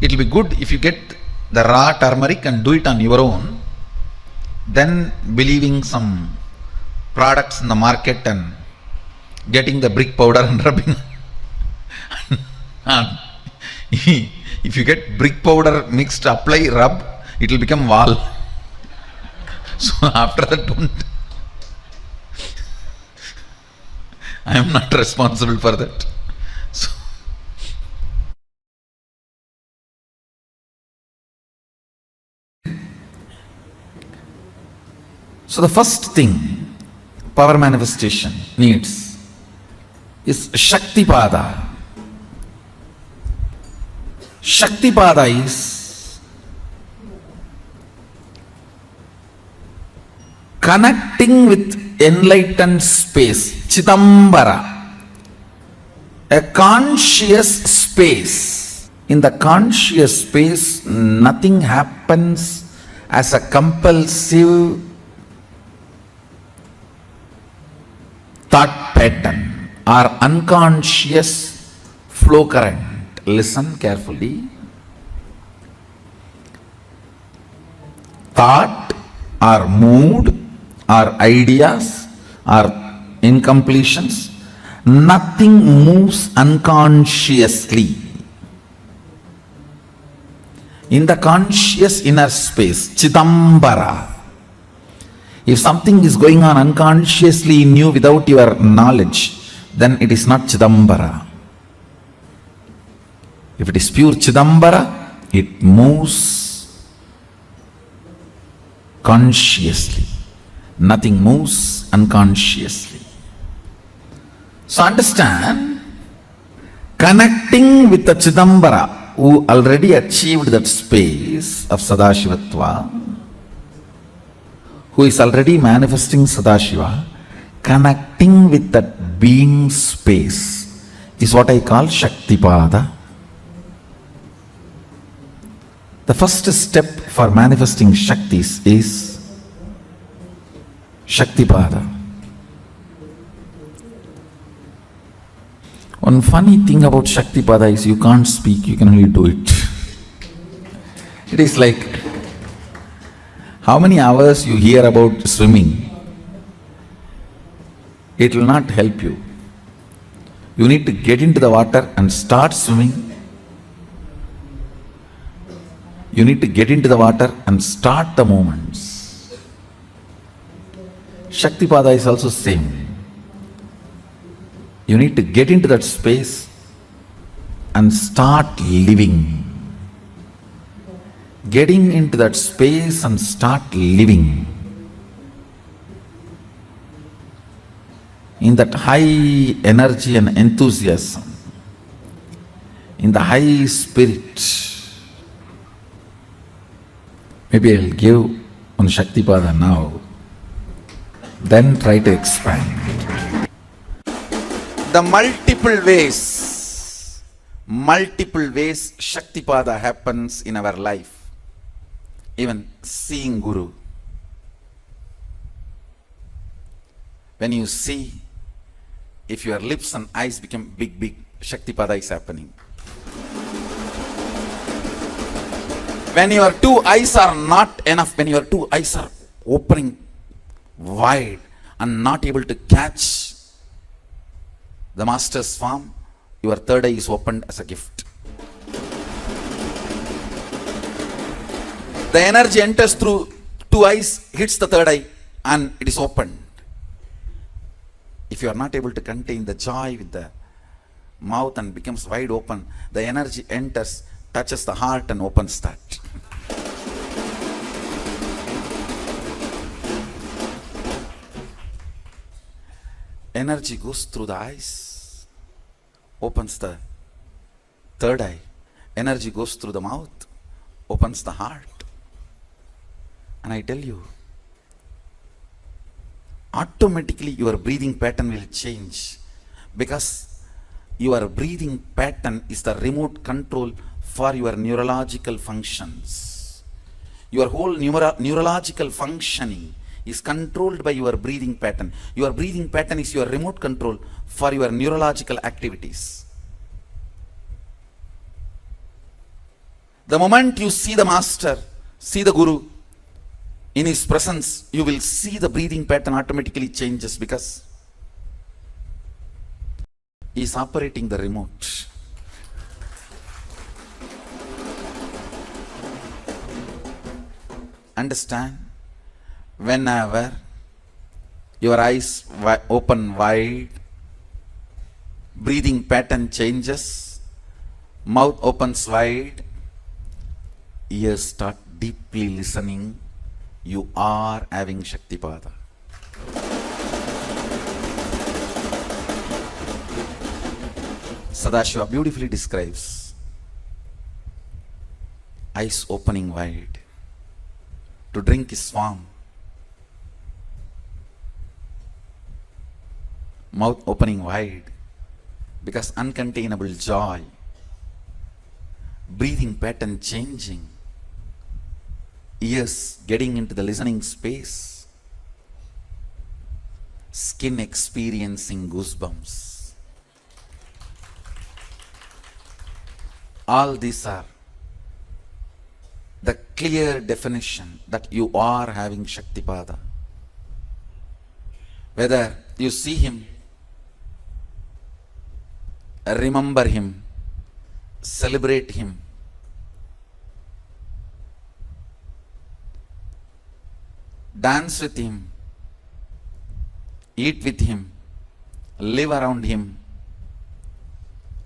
S8: It will be good if you get the raw turmeric and do it on your own, then believing some products in the market and getting the brick powder and rubbing. If you get brick powder mixed, apply, rub, it will become wall. So after that, don't. I am not responsible for that. So the first thing power manifestation needs is Shaktipada. Shaktipada is connecting with enlightened space, Chidambara, a conscious space. In the conscious space, nothing happens as a compulsive thought pattern or unconscious flow current. Listen carefully. Thought or mood or ideas or incompletions, nothing moves unconsciously. In the conscious inner space, Chidambara, if something is going on unconsciously in you without your knowledge, then it is not Chidambara. If it is pure Chidambara, it moves consciously. Nothing moves unconsciously. So understand, connecting with the Chidambara, who already achieved that space of Sadashivatva, who is already manifesting Sadashiva, connecting with that being space is what I call Shaktipada. The first step for manifesting Shaktis is Shaktipada. One funny thing about Shaktipada is you can't speak, you can only do it. It is like how many hours you hear about swimming, it will not help you. You need to get into the water and start swimming. You need to get into the water and start the movements. Shaktipada is also same. You need to get into that space and start living. Getting into that space and start living. In that high energy and enthusiasm, in the high spirit. Maybe I'll give on Shaktipada now, then try to expand. The multiple ways Shaktipada happens in our life. Even seeing Guru. When you see, if your lips and eyes become big, Shaktipada is happening. When your two eyes are not enough, when your two eyes are opening wide and not able to catch the master's form,
S9: your third eye is opened as a gift. The energy enters through two eyes, hits the third eye, and it is opened. If you are not able to contain the joy with the mouth and becomes wide open, the energy enters, touches the heart and opens that. Energy goes through the eyes, opens the third eye. Energy goes through the mouth, opens the heart. And I tell you, automatically your breathing pattern will change, because your breathing pattern is the remote control for your neurological functions. Your whole neurological functioning is controlled by your breathing pattern. Your breathing pattern is your remote control for your neurological activities. The moment you see the master, see the guru, in his presence, you will see the breathing pattern automatically changes, because he is operating the remote. Understand? Whenever your eyes open wide, breathing pattern changes, mouth opens wide, ears start deeply listening, you are having Shaktipada. Sadashiva beautifully describes eyes opening wide. To drink is warm. Mouth opening wide because uncontainable joy. Breathing pattern changing. Ears getting into the listening space. Skin experiencing goosebumps. All these are the clear definition that you are having Shaktipada. Whether you see him, remember him, celebrate him, dance with him, eat with him, live around him,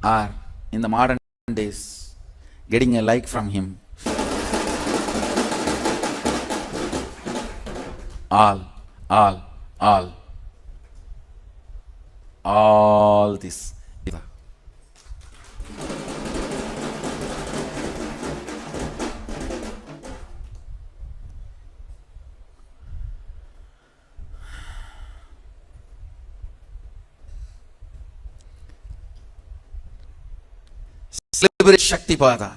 S9: or in the modern days, getting a like from him. All this. Celebrate Shaktipada.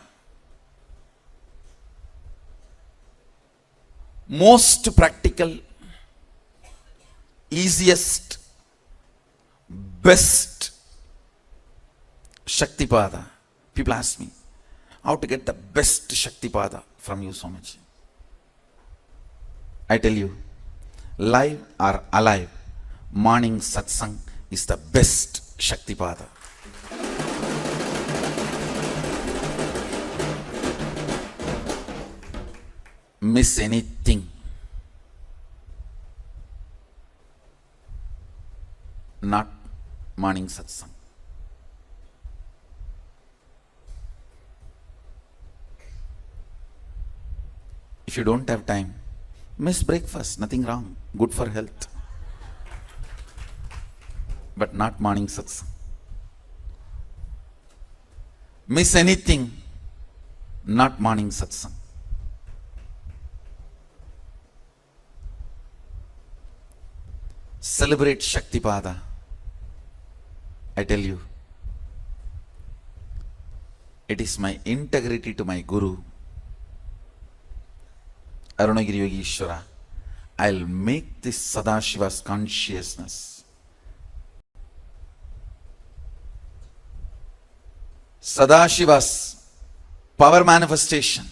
S9: Most practical, easiest, best Shaktipada. People ask me, how to get the best Shaktipada from you, Swamiji? I tell you, live or alive, morning satsang is the best Shaktipada. Miss anything, not morning satsang. If you don't have time, miss breakfast, nothing wrong, good for health. But not morning satsang. Miss anything, not morning satsang. Celebrate Shaktipada. I tell you, it is my integrity to my Guru, Arunagiri Yogishwara. I'll make this Sadashiva's consciousness, Sadashiva's power manifestation,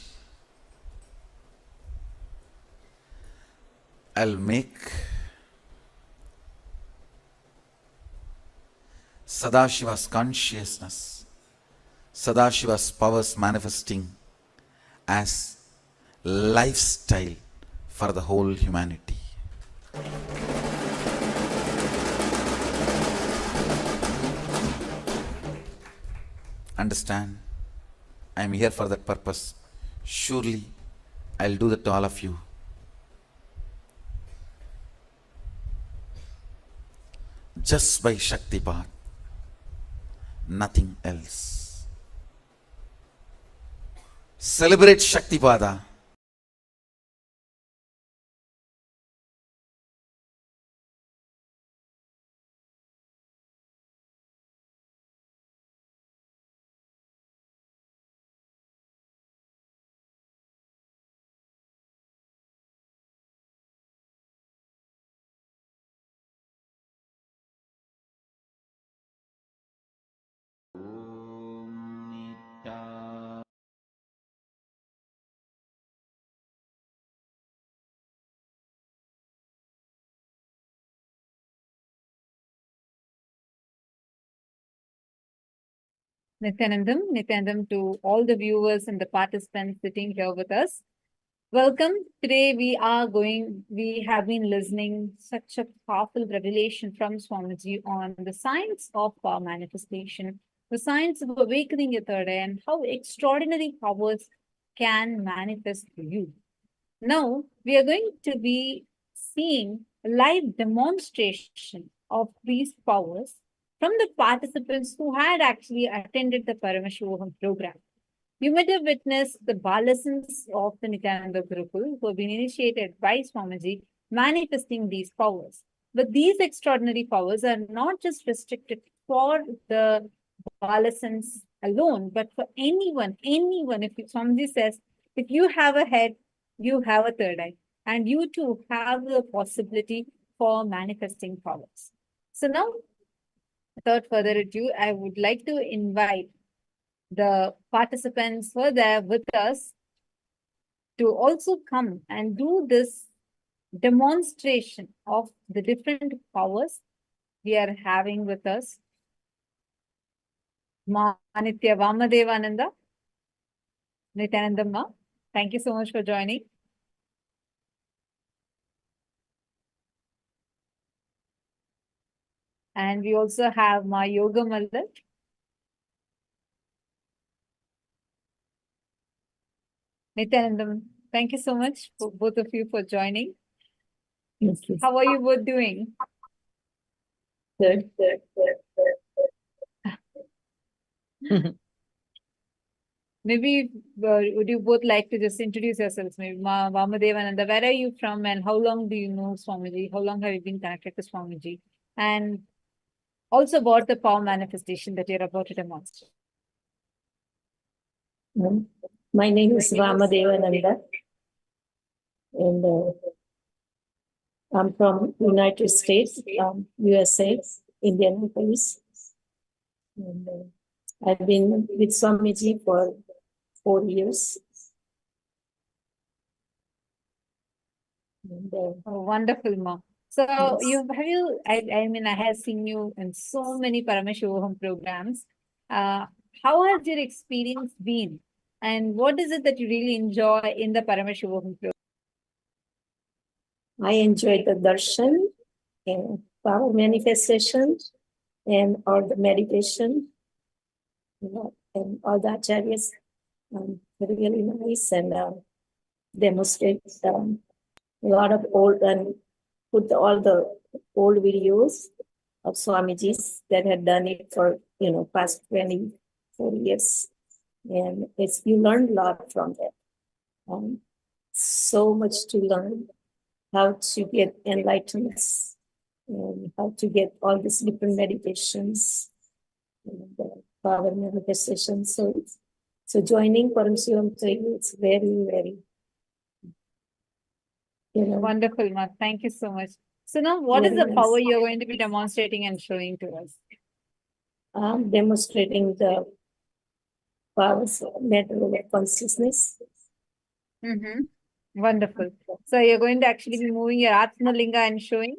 S9: I'll make
S8: Sadashiva's consciousness, Sadashiva's powers manifesting as lifestyle for the whole humanity. Understand? I am here for that purpose. Surely I'll do that to all of you. Just by Shaktipat, nothing else. Celebrate Shaktipada.
S3: Nityanandam to all the viewers and the participants sitting here with us. Welcome. Today we have been listening such a powerful revelation from Swamiji on the science of power manifestation, the science of awakening your third eye, and how extraordinary powers can manifest for you. Now we are going to be seeing a live demonstration of these powers from the participants who had actually attended the Paramashivoham program. You might have witnessed the Balasans of the Nityananda Gurukul who have been initiated by Swamiji manifesting these powers. But these extraordinary powers are not just restricted for the Balasans alone, but for anyone. If Swamiji says, if you have a head, you have a third eye, and you too have the possibility for manifesting powers. So now, without further ado, I would like to invite the participants who are there with us to also come and do this demonstration of the different powers we are having with us. Ma Nitya Vamadevananda, Nityanandamma, thank you so much for joining. And we also have Ma Yoga Mallar. Nityanandam, thank you so much for both of you for joining.
S17: Thank you.
S3: How are you both doing?
S17: Good.
S3: Maybe would you both like to just introduce yourselves? Maybe Vamadevananda, where are you from and how long do you know Swamiji? How long have you been connected to Swamiji? And also about the power manifestation that you're about to demonstrate.
S17: My name is Vamadevananda, and I'm from United States, USA, Indianapolis. And I've been with Swamiji for 4 years. And,
S3: wonderful, Ma. So yes. I have seen you in so many Paramashivoham programs. How has your experience been? And what is it that you really enjoy in the Paramashivoham program?
S17: I enjoy the darshan and power manifestation and all the meditation, and all the acharyas, really nice, and demonstrate a lot of old and put all the old videos of Swamiji's that had done it for past 24 years, and you learn a lot from that. So much to learn, how to get enlightenment, and how to get all these different meditations and power manifestation. So joining Paramashivoham training, it's very, very
S3: wonderful, Ma. Thank you so much. So now, what is the power you're going to be demonstrating and showing to us?
S17: I'm demonstrating the powers of mental consciousness.
S3: Wonderful. So you're going to actually be moving your Atma Linga and showing.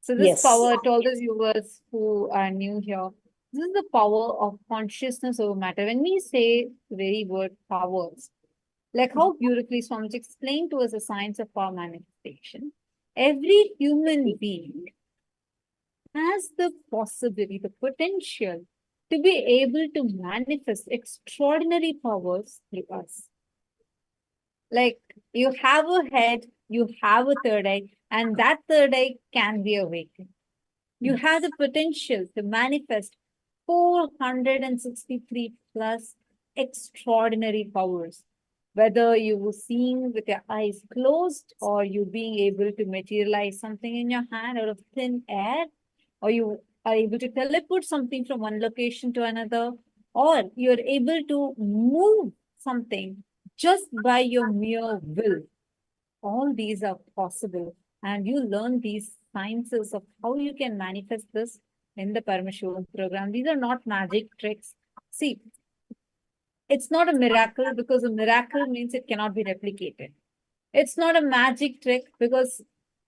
S3: So this power to all the viewers who are new here, This is the power of consciousness over matter. When we say the very word powers, like how beautifully Swamiji explained to us the science of power manifestation, every human being has the possibility, the potential to be able to manifest extraordinary powers through us. Like you have a head, you have a third eye, and that third eye can be awakened. You have the potential to manifest 463 plus extraordinary powers. Whether you were seeing with your eyes closed, or you being able to materialize something in your hand out of thin air, or you are able to teleport something from one location to another, or you're able to move something just by your mere will. All these are possible, and you learn these sciences of how you can manifest this in the Paramashivoham program. These are not magic tricks. See, it's not a miracle because a miracle means it cannot be replicated. It's not a magic trick because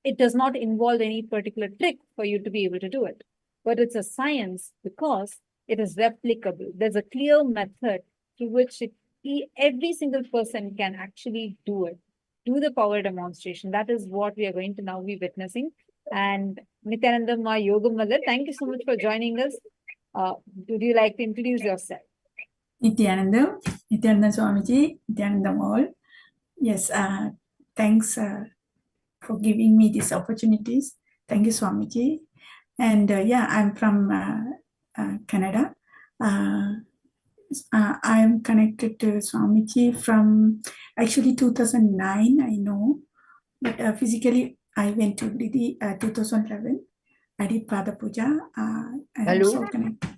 S3: it does not involve any particular trick for you to be able to do it. But it's a science because it is replicable. There's a clear method through which every single person can actually do it. Do the power demonstration. That is what we are going to now be witnessing. And Nityananda Ma Yoga Mother, thank you so much for joining us. Would you like to introduce yourself?
S18: Nityananda Swamiji, Nityananda all. Yes, thanks for giving me these opportunities. Thank you, Swamiji. And yeah, I'm from Canada. I'm connected to Swamiji from actually 2009, I know. But physically, I went to Lidi 2011. I did Pada Puja. I'm so connected.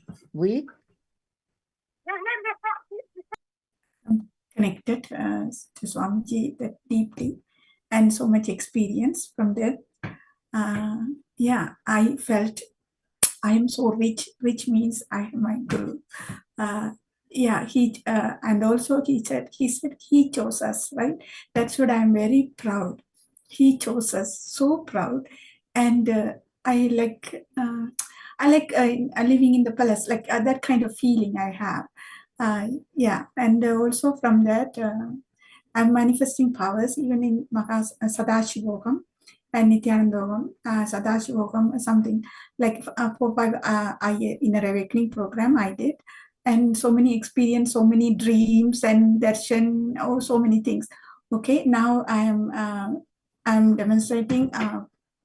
S18: Connected to Swamiji that deeply, and so much experience from there. Yeah, I felt I am so rich. Rich means I am my guru. Yeah, and also he said he chose us, right? That's what I'm very proud. He chose us, so proud, and I like living in the palace, like that kind of feeling I have. Yeah, and also from that, I'm manifesting powers even in Sadashivoham and Nityanandogam. Sadashivoham, something like 4-5 inner awakening program I did, and so many experience, so many dreams and darshan, oh, so many things. Okay, now I'm demonstrating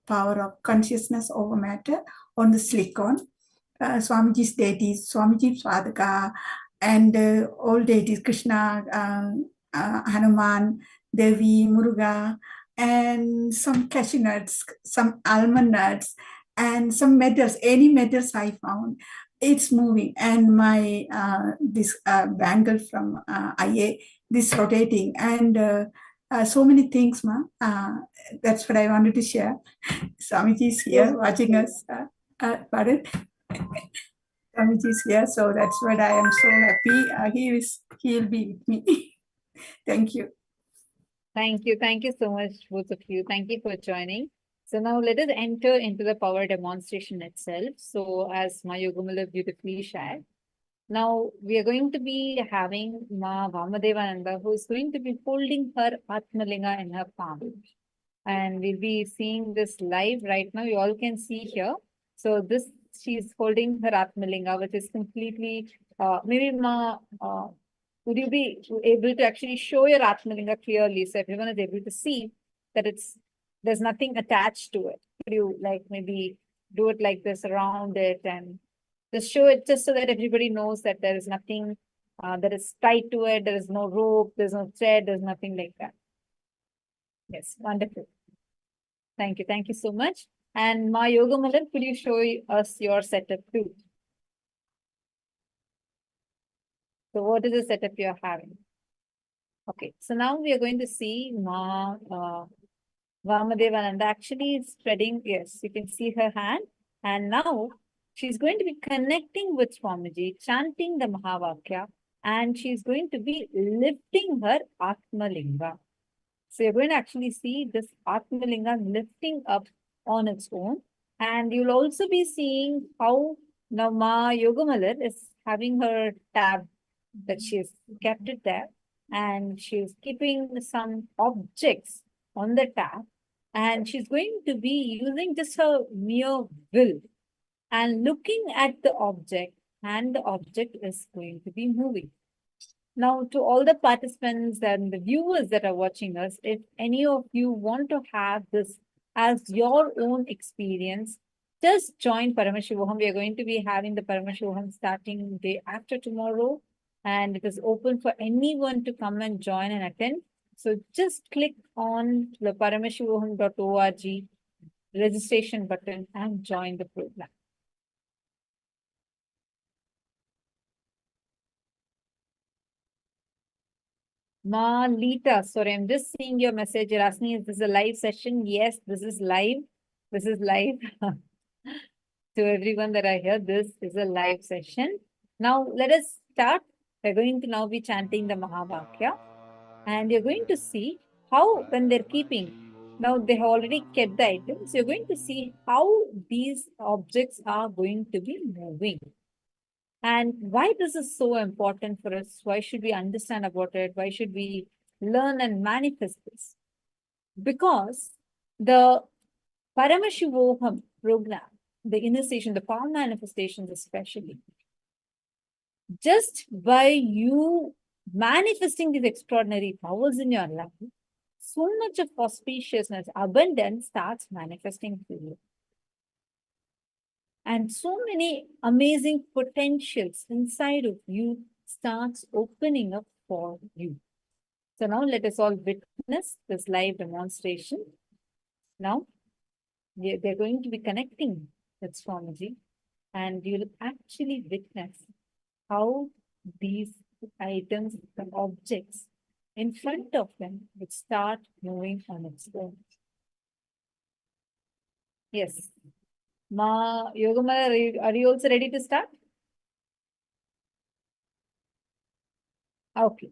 S18: power of consciousness over matter on the silicon. Swamiji's deities, Swamiji Swadaka, and all deities, Krishna, Hanuman, Devi, Muruga, and some cashew nuts, some almond nuts, and some metals, any metals I found. It's moving, and my this bangle from IA, this rotating, and so many things, ma. That's what I wanted to share. Swamiji is here watching us. Pardon? Swamiji is here, so that's what I am so happy. He'll be with me. Thank you.
S3: Thank you. Thank you so much, both of you. Thank you for joining. So now let us enter into the power demonstration itself. So as Ma Yogamala beautifully shared, now we are going to be having Ma Vamadevananda, who is going to be holding her Atmalinga in her palm. And we'll be seeing this live right now. You all can see here. So this, she's holding her Atmalinga, which is completely, maybe Ma, would you be able to actually show your Atmalinga clearly so everyone is able to see that there's nothing attached to it? Could you like maybe do it like this around it and just show it just so that everybody knows that there is nothing that is tied to it, there is no rope, there's no thread, there's nothing like that. Yes, wonderful. Thank you. Thank you so much. And Ma Yogamala, could you show us your setup too? So what is the setup you're having? Okay, so now we are going to see Ma Vamadevananda actually spreading, yes, you can see her hand. And now she's going to be connecting with Swamiji, chanting the Mahavakya, and she's going to be lifting her Atmalinga. So you're going to actually see this Atmalinga lifting up on its own. And you'll also be seeing how
S5: Now, Ma Yogamalar is having her tab that she's kept it there, and she's keeping some objects on the tab, and she's going to be using just her mere will and looking at the object, and the object is going to be moving. Now, to all the participants and the viewers that are watching us, if any of you want to have this as your own experience, just join Paramashivoham. We are going to be having the Paramashivoham starting day after tomorrow, and it is open for anyone to come and join and attend. So just click on the paramashivoham.org registration button and join the program. Malita, sorry, I'm just seeing your message. You're asking, is this a live session? Yes, this is live. This is live. To everyone that I hear, this is a live session. Now, let us start. We're going to now be chanting the Mahavakya. And you're going to see how, when they're keeping, now they have already kept the items. You're going to see how these objects are going to be moving. And why this is so important for us? Why should we understand about it? Why should we learn and manifest this? Because the Paramashivoham program, the initiation, the power manifestations especially, just by you manifesting these extraordinary powers in your life, so much of auspiciousness, abundance starts manifesting for you. And so many amazing potentials inside of you starts opening up for you. So now let us all witness this live demonstration. Now, they're going to be connecting with Swamiji, and you'll actually witness how these items, the objects in front of them would start moving on its own. Yes. Ma Yogamala, are you also ready to start? Okay.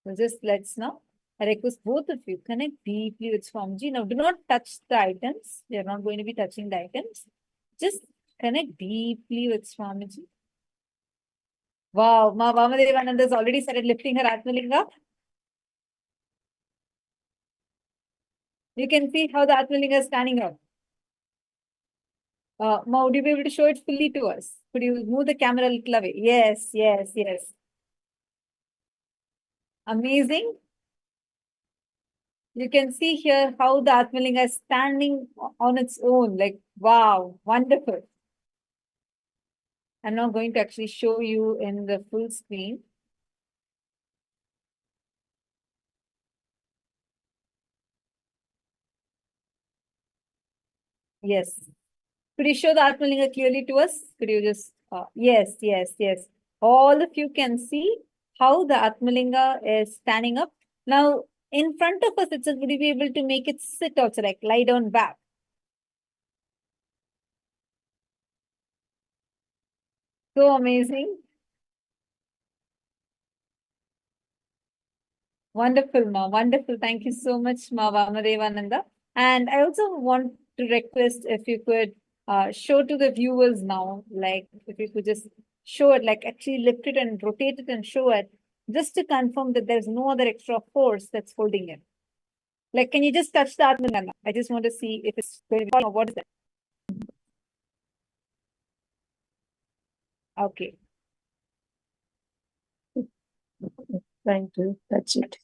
S5: So just let's now. I request both of you connect deeply with Swamiji. Now do not touch the items. We are not going to be touching the items. Just connect deeply with Swamiji. Wow, Ma Vamadevananda has already started lifting her Atmalinga. You can see how the Atmalinga is standing up. Ma, would you be able to show it fully to us? Could you move the camera a little away? Yes, yes, yes. Amazing. You can see here how the Atmalinga is standing on its own. Like, wow, wonderful. I'm now going to actually show you in the full screen. Yes. Could you show the Atmalinga clearly to us? Could you just, yes, yes, yes. All of you can see how the Atmalinga is standing up. Now, in front of us, it says, would you be able to make it sit also, like lie down back? So amazing. Wonderful, Ma. Wonderful. Thank you so much, Ma Vamadevananda. And I also want to request if you could show to the viewers now, like if you could just show it, like actually lift it and rotate it and show it, just to confirm that there's no other extra force that's holding it. Like, can you just touch the Atmalinga? I just want to see if it's going to be, or what is that? Okay.
S17: Trying to touch it.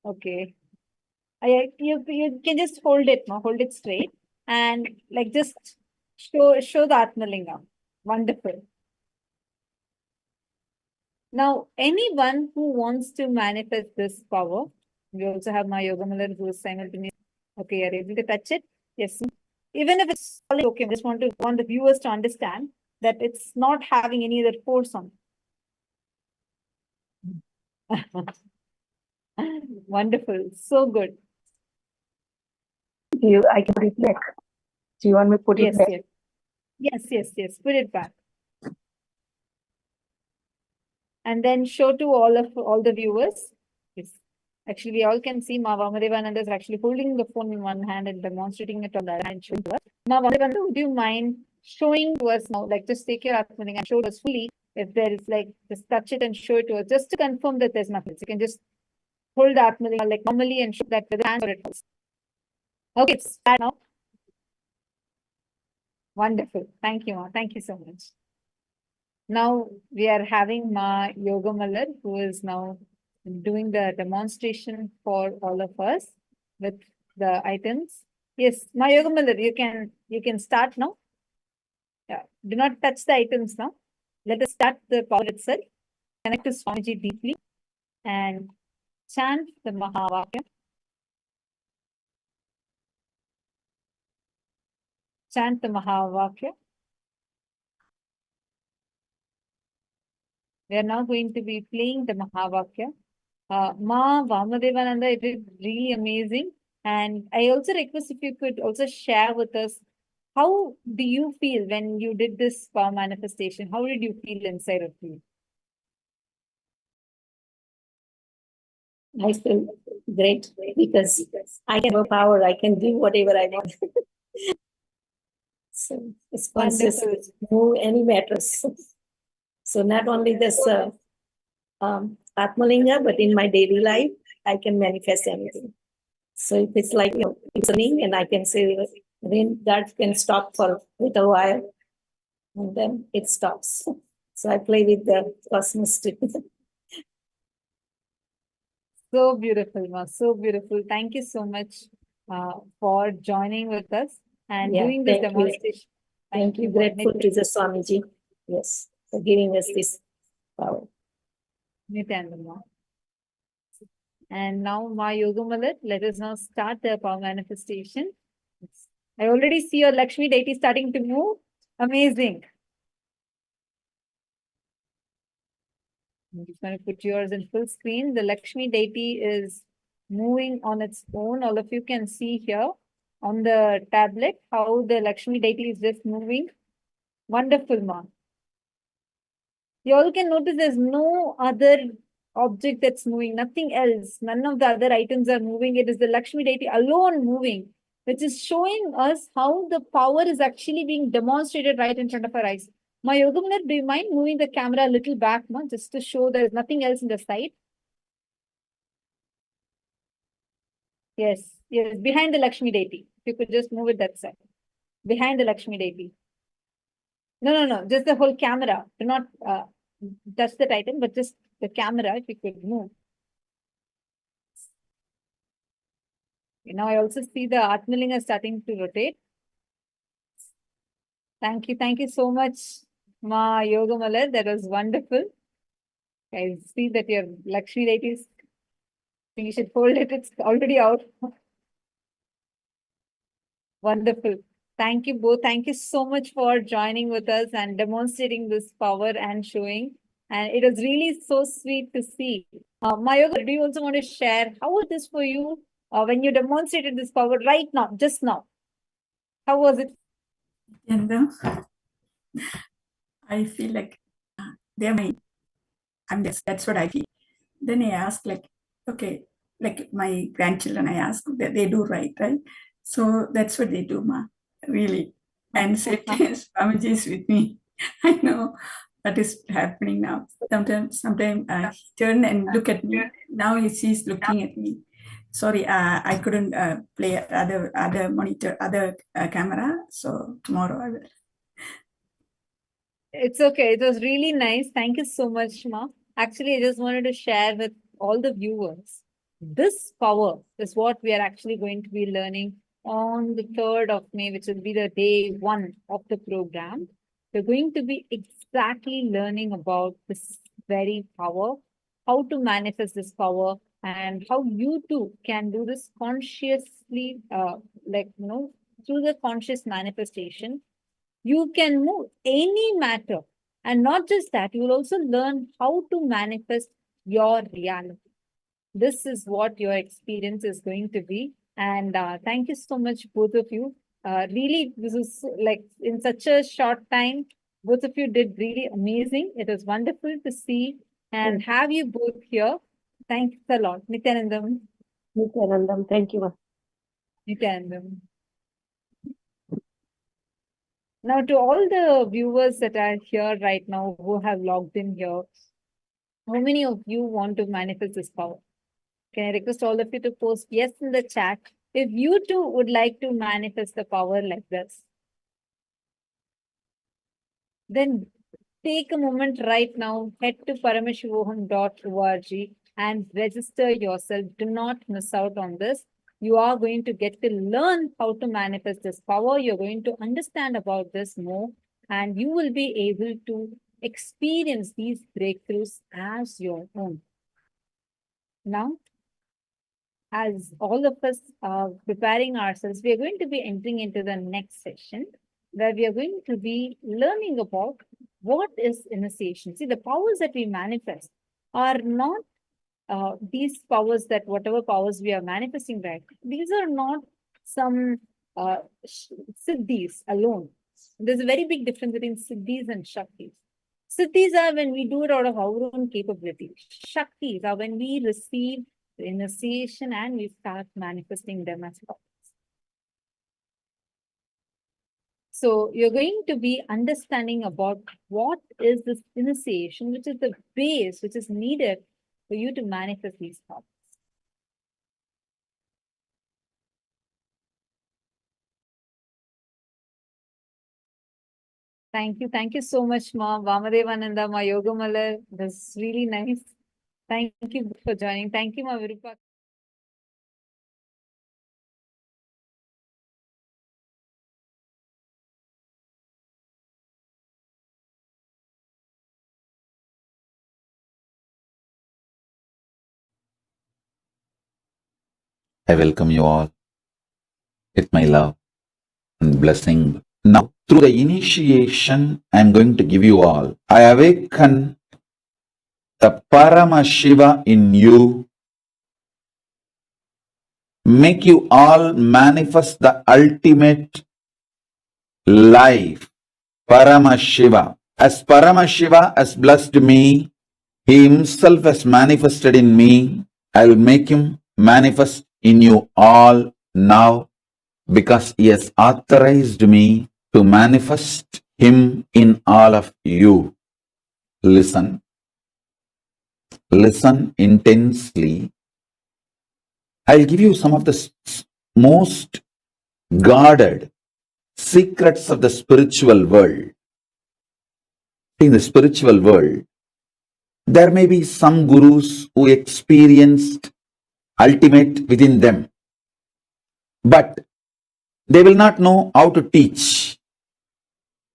S5: Okay. You can just hold it, no? Hold it straight and like just show the Atmalinga. Wonderful. Now, anyone who wants to manifest this power, we also have my Yogamala who is simultaneously. Okay, you're able to touch it? Yes. Even if it's okay, I just want the viewers to understand that it's not having any other force on it. Wonderful. So good.
S17: I can put it back. Do you want me to put it back?
S5: Yes. Put it back. And then show to all the viewers. Yes. Actually, we all can see Ma Vamadevananda is actually holding the phone in one hand and demonstrating it on the other hand. Ma Vamadevananda, would you mind
S3: showing to us now, like just take your Atmalinga and show us fully. If there is like, just touch it and show it to us, just to confirm that there's nothing. So you can just hold the Atmalinga like normally and show that with the hand or it falls. Okay, it's start now. Wonderful. Thank you, Ma. Thank you so much. Now we are having Ma Yoga Mallar, who is now doing the demonstration for all of us with the items. Yes, Ma Yoga Mallar, you can start now. Yeah, do not touch the items now. Let us start the power itself. Connect to Swamiji deeply and chant the Mahavakya. Chant the Mahavakya. We are now going to be playing the Mahavakya. Ma Vamadevananda, it is really amazing. And I also request if you could also share with us, how do you feel when you did this power manifestation? How did you feel inside of you?
S17: I feel great because I can have power. I can do whatever I want. So it's conscious, move any matters. So not only this Atmalinga, but in my daily life, I can manifest anything. So if it's like, it's raining and I can say, rain, that can stop for a little while and then it stops. So I play with the cosmos too.
S3: So beautiful, Ma. So beautiful. Thank you so much for joining with us and doing this demonstration.
S17: Thank you. Grateful to the Swamiji. Yes, for giving us this power.
S3: Nityananda. And now, Ma Yoga Mallar, let us now start the power manifestation. I already see your Lakshmi deity starting to move. Amazing. I'm just going to put yours in full screen. The Lakshmi deity is moving on its own. All of you can see here on the tablet how the Lakshmi deity is just moving. Wonderful, Ma. You all can notice there's no other object that's moving, nothing else. None of the other items are moving. It is the Lakshmi deity alone moving, which is showing us how the power is actually being demonstrated right in front of our eyes. Ma Yoga Mallar, do you mind moving the camera a little back, Ma, just to show there's nothing else in the side? Yes, yes, behind the Lakshmi deity. If you could just move it that side. Behind the Lakshmi deity. No, just the whole camera. Do not touch the item, but just the camera, if you could move. Now I also see the Atmalinga starting to rotate. Thank you so much, Ma Yoga Mallar. That was wonderful. I see that your Lakshmi deity is, I think you should hold it, it's already out. Wonderful. Thank you both. Thank you so much for joining with us and demonstrating this power and showing. And it was really so sweet to see. Ma Yoga, do you also want to share how was this for you when you demonstrated this power right now, just now? How was it?
S18: And then I feel like they're my, that's what I feel. Then I ask like, okay, like my grandchildren, I ask that they do right? So that's what they do, Ma, really. And Swamiji is with me. I know that is happening now. Sometimes he turn and look at me. Now she's looking at me. Sorry, I couldn't play other monitor, other camera. So tomorrow I will.
S3: It's okay. It was really nice. Thank you so much, Ma. Actually, I just wanted to share with all the viewers. This power is what we are actually going to be learning on the 3rd of May, which will be the day 1 of the program. We're going to be exactly learning about this very power, how to manifest this power, and how you too can do this consciously, through the conscious manifestation. You can move any matter. And not just that, you will also learn how to manifest your reality. This is what your experience is going to be. And thank you so much, both of you. Really, this is like in such a short time, both of you did really amazing. It was wonderful to see and have you both here. Thanks a lot. Nityanandam.
S17: Nityanandam, thank you.
S3: Nityanandam. Now, to all the viewers that are here right now who have logged in here, how many of you want to manifest this power? Can I request all of you to post yes in the chat if you too would like to manifest the power like this? Then take a moment right now, head to paramashivoham.org and register yourself. Do not miss out on this. You are going to get to learn how to manifest this power. You're going to understand about this more, and you will be able to experience these breakthroughs as your own. Now, as all of us are preparing ourselves, we are going to be entering into the next session where we are going to be learning about what is initiation. See, the powers that we manifest are not these powers that whatever powers we are manifesting right. These are not some siddhis alone. There's a very big difference between siddhis and shaktis. Siddhis are when we do it out of our own capability. Shaktis are when we receive the initiation and we start manifesting them as powers. So you're going to be understanding about what is this initiation, which is the base which is needed for you to manifest these powers. Thank you. Thank you so much, Ma. Vamadevananda, Ma Yogamala. That's really nice. Thank you for joining. Thank you, Ma Virupa.
S8: I welcome you all with my love and blessing. Now, through the initiation, I am going to give you all. I awaken the Paramashiva in you, make you all manifest the ultimate life, Paramashiva. As Paramashiva has blessed me, he himself has manifested in me. I will make him manifest in you all now, because he has authorized me to manifest him in all of you. Listen. Listen intensely. I'll give you some of the most guarded secrets of the spiritual world. In the spiritual world, there may be some gurus who experienced ultimate within them, but they will not know how to teach.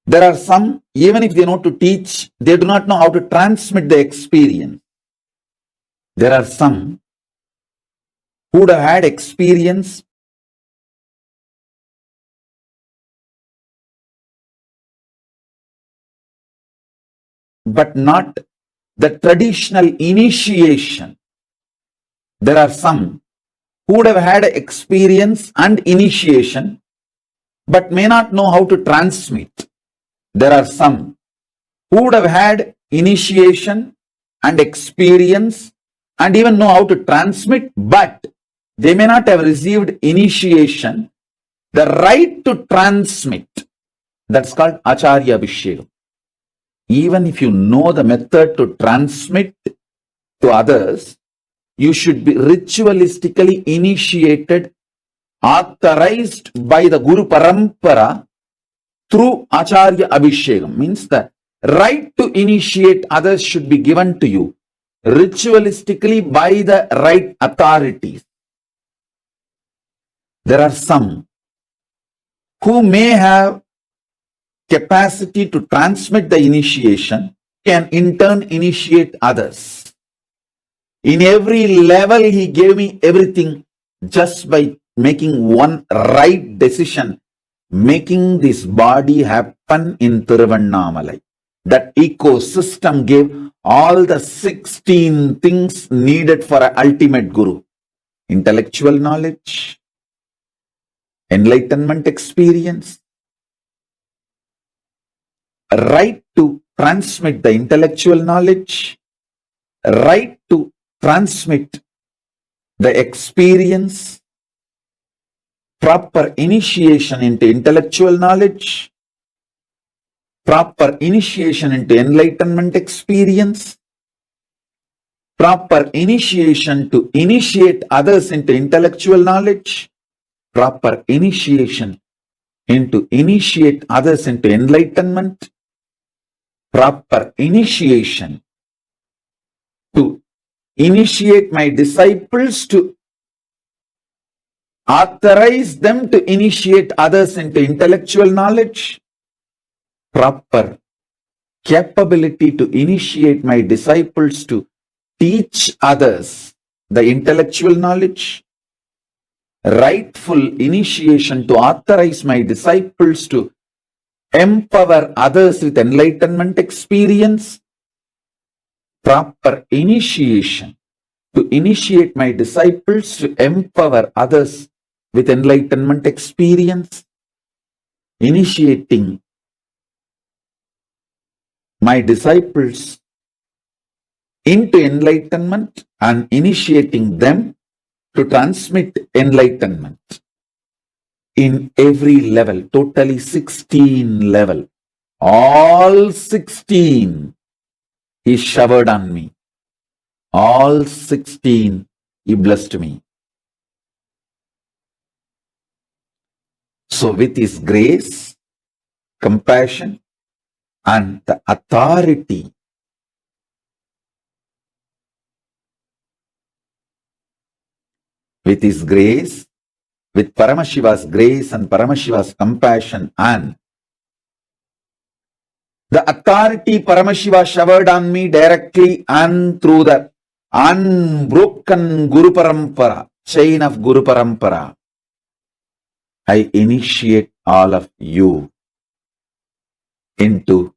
S8: There are some, even if they know to teach, they do not know how to transmit the experience. There are some who would have had experience but not the traditional initiation. There are some who would have had experience and initiation but may not know how to transmit. There are some who would have had initiation and experience and even know how to transmit, but they may not have received initiation, the right to transmit. That's called Acharya Abhishekam. Even if you know the method to transmit to others, you should be ritualistically initiated, authorized by the Guru Parampara through Acharya Abhishekam. Means the right to initiate others should be given to you ritualistically by the right authorities. There are some who may have capacity to transmit the initiation, can in turn initiate others. In every level, he gave me everything just by making one right decision, making this body happen in Tiruvannamalai. That ecosystem gave all the 16 things needed for an ultimate guru. Intellectual knowledge, enlightenment experience, right to transmit the intellectual knowledge, right to transmit the experience, proper initiation into intellectual knowledge, proper initiation into enlightenment experience, proper initiation to initiate others into intellectual knowledge, proper initiation into initiate others into enlightenment, proper initiation to initiate my disciples to authorize them to initiate others into intellectual knowledge, proper capability to initiate my disciples to teach others the intellectual knowledge, rightful initiation to authorize my disciples to empower others with enlightenment experience, proper initiation to initiate my disciples to empower others with enlightenment experience, initiating my disciples into enlightenment and initiating them to transmit enlightenment in every level, totally 16 level. All 16 He showered on me. All 16 He blessed me. So with His grace, compassion, and the authority, with His grace, with Paramashiva's grace and Paramashiva's compassion and the authority Paramashiva showered on me directly and through the unbroken Guru Parampara, chain of Guru Parampara, I initiate all of you into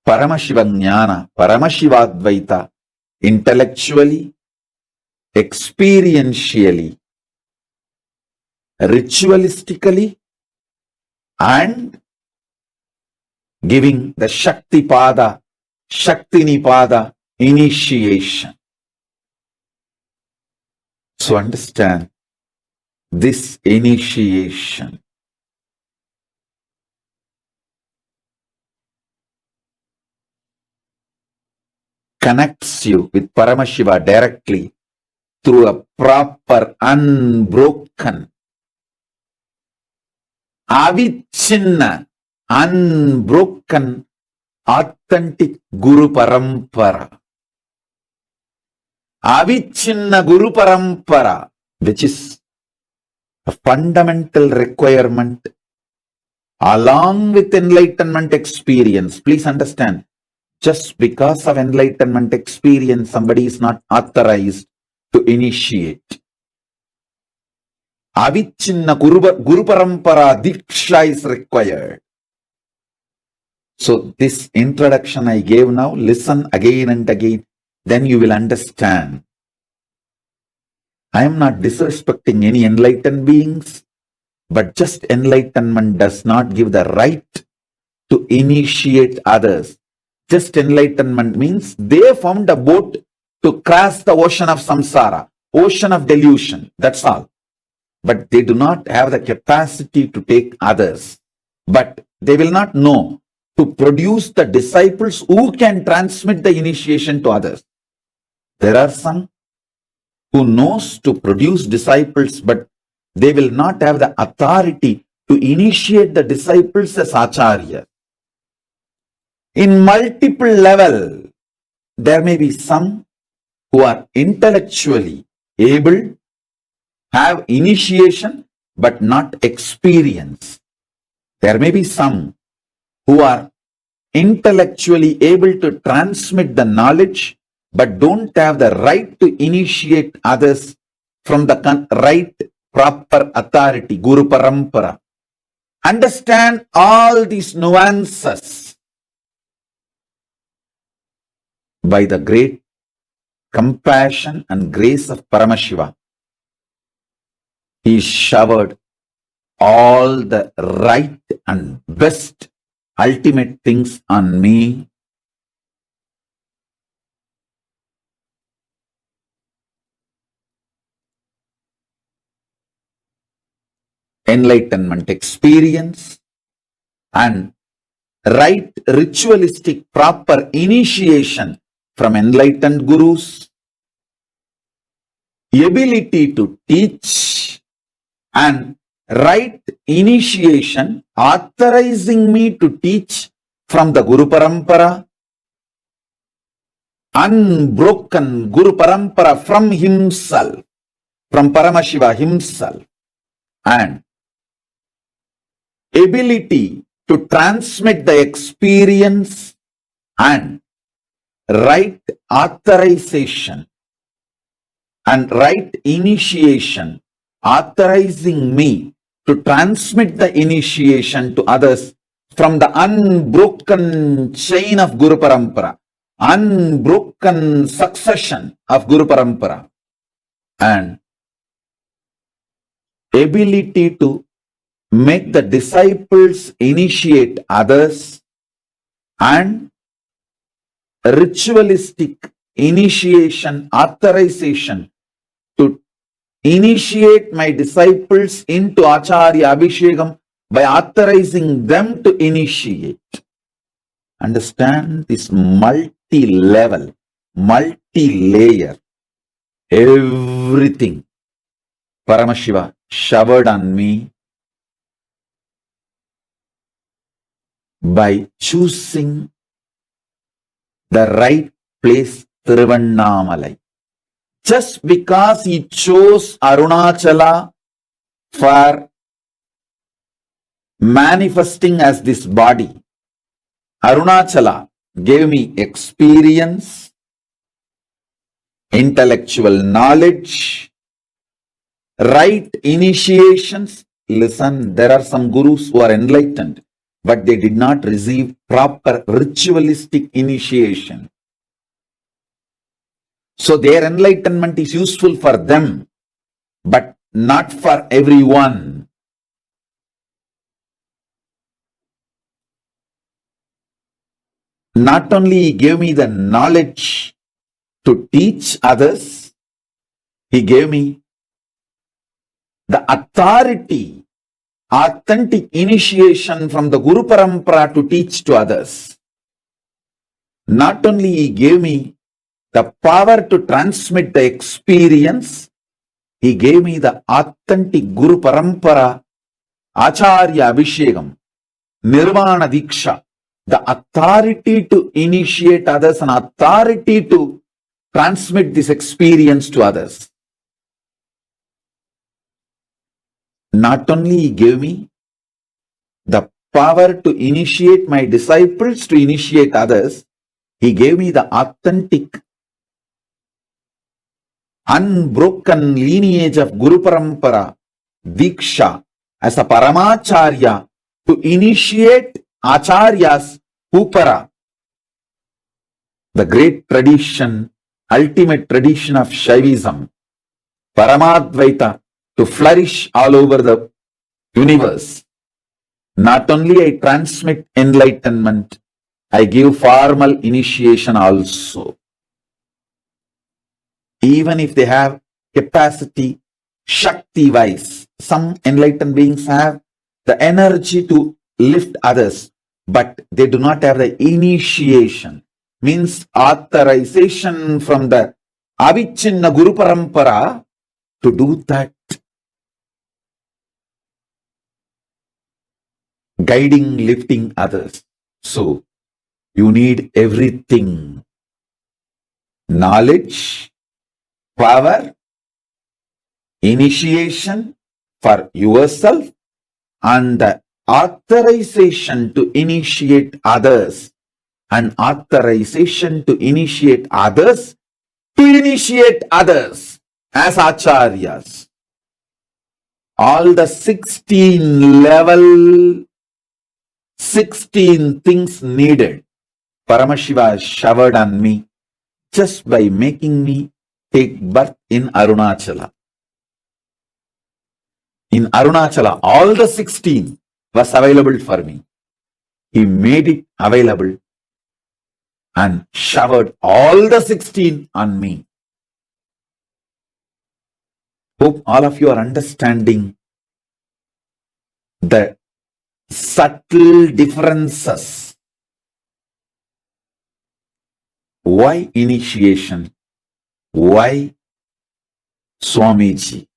S8: Paramashiva Jnana, Paramashiva Advaita, intellectually, experientially, ritualistically, and giving the Shakti Pada, Shakti Nipada initiation. So understand, this initiation connects you with Paramashiva directly through a proper, unbroken, avichinna, unbroken, authentic Guru Parampara. Avichinna Guru Parampara, which is a fundamental requirement along with enlightenment experience. Please understand, just because of enlightenment experience, somebody is not authorized to initiate. Avichinna Guru Parampara Diksha is required. So this introduction I gave now, listen again and again, then you will understand. I am not disrespecting any enlightened beings, but just enlightenment does not give the right to initiate others. Just enlightenment means they found a boat to cross the ocean of samsara, ocean of delusion, that's all. But they do not have the capacity to take others. But they will not know to produce the disciples who can transmit the initiation to others. There are some who knows to produce disciples, but they will not have the authority to initiate the disciples as acharya. In multiple level, there may be some who are intellectually able, have initiation, but not experience. There may be some who are intellectually able to transmit the knowledge, but don't have the right to initiate others from the right proper authority, Guru Parampara. Understand all these nuances. By the great compassion and grace of Paramashiva, He showered all the right and best ultimate things on me. Enlightenment experience, and right ritualistic proper initiation from enlightened gurus, ability to teach, and right initiation authorizing me to teach from the Guru Parampara, unbroken Guru Parampara from himself, from Paramashiva himself, and ability to transmit the experience and right authorization and right initiation, authorizing me to transmit the initiation to others from the unbroken chain of Guru Parampara, unbroken succession of Guru Parampara, and ability to make the disciples initiate others, and ritualistic initiation, authorization to initiate my disciples into Acharya Abhishekam by authorizing them to initiate. Understand this multi-level, multi-layer, everything Paramashiva showered on me by choosing the right place, Tiruvannamalai. Just because he chose Arunachala for manifesting as this body, Arunachala gave me experience, intellectual knowledge, right initiations. Listen, there are some gurus who are enlightened, but they did not receive proper ritualistic initiation. So their enlightenment is useful for them, but not for everyone. Not only he gave me the knowledge to teach others, he gave me the authority, authentic initiation from the Guru Parampara to teach to others. Not only he gave me the power to transmit the experience, he gave me the authentic Guru Parampara, Acharya Abhishekam, Nirvana Diksha, the authority to initiate others and authority to transmit this experience to others. Not only he gave me the power to initiate my disciples to initiate others, he gave me the authentic, unbroken lineage of Guru Parampara, Diksha, as a Paramacharya to initiate Acharyas Upara, the great tradition, ultimate tradition of Shaivism, Paramadvaita, to flourish all over the universe. Not only I transmit enlightenment, I give formal initiation also. Even if they have capacity, Shakti-wise, some enlightened beings have the energy to lift others, but they do not have the initiation, means authorization from the Avichinna Guru Parampara to do that. Guiding, lifting others. So, you need everything. Knowledge, power, initiation for yourself, and the authorization to initiate others, and authorization to initiate others as acharyas. All the 16 level, 16 things needed, Paramashiva showered on me just by making me take birth in Arunachala. In Arunachala, all the 16 was available for me. He made it available and showered all the 16 on me. Hope all of you are understanding the subtle differences. Why initiation? Why Swamiji?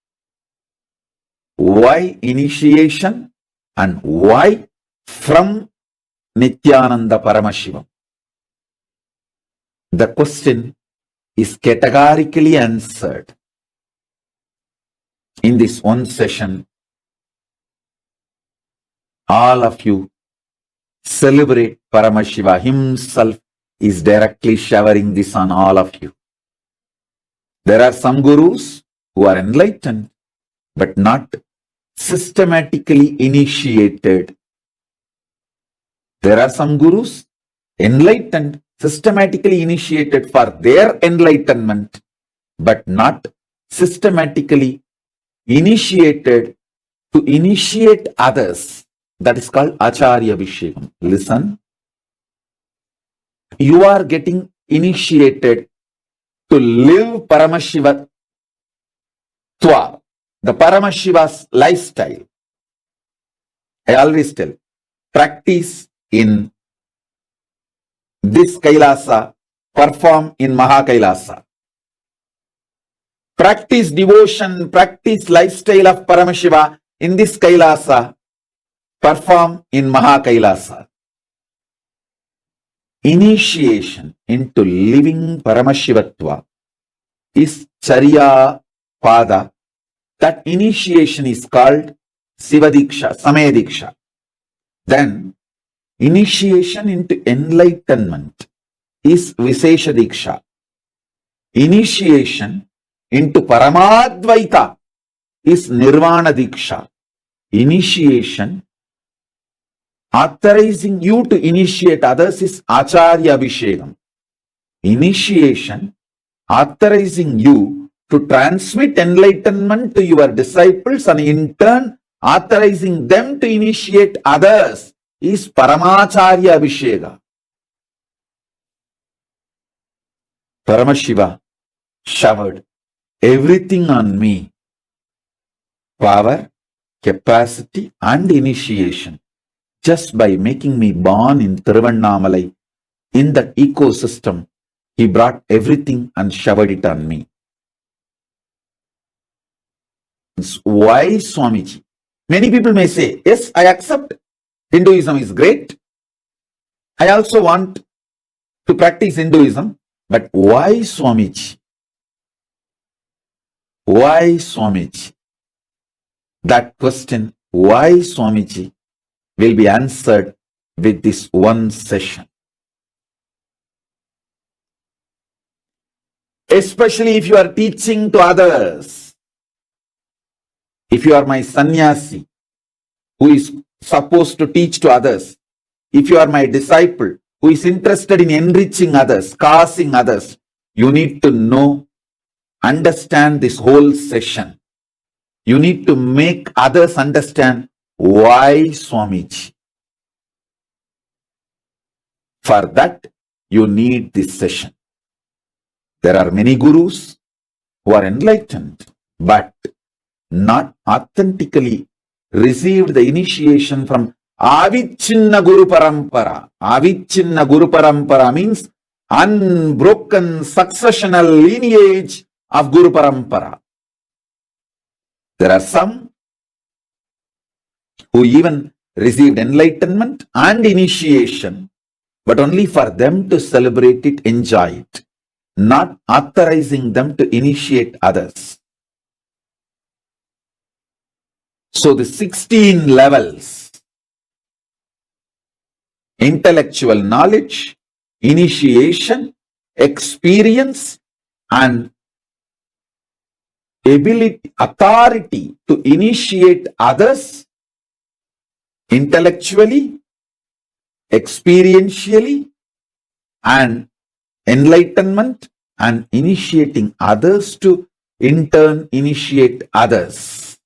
S8: Why initiation and why from Nityananda Paramashivam? The question is categorically answered in this one session. All of you celebrate Paramashiva himself is directly showering this on all of you. There are some gurus who are enlightened but not systematically initiated. There are some gurus enlightened, systematically initiated for their enlightenment, but not systematically initiated to initiate others. That is called Acharya Vishekam. Listen, you are getting initiated to live Paramashiva Twa, the Paramashiva's lifestyle. I always tell, practice in this Kailasa, perform in Maha Kailasa. Practice devotion, practice lifestyle of Paramashiva in this Kailasa, perform in Maha Kailasa. Initiation into living Paramashivatva is Charya Pada. That initiation is called Sivadiksha, Samediksha. Then initiation into enlightenment is Visesha Diksha. Initiation into Paramadvaita is Nirvana Diksha. Initiation authorizing you to initiate others is Acharya Vishekam. Initiation authorizing you to transmit enlightenment to your disciples and in turn authorizing them to initiate others is Paramacharya Visheka. Paramashiva showered everything on me. Power, capacity and initiation. Just by making me born in Tiruvannamalai, in that ecosystem, he brought everything and showered it on me. Why Swamiji? Many people may say, yes, I accept Hinduism is great. I also want to practice Hinduism, but why Swamiji? Why Swamiji? That question, why Swamiji, will be answered with this one session. Especially if you are teaching to others. If you are my sannyasi, who is supposed to teach to others, if you are my disciple, who is interested in enriching others, causing others, you need to know, understand this whole session. You need to make others understand why Swamiji. For that, you need this session. There are many gurus who are enlightened, but not authentically received the initiation from Avichinna Guru Parampara. Avichinna Guru Parampara means unbroken successional lineage of Guru Parampara. There are some who even received enlightenment and initiation, but only for them to celebrate it, enjoy it, not authorizing them to initiate others. So the 16 levels, intellectual knowledge, initiation, experience, and ability, authority to initiate others intellectually, experientially, and enlightenment, and initiating others to in turn initiate others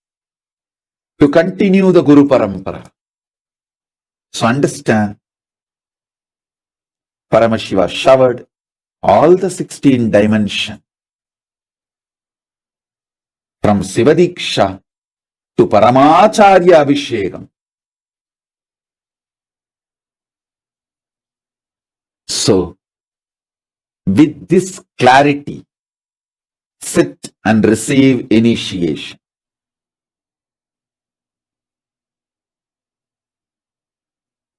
S8: to continue the Guru Parampara. So understand, Paramashiva showered all the 16 dimensions from Sivadiksha to Paramacharya Abhishekam.
S7: So, with this clarity, sit and receive initiation.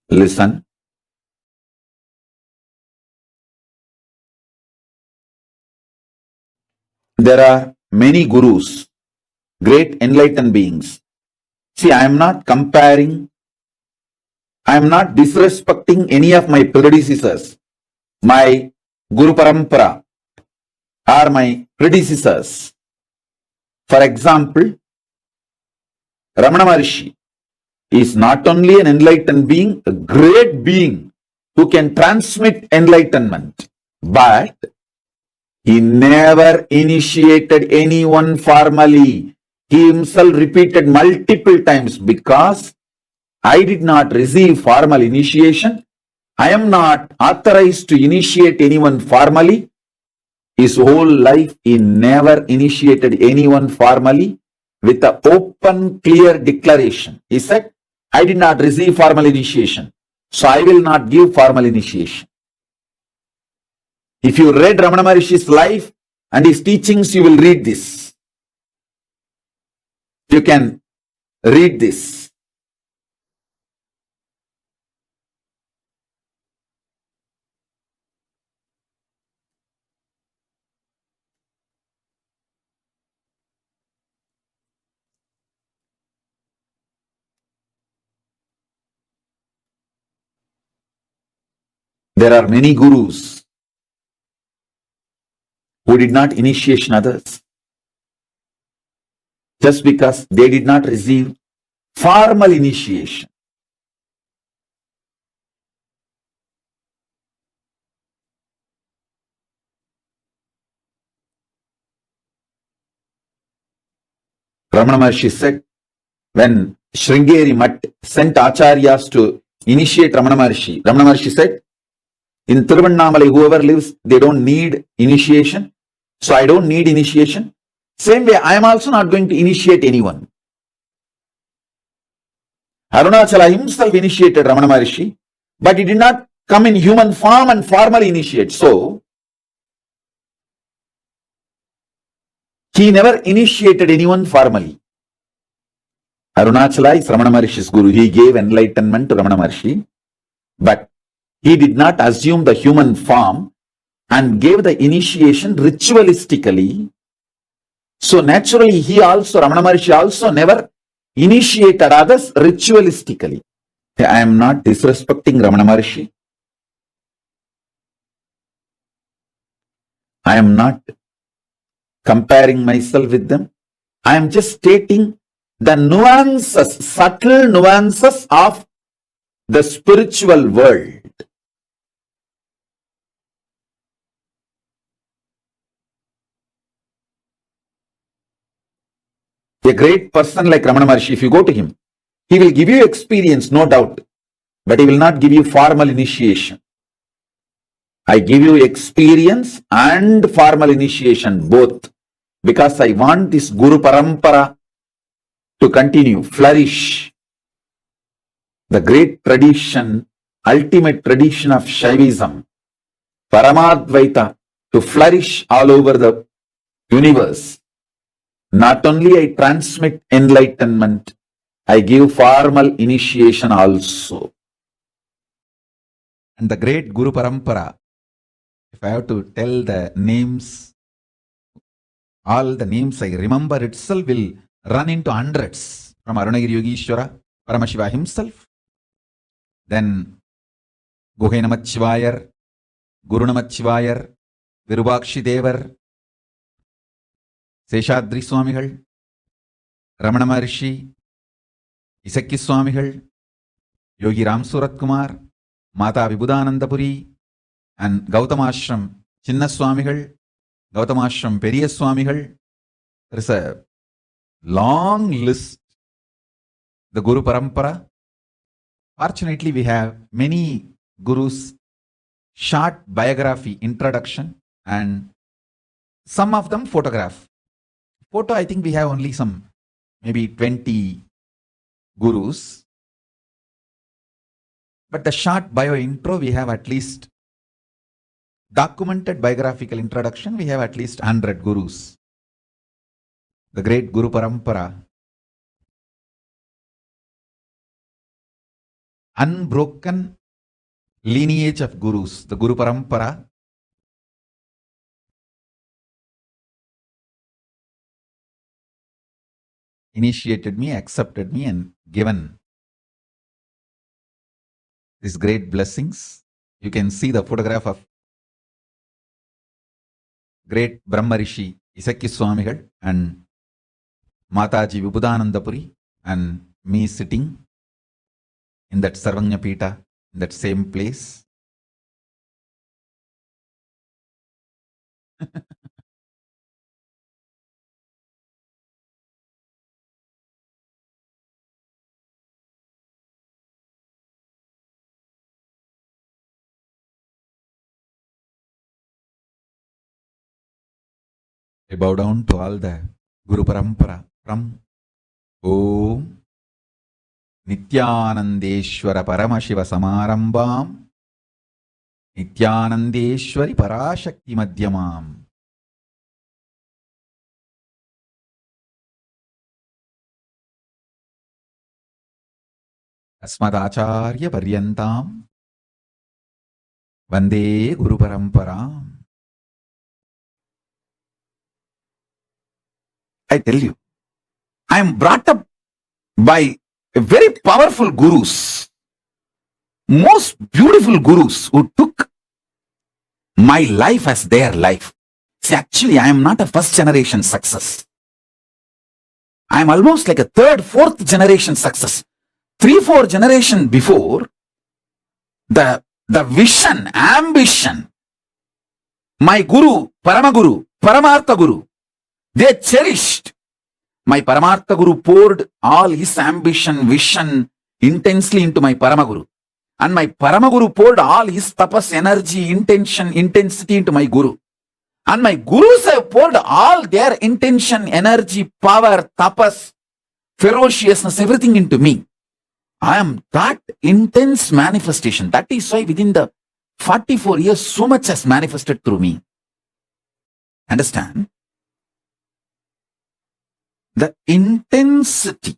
S7: Listen. There are many gurus, great enlightened beings. See, I am not comparing, I am not disrespecting any of my predecessors. My Guru Parampara are my predecessors. For example, Ramana Maharshi is not only an enlightened being, a great being who can transmit enlightenment, but he never initiated anyone formally. He himself repeated multiple times, because I did not receive formal initiation. I am not authorized to initiate anyone formally. His whole life, he never initiated anyone formally with an open, clear declaration. He said, I did not receive formal initiation, so I will not give formal initiation. If you read Ramana Maharshi's life and his teachings, you will read this. You can read this. There are many gurus who did not initiate others just because they did not receive formal initiation. Ramana Maharshi said, when Sringeri Mutt sent acharyas to initiate Ramana Maharshi said, in Tiruvannamalai, whoever lives, they don't need initiation. So I don't need initiation. Same way, I am also not going to initiate anyone. Arunachala himself initiated Ramana Maharshi, but he did not come in human form and formally initiate. So, he never initiated anyone formally. Arunachala is Ramana Maharshi's guru. He gave enlightenment to Ramana Maharshi, but he did not assume the human form and gave the initiation ritualistically. So naturally, Ramana Maharshi also never initiated others ritualistically. I am not disrespecting Ramana Maharshi. I am not comparing myself with them. I am just stating the nuances, subtle nuances of the spiritual world. A great person like Ramana Maharshi, if you go to him, he will give you experience, no doubt, but he will not give you formal initiation. I give you experience and formal initiation, both, because I want this Guru Parampara to continue, flourish. The great tradition, ultimate tradition of Shaivism, Paramadvaita, to flourish all over the universe. Not only I transmit enlightenment, I give formal initiation also.
S8: And the great Guru Parampara, if I have to tell the names, all the names I remember itself will run into hundreds. From Arunagiri Yogishwara, Paramashivoham himself, then Guhe Namachivayar, Guru Namachivayar, Virubakshi Devar, Seshadri Swamigal, Ramana Maharshi, Isakki Swamigal, Yogi Ram Surat Kumar, Mata Vibhudanandapuri, and Gautamashram Chinna Swamigal, Gautamashram Periya Swamigal. There is a long list. The Guru Parampara. Fortunately, we have many gurus, short biography, introduction, and some of them photograph. Photo, I think we have only some, maybe 20 gurus. But the short bio intro, we have at least documented biographical introduction, we have at least 100 gurus. The great Guru Parampara, unbroken lineage of gurus, the Guru Parampara, initiated me, accepted me, and given these great blessings. You can see the photograph of great Brahma Rishi Isakki Swamigal and Mataji Vibhudanandapuri and me sitting in that Sarvanya Pita, in that same place. I bow down to all the Guru Parampara from Om Nityanandeshwara Paramashiva Samarambam Nityanandeshwari Parashakti Madhyamam Asmadacharya Paryantam Vande Guru Paramparam.
S7: I tell you, I am brought up by very powerful gurus, most beautiful gurus who took my life as their life. See, actually, I am not a first generation success. I am almost like a third, fourth generation success. 3-4 generations before, the vision, ambition, my guru, Paramaguru, Paramartha Guru, they cherished. My Paramartha Guru poured all his ambition, vision intensely into my Paramaguru. And my Paramaguru poured all his tapas, energy, intention, intensity into my Guru. And my Gurus have poured all their intention, energy, power, tapas, ferociousness, everything into me. I am that intense manifestation. That is why within the 44 years, so much has manifested through me. Understand? The intensity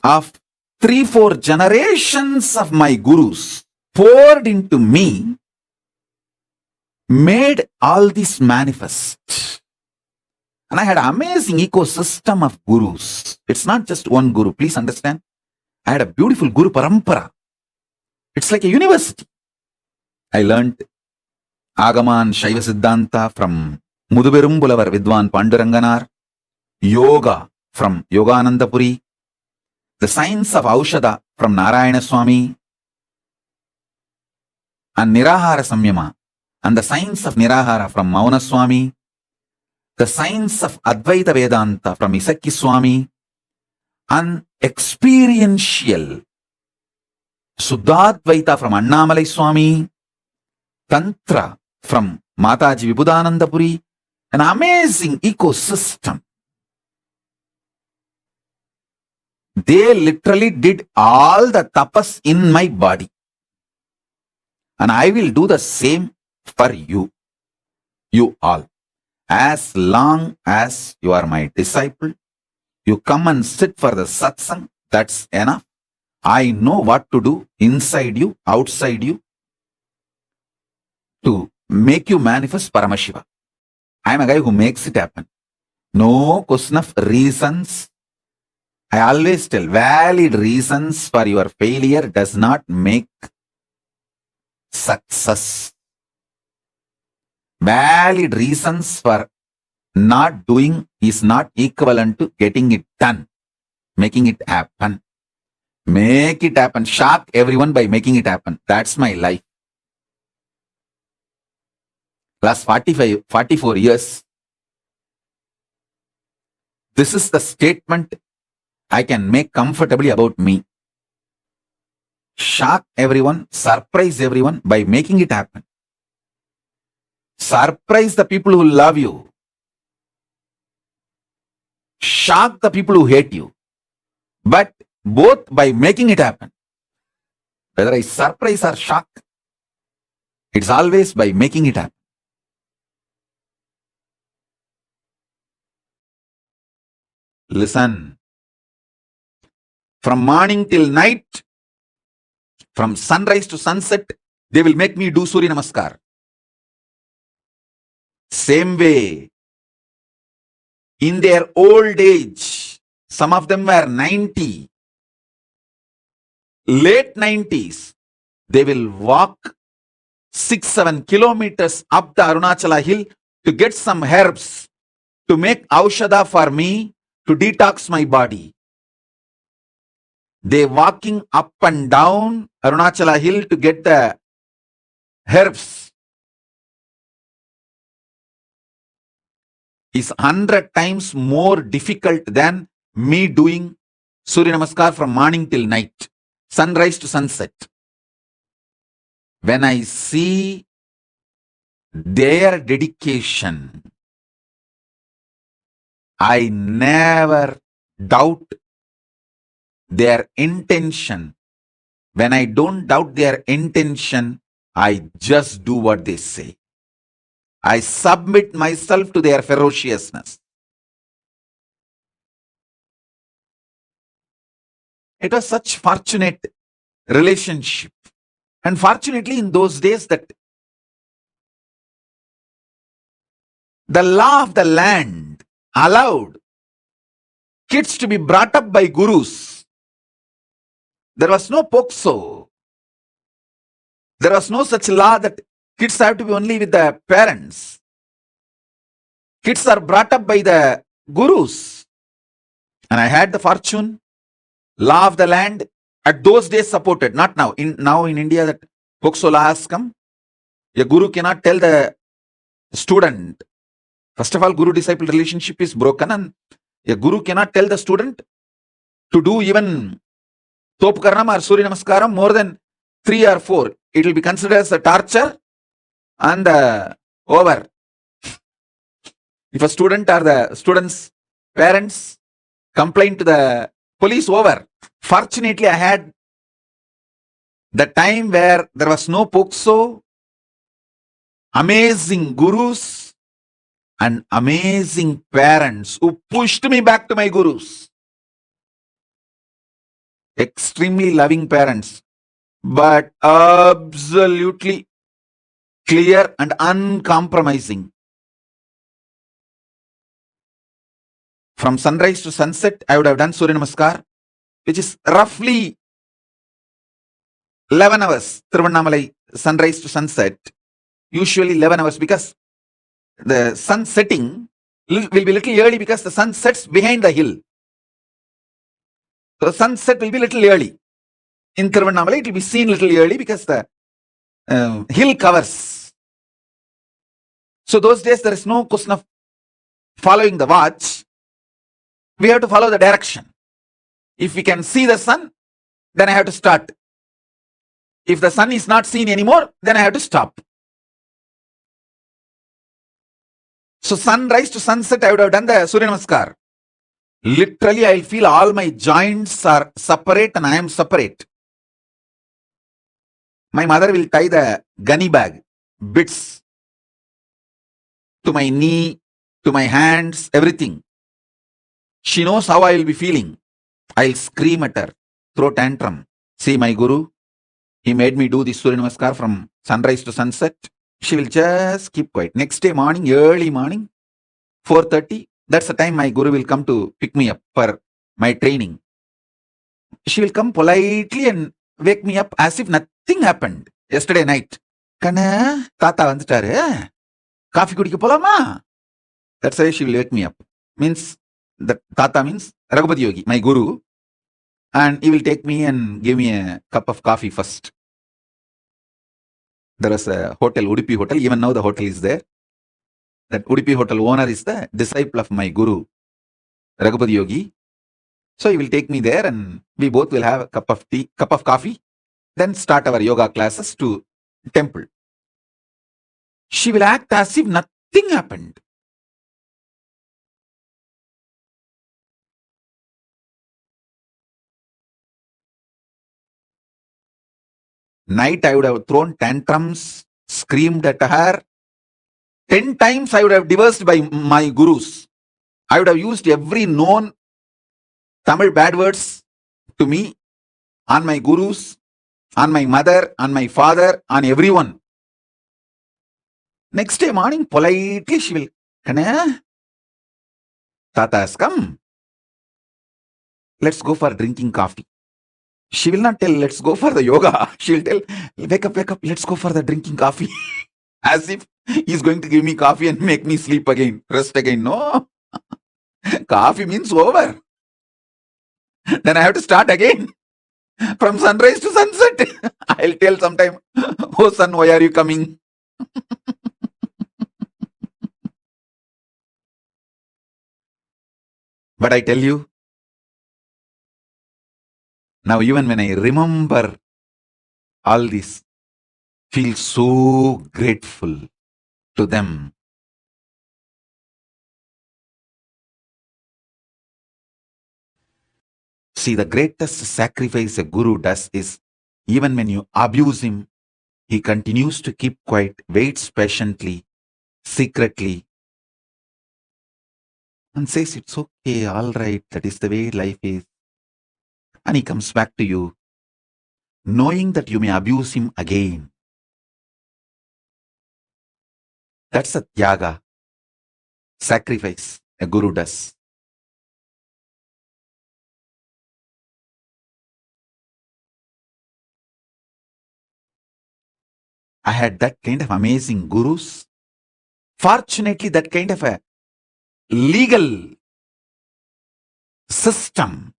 S7: of 3-4 generations of my gurus poured into me made all this manifest. And I had an amazing ecosystem of gurus. It's not just one guru, please understand. I had a beautiful Guru Parampara. It's like a university. I learned Agama and Shaiva Siddhanta from Muduberumbulavar Vidwan Panduranganar, Yoga from Yoganandapuri, the science of Aushada from Narayana Swami, and Nirahara Samyama, and the science of Nirahara from Mauna Swami, the science of Advaita Vedanta from Isakki Swami, and experiential Suddhadvaita from Annamalai Swami, Tantra from Mataji Vibhudanandapuri, an amazing ecosystem. They literally did all the tapas in my body. And I will do the same for you, you all. As long as you are my disciple, you come and sit for the satsang, that's enough. I know what to do inside you, outside you, to make you manifest Paramashiva. I am a guy who makes it happen. No question of reasons. I always tell, valid reasons for your failure does not make success. Valid reasons for not doing is not equivalent to getting it done, making it happen. Make it happen. Shock everyone by making it happen. That's my life. Last 44 years, this is the statement I can make comfortably about me. Shock everyone, surprise everyone by making it happen. Surprise the people who love you. Shock the people who hate you. But both by making it happen. Whether I surprise or shock,
S8: It's always by making it happen. Listen. From morning till night, from sunrise to sunset, they will make me do Surya Namaskar. Same way, in their old age, some of them were 90, late 90s, they will walk 6-7 kilometers up the Arunachala hill to get some herbs to make aushadha for me to detox my body. They walking up and down Arunachala hill to get the herbs is 100 times more difficult than me doing Surya Namaskar from morning till night, sunrise to sunset. When I see their dedication, I never doubt their intention. When I don't doubt their intention, I just do what they say. I submit myself to their ferociousness. It was such fortunate relationship. And fortunately in those days that the law of the land allowed kids to be brought up by gurus. There was no POXO. There was no such law that kids have to be only with the parents. Kids are brought up by the gurus. And I had the fortune, law of the land, at those days supported, not now. Now in India that POXO law has come. A guru cannot tell the student. First of all, guru-disciple relationship is broken and a guru cannot tell the student to do even Topkaranam or Surya Namaskaram more than 3 or 4. It will be considered as a torture and over. If a student or the student's parents complain to the police, over. Fortunately, I had the time where there was no POXO, amazing gurus and amazing parents who pushed me back to my gurus. Extremely loving parents, but absolutely clear and uncompromising. From sunrise to sunset, I would have done Surya Namaskar, which is roughly 11 hours. Tiruvannamalai, sunrise to sunset, usually 11 hours because the sun setting will be little early because the sun sets behind the hill. So the sunset will be little early. In Tiruvannamalai, it will be seen little early because the hill covers. So those days there is no question of following the watch. We have to follow the direction. If we can see the sun, then I have to start. If the sun is not seen anymore, then I have to stop. So sunrise to sunset, I would have done the Surya Namaskar. Literally, I will feel all my joints are separate and I am separate. My mother will tie the gunny bag, bits, to my knee, to my hands, everything. She knows how I will be feeling. I'll scream at her, throw tantrum. See my guru, he made me do this Surya Namaskar from sunrise to sunset. She will just keep quiet. Next day morning, early morning, 4:30, that's the time my guru will come to pick me up for my training. She will come politely and wake me up as if nothing happened yesterday night. Kana, Tata vandutaru, coffee kudikka polama? That's why she will wake me up. Means, that Tata means Raghupati Yogi, my guru. And he will take me and give me a cup of coffee first. There was a hotel, Udupi Hotel. Even now the hotel is there. That Udupi Hotel owner is the disciple of my guru, Raghupati Yogi. So he will take me there and we both will have a cup of tea, cup of coffee, then start our yoga classes to temple. She will act as if nothing happened. Night I would have thrown tantrums, screamed at her. 10 times I would have divorced by my gurus. I would have used every known Tamil bad words to me, on my gurus, on my mother, on my father, on everyone. Next day morning, politely she will, Kana, Tata has come. Let's go for drinking coffee. She will not tell, let's go for the yoga. She will tell, wake up, let's go for the drinking coffee. As if he's going to give me coffee and make me sleep again, rest again. No. Coffee means over. Then I have to start again. From sunrise to sunset. I'll tell sometime, oh son, why are you coming? But I tell you, now even when I remember all this, feel so grateful to them. See, the greatest sacrifice a guru does is, even when you abuse him, he continues to keep quiet, waits patiently, secretly, and says, it's okay, all right, that is the way life is. And he comes back to you, knowing that you may abuse him again. That's a tyaga, sacrifice a guru does. I had that kind of amazing gurus. Fortunately, that kind of a legal system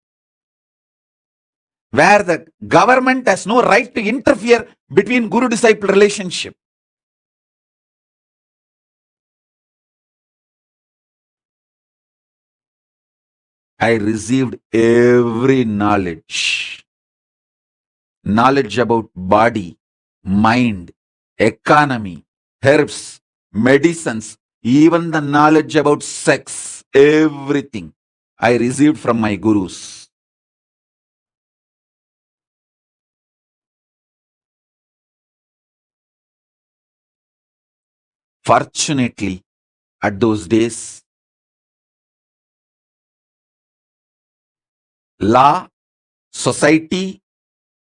S8: where the government has no right to interfere between guru-disciple relationship. I received every knowledge. Knowledge about body, mind, economy, herbs, medicines, even the knowledge about sex, everything I received from my gurus. Fortunately, at those days, law, society,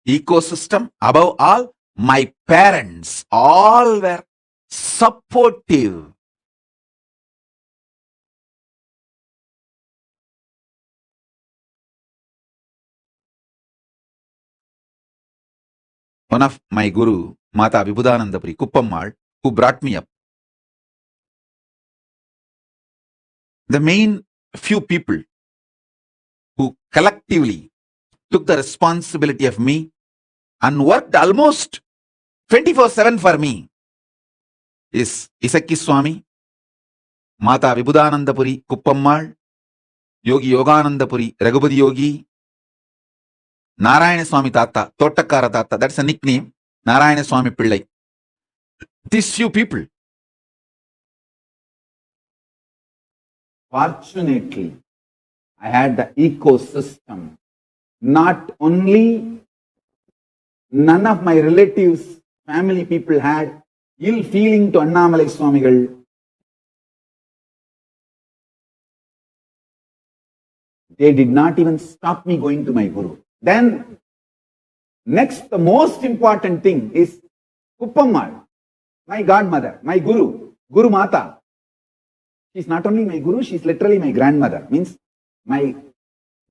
S8: ecosystem, above all, my parents, all were supportive. One of my guru, Mata Vibhudanandapuri Kuppammal, who brought me up, the main few people who collectively took the responsibility of me and worked almost 24/7 for me is Isakki Swami, Mata Vibhudanandapuri Kuppammal, Yogi Yoganandapuri Raghupati Yogi, Narayana Swami Tata, Tottakara Tata, that's a nickname, Narayana Swami Pillai. These few people. Fortunately, I had the ecosystem. Not only none of my relatives, family people had ill feeling to Annamalai Swamigal. They did not even stop me going to my guru. Then, next, the most important thing is Kuppammal, my godmother, my guru, Guru Mata. She's not only my guru, she's literally my grandmother. Means my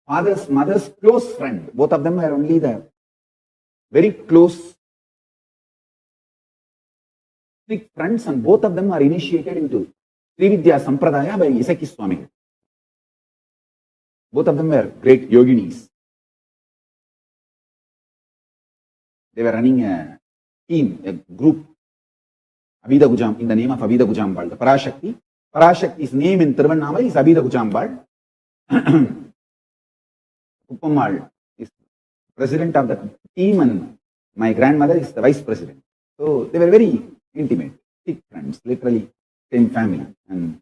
S8: father's mother's close friend. Both of them were only the very close, thick friends, and both of them are initiated into Srividya Sampradaya by Isakki Swami. Both of them were great yoginis. They were running a team, a group, Abhida Gujam, in the name of Abhida Gujambal, the Parashakti. Parashakti's name in Tiruvannamalai is Abhida Gujambal. Kuppammal is president of the team and my grandmother is the vice president. So they were very intimate, thick friends, literally same family. And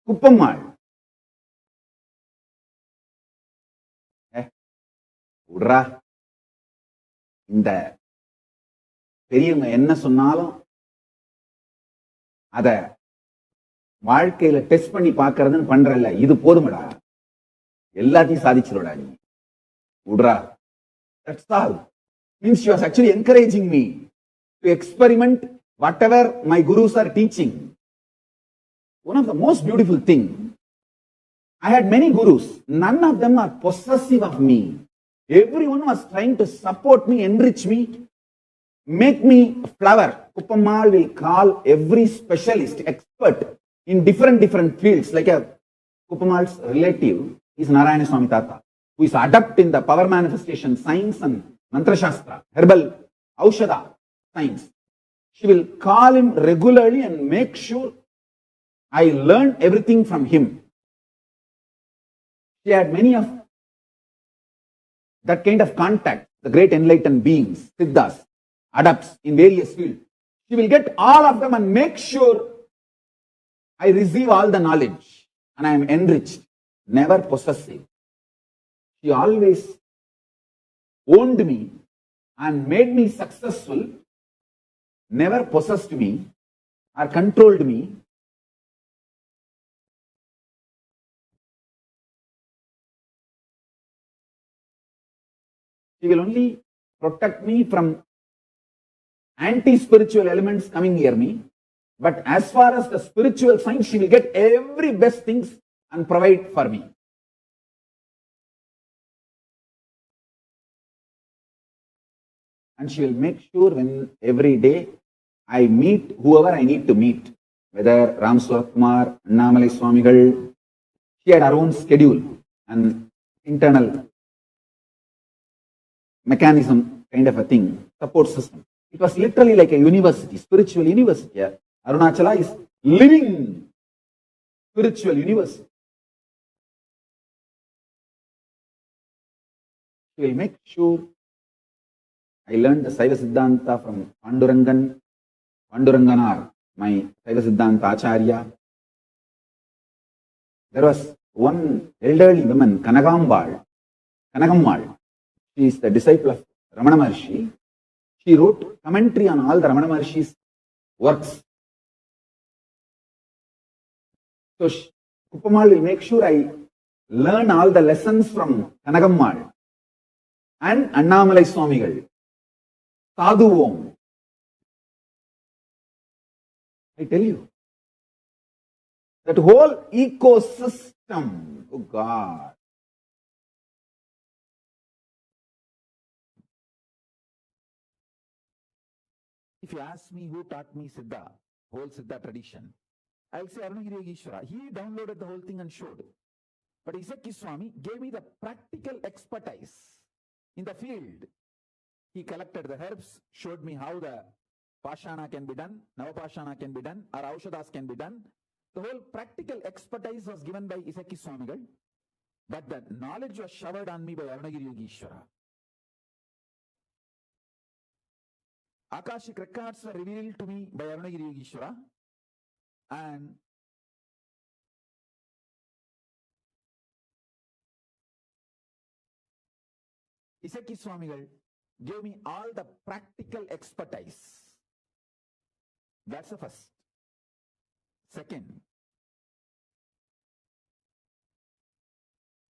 S8: Kuppammal, Udra,
S7: இந்த பெரியவங்க என்ன சொன்னாலும் அத வாழ்க்கையில test பண்ணி பார்க்கறதுன்னு பண்றல, இது போதுமடா, எல்லாத்தையும் சாதிச்சிருடா நீ, விடுறா. That's all. Means she was actually encouraging me to experiment whatever my gurus are teaching. One of the most beautiful thing, I had many gurus. None of them are possessive of me. Everyone was trying to support me, enrich me, make me a flower. Kupammal will call every specialist, expert in different fields. Like a Kupammal's relative is Narayana Swami Tata, who is adept in the power manifestation science and mantra shastra, herbal aushadha science. She will call him regularly and make sure I learn everything from him. She had many of that kind of contact, the great enlightened beings, siddhas, adepts in various fields. She will get all of them and make sure I receive all the knowledge and I am enriched, never possessive. She always owned me and made me successful, never possessed me or controlled me. She will only protect me from anti-spiritual elements coming near me. But as far as the spiritual side, she will get every best things and provide for me. And she will make sure when every day I meet whoever I need to meet, whether Ram Surakumar, Annamalai Swamigal, she had her own schedule and internal mechanism kind of a thing, support system. It was literally like a university, spiritual university. Yeah. Arunachala is living spiritual university. She will make sure I learned the Saiva Siddhanta from Panduranganar, my Saiva Siddhanta Acharya. There was one elderly woman, Kanagammal. She is the disciple of Ramana Maharshi. She wrote commentary on all the Ramana Maharshi's works. So Kupammal will make sure I learn all the lessons from Kanagammal and Annamalai Swamigal. Sadhu Om. I tell you, that whole ecosystem, oh God. If you ask me who taught me Siddha, whole Siddha tradition, I'll say Arunagiri Yogeshwara. He downloaded the whole thing and showed. But Isaki Swami gave me the practical expertise in the field. He collected the herbs, showed me how the Pashana can be done, Navapashana can be done, or Aushadas can be done. The whole practical expertise was given by Isaki Swamigal, but the knowledge was showered on me by Arunagiri Yogeshwara. Akashic records were revealed to me by Arunagiri Yogeshwara, and Isaki Swamigal gave me all the practical expertise. That's the first. Second,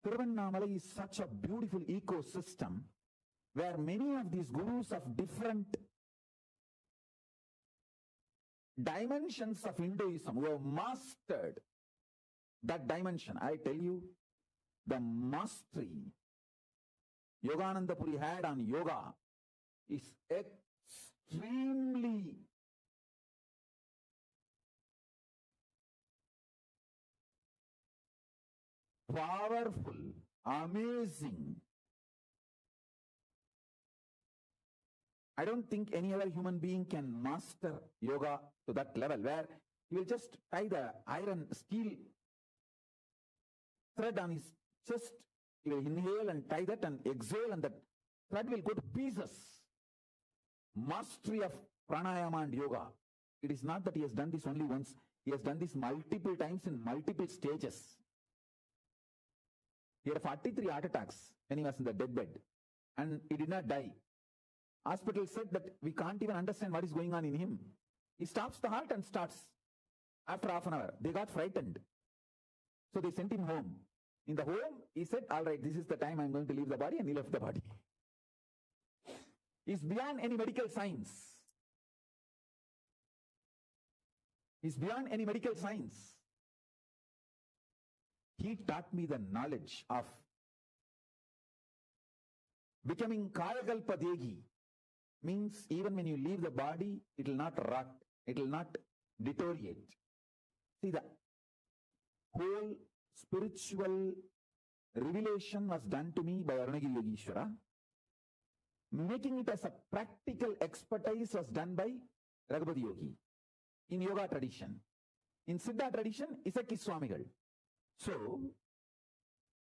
S7: Tiruvannamalai is such a beautiful ecosystem where many of these gurus of different dimensions of Hinduism who have mastered that dimension. I tell you, the mastery Yogananda Puri had on yoga is extremely powerful, amazing. I don't think any other human being can master yoga to that level where he will just tie the iron steel thread on his chest. He will inhale and tie that and exhale, and that thread will go to pieces. Mastery of pranayama and yoga. It is not that he has done this only once. He has done this multiple times in multiple stages. He had 43 heart attacks when he was in the deathbed, and he did not die.
S8: Hospital said that we can't even understand what is going on in him. He stops the heart and starts. After half an hour, they got frightened. So they sent him home. In the home, he said, all right, this is the time I'm going to leave the body, and he left the body. He's beyond any medical science. He's beyond any medical science. He taught me the knowledge of becoming Kayakalpa Degi. Means even when you leave the body, it will not rot, it will not deteriorate. See, the whole spiritual revelation was done to me by Arunagiri Yogeshwara. Making it as a practical expertise was done by Raghupati Yogi in yoga tradition. In Siddha tradition, Isaki Swamigal. So,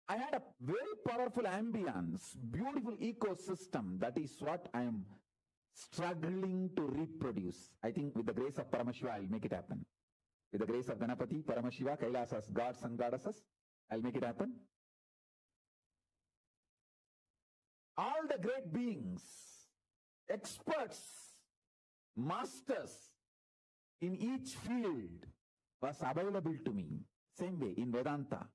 S8: I had a very powerful ambience, beautiful ecosystem. That is what I am struggling to reproduce. I think with the grace of Paramashiva, I'll make it happen. With the grace of Ganapati, Paramashiva, Kailasas, gods and goddesses, I'll make it happen. All the great beings, experts, masters in each field was available to me. Same way in Vedanta.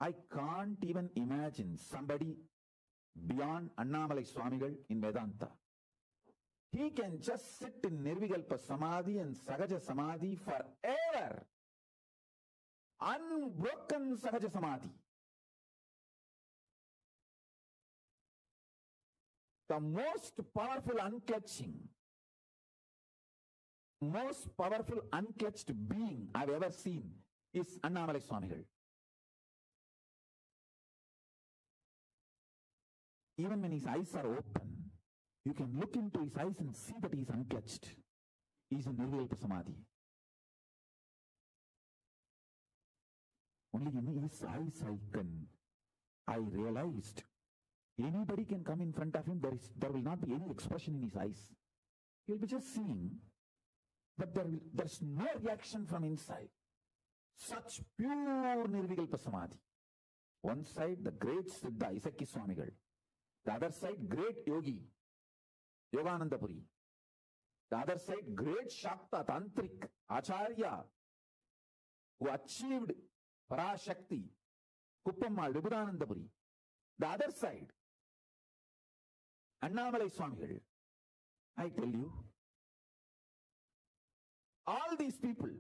S8: I can't even imagine somebody beyond Annamalai Swamigal in Vedanta. He can just sit in Nirvikalpa Samadhi and Sahaja Samadhi forever. Unbroken Sahaja Samadhi. The most powerful unclutching, most powerful unclutched being I've ever seen is Annamalai Swamigal. Even when his eyes are open, you can look into his eyes and see that he is unclutched. He is in Nirvikalpa Samadhi. Only in his eyes I realized anybody can come in front of him, there will not be any expression in his eyes. He'll be just seeing, but there's no reaction from inside. Such pure Nirvikalpa Samadhi. One side, the great Siddha, Isaki Swamigal. The other side, great Yogi, Yogananda Puri. The other side, great Shakta, Tantric, Acharya, who achieved Parashakti, Kuppammal, Vibhudananda Puri. The other side, Annamalai Swamigal. I tell you, all these people,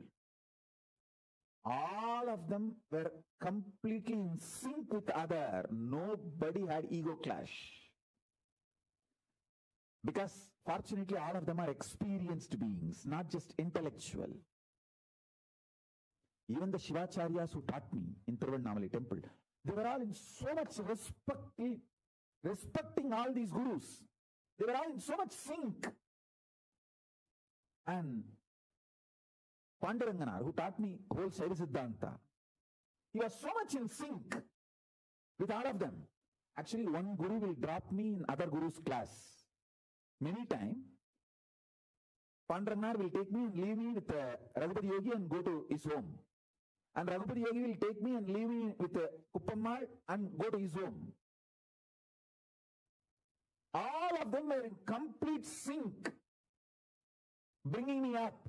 S8: all of them were completely in sync with other. Nobody had ego clash. Because fortunately all of them are experienced beings, not just intellectual. Even the Shivacharyas who taught me in Tiruvannamalai temple, they were all in so much respecting all these gurus. They were all in so much sync. And Panduranganar, who taught me whole Shaiva Siddhanta, he was so much in sync with all of them. Actually, one guru will drop me in other guru's class. Many times, Panduranganar will take me and leave me with Raghupati Yogi and go to his home. And Raghupati Yogi will take me and leave me with Kuppammal and go to his home. All of them were in complete sync, bringing me up,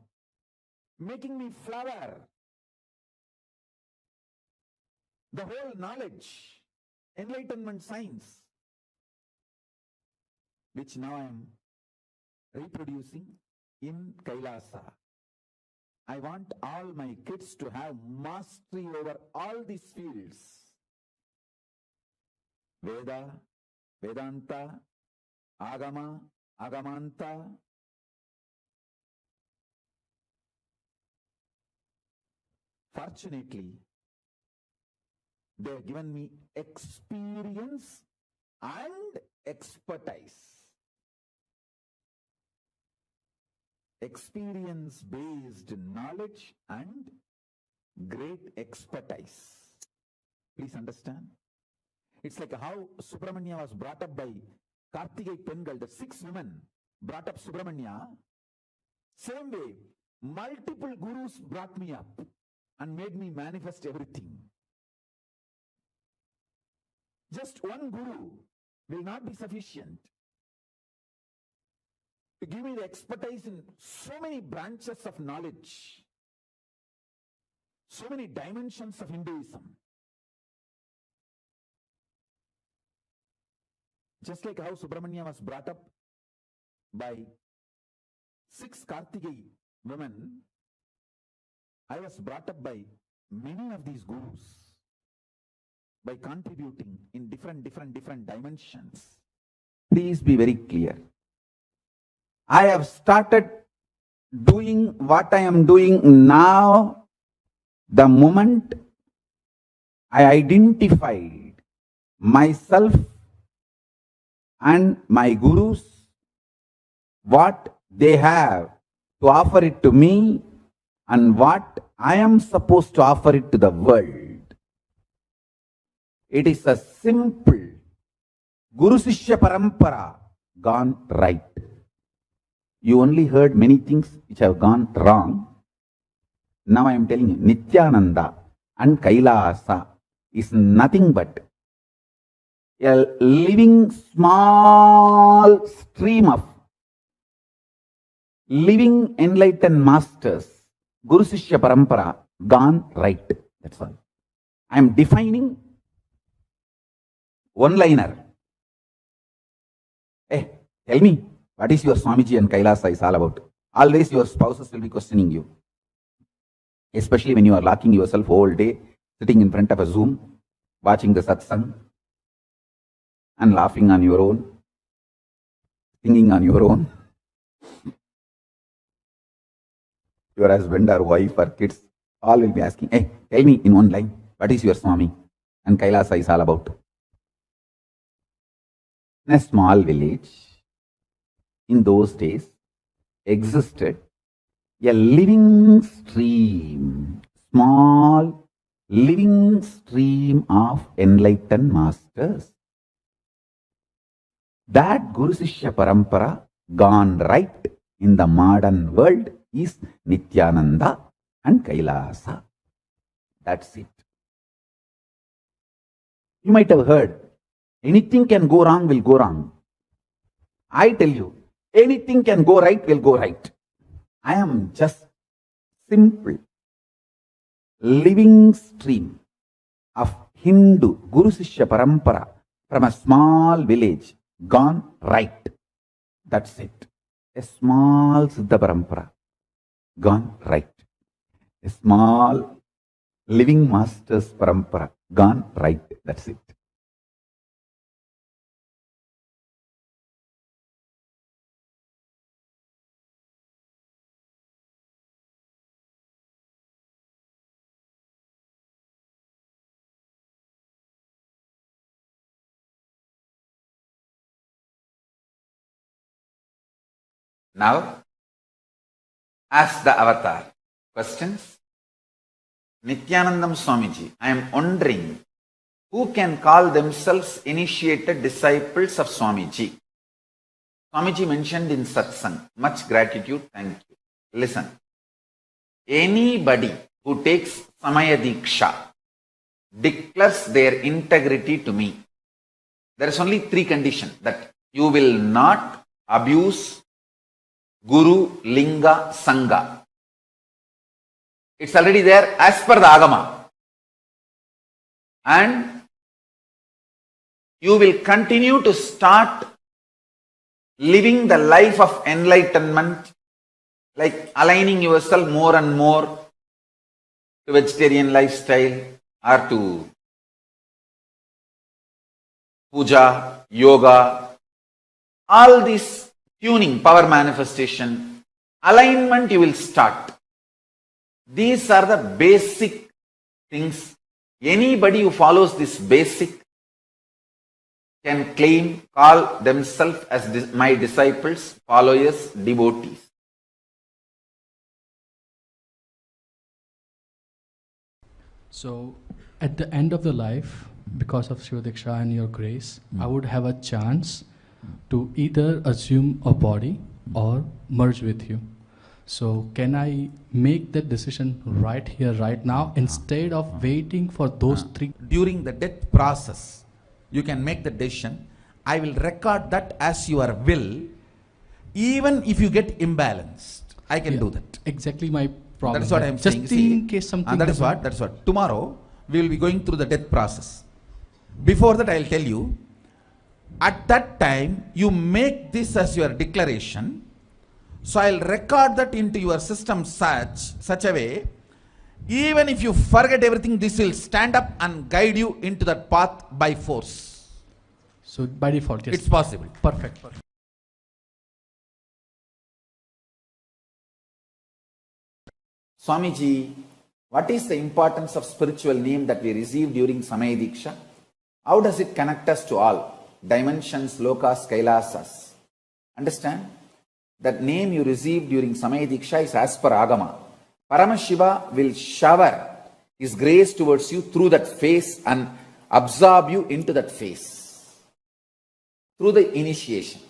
S8: making me flower. The whole knowledge, enlightenment science, which now I am reproducing in Kailasa. I want all my kids to have mastery over all these fields. Veda, Vedanta, Agama, Agamanta. Fortunately, they have given me experience and expertise. Experience-based knowledge and great expertise. Please understand. It's like how Subramanya was brought up by Kartigai Pengal, the 6 women brought up Subramanya. Same way, multiple gurus brought me up and made me manifest everything. Just one guru will not be sufficient. to give me the expertise in so many branches of knowledge, so many dimensions of Hinduism. Just like how Subramanya was brought up by 6 Kartikeya women, I was brought up by many of these gurus by contributing in different dimensions. Please be very clear. I have started doing what I am doing now the moment I identified myself and my gurus, what they have to offer it to me and what I am supposed to offer it to the world. It is a simple Guru Sishya Parampara gone right. You only heard many things which have gone wrong. Now I am telling you, Nityananda and Kailasa is nothing but a living small stream of living enlightened masters, Guru Sishya Parampara gone right. That's all. I am defining one-liner. Hey, tell me, what is your Swamiji and Kailasa is all about? Always your spouses will be questioning you. Especially when you are locking yourself all day, sitting in front of a Zoom, watching the satsang, and laughing on your own, singing on your own. Your husband or wife or kids, all will be asking, hey, tell me in one line, what is your Swami and Kailasa is all about? In a small village, in those days, existed a living stream, small living stream of enlightened masters. That Guru Sishya Parampara gone right in the modern world is Nityananda and Kailasa. That's it. You might have heard, anything can go wrong will go wrong. I tell you, anything can go right will go right. I am just simple living stream of Hindu Guru Sishya Parampara from a small village gone right. That's it. A small Siddha Parampara gone right. A small living masters Parampara gone right. That's it. Now, ask the avatar questions. Nityanandam Swamiji, I am wondering who can call themselves initiated disciples of Swamiji. Swamiji mentioned in satsang, much gratitude, thank you. Listen, anybody who takes Samaya Diksha declares their integrity to me. There is only 3 conditions, that you will not abuse Guru, Linga, Sangha. It's already there as per the Agama. And you will continue to start living the life of enlightenment, like aligning yourself more and more to vegetarian lifestyle or to puja, yoga, all these tuning, power manifestation, alignment you will start. These are the basic things. Anybody who follows this basic can claim, call themselves as my disciples, followers, devotees.
S19: So, at the end of the life, because of Shiva Diksha and your grace, I would have a chance to either assume a body or merge with you. So can I make that decision right here, right now, instead of waiting for those 3?
S8: During the death process, you can make the decision. I will record that as your will, Even if you get imbalanced, I can do that.
S19: Exactly my problem.
S8: That is what I am saying.
S19: Just in case something.
S8: And that is what. Tomorrow, we will be going through the death process. Before that, I will tell you, at that time, you make this as your declaration. So I will record that into your system such a way, even if you forget everything, this will stand up and guide you into that path by force.
S19: So by default, yes.
S8: It's possible.
S19: Perfect.
S7: Swamiji, what is the importance of spiritual name that we receive during Samaya Diksha? How does it connect us to all dimensions, lokas, kailasas? Understand? That name you receive during Samaya Diksha is as per Agama. Paramashiva will shower his grace towards you through that face and absorb you into that face through the initiation.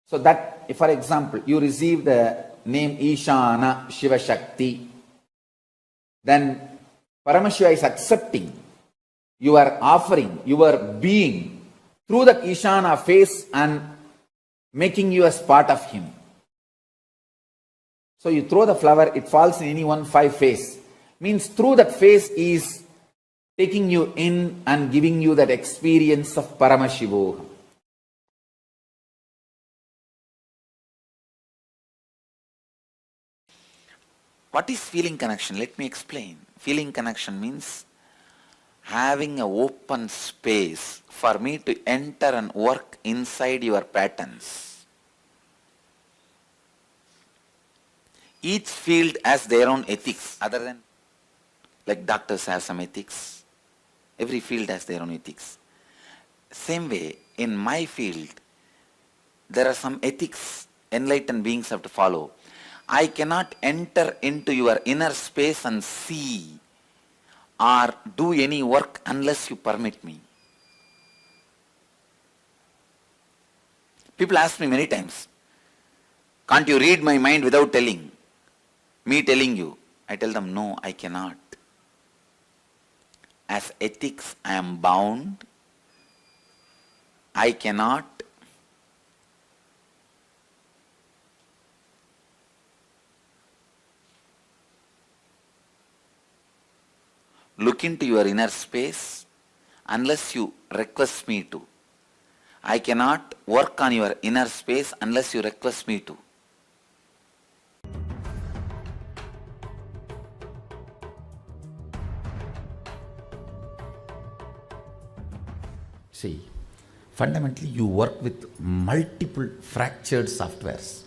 S7: So that, if for example, you receive the name Ishana Shiva Shakti, then Paramashiva is accepting your offering, your being through that Ishana face and making you as part of him. So you throw the flower, it falls in any one 5 face. Means through that face is taking you in and giving you that experience of Paramashivoham.
S9: What is feeling connection? Let me explain. Feeling connection means having an open space for me to enter and work inside your patterns. Each field has their own ethics, other than like doctors have some ethics. Every field has their own ethics. Same way, in my field, there are some ethics enlightened beings have to follow. I cannot enter into your inner space and see or do any work unless you permit me. People ask me many times, can't you read my mind without telling? Me telling you. I tell them, no, I cannot. As ethics, I am bound. I cannot. Look into your inner space unless you request me to. I cannot work on your inner space unless you request me to.
S7: See, fundamentally you work with multiple fractured softwares.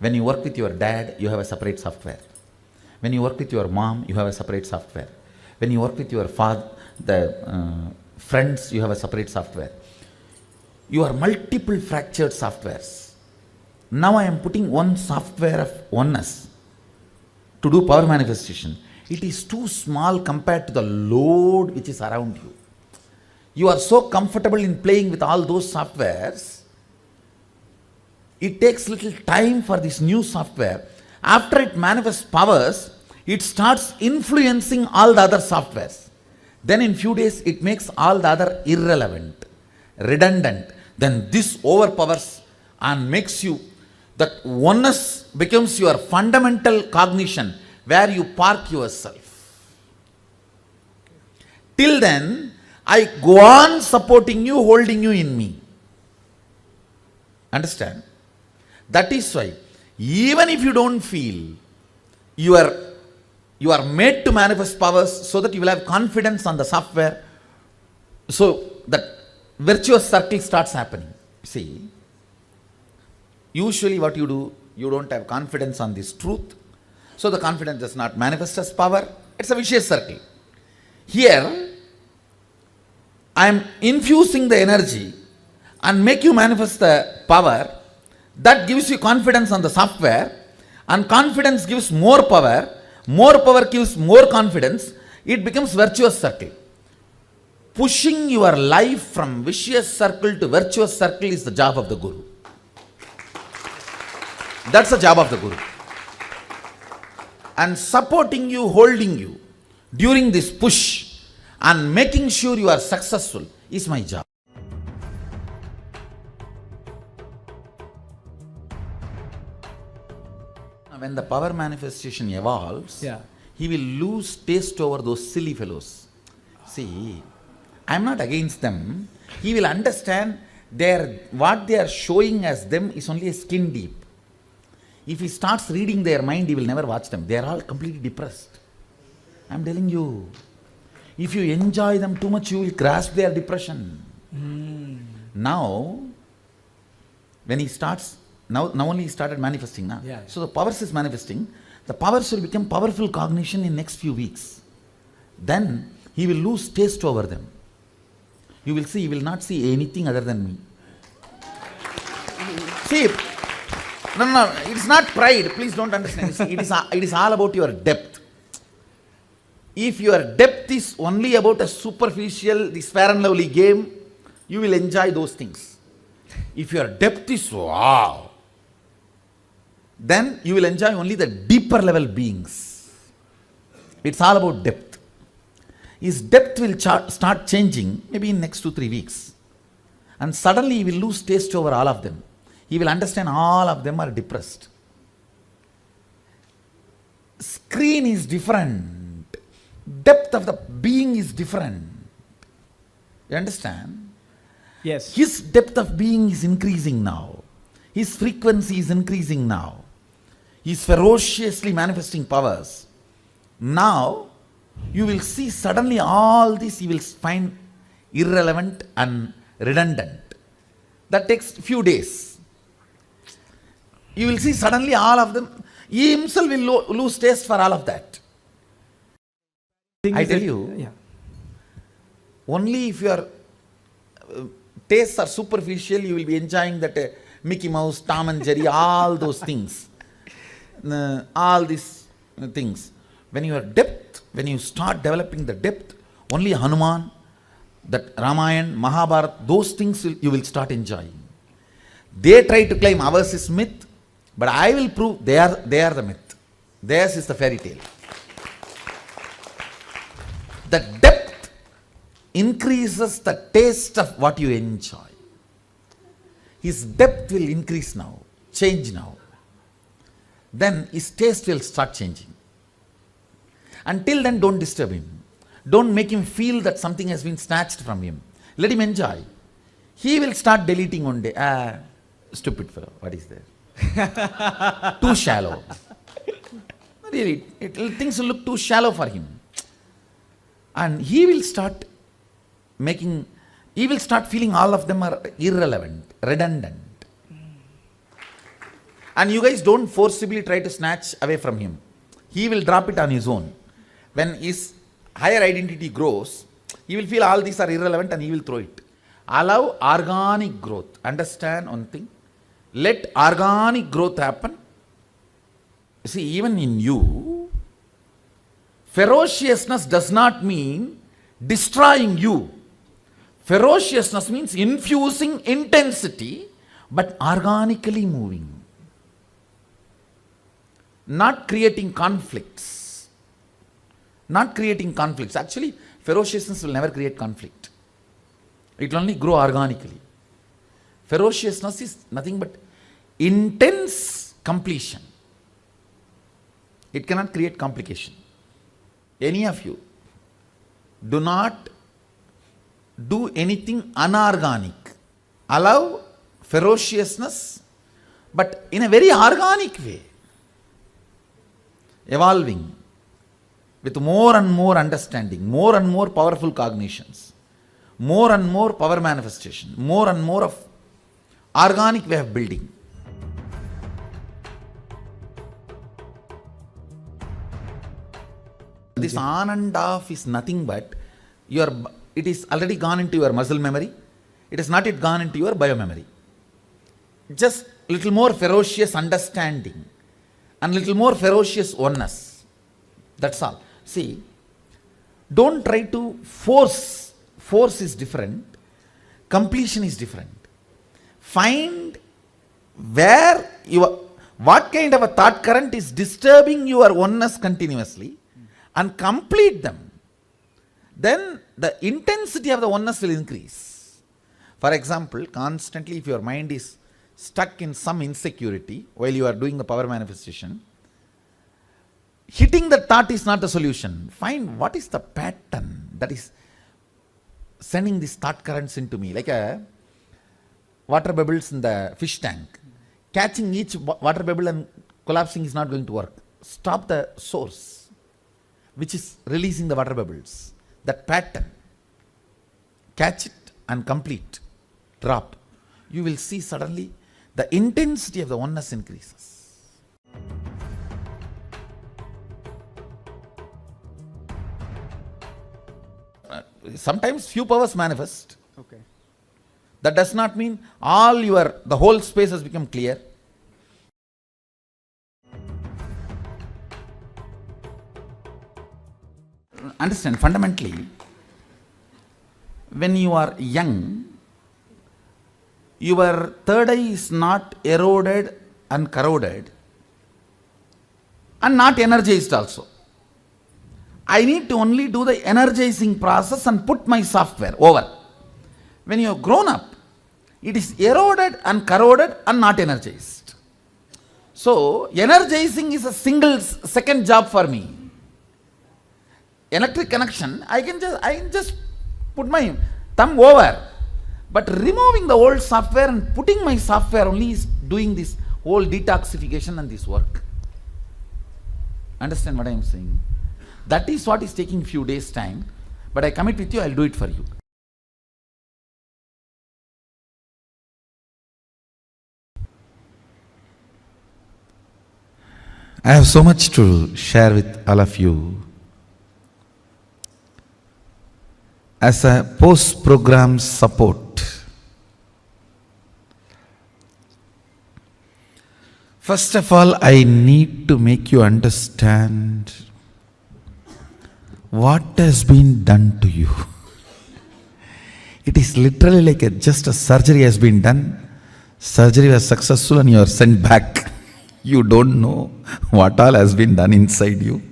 S7: When you work with your dad, you have a separate software. When you work with your mom, you have a separate software. When you work with your father, friends, you have a separate software. You are multiple fractured softwares. Now I am putting one software of oneness to do power manifestation. It is too small compared to the load which is around you. You are so comfortable in playing with all those softwares. It takes little time for this new software. After it manifests powers, it starts influencing all the other softwares. Then in few days, it makes all the other irrelevant, redundant. Then this overpowers and makes you, that oneness becomes your fundamental cognition where you park yourself. Till then, I go on supporting you, holding you in me. Understand? That is why, even if you don't feel, you are made to manifest powers so that you will have confidence on the software. So that virtuous circle starts happening. See, usually what you do, you don't have confidence on this truth. So the confidence does not manifest as power. It's a vicious circle. Here, I am infusing the energy and make you manifest the power. That gives you confidence on the software, and confidence gives more power gives more confidence. It becomes virtuous circle. Pushing your life from vicious circle to virtuous circle is the job of the Guru. That's the job of the Guru. And supporting you, holding you during this push and making sure you are successful is my job.
S9: when the power manifestation evolves,
S19: Yeah.
S9: he will lose taste over those silly fellows. See, I'm not against them. He will understand what they are showing as them is only a skin deep. If he starts reading their mind, he will never watch them. They are all completely depressed. I'm telling you. If you enjoy them too much, you will grasp their depression. Now, when he starts, now only he started manifesting now.
S19: Yeah.
S9: So the powers is manifesting. The powers will become powerful cognition in next few weeks. Then he will lose taste over them. You will see, he will not see anything other than me. See, no, it's not pride. Please don't understand. It is all about your depth. If your depth is only about a superficial, this fair and lovely game, you will enjoy those things. If your depth is wow, then you will enjoy only the deeper level beings. It's all about depth. His depth will start changing maybe in next 2-3 weeks. And suddenly he will lose taste over all of them. He will understand all of them are depressed. Screen is different. Depth of the being is different. You understand?
S19: Yes.
S9: His depth of being is increasing now. His frequency is increasing now. He is ferociously manifesting powers. Now, you will see suddenly all this you will find irrelevant and redundant. That takes few days. You will see suddenly all of them, he himself will lose taste for all of that. I tell you, only if your tastes are superficial, you will be enjoying that Mickey Mouse, Tom and Jerry, all those things. All these things. When you start developing the depth, only Hanuman, that Ramayana, Mahabharata, those things you will start enjoying. They try to claim ours is myth, but I will prove they are the myth. Theirs is the fairy tale. The depth increases the taste of what you enjoy. His depth will increase now, change now. Then his taste will start changing. Until then, don't disturb him. Don't make him feel that something has been snatched from him. Let him enjoy. He will start deleting one day. Stupid fellow, what is there? Too shallow. Really, things will look too shallow for him. And he will start feeling all of them are irrelevant, redundant. And you guys don't forcibly try to snatch away from him. He will drop it on his own. When his higher identity grows, he will feel all these are irrelevant and he will throw it. Allow organic growth. Understand one thing? Let organic growth happen. See, even in you, ferociousness does not mean destroying you. Ferociousness means infusing intensity, but organically moving. Not creating conflicts. Not creating conflicts. Actually, ferociousness will never create conflict. It will only grow organically. Ferociousness is nothing but intense completion. It cannot create complication. Any of you, do not do anything unorganic. Allow ferociousness, but in a very organic way. Evolving with more and more understanding, more and more powerful cognitions, more and more power manifestation, more and more of organic way of building. This on and off is nothing but it is already gone into your muscle memory. It has not yet gone into your biomemory. Just little more ferocious understanding and little more ferocious oneness. That's all. See, don't try to force. Force is different. Completion is different. Find what kind of a thought current is disturbing your oneness continuously and complete them. Then the intensity of the oneness will increase. For example, constantly if your mind is stuck in some insecurity while you are doing the power manifestation,
S8: Hitting the thought is not the solution. Find what is the pattern that is sending these thought currents into me, like a water bubbles in the fish tank. Catching each water bubble and collapsing is not going to work. Stop the source, which is releasing the water bubbles. That pattern. Catch it and complete. Drop. You will see suddenly the intensity of the oneness increases. Sometimes few powers manifest.
S19: Okay.
S8: That does not mean the whole space has become clear. Understand, fundamentally, when you are young, your third eye is not eroded and corroded and not energized also. I need to only do the energizing process and put my software over. When you have grown up, it is eroded and corroded and not energized. So, energizing is a second job for me. Electric connection, I can just put my thumb over. But removing the old software and putting my software only is doing this whole detoxification and this work. Understand what I am saying? That is what is taking few days time. But I commit with you, I will do it for you. I have so much to share with all of you. As a post-program support, first of all, I need to make you understand what has been done to you. It is literally like just a surgery has been done. Surgery was successful and you are sent back. You don't know what all has been done inside you.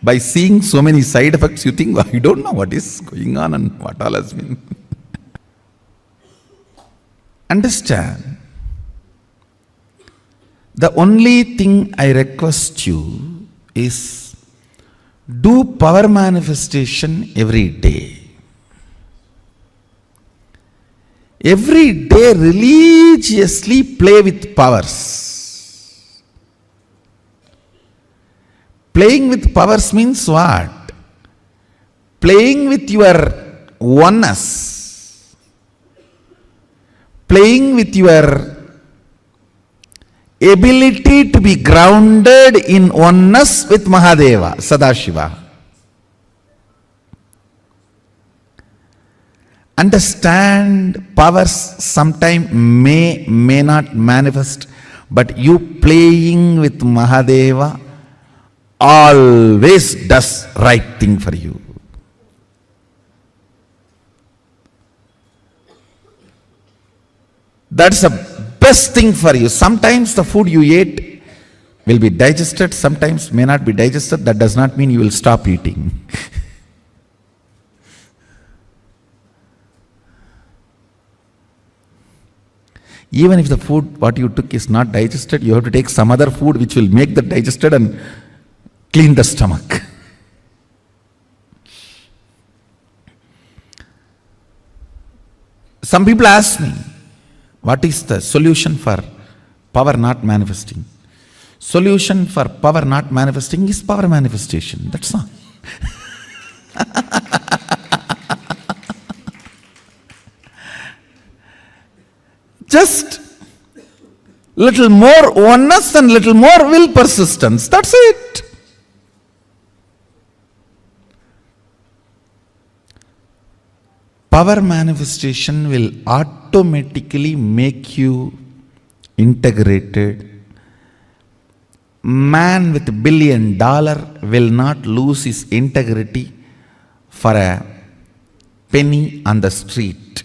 S8: By seeing so many side effects, you think, I don't know what is going on and what all has been. Understand, the only thing I request you is do power manifestation every day. Every day religiously play with powers. Playing with powers means what? Playing with your oneness. Playing with your ability to be grounded in oneness with Mahadeva, Sadashiva. Understand, powers sometime may not manifest, but you playing with Mahadeva always does right thing for you. That's the best thing for you. Sometimes the food you ate will be digested, sometimes may not be digested. That does not mean you will stop eating. Even if the food what you took is not digested, you have to take some other food which will make that digested and clean the stomach. Some people ask me, what is the solution for power not manifesting? Solution for power not manifesting is power manifestation. That's all. Just little more oneness and little more will persistence. That's it. Power manifestation will automatically make you integrated. Man with $1 billion will not lose his integrity for a penny on the street.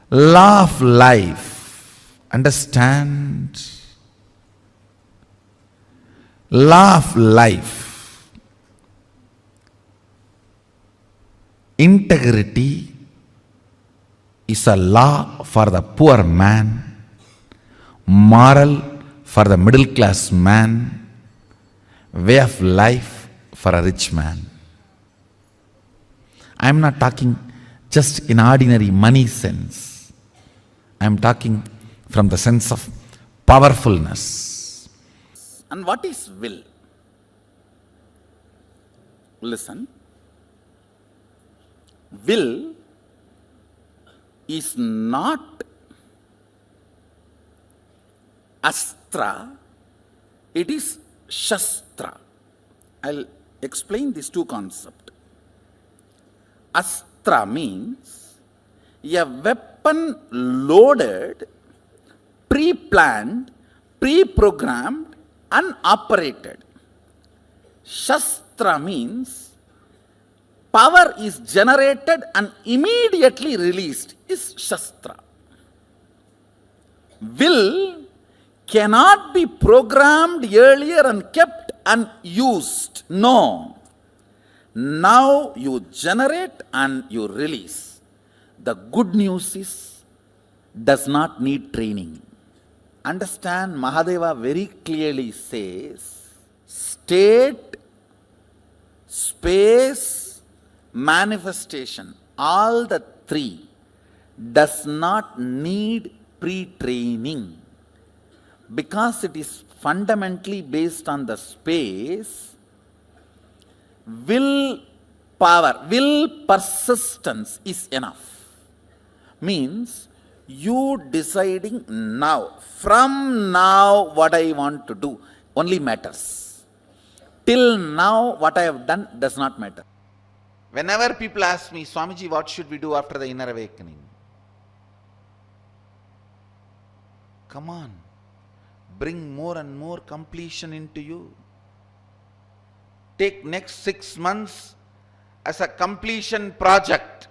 S8: Law of life. Understand? Law of life. Integrity is a law for the poor man, moral for the middle class man, way of life for a rich man. I am not talking just in ordinary money sense. I am talking from the sense of powerfulness.
S9: And what is will? Listen. Will is not astra, it is shastra. I'll explain these two concepts. Astra means a weapon loaded, pre-planned, pre-programmed, and operated. Shastra means power is generated and immediately released is Shastra. Will cannot be programmed earlier and kept and used. No. Now you generate and you release. The good news is, does not need training. Understand, Mahadeva very clearly says, state, space, manifestation, all the three does not need pre-training, because it is fundamentally based on the space. Will power, will persistence is enough. Means you deciding now, from now what I want to do only matters. Till now what I have done does not matter. Whenever people ask me, Swamiji, what should we do after the inner awakening? Come on, bring more and more completion into you. Take next 6 months as a completion project.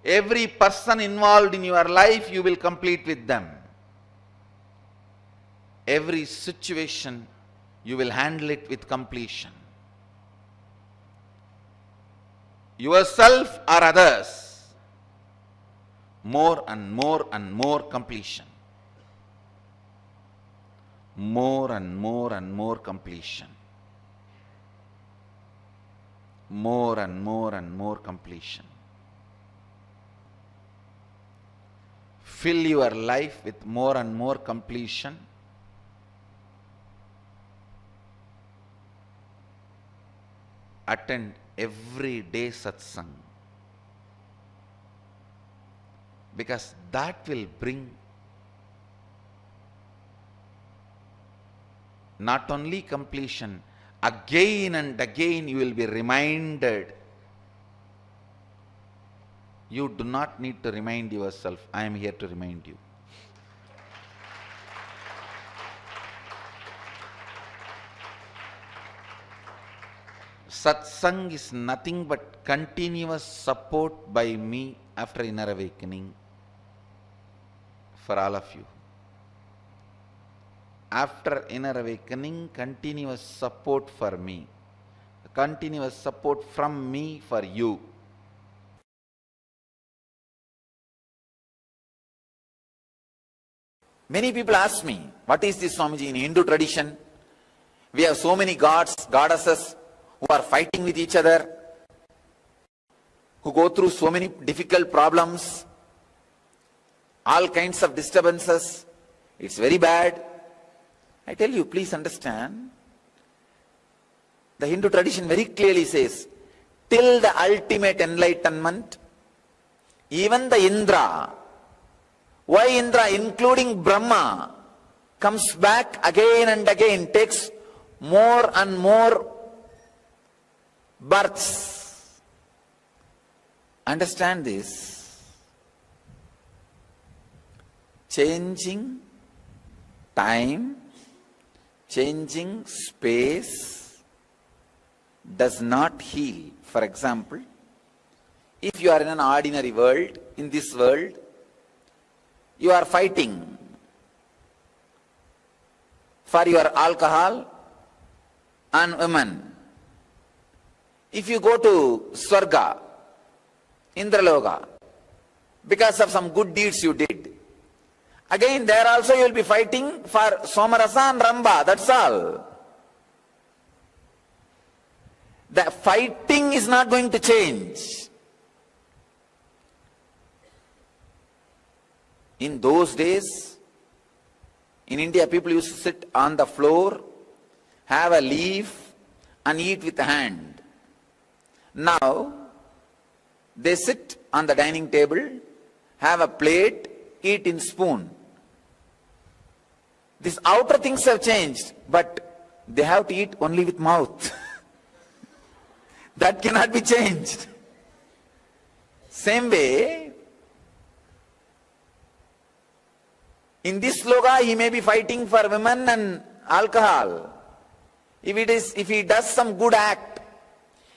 S9: Every person involved in your life, you will complete with them. Every situation, you will handle it with completion. Yourself or others, more and more and more completion. More and more and more completion. More and more and more completion. Fill your life with more and more completion. Attend every day satsang, because that will bring not only completion, again and again you will be reminded. You do not need to remind yourself. I am here to remind you. Satsang is nothing but continuous support by me after inner awakening for all of you. After inner awakening, continuous support for me. Continuous support from me for you. Many people ask me, what is this, Swamiji? In Hindu tradition, we have so many gods, goddesses who are fighting with each other, who go through so many difficult problems, all kinds of disturbances. It's very bad. I tell you, please understand, the Hindu tradition very clearly says, till the ultimate enlightenment, even the Indra, why Indra, including Brahma, comes back again and again, takes more and more births. Understand this. Changing time, changing space does not heal. For example, if you are in an ordinary world, in this world, you are fighting for your alcohol and women. If you go to Swarga, Indraloka, because of some good deeds you did, Again, there also you will be fighting for Somarasa and Ramba, that's all. The fighting is not going to change. In those days, in India, people used to sit on the floor, have a leaf, and eat with the hand. Now, they sit on the dining table, have a plate, eat in spoon. These outer things have changed, but they have to eat only with mouth. That cannot be changed. Same way, in this sloka, he may be fighting for women and alcohol. If he does some good act,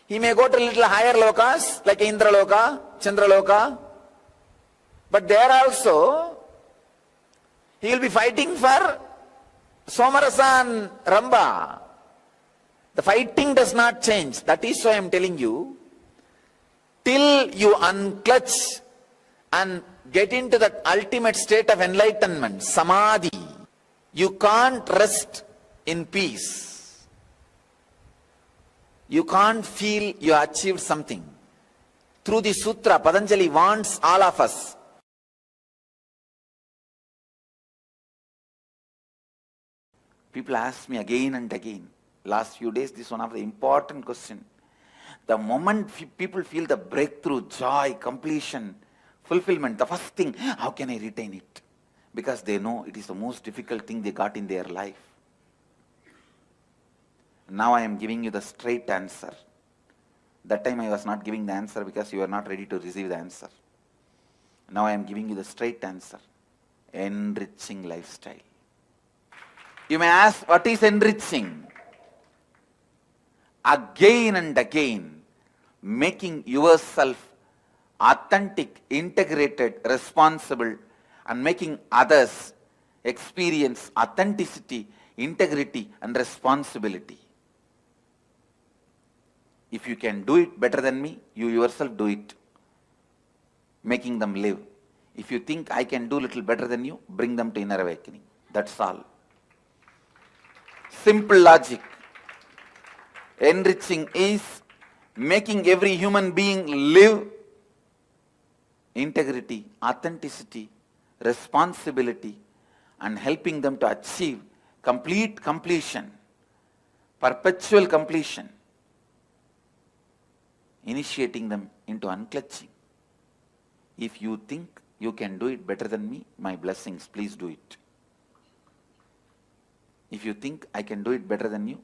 S9: he may go to little higher lokas, like Indra Loka, Chandra Loka. But there also, he will be fighting for Somarasa and Ramba. The fighting does not change. That is why I am telling you, till you unclutch and get into that ultimate state of enlightenment, samadhi, you can't rest in peace. You can't feel you achieved something. Through the sutra, Patanjali wants all of us. People ask me again and again, last few days, this is one of the important questions. The moment people feel the breakthrough, joy, completion, fulfillment, the first thing, how can I retain it? Because they know it is the most difficult thing they got in their life. Now I am giving you the straight answer. That time I was not giving the answer because you were not ready to receive the answer. Now I am giving you the straight answer. Enriching lifestyle. You may ask, what is enriching? Again and again, making yourself authentic, integrated, responsible, and making others experience authenticity, integrity, and responsibility. If you can do it better than me, you yourself do it, making them live. If you think I can do little better than you, bring them to inner awakening. That's all. Simple logic. Enriching is making every human being live integrity, authenticity, responsibility, and helping them to achieve complete completion, perpetual completion, initiating them into unclutching. If you think you can do it better than me, my blessings, please do it. If you think I can do it better than you,